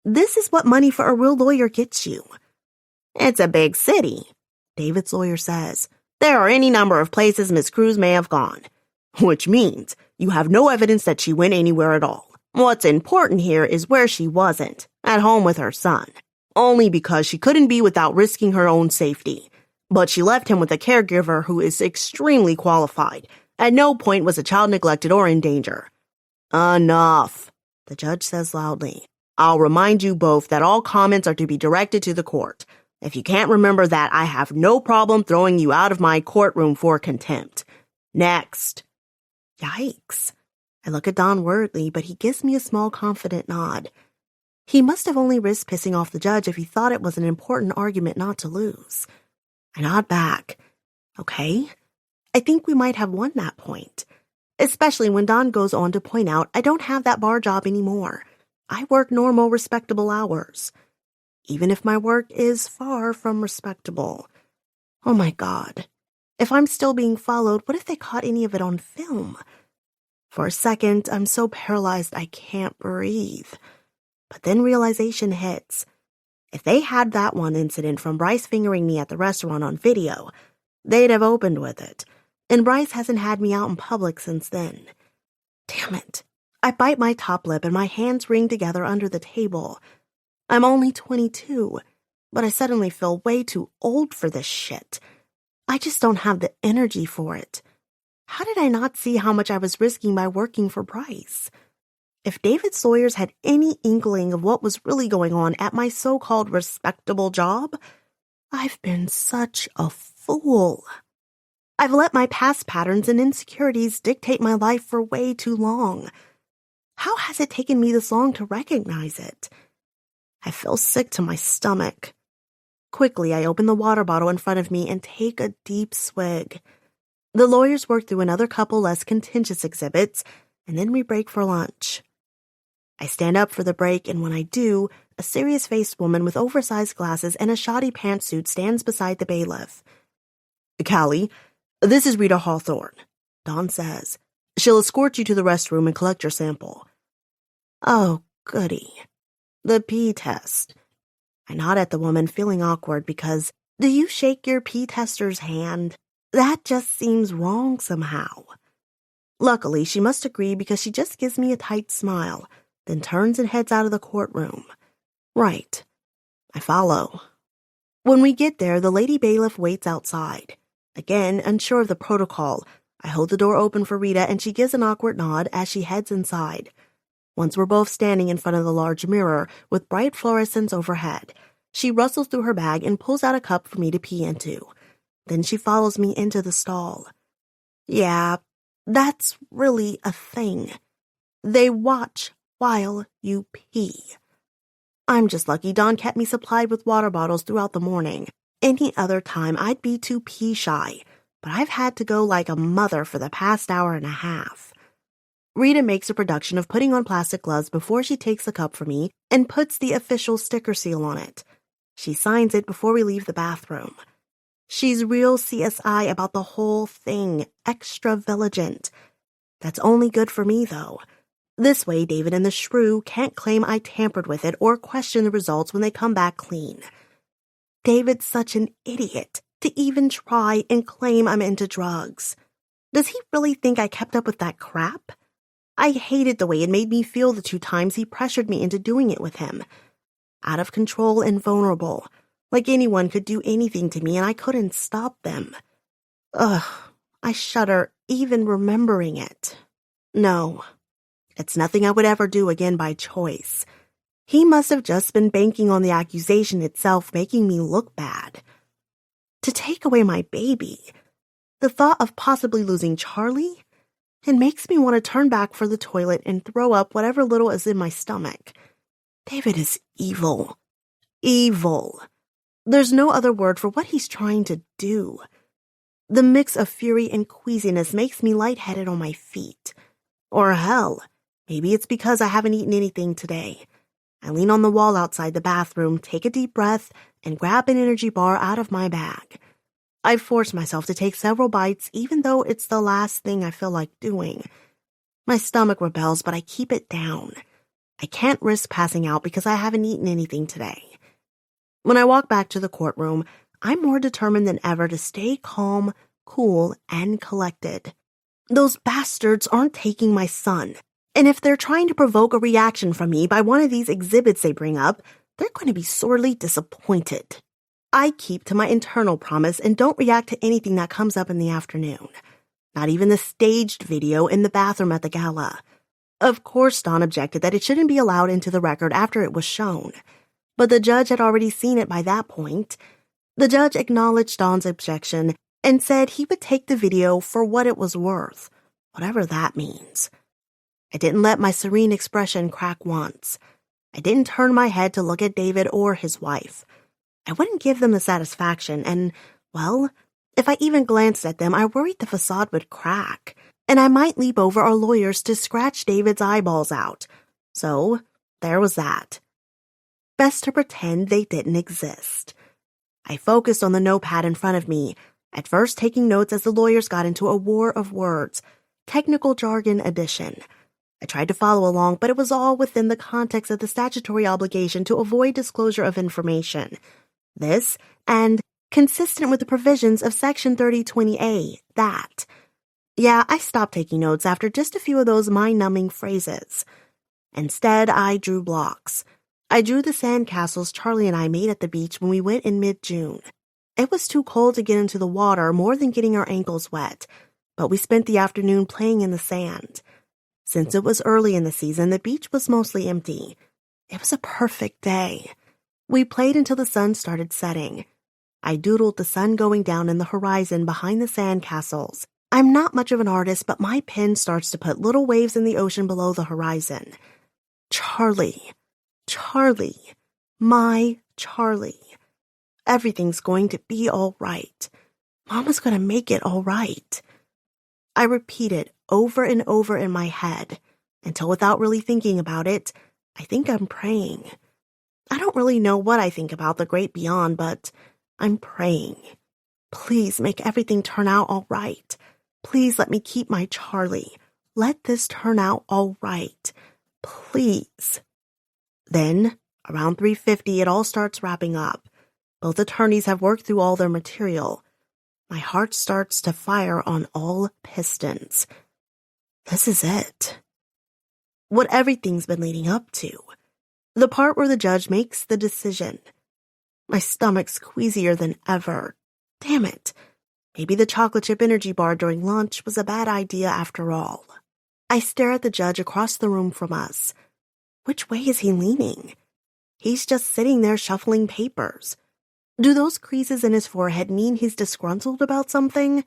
S2: This is what money for a real lawyer gets you. It's a big city, David's lawyer says. There are any number of places Miss Cruz may have gone. Which means you have no evidence that she went anywhere at all. What's important here is where she wasn't, at home with her son. Only because she couldn't be without risking her own safety. But she left him with a caregiver who is extremely qualified. At no point was a child neglected or in danger. Enough, the judge says loudly. I'll remind you both that all comments are to be directed to the court. If you can't remember that, I have no problem throwing you out of my courtroom for contempt. Next. Yikes. I look at Don worriedly, but he gives me a small confident nod. He must have only risked pissing off the judge if he thought it was an important argument not to lose. I nod back. Okay. I think we might have won that point. Especially when Don goes on to point out I don't have that bar job anymore. I work normal, respectable hours. Even if my work is far from respectable. Oh my God. If I'm still being followed, what if they caught any of it on film? For a second, I'm so paralyzed I can't breathe. But then realization hits. If they had that one incident from Bryce fingering me at the restaurant on video, they'd have opened with it. And Bryce hasn't had me out in public since then. Damn it. I bite my top lip and my hands ring together under the table. I'm only 22, but I suddenly feel way too old for this shit. I just don't have the energy for it. How did I not see how much I was risking by working for Bryce? If David's lawyers had any inkling of what was really going on at my so-called respectable job, I've been such a fool. I've let my past patterns and insecurities dictate my life for way too long. How has it taken me this long to recognize it? I feel sick to my stomach. Quickly, I open the water bottle in front of me and take a deep swig. The lawyers work through another couple less contentious exhibits, and then we break for lunch. I stand up for the break, and when I do, a serious-faced woman with oversized glasses and a shoddy pantsuit stands beside the bailiff.
S1: Callie, this is Rita Hawthorne, Dawn says. She'll escort you to the restroom and collect your sample.
S2: Oh, goody. The pee test. I nod at the woman, feeling awkward because, do you shake your pee tester's hand? That just seems wrong somehow. Luckily, she must agree because she just gives me a tight smile, then turns and heads out of the courtroom. Right. I follow. When we get there, the lady bailiff waits outside. Again, unsure of the protocol, I hold the door open for Rita and she gives an awkward nod as she heads inside. Once we're both standing in front of the large mirror with bright fluorescents overhead, she rustles through her bag and pulls out a cup for me to pee into. Then she follows me into the stall. Yeah, that's really a thing. They watch while you pee. I'm just lucky Dawn kept me supplied with water bottles throughout the morning. Any other time I'd be too pee shy, but I've had to go like a mother for the past hour and a half. Rita makes a production of putting on plastic gloves before she takes the cup for me and puts the official sticker seal on it. She signs it before we leave the bathroom. She's real CSI about the whole thing, extra vigilant. That's only good for me, though. This way, David and the shrew can't claim I tampered with it or question the results when they come back clean. David's such an idiot to even try and claim I'm into drugs. Does he really think I kept up with that crap? I hated the way it made me feel the 2 times he pressured me into doing it with him. Out of control and vulnerable, like anyone could do anything to me and I couldn't stop them. Ugh, I shudder even remembering it. No, it's nothing I would ever do again by choice. He must have just been banking on the accusation itself making me look bad. To take away my baby, the thought of possibly losing Charlie, it makes me want to turn back for the toilet and throw up whatever little is in my stomach. David is evil. Evil. There's no other word for what he's trying to do. The mix of fury and queasiness makes me lightheaded on my feet. Or hell, maybe it's because I haven't eaten anything today. I lean on the wall outside the bathroom, take a deep breath, and grab an energy bar out of my bag. I force myself to take several bites even though it's the last thing I feel like doing. My stomach rebels, but I keep it down. I can't risk passing out because I haven't eaten anything today. When I walk back to the courtroom, I'm more determined than ever to stay calm, cool, and collected. Those bastards aren't taking my son, and if they're trying to provoke a reaction from me by one of these exhibits they bring up, they're going to be sorely disappointed. I keep to my internal promise and don't react to anything that comes up in the afternoon. Not even the staged video in the bathroom at the gala. Of course, Dawn objected that it shouldn't be allowed into the record after it was shown. But the judge had already seen it by that point. The judge acknowledged Dawn's objection and said he would take the video for what it was worth, whatever that means. I didn't let my serene expression crack once. I didn't turn my head to look at David or his wife. I wouldn't give them the satisfaction, and, well, if I even glanced at them, I worried the facade would crack, and I might leap over our lawyers to scratch David's eyeballs out. So, there was that. Best to pretend they didn't exist. I focused on the notepad in front of me, at first taking notes as the lawyers got into a war of words, technical jargon edition. I tried to follow along, but it was all within the context of the statutory obligation to avoid disclosure of information. This, and consistent with the provisions of Section 3020A, that. Yeah, I stopped taking notes after just a few of those mind-numbing phrases. Instead, I drew blocks. I drew the sandcastles Charlie and I made at the beach when we went in mid-June. It was too cold to get into the water more than getting our ankles wet, but we spent the afternoon playing in the sand. Since it was early in the season, the beach was mostly empty. It was a perfect day. We played until the sun started setting. I doodled the sun going down in the horizon behind the sandcastles. I'm not much of an artist, but my pen starts to put little waves in the ocean below the horizon. Charlie. Charlie. My Charlie. Everything's going to be all right. Mama's going to make it all right. I repeat it over and over in my head, until without really thinking about it, I think I'm praying. I don't really know what I think about the great beyond, but I'm praying. Please make everything turn out all right. Please let me keep my Charlie. Let this turn out all right. Please. Then, around 3:50, it all starts wrapping up. Both attorneys have worked through all their material. My heart starts to fire on all pistons. This is it. What everything's been leading up to. The part where the judge makes the decision. My stomach's queasier than ever. Damn it. Maybe the chocolate chip energy bar during lunch was a bad idea after all. I stare at the judge across the room from us. Which way is he leaning? He's just sitting there shuffling papers. Do those creases in his forehead mean he's disgruntled about something?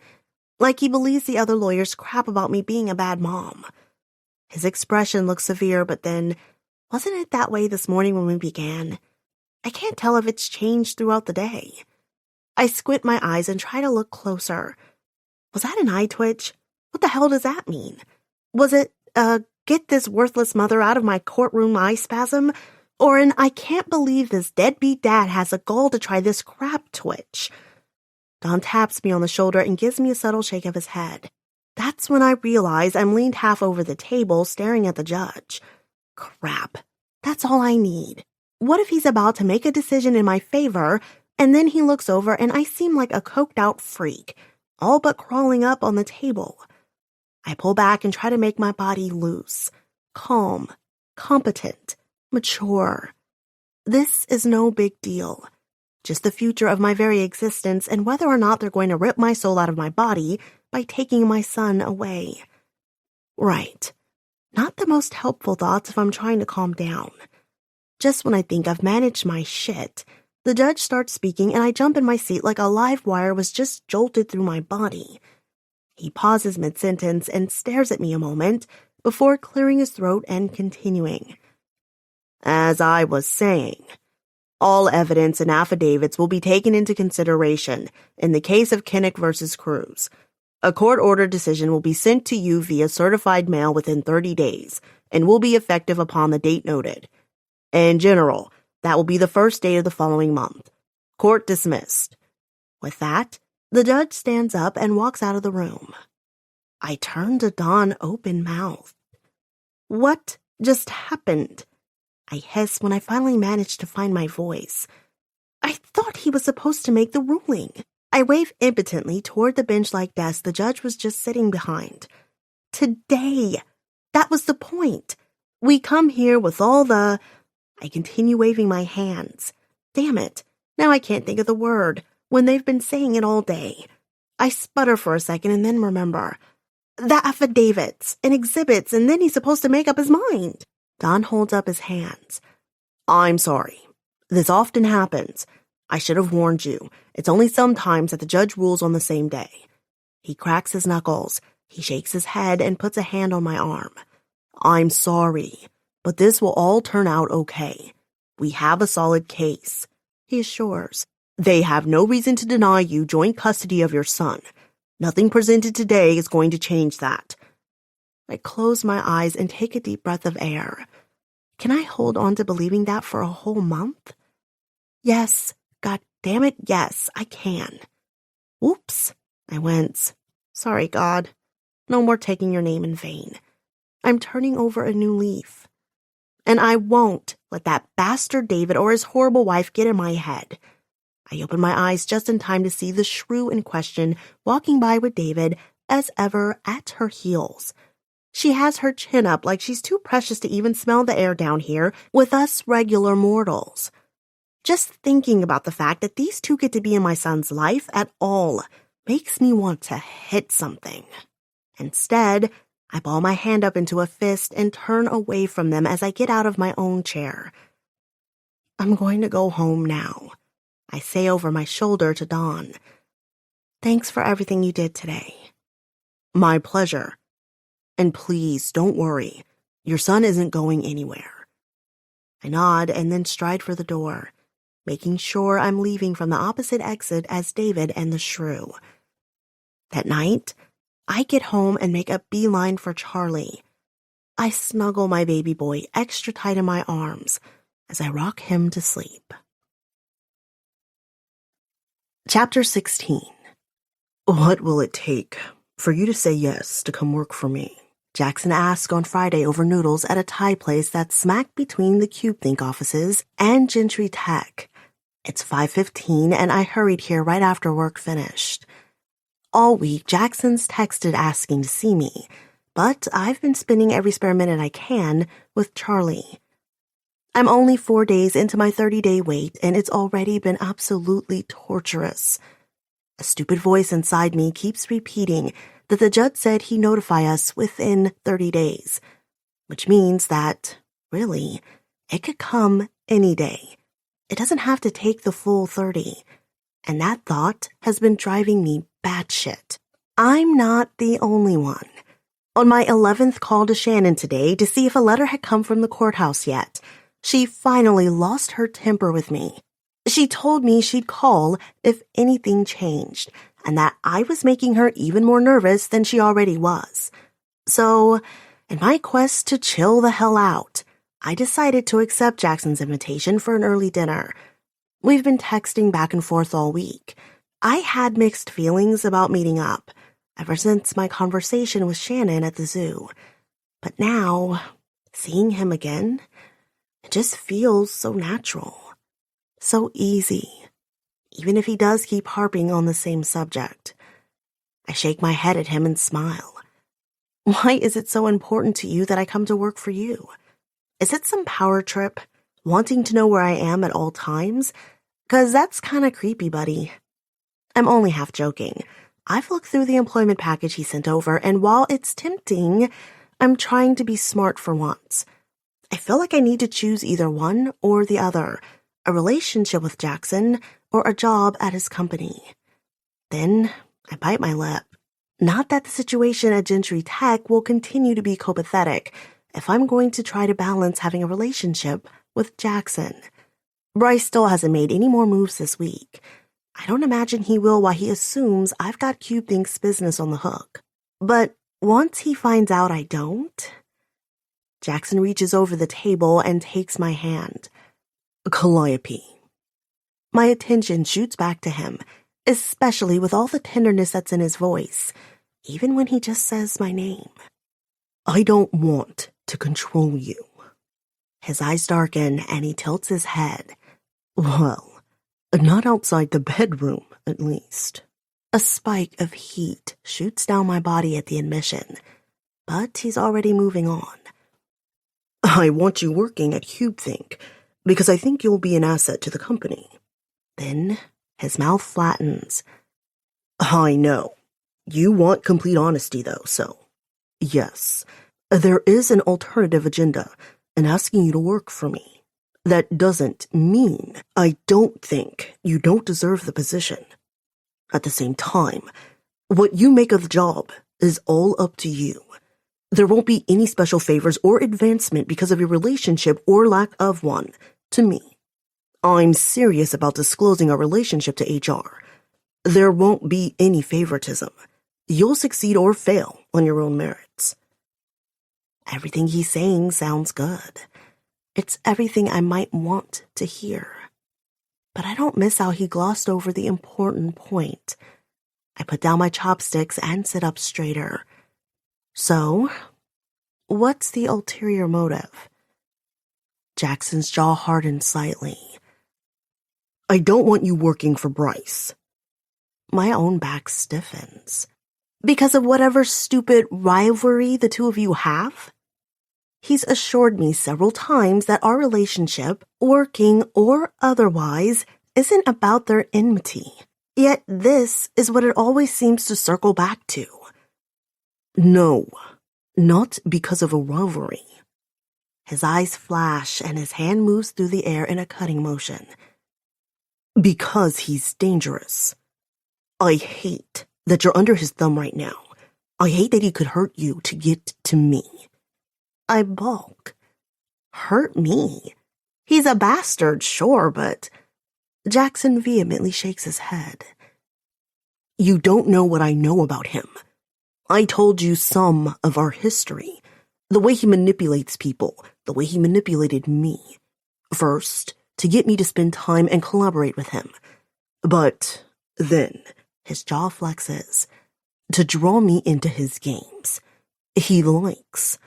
S2: Like he believes the other lawyers crap about me being a bad mom. His expression looks severe, but then, wasn't it that way this morning when we began? I can't tell if it's changed throughout the day. I squint my eyes and try to look closer. Was that an eye twitch? What the hell does that mean? Was it, get this worthless mother out of my courtroom eye spasm? Or an I can't believe this deadbeat dad has the gall to try this crap twitch? Don taps me on the shoulder and gives me a subtle shake of his head. That's when I realize I'm leaned half over the table staring at the judge. Crap. That's all I need. What if he's about to make a decision in my favor, and then he looks over and I seem like a coked-out freak, all but crawling up on the table? I pull back and try to make my body loose, calm, competent, mature. This is no big deal. Just the future of my very existence and whether or not they're going to rip my soul out of my body by taking my son away. Right. Not the most helpful thoughts if I'm trying to calm down. Just when I think I've managed my shit, the judge starts speaking and I jump in my seat like a live wire was just jolted through my body. He pauses mid-sentence and stares at me a moment before clearing his throat and continuing. As I was saying, all evidence and affidavits will be taken into consideration in the case of Kinnick versus Cruz. A court-ordered decision will be sent to you via certified mail within 30 days and will be effective upon the date noted. In general, that will be the first day of the following month. Court dismissed. With that, the judge stands up and walks out of the room. I turn to Don open-mouthed. What just happened? I hiss when I finally manage to find my voice. I thought he was supposed to make the ruling. I wave impotently toward the bench-like desk the judge was just sitting behind. Today. That was the point. We come here with all the... I continue waving my hands. Damn it. Now I can't think of the word when they've been saying it all day. I sputter for a second and then remember. The affidavits and exhibits, and then he's supposed to make up his mind. Don holds up his hands. I'm sorry. This often happens. I should have warned you. It's only sometimes that the judge rules on the same day. He cracks his knuckles. He shakes his head and puts a hand on my arm. I'm sorry, but this will all turn out okay. We have a solid case, he assures. They have no reason to deny you joint custody of your son. Nothing presented today is going to change that. I close my eyes and take a deep breath of air. Can I hold on to believing that for a whole month? Yes, God damn it, yes, I can. Whoops, I wince. Sorry, God. No more taking your name in vain. I'm turning over a new leaf. And I won't let that bastard David or his horrible wife get in my head. I open my eyes just in time to see the shrew in question walking by with David, as ever, at her heels. She has her chin up like she's too precious to even smell the air down here with us regular mortals. Just thinking about the fact that these two get to be in my son's life at all makes me want to hit something. Instead, I ball my hand up into a fist and turn away from them as I get out of my own chair. I'm going to go home now, I say over my shoulder to Dawn. Thanks for everything you did today. My pleasure. And please, don't worry. Your son isn't going anywhere. I nod and then stride for the door, making sure I'm leaving from the opposite exit as David and the shrew. That night, I get home and make a beeline for Charlie. I snuggle my baby boy extra tight in my arms as I rock him to sleep. Chapter 16.
S1: What will it take for you to say yes to come work for me?
S2: Jackson asked on Friday over noodles at a Thai place that's smack between the CubeThink offices and Gentry Tech. It's 5:15 and I hurried here right after work finished. All week, Jackson's texted asking to see me, but I've been spending every spare minute I can with Charlie. I'm only 4 days into my 30-day wait and it's already been absolutely torturous. A stupid voice inside me keeps repeating that the judge said he'd notify us within 30 days, which means that, really, it could come any day. It doesn't have to take the full 30. And that thought has been driving me batshit. I'm not the only one. On my 11th call to Shannon today to see if a letter had come from the courthouse yet, she finally lost her temper with me. She told me she'd call if anything changed, and that I was making her even more nervous than she already was. So, in my quest to chill the hell out, I decided to accept Jackson's invitation for an early dinner. We've been texting back and forth all week. I had mixed feelings about meeting up, ever since my conversation with Shannon at the zoo. But now, seeing him again, it just feels so natural. So easy, even if he does keep harping on the same subject. I shake my head at him and smile. Why is it so important to you that I come to work for you? Is it some power trip, wanting to know where I am at all times? 'Cause that's kinda creepy, buddy. I'm only half joking. I've looked through the employment package he sent over, and while it's tempting, I'm trying to be smart for once. I feel like I need to choose either one or the other, a relationship with Jackson or a job at his company. Then I bite my lip. Not that the situation at Gentry Tech will continue to be copacetic if I'm going to try to balance having a relationship with Jackson. Bryce still hasn't made any more moves this week. I don't imagine he will while he assumes I've got CubeThink's business on the hook. But once he finds out I don't, Jackson reaches over the table and takes my hand.
S1: Calliope.
S2: My attention shoots back to him, especially with all the tenderness that's in his voice, even when he just says my name.
S1: I don't want to control you.
S2: His eyes darken and he tilts his head.
S1: Well, not outside the bedroom, at least.
S2: A spike of heat shoots down my body at the admission, but he's already moving on.
S1: I want you working at CubeThink because I think you'll be an asset to the company.
S2: Then his mouth flattens.
S1: I know. You want complete honesty, though, so yes, there is an alternative agenda in asking you to work for me. That doesn't mean I don't think you don't deserve the position. At the same time, what you make of the job is all up to you. There won't be any special favors or advancement because of your relationship or lack of one to me. I'm serious about disclosing our relationship to HR. There won't be any favoritism. You'll succeed or fail on your own merits.
S2: Everything he's saying sounds good. It's everything I might want to hear. But I don't miss how he glossed over the important point. I put down my chopsticks and sit up straighter. So, what's the ulterior motive? Jackson's jaw hardened slightly.
S1: I don't want you working for Bryce.
S2: My own back stiffens. Because of whatever stupid rivalry the two of you have? He's assured me several times that our relationship, working or otherwise, isn't about their enmity. Yet this is what it always seems to circle back to.
S1: No, not because of a rivalry.
S2: His eyes flash and his hand moves through the air in a cutting motion.
S1: Because he's dangerous. I hate that you're under his thumb right now. I hate that he could hurt you to get to me.
S2: I balk. Hurt me? He's a bastard, sure, but... Jackson vehemently shakes his head.
S1: You don't know what I know about him. I told you some of our history. The way he manipulates people, the way he manipulated me. First, to get me to spend time and collaborate with him. But then,
S2: His jaw flexes. To draw me into his games. He likes.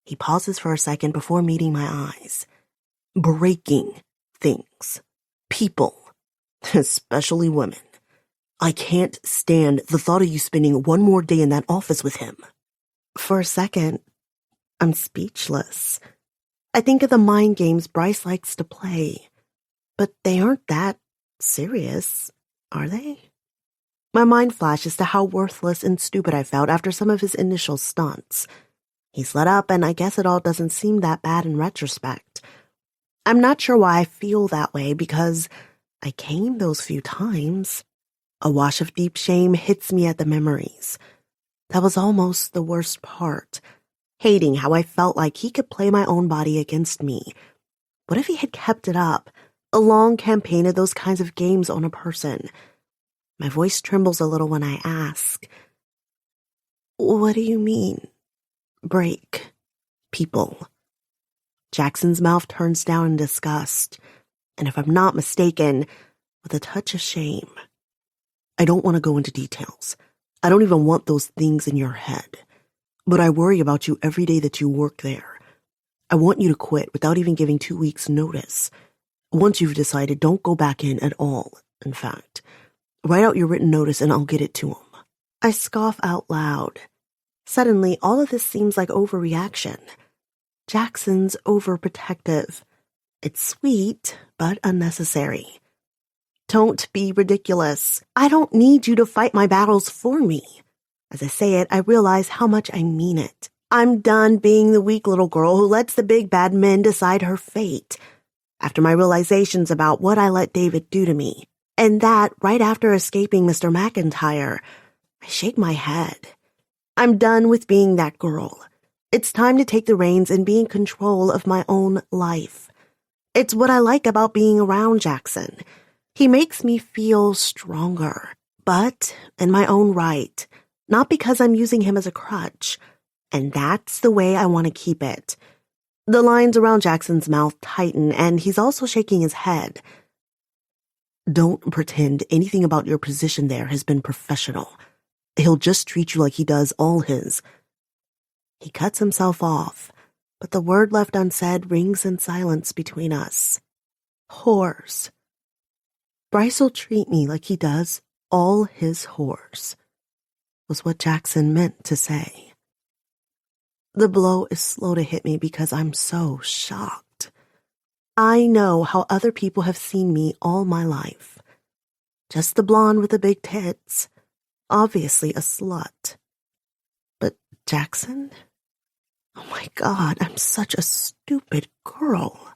S2: He pauses for a second before meeting my eyes. Breaking things. People. Especially women. I can't stand the thought of you spending one more day in that office with him. For a second, I'm speechless. I think of the mind games Bryce likes to play. But they aren't that serious, are they? My mind flashes to how worthless and stupid I felt after some of his initial stunts. He's let up, and I guess it all doesn't seem that bad in retrospect. I'm not sure why I feel that way, because I came those few times. A wash of deep shame hits me at the memories. That was almost the worst part. Hating how I felt like he could play my own body against me. What if he had kept it up? A long campaign of those kinds of games on a person. My voice trembles a little when I ask. What do you mean? Break. People. Jackson's mouth turns down in disgust, and if I'm not mistaken, with a touch of shame. I don't want to go into details. I don't even want those things in your head. But I worry about you every day that you work there. I want you to quit without even giving 2 weeks' notice. Once you've decided, don't go back in at all, in fact. Write out your written notice and I'll get it to him. I scoff out loud. Suddenly, all of this seems like overreaction. Jackson's overprotective. It's sweet, but unnecessary. Don't be ridiculous. I don't need you to fight my battles for me. As I say it, I realize how much I mean it. I'm done being the weak little girl who lets the big bad men decide her fate. After my realizations about what I let David do to me, and that right after escaping Mr. McIntyre, I shake my head. I'm done with being that girl. It's time to take the reins and be in control of my own life. It's what I like about being around Jackson. He makes me feel stronger, but in my own right, not because I'm using him as a crutch. And that's the way I want to keep it. The lines around Jackson's mouth tighten, and he's also shaking his head. Don't pretend anything about your position there has been professional. He'll just treat you like he does all his. He cuts himself off, but the word left unsaid rings in silence between us. Whores. Bryce will treat me like he does all his whores, was what Jackson meant to say. The blow is slow to hit me because I'm so shocked. I know how other people have seen me all my life. Just the blonde with the big tits. Obviously a slut. But Jackson? Oh my God, I'm such a stupid girl.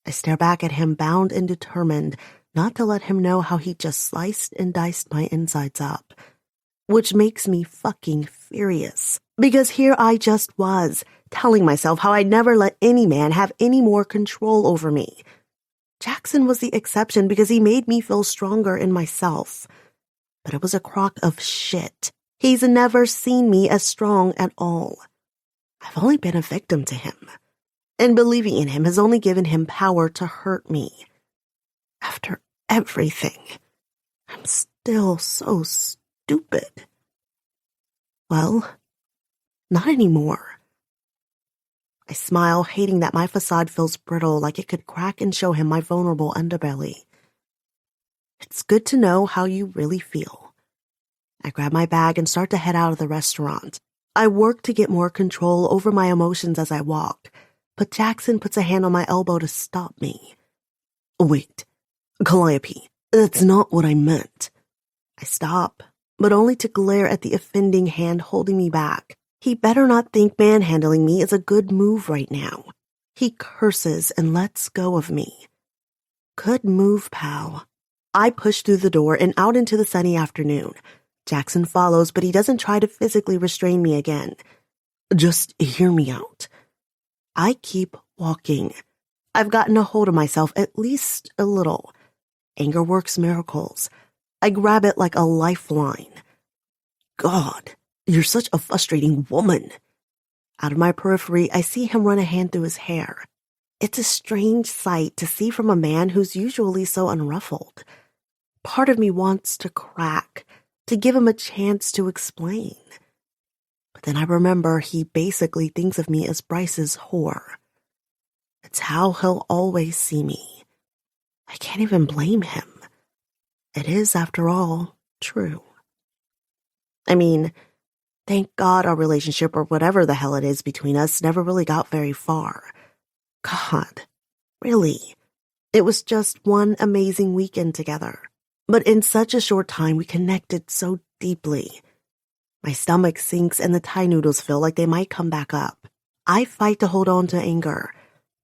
S2: I stare back at him, bound and determined not to let him know how he just sliced and diced my insides up. Which makes me fucking furious. Because here I just was, telling myself how I'd never let any man have any more control over me. Jackson was the exception because he made me feel stronger in myself. But it was a crock of shit. He's never seen me as strong at all. I've only been a victim to him. And believing in him has only given him power to hurt me. After everything, I'm still so stupid. Well, not anymore. I smile, hating that my facade feels brittle, like it could crack and show him my vulnerable underbelly. It's good to know how you really feel. I grab my bag and start to head out of the restaurant. I work to get more control over my emotions as I walk, but Jackson puts a hand on my elbow to stop me. Wait, Calliope, that's not what I meant. I stop, but only to glare at the offending hand holding me back. He better not think manhandling me is a good move right now. He curses and lets go of me. Good move, pal. I push through the door and out into the sunny afternoon. Jackson follows, but he doesn't try to physically restrain me again. Just hear me out. I keep walking. I've gotten a hold of myself, at least a little. Anger works miracles. I grab it like a lifeline. God, you're such a frustrating woman. Out of my periphery, I see him run a hand through his hair. It's a strange sight to see from a man who's usually so unruffled. Part of me wants to crack, to give him a chance to explain. But then I remember he basically thinks of me as Bryce's whore. It's how he'll always see me. I can't even blame him. It is, after all, true. I mean, thank God our relationship, or whatever the hell it is between us, never really got very far. God, really. It was just one amazing weekend together. But in such a short time, we connected so deeply. My stomach sinks and the Thai noodles feel like they might come back up. I fight to hold on to anger,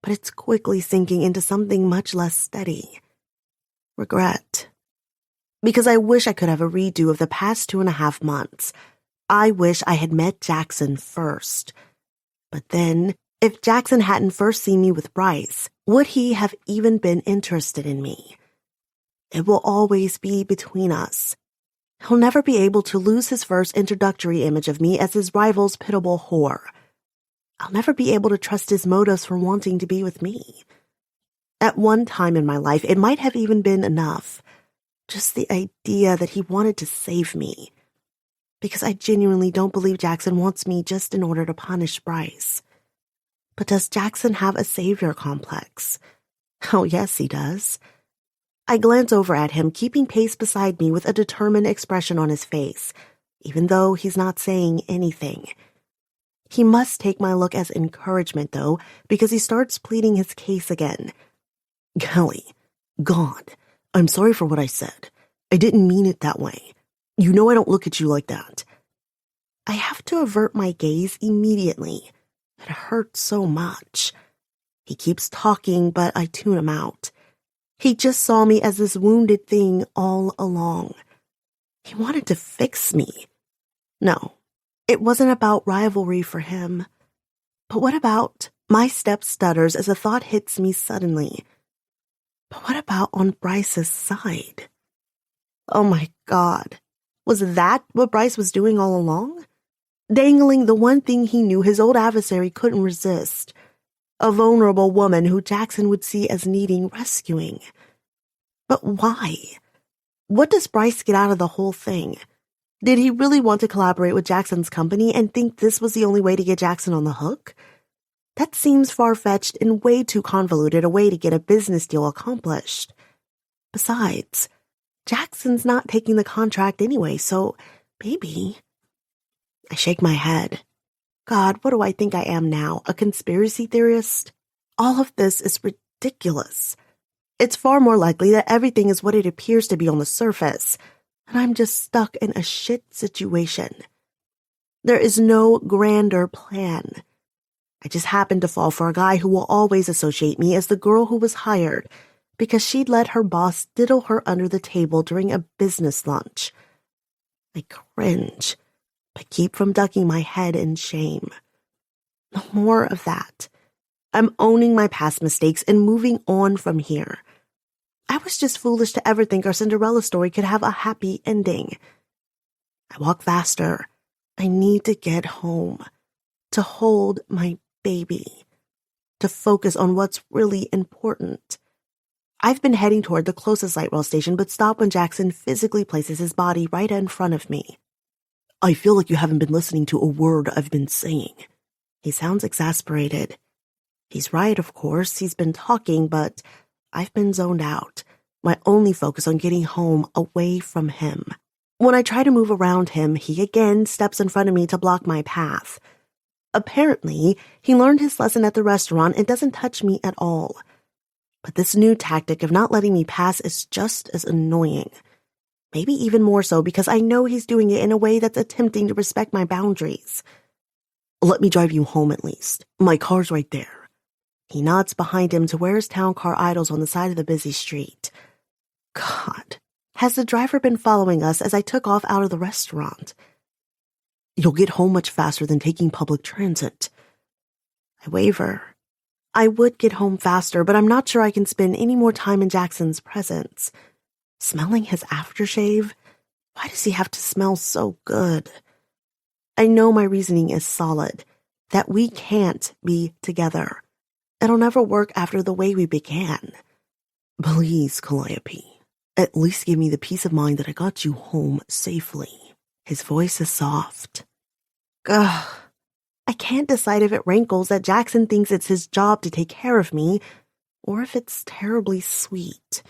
S2: but it's quickly sinking into something much less steady. Regret. Because I wish I could have a redo of the past 2.5 months. I wish I had met Jackson first. But then, if Jackson hadn't first seen me with Bryce, would he have even been interested in me? It will always be between us. He'll never be able to lose his first introductory image of me as his rival's pitiable whore. I'll never be able to trust his motives for wanting to be with me. At one time in my life, it might have even been enough. Just the idea that he wanted to save me. Because I genuinely don't believe Jackson wants me just in order to punish Bryce. But does Jackson have a savior complex? Oh, yes, he does. I glance over at him, keeping pace beside me with a determined expression on his face, even though he's not saying anything. He must take my look as encouragement, though, because he starts pleading his case again. Kelly, God, I'm sorry for what I said. I didn't mean it that way. You know I don't look at you like that. I have to avert my gaze immediately. It hurts so much. He keeps talking, but I tune him out. He just saw me as this wounded thing all along. He wanted to fix me. No, it wasn't about rivalry for him. But what about... My step stutters as a thought hits me suddenly. But what about on Bryce's side? Oh my God. Was that what Bryce was doing all along? Dangling the one thing he knew his old adversary couldn't resist. A vulnerable woman who Jackson would see as needing rescuing. But why? What does Bryce get out of the whole thing? Did he really want to collaborate with Jackson's company and think this was the only way to get Jackson on the hook? That seems far-fetched and way too convoluted a way to get a business deal accomplished. Besides, Jackson's not taking the contract anyway, so maybe... I shake my head. God, what do I think I am now? A conspiracy theorist? All of this is ridiculous. It's far more likely that everything is what it appears to be on the surface, and I'm just stuck in a shit situation. There is no grander plan. I just happened to fall for a guy who will always associate me as the girl who was hired because she'd let her boss diddle her under the table during a business lunch. I cringe, but keep from ducking my head in shame. No more of that. I'm owning my past mistakes and moving on from here. I was just foolish to ever think our Cinderella story could have a happy ending. I walk faster. I need to get home. To hold my baby. To focus on what's really important. I've been heading toward the closest light rail station, but stop when Jackson physically places his body right in front of me. I feel like you haven't been listening to a word I've been saying. He sounds exasperated. He's right, of course. He's been talking, but I've been zoned out. My only focus on getting home away from him. When I try to move around him, he again steps in front of me to block my path. Apparently, he learned his lesson at the restaurant and doesn't touch me at all. But this new tactic of not letting me pass is just as annoying. Maybe even more so because I know he's doing it in a way that's attempting to respect my boundaries. Let me drive you home at least. My car's right there. He nods behind him to where his town car idles on the side of the busy street. God, has the driver been following us as I took off out of the restaurant? You'll get home much faster than taking public transit. I waver. I would get home faster, but I'm not sure I can spend any more time in Jackson's presence. Smelling his aftershave? Why does he have to smell so good? I know my reasoning is solid, that we can't be together. It'll never work after the way we began.
S1: Please, Calliope, at least give me the peace of mind that I got you home safely.
S2: His voice is soft. Ugh. I can't decide if it rankles that Jackson thinks it's his job to take care of me, or if it's terribly sweet.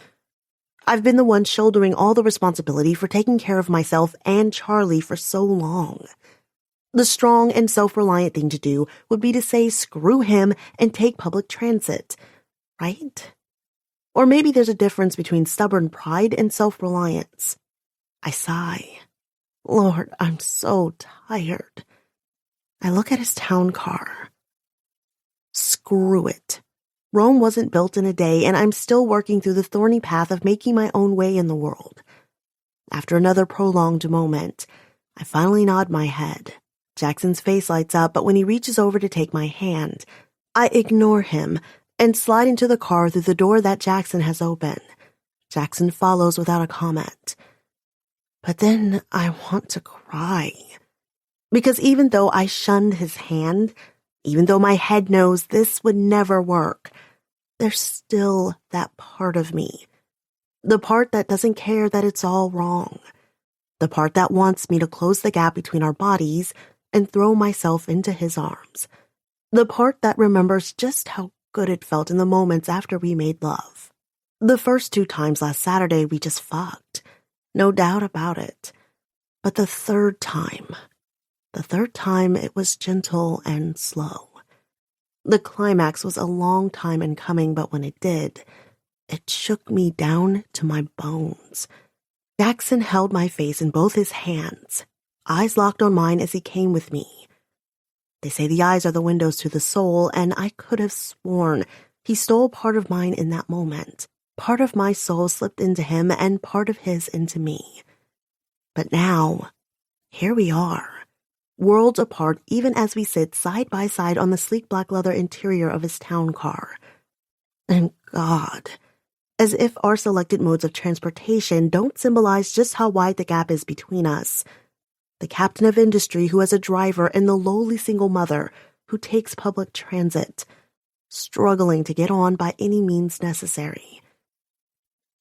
S2: I've been the one shouldering all the responsibility for taking care of myself and Charlie for so long. The strong and self-reliant thing to do would be to say screw him and take public transit, right? Or maybe there's a difference between stubborn pride and self-reliance. I sigh. Lord, I'm so tired. I look at his town car. Screw it. Rome wasn't built in a day, and I'm still working through the thorny path of making my own way in the world. After another prolonged moment, I finally nod my head. Jackson's face lights up, but when he reaches over to take my hand, I ignore him and slide into the car through the door that Jackson has open. Jackson follows without a comment. But then I want to cry. Because even though I shunned his hand, even though my head knows this would never work, there's still that part of me. The part that doesn't care that it's all wrong. The part that wants me to close the gap between our bodies and throw myself into his arms. The part that remembers just how good it felt in the moments after we made love. The first 2 times last Saturday we just fucked. No doubt about it. But the third time it was gentle and slow. The climax was a long time in coming, but when it did, it shook me down to my bones. Jackson held my face in both his hands, eyes locked on mine as he came with me. They say the eyes are the windows to the soul, and I could have sworn he stole part of mine in that moment. Part of my soul slipped into him and part of his into me. But now, here we are, worlds apart even as we sit side by side on the sleek black leather interior of his town car. And God, as if our selected modes of transportation don't symbolize just how wide the gap is between us. The captain of industry who has a driver and the lowly single mother who takes public transit, struggling to get on by any means necessary.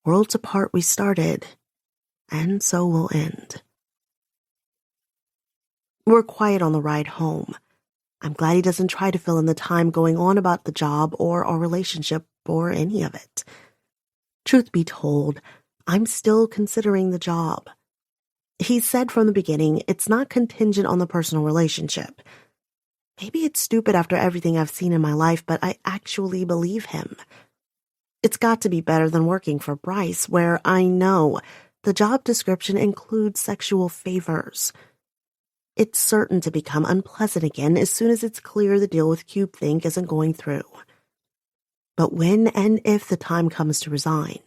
S2: Worlds apart we started, and so we'll end. We're quiet on the ride home. I'm glad he doesn't try to fill in the time going on about the job or our relationship or any of it. Truth be told, I'm still considering the job. He said from the beginning it's not contingent on the personal relationship. Maybe it's stupid after everything I've seen in my life, but I actually believe him. It's got to be better than working for Bryce, where I know the job description includes sexual favors. It's certain to become unpleasant again as soon as it's clear the deal with CubeThink isn't going through. But when and if the time comes to resign,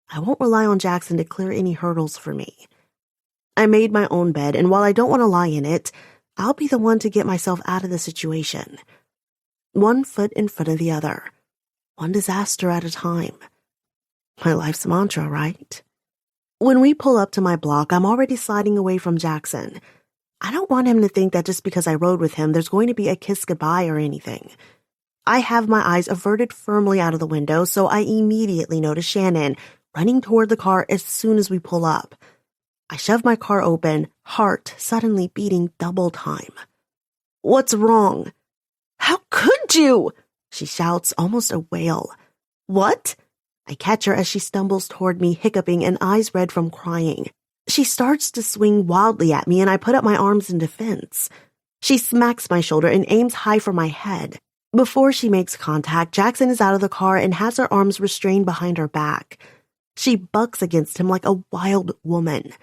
S2: I won't rely on Jackson to clear any hurdles for me. I made my own bed, and while I don't want to lie in it, I'll be the one to get myself out of the situation. One foot in front of the other. One disaster at a time. My life's mantra, right? When we pull up to my block, I'm already sliding away from Jackson. I don't want him to think that just because I rode with him, there's going to be a kiss goodbye or anything. I have my eyes averted firmly out of the window, so I immediately notice Shannon running toward the car as soon as we pull up. I shove my car open, heart suddenly beating double time. What's wrong? How could you? She shouts, almost a wail. What? I catch her as she stumbles toward me, hiccuping and eyes red from crying. She starts to swing wildly at me, and I put up my arms in defense. She smacks my shoulder and aims high for my head. Before she makes contact, Jackson is out of the car and has her arms restrained behind her back. She bucks against him like a wild woman.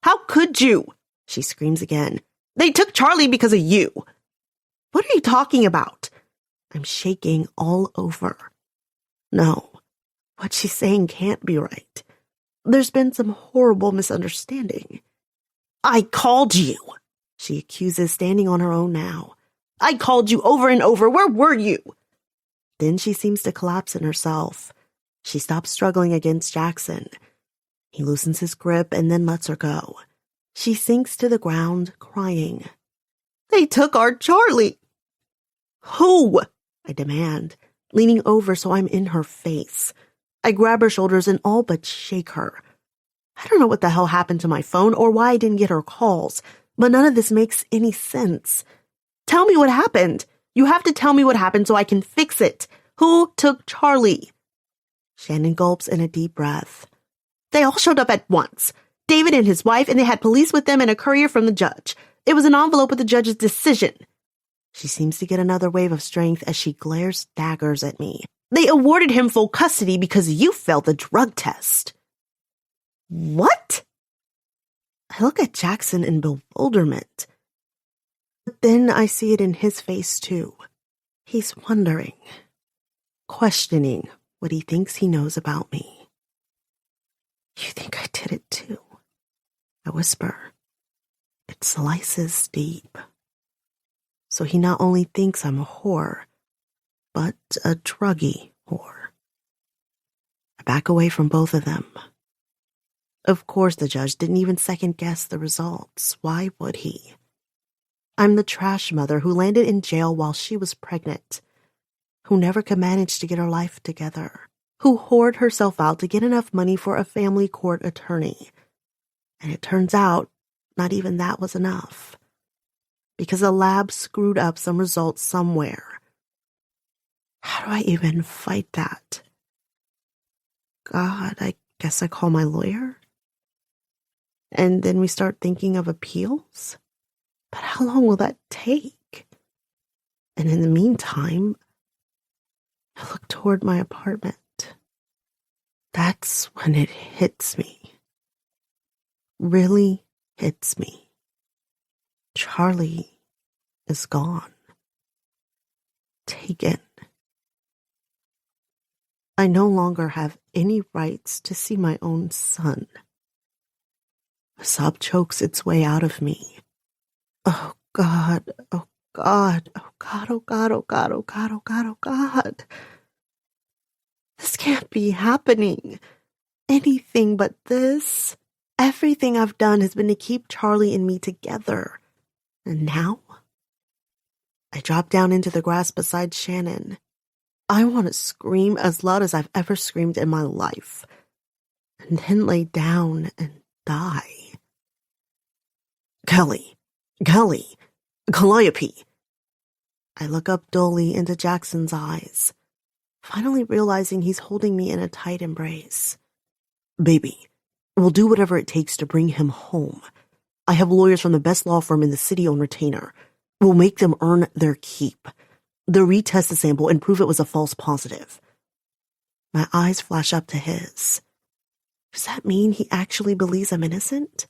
S2: How could you? She screams again. They took Charlie because of you. What are you talking about? I'm shaking all over. No, what she's saying can't be right. There's been some horrible misunderstanding. I called you, she accuses, standing on her own now. I called you over and over. Where were you? Then she seems to collapse in herself. She stops struggling against Jackson. He loosens his grip and then lets her go. She sinks to the ground, crying. They took our Charlie. Who? I demand. leaning over so I'm in her face. I grab her shoulders and all but shake her. I don't know what the hell happened to my phone or why I didn't get her calls, but none of this makes any sense. Tell me what happened. You have to tell me what happened so I can fix it. Who took Charlie? Shannon gulps in a deep breath. They all showed up at once. David and his wife, and they had police with them and a courier from the judge. It was an envelope with the judge's decision. She seems to get another wave of strength as she glares daggers at me. They awarded him full custody because you failed the drug test. What? I look at Jackson in bewilderment. But then I see it in his face too. He's wondering, questioning what he thinks he knows about me. You think I did it too? I whisper. It slices deep. So he not only thinks I'm a whore, but a druggy whore. I back away from both of them. Of course the judge didn't even second-guess the results. Why would he? I'm the trash mother who landed in jail while she was pregnant, who never could manage to get her life together, who whored herself out to get enough money for a family court attorney. And it turns out not even that was enough, because a lab screwed up some results somewhere. How do I even fight that? God, I guess I call my lawyer? And then we start thinking of appeals? But how long will that take? And in the meantime, I look toward my apartment. That's when it hits me. Really hits me. Charlie is gone. Taken. I no longer have any rights to see my own son. A sob chokes its way out of me. Oh God, oh God, oh God, oh God, oh God, oh God, oh God, oh God. This can't be happening. Anything but this. Everything I've done has been to keep Charlie and me together. And now? I drop down into the grass beside Shannon. I want to scream as loud as I've ever screamed in my life. And then lay down and die. Kelly, Calliope. I look up dully into Jackson's eyes, finally realizing he's holding me in a tight embrace. Baby, we'll do whatever it takes to bring him home. I have lawyers from the best law firm in the city on retainer. We'll make them earn their keep. They'll retest the sample and prove it was a false positive. My eyes flash up to his. Does that mean he actually believes I'm innocent?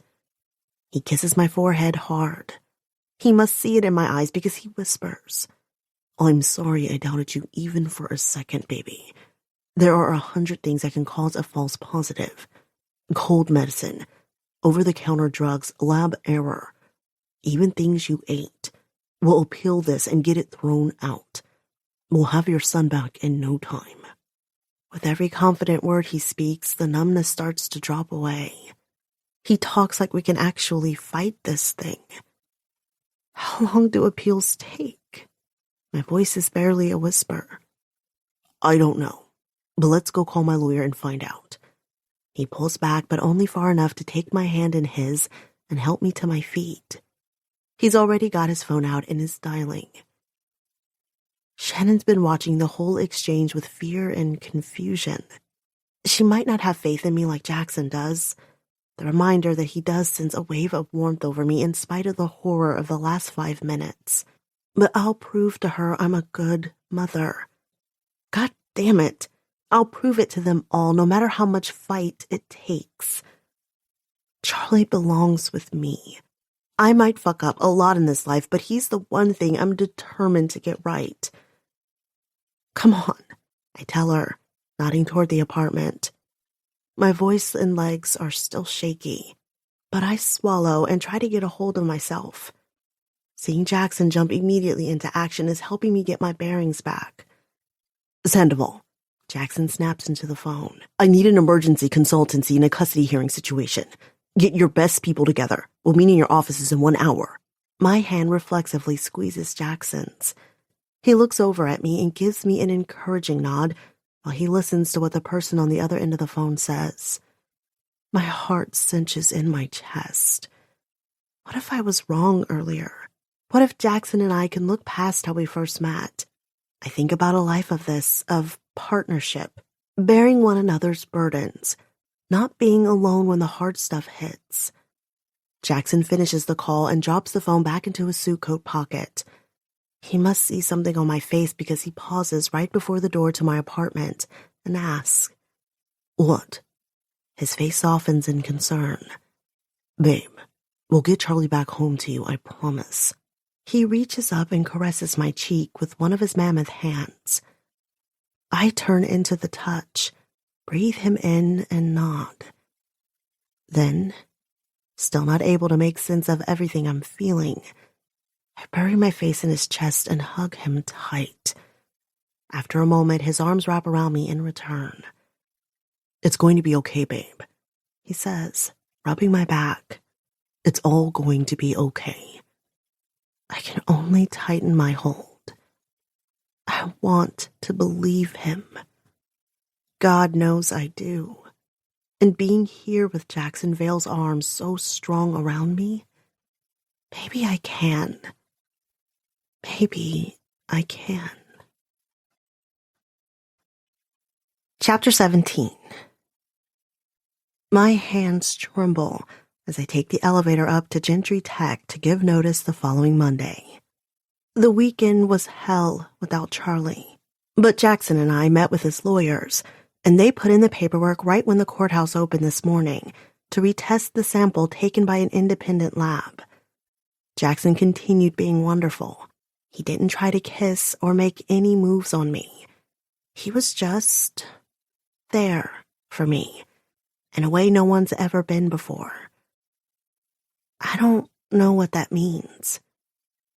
S2: He kisses my forehead hard. He must see it in my eyes because he whispers, I'm sorry I doubted you even for a second, baby. There are 100 things that can cause a false positive. Cold medicine, over-the-counter drugs, lab error, even things you ate. We'll appeal this and get it thrown out. We'll have your son back in no time. With every confident word he speaks, the numbness starts to drop away. He talks like we can actually fight this thing. How long do appeals take? My voice is barely a whisper. I don't know, but let's go call my lawyer and find out. He pulls back, but only far enough to take my hand in his and help me to my feet. He's already got his phone out and is dialing. Shannon's been watching the whole exchange with fear and confusion. She might not have faith in me like Jackson does. The reminder that he does sends a wave of warmth over me in spite of the horror of the last 5 minutes. But I'll prove to her I'm a good mother. God damn it. I'll prove it to them all, no matter how much fight it takes. Charlie belongs with me. I might fuck up a lot in this life, but he's the one thing I'm determined to get right. Come on, I tell her, nodding toward the apartment. My voice and legs are still shaky, but I swallow and try to get a hold of myself. Seeing Jackson jump immediately into action is helping me get my bearings back. Sandoval. Jackson snaps into the phone. I need an emergency consultancy in a custody hearing situation. Get your best people together. We'll meet in your offices in 1 hour. My hand reflexively squeezes Jackson's. He looks over at me and gives me an encouraging nod while he listens to what the person on the other end of the phone says. My heart cinches in my chest. What if I was wrong earlier? What if Jackson and I can look past how we first met? I think about a life of partnership, bearing one another's burdens, not being alone when the hard stuff hits. Jackson finishes the call and drops the phone back into his suit coat pocket. He must see something on my face because he pauses right before the door to my apartment and asks, "What?" His face softens in concern. "Babe, we'll get Charlie back home to you, I promise." He reaches up and caresses my cheek with one of his mammoth hands. I turn into the touch, breathe him in, and nod. Then, still not able to make sense of everything I'm feeling, I bury my face in his chest and hug him tight. After a moment, his arms wrap around me in return. "It's going to be okay, babe," he says, rubbing my back. "It's all going to be okay." I can only tighten my hold. I want to believe him. God knows I do. And being here with Jackson Vale's arms so strong around me, maybe I can. Maybe I can. Chapter 17. My hands tremble as I take the elevator up to Gentry Tech to give notice the following Monday. The weekend was hell without Charlie, but Jackson and I met with his lawyers, and they put in the paperwork right when the courthouse opened this morning to retest the sample taken by an independent lab. Jackson continued being wonderful. He didn't try to kiss or make any moves on me. He was just there for me, in a way no one's ever been before. I don't know what that means.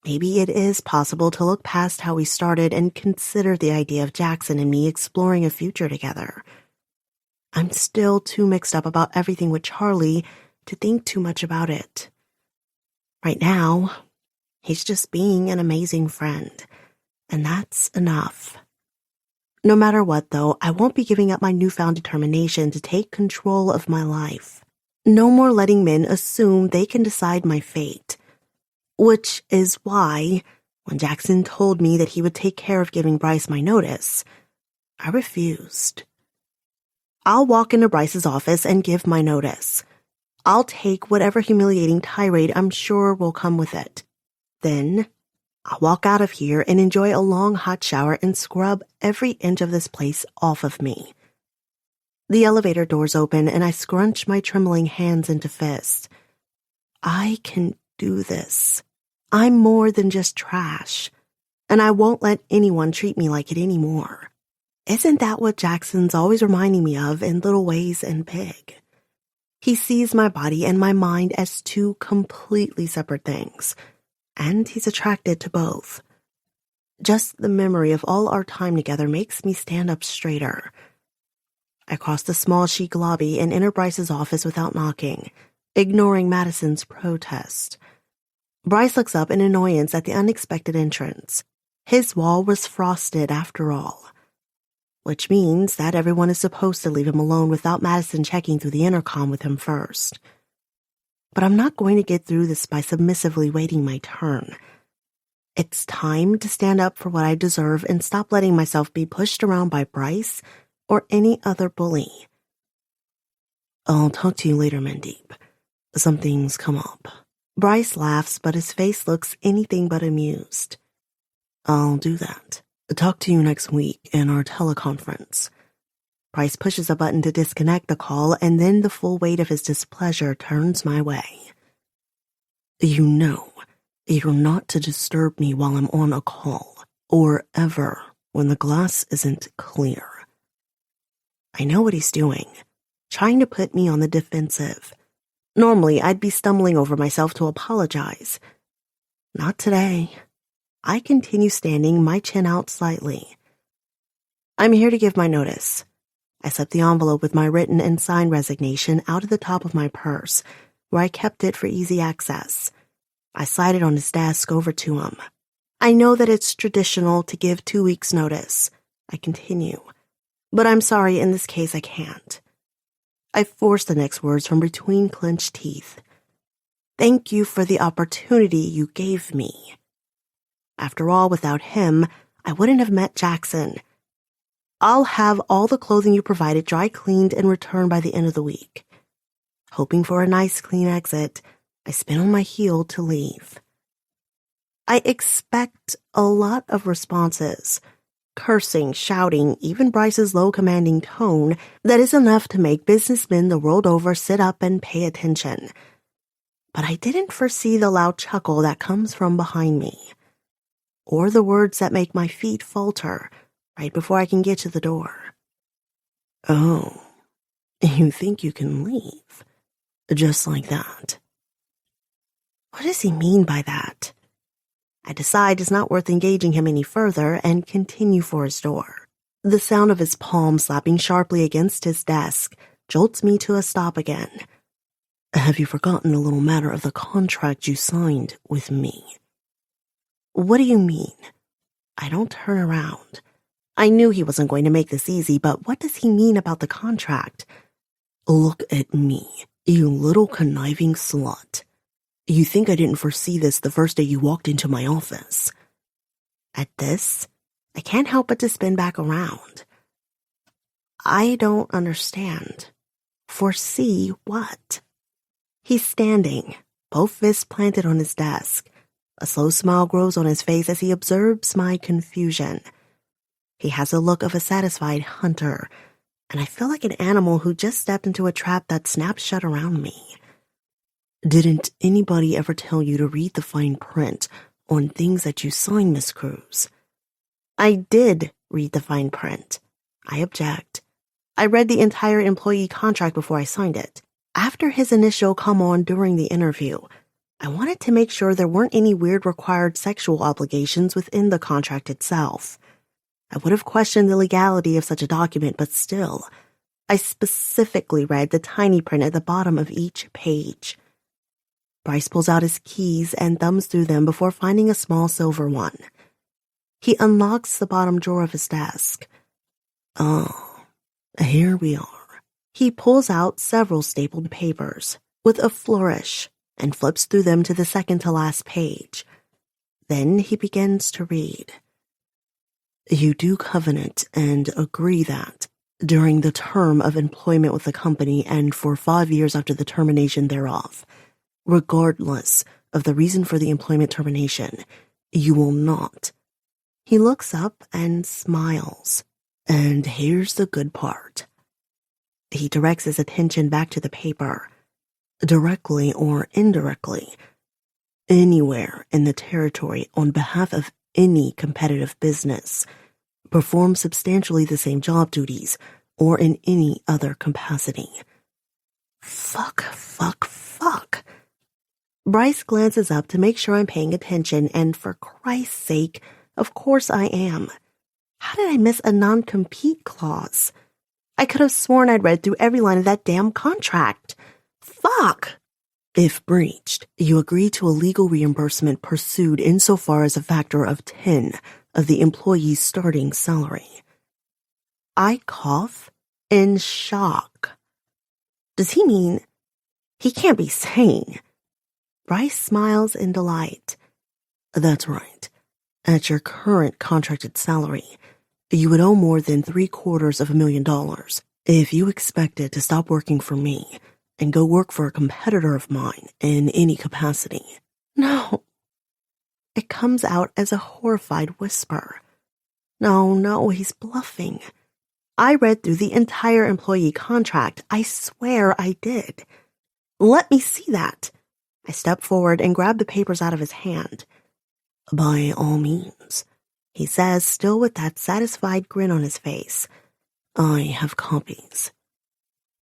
S2: Maybe it is possible to look past how we started and consider the idea of Jackson and me exploring a future together. I'm still too mixed up about everything with Charlie to think too much about it. Right now, he's just being an amazing friend, and that's enough. No matter what, though, I won't be giving up my newfound determination to take control of my life. No more letting men assume they can decide my fate. Which is why, when Jackson told me that he would take care of giving Bryce my notice, I refused. I'll walk into Bryce's office and give my notice. I'll take whatever humiliating tirade I'm sure will come with it. Then, I'll walk out of here and enjoy a long hot shower and scrub every inch of this place off of me. The elevator doors open and I scrunch my trembling hands into fists. I can do this. I'm more than just trash, and I won't let anyone treat me like it anymore. Isn't that what Jackson's always reminding me of in little ways and big? He sees my body and my mind as two completely separate things, and he's attracted to both. Just the memory of all our time together makes me stand up straighter. I cross the small chic lobby and enter Bryce's office without knocking, ignoring Madison's protest. Bryce looks up in annoyance at the unexpected entrance. His wall was frosted after all, which means that everyone is supposed to leave him alone without Madison checking through the intercom with him first. But I'm not going to get through this by submissively waiting my turn. It's time to stand up for what I deserve and stop letting myself be pushed around by Bryce or any other bully. "I'll talk to you later, Mandeep. Something's come up." Bryce laughs, but his face looks anything but amused. "I'll do that. Talk to you next week in our teleconference." Bryce pushes a button to disconnect the call, and then the full weight of his displeasure turns my way. "You know, you're not to disturb me while I'm on a call, or ever when the glass isn't clear." I know what he's doing, trying to put me on the defensive. Normally, I'd be stumbling over myself to apologize. Not today. I continue standing, my chin out slightly. "I'm here to give my notice." I slip the envelope with my written and signed resignation out of the top of my purse, where I kept it for easy access. I slide it on his desk over to him. I know that it's traditional to give 2 weeks' notice. I continue. But I'm sorry, in this case I can't. I force the next words from between clenched teeth. Thank you for the opportunity you gave me. After all, without him, I wouldn't have met Jackson. I'll have all the clothing you provided dry cleaned and returned by the end of the week. Hoping for a nice clean exit, I spin on my heel to leave. I expect a lot of responses. Cursing, shouting, even Bryce's low commanding tone that is enough to make businessmen the world over sit up and pay attention. But I didn't foresee the loud chuckle that comes from behind me, or the words that make my feet falter right before I can get to the door. Oh, you think you can leave? Just like that? What does he mean by that? I decide it's not worth engaging him any further and continue for his door. The sound of his palm slapping sharply against his desk jolts me to a stop again. Have you forgotten the little matter of the contract you signed with me? What do you mean? I don't turn around. I knew he wasn't going to make this easy, but what does he mean about the contract? Look at me, you little conniving slut. You think I didn't foresee this the first day you walked into my office? At this, I can't help but to spin back around. I don't understand. Foresee what? He's standing, both fists planted on his desk. A slow smile grows on his face as he observes my confusion. He has a look of a satisfied hunter, and I feel like an animal who just stepped into a trap that snapped shut around me. Didn't anybody ever tell you to read the fine print on things that you sign, Miss Cruz? I did read the fine print. I object. I read the entire employee contract before I signed it. After his initial come on during the interview, I wanted to make sure there weren't any weird required sexual obligations within the contract itself. I would have questioned the legality of such a document, but still, I specifically read the tiny print at the bottom of each page. Bryce pulls out his keys and thumbs through them before finding a small silver one. He unlocks the bottom drawer of his desk. Oh, here we are. He pulls out several stapled papers with a flourish and flips through them to the second to last page. Then he begins to read. You do covenant and agree that, during the term of employment with the company and for 5 years after the termination thereof, regardless of the reason for the employment termination, you will not. He looks up and smiles. And here's the good part. He directs his attention back to the paper. Directly or indirectly, anywhere in the territory on behalf of any competitive business, perform substantially the same job duties or in any other capacity. Fuck. Bryce glances up to make sure I'm paying attention, and for Christ's sake, of course I am. How did I miss a non-compete clause? I could have sworn I'd read through every line of that damn contract. Fuck! If breached, you agree to a legal reimbursement pursued insofar as a factor of 10 of the employee's starting salary. I cough in shock. Does he mean... He can't be saying... Bryce smiles in delight. That's right. At your current contracted salary, you would owe more than $750,000 if you expected to stop working for me and go work for a competitor of mine in any capacity. No. It comes out as a horrified whisper. No, he's bluffing. I read through the entire employee contract. I swear I did. Let me see that. I step forward and grab the papers out of his hand. By all means, he says, still with that satisfied grin on his face. I have copies.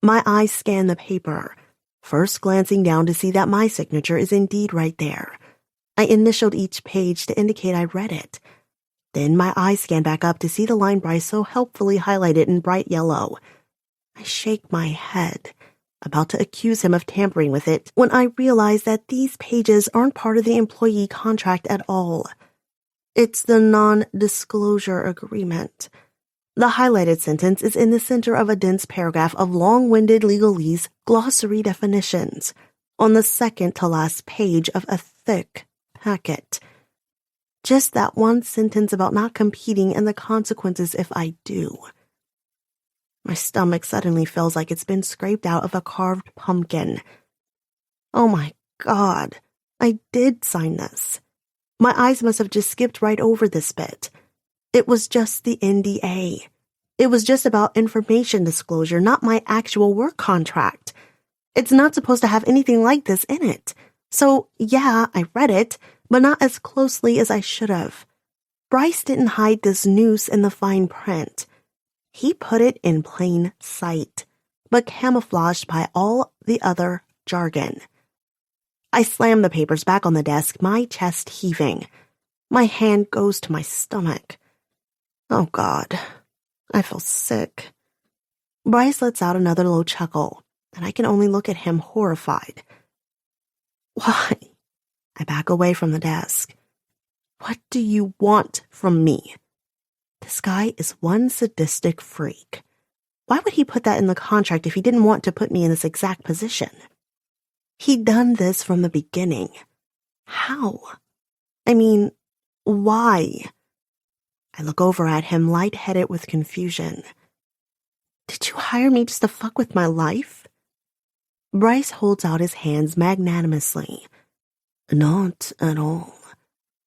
S2: My eyes scan the paper, first glancing down to see that my signature is indeed right there. I initialed each page to indicate I'd read it. Then my eyes scan back up to see the line Bryce so helpfully highlighted in bright yellow. I shake my head, about to accuse him of tampering with it, when I realize that these pages aren't part of the employee contract at all. It's the non-disclosure agreement. The highlighted sentence is in the center of a dense paragraph of long-winded legalese glossary definitions on the second-to-last page of a thick packet. Just that one sentence about not competing and the consequences if I do. My stomach suddenly feels like it's been scraped out of a carved pumpkin. Oh my God, I did sign this. My eyes must have just skipped right over this bit. It was just the NDA. It was just about information disclosure, not my actual work contract. It's not supposed to have anything like this in it. So, yeah, I read it, but not as closely as I should have. Bryce didn't hide this noose in the fine print. He put it in plain sight, but camouflaged by all the other jargon. I slammed the papers back on the desk, my chest heaving. My hand goes to my stomach. Oh, God. I feel sick. Bryce lets out another low chuckle, and I can only look at him horrified. Why? I back away from the desk. What do you want from me? This guy is one sadistic freak. Why would he put that in the contract if he didn't want to put me in this exact position? He'd done this from the beginning. How? I mean, why? I look over at him, lightheaded with confusion. Did you hire me just to fuck with my life? Bryce holds out his hands magnanimously. Not at all.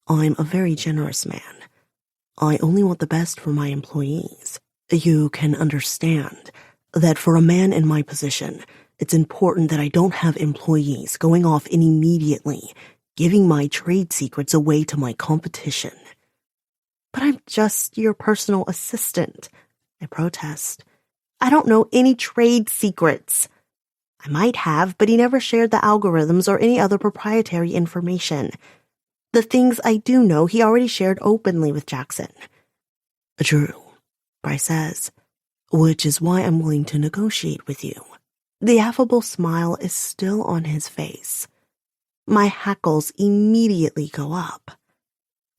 S2: I'm a very generous man. I only want the best for my employees. You can understand that for a man in my position, it's important that I don't have employees going off and immediately giving my trade secrets away to my competition. But I'm just your personal assistant, I protest. I don't know any trade secrets. I might have, but he never shared the algorithms or any other proprietary information. The things I do know, he already shared openly with Jackson. True, Bryce says, which is why I'm willing to negotiate with you. The affable smile is still on his face. My hackles immediately go up.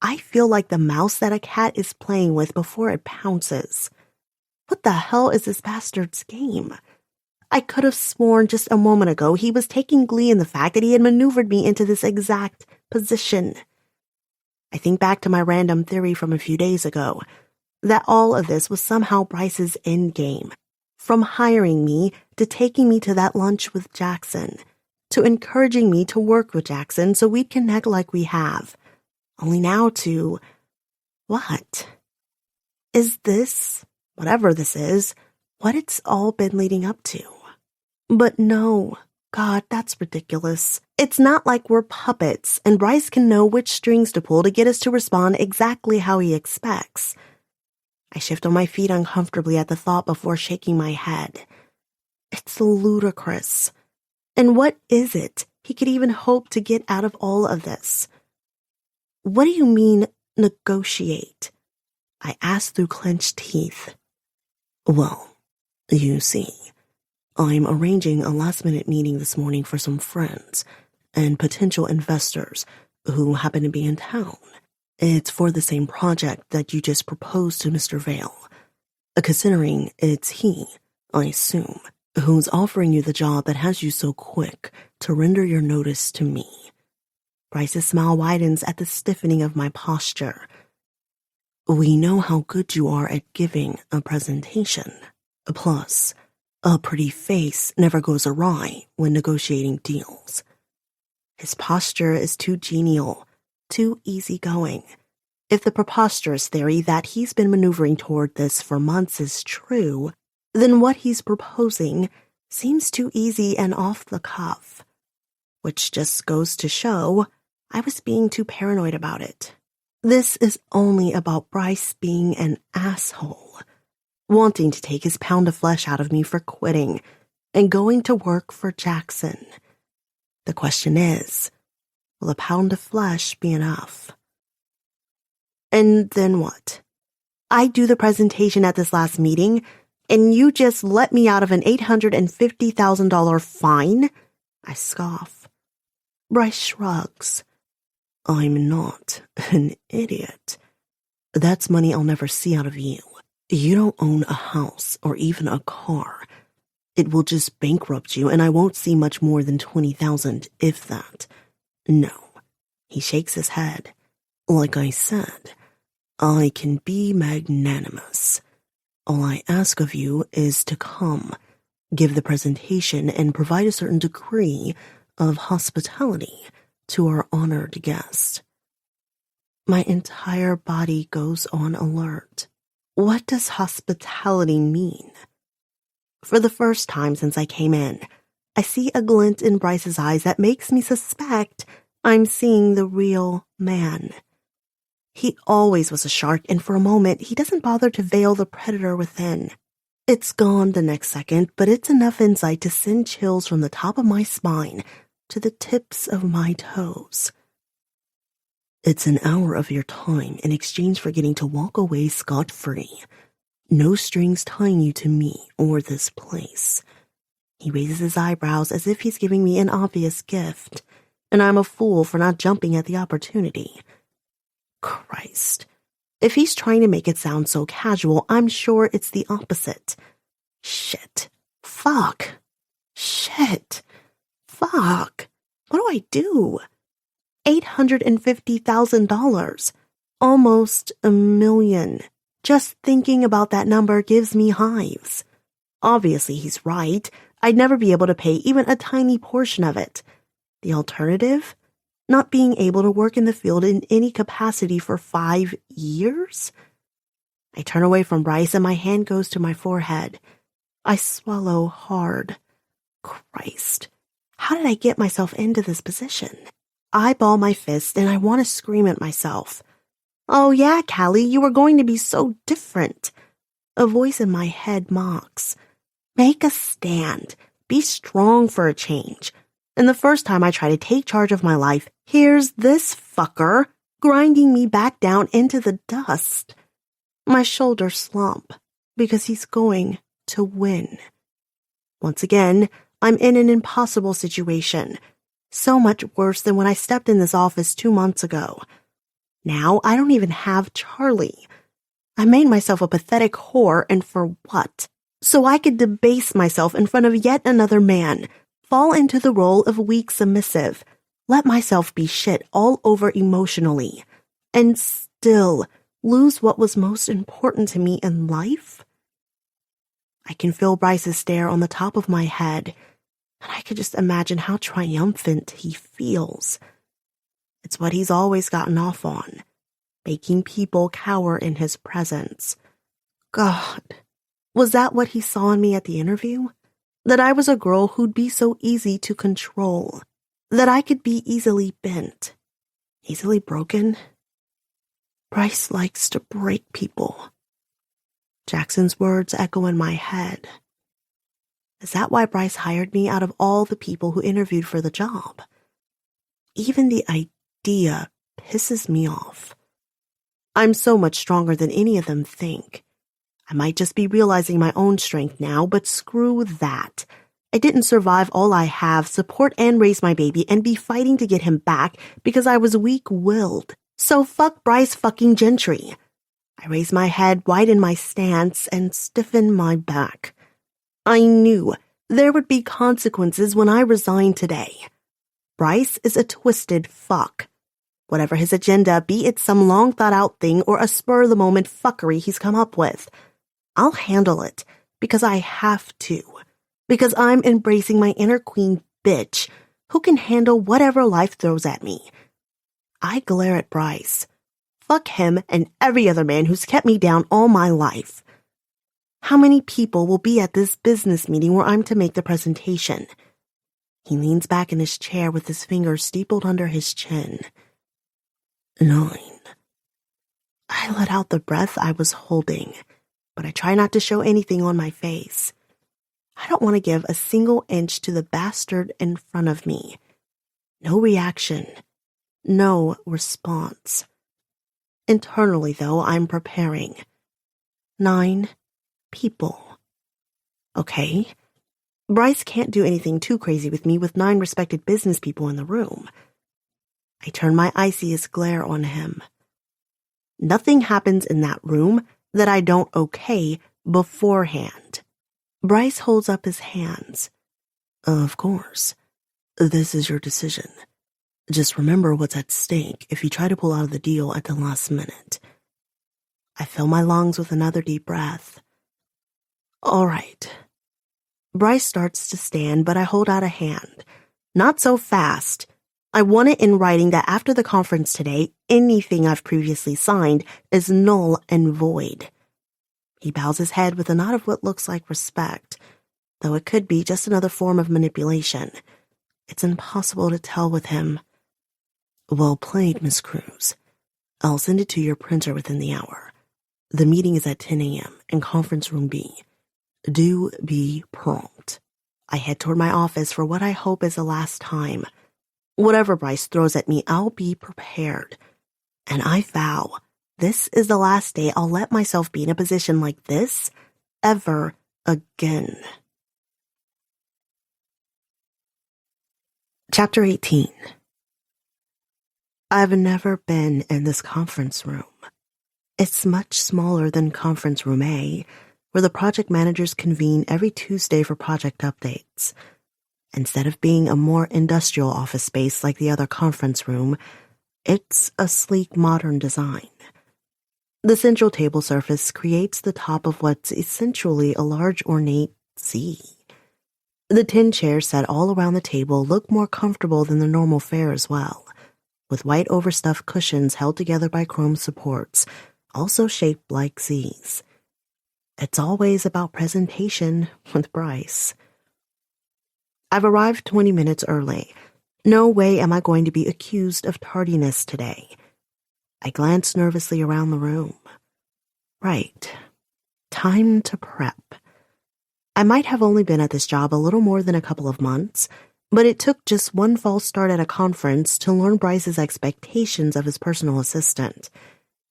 S2: I feel like the mouse that a cat is playing with before it pounces. What the hell is this bastard's game? I could have sworn just a moment ago he was taking glee in the fact that he had maneuvered me into this exact position. I think back to my random theory from a few days ago, that all of this was somehow Bryce's endgame. From hiring me to taking me to that lunch with Jackson, to encouraging me to work with Jackson so we'd connect like we have. Only now to... what? Is this, whatever this is, what it's all been leading up to? But no, God, that's ridiculous. It's not like we're puppets and Bryce can know which strings to pull to get us to respond exactly how he expects. I shift on my feet uncomfortably at the thought before shaking my head. It's ludicrous. And what is it he could even hope to get out of all of this? What do you mean, negotiate? I asked through clenched teeth. Well, you see, I'm arranging a last-minute meeting this morning for some friends and potential investors who happen to be in town. It's for the same project that you just proposed to Mr. Vale. Considering it's he, I assume, who's offering you the job that has you so quick to render your notice to me. Bryce's smile widens at the stiffening of my posture. We know how good you are at giving a presentation. Plus, a pretty face never goes awry when negotiating deals. His posture is too genial, too easygoing. If the preposterous theory that he's been maneuvering toward this for months is true, then what he's proposing seems too easy and off the cuff. Which just goes to show I was being too paranoid about it. This is only about Bryce being an asshole, wanting to take his pound of flesh out of me for quitting and going to work for Jackson. The question is, will a pound of flesh be enough? And then what? I do the presentation at this last meeting, and you just let me out of an $850,000 fine? I scoff. Bryce shrugs.
S1: I'm not an idiot. That's money I'll never see out of you. You don't own a house or even a car. It will just bankrupt you, and I won't see much more than 20,000, if that. No. He shakes his head. Like I said, I can be magnanimous. All I ask of you is to come, give the presentation, and provide a certain degree of hospitality to our honored guest. My entire body goes on alert. What does hospitality mean? For the first time since I came in, I see a glint in Bryce's eyes that makes me suspect I'm seeing the real man. He always was a shark, and for a moment, he doesn't bother to veil the predator within. It's gone the next second, but it's enough insight to send chills from the top of my spine to the tips of my toes. It's an hour of your time in exchange for getting to walk away scot-free. No strings tying you to me or this place. He raises his eyebrows as if he's giving me an obvious gift, and I'm a fool for not jumping at the opportunity. Christ. If he's trying to make it sound so casual, I'm sure it's the opposite. Shit. Fuck. Shit. Fuck. What do I do? $850,000. Almost $1 million. Just thinking about that number gives me hives. Obviously, he's right. I'd never be able to pay even a tiny portion of it. The alternative? Not being able to work in the field in any capacity for 5 years? I turn away from Bryce and my hand goes to my forehead. I swallow hard. Christ. How did I get myself into this position? I ball my fist and I want to scream at myself. Oh yeah, Callie, you were going to be so different. A voice in my head mocks. Make a stand. Be strong for a change. And the first time I try to take charge of my life, here's this fucker grinding me back down into the dust. My shoulders slump because he's going to win. Once again, I'm in an impossible situation. So much worse than when I stepped in this office 2 months ago. Now I don't even have Charlie. I made myself a pathetic whore, and for what? So I could debase myself in front of yet another man, fall into the role of weak submissive, let myself be shit all over emotionally, and still lose what was most important to me in life? I can feel Bryce's stare on the top of my head, and I could just imagine how triumphant he feels. It's what he's always gotten off on, making people cower in his presence. God, was that what he saw in me at the interview? That I was a girl who'd be so easy to control, that I could be easily bent, easily broken? Bryce likes to break people. Jackson's words echo in my head. Is that why Bryce hired me out of all the people who interviewed for the job? Even the idea pisses me off. I'm so much stronger than any of them think. I might just be realizing my own strength now, but screw that. I didn't survive all I have, support and raise my baby, and be fighting to get him back because I was weak-willed. So fuck Bryce fucking Gentry. I raise my head, widen my stance, and stiffen my back. I knew there would be consequences when I resigned today. Bryce is a twisted fuck. Whatever his agenda, be it some long-thought-out thing or a spur-of-the-moment fuckery he's come up with, I'll handle it because I have to. Because I'm embracing my inner queen bitch who can handle whatever life throws at me. I glare at Bryce. Fuck him and every other man who's kept me down all my life. How many people will be at this business meeting where I'm to make the presentation? He leans back in his chair with his fingers steepled under his chin. 9. I let out the breath I was holding, but I try not to show anything on my face. I don't want to give a single inch to the bastard in front of me. No reaction. No response. Internally, though, I'm preparing. 9 people. Okay. Bryce can't do anything too crazy with me with 9 respected business people in the room.
S2: I turn my iciest glare on him. Nothing happens in that room that I don't okay beforehand. Bryce holds up his hands. Of course. This is your decision. Just remember what's at stake if you try to pull out of the deal at the last minute. I fill my lungs with another deep breath. All right. Bryce starts to stand, but I hold out a hand. Not so fast. I want it in writing that after the conference today, anything I've previously signed is null and void. He bows his head with a nod of what looks like respect, though it could be just another form of manipulation. It's impossible to tell with him. Well played, Miss Cruz. I'll send it to your printer within the hour. The meeting is at 10 a.m. in conference room B. Do be prompt. I head toward my office for what I hope is the last time. Whatever Bryce throws at me, I'll be prepared. And I vow, this is the last day I'll let myself be in a position like this ever again. Chapter 18. I've never been in this conference room. It's much smaller than conference room A, where the project managers convene every Tuesday for project updates. Instead of being a more industrial office space like the other conference room, it's a sleek modern design. The central table surface creates the top of what's essentially a large ornate Z. The 10 chairs set all around the table look more comfortable than the normal fare as well, with white overstuffed cushions held together by chrome supports, also shaped like Z's. It's always about presentation with Bryce. I've arrived 20 minutes early. No way am I going to be accused of tardiness today. I glance nervously around the room. Right. Time to prep. I might have only been at this job a little more than a couple of months, but it took just one false start at a conference to learn Bryce's expectations of his personal assistant.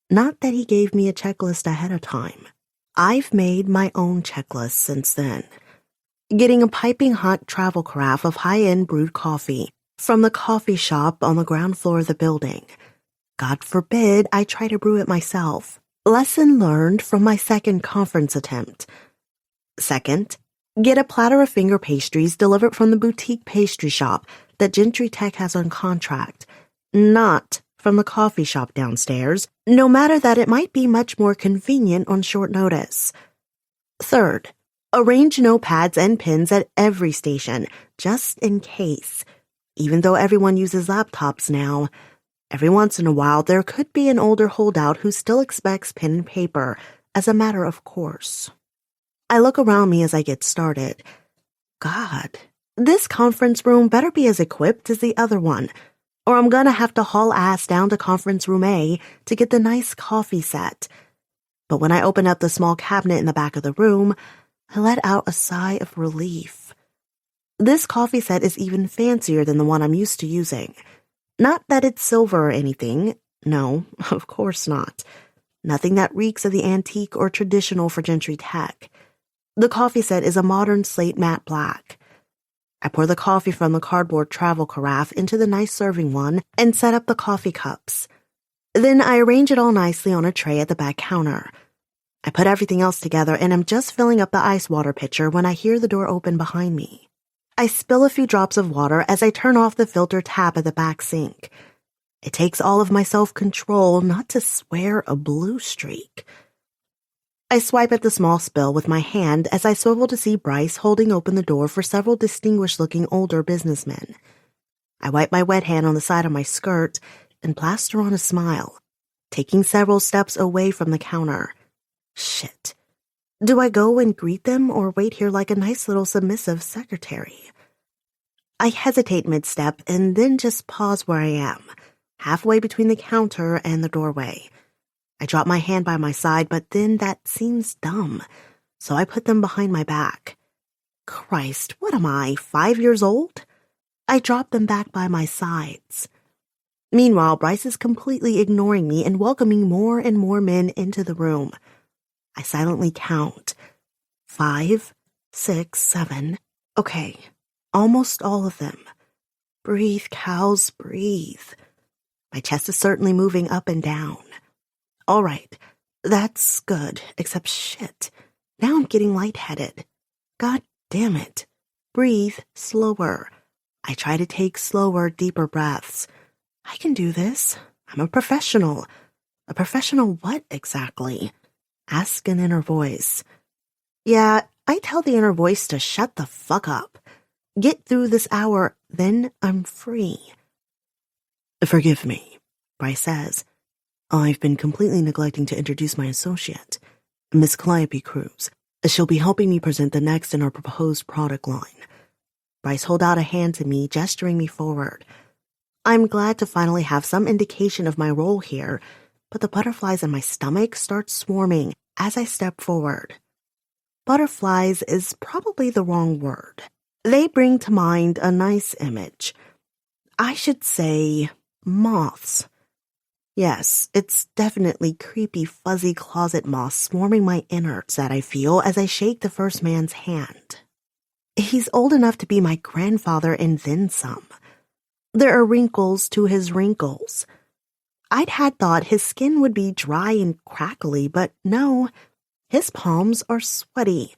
S2: Not that he gave me a checklist ahead of time. I've made my own checklist since then. Getting a piping hot travel carafe of high-end brewed coffee from the coffee shop on the ground floor of the building. God forbid I try to brew it myself. Lesson learned from my second conference attempt. Second, get a platter of finger pastries delivered from the boutique pastry shop that Gentry Tech has on contract, not from the coffee shop downstairs, no matter that it might be much more convenient on short notice. Third, arrange notepads and pens at every station, just in case. Even though everyone uses laptops now, every once in a while there could be an older holdout who still expects pen and paper as a matter of course. I look around me as I get started. God, this conference room better be as equipped as the other one, or I'm gonna have to haul ass down to conference room A to get the nice coffee set. But when I open up the small cabinet in the back of the room, I let out a sigh of relief. This coffee set is even fancier than the one I'm used to using. Not that it's silver or anything. No, of course not. Nothing that reeks of the antique or traditional for Gentry Tech. The coffee set is a modern slate matte black. I pour the coffee from the cardboard travel carafe into the nice serving one and set up the coffee cups. Then I arrange it all nicely on a tray at the back counter. I put everything else together and am just filling up the ice water pitcher when I hear the door open behind me. I spill a few drops of water as I turn off the filter tap at the back sink. It takes all of my self-control not to swear a blue streak. I swipe at the small spill with my hand as I swivel to see Bryce holding open the door for several distinguished-looking older businessmen. I wipe my wet hand on the side of my skirt and plaster on a smile, taking several steps away from the counter. Shit. Do I go and greet them or wait here like a nice little submissive secretary? I hesitate mid-step and then just pause where I am, halfway between the counter and the doorway. I drop my hand by my side, but then that seems dumb, so I put them behind my back. Christ, what am I, 5 years old? I drop them back by my sides. Meanwhile, Bryce is completely ignoring me and welcoming more and more men into the room. I silently count. 5, 6, 7. Okay, almost all of them. Breathe, cows, breathe. My chest is certainly moving up and down. All right, that's good, except shit. Now I'm getting lightheaded. God damn it. Breathe slower. I try to take slower, deeper breaths. I can do this. I'm a professional. A professional what exactly? Ask an inner voice. Yeah, I tell the inner voice to shut the fuck up. Get through this hour, then I'm free.
S1: Forgive me, Bryce says. I've been completely neglecting to introduce my associate, Miss Calliope Cruz. She'll be helping me present the next in our proposed product line.
S2: Bryce holds out a hand to me, gesturing me forward. I'm glad to finally have some indication of my role here, but the butterflies in my stomach start swarming as I step forward. Butterflies is probably the wrong word. They bring to mind a nice image. I should say moths. Yes, it's definitely creepy, fuzzy closet moths swarming my innards that I feel as I shake the first man's hand. He's old enough to be my grandfather and then some. There are wrinkles to his wrinkles. I'd had thought his skin would be dry and crackly, but no, his palms are sweaty.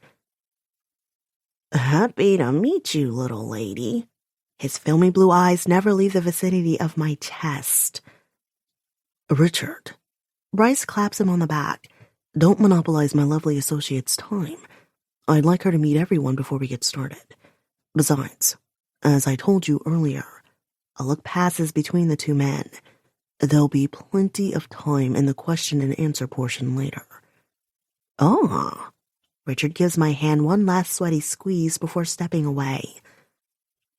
S1: Happy to meet you, little lady.
S2: His filmy blue eyes never leave the vicinity of my chest.
S1: Richard.
S2: Bryce claps him on the back.
S1: Don't monopolize my lovely associate's time. I'd like her to meet everyone before we get started. Besides, as I told you earlier,
S2: a look passes between the two men.
S1: There'll be plenty of time in the question and answer portion later.
S2: Ah. Richard gives my hand one last sweaty squeeze before stepping away.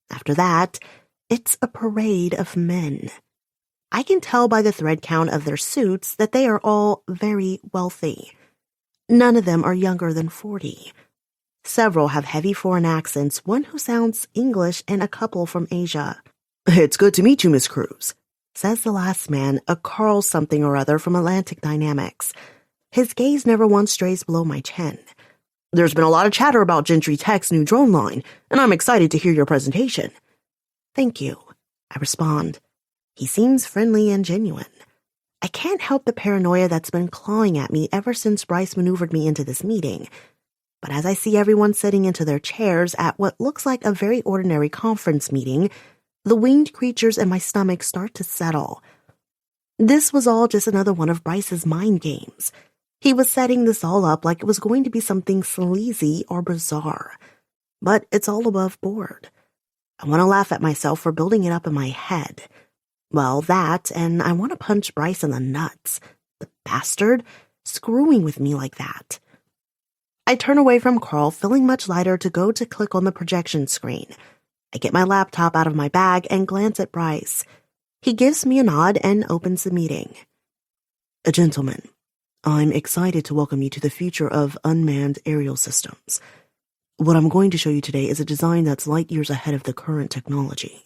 S2: After that, it's a parade of men. I can tell by the thread count of their suits that they are all very wealthy. None of them are younger than 40. Several have heavy foreign accents, one who sounds English and a couple from Asia.
S1: It's good to meet you, Miss Cruz,
S2: says the last man, a Carl something or other from Atlantic Dynamics. His gaze never once strays below my chin.
S1: There's been a lot of chatter about Gentry Tech's new drone line, and I'm excited to hear your presentation.
S2: Thank you, I respond. He seems friendly and genuine. I can't help the paranoia that's been clawing at me ever since Bryce maneuvered me into this meeting. But as I see everyone sitting into their chairs at what looks like a very ordinary conference meeting, the winged creatures in my stomach start to settle. This was all just another one of Bryce's mind games. He was setting this all up like it was going to be something sleazy or bizarre. But it's all above board. I want to laugh at myself for building it up in my head. Well, that, and I want to punch Bryce in the nuts. The bastard, screwing with me like that. I turn away from Carl, feeling much lighter, to go to click on the projection screen. I get my laptop out of my bag and glance at Bryce. He gives me a nod and opens the meeting.
S1: Gentlemen, I'm excited to welcome you to the future of unmanned aerial systems. What I'm going to show you today is a design that's light years ahead of the current technology.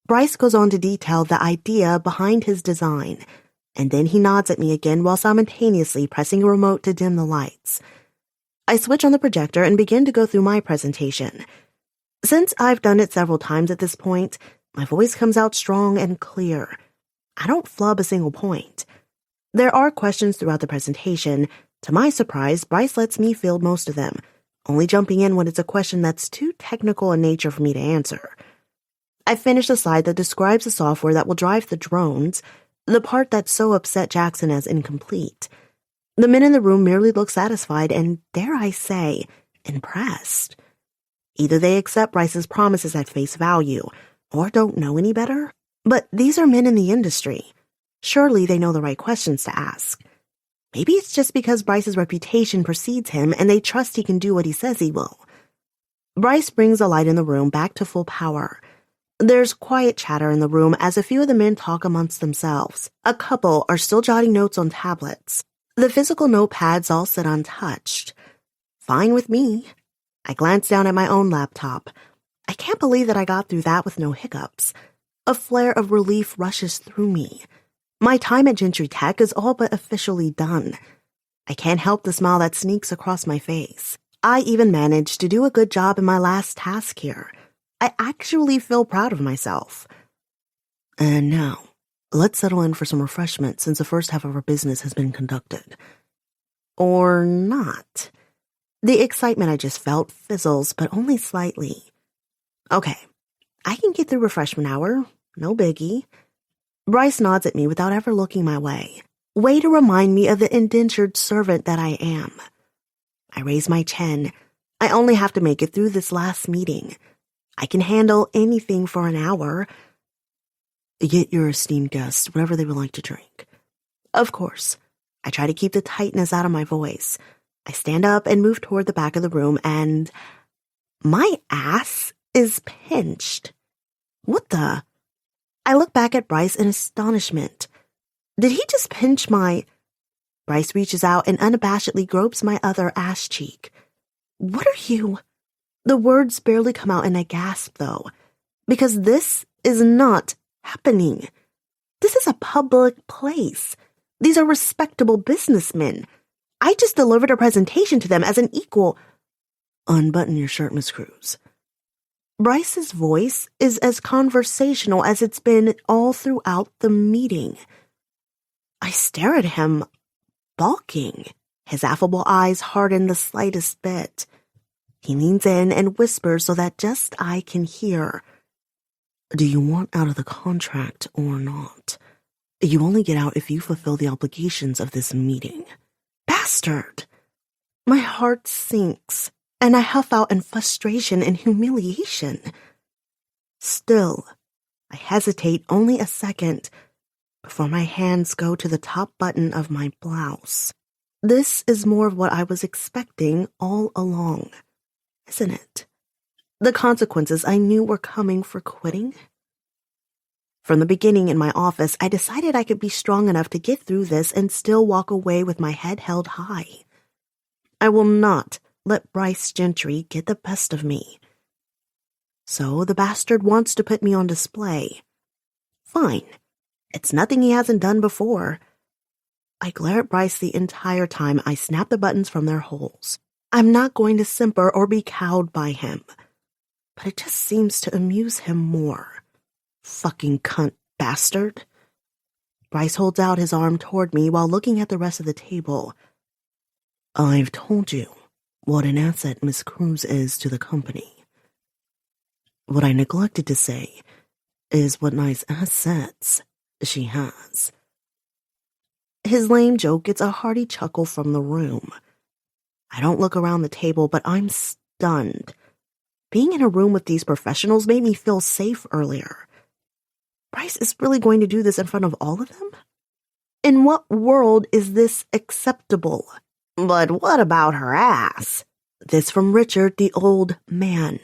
S2: Bryce goes on to detail the idea behind his design, and then he nods at me again while simultaneously pressing a remote to dim the lights. I switch on the projector and begin to go through my presentation. Since I've done it several times at this point, my voice comes out strong and clear. I don't flub a single point. There are questions throughout the presentation. To my surprise, Bryce lets me field most of them, only jumping in when it's a question that's too technical in nature for me to answer. I finish the slide that describes the software that will drive the drones, the part that so upset Jackson as incomplete. The men in the room merely look satisfied and, dare I say, impressed. Either they accept Bryce's promises at face value, or don't know any better. But these are men in the industry. Surely they know the right questions to ask. Maybe it's just because Bryce's reputation precedes him and they trust he can do what he says he will. Bryce brings the light in the room back to full power. There's quiet chatter in the room as a few of the men talk amongst themselves. A couple are still jotting notes on tablets. The physical notepads all sit untouched. Fine with me. I glance down at my own laptop. I can't believe that I got through that with no hiccups. A flare of relief rushes through me. My time at Gentry Tech is all but officially done. I can't help the smile that sneaks across my face. I even managed to do a good job in my last task here. I actually feel proud of myself.
S1: And now, Let's settle in for some refreshment since the first half of our business has been conducted. Or not. The excitement I just felt fizzles, but only slightly. Okay, I can get through refreshment hour. No biggie. Bryce nods at me without ever looking my way. Way to remind me of the indentured servant that I am. I raise my chin. I only have to make it through this last meeting. I can handle anything for an hour. Get your esteemed guests whatever they would like to drink. Of course. I try to keep the tightness out of my voice. I stand up and move toward the back of the room, and my ass is pinched. What the? I look back at Bryce in astonishment. Did he just pinch my... Bryce reaches out and unabashedly gropes my other ass cheek. What are you... The words barely come out and I gasp, though, because this is not happening. This is a public place. These are respectable businessmen. I just delivered a presentation to them as an equal. Unbutton your shirt, Miss Cruz. Bryce's voice is as conversational as it's been all throughout the meeting. I stare at him, balking. His affable eyes harden the slightest bit. He leans in and whispers so that just I can hear. Do you want out of the contract or not? You only get out if you fulfill the obligations of this meeting. Bastard! My heart sinks, and I huff out in frustration and humiliation. Still, I hesitate only a second before my hands go to the top button of my blouse. This is more of what I was expecting all along, isn't it? The consequences I knew were coming for quitting. From the beginning in my office, I decided I could be strong enough to get through this and still walk away with my head held high. I will not let Bryce Gentry get the best of me. So the bastard wants to put me on display. Fine. It's nothing he hasn't done before. I glare at Bryce the entire time I snap the buttons from their holes. I'm not going to simper or be cowed by him. But it just seems to amuse him more. Fucking cunt bastard. Bryce holds out his arm toward me while looking at the rest of the table. I've told you what an asset Miss Cruz is to the company. What I neglected to say is what nice assets she has. His lame joke gets a hearty chuckle from the room. I don't look around the table, but I'm stunned. Being in a room with these professionals made me feel safe earlier. Bryce is really going to do this in front of all of them? In what world is this acceptable? But what about her ass? This from Richard, the old man.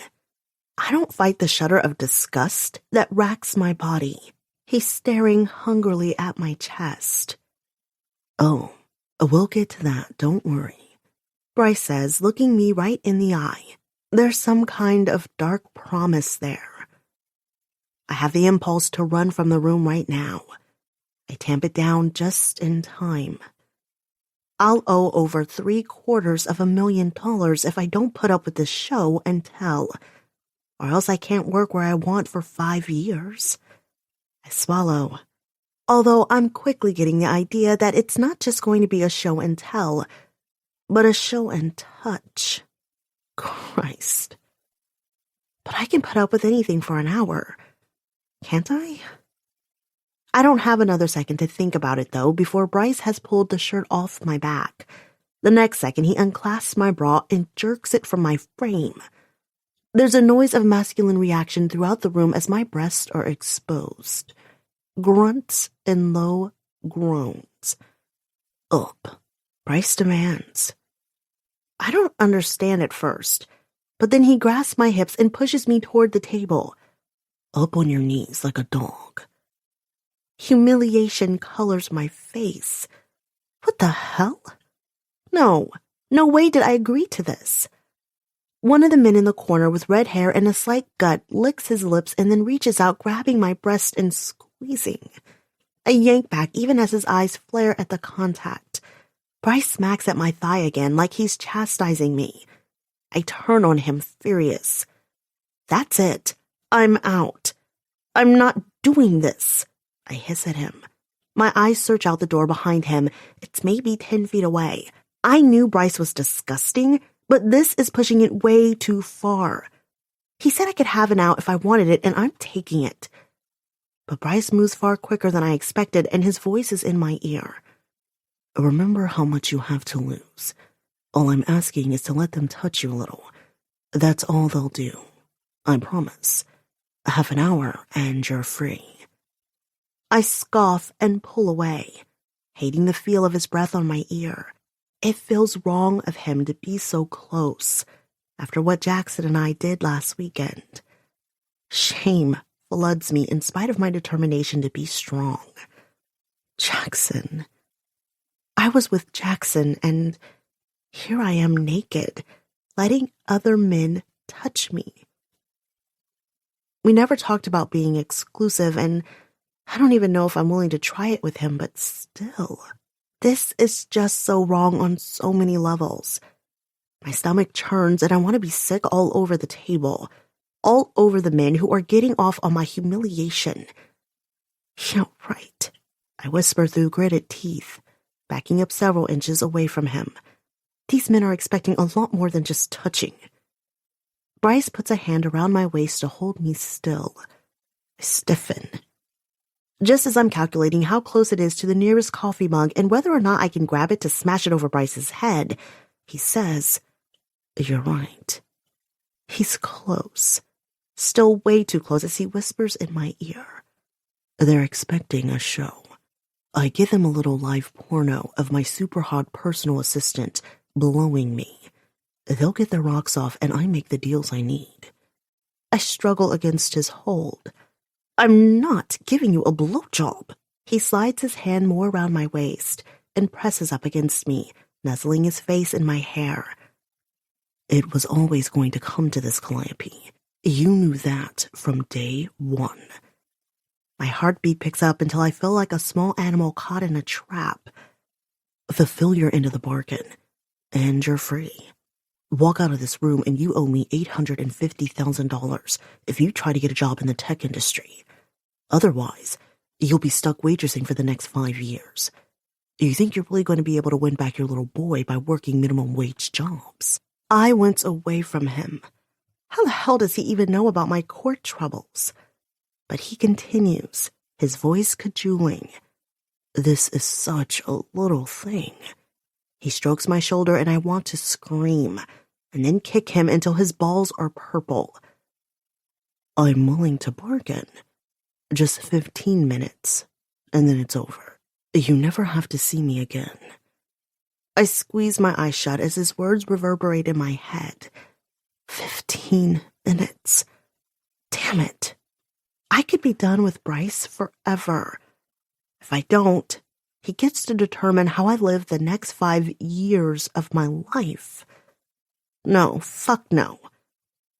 S1: I don't fight the shudder of disgust that racks my body. He's staring hungrily at my chest. Oh, we'll get to that, don't worry. Bryce says, looking me right in the eye. There's some kind of dark promise there. I have the impulse to run from the room right now. I tamp it down just in time. I'll owe over $750,000 if I don't put up with this show and tell, or else I can't work where I want for 5 years. I swallow, although I'm quickly getting the idea that it's not just going to be a show and tell, but a show and touch. Christ. But I can put up with anything for an hour. Can't I? I don't have another second to think about it, though, before Bryce has pulled the shirt off my back. The next second, he unclasps my bra and jerks it from my frame. There's a noise of masculine reaction throughout the room as my breasts are exposed. Grunts and low groans. Up, Bryce demands. I don't understand at first, but then he grasps my hips and pushes me toward the table. Up on your knees like a dog. Humiliation colors my face. What the hell? No way did I agree to this. One of the men in the corner with red hair and a slight gut licks his lips and then reaches out, grabbing my breast and squeezing. I yank back even as his eyes flare at the contact. Bryce smacks at my thigh again like he's chastising me. I turn on him, furious. That's it. I'm out. I'm not doing this.
S2: I hiss at him. My eyes search out the door behind him. It's maybe 10 feet away. I knew Bryce was disgusting, but this is pushing it way too far. He said I could have an out if I wanted it, and I'm taking it. But Bryce moves far quicker than I expected, and his voice is in my ear. Remember how much you have to lose. All I'm asking is to let them touch you a little. That's all they'll do. I promise. Half an hour, and you're free. I scoff and pull away, hating the feel of his breath on my ear. It feels wrong of him to be so close after what Jackson and I did last weekend. Shame floods me in spite of my determination to be strong. Jackson. I was with Jackson, and here I am naked, letting other men touch me. We never talked about being exclusive, and I don't even know if I'm willing to try it with him, but still, this is just so wrong on so many levels. My stomach churns, and I want to be sick all over the table, all over the men who are getting off on my humiliation. You're right, I whisper through gritted teeth, backing up several inches away from him. These men are expecting a lot more than just touching. Bryce puts a hand around my waist to hold me still. I stiffen. Just as I'm calculating how close it is to the nearest coffee mug and whether or not I can grab it to smash it over Bryce's head, he says, "You're right." He's close. Still way too close as he whispers in my ear. They're expecting a show. I give him a little live porno of my super hot personal assistant blowing me. They'll get their rocks off and I make the deals I need. I struggle against his hold. I'm not giving you a blowjob. He slides his hand more around my waist and presses up against me, nuzzling his face in my hair. It was always going to come to this, Calliope. You knew that from day one. My heartbeat picks up until I feel like a small animal caught in a trap. Fulfill your end of the bargain, and you're free. Walk out of this room and you owe me $850,000 if you try to get a job in the tech industry. Otherwise, you'll be stuck waitressing for the next 5 years. You think you're really going to be able to win back your little boy by working minimum wage jobs? I went away from him. How the hell does he even know about my court troubles? But he continues, his voice cajoling. This is such a little thing. He strokes my shoulder and I want to scream, and then kick him until his balls are purple. I'm willing to bargain. Just 15 minutes, and then it's over. You never have to see me again. I squeeze my eyes shut as his words reverberate in my head. 15 minutes. Damn it. I could be done with Bryce forever. If I don't, he gets to determine how I live the next 5 years of my life. No, fuck no.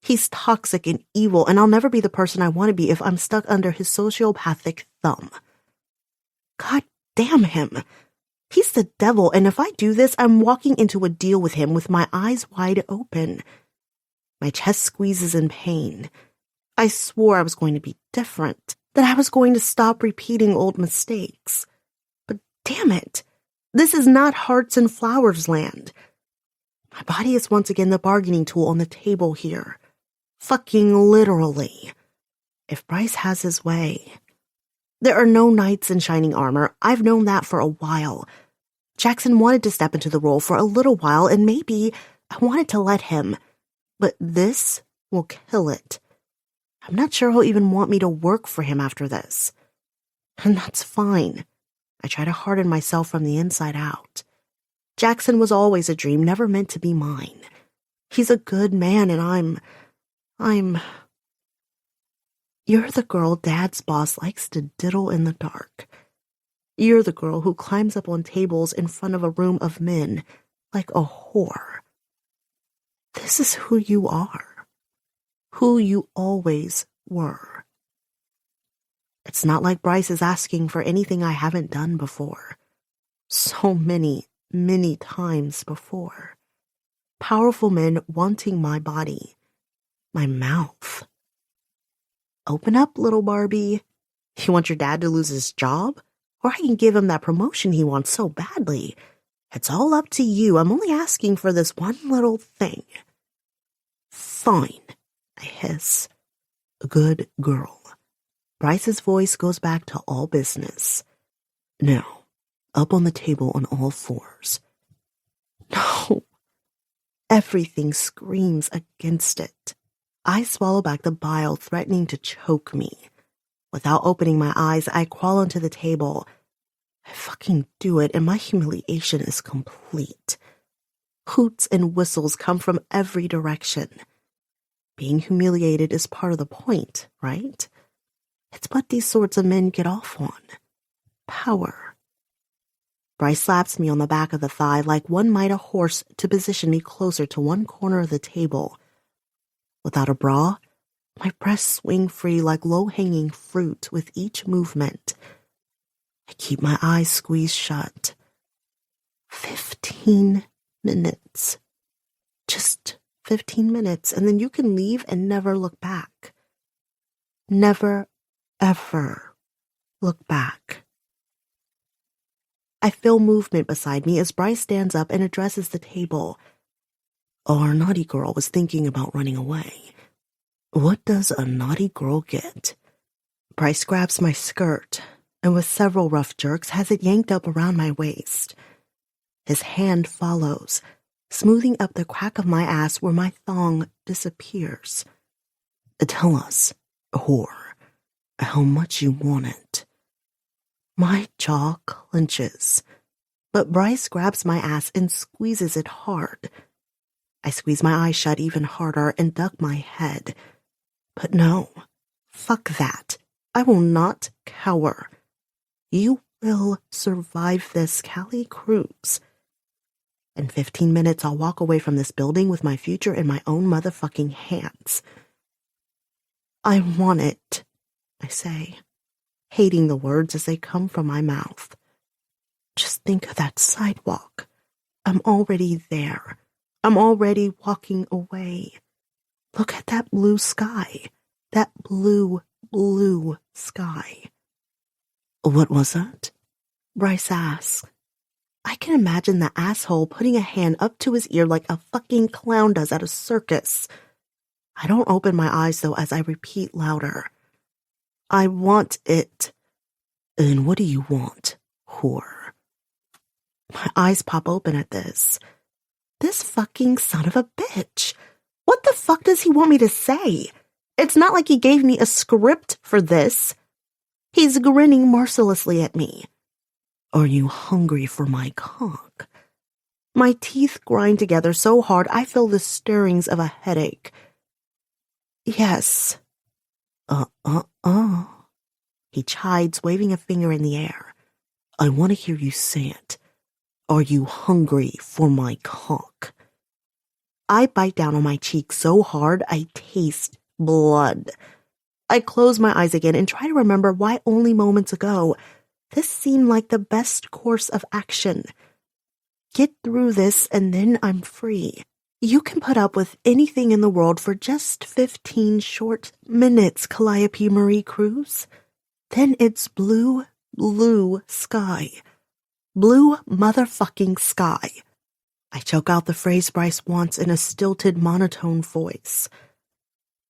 S2: He's toxic and evil, and I'll never be the person I want to be if I'm stuck under his sociopathic thumb. God damn him. He's the devil, and if I do this, I'm walking into a deal with him with my eyes wide open. My chest squeezes in pain. I swore I was going to be different, that I was going to stop repeating old mistakes. But damn it, this is not hearts and flowers land. My body is once again the bargaining tool on the table here. Fucking literally. If Bryce has his way. There are no knights in shining armor. I've known that for a while. Jackson wanted to step into the role for a little while, and maybe I wanted to let him. But this will kill it. I'm not sure he'll even want me to work for him after this. And that's fine. I try to harden myself from the inside out. Jackson was always a dream, never meant to be mine. He's a good man, and I'm... You're the girl Dad's boss likes to diddle in the dark. You're the girl who climbs up on tables in front of a room of men like a whore. This is who you are. Who you always were. It's not like Bryce is asking for anything I haven't done before. So many times before. Powerful men wanting my body. My mouth. Open up, little Barbie. You want your dad to lose his job? Or I can give him that promotion he wants so badly. It's all up to you. I'm only asking for this one little thing. Fine, I hiss. Good girl. Bryce's voice goes back to all business. Now, up on the table on all fours. No. Everything screams against it. I swallow back the bile threatening to choke me. Without opening my eyes, I crawl onto the table. I fucking do it, and my humiliation is complete. Hoots and whistles come from every direction. Being humiliated is part of the point, right? It's what these sorts of men get off on. Power. Bryce slaps me on the back of the thigh like one might a horse to position me closer to one corner of the table. Without a bra, my breasts swing free like low-hanging fruit with each movement. I keep my eyes squeezed shut. 15 minutes. Just 15 minutes, and then you can leave and never look back. Never, ever look back. I feel movement beside me as Bryce stands up and addresses the table. Our naughty girl was thinking about running away. What does a naughty girl get? Bryce grabs my skirt, and with several rough jerks has it yanked up around my waist. His hand follows, smoothing up the crack of my ass where my thong disappears. Tell us, whore, how much you want it. My jaw clenches, but Bryce grabs my ass and squeezes it hard. I squeeze my eyes shut even harder and duck my head. But no, fuck that. I will not cower. You will survive this, Callie Cruz. In 15 minutes, I'll walk away from this building with my future in my own motherfucking hands. I want it, I say, hating the words as they come from my mouth. Just think of that sidewalk. I'm already there. I'm already walking away. Look at that blue sky. That blue, blue sky. What was that? Bryce asks. I can imagine the asshole putting a hand up to his ear like a fucking clown does at a circus. I don't open my eyes, though, as I repeat louder. I want it. And what do you want, whore? My eyes pop open at this. This fucking son of a bitch. What the fuck does he want me to say? It's not like he gave me a script for this. He's grinning mercilessly at me. Are you hungry for my cock? My teeth grind together so hard I feel the stirrings of a headache. Yes. He chides, waving a finger in the air. I want to hear you say it. Are you hungry for my cock? I bite down on my cheek so hard I taste blood. I close my eyes again and try to remember why only moments ago this seemed like the best course of action. Get through this and then I'm free. You can put up with anything in the world for just 15 short minutes, Calliope Marie Cruz. Then it's blue, blue sky. Blue motherfucking sky. I choke out the phrase Bryce wants in a stilted, monotone voice.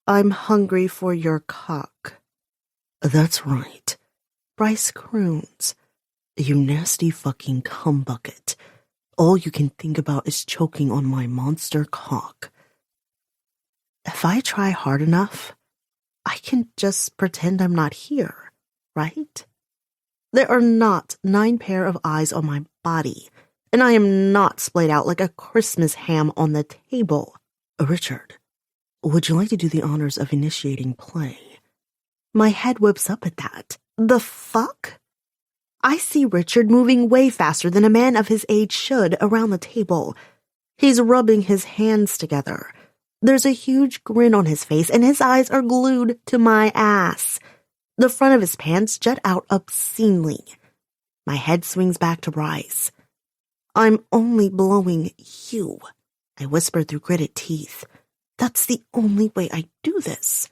S2: I'm hungry for your cock. That's right. Bryce croons. You nasty fucking cum bucket. All you can think about is choking on my monster cock. If I try hard enough, I can just pretend I'm not here, right? There are not 9 pair of eyes on my body, and I am not splayed out like a Christmas ham on the table. Richard, would you like to do the honors of initiating play? My head whips up at that. The fuck? I see Richard moving way faster than a man of his age should around the table. He's rubbing his hands together. There's a huge grin on his face, and his eyes are glued to my ass. The front of his pants jut out obscenely. My head swings back to Bryce. I'm only blowing you, I whisper through gritted teeth. That's the only way I do this.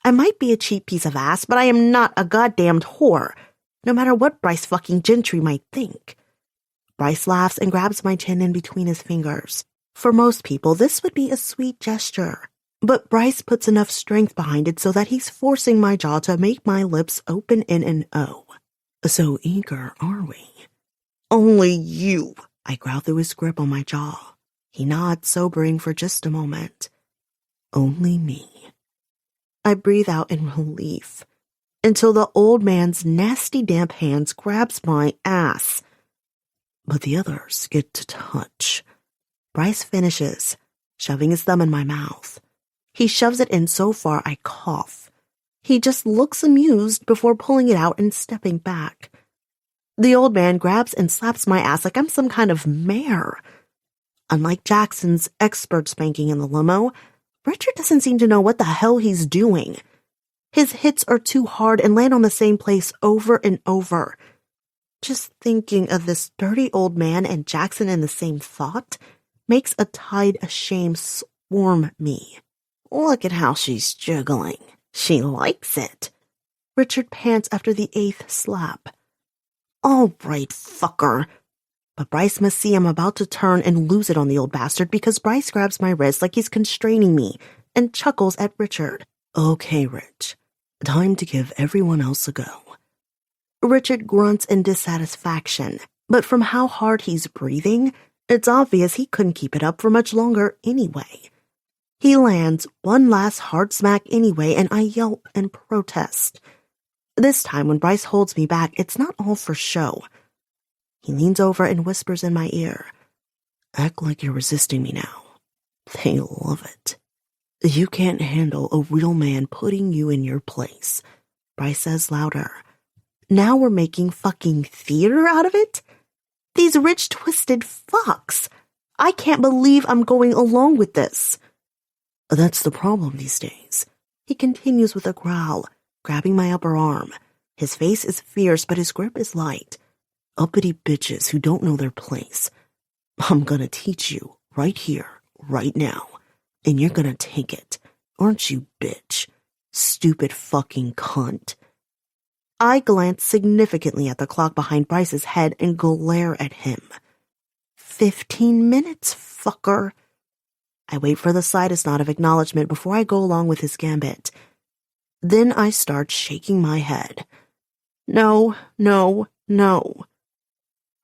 S2: I might be a cheap piece of ass, but I am not a goddamned whore, no matter what Bryce fucking Gentry might think. Bryce laughs and grabs my chin in between his fingers. For most people, this would be a sweet gesture, but Bryce puts enough strength behind it so that he's forcing my jaw to make my lips open in an O. So eager, are we? Only you, I growl through his grip on my jaw. He nods, sobering for just a moment. Only me. I breathe out in relief, until the old man's nasty damp hands grabs my ass. But the others get to touch. Bryce finishes, shoving his thumb in my mouth. He shoves it in so far I cough. He just looks amused before pulling it out and stepping back. The old man grabs and slaps my ass like I'm some kind of mare. Unlike Jackson's expert spanking in the limo, Richard doesn't seem to know what the hell he's doing. His hits are too hard and land on the same place over and over. Just thinking of this dirty old man and Jackson in the same thought makes a tide of shame swarm me. Look at how she's jiggling. She likes it. Richard pants after the 8th slap. All right, fucker. But Bryce must see I'm about to turn and lose it on the old bastard because Bryce grabs my wrist like he's constraining me and chuckles at Richard. Okay, Rich. Time to give everyone else a go. Richard grunts in dissatisfaction, but from how hard he's breathing, it's obvious he couldn't keep it up for much longer anyway. He lands one last hard smack anyway, and I yelp and protest. This time, when Bryce holds me back, it's not all for show. He leans over and whispers in my ear, "Act like you're resisting me now." They love it. "You can't handle a real man putting you in your place," Bryce says louder. Now we're making fucking theater out of it? These rich, twisted fucks. I can't believe I'm going along with this. That's the problem these days. He continues with a growl, grabbing my upper arm. His face is fierce, but his grip is light. Uppity bitches who don't know their place. I'm gonna teach you, right here, right now. And you're gonna take it. Aren't you, bitch? Stupid fucking cunt. I glance significantly at the clock behind Bryce's head and glare at him. 15 minutes, fucker. I wait for the slightest nod of acknowledgement before I go along with his gambit. Then I start shaking my head. No, no, no.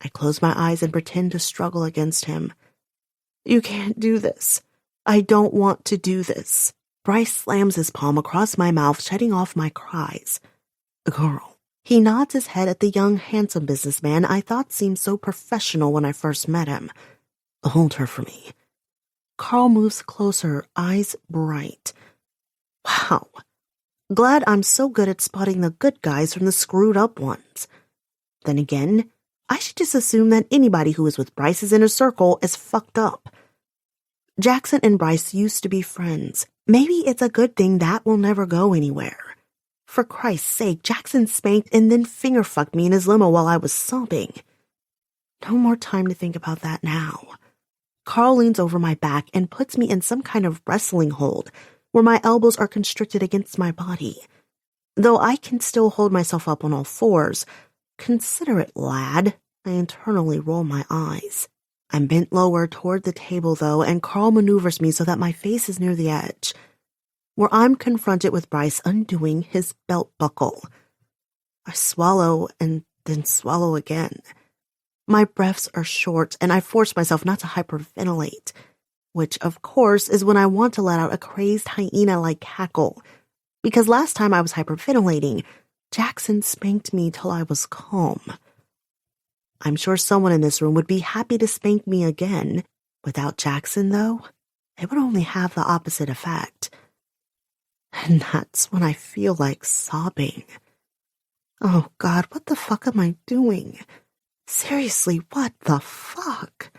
S2: I close my eyes and pretend to struggle against him. You can't do this. I don't want to do this. Bryce slams his palm across my mouth, shutting off my cries. Girl. He nods his head at the young, handsome businessman I thought seemed so professional when I first met him. Hold her for me. Carl moves closer, eyes bright. Wow. Glad I'm so good at spotting the good guys from the screwed up ones. Then again, I should just assume that anybody who is with Bryce's inner circle is fucked up. Jackson and Bryce used to be friends. Maybe it's a good thing that will never go anywhere. For Christ's sake, Jackson spanked and then finger-fucked me in his limo while I was sobbing. No more time to think about that now. Carl leans over my back and puts me in some kind of wrestling hold, where my elbows are constricted against my body. Though I can still hold myself up on all fours, consider it, lad. I internally roll my eyes. I'm bent lower toward the table, though, and Carl maneuvers me so that my face is near the edge, where I'm confronted with Bryce undoing his belt buckle. I swallow and then swallow again. My breaths are short, and I force myself not to hyperventilate, which, of course, is when I want to let out a crazed hyena-like cackle, because last time I was hyperventilating, Jackson spanked me till I was calm. I'm sure someone in this room would be happy to spank me again. Without Jackson, though, it would only have the opposite effect. And that's when I feel like sobbing. Oh God, what the fuck am I doing? Seriously, what the fuck?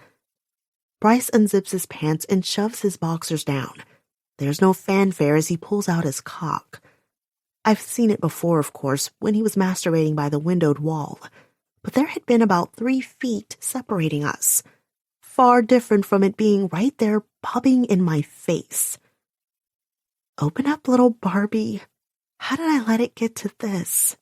S2: Bryce unzips his pants and shoves his boxers down. There's no fanfare as he pulls out his cock. I've seen it before, of course, when he was masturbating by the windowed wall, but there had been about 3 feet separating us, far different from it being right there bobbing in my face. Open up, little Barbie. How did I let it get to this?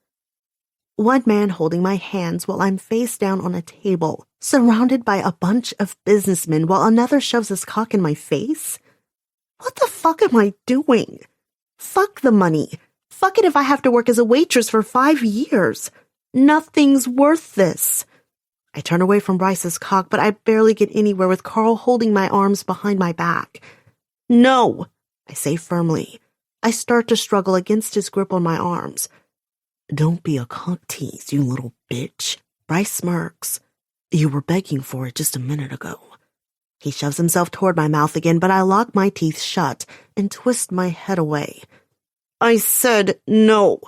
S2: One man holding my hands while I'm face down on a table, surrounded by a bunch of businessmen while another shoves his cock in my face? What the fuck am I doing? Fuck the money. Fuck it if I have to work as a waitress for 5 years. Nothing's worth this. I turn away from Bryce's cock, but I barely get anywhere with Carl holding my arms behind my back. No, I say firmly. I start to struggle against his grip on my arms. Don't be a cock tease, you little bitch. Bryce smirks. You were begging for it just a minute ago. He shoves himself toward my mouth again, but I lock my teeth shut and twist my head away. I said no.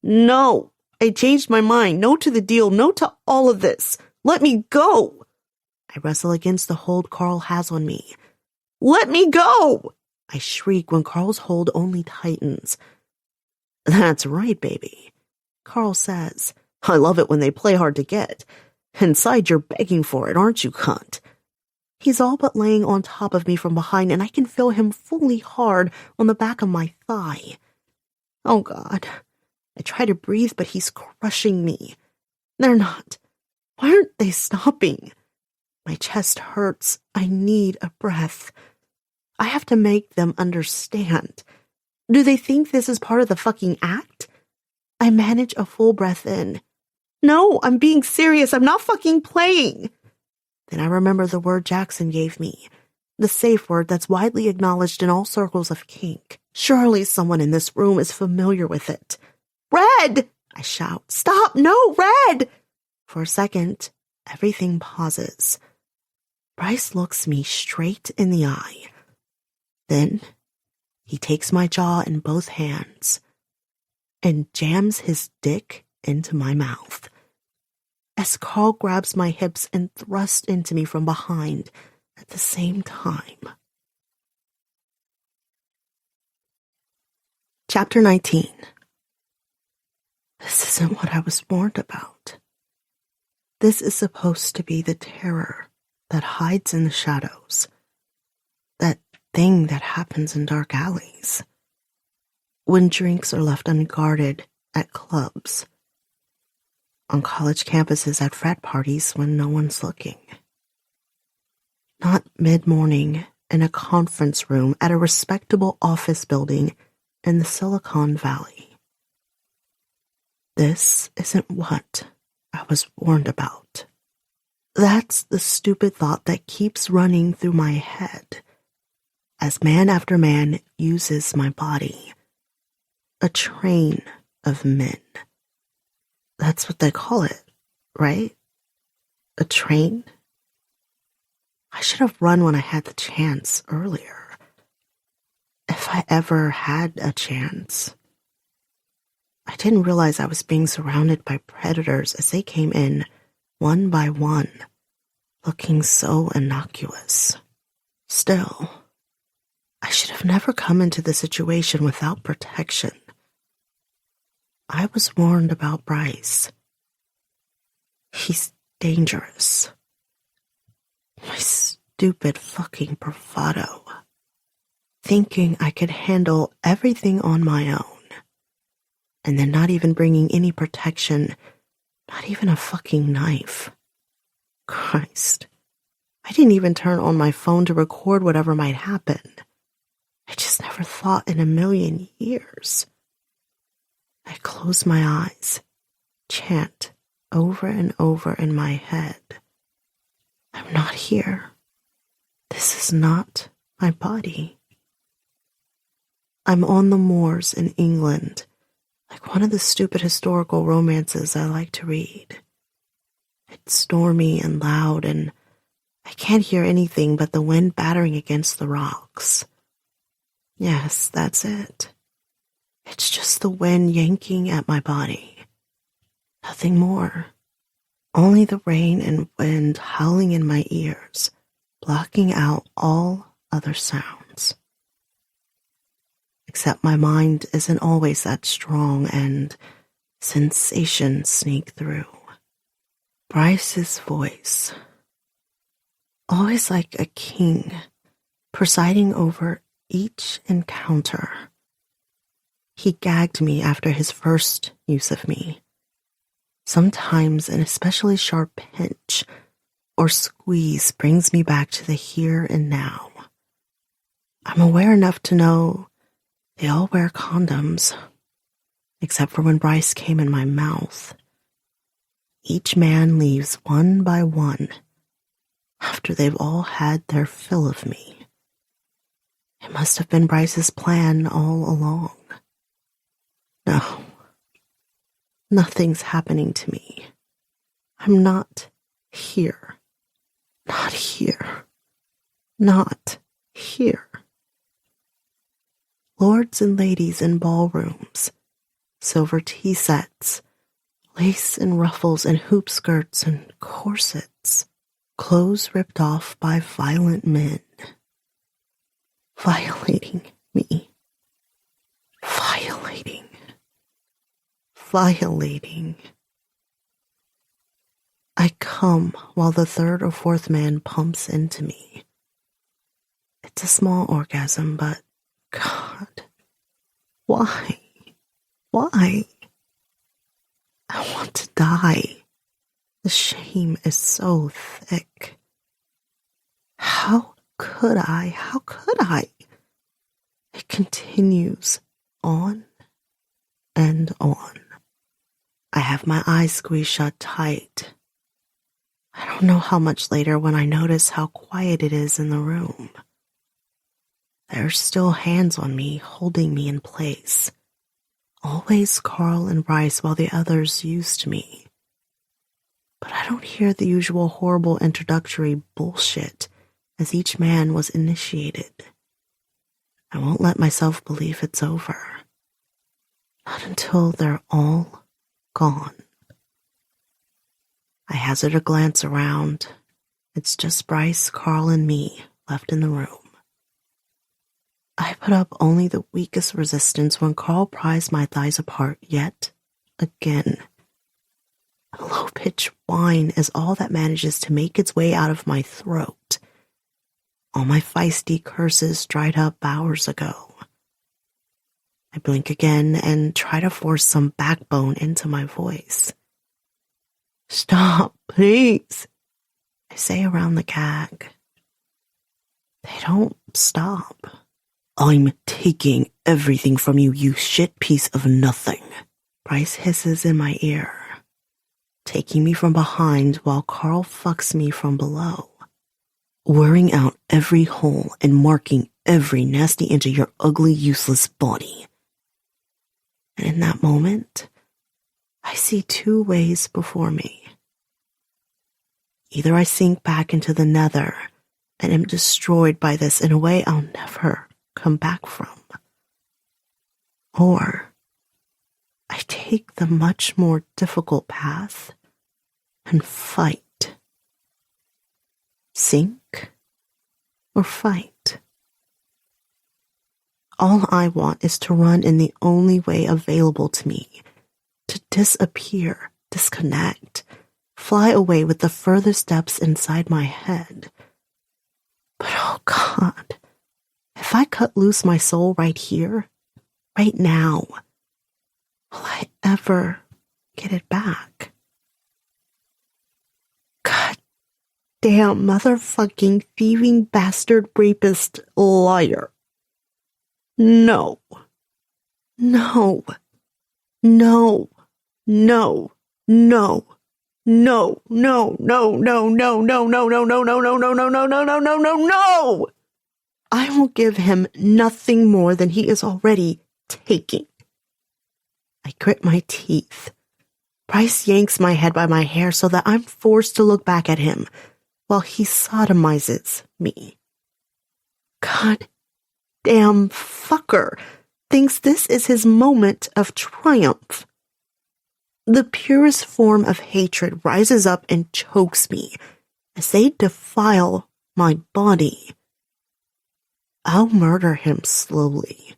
S2: No. I changed my mind. No to the deal. No to all of this. Let me go. I wrestle against the hold Carl has on me. Let me go! I shriek when Carl's hold only tightens. That's right, baby. Carl says, I love it when they play hard to get. Inside you're begging for it, aren't you, cunt? He's all but laying on top of me from behind, and I can feel him fully hard on the back of my thigh. Oh, God. I try to breathe, but he's crushing me. They're not. Why aren't they stopping? My chest hurts. I need a breath. I have to make them understand. Do they think this is part of the fucking act? I manage a full breath in. No, I'm being serious. I'm not fucking playing. Then I remember the word Jackson gave me, the safe word that's widely acknowledged in all circles of kink. Surely someone in this room is familiar with it. Red! I shout. Stop! No, Red! For a second, everything pauses. Bryce looks me straight in the eye. Then he takes my jaw in both hands and jams his dick into my mouth. As Carl grabs my hips and thrusts into me from behind at the same time. Chapter 19. This isn't what I was warned about. This is supposed to be the terror that hides in the shadows. That thing that happens in dark alleys. When drinks are left unguarded at clubs. On college campuses at frat parties when no one's looking. Not mid-morning in a conference room at a respectable office building in the Silicon Valley. This isn't what I was warned about. That's the stupid thought that keeps running through my head as man after man uses my body. A train of men. That's what they call it, right? A train? I should have run when I had the chance earlier. If I ever had a chance. I didn't realize I was being surrounded by predators as they came in one by one, looking so innocuous. Still, I should have never come into the situation without protection. I was warned about Bryce. He's dangerous. My stupid fucking bravado. Thinking I could handle everything on my own. And then not even bringing any protection, not even a fucking knife. Christ. I didn't even turn on my phone to record whatever might happen. I just never thought in a million years. I close my eyes, chant over and over in my head. I'm not here. This is not my body. I'm on the moors in England, like one of the stupid historical romances I like to read. It's stormy and loud, and I can't hear anything but the wind battering against the rocks. Yes, that's it. It's just the wind yanking at my body. Nothing more. Only the rain and wind howling in my ears, blocking out all other sounds. Except my mind isn't always that strong and sensations sneak through. Bryce's voice. Always like a king, presiding over each encounter. He gagged me after his first use of me. Sometimes an especially sharp pinch or squeeze brings me back to the here and now. I'm aware enough to know they all wear condoms, except for when Bryce came in my mouth. Each man leaves one by one after they've all had their fill of me. It must have been Bryce's plan all along. No, nothing's happening to me. I'm not here. Not here. Not here. Lords and ladies in ballrooms, silver tea sets, lace and ruffles and hoop skirts and corsets, clothes ripped off by violent men, violating me, violating. I come while the third or fourth man pumps into me. It's a small orgasm, but God, why? Why? I want to die. The shame is so thick. How could I? How could I? It continues on and on. I have my eyes squeezed shut tight. I don't know how much later when I notice how quiet it is in the room. There's still hands on me, holding me in place. Always Carl and Bryce while the others used me. But I don't hear the usual horrible introductory bullshit as each man was initiated. I won't let myself believe it's over. Not until they're all gone. I hazard a glance around. It's just Bryce, Carl, and me left in the room. I put up only the weakest resistance when Carl pries my thighs apart yet again. A low-pitched whine is all that manages to make its way out of my throat. All my feisty curses dried up hours ago. I blink again and try to force some backbone into my voice. Stop, please, I say around the gag. They don't stop. I'm taking everything from you, you shit piece of nothing. Bryce hisses in my ear, taking me from behind while Carl fucks me from below, wearing out every hole and marking every nasty inch of your ugly, useless body. And in that moment, I see two ways before me. Either I sink back into the nether and am destroyed by this in a way I'll never come back from. Or I take the much more difficult path and fight. Sink or fight. All I want is to run in the only way available to me, to disappear, disconnect, fly away with the furthest depths inside my head. But oh God, if I cut loose my soul right here, right now, will I ever get it back? God damn motherfucking thieving bastard rapist liar. No. No. No. No. No. No, no, no, no, no, no, no, no, no, no, no, no, no, no, no, no, no, no, no! I will give him nothing more than he is already taking. I grit my teeth. Bryce yanks my head by my hair so that I'm forced to look back at him while he sodomizes me. God damn fucker thinks this is his moment of triumph. The purest form of hatred rises up and chokes me as they defile my body. I'll murder him slowly.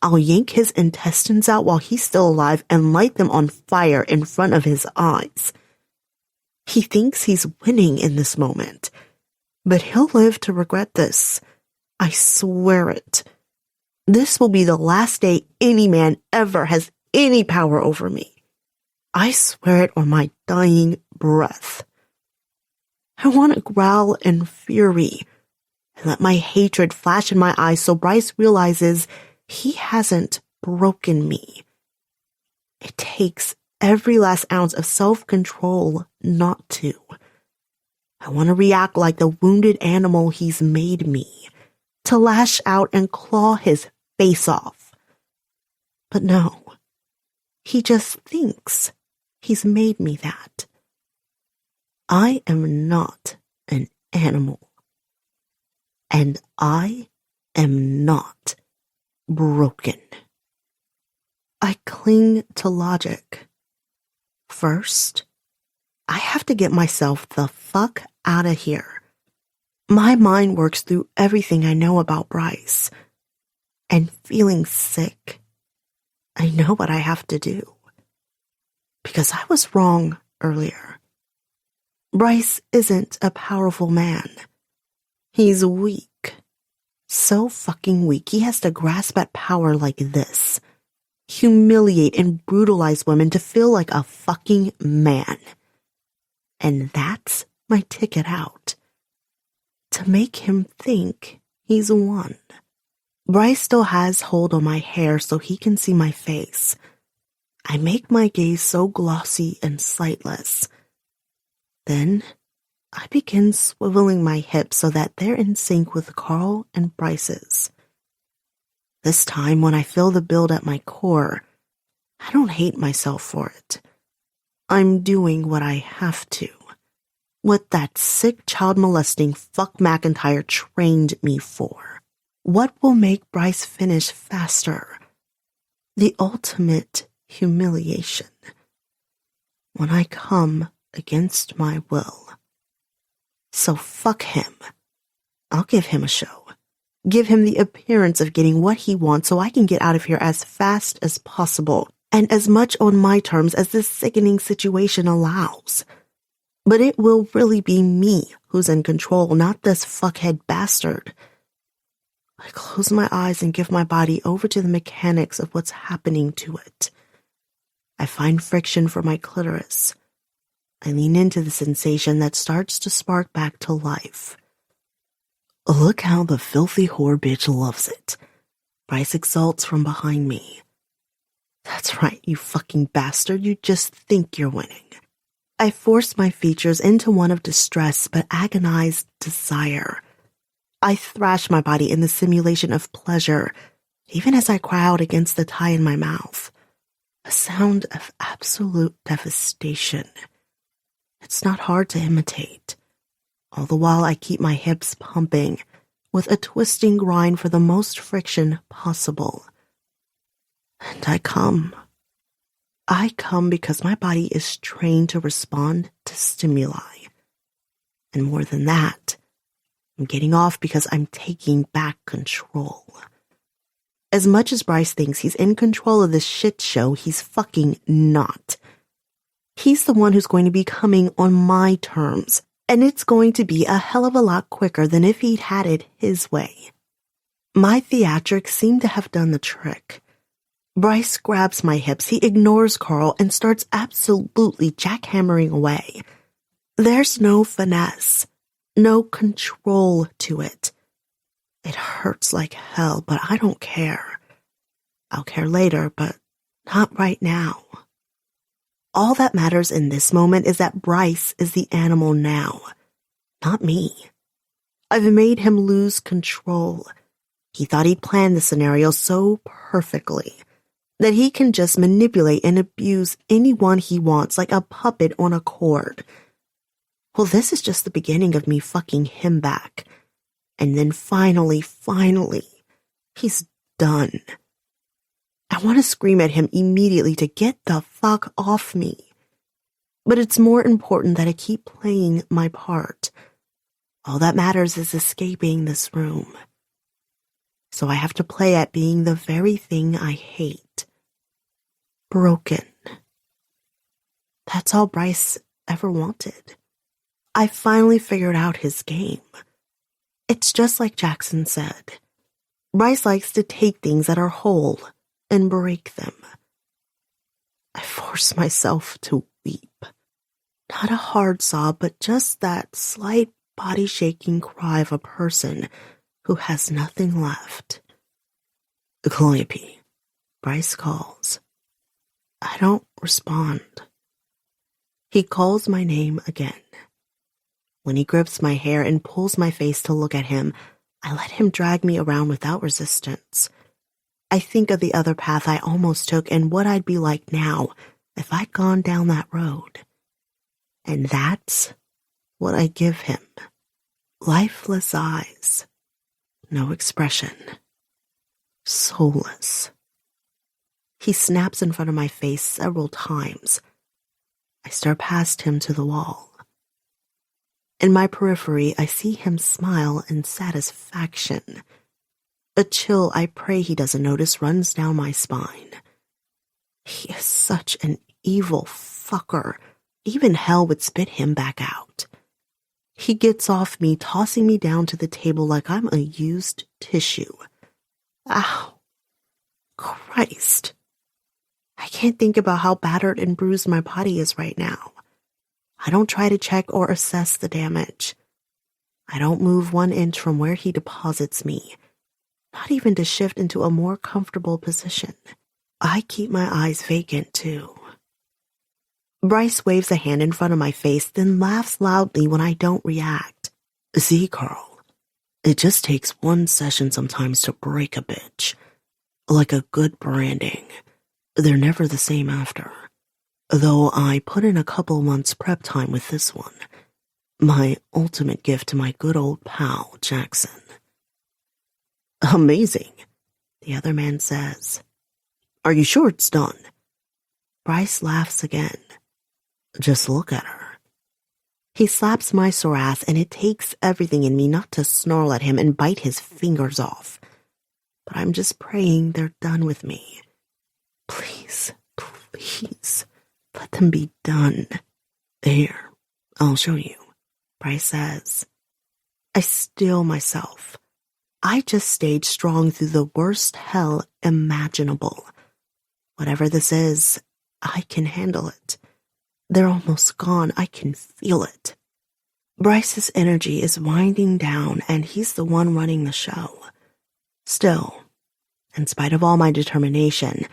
S2: I'll yank his intestines out while he's still alive and light them on fire in front of his eyes. He thinks he's winning in this moment, but he'll live to regret this. I swear it. This will be the last day any man ever has any power over me. I swear it on my dying breath. I want to growl in fury and let my hatred flash in my eyes so Bryce realizes he hasn't broken me. It takes every last ounce of self-control not to. I want to react like the wounded animal he's made me, to lash out and claw his face off. But no, he just thinks he's made me that. I am not an animal. And I am not broken. I cling to logic. First, I have to get myself the fuck out of here. My mind works through everything I know about Bryce. And feeling sick, I know what I have to do. Because I was wrong earlier. Bryce isn't a powerful man. He's weak. So fucking weak he has to grasp at power like this. Humiliate and brutalize women to feel like a fucking man. And that's my ticket out. To make him think he's won. Bryce still has hold on my hair so he can see my face. I make my gaze so glossy and sightless. Then I begin swiveling my hips so that they're in sync with Carl and Bryce's. This time, when I feel the build at my core, I don't hate myself for it. I'm doing what I have to. What that sick child-molesting fuck McIntyre trained me for. What will make Bryce finish faster? The ultimate humiliation. When I come against my will. So fuck him. I'll give him a show. Give him the appearance of getting what he wants so I can get out of here as fast as possible and as much on my terms as this sickening situation allows. But it will really be me who's in control, not this fuckhead bastard. I close my eyes and give my body over to the mechanics of what's happening to it. I find friction for my clitoris. I lean into the sensation that starts to spark back to life. Look how the filthy whore bitch loves it. Bryce exults from behind me. That's right, you fucking bastard, you just think you're winning. I force my features into one of distress but agonized desire. I thrash my body in the simulation of pleasure, even as I cry out against the tie in my mouth. A sound of absolute devastation. It's not hard to imitate. All the while I keep my hips pumping, with a twisting grind for the most friction possible. And I come. I come because my body is trained to respond to stimuli. And more than that, I'm getting off because I'm taking back control. As much as Bryce thinks he's in control of this shit show, he's fucking not. He's the one who's going to be coming on my terms, and it's going to be a hell of a lot quicker than if he'd had it his way. My theatrics seem to have done the trick. Bryce grabs my hips, he ignores Carl, and starts absolutely jackhammering away. There's no finesse, no control to it. It hurts like hell, but I don't care. I'll care later, but not right now. All that matters in this moment is that Bryce is the animal now, not me. I've made him lose control. He thought he'd planned the scenario so perfectly that he can just manipulate and abuse anyone he wants like a puppet on a cord. Well, this is just the beginning of me fucking him back. And then finally, he's done. I want to scream at him immediately to get the fuck off me. But it's more important that I keep playing my part. All that matters is escaping this room. So I have to play at being the very thing I hate. Broken. That's all Bryce ever wanted. I finally figured out his game. It's just like Jackson said. Bryce likes to take things that are whole and break them. I force myself to weep. Not a hard sob, but just that slight body-shaking cry of a person who has nothing left. Calliope, Bryce calls. I don't respond. He calls my name again. When he grips my hair and pulls my face to look at him, I let him drag me around without resistance. I think of the other path I almost took and what I'd be like now if I'd gone down that road. And that's what I give him. Lifeless eyes. No expression. Soulless. He snaps in front of my face several times. I stare past him to the wall. In my periphery, I see him smile in satisfaction. A chill I pray he doesn't notice runs down my spine. He is such an evil fucker. Even hell would spit him back out. He gets off me, tossing me down to the table like I'm a used tissue. Ow. Christ. I can't think about how battered and bruised my body is right now. I don't try to check or assess the damage. I don't move 1 inch from where he deposits me, not even to shift into a more comfortable position. I keep my eyes vacant, too. Bryce waves a hand in front of my face, then laughs loudly when I don't react. See, Carl, it just takes 1 session sometimes to break a bitch. Like a good branding. They're never the same after. Though I put in a couple months prep time with this one. My ultimate gift to my good old pal, Jackson. Amazing, the other man says. Are you sure it's done? Bryce laughs again. Just look at her. He slaps my sore ass, and it takes everything in me not to snarl at him and bite his fingers off. But I'm just praying they're done with me. Please, please, let them be done. Here, I'll show you, Bryce says. I steel myself. I just stayed strong through the worst hell imaginable. Whatever this is, I can handle it. They're almost gone. I can feel it. Bryce's energy is winding down, and he's the one running the show. Still, in spite of all my determination,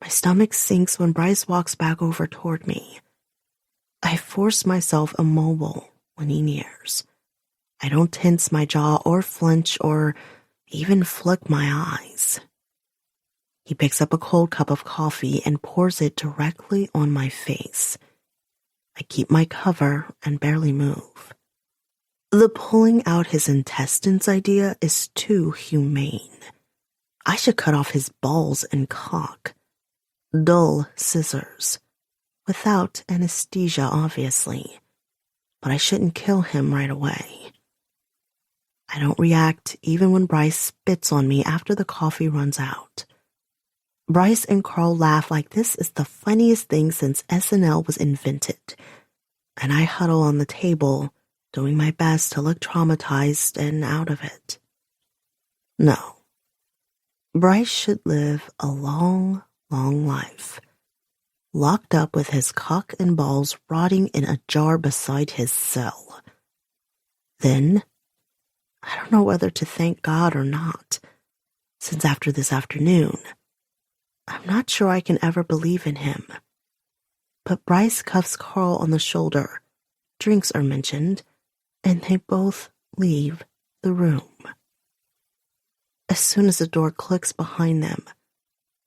S2: my stomach sinks when Bryce walks back over toward me. I force myself immobile when he nears. I don't tense my jaw or flinch or even flick my eyes. He picks up a cold cup of coffee and pours it directly on my face. I keep my cover and barely move. The pulling out his intestines idea is too humane. I should cut off his balls and cock. Dull scissors. Without anesthesia, obviously. But I shouldn't kill him right away. I don't react even when Bryce spits on me after the coffee runs out. Bryce and Carl laugh like this is the funniest thing since SNL was invented. And I huddle on the table, doing my best to look traumatized and out of it. No. Bryce should live a long, long life. Locked up with his cock and balls rotting in a jar beside his cell. Then, I don't know whether to thank God or not, since after this afternoon, I'm not sure I can ever believe in him. But Bryce cuffs Carl on the shoulder, drinks are mentioned, and they both leave the room. As soon as the door clicks behind them,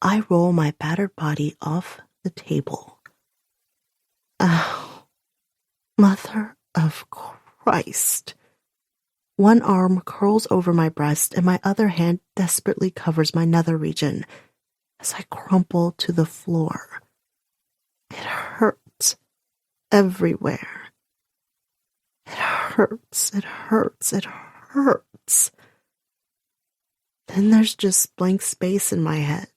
S2: I roll my battered body off the table. Ow. Mother of Christ. One arm curls over my breast and my other hand desperately covers my nether region as I crumple to the floor. It hurts everywhere. It hurts, it hurts, it hurts. Then there's just blank space in my head.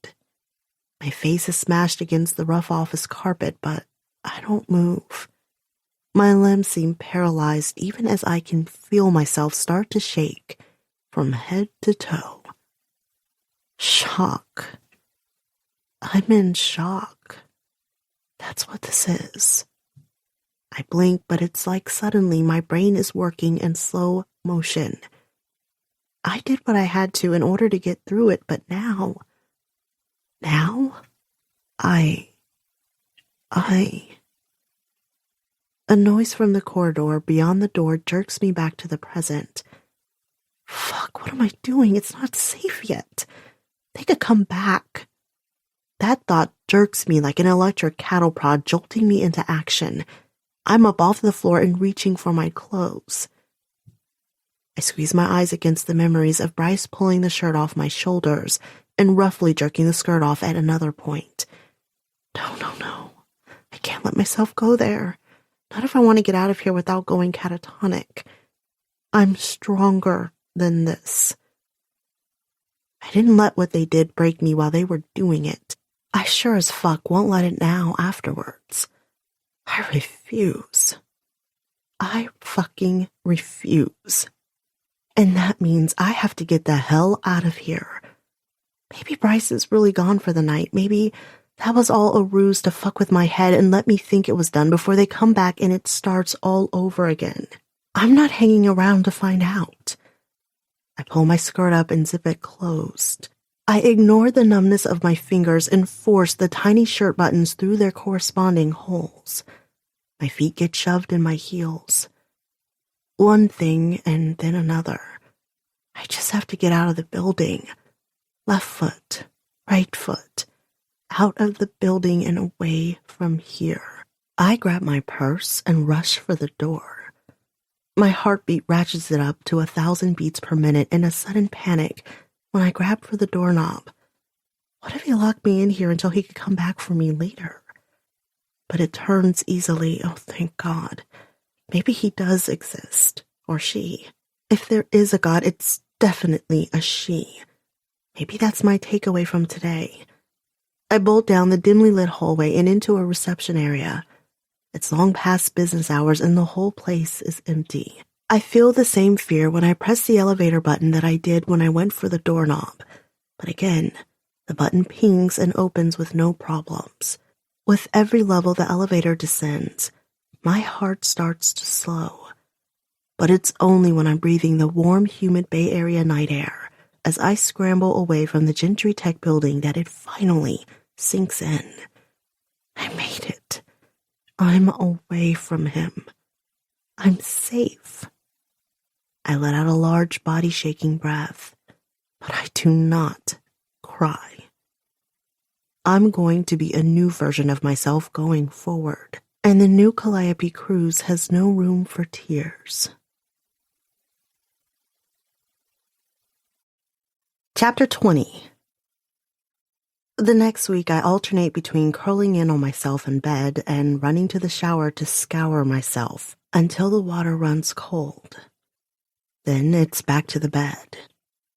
S2: My face is smashed against the rough office carpet, but I don't move. My limbs seem paralyzed even as I can feel myself start to shake from head to toe. Shock. I'm in shock. That's what this is. I blink, but it's like suddenly my brain is working in slow motion. I did what I had to in order to get through it, but now, I... A noise from the corridor beyond the door jerks me back to the present. Fuck, what am I doing? It's not safe yet. They could come back. That thought jerks me like an electric cattle prod, jolting me into action. I'm up off the floor and reaching for my clothes. I squeeze my eyes against the memories of Bryce pulling the shirt off my shoulders and roughly jerking the skirt off at another point. No. I can't let myself go there. Not if I want to get out of here without going catatonic. I'm stronger than this. I didn't let what they did break me while they were doing it. I sure as fuck won't let it now afterwards. I refuse. I fucking refuse. And that means I have to get the hell out of here. Maybe Bryce is really gone for the night. Maybe that was all a ruse to fuck with my head and let me think it was done before they come back and it starts all over again. I'm not hanging around to find out. I pull my skirt up and zip it closed. I ignore the numbness of my fingers and force the tiny shirt buttons through their corresponding holes. My feet get shoved in my heels. One thing and then another. I just have to get out of the building. Left foot, right foot. Out of the building and away from here. I grab my purse and rush for the door. My heartbeat ratchets it up to 1,000 beats per minute in a sudden panic when I grab for the doorknob. What if he locked me in here until he could come back for me later? But it turns easily, oh thank God. Maybe he does exist, or she. If there is a God, it's definitely a she. Maybe that's my takeaway from today. I bolt down the dimly lit hallway and into a reception area. It's long past business hours and the whole place is empty. I feel the same fear when I press the elevator button that I did when I went for the doorknob. But again, the button pings and opens with no problems. With every level the elevator descends, my heart starts to slow. But it's only when I'm breathing the warm, humid Bay Area night air as I scramble away from the Gentry Tech building that it finally sinks in. I made it. I'm away from him. I'm safe. I let out a large body-shaking breath, but I do not cry. I'm going to be a new version of myself going forward, and the new Calliope cruise has no room for tears. Chapter 20. The next week, I alternate between curling in on myself in bed and running to the shower to scour myself until the water runs cold. Then it's back to the bed,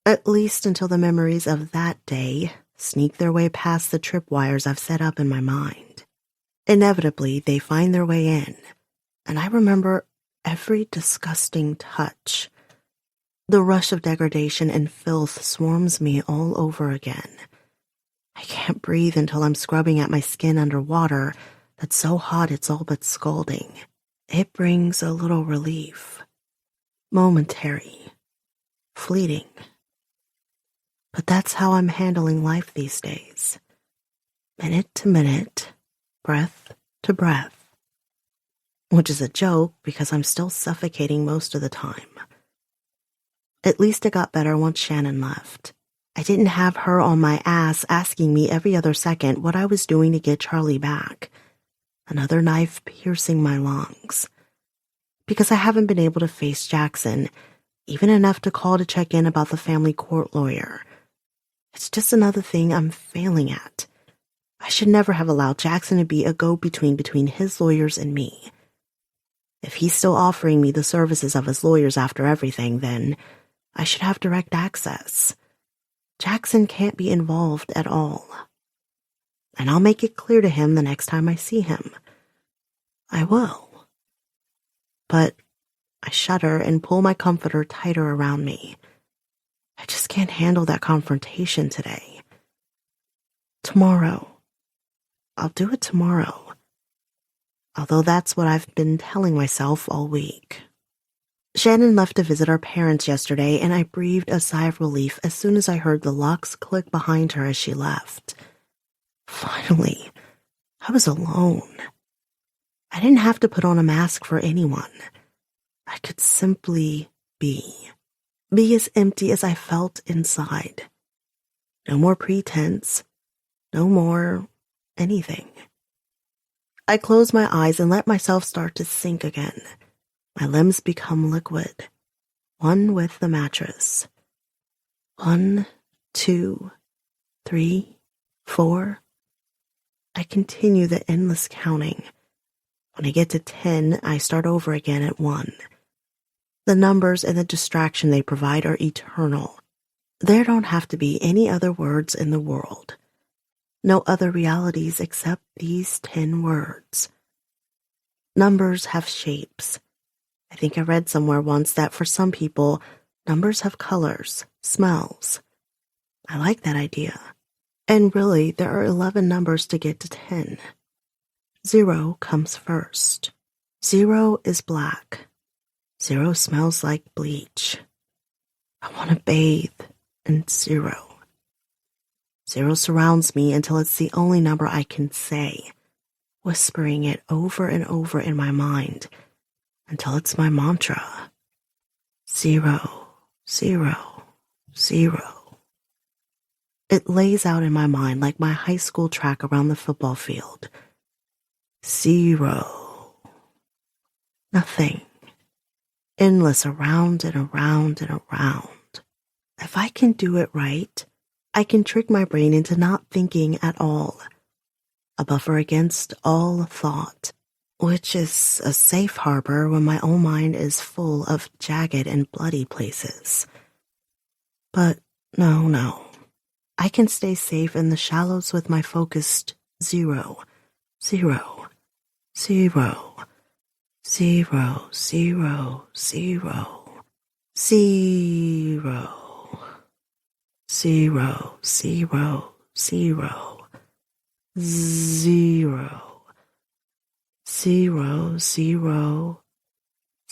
S2: at least until the memories of that day sneak their way past the tripwires I've set up in my mind. Inevitably, they find their way in, and I remember every disgusting touch. The rush of degradation and filth swarms me all over again. I can't breathe until I'm scrubbing at my skin underwater that's so hot it's all but scalding. It brings a little relief. Momentary. Fleeting. But that's how I'm handling life these days. Minute to minute, breath to breath. Which is a joke because I'm still suffocating most of the time. At least it got better once Shannon left. I didn't have her on my ass asking me every other second what I was doing to get Charlie back. Another knife piercing my lungs. Because I haven't been able to face Jackson, even enough to call to check in about the family court lawyer. It's just another thing I'm failing at. I should never have allowed Jackson to be a go-between between his lawyers and me. If he's still offering me the services of his lawyers after everything, then I should have direct access. Jackson can't be involved at all. And I'll make it clear to him the next time I see him. I will. But I shudder and pull my comforter tighter around me. I just can't handle that confrontation today. Tomorrow. I'll do it tomorrow. Although that's what I've been telling myself all week. Shannon left to visit our parents yesterday, and I breathed a sigh of relief as soon as I heard the locks click behind her as she left. Finally, I was alone. I didn't have to put on a mask for anyone. I could simply be. Be as empty as I felt inside. No more pretense. No more anything. I closed my eyes and let myself start to sink again. My limbs become liquid, one with the mattress. 1, 2, 3, 4. I continue the endless counting. When I get to 10, I start over again at 1. The numbers and the distraction they provide are eternal. There don't have to be any other words in the world. No other realities except these 10 words. Numbers have shapes. I think I read somewhere once that for some people, numbers have colors, smells. I like that idea. And really, there are 11 numbers to get to 10. 0 comes first. 0 is black. 0 smells like bleach. I want to bathe in 0. 0 surrounds me until it's the only number I can say, whispering it over and over in my mind until it's my mantra. 0, 0, 0. It lays out in my mind like my high school track around the football field. 0. Nothing. Endless around and around and around. If I can do it right, I can trick my brain into not thinking at all. A buffer against all thought, which is a safe harbor when my own mind is full of jagged and bloody places. But no. I can stay safe in the shallows with my focused 0, 0, 0, 0, 0, 0, 0. 0, 0, 0,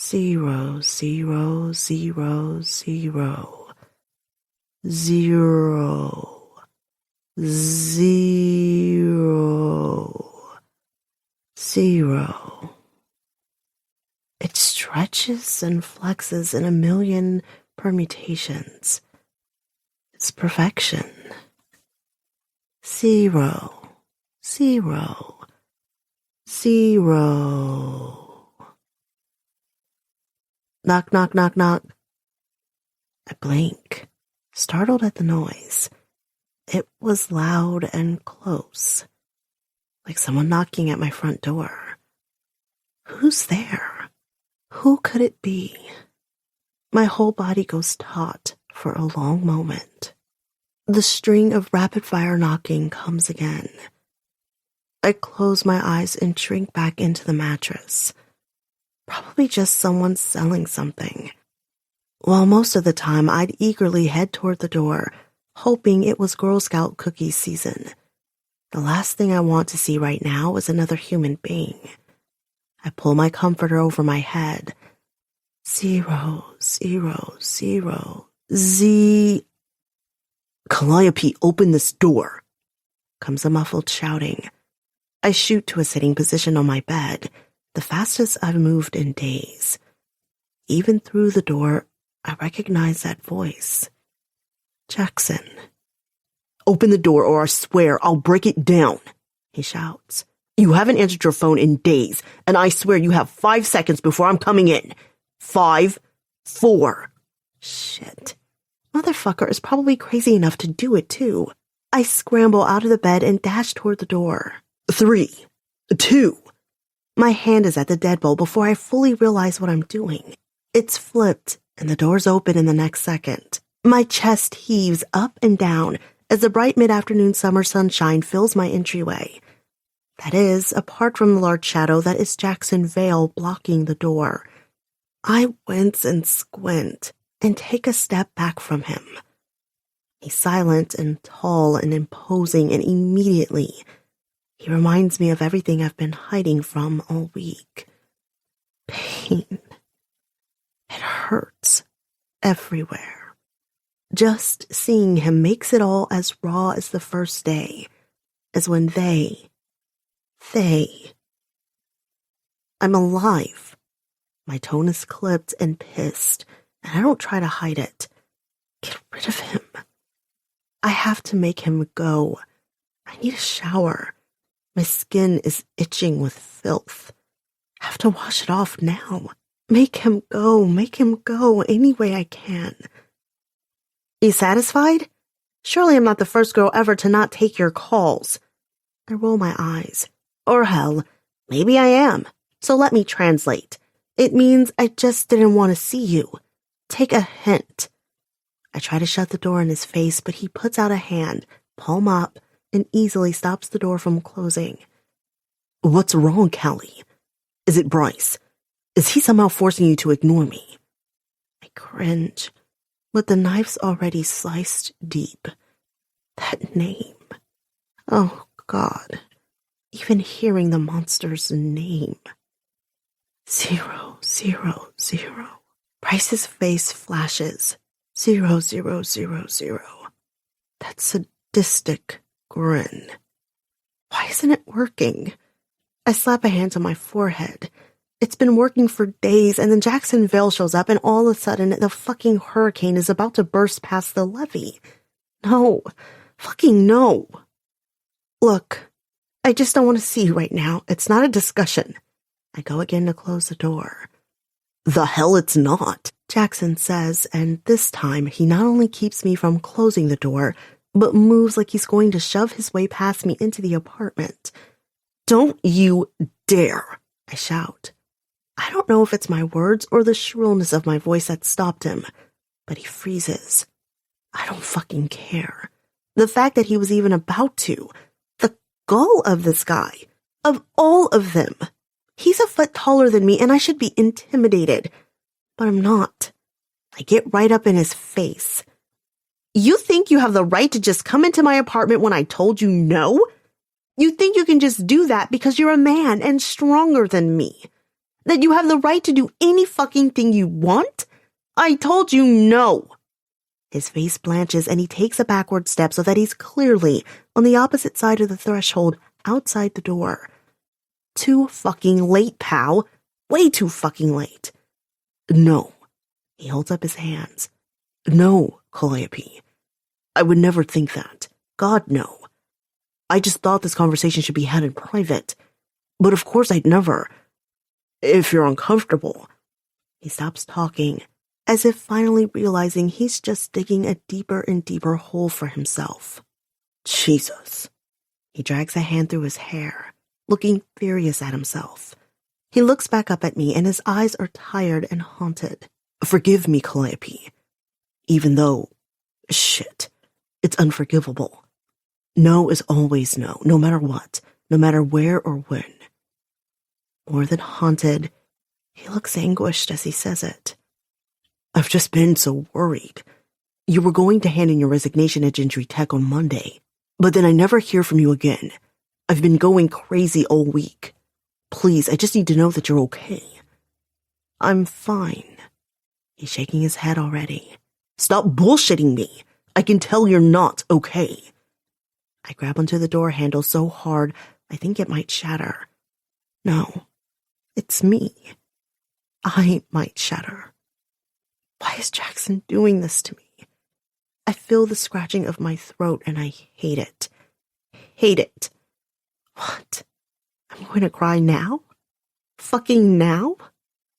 S2: 0, 0, 0, 0, 0, 0, 0, 0. It stretches and flexes in a million permutations. It's perfection. 0, 0, 0. Knock, knock, knock, knock. I blink, startled at the noise. It was loud and close, like someone knocking at my front door. Who's there? Who could it be? My whole body goes taut for a long moment. The string of rapid-fire knocking comes again. I close my eyes and shrink back into the mattress. Probably just someone selling something. While most of the time I'd eagerly head toward the door, hoping it was Girl Scout cookie season. The last thing I want to see right now is another human being. I pull my comforter over my head. 0, 0, 0. Calliope, open this door, comes a muffled shouting. I shoot to a sitting position on my bed, the fastest I've moved in days. Even through the door, I recognize that voice. Jackson. Open the door or I swear I'll break it down, he shouts. You haven't answered your phone in days, and I swear you have 5 seconds before I'm coming in. 5, 4. Shit. Motherfucker is probably crazy enough to do it, too. I scramble out of the bed and dash toward the door. 3, 2. My hand is at the deadbolt before I fully realize what I'm doing. It's flipped, and the door's open in the next second. My chest heaves up and down as the bright mid-afternoon summer sunshine fills my entryway. That is, apart from the large shadow that is Jackson Vale blocking the door. I wince and squint and take a step back from him. He's silent and tall and imposing, and immediately he reminds me of everything I've been hiding from all week. Pain. It hurts everywhere. Just seeing him makes it all as raw as the first day, as when I'm alive. My tone is clipped and pissed, and I don't try to hide it. Get rid of him. I have to make him go. I need a shower. My skin is itching with filth. I have to wash it off now. Make him go any way I can. You satisfied? Surely I'm not the first girl ever to not take your calls. I roll my eyes. Or hell, maybe I am. So let me translate. It means I just didn't want to see you. Take a hint. I try to shut the door in his face, but he puts out a hand, palm up, and easily stops the door from closing. What's wrong, Callie? Is it Bryce? Is he somehow forcing you to ignore me? I cringe, but the knife's already sliced deep. That name. Oh, God. Even hearing the monster's name. 000. Bryce's face flashes. 0000. That sadistic grin. Why isn't it working? I slap a hand on my forehead. It's been working for days, and then Vale shows up, and all of a sudden, the fucking hurricane is about to burst past the levee. No. Fucking no. Look, I just don't want to see you right now. It's not a discussion. I go again to close the door. The hell it's not, Jackson says, and this time he not only keeps me from closing the door, but moves like he's going to shove his way past me into the apartment. Don't you dare, I shout. I don't know if it's my words or the shrillness of my voice that stopped him, but he freezes. I don't fucking care. The fact that he was even about to. The gall of this guy. Of all of them. He's a foot taller than me, and I should be intimidated. But I'm not. I get right up in his face. You think you have the right to just come into my apartment when I told you no? You think you can just do that because you're a man and stronger than me? That you have the right to do any fucking thing you want? I told you no. His face blanches and he takes a backward step so that he's clearly on the opposite side of the threshold outside the door. Too fucking late, pal. Way too fucking late. No. He holds up his hands. No, Calliope. I would never think that. God, no. I just thought this conversation should be had in private. But of course I'd never. If you're uncomfortable. He stops talking, as if finally realizing he's just digging a deeper and deeper hole for himself. Jesus. He drags a hand through his hair, looking furious at himself. He looks back up at me and his eyes are tired and haunted. Forgive me, Calliope. Even though, shit, it's unforgivable. No is always no, no matter what, no matter where or when. More than haunted, he looks anguished as he says it. I've just been so worried. You were going to hand in your resignation at Gentry Tech on Monday, but then I never hear from you again. I've been going crazy all week. Please, I just need to know that you're okay. I'm fine. He's shaking his head already. Stop bullshitting me. I can tell you're not okay. I grab onto the door handle so hard I think it might shatter. No, it's me. I might shatter. Why is Jackson doing this to me? I feel the scratching of my throat and I hate it. Hate it. What? I'm going to cry now? Fucking now?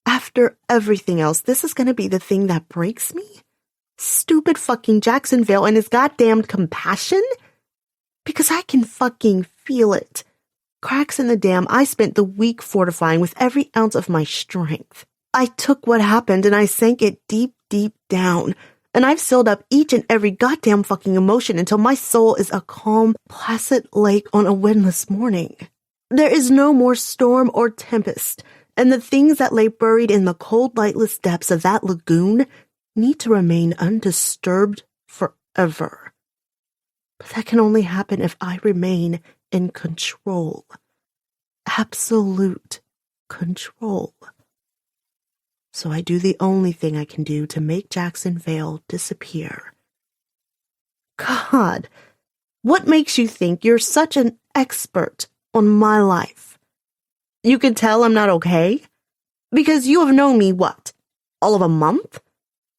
S2: After everything else, this is going to be the thing that breaks me? Stupid fucking Vale and his goddamned compassion? Because I can fucking feel it. Cracks in the dam I spent the week fortifying with every ounce of my strength. I took what happened and I sank it deep, deep down. And I've sealed up each and every goddamn fucking emotion until my soul is a calm, placid lake on a windless morning. There is no more storm or tempest, and the things that lay buried in the cold, lightless depths of that lagoon need to remain undisturbed forever. But that can only happen if I remain in control. Absolute control. So I do the only thing I can do to make Jackson Vale disappear. God, what makes you think you're such an expert on my life? You can tell I'm not okay? Because you have known me, what, all of a month?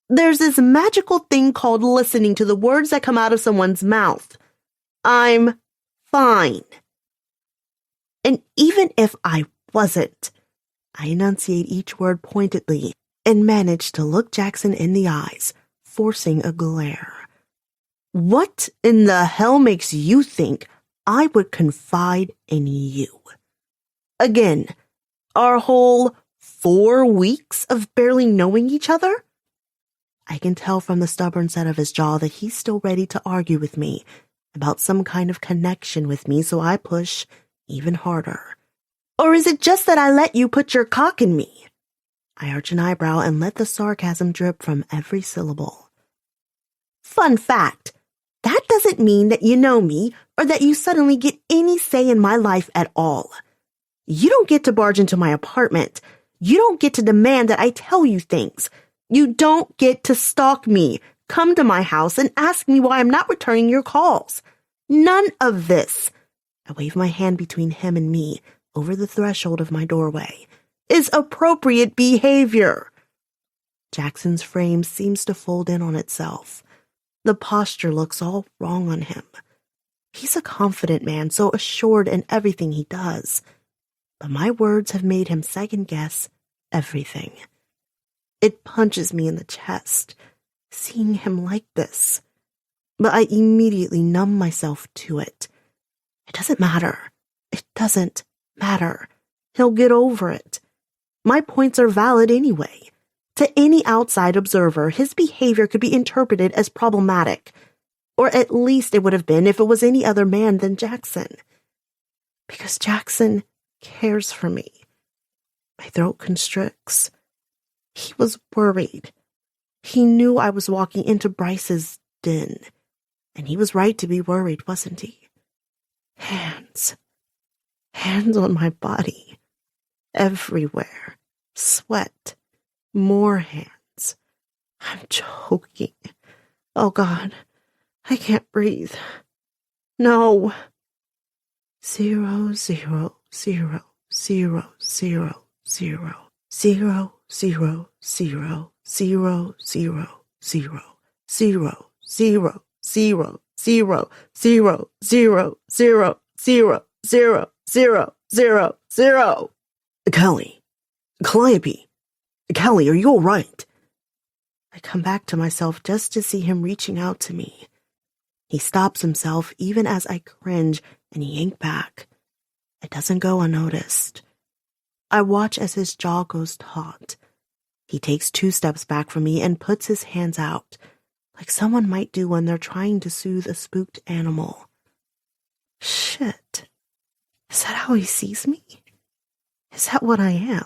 S2: There's this magical thing called listening to the words that come out of someone's mouth. I'm fine. And even if I wasn't, I enunciate each word pointedly and manage to look Jackson in the eyes, forcing a glare. What in the hell makes you think I would confide in you? Again, our whole 4 weeks of barely knowing each other? I can tell from the stubborn set of his jaw that he's still ready to argue with me about some kind of connection with me, so I push even harder. Or is it just that I let you put your cock in me? I arch an eyebrow and let the sarcasm drip from every syllable. Fun fact, that doesn't mean that you know me or that you suddenly get any say in my life at all. You don't get to barge into my apartment. You don't get to demand that I tell you things. You don't get to stalk me, come to my house, and ask me why I'm not returning your calls. None of this, I wave my hand between him and me over the threshold of my doorway, is appropriate behavior. Jackson's frame seems to fold in on itself. The posture looks all wrong on him. He's a confident man, so assured in everything he does. But my words have made him second-guess everything. It punches me in the chest, seeing him like this. But I immediately numb myself to it. It doesn't matter. It doesn't matter. He'll get over it. My points are valid anyway. To any outside observer, his behavior could be interpreted as problematic. Or at least it would have been if it was any other man than Jackson. Because Jackson cares for me. My throat constricts. He was worried. He knew I was walking into Bryce's den. And he was right to be worried, wasn't he? Hands. Hands on my body. Everywhere. Sweat. More hands. I'm choking. Oh God. I can't breathe. No. 0, 0, 0, 0, 0, 0. 0, 0, 0, 0, 0, 0, 0, 0, 0, 0, 0, 0, 0, 0, 0, 0, 0, 0.
S1: Kelly. Calliope. Kelly, are you all right?
S2: I come back to myself just to see him reaching out to me. He stops himself even as I cringe and yank back. It doesn't go unnoticed. I watch as his jaw goes taut. He takes 2 steps back from me and puts his hands out, like someone might do when they're trying to soothe a spooked animal. Shit. Is that how he sees me? Is that what I am?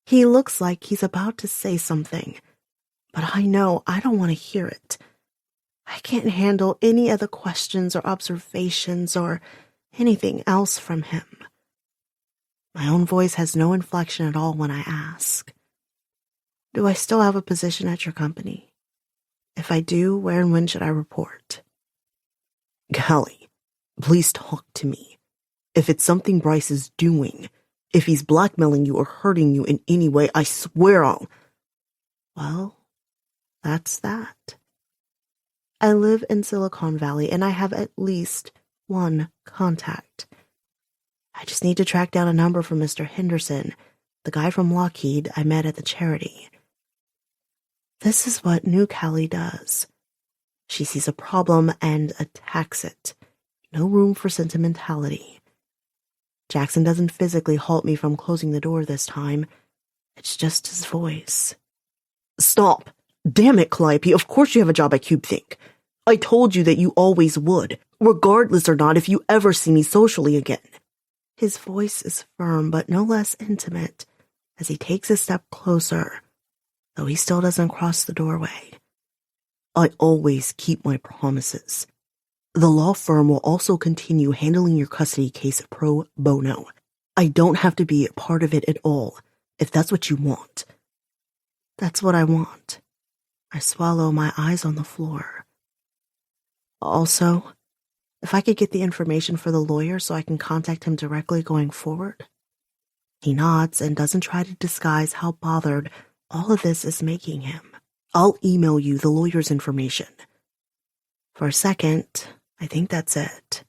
S2: He looks like he's about to say something, but I know I don't want to hear it. I can't handle any other questions or observations or anything else from him. My own voice has no inflection at all when I ask, do I still have a position at your company? If I do, where and when should I report?
S1: Kelly, please talk to me. If it's something Bryce is doing, if he's blackmailing you or hurting you in any way, I swear I'll...
S2: Well, that's that. I live in Silicon Valley and I have at least one contact. I just need to track down a number from Mr. Henderson, the guy from Lockheed I met at the charity. This is what new Callie does. She sees a problem and attacks it. No room for sentimentality. Jackson doesn't physically halt me from closing the door this time. It's just his voice.
S1: Stop! Damn it, Calliope, of course you have a job at CubeThink. I told you that you always would, regardless or not if you ever see me socially again.
S2: His voice is firm but no less intimate as he takes a step closer, though he still doesn't cross the doorway.
S1: I always keep my promises. The law firm will also continue handling your custody case pro bono. I don't have to be a part of it at all, if that's what you want. That's what I want. I swallow, my eyes on the floor. Also, if I could get the information for the lawyer so I can contact him directly going forward. He nods and doesn't try to disguise how bothered all of this is making him. I'll email you the lawyer's information. For a second, I think that's it.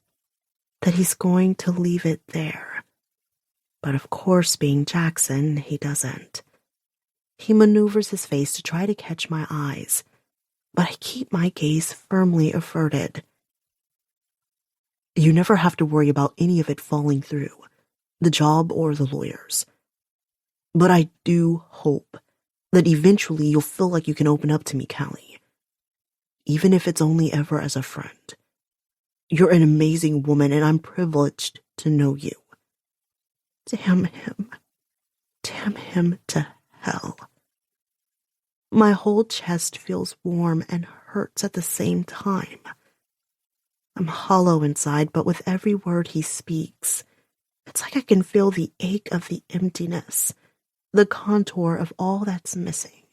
S1: That he's going to leave it there. But of course, being Jackson, he doesn't. He maneuvers his face to try to catch my eyes, but I keep my gaze firmly averted. You never have to worry about any of it falling through, the job or the lawyers. But I do hope that eventually you'll feel like you can open up to me, Callie. Even if it's only ever as a friend. You're an amazing woman and I'm privileged to know you. Damn him. Damn him to hell. My whole chest feels warm and hurts at the same time. I'm hollow inside, but with every word he speaks, it's like I can feel the ache of the emptiness, the contour of all that's missing.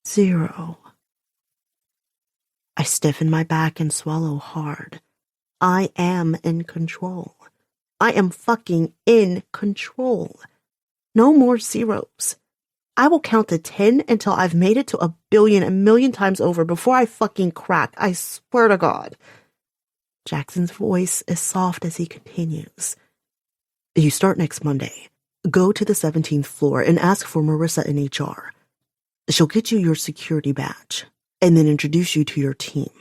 S1: 0. I stiffen my back and swallow hard. I am in control. I am fucking in control. No more zeros. I will count to 10 until I've made it to 1 billion 1,000,000 times over before I fucking crack. I swear to God. Jackson's voice is soft as he continues. You start next Monday. Go to the 17th floor and ask for Marissa in HR. She'll get you your security badge and then introduce you to your team.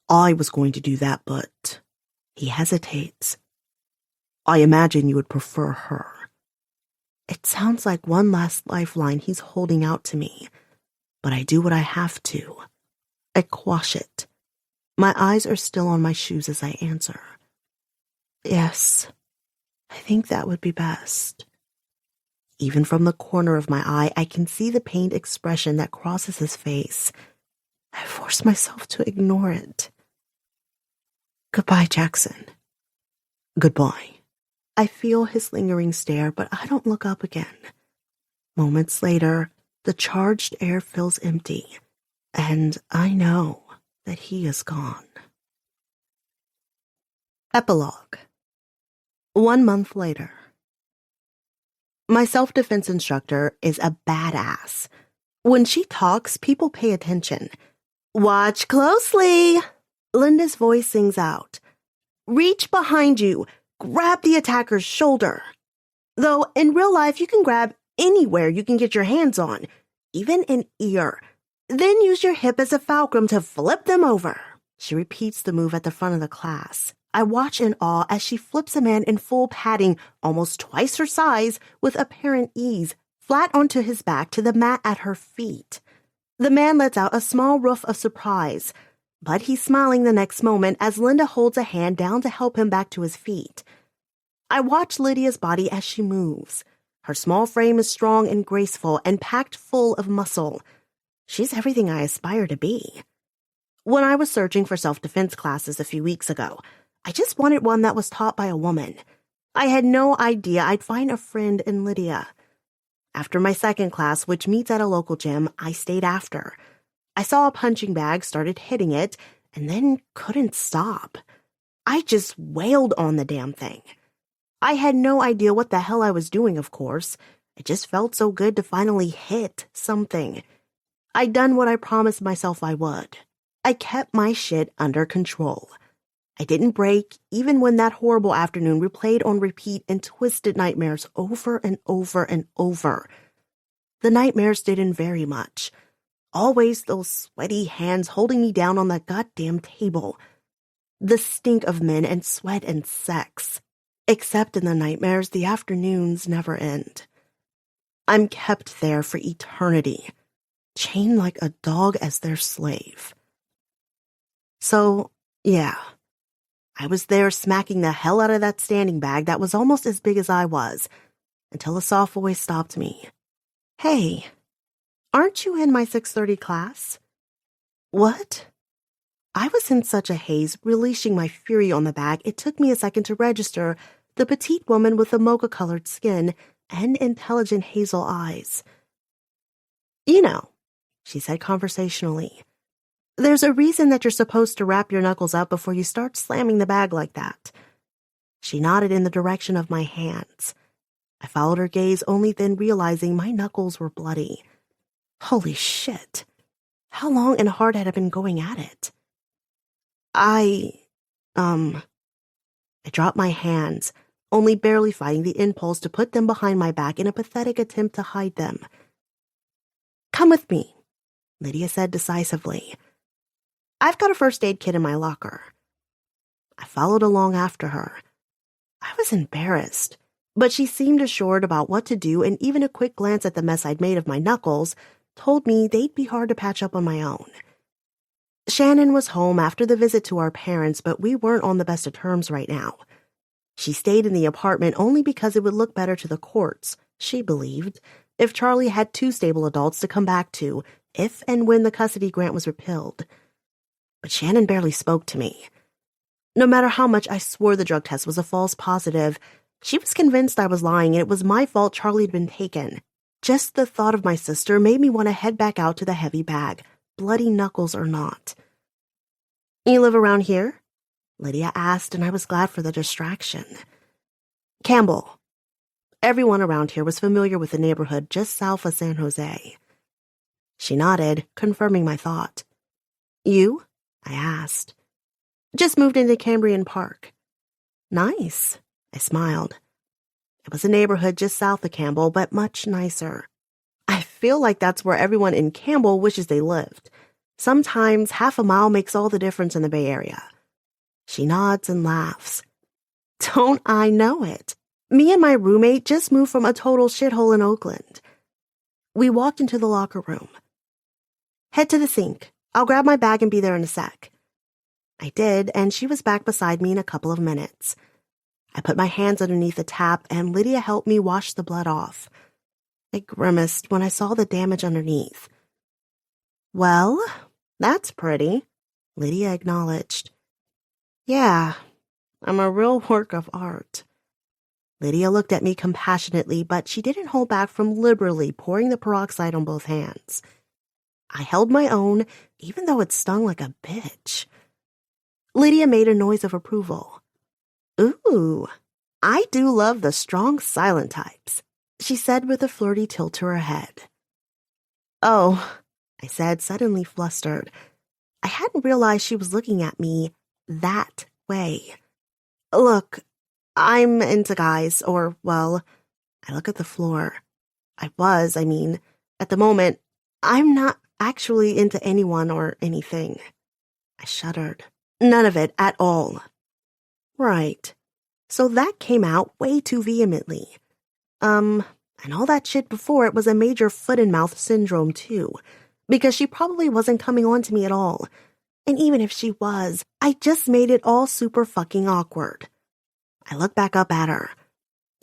S1: I was going to do that, but he hesitates. I imagine you would prefer her. It sounds like one last lifeline he's holding out to me, but I do what I have to. I quash it. My eyes are still on my shoes as I answer. Yes, I think that would be best. Even from the corner of my eye, I can see the pained expression that crosses his face. I force myself to ignore it. Goodbye, Jackson. Goodbye. I feel his lingering stare, but I don't look up again. Moments later, the charged air feels empty, and I know that he is gone. Epilogue. 1 month later. My self-defense instructor is a badass. When she talks, people pay attention. Watch closely. Linda's voice sings out. Reach behind you. Grab the attacker's shoulder. Though in real life, you can grab anywhere you can get your hands on, even an ear. Then use your hip as a fulcrum to flip them over. She repeats the move at the front of the class. I watch in awe as she flips a man in full padding, almost twice her size, with apparent ease, flat onto his back to the mat at her feet. The man lets out a small roof of surprise, but he's smiling the next moment as Linda holds a hand down to help him back to his feet. I watch Lydia's body as she moves. Her small frame is strong and graceful and packed full of muscle. She's everything I aspire to be. When I was searching for self-defense classes a few weeks ago, I just wanted one that was taught by a woman. I had no idea I'd find a friend in Lydia. After my second class, which meets at a local gym, I stayed after. I saw a punching bag, started hitting it, and then couldn't stop. I just wailed on the damn thing. I had no idea what the hell I was doing, of course. It just felt so good to finally hit something. I'd done what I promised myself I would. I kept my shit under control. I didn't break, even when that horrible afternoon replayed on repeat in twisted nightmares over and over and over. The nightmares didn't vary much. Always those sweaty hands holding me down on that goddamn table. The stink of men and sweat and sex. Except in the nightmares, the afternoons never end. I'm kept there for eternity, chained like a dog as their slave. So, yeah, I was there smacking the hell out of that standing bag that was almost as big as I was, until a soft voice stopped me. Hey, aren't you in my 6:30 class? What?
S2: I was in such a haze, releasing my fury on the bag, it took me a second to register the petite woman with the mocha-colored skin and intelligent hazel eyes. You know, she said conversationally, there's a reason that you're supposed to wrap your knuckles up before you start slamming the bag like that. She nodded in the direction of my hands. I followed her gaze, only then realizing my knuckles were bloody. Holy shit. How long and hard had I been going at it? I dropped my hands, only barely fighting the impulse to put them behind my back in a pathetic attempt to hide them. Come with me, Lydia said decisively. I've got a first aid kit in my locker. I followed along after her. I was embarrassed, but she seemed assured about what to do, and even a quick glance at the mess I'd made of my knuckles told me they'd be hard to patch up on my own. Shannon was home after the visit to our parents, but we weren't on the best of terms right now. She stayed in the apartment only because it would look better to the courts, she believed, if Charlie had two stable adults to come back to, if and when the custody grant was repealed. But Shannon barely spoke to me. No matter how much I swore the drug test was a false positive, she was convinced I was lying and it was my fault Charlie had been taken. Just the thought of my sister made me want to head back out to the heavy bag, bloody knuckles or not. You live around here? Lydia asked, and I was glad for the distraction. Campbell. Everyone around here was familiar with the neighborhood just south of San Jose. She nodded, confirming my thought. You? I asked. Just moved into Cambrian Park. Nice, I smiled. It was a neighborhood just south of Campbell, but much nicer. I feel like that's where everyone in Campbell wishes they lived. Sometimes half a mile makes all the difference in the Bay Area. She nods and laughs. Don't I know it? Me and my roommate just moved from a total shithole in Oakland. We walked into the locker room. Head to the sink. I'll grab my bag and be there in a sec. I did, and she was back beside me in a couple of minutes. I put my hands underneath the tap, and Lydia helped me wash the blood off. I grimaced when I saw the damage underneath. Well, that's pretty, Lydia acknowledged. Yeah, I'm a real work of art. Lydia looked at me compassionately, but she didn't hold back from liberally pouring the peroxide on both hands. I held my own, even though it stung like a bitch. Lydia made a noise of approval. Ooh, I do love the strong, silent types, she said with a flirty tilt to her head. Oh, I said, suddenly flustered. I hadn't realized she was looking at me that way. Look, I'm into guys, or, well, I look at the floor. At the moment, I'm not actually into anyone or anything. I shuddered. None of it at all. Right. So that came out way too vehemently. And all that shit before it was a major foot-and-mouth syndrome, too, because she probably wasn't coming on to me at all. And even if she was, I just made it all super fucking awkward. I looked back up at her.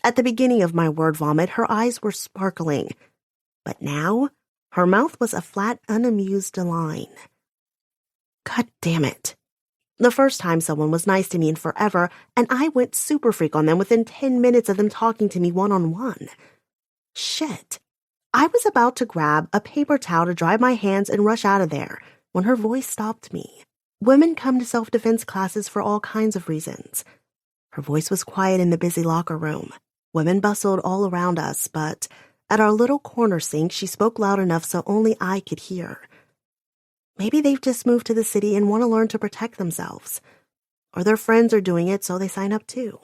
S2: At the beginning of my word vomit, her eyes were sparkling. But now, her mouth was a flat, unamused line. God damn it. The first time someone was nice to me in forever, and I went super freak on them within 10 minutes of them talking to me one-on-one. Shit. I was about to grab a paper towel to dry my hands and rush out of there when her voice stopped me. Women come to self-defense classes for all kinds of reasons. Her voice was quiet in the busy locker room. Women bustled all around us, but at our little corner sink, she spoke loud enough so only I could hear. Maybe they've just moved to the city and want to learn to protect themselves. Or their friends are doing it, so they sign up too.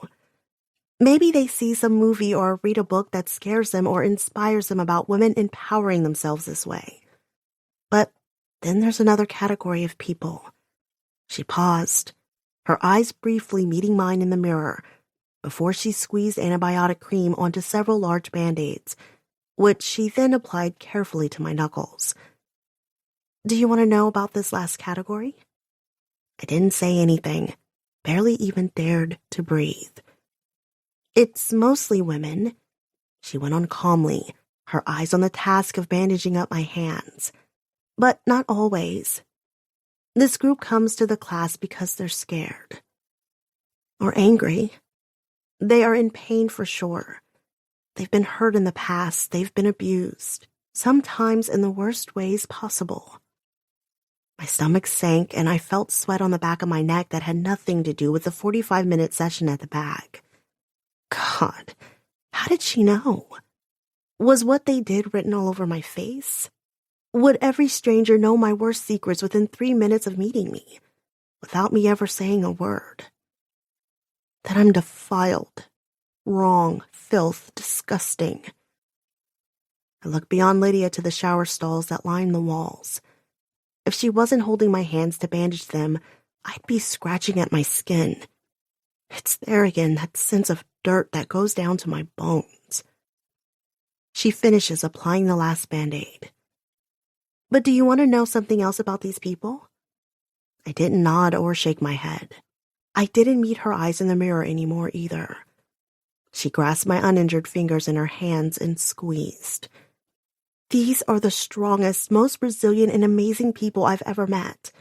S2: Maybe they see some movie or read a book that scares them or inspires them about women empowering themselves this way. But then there's another category of people. She paused, her eyes briefly meeting mine in the mirror, before she squeezed antibiotic cream onto several large Band-Aids, which she then applied carefully to my knuckles. Do you want to know about this last category? I didn't say anything, barely even dared to breathe. It's mostly women, she went on calmly, her eyes on the task of bandaging up my hands. But not always. This group comes to the class because they're scared. Or angry. They are in pain for sure. They've been hurt in the past. They've been abused. Sometimes in the worst ways possible. My stomach sank and I felt sweat on the back of my neck that had nothing to do with the 45-minute session at the back. God, how did she know? Was what they did written all over my face? Would every stranger know my worst secrets within 3 minutes of meeting me, without me ever saying a word? That I'm defiled, wrong, filth, disgusting. I looked beyond Lydia to the shower stalls that lined the walls. If she wasn't holding my hands to bandage them, I'd be scratching at my skin. It's there again, that sense of dirt that goes down to my bones. She finishes applying the last Band-Aid. But do you want to know something else about these people? I didn't nod or shake my head. I didn't meet her eyes in the mirror anymore either. She grasped my uninjured fingers in her hands and squeezed. These are the strongest, most resilient and amazing people I've ever met.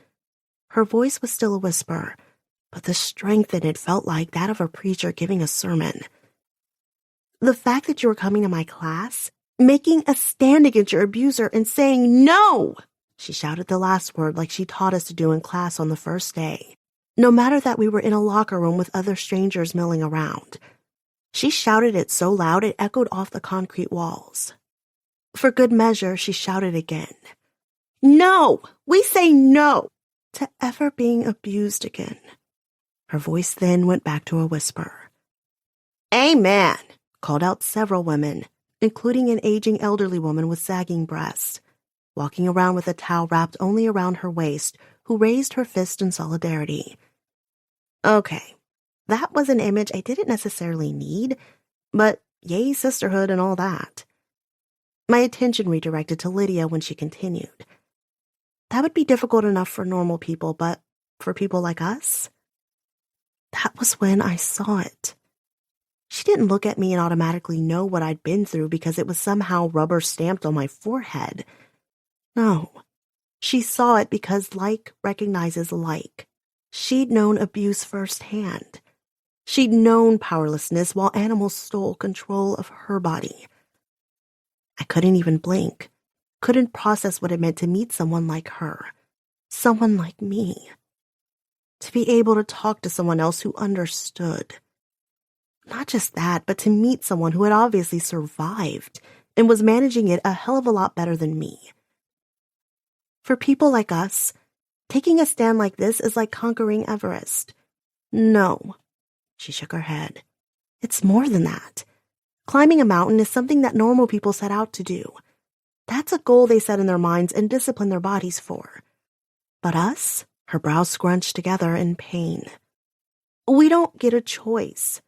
S2: Her voice was still a whisper, but the strength in it felt like that of a preacher giving a sermon. The fact that you were coming to my class, making a stand against your abuser and saying no, she shouted the last word like she taught us to do in class on the first day. No matter that we were in a locker room with other strangers milling around. She shouted it so loud it echoed off the concrete walls. For good measure, she shouted again. No! We say no! To ever being abused again. Her voice then went back to a whisper. Amen! Called out several women, including an aging elderly woman with sagging breasts, walking around with a towel wrapped only around her waist, who raised her fist in solidarity. Okay, that was an image I didn't necessarily need, but yay sisterhood and all that. My attention redirected to Lydia when she continued. That would be difficult enough for normal people, but for people like us? That was when I saw it. She didn't look at me and automatically know what I'd been through because it was somehow rubber stamped on my forehead. No, she saw it because like recognizes like. She'd known abuse firsthand. She'd known powerlessness while animals stole control of her body. I couldn't even blink, couldn't process what it meant to meet someone like her, someone like me. To be able to talk to someone else who understood. Not just that, but to meet someone who had obviously survived and was managing it a hell of a lot better than me. For people like us, taking a stand like this is like conquering Everest. No, she shook her head. It's more than that. Climbing a mountain is something that normal people set out to do. That's a goal they set in their minds and discipline their bodies for. But us, her brows scrunched together in pain. We don't get a choice.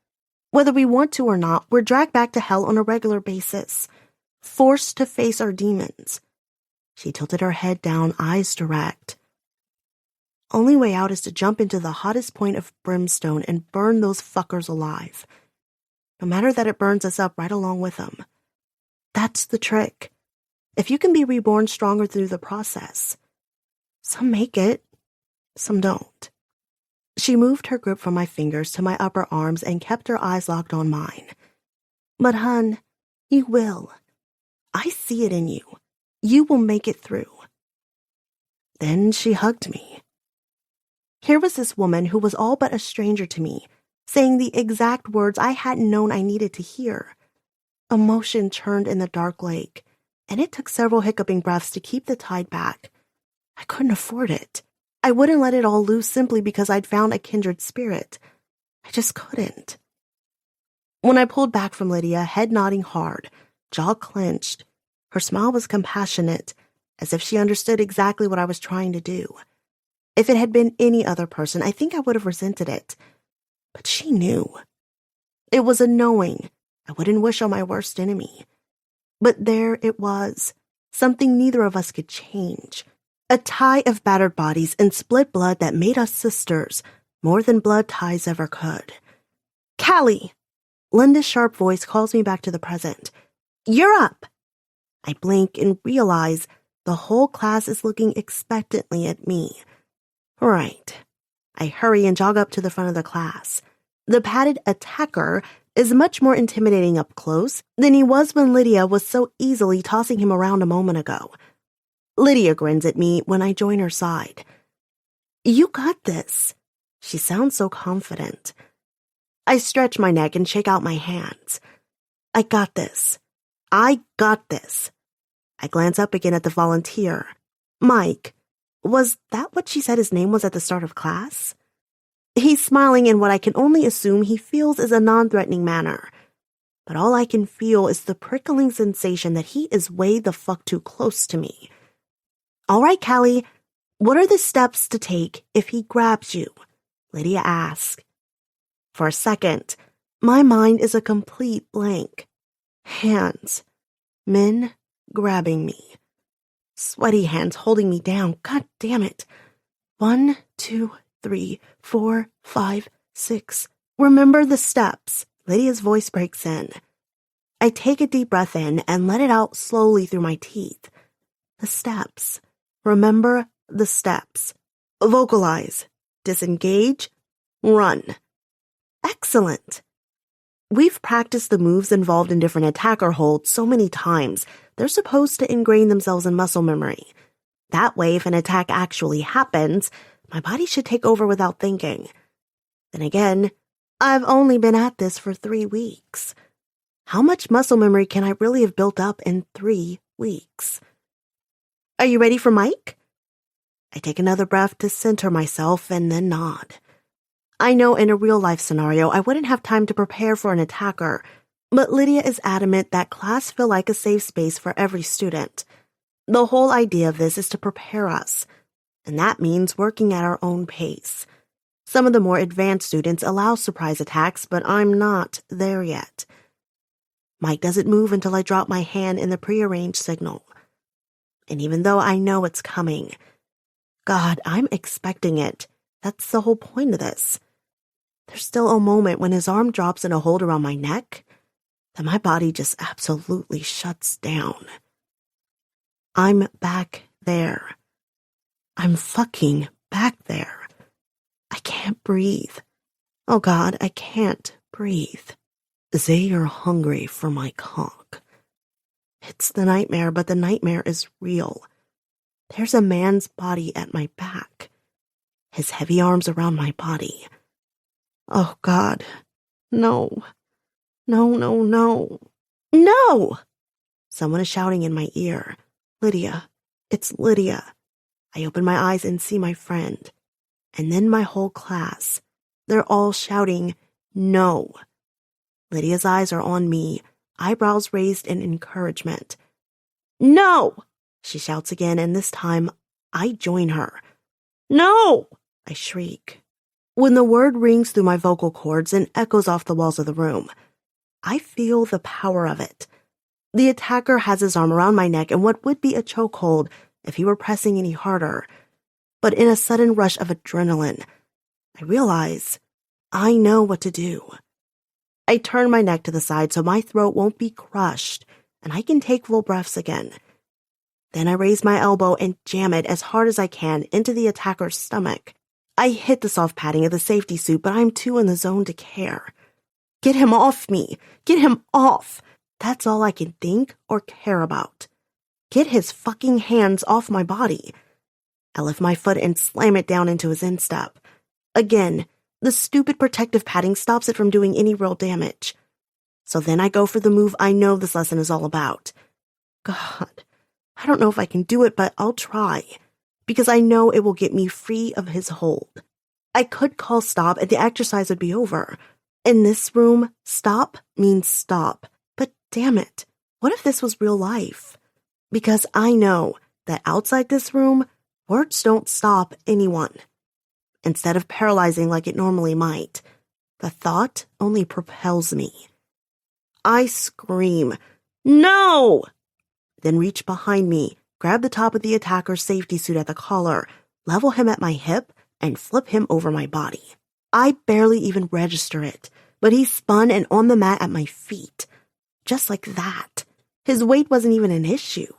S2: Whether we want to or not, we're dragged back to hell on a regular basis, forced to face our demons. She tilted her head down, eyes direct. Only way out is to jump into the hottest point of brimstone and burn those fuckers alive. No matter that it burns us up right along with them. That's the trick. If you can be reborn stronger through the process. Some make it, some don't. She moved her grip from my fingers to my upper arms and kept her eyes locked on mine. But hun, you will. I see it in you. You will make it through. Then she hugged me. Here was this woman who was all but a stranger to me, saying the exact words I hadn't known I needed to hear. Emotion churned in the dark lake, and it took several hiccuping breaths to keep the tide back. I couldn't afford it. I wouldn't let it all loose simply because I'd found a kindred spirit. I just couldn't. When I pulled back from Lydia, head nodding hard, jaw clenched, her smile was compassionate, as if she understood exactly what I was trying to do. If it had been any other person, I think I would have resented it. But she knew. It was a knowing I wouldn't wish on my worst enemy. But there it was, something neither of us could change. A tie of battered bodies and split blood that made us sisters, more than blood ties ever could. Callie! Linda's sharp voice calls me back to the present. You're up! I blink and realize the whole class is looking expectantly at me. Right. I hurry and jog up to the front of the class. The padded attacker is much more intimidating up close than he was when Lydia was so easily tossing him around a moment ago. Lydia grins at me when I join her side. You got this. She sounds so confident. I stretch my neck and shake out my hands. I got this. I got this. I glance up again at the volunteer. Mike. Was that what she said his name was at the start of class? He's smiling in what I can only assume he feels is a non-threatening manner. But all I can feel is the prickling sensation that he is way the fuck too close to me. All right, Callie, what are the steps to take if he grabs you? Lydia asks. For a second, my mind is a complete blank. Hands. Men grabbing me. Sweaty hands holding me down. God damn it. 1, 2, 3, 4, 5, 6. Remember the steps. Lydia's voice breaks in. I take a deep breath in and let it out slowly through my teeth. The steps. Remember the steps. Vocalize. Disengage. Run. Excellent. We've practiced the moves involved in different attacker holds so many times, they're supposed to ingrain themselves in muscle memory. That way, if an attack actually happens, my body should take over without thinking. Then again, I've only been at this for 3 weeks. How much muscle memory can I really have built up in 3 weeks? Are you ready for Mike? I take another breath to center myself and then nod. I know in a real-life scenario I wouldn't have time to prepare for an attacker, but Lydia is adamant that class feel like a safe space for every student. The whole idea of this is to prepare us, and that means working at our own pace. Some of the more advanced students allow surprise attacks, but I'm not there yet. Mike doesn't move until I drop my hand in the prearranged signal. And even though I know it's coming, God, I'm expecting it. That's the whole point of this. There's still a moment when his arm drops in a hold around my neck that my body just absolutely shuts down. I'm back there. I'm fucking back there. I can't breathe. Oh God, I can't breathe. You're hungry for my cock. It's the nightmare, but the nightmare is real. There's a man's body at my back. His heavy arms around my body. Oh God. No. No, no, no. No! Someone is shouting in my ear. Lydia. It's Lydia. I open my eyes and see my friend. And then my whole class. They're all shouting, no. Lydia's eyes are on me, eyebrows raised in encouragement. No! She shouts again, and this time I join her. No! I shriek. When the word rings through my vocal cords and echoes off the walls of the room, I feel the power of it. The attacker has his arm around my neck in what would be a chokehold if he were pressing any harder. But in a sudden rush of adrenaline, I realize I know what to do. I turn my neck to the side so my throat won't be crushed and I can take full breaths again. Then I raise my elbow and jam it as hard as I can into the attacker's stomach. I hit the soft padding of the safety suit, but I'm too in the zone to care. Get him off me! Get him off! That's all I can think or care about. Get his fucking hands off my body. I lift my foot and slam it down into his instep. Again, the stupid protective padding stops it from doing any real damage. So then I go for the move I know this lesson is all about. God, I don't know if I can do it, but I'll try. Because I know it will get me free of his hold. I could call stop and the exercise would be over. In this room, stop means stop. But damn it, what if this was real life? Because I know that outside this room, words don't stop anyone. Instead of paralyzing like it normally might, the thought only propels me. I scream, no! Then reach behind me, grab the top of the attacker's safety suit at the collar, level him at my hip, and flip him over my body. I barely even register it, but he spun and on the mat at my feet. Just like that. His weight wasn't even an issue.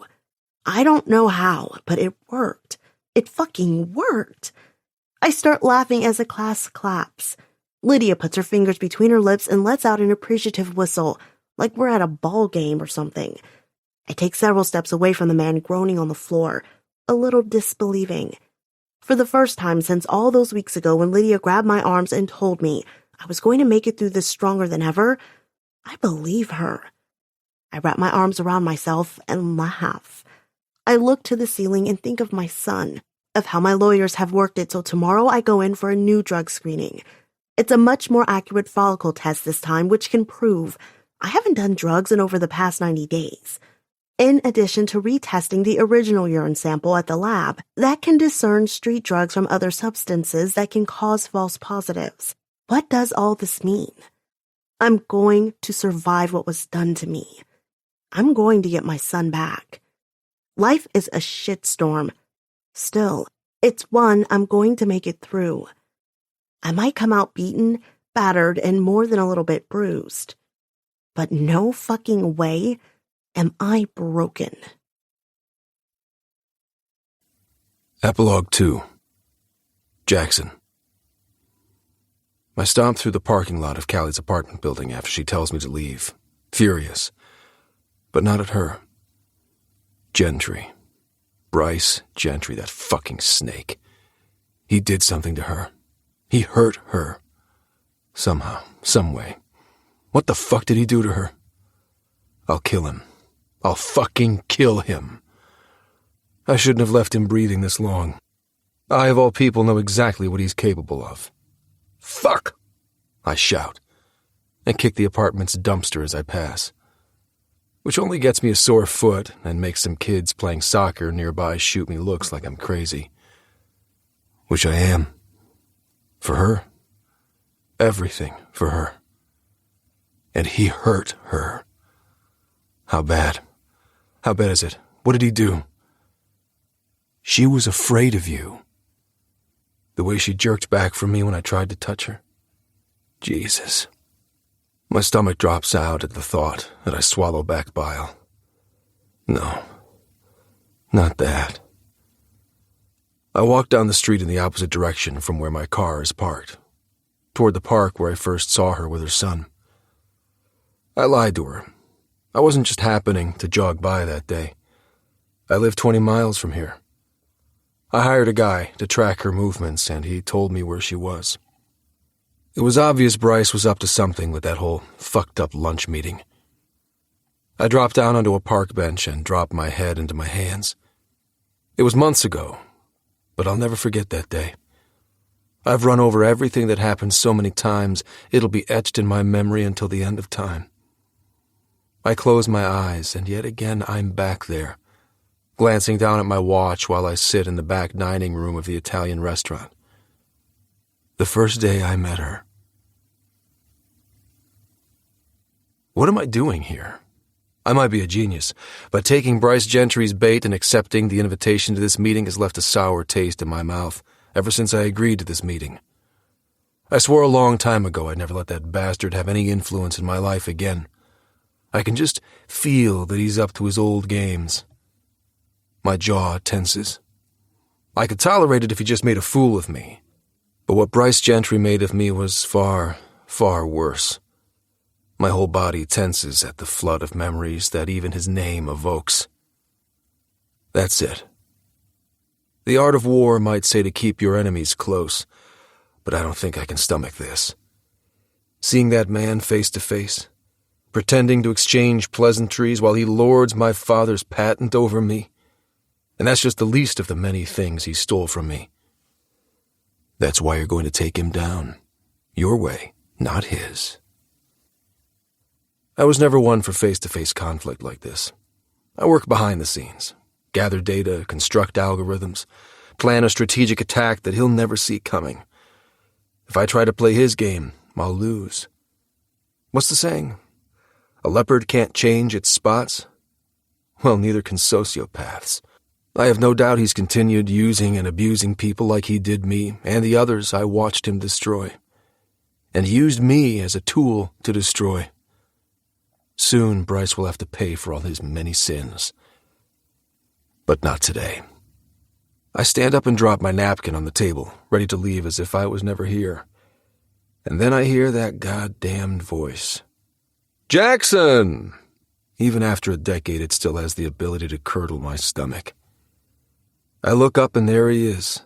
S2: I don't know how, but it worked. It fucking worked. I start laughing as the class claps. Lydia puts her fingers between her lips and lets out an appreciative whistle, like we're at a ball game or something. I take several steps away from the man groaning on the floor, a little disbelieving. For the first time since all those weeks ago when Lydia grabbed my arms and told me I was going to make it through this stronger than ever, I believe her. I wrap my arms around myself and laugh. I look to the ceiling and think of my son, of how my lawyers have worked it so tomorrow I go in for a new drug screening. It's a much more accurate follicle test this time, which can prove I haven't done drugs in over the past 90 days. In addition to retesting the original urine sample at the lab that can discern street drugs from other substances that can cause false positives. What does all this mean? I'm going to survive what was done to me. I'm going to get my son back. Life is a shitstorm. Still, it's one I'm going to make it through. I might come out beaten, battered, and more than a little bit bruised. But no fucking way am I broken.
S3: Epilogue 2. Jackson. I stomp through the parking lot of Callie's apartment building after she tells me to leave, furious. But not at her. Gentry. Bryce Gentry, that fucking snake. He did something to her. He hurt her. Somehow, some way. What the fuck did he do to her? I'll kill him. I'll fucking kill him. I shouldn't have left him breathing this long. I, of all people, know exactly what he's capable of. Fuck! I shout, and kick the apartment's dumpster as I pass, which only gets me a sore foot and makes some kids playing soccer nearby shoot me looks like I'm crazy. Which I am. For her. Everything for her. And he hurt her. How bad? How bad is it? What did he do? She was afraid of you. The way she jerked back from me when I tried to touch her. Jesus. My stomach drops out at the thought, and I swallow back bile. No. Not that. I walk down the street in the opposite direction from where my car is parked, toward the park where I first saw her with her son. I lied to her. I wasn't just happening to jog by that day. I live 20 miles from here. I hired a guy to track her movements, and he told me where she was. It was obvious Bryce was up to something with that whole fucked-up lunch meeting. I dropped down onto a park bench and dropped my head into my hands. It was months ago, but I'll never forget that day. I've run over everything that happened so many times, it'll be etched in my memory until the end of time. I close my eyes, and yet again I'm back there, glancing down at my watch while I sit in the back dining room of the Italian restaurant. The first day I met her. What am I doing here? I might be a genius, but taking Bryce Gentry's bait and accepting the invitation to this meeting has left a sour taste in my mouth ever since I agreed to this meeting. I swore a long time ago I'd never let that bastard have any influence in my life again. I can just feel that he's up to his old games. My jaw tenses. I could tolerate it if he just made a fool of me. But what Bryce Gentry made of me was far, far worse. My whole body tenses at the flood of memories that even his name evokes. That's it. The art of war might say to keep your enemies close, but I don't think I can stomach this. Seeing that man face to face, pretending to exchange pleasantries while he lords my father's patent over me, and that's just the least of the many things he stole from me. That's why you're going to take him down. Your way, not his. I was never one for face-to-face conflict like this. I work behind the scenes, gather data, construct algorithms, plan a strategic attack that he'll never see coming. If I try to play his game, I'll lose. What's the saying? A leopard can't change its spots? Well, neither can sociopaths. I have no doubt he's continued using and abusing people like he did me and the others I watched him destroy, and used me as a tool to destroy. Soon, Bryce will have to pay for all his many sins. But not today. I stand up and drop my napkin on the table, ready to leave as if I was never here. And then I hear that goddamned voice. Jackson! Even after a decade, it still has the ability to curdle my stomach. I look up and there he is,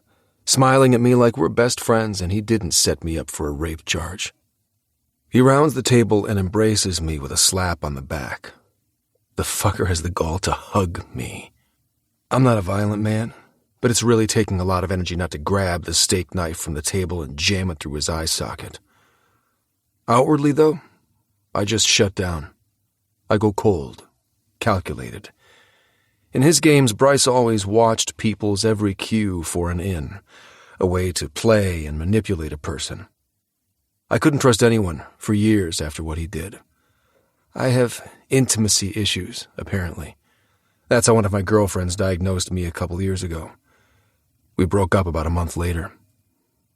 S3: smiling at me like we're best friends and he didn't set me up for a rape charge. He rounds the table and embraces me with a slap on the back. The fucker has the gall to hug me. I'm not a violent man, but it's really taking a lot of energy not to grab the steak knife from the table and jam it through his eye socket. Outwardly, though, I just shut down. I go cold, calculated. In his games, Bryce always watched people's every cue for an in, a way to play and manipulate a person. I couldn't trust anyone for years after what he did. I have intimacy issues, apparently. That's how one of my girlfriends diagnosed me a couple years ago. We broke up about a month later.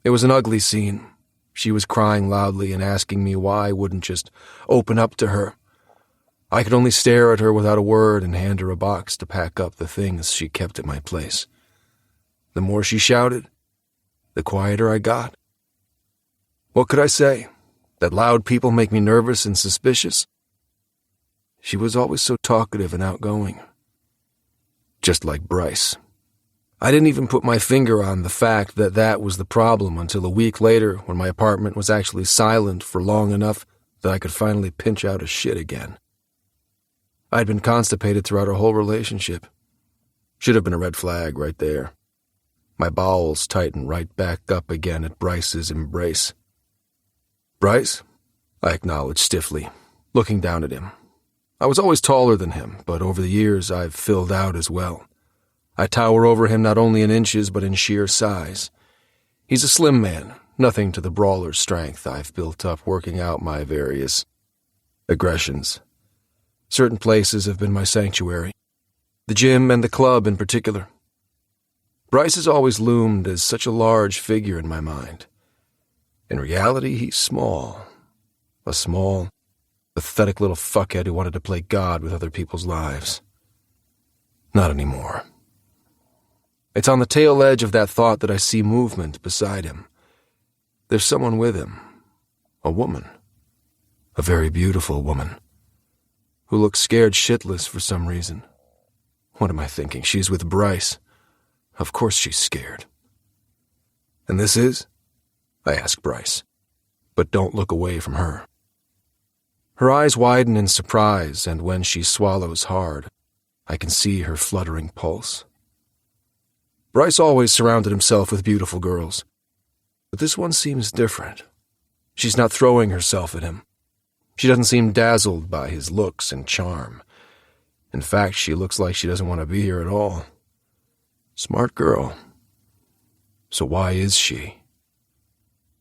S3: It was an ugly scene. She was crying loudly and asking me why I wouldn't just open up to her. I could only stare at her without a word and hand her a box to pack up the things she kept at my place. The more she shouted, the quieter I got. What could I say? That loud people make me nervous and suspicious? She was always so talkative and outgoing. Just like Bryce. I didn't even put my finger on the fact that that was the problem until a week later when my apartment was actually silent for long enough that I could finally pinch out a shit again. I'd been constipated throughout our whole relationship. Should have been a red flag right there. My bowels tightened right back up again at Bryce's embrace. Bryce? I acknowledged stiffly, looking down at him. I was always taller than him, but over the years I've filled out as well. I tower over him not only in inches but in sheer size. He's a slim man, nothing to the brawler's strength I've built up working out my various aggressions. Certain places have been my sanctuary, the gym and the club in particular. Bryce has always loomed as such a large figure in my mind. In reality, he's small. A small, pathetic little fuckhead who wanted to play God with other people's lives. Not anymore. It's on the tail edge of that thought that I see movement beside him. There's someone with him. A woman. A very beautiful woman. Who looks scared shitless for some reason. What am I thinking? She's with Bryce. Of course she's scared. And this is? I ask Bryce. But don't look away from her. Her eyes widen in surprise, and when she swallows hard, I can see her fluttering pulse. Bryce always surrounded himself with beautiful girls. But this one seems different. She's not throwing herself at him. She doesn't seem dazzled by his looks and charm. In fact, she looks like she doesn't want to be here at all. Smart girl. So why is she?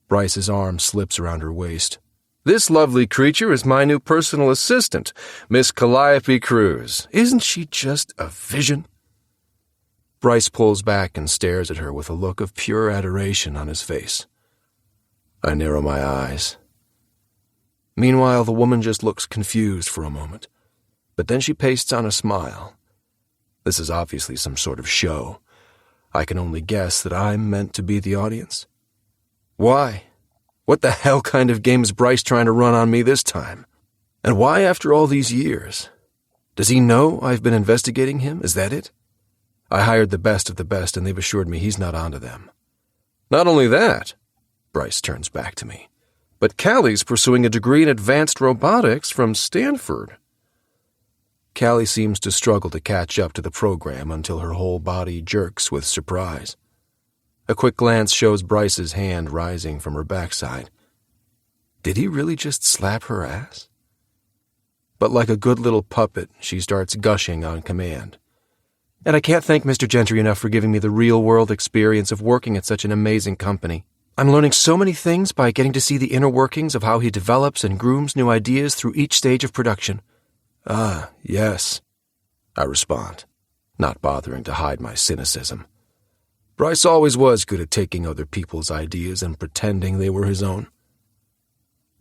S3: Bryce's arm slips around her waist. This lovely creature is my new personal assistant, Miss Calliope Cruz. Isn't she just a vision? Bryce pulls back and stares at her with a look of pure adoration on his face. I narrow my eyes. Meanwhile, the woman just looks confused for a moment, but then she pastes on a smile. This is obviously some sort of show. I can only guess that I'm meant to be the audience. Why? What the hell kind of game is Bryce trying to run on me this time? And why after all these years? Does he know I've been investigating him? Is that it? I hired the best of the best, and they've assured me he's not onto them. Not only that, Bryce turns back to me, but Callie's pursuing a degree in advanced robotics from Stanford. Callie seems to struggle to catch up to the program until her whole body jerks with surprise. A quick glance shows Bryce's hand rising from her backside. Did he really just slap her ass? But like a good little puppet, she starts gushing on command. And I can't thank Mr. Gentry enough for giving me the real-world experience of working at such an amazing company. I'm learning so many things by getting to see the inner workings of how he develops and grooms new ideas through each stage of production. Ah, yes, I respond, not bothering to hide my cynicism. Bryce always was good at taking other people's ideas and pretending they were his own.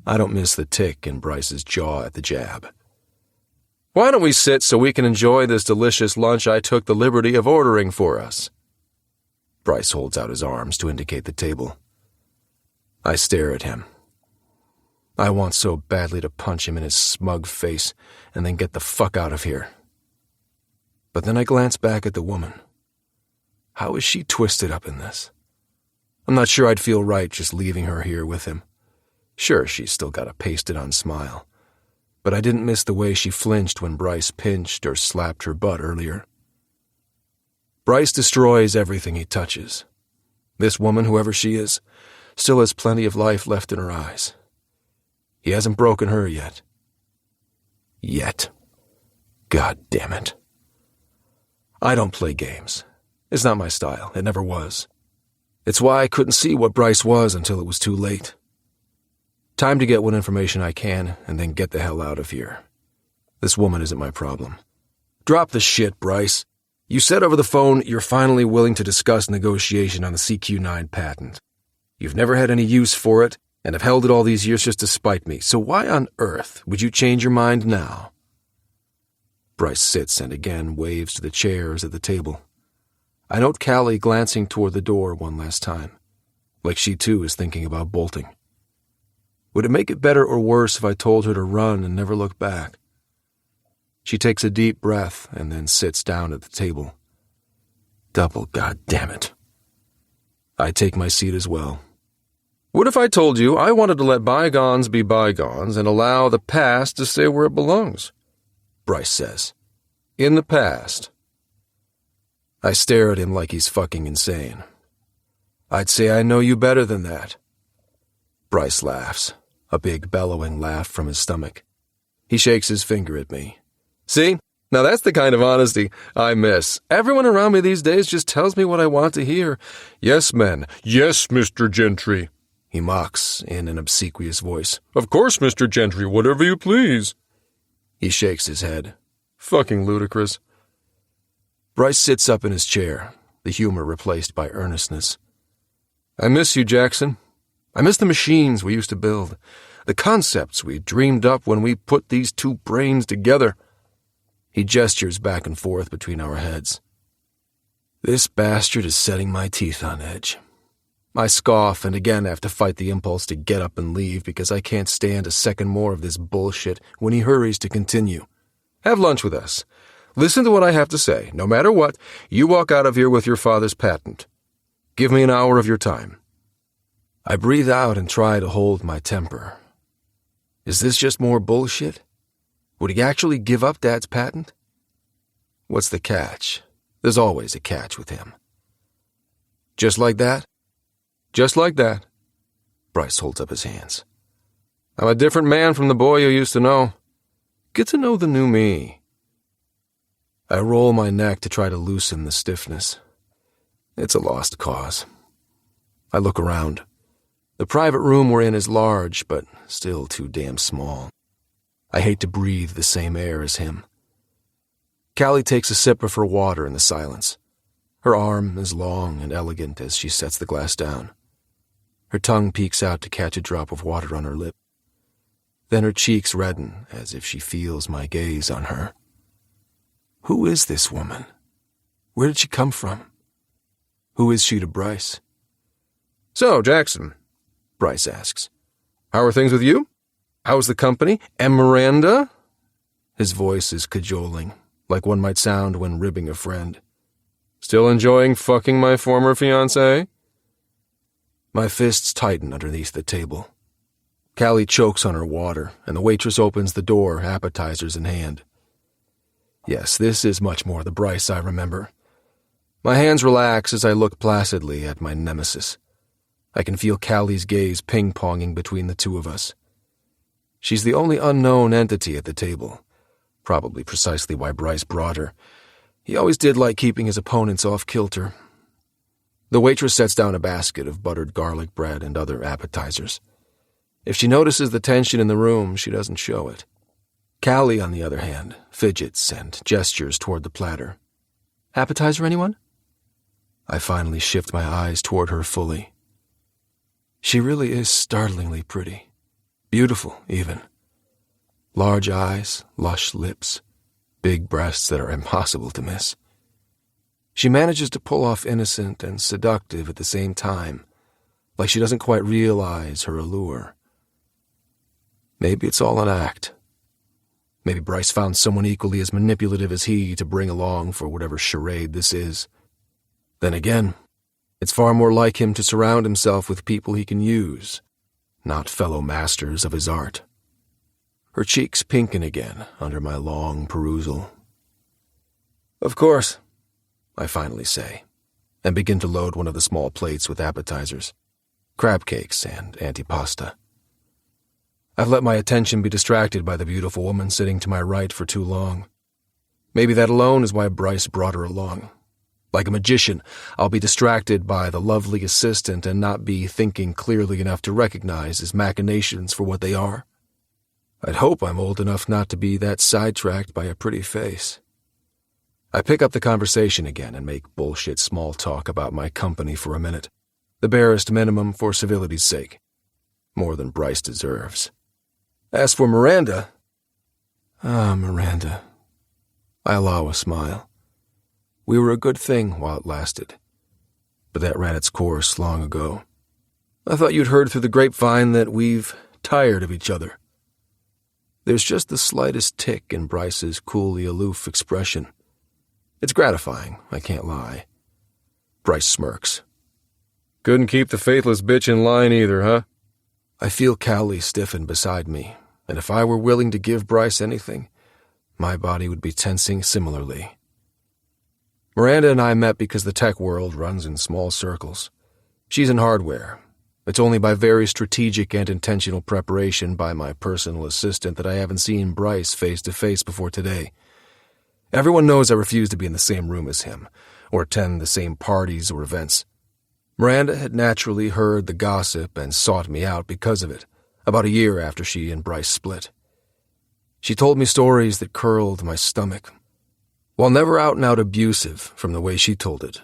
S3: I don't miss the tick in Bryce's jaw at the jab. Why don't we sit so we can enjoy this delicious lunch I took the liberty of ordering for us? Bryce holds out his arms to indicate the table. I stare at him. I want so badly to punch him in his smug face and then get the fuck out of here. But then I glance back at the woman. How is she twisted up in this? I'm not sure I'd feel right just leaving her here with him. Sure, she's still got a pasted-on smile, but I didn't miss the way she flinched when Bryce pinched or slapped her butt earlier. Bryce destroys everything he touches. This woman, whoever she is, still has plenty of life left in her eyes. He hasn't broken her yet. Yet. God damn it. I don't play games. It's not my style. It never was. It's why I couldn't see what Bryce was until it was too late. Time to get what information I can and then get the hell out of here. This woman isn't my problem. Drop the shit, Bryce. You said over the phone you're finally willing to discuss negotiation on the CQ9 patent. You've never had any use for it and have held it all these years just to spite me, so why on earth would you change your mind now? Bryce sits and again waves to the chairs at the table. I note Callie glancing toward the door one last time, like she too is thinking about bolting. Would it make it better or worse if I told her to run and never look back? She takes a deep breath and then sits down at the table. Double goddammit. I take my seat as well. What if I told you I wanted to let bygones be bygones and allow the past to stay where it belongs? Bryce says. In the past. I stare at him like he's fucking insane. I'd say I know you better than that. Bryce laughs, a big bellowing laugh from his stomach. He shakes his finger at me. See? Now that's the kind of honesty I miss. Everyone around me these days just tells me what I want to hear. Yes, men. Yes, Mr. Gentry. He mocks in an obsequious voice. Of course, Mr. Gentry, whatever you please. He shakes his head. Fucking ludicrous. Bryce sits up in his chair, the humor replaced by earnestness. I miss you, Jackson. I miss the machines we used to build, the concepts we dreamed up when we put these two brains together. He gestures back and forth between our heads. This bastard is setting my teeth on edge. I scoff and again have to fight the impulse to get up and leave because I can't stand a second more of this bullshit when he hurries to continue. Have lunch with us. Listen to what I have to say. No matter what, you walk out of here with your father's patent. Give me an hour of your time. I breathe out and try to hold my temper. Is this just more bullshit? Would he actually give up Dad's patent? What's the catch? There's always a catch with him. Just like that? Just like that. Bryce holds up his hands. I'm a different man from the boy you used to know. Get to know the new me. I roll my neck to try to loosen the stiffness. It's a lost cause. I look around. The private room we're in is large, but still too damn small. I hate to breathe the same air as him. Callie takes a sip of her water in the silence. Her arm is long and elegant as she sets the glass down. Her tongue peeks out to catch a drop of water on her lip. Then her cheeks redden as if she feels my gaze on her. Who is this woman? Where did she come from? Who is she to Bryce? So, Jackson, Bryce asks, how are things with you? How's the company? And Miranda? His voice is cajoling, like one might sound when ribbing a friend. Still enjoying fucking my former fiancé? My fists tighten underneath the table. Callie chokes on her water, and the waitress opens the door, appetizers in hand. Yes, this is much more the Bryce I remember. My hands relax as I look placidly at my nemesis. I can feel Callie's gaze ping-ponging between the two of us. She's the only unknown entity at the table, probably precisely why Bryce brought her. He always did like keeping his opponents off kilter. The waitress sets down a basket of buttered garlic bread and other appetizers. If she notices the tension in the room, she doesn't show it. Callie, on the other hand, fidgets and gestures toward the platter. Appetizer, anyone? I finally shift my eyes toward her fully. She really is startlingly pretty. Beautiful, even. Large eyes, lush lips, big breasts that are impossible to miss. She manages to pull off innocent and seductive at the same time, like she doesn't quite realize her allure. Maybe it's all an act. Maybe Bryce found someone equally as manipulative as he to bring along for whatever charade this is. Then again, it's far more like him to surround himself with people he can use, not fellow masters of his art. Her cheeks pinken again under my long perusal. Of course, I finally say, and begin to load one of the small plates with appetizers, crab cakes and antipasta. I've let my attention be distracted by the beautiful woman sitting to my right for too long. Maybe that alone is why Bryce brought her along. Like a magician, I'll be distracted by the lovely assistant and not be thinking clearly enough to recognize his machinations for what they are. I'd hope I'm old enough not to be that sidetracked by a pretty face. I pick up the conversation again and make bullshit small talk about my company for a minute, the barest minimum for civility's sake. More than Bryce deserves. As for Miranda... Miranda. I allow a smile. We were a good thing while it lasted, but that ran its course long ago. I thought you'd heard through the grapevine that we've tired of each other. There's just the slightest tick in Bryce's coolly aloof expression. It's gratifying, I can't lie. Bryce smirks. Couldn't keep the faithless bitch in line either, huh? I feel Callie stiffen beside me, and if I were willing to give Bryce anything, my body would be tensing similarly. Miranda and I met because the tech world runs in small circles. She's in hardware. It's only by very strategic and intentional preparation by my personal assistant that I haven't seen Bryce face to face before today. Everyone knows I refuse to be in the same room as him, or attend the same parties or events. Miranda had naturally heard the gossip and sought me out because of it, about a year after she and Bryce split. She told me stories that curled my stomach. While never out-and-out abusive from the way she told it,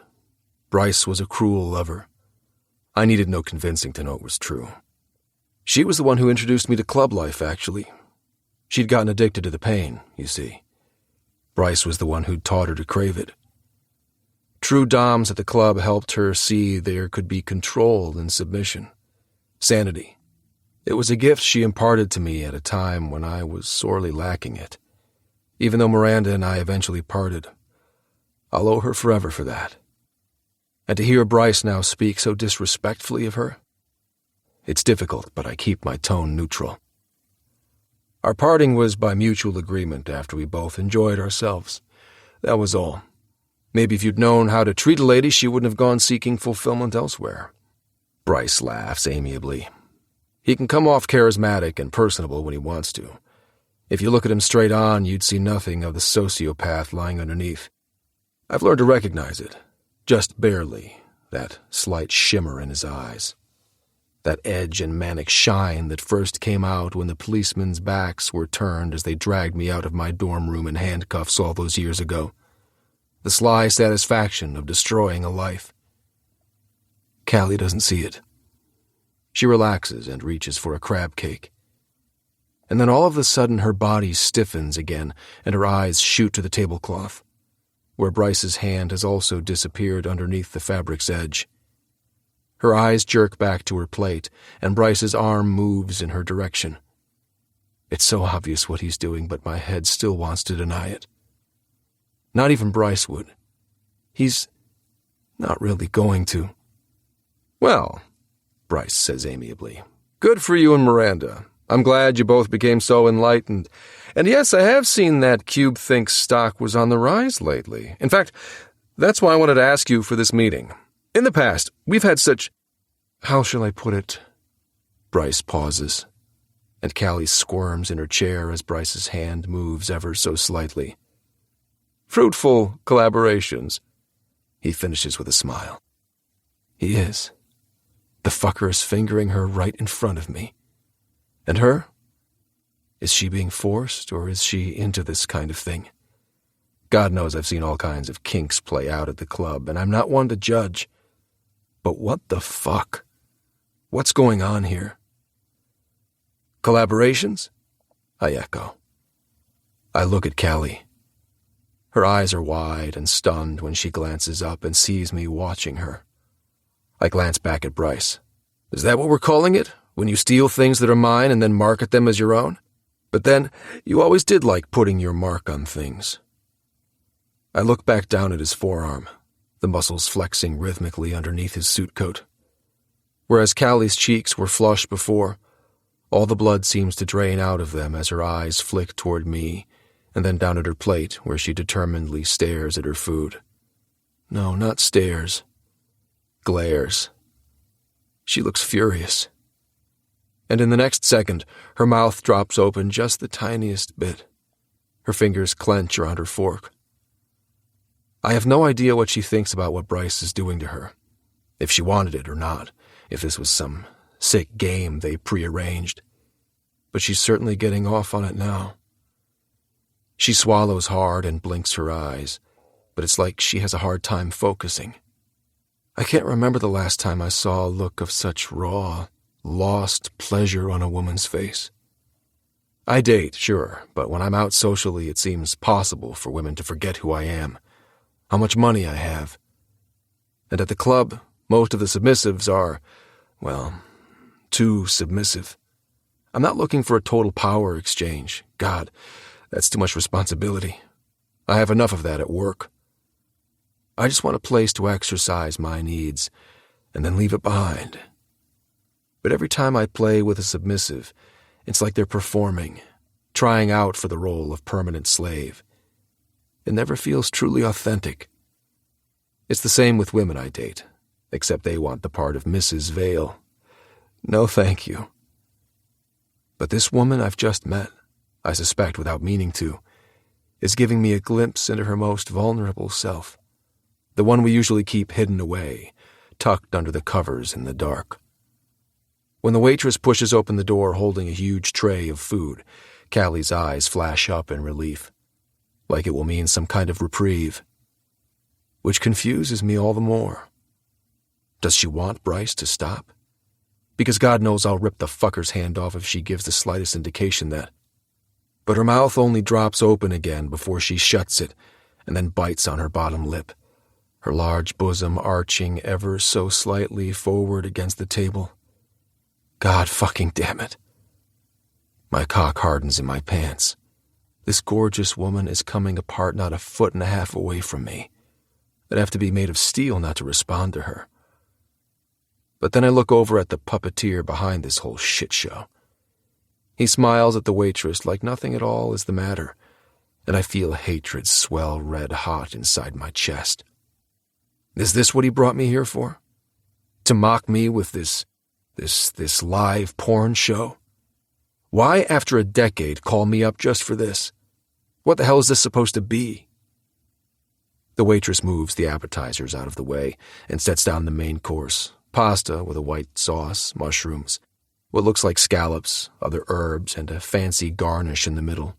S3: Bryce was a cruel lover. I needed no convincing to know it was true. She was the one who introduced me to club life, actually. She'd gotten addicted to the pain, you see. Bryce was the one who'd taught her to crave it. True doms at the club helped her see there could be control in submission. Sanity. It was a gift she imparted to me at a time when I was sorely lacking it. Even though Miranda and I eventually parted, I'll owe her forever for that. And to hear Bryce now speak so disrespectfully of her, it's difficult, but I keep my tone neutral. Our parting was by mutual agreement after we both enjoyed ourselves. That was all. Maybe if you'd known how to treat a lady, she wouldn't have gone seeking fulfillment elsewhere. Bryce laughs amiably. He can come off charismatic and personable when he wants to. If you look at him straight on, you'd see nothing of the sociopath lying underneath. I've learned to recognize it, just barely, that slight shimmer in his eyes. That edge and manic shine that first came out when the policemen's backs were turned as they dragged me out of my dorm room in handcuffs all those years ago. The sly satisfaction of destroying a life. Callie doesn't see it. She relaxes and reaches for a crab cake. And then all of a sudden her body stiffens again and her eyes shoot to the tablecloth, where Bryce's hand has also disappeared underneath the fabric's edge. Her eyes jerk back to her plate, and Bryce's arm moves in her direction. It's so obvious what he's doing, but my head still wants to deny it. Not even Bryce would. He's not really going to. Well, Bryce says amiably, good for you and Miranda. I'm glad you both became so enlightened. And yes, I have seen that CubeThink stock was on the rise lately. In fact, that's why I wanted to ask you for this meeting. In the past, we've had such... How shall I put it? Bryce pauses, and Callie squirms in her chair as Bryce's hand moves ever so slightly. Fruitful collaborations. He finishes with a smile. He is. The fucker is fingering her right in front of me. And her? Is she being forced, or is she into this kind of thing? God knows I've seen all kinds of kinks play out at the club, and I'm not one to judge. But what the fuck? What's going on here? Collaborations? I echo. I look at Callie. Her eyes are wide and stunned when she glances up and sees me watching her. I glance back at Bryce. Is that what we're calling it? When you steal things that are mine and then market them as your own? But then, you always did like putting your mark on things. I look back down at his forearm, the muscles flexing rhythmically underneath his suit coat. Whereas Callie's cheeks were flushed before, all the blood seems to drain out of them as her eyes flick toward me and then down at her plate where she determinedly stares at her food. No, not stares. Glares. She looks furious. And in the next second, her mouth drops open just the tiniest bit. Her fingers clench around her fork. I have no idea what she thinks about what Bryce is doing to her, if she wanted it or not, if this was some sick game they prearranged. But she's certainly getting off on it now. She swallows hard and blinks her eyes, but it's like she has a hard time focusing. I can't remember the last time I saw a look of such raw, lost pleasure on a woman's face. I date, sure, but when I'm out socially it seems possible for women to forget who I am, how much money I have. And at the club, most of the submissives are, well, too submissive. I'm not looking for a total power exchange. God, that's too much responsibility. I have enough of that at work. I just want a place to exercise my needs and then leave it behind. But every time I play with a submissive, it's like they're performing, trying out for the role of permanent slave. It never feels truly authentic. It's the same with women I date, except they want the part of Mrs. Vale. No thank you. But this woman I've just met, I suspect without meaning to, is giving me a glimpse into her most vulnerable self, the one we usually keep hidden away, tucked under the covers in the dark. When the waitress pushes open the door holding a huge tray of food, Callie's eyes flash up in relief, like it will mean some kind of reprieve, which confuses me all the more. Does she want Bryce to stop? Because God knows I'll rip the fucker's hand off if she gives the slightest indication that. But her mouth only drops open again before she shuts it and then bites on her bottom lip, her large bosom arching ever so slightly forward against the table. God fucking damn it. My cock hardens in my pants. This gorgeous woman is coming apart not a foot and a half away from me. I'd have to be made of steel not to respond to her. But then I look over at the puppeteer behind this whole shit show. He smiles at the waitress like nothing at all is the matter, and I feel hatred swell red hot inside my chest. Is this what he brought me here for? To mock me with this live porn show? Why, after a decade, call me up just for this? What the hell is this supposed to be? The waitress moves the appetizers out of the way and sets down the main course, pasta with a white sauce, mushrooms, what looks like scallops, other herbs, and a fancy garnish in the middle.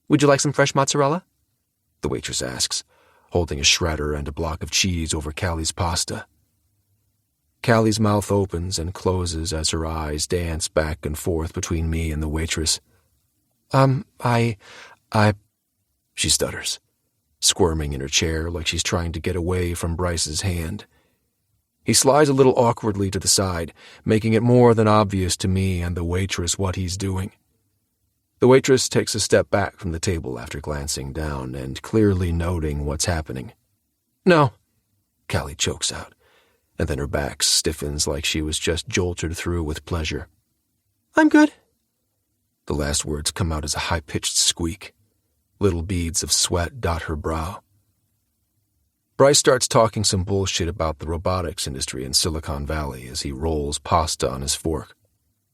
S3: Would you like some fresh mozzarella? The waitress asks, holding a shredder and a block of cheese over Callie's pasta. Callie's mouth opens and closes as her eyes dance back and forth between me and the waitress. She stutters, squirming in her chair like she's trying to get away from Bryce's hand. He slides a little awkwardly to the side, making it more than obvious to me and the waitress what he's doing. The waitress takes a step back from the table after glancing down and clearly noting what's happening. No, Callie chokes out, and then her back stiffens like she was just jolted through with pleasure. I'm good. The last words come out as a high-pitched squeak. Little beads of sweat dot her brow. Bryce starts talking some bullshit about the robotics industry in Silicon Valley as he rolls pasta on his fork.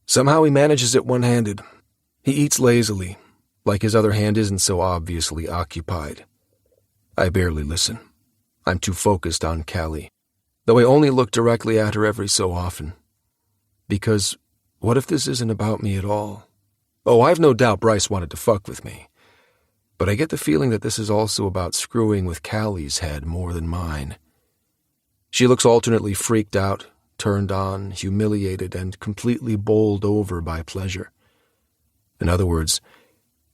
S3: Somehow he manages it one-handed. He eats lazily, like his other hand isn't so obviously occupied. I barely listen. I'm too focused on Callie, though I only look directly at her every so often. Because what if this isn't about me at all? Oh, I've no doubt Bryce wanted to fuck with me. But I get the feeling that this is also about screwing with Callie's head more than mine. She looks alternately freaked out, turned on, humiliated, and completely bowled over by pleasure. In other words,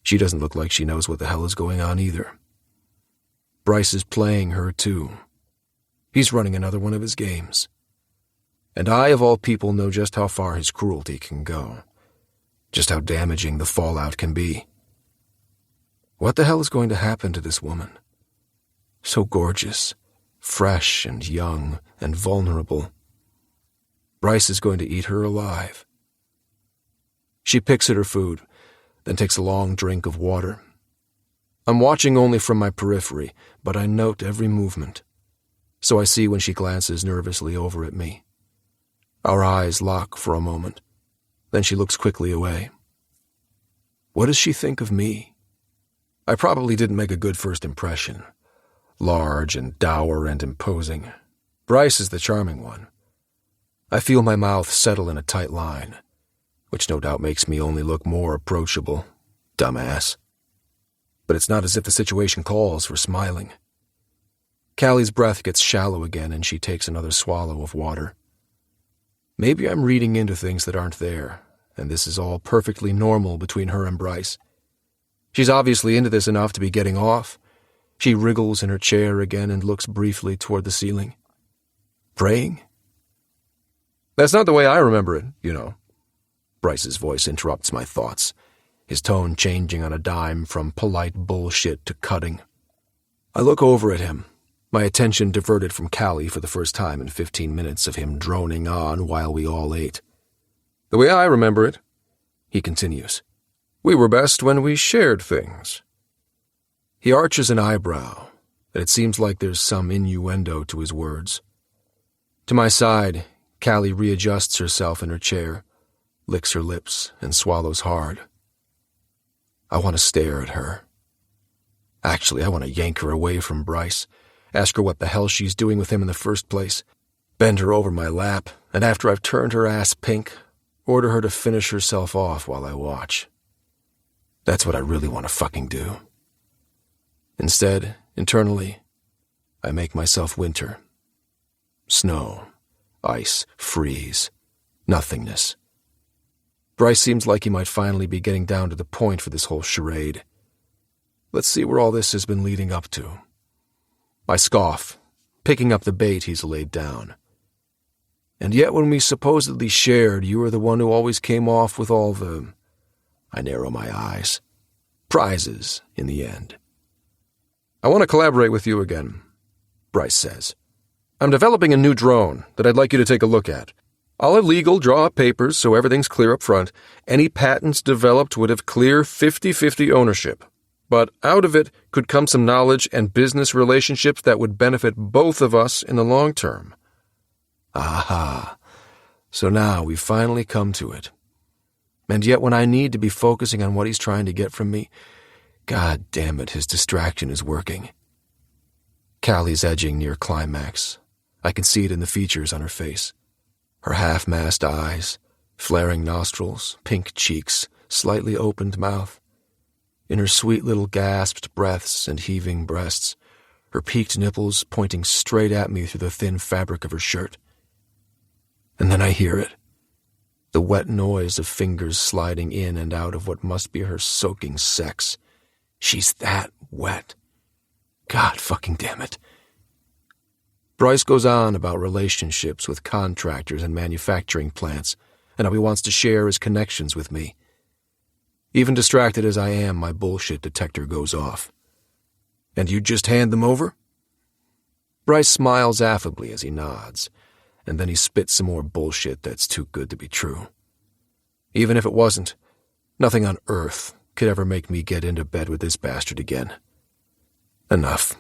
S3: she doesn't look like she knows what the hell is going on either. Bryce is playing her too. He's running another one of his games. And I, of all people, know just how far his cruelty can go. Just how damaging the fallout can be. What the hell is going to happen to this woman? So gorgeous, fresh and young and vulnerable. Bryce is going to eat her alive. She picks at her food, then takes a long drink of water. I'm watching only from my periphery, but I note every movement. So I see when she glances nervously over at me. Our eyes lock for a moment. Then she looks quickly away. What does she think of me? I probably didn't make a good first impression. Large and dour and imposing. Bryce is the charming one. I feel my mouth settle in a tight line, which no doubt makes me only look more approachable. Dumbass. But it's not as if the situation calls for smiling. Callie's breath gets shallow again and she takes another swallow of water. Maybe I'm reading into things that aren't there, and this is all perfectly normal between her and Bryce. She's obviously into this enough to be getting off. She wriggles in her chair again and looks briefly toward the ceiling. Praying? That's not the way I remember it, you know. Bryce's voice interrupts my thoughts, his tone changing on a dime from polite bullshit to cutting. I look over at him, my attention diverted from Callie for the first time in 15 minutes of him droning on while we all ate. The way I remember it, he continues, we were best when we shared things. He arches an eyebrow, and it seems like there's some innuendo to his words. To my side, Callie readjusts herself in her chair, licks her lips, and swallows hard. I want to stare at her. Actually, I want to yank her away from Bryce, ask her what the hell she's doing with him in the first place, bend her over my lap, and after I've turned her ass pink, order her to finish herself off while I watch. That's what I really want to fucking do. Instead, internally, I make myself winter. Snow, ice, freeze, nothingness. Bryce seems like he might finally be getting down to the point for this whole charade. Let's see where all this has been leading up to. I scoff, picking up the bait he's laid down. And yet when we supposedly shared, you were the one who always came off with all the... I narrow my eyes. Prizes, in the end. I want to collaborate with you again, Bryce says. I'm developing a new drone that I'd like you to take a look at. I'll have legal draw up papers so everything's clear up front. Any patents developed would have clear 50-50 ownership. But out of it could come some knowledge and business relationships that would benefit both of us in the long term. Aha. So now we've finally come to it. And yet when I need to be focusing on what he's trying to get from me, God damn it, his distraction is working. Callie's edging near climax. I can see it in the features on her face. Her half-masked eyes, flaring nostrils, pink cheeks, slightly opened mouth. In her sweet little gasped breaths and heaving breasts, her peaked nipples pointing straight at me through the thin fabric of her shirt. And then I hear it. The wet noise of fingers sliding in and out of what must be her soaking sex. She's that wet. God fucking damn it. Bryce goes on about relationships with contractors and manufacturing plants, and how he wants to share his connections with me. Even distracted as I am, my bullshit detector goes off. And you just hand them over? Bryce smiles affably as he nods, and then he spits some more bullshit that's too good to be true. Even if it wasn't, nothing on earth could ever make me get into bed with this bastard again. Enough.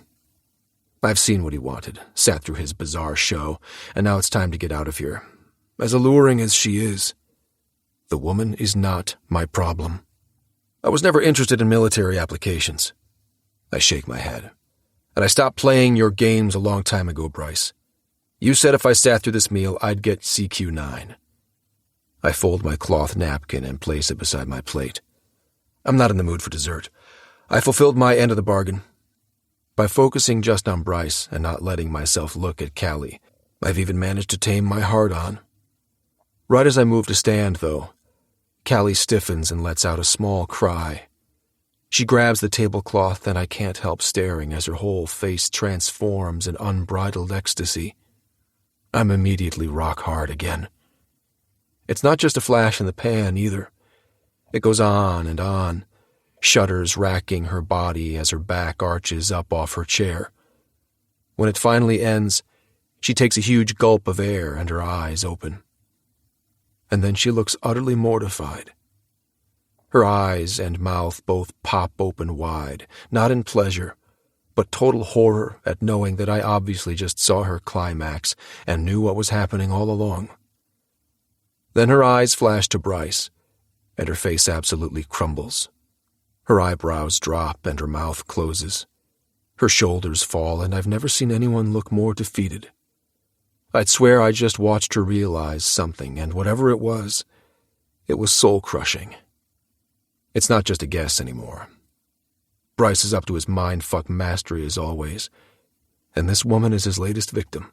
S3: I've seen what he wanted, sat through his bizarre show, and now it's time to get out of here. As alluring as she is, the woman is not my problem. I was never interested in military applications. I shake my head. And I stopped playing your games a long time ago, Bryce. You said if I sat through this meal, I'd get CQ9. I fold my cloth napkin and place it beside my plate. I'm not in the mood for dessert. I fulfilled my end of the bargain. By focusing just on Bryce and not letting myself look at Callie, I've even managed to tame my heart on. Right as I move to stand, though, Callie stiffens and lets out a small cry. She grabs the tablecloth, and I can't help staring as her whole face transforms in unbridled ecstasy. I'm immediately rock hard again. It's not just a flash in the pan, either. It goes on and on, shudders racking her body as her back arches up off her chair. When it finally ends, she takes a huge gulp of air and her eyes open. And then she looks utterly mortified. Her eyes and mouth both pop open wide, not in pleasure, but total horror at knowing that I obviously just saw her climax and knew what was happening all along. Then her eyes flash to Bryce, and her face absolutely crumbles. Her eyebrows drop and her mouth closes. Her shoulders fall, and I've never seen anyone look more defeated. I'd swear I just watched her realize something, and whatever it was soul-crushing. It's not just a guess anymore. Bryce is up to his mind-fuck mastery as always, and this woman is his latest victim.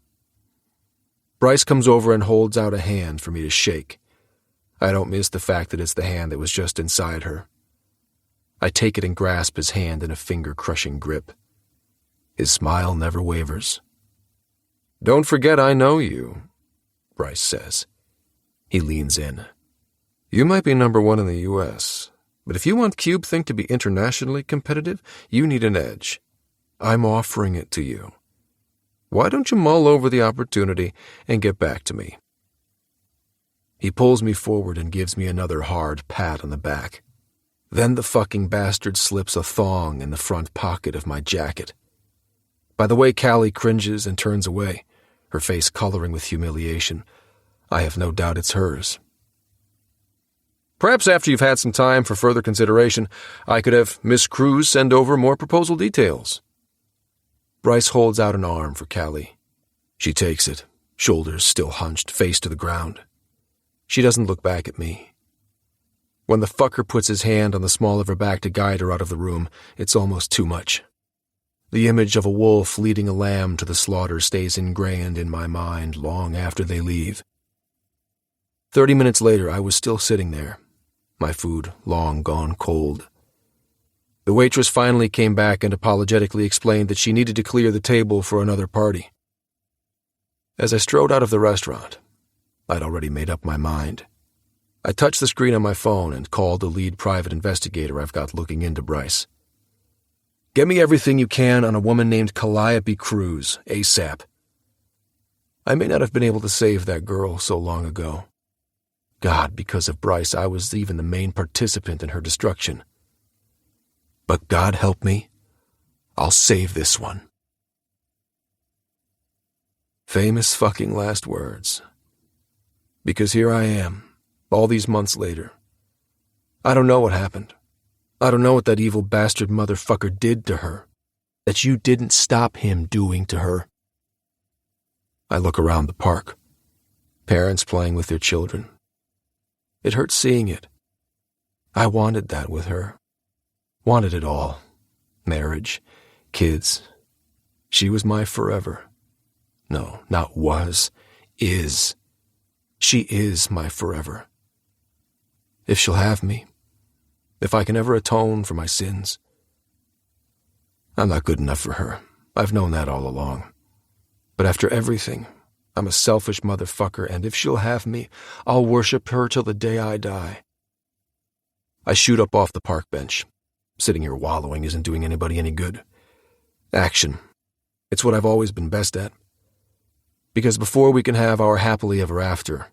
S3: Bryce comes over and holds out a hand for me to shake. I don't miss the fact that it's the hand that was just inside her. I take it and grasp his hand in a finger-crushing grip. His smile never wavers. "Don't forget I know you," Bryce says. He leans in. "You might be #1 in the U.S., but if you want CubeThink to be internationally competitive, you need an edge. I'm offering it to you. Why don't you mull over the opportunity and get back to me?" He pulls me forward and gives me another hard pat on the back. Then the fucking bastard slips a thong in the front pocket of my jacket. By the way Callie cringes and turns away, her face coloring with humiliation, I have no doubt it's hers. "Perhaps after you've had some time for further consideration, I could have Miss Cruz send over more proposal details." Bryce holds out an arm for Callie. She takes it, shoulders still hunched, face to the ground. She doesn't look back at me. When the fucker puts his hand on the small of her back to guide her out of the room, it's almost too much. The image of a wolf leading a lamb to the slaughter stays ingrained in my mind long after they leave. 30 minutes later, I was still sitting there, my food long gone cold. The waitress finally came back and apologetically explained that she needed to clear the table for another party. As I strode out of the restaurant, I'd already made up my mind. I touched the screen on my phone and called the lead private investigator I've got looking into Bryce. "Get me everything you can on a woman named Calliope Cruz, ASAP. I may not have been able to save that girl so long ago. God, because of Bryce, I was even the main participant in her destruction. But God help me, I'll save this one." Famous fucking last words. Because here I am, all these months later. I don't know what happened. I don't know what that evil bastard motherfucker did to her, that you didn't stop him doing to her. I look around the park, parents playing with their children. It hurts seeing it. I wanted that with her. Wanted it all. Marriage, kids. She was my forever. No, not was. Is. She is my forever. If she'll have me, if I can ever atone for my sins. I'm not good enough for her. I've known that all along. But after everything, I'm a selfish motherfucker, and if she'll have me, I'll worship her till the day I die. I shoot up off the park bench. Sitting here wallowing isn't doing anybody any good. Action. It's what I've always been best at. Because before we can have our happily ever after,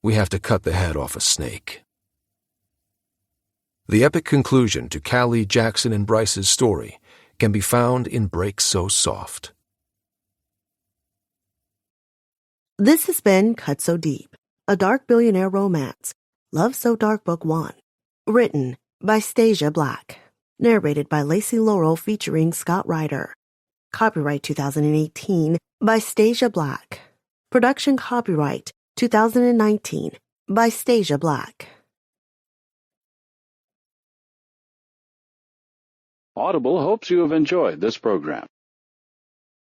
S3: we have to cut the head off a snake. The epic conclusion to Callie, Jackson, and Bryce's story can be found in Break So Soft.
S2: This has been Cut So Deep, a dark billionaire romance, Love So Dark Book 1, written by Stasia Black, narrated by Lacey Laurel featuring Scott Ryder. Copyright 2018 by Stasia Black. Production copyright 2019 by Stasia Black.
S4: Audible hopes you have enjoyed this program.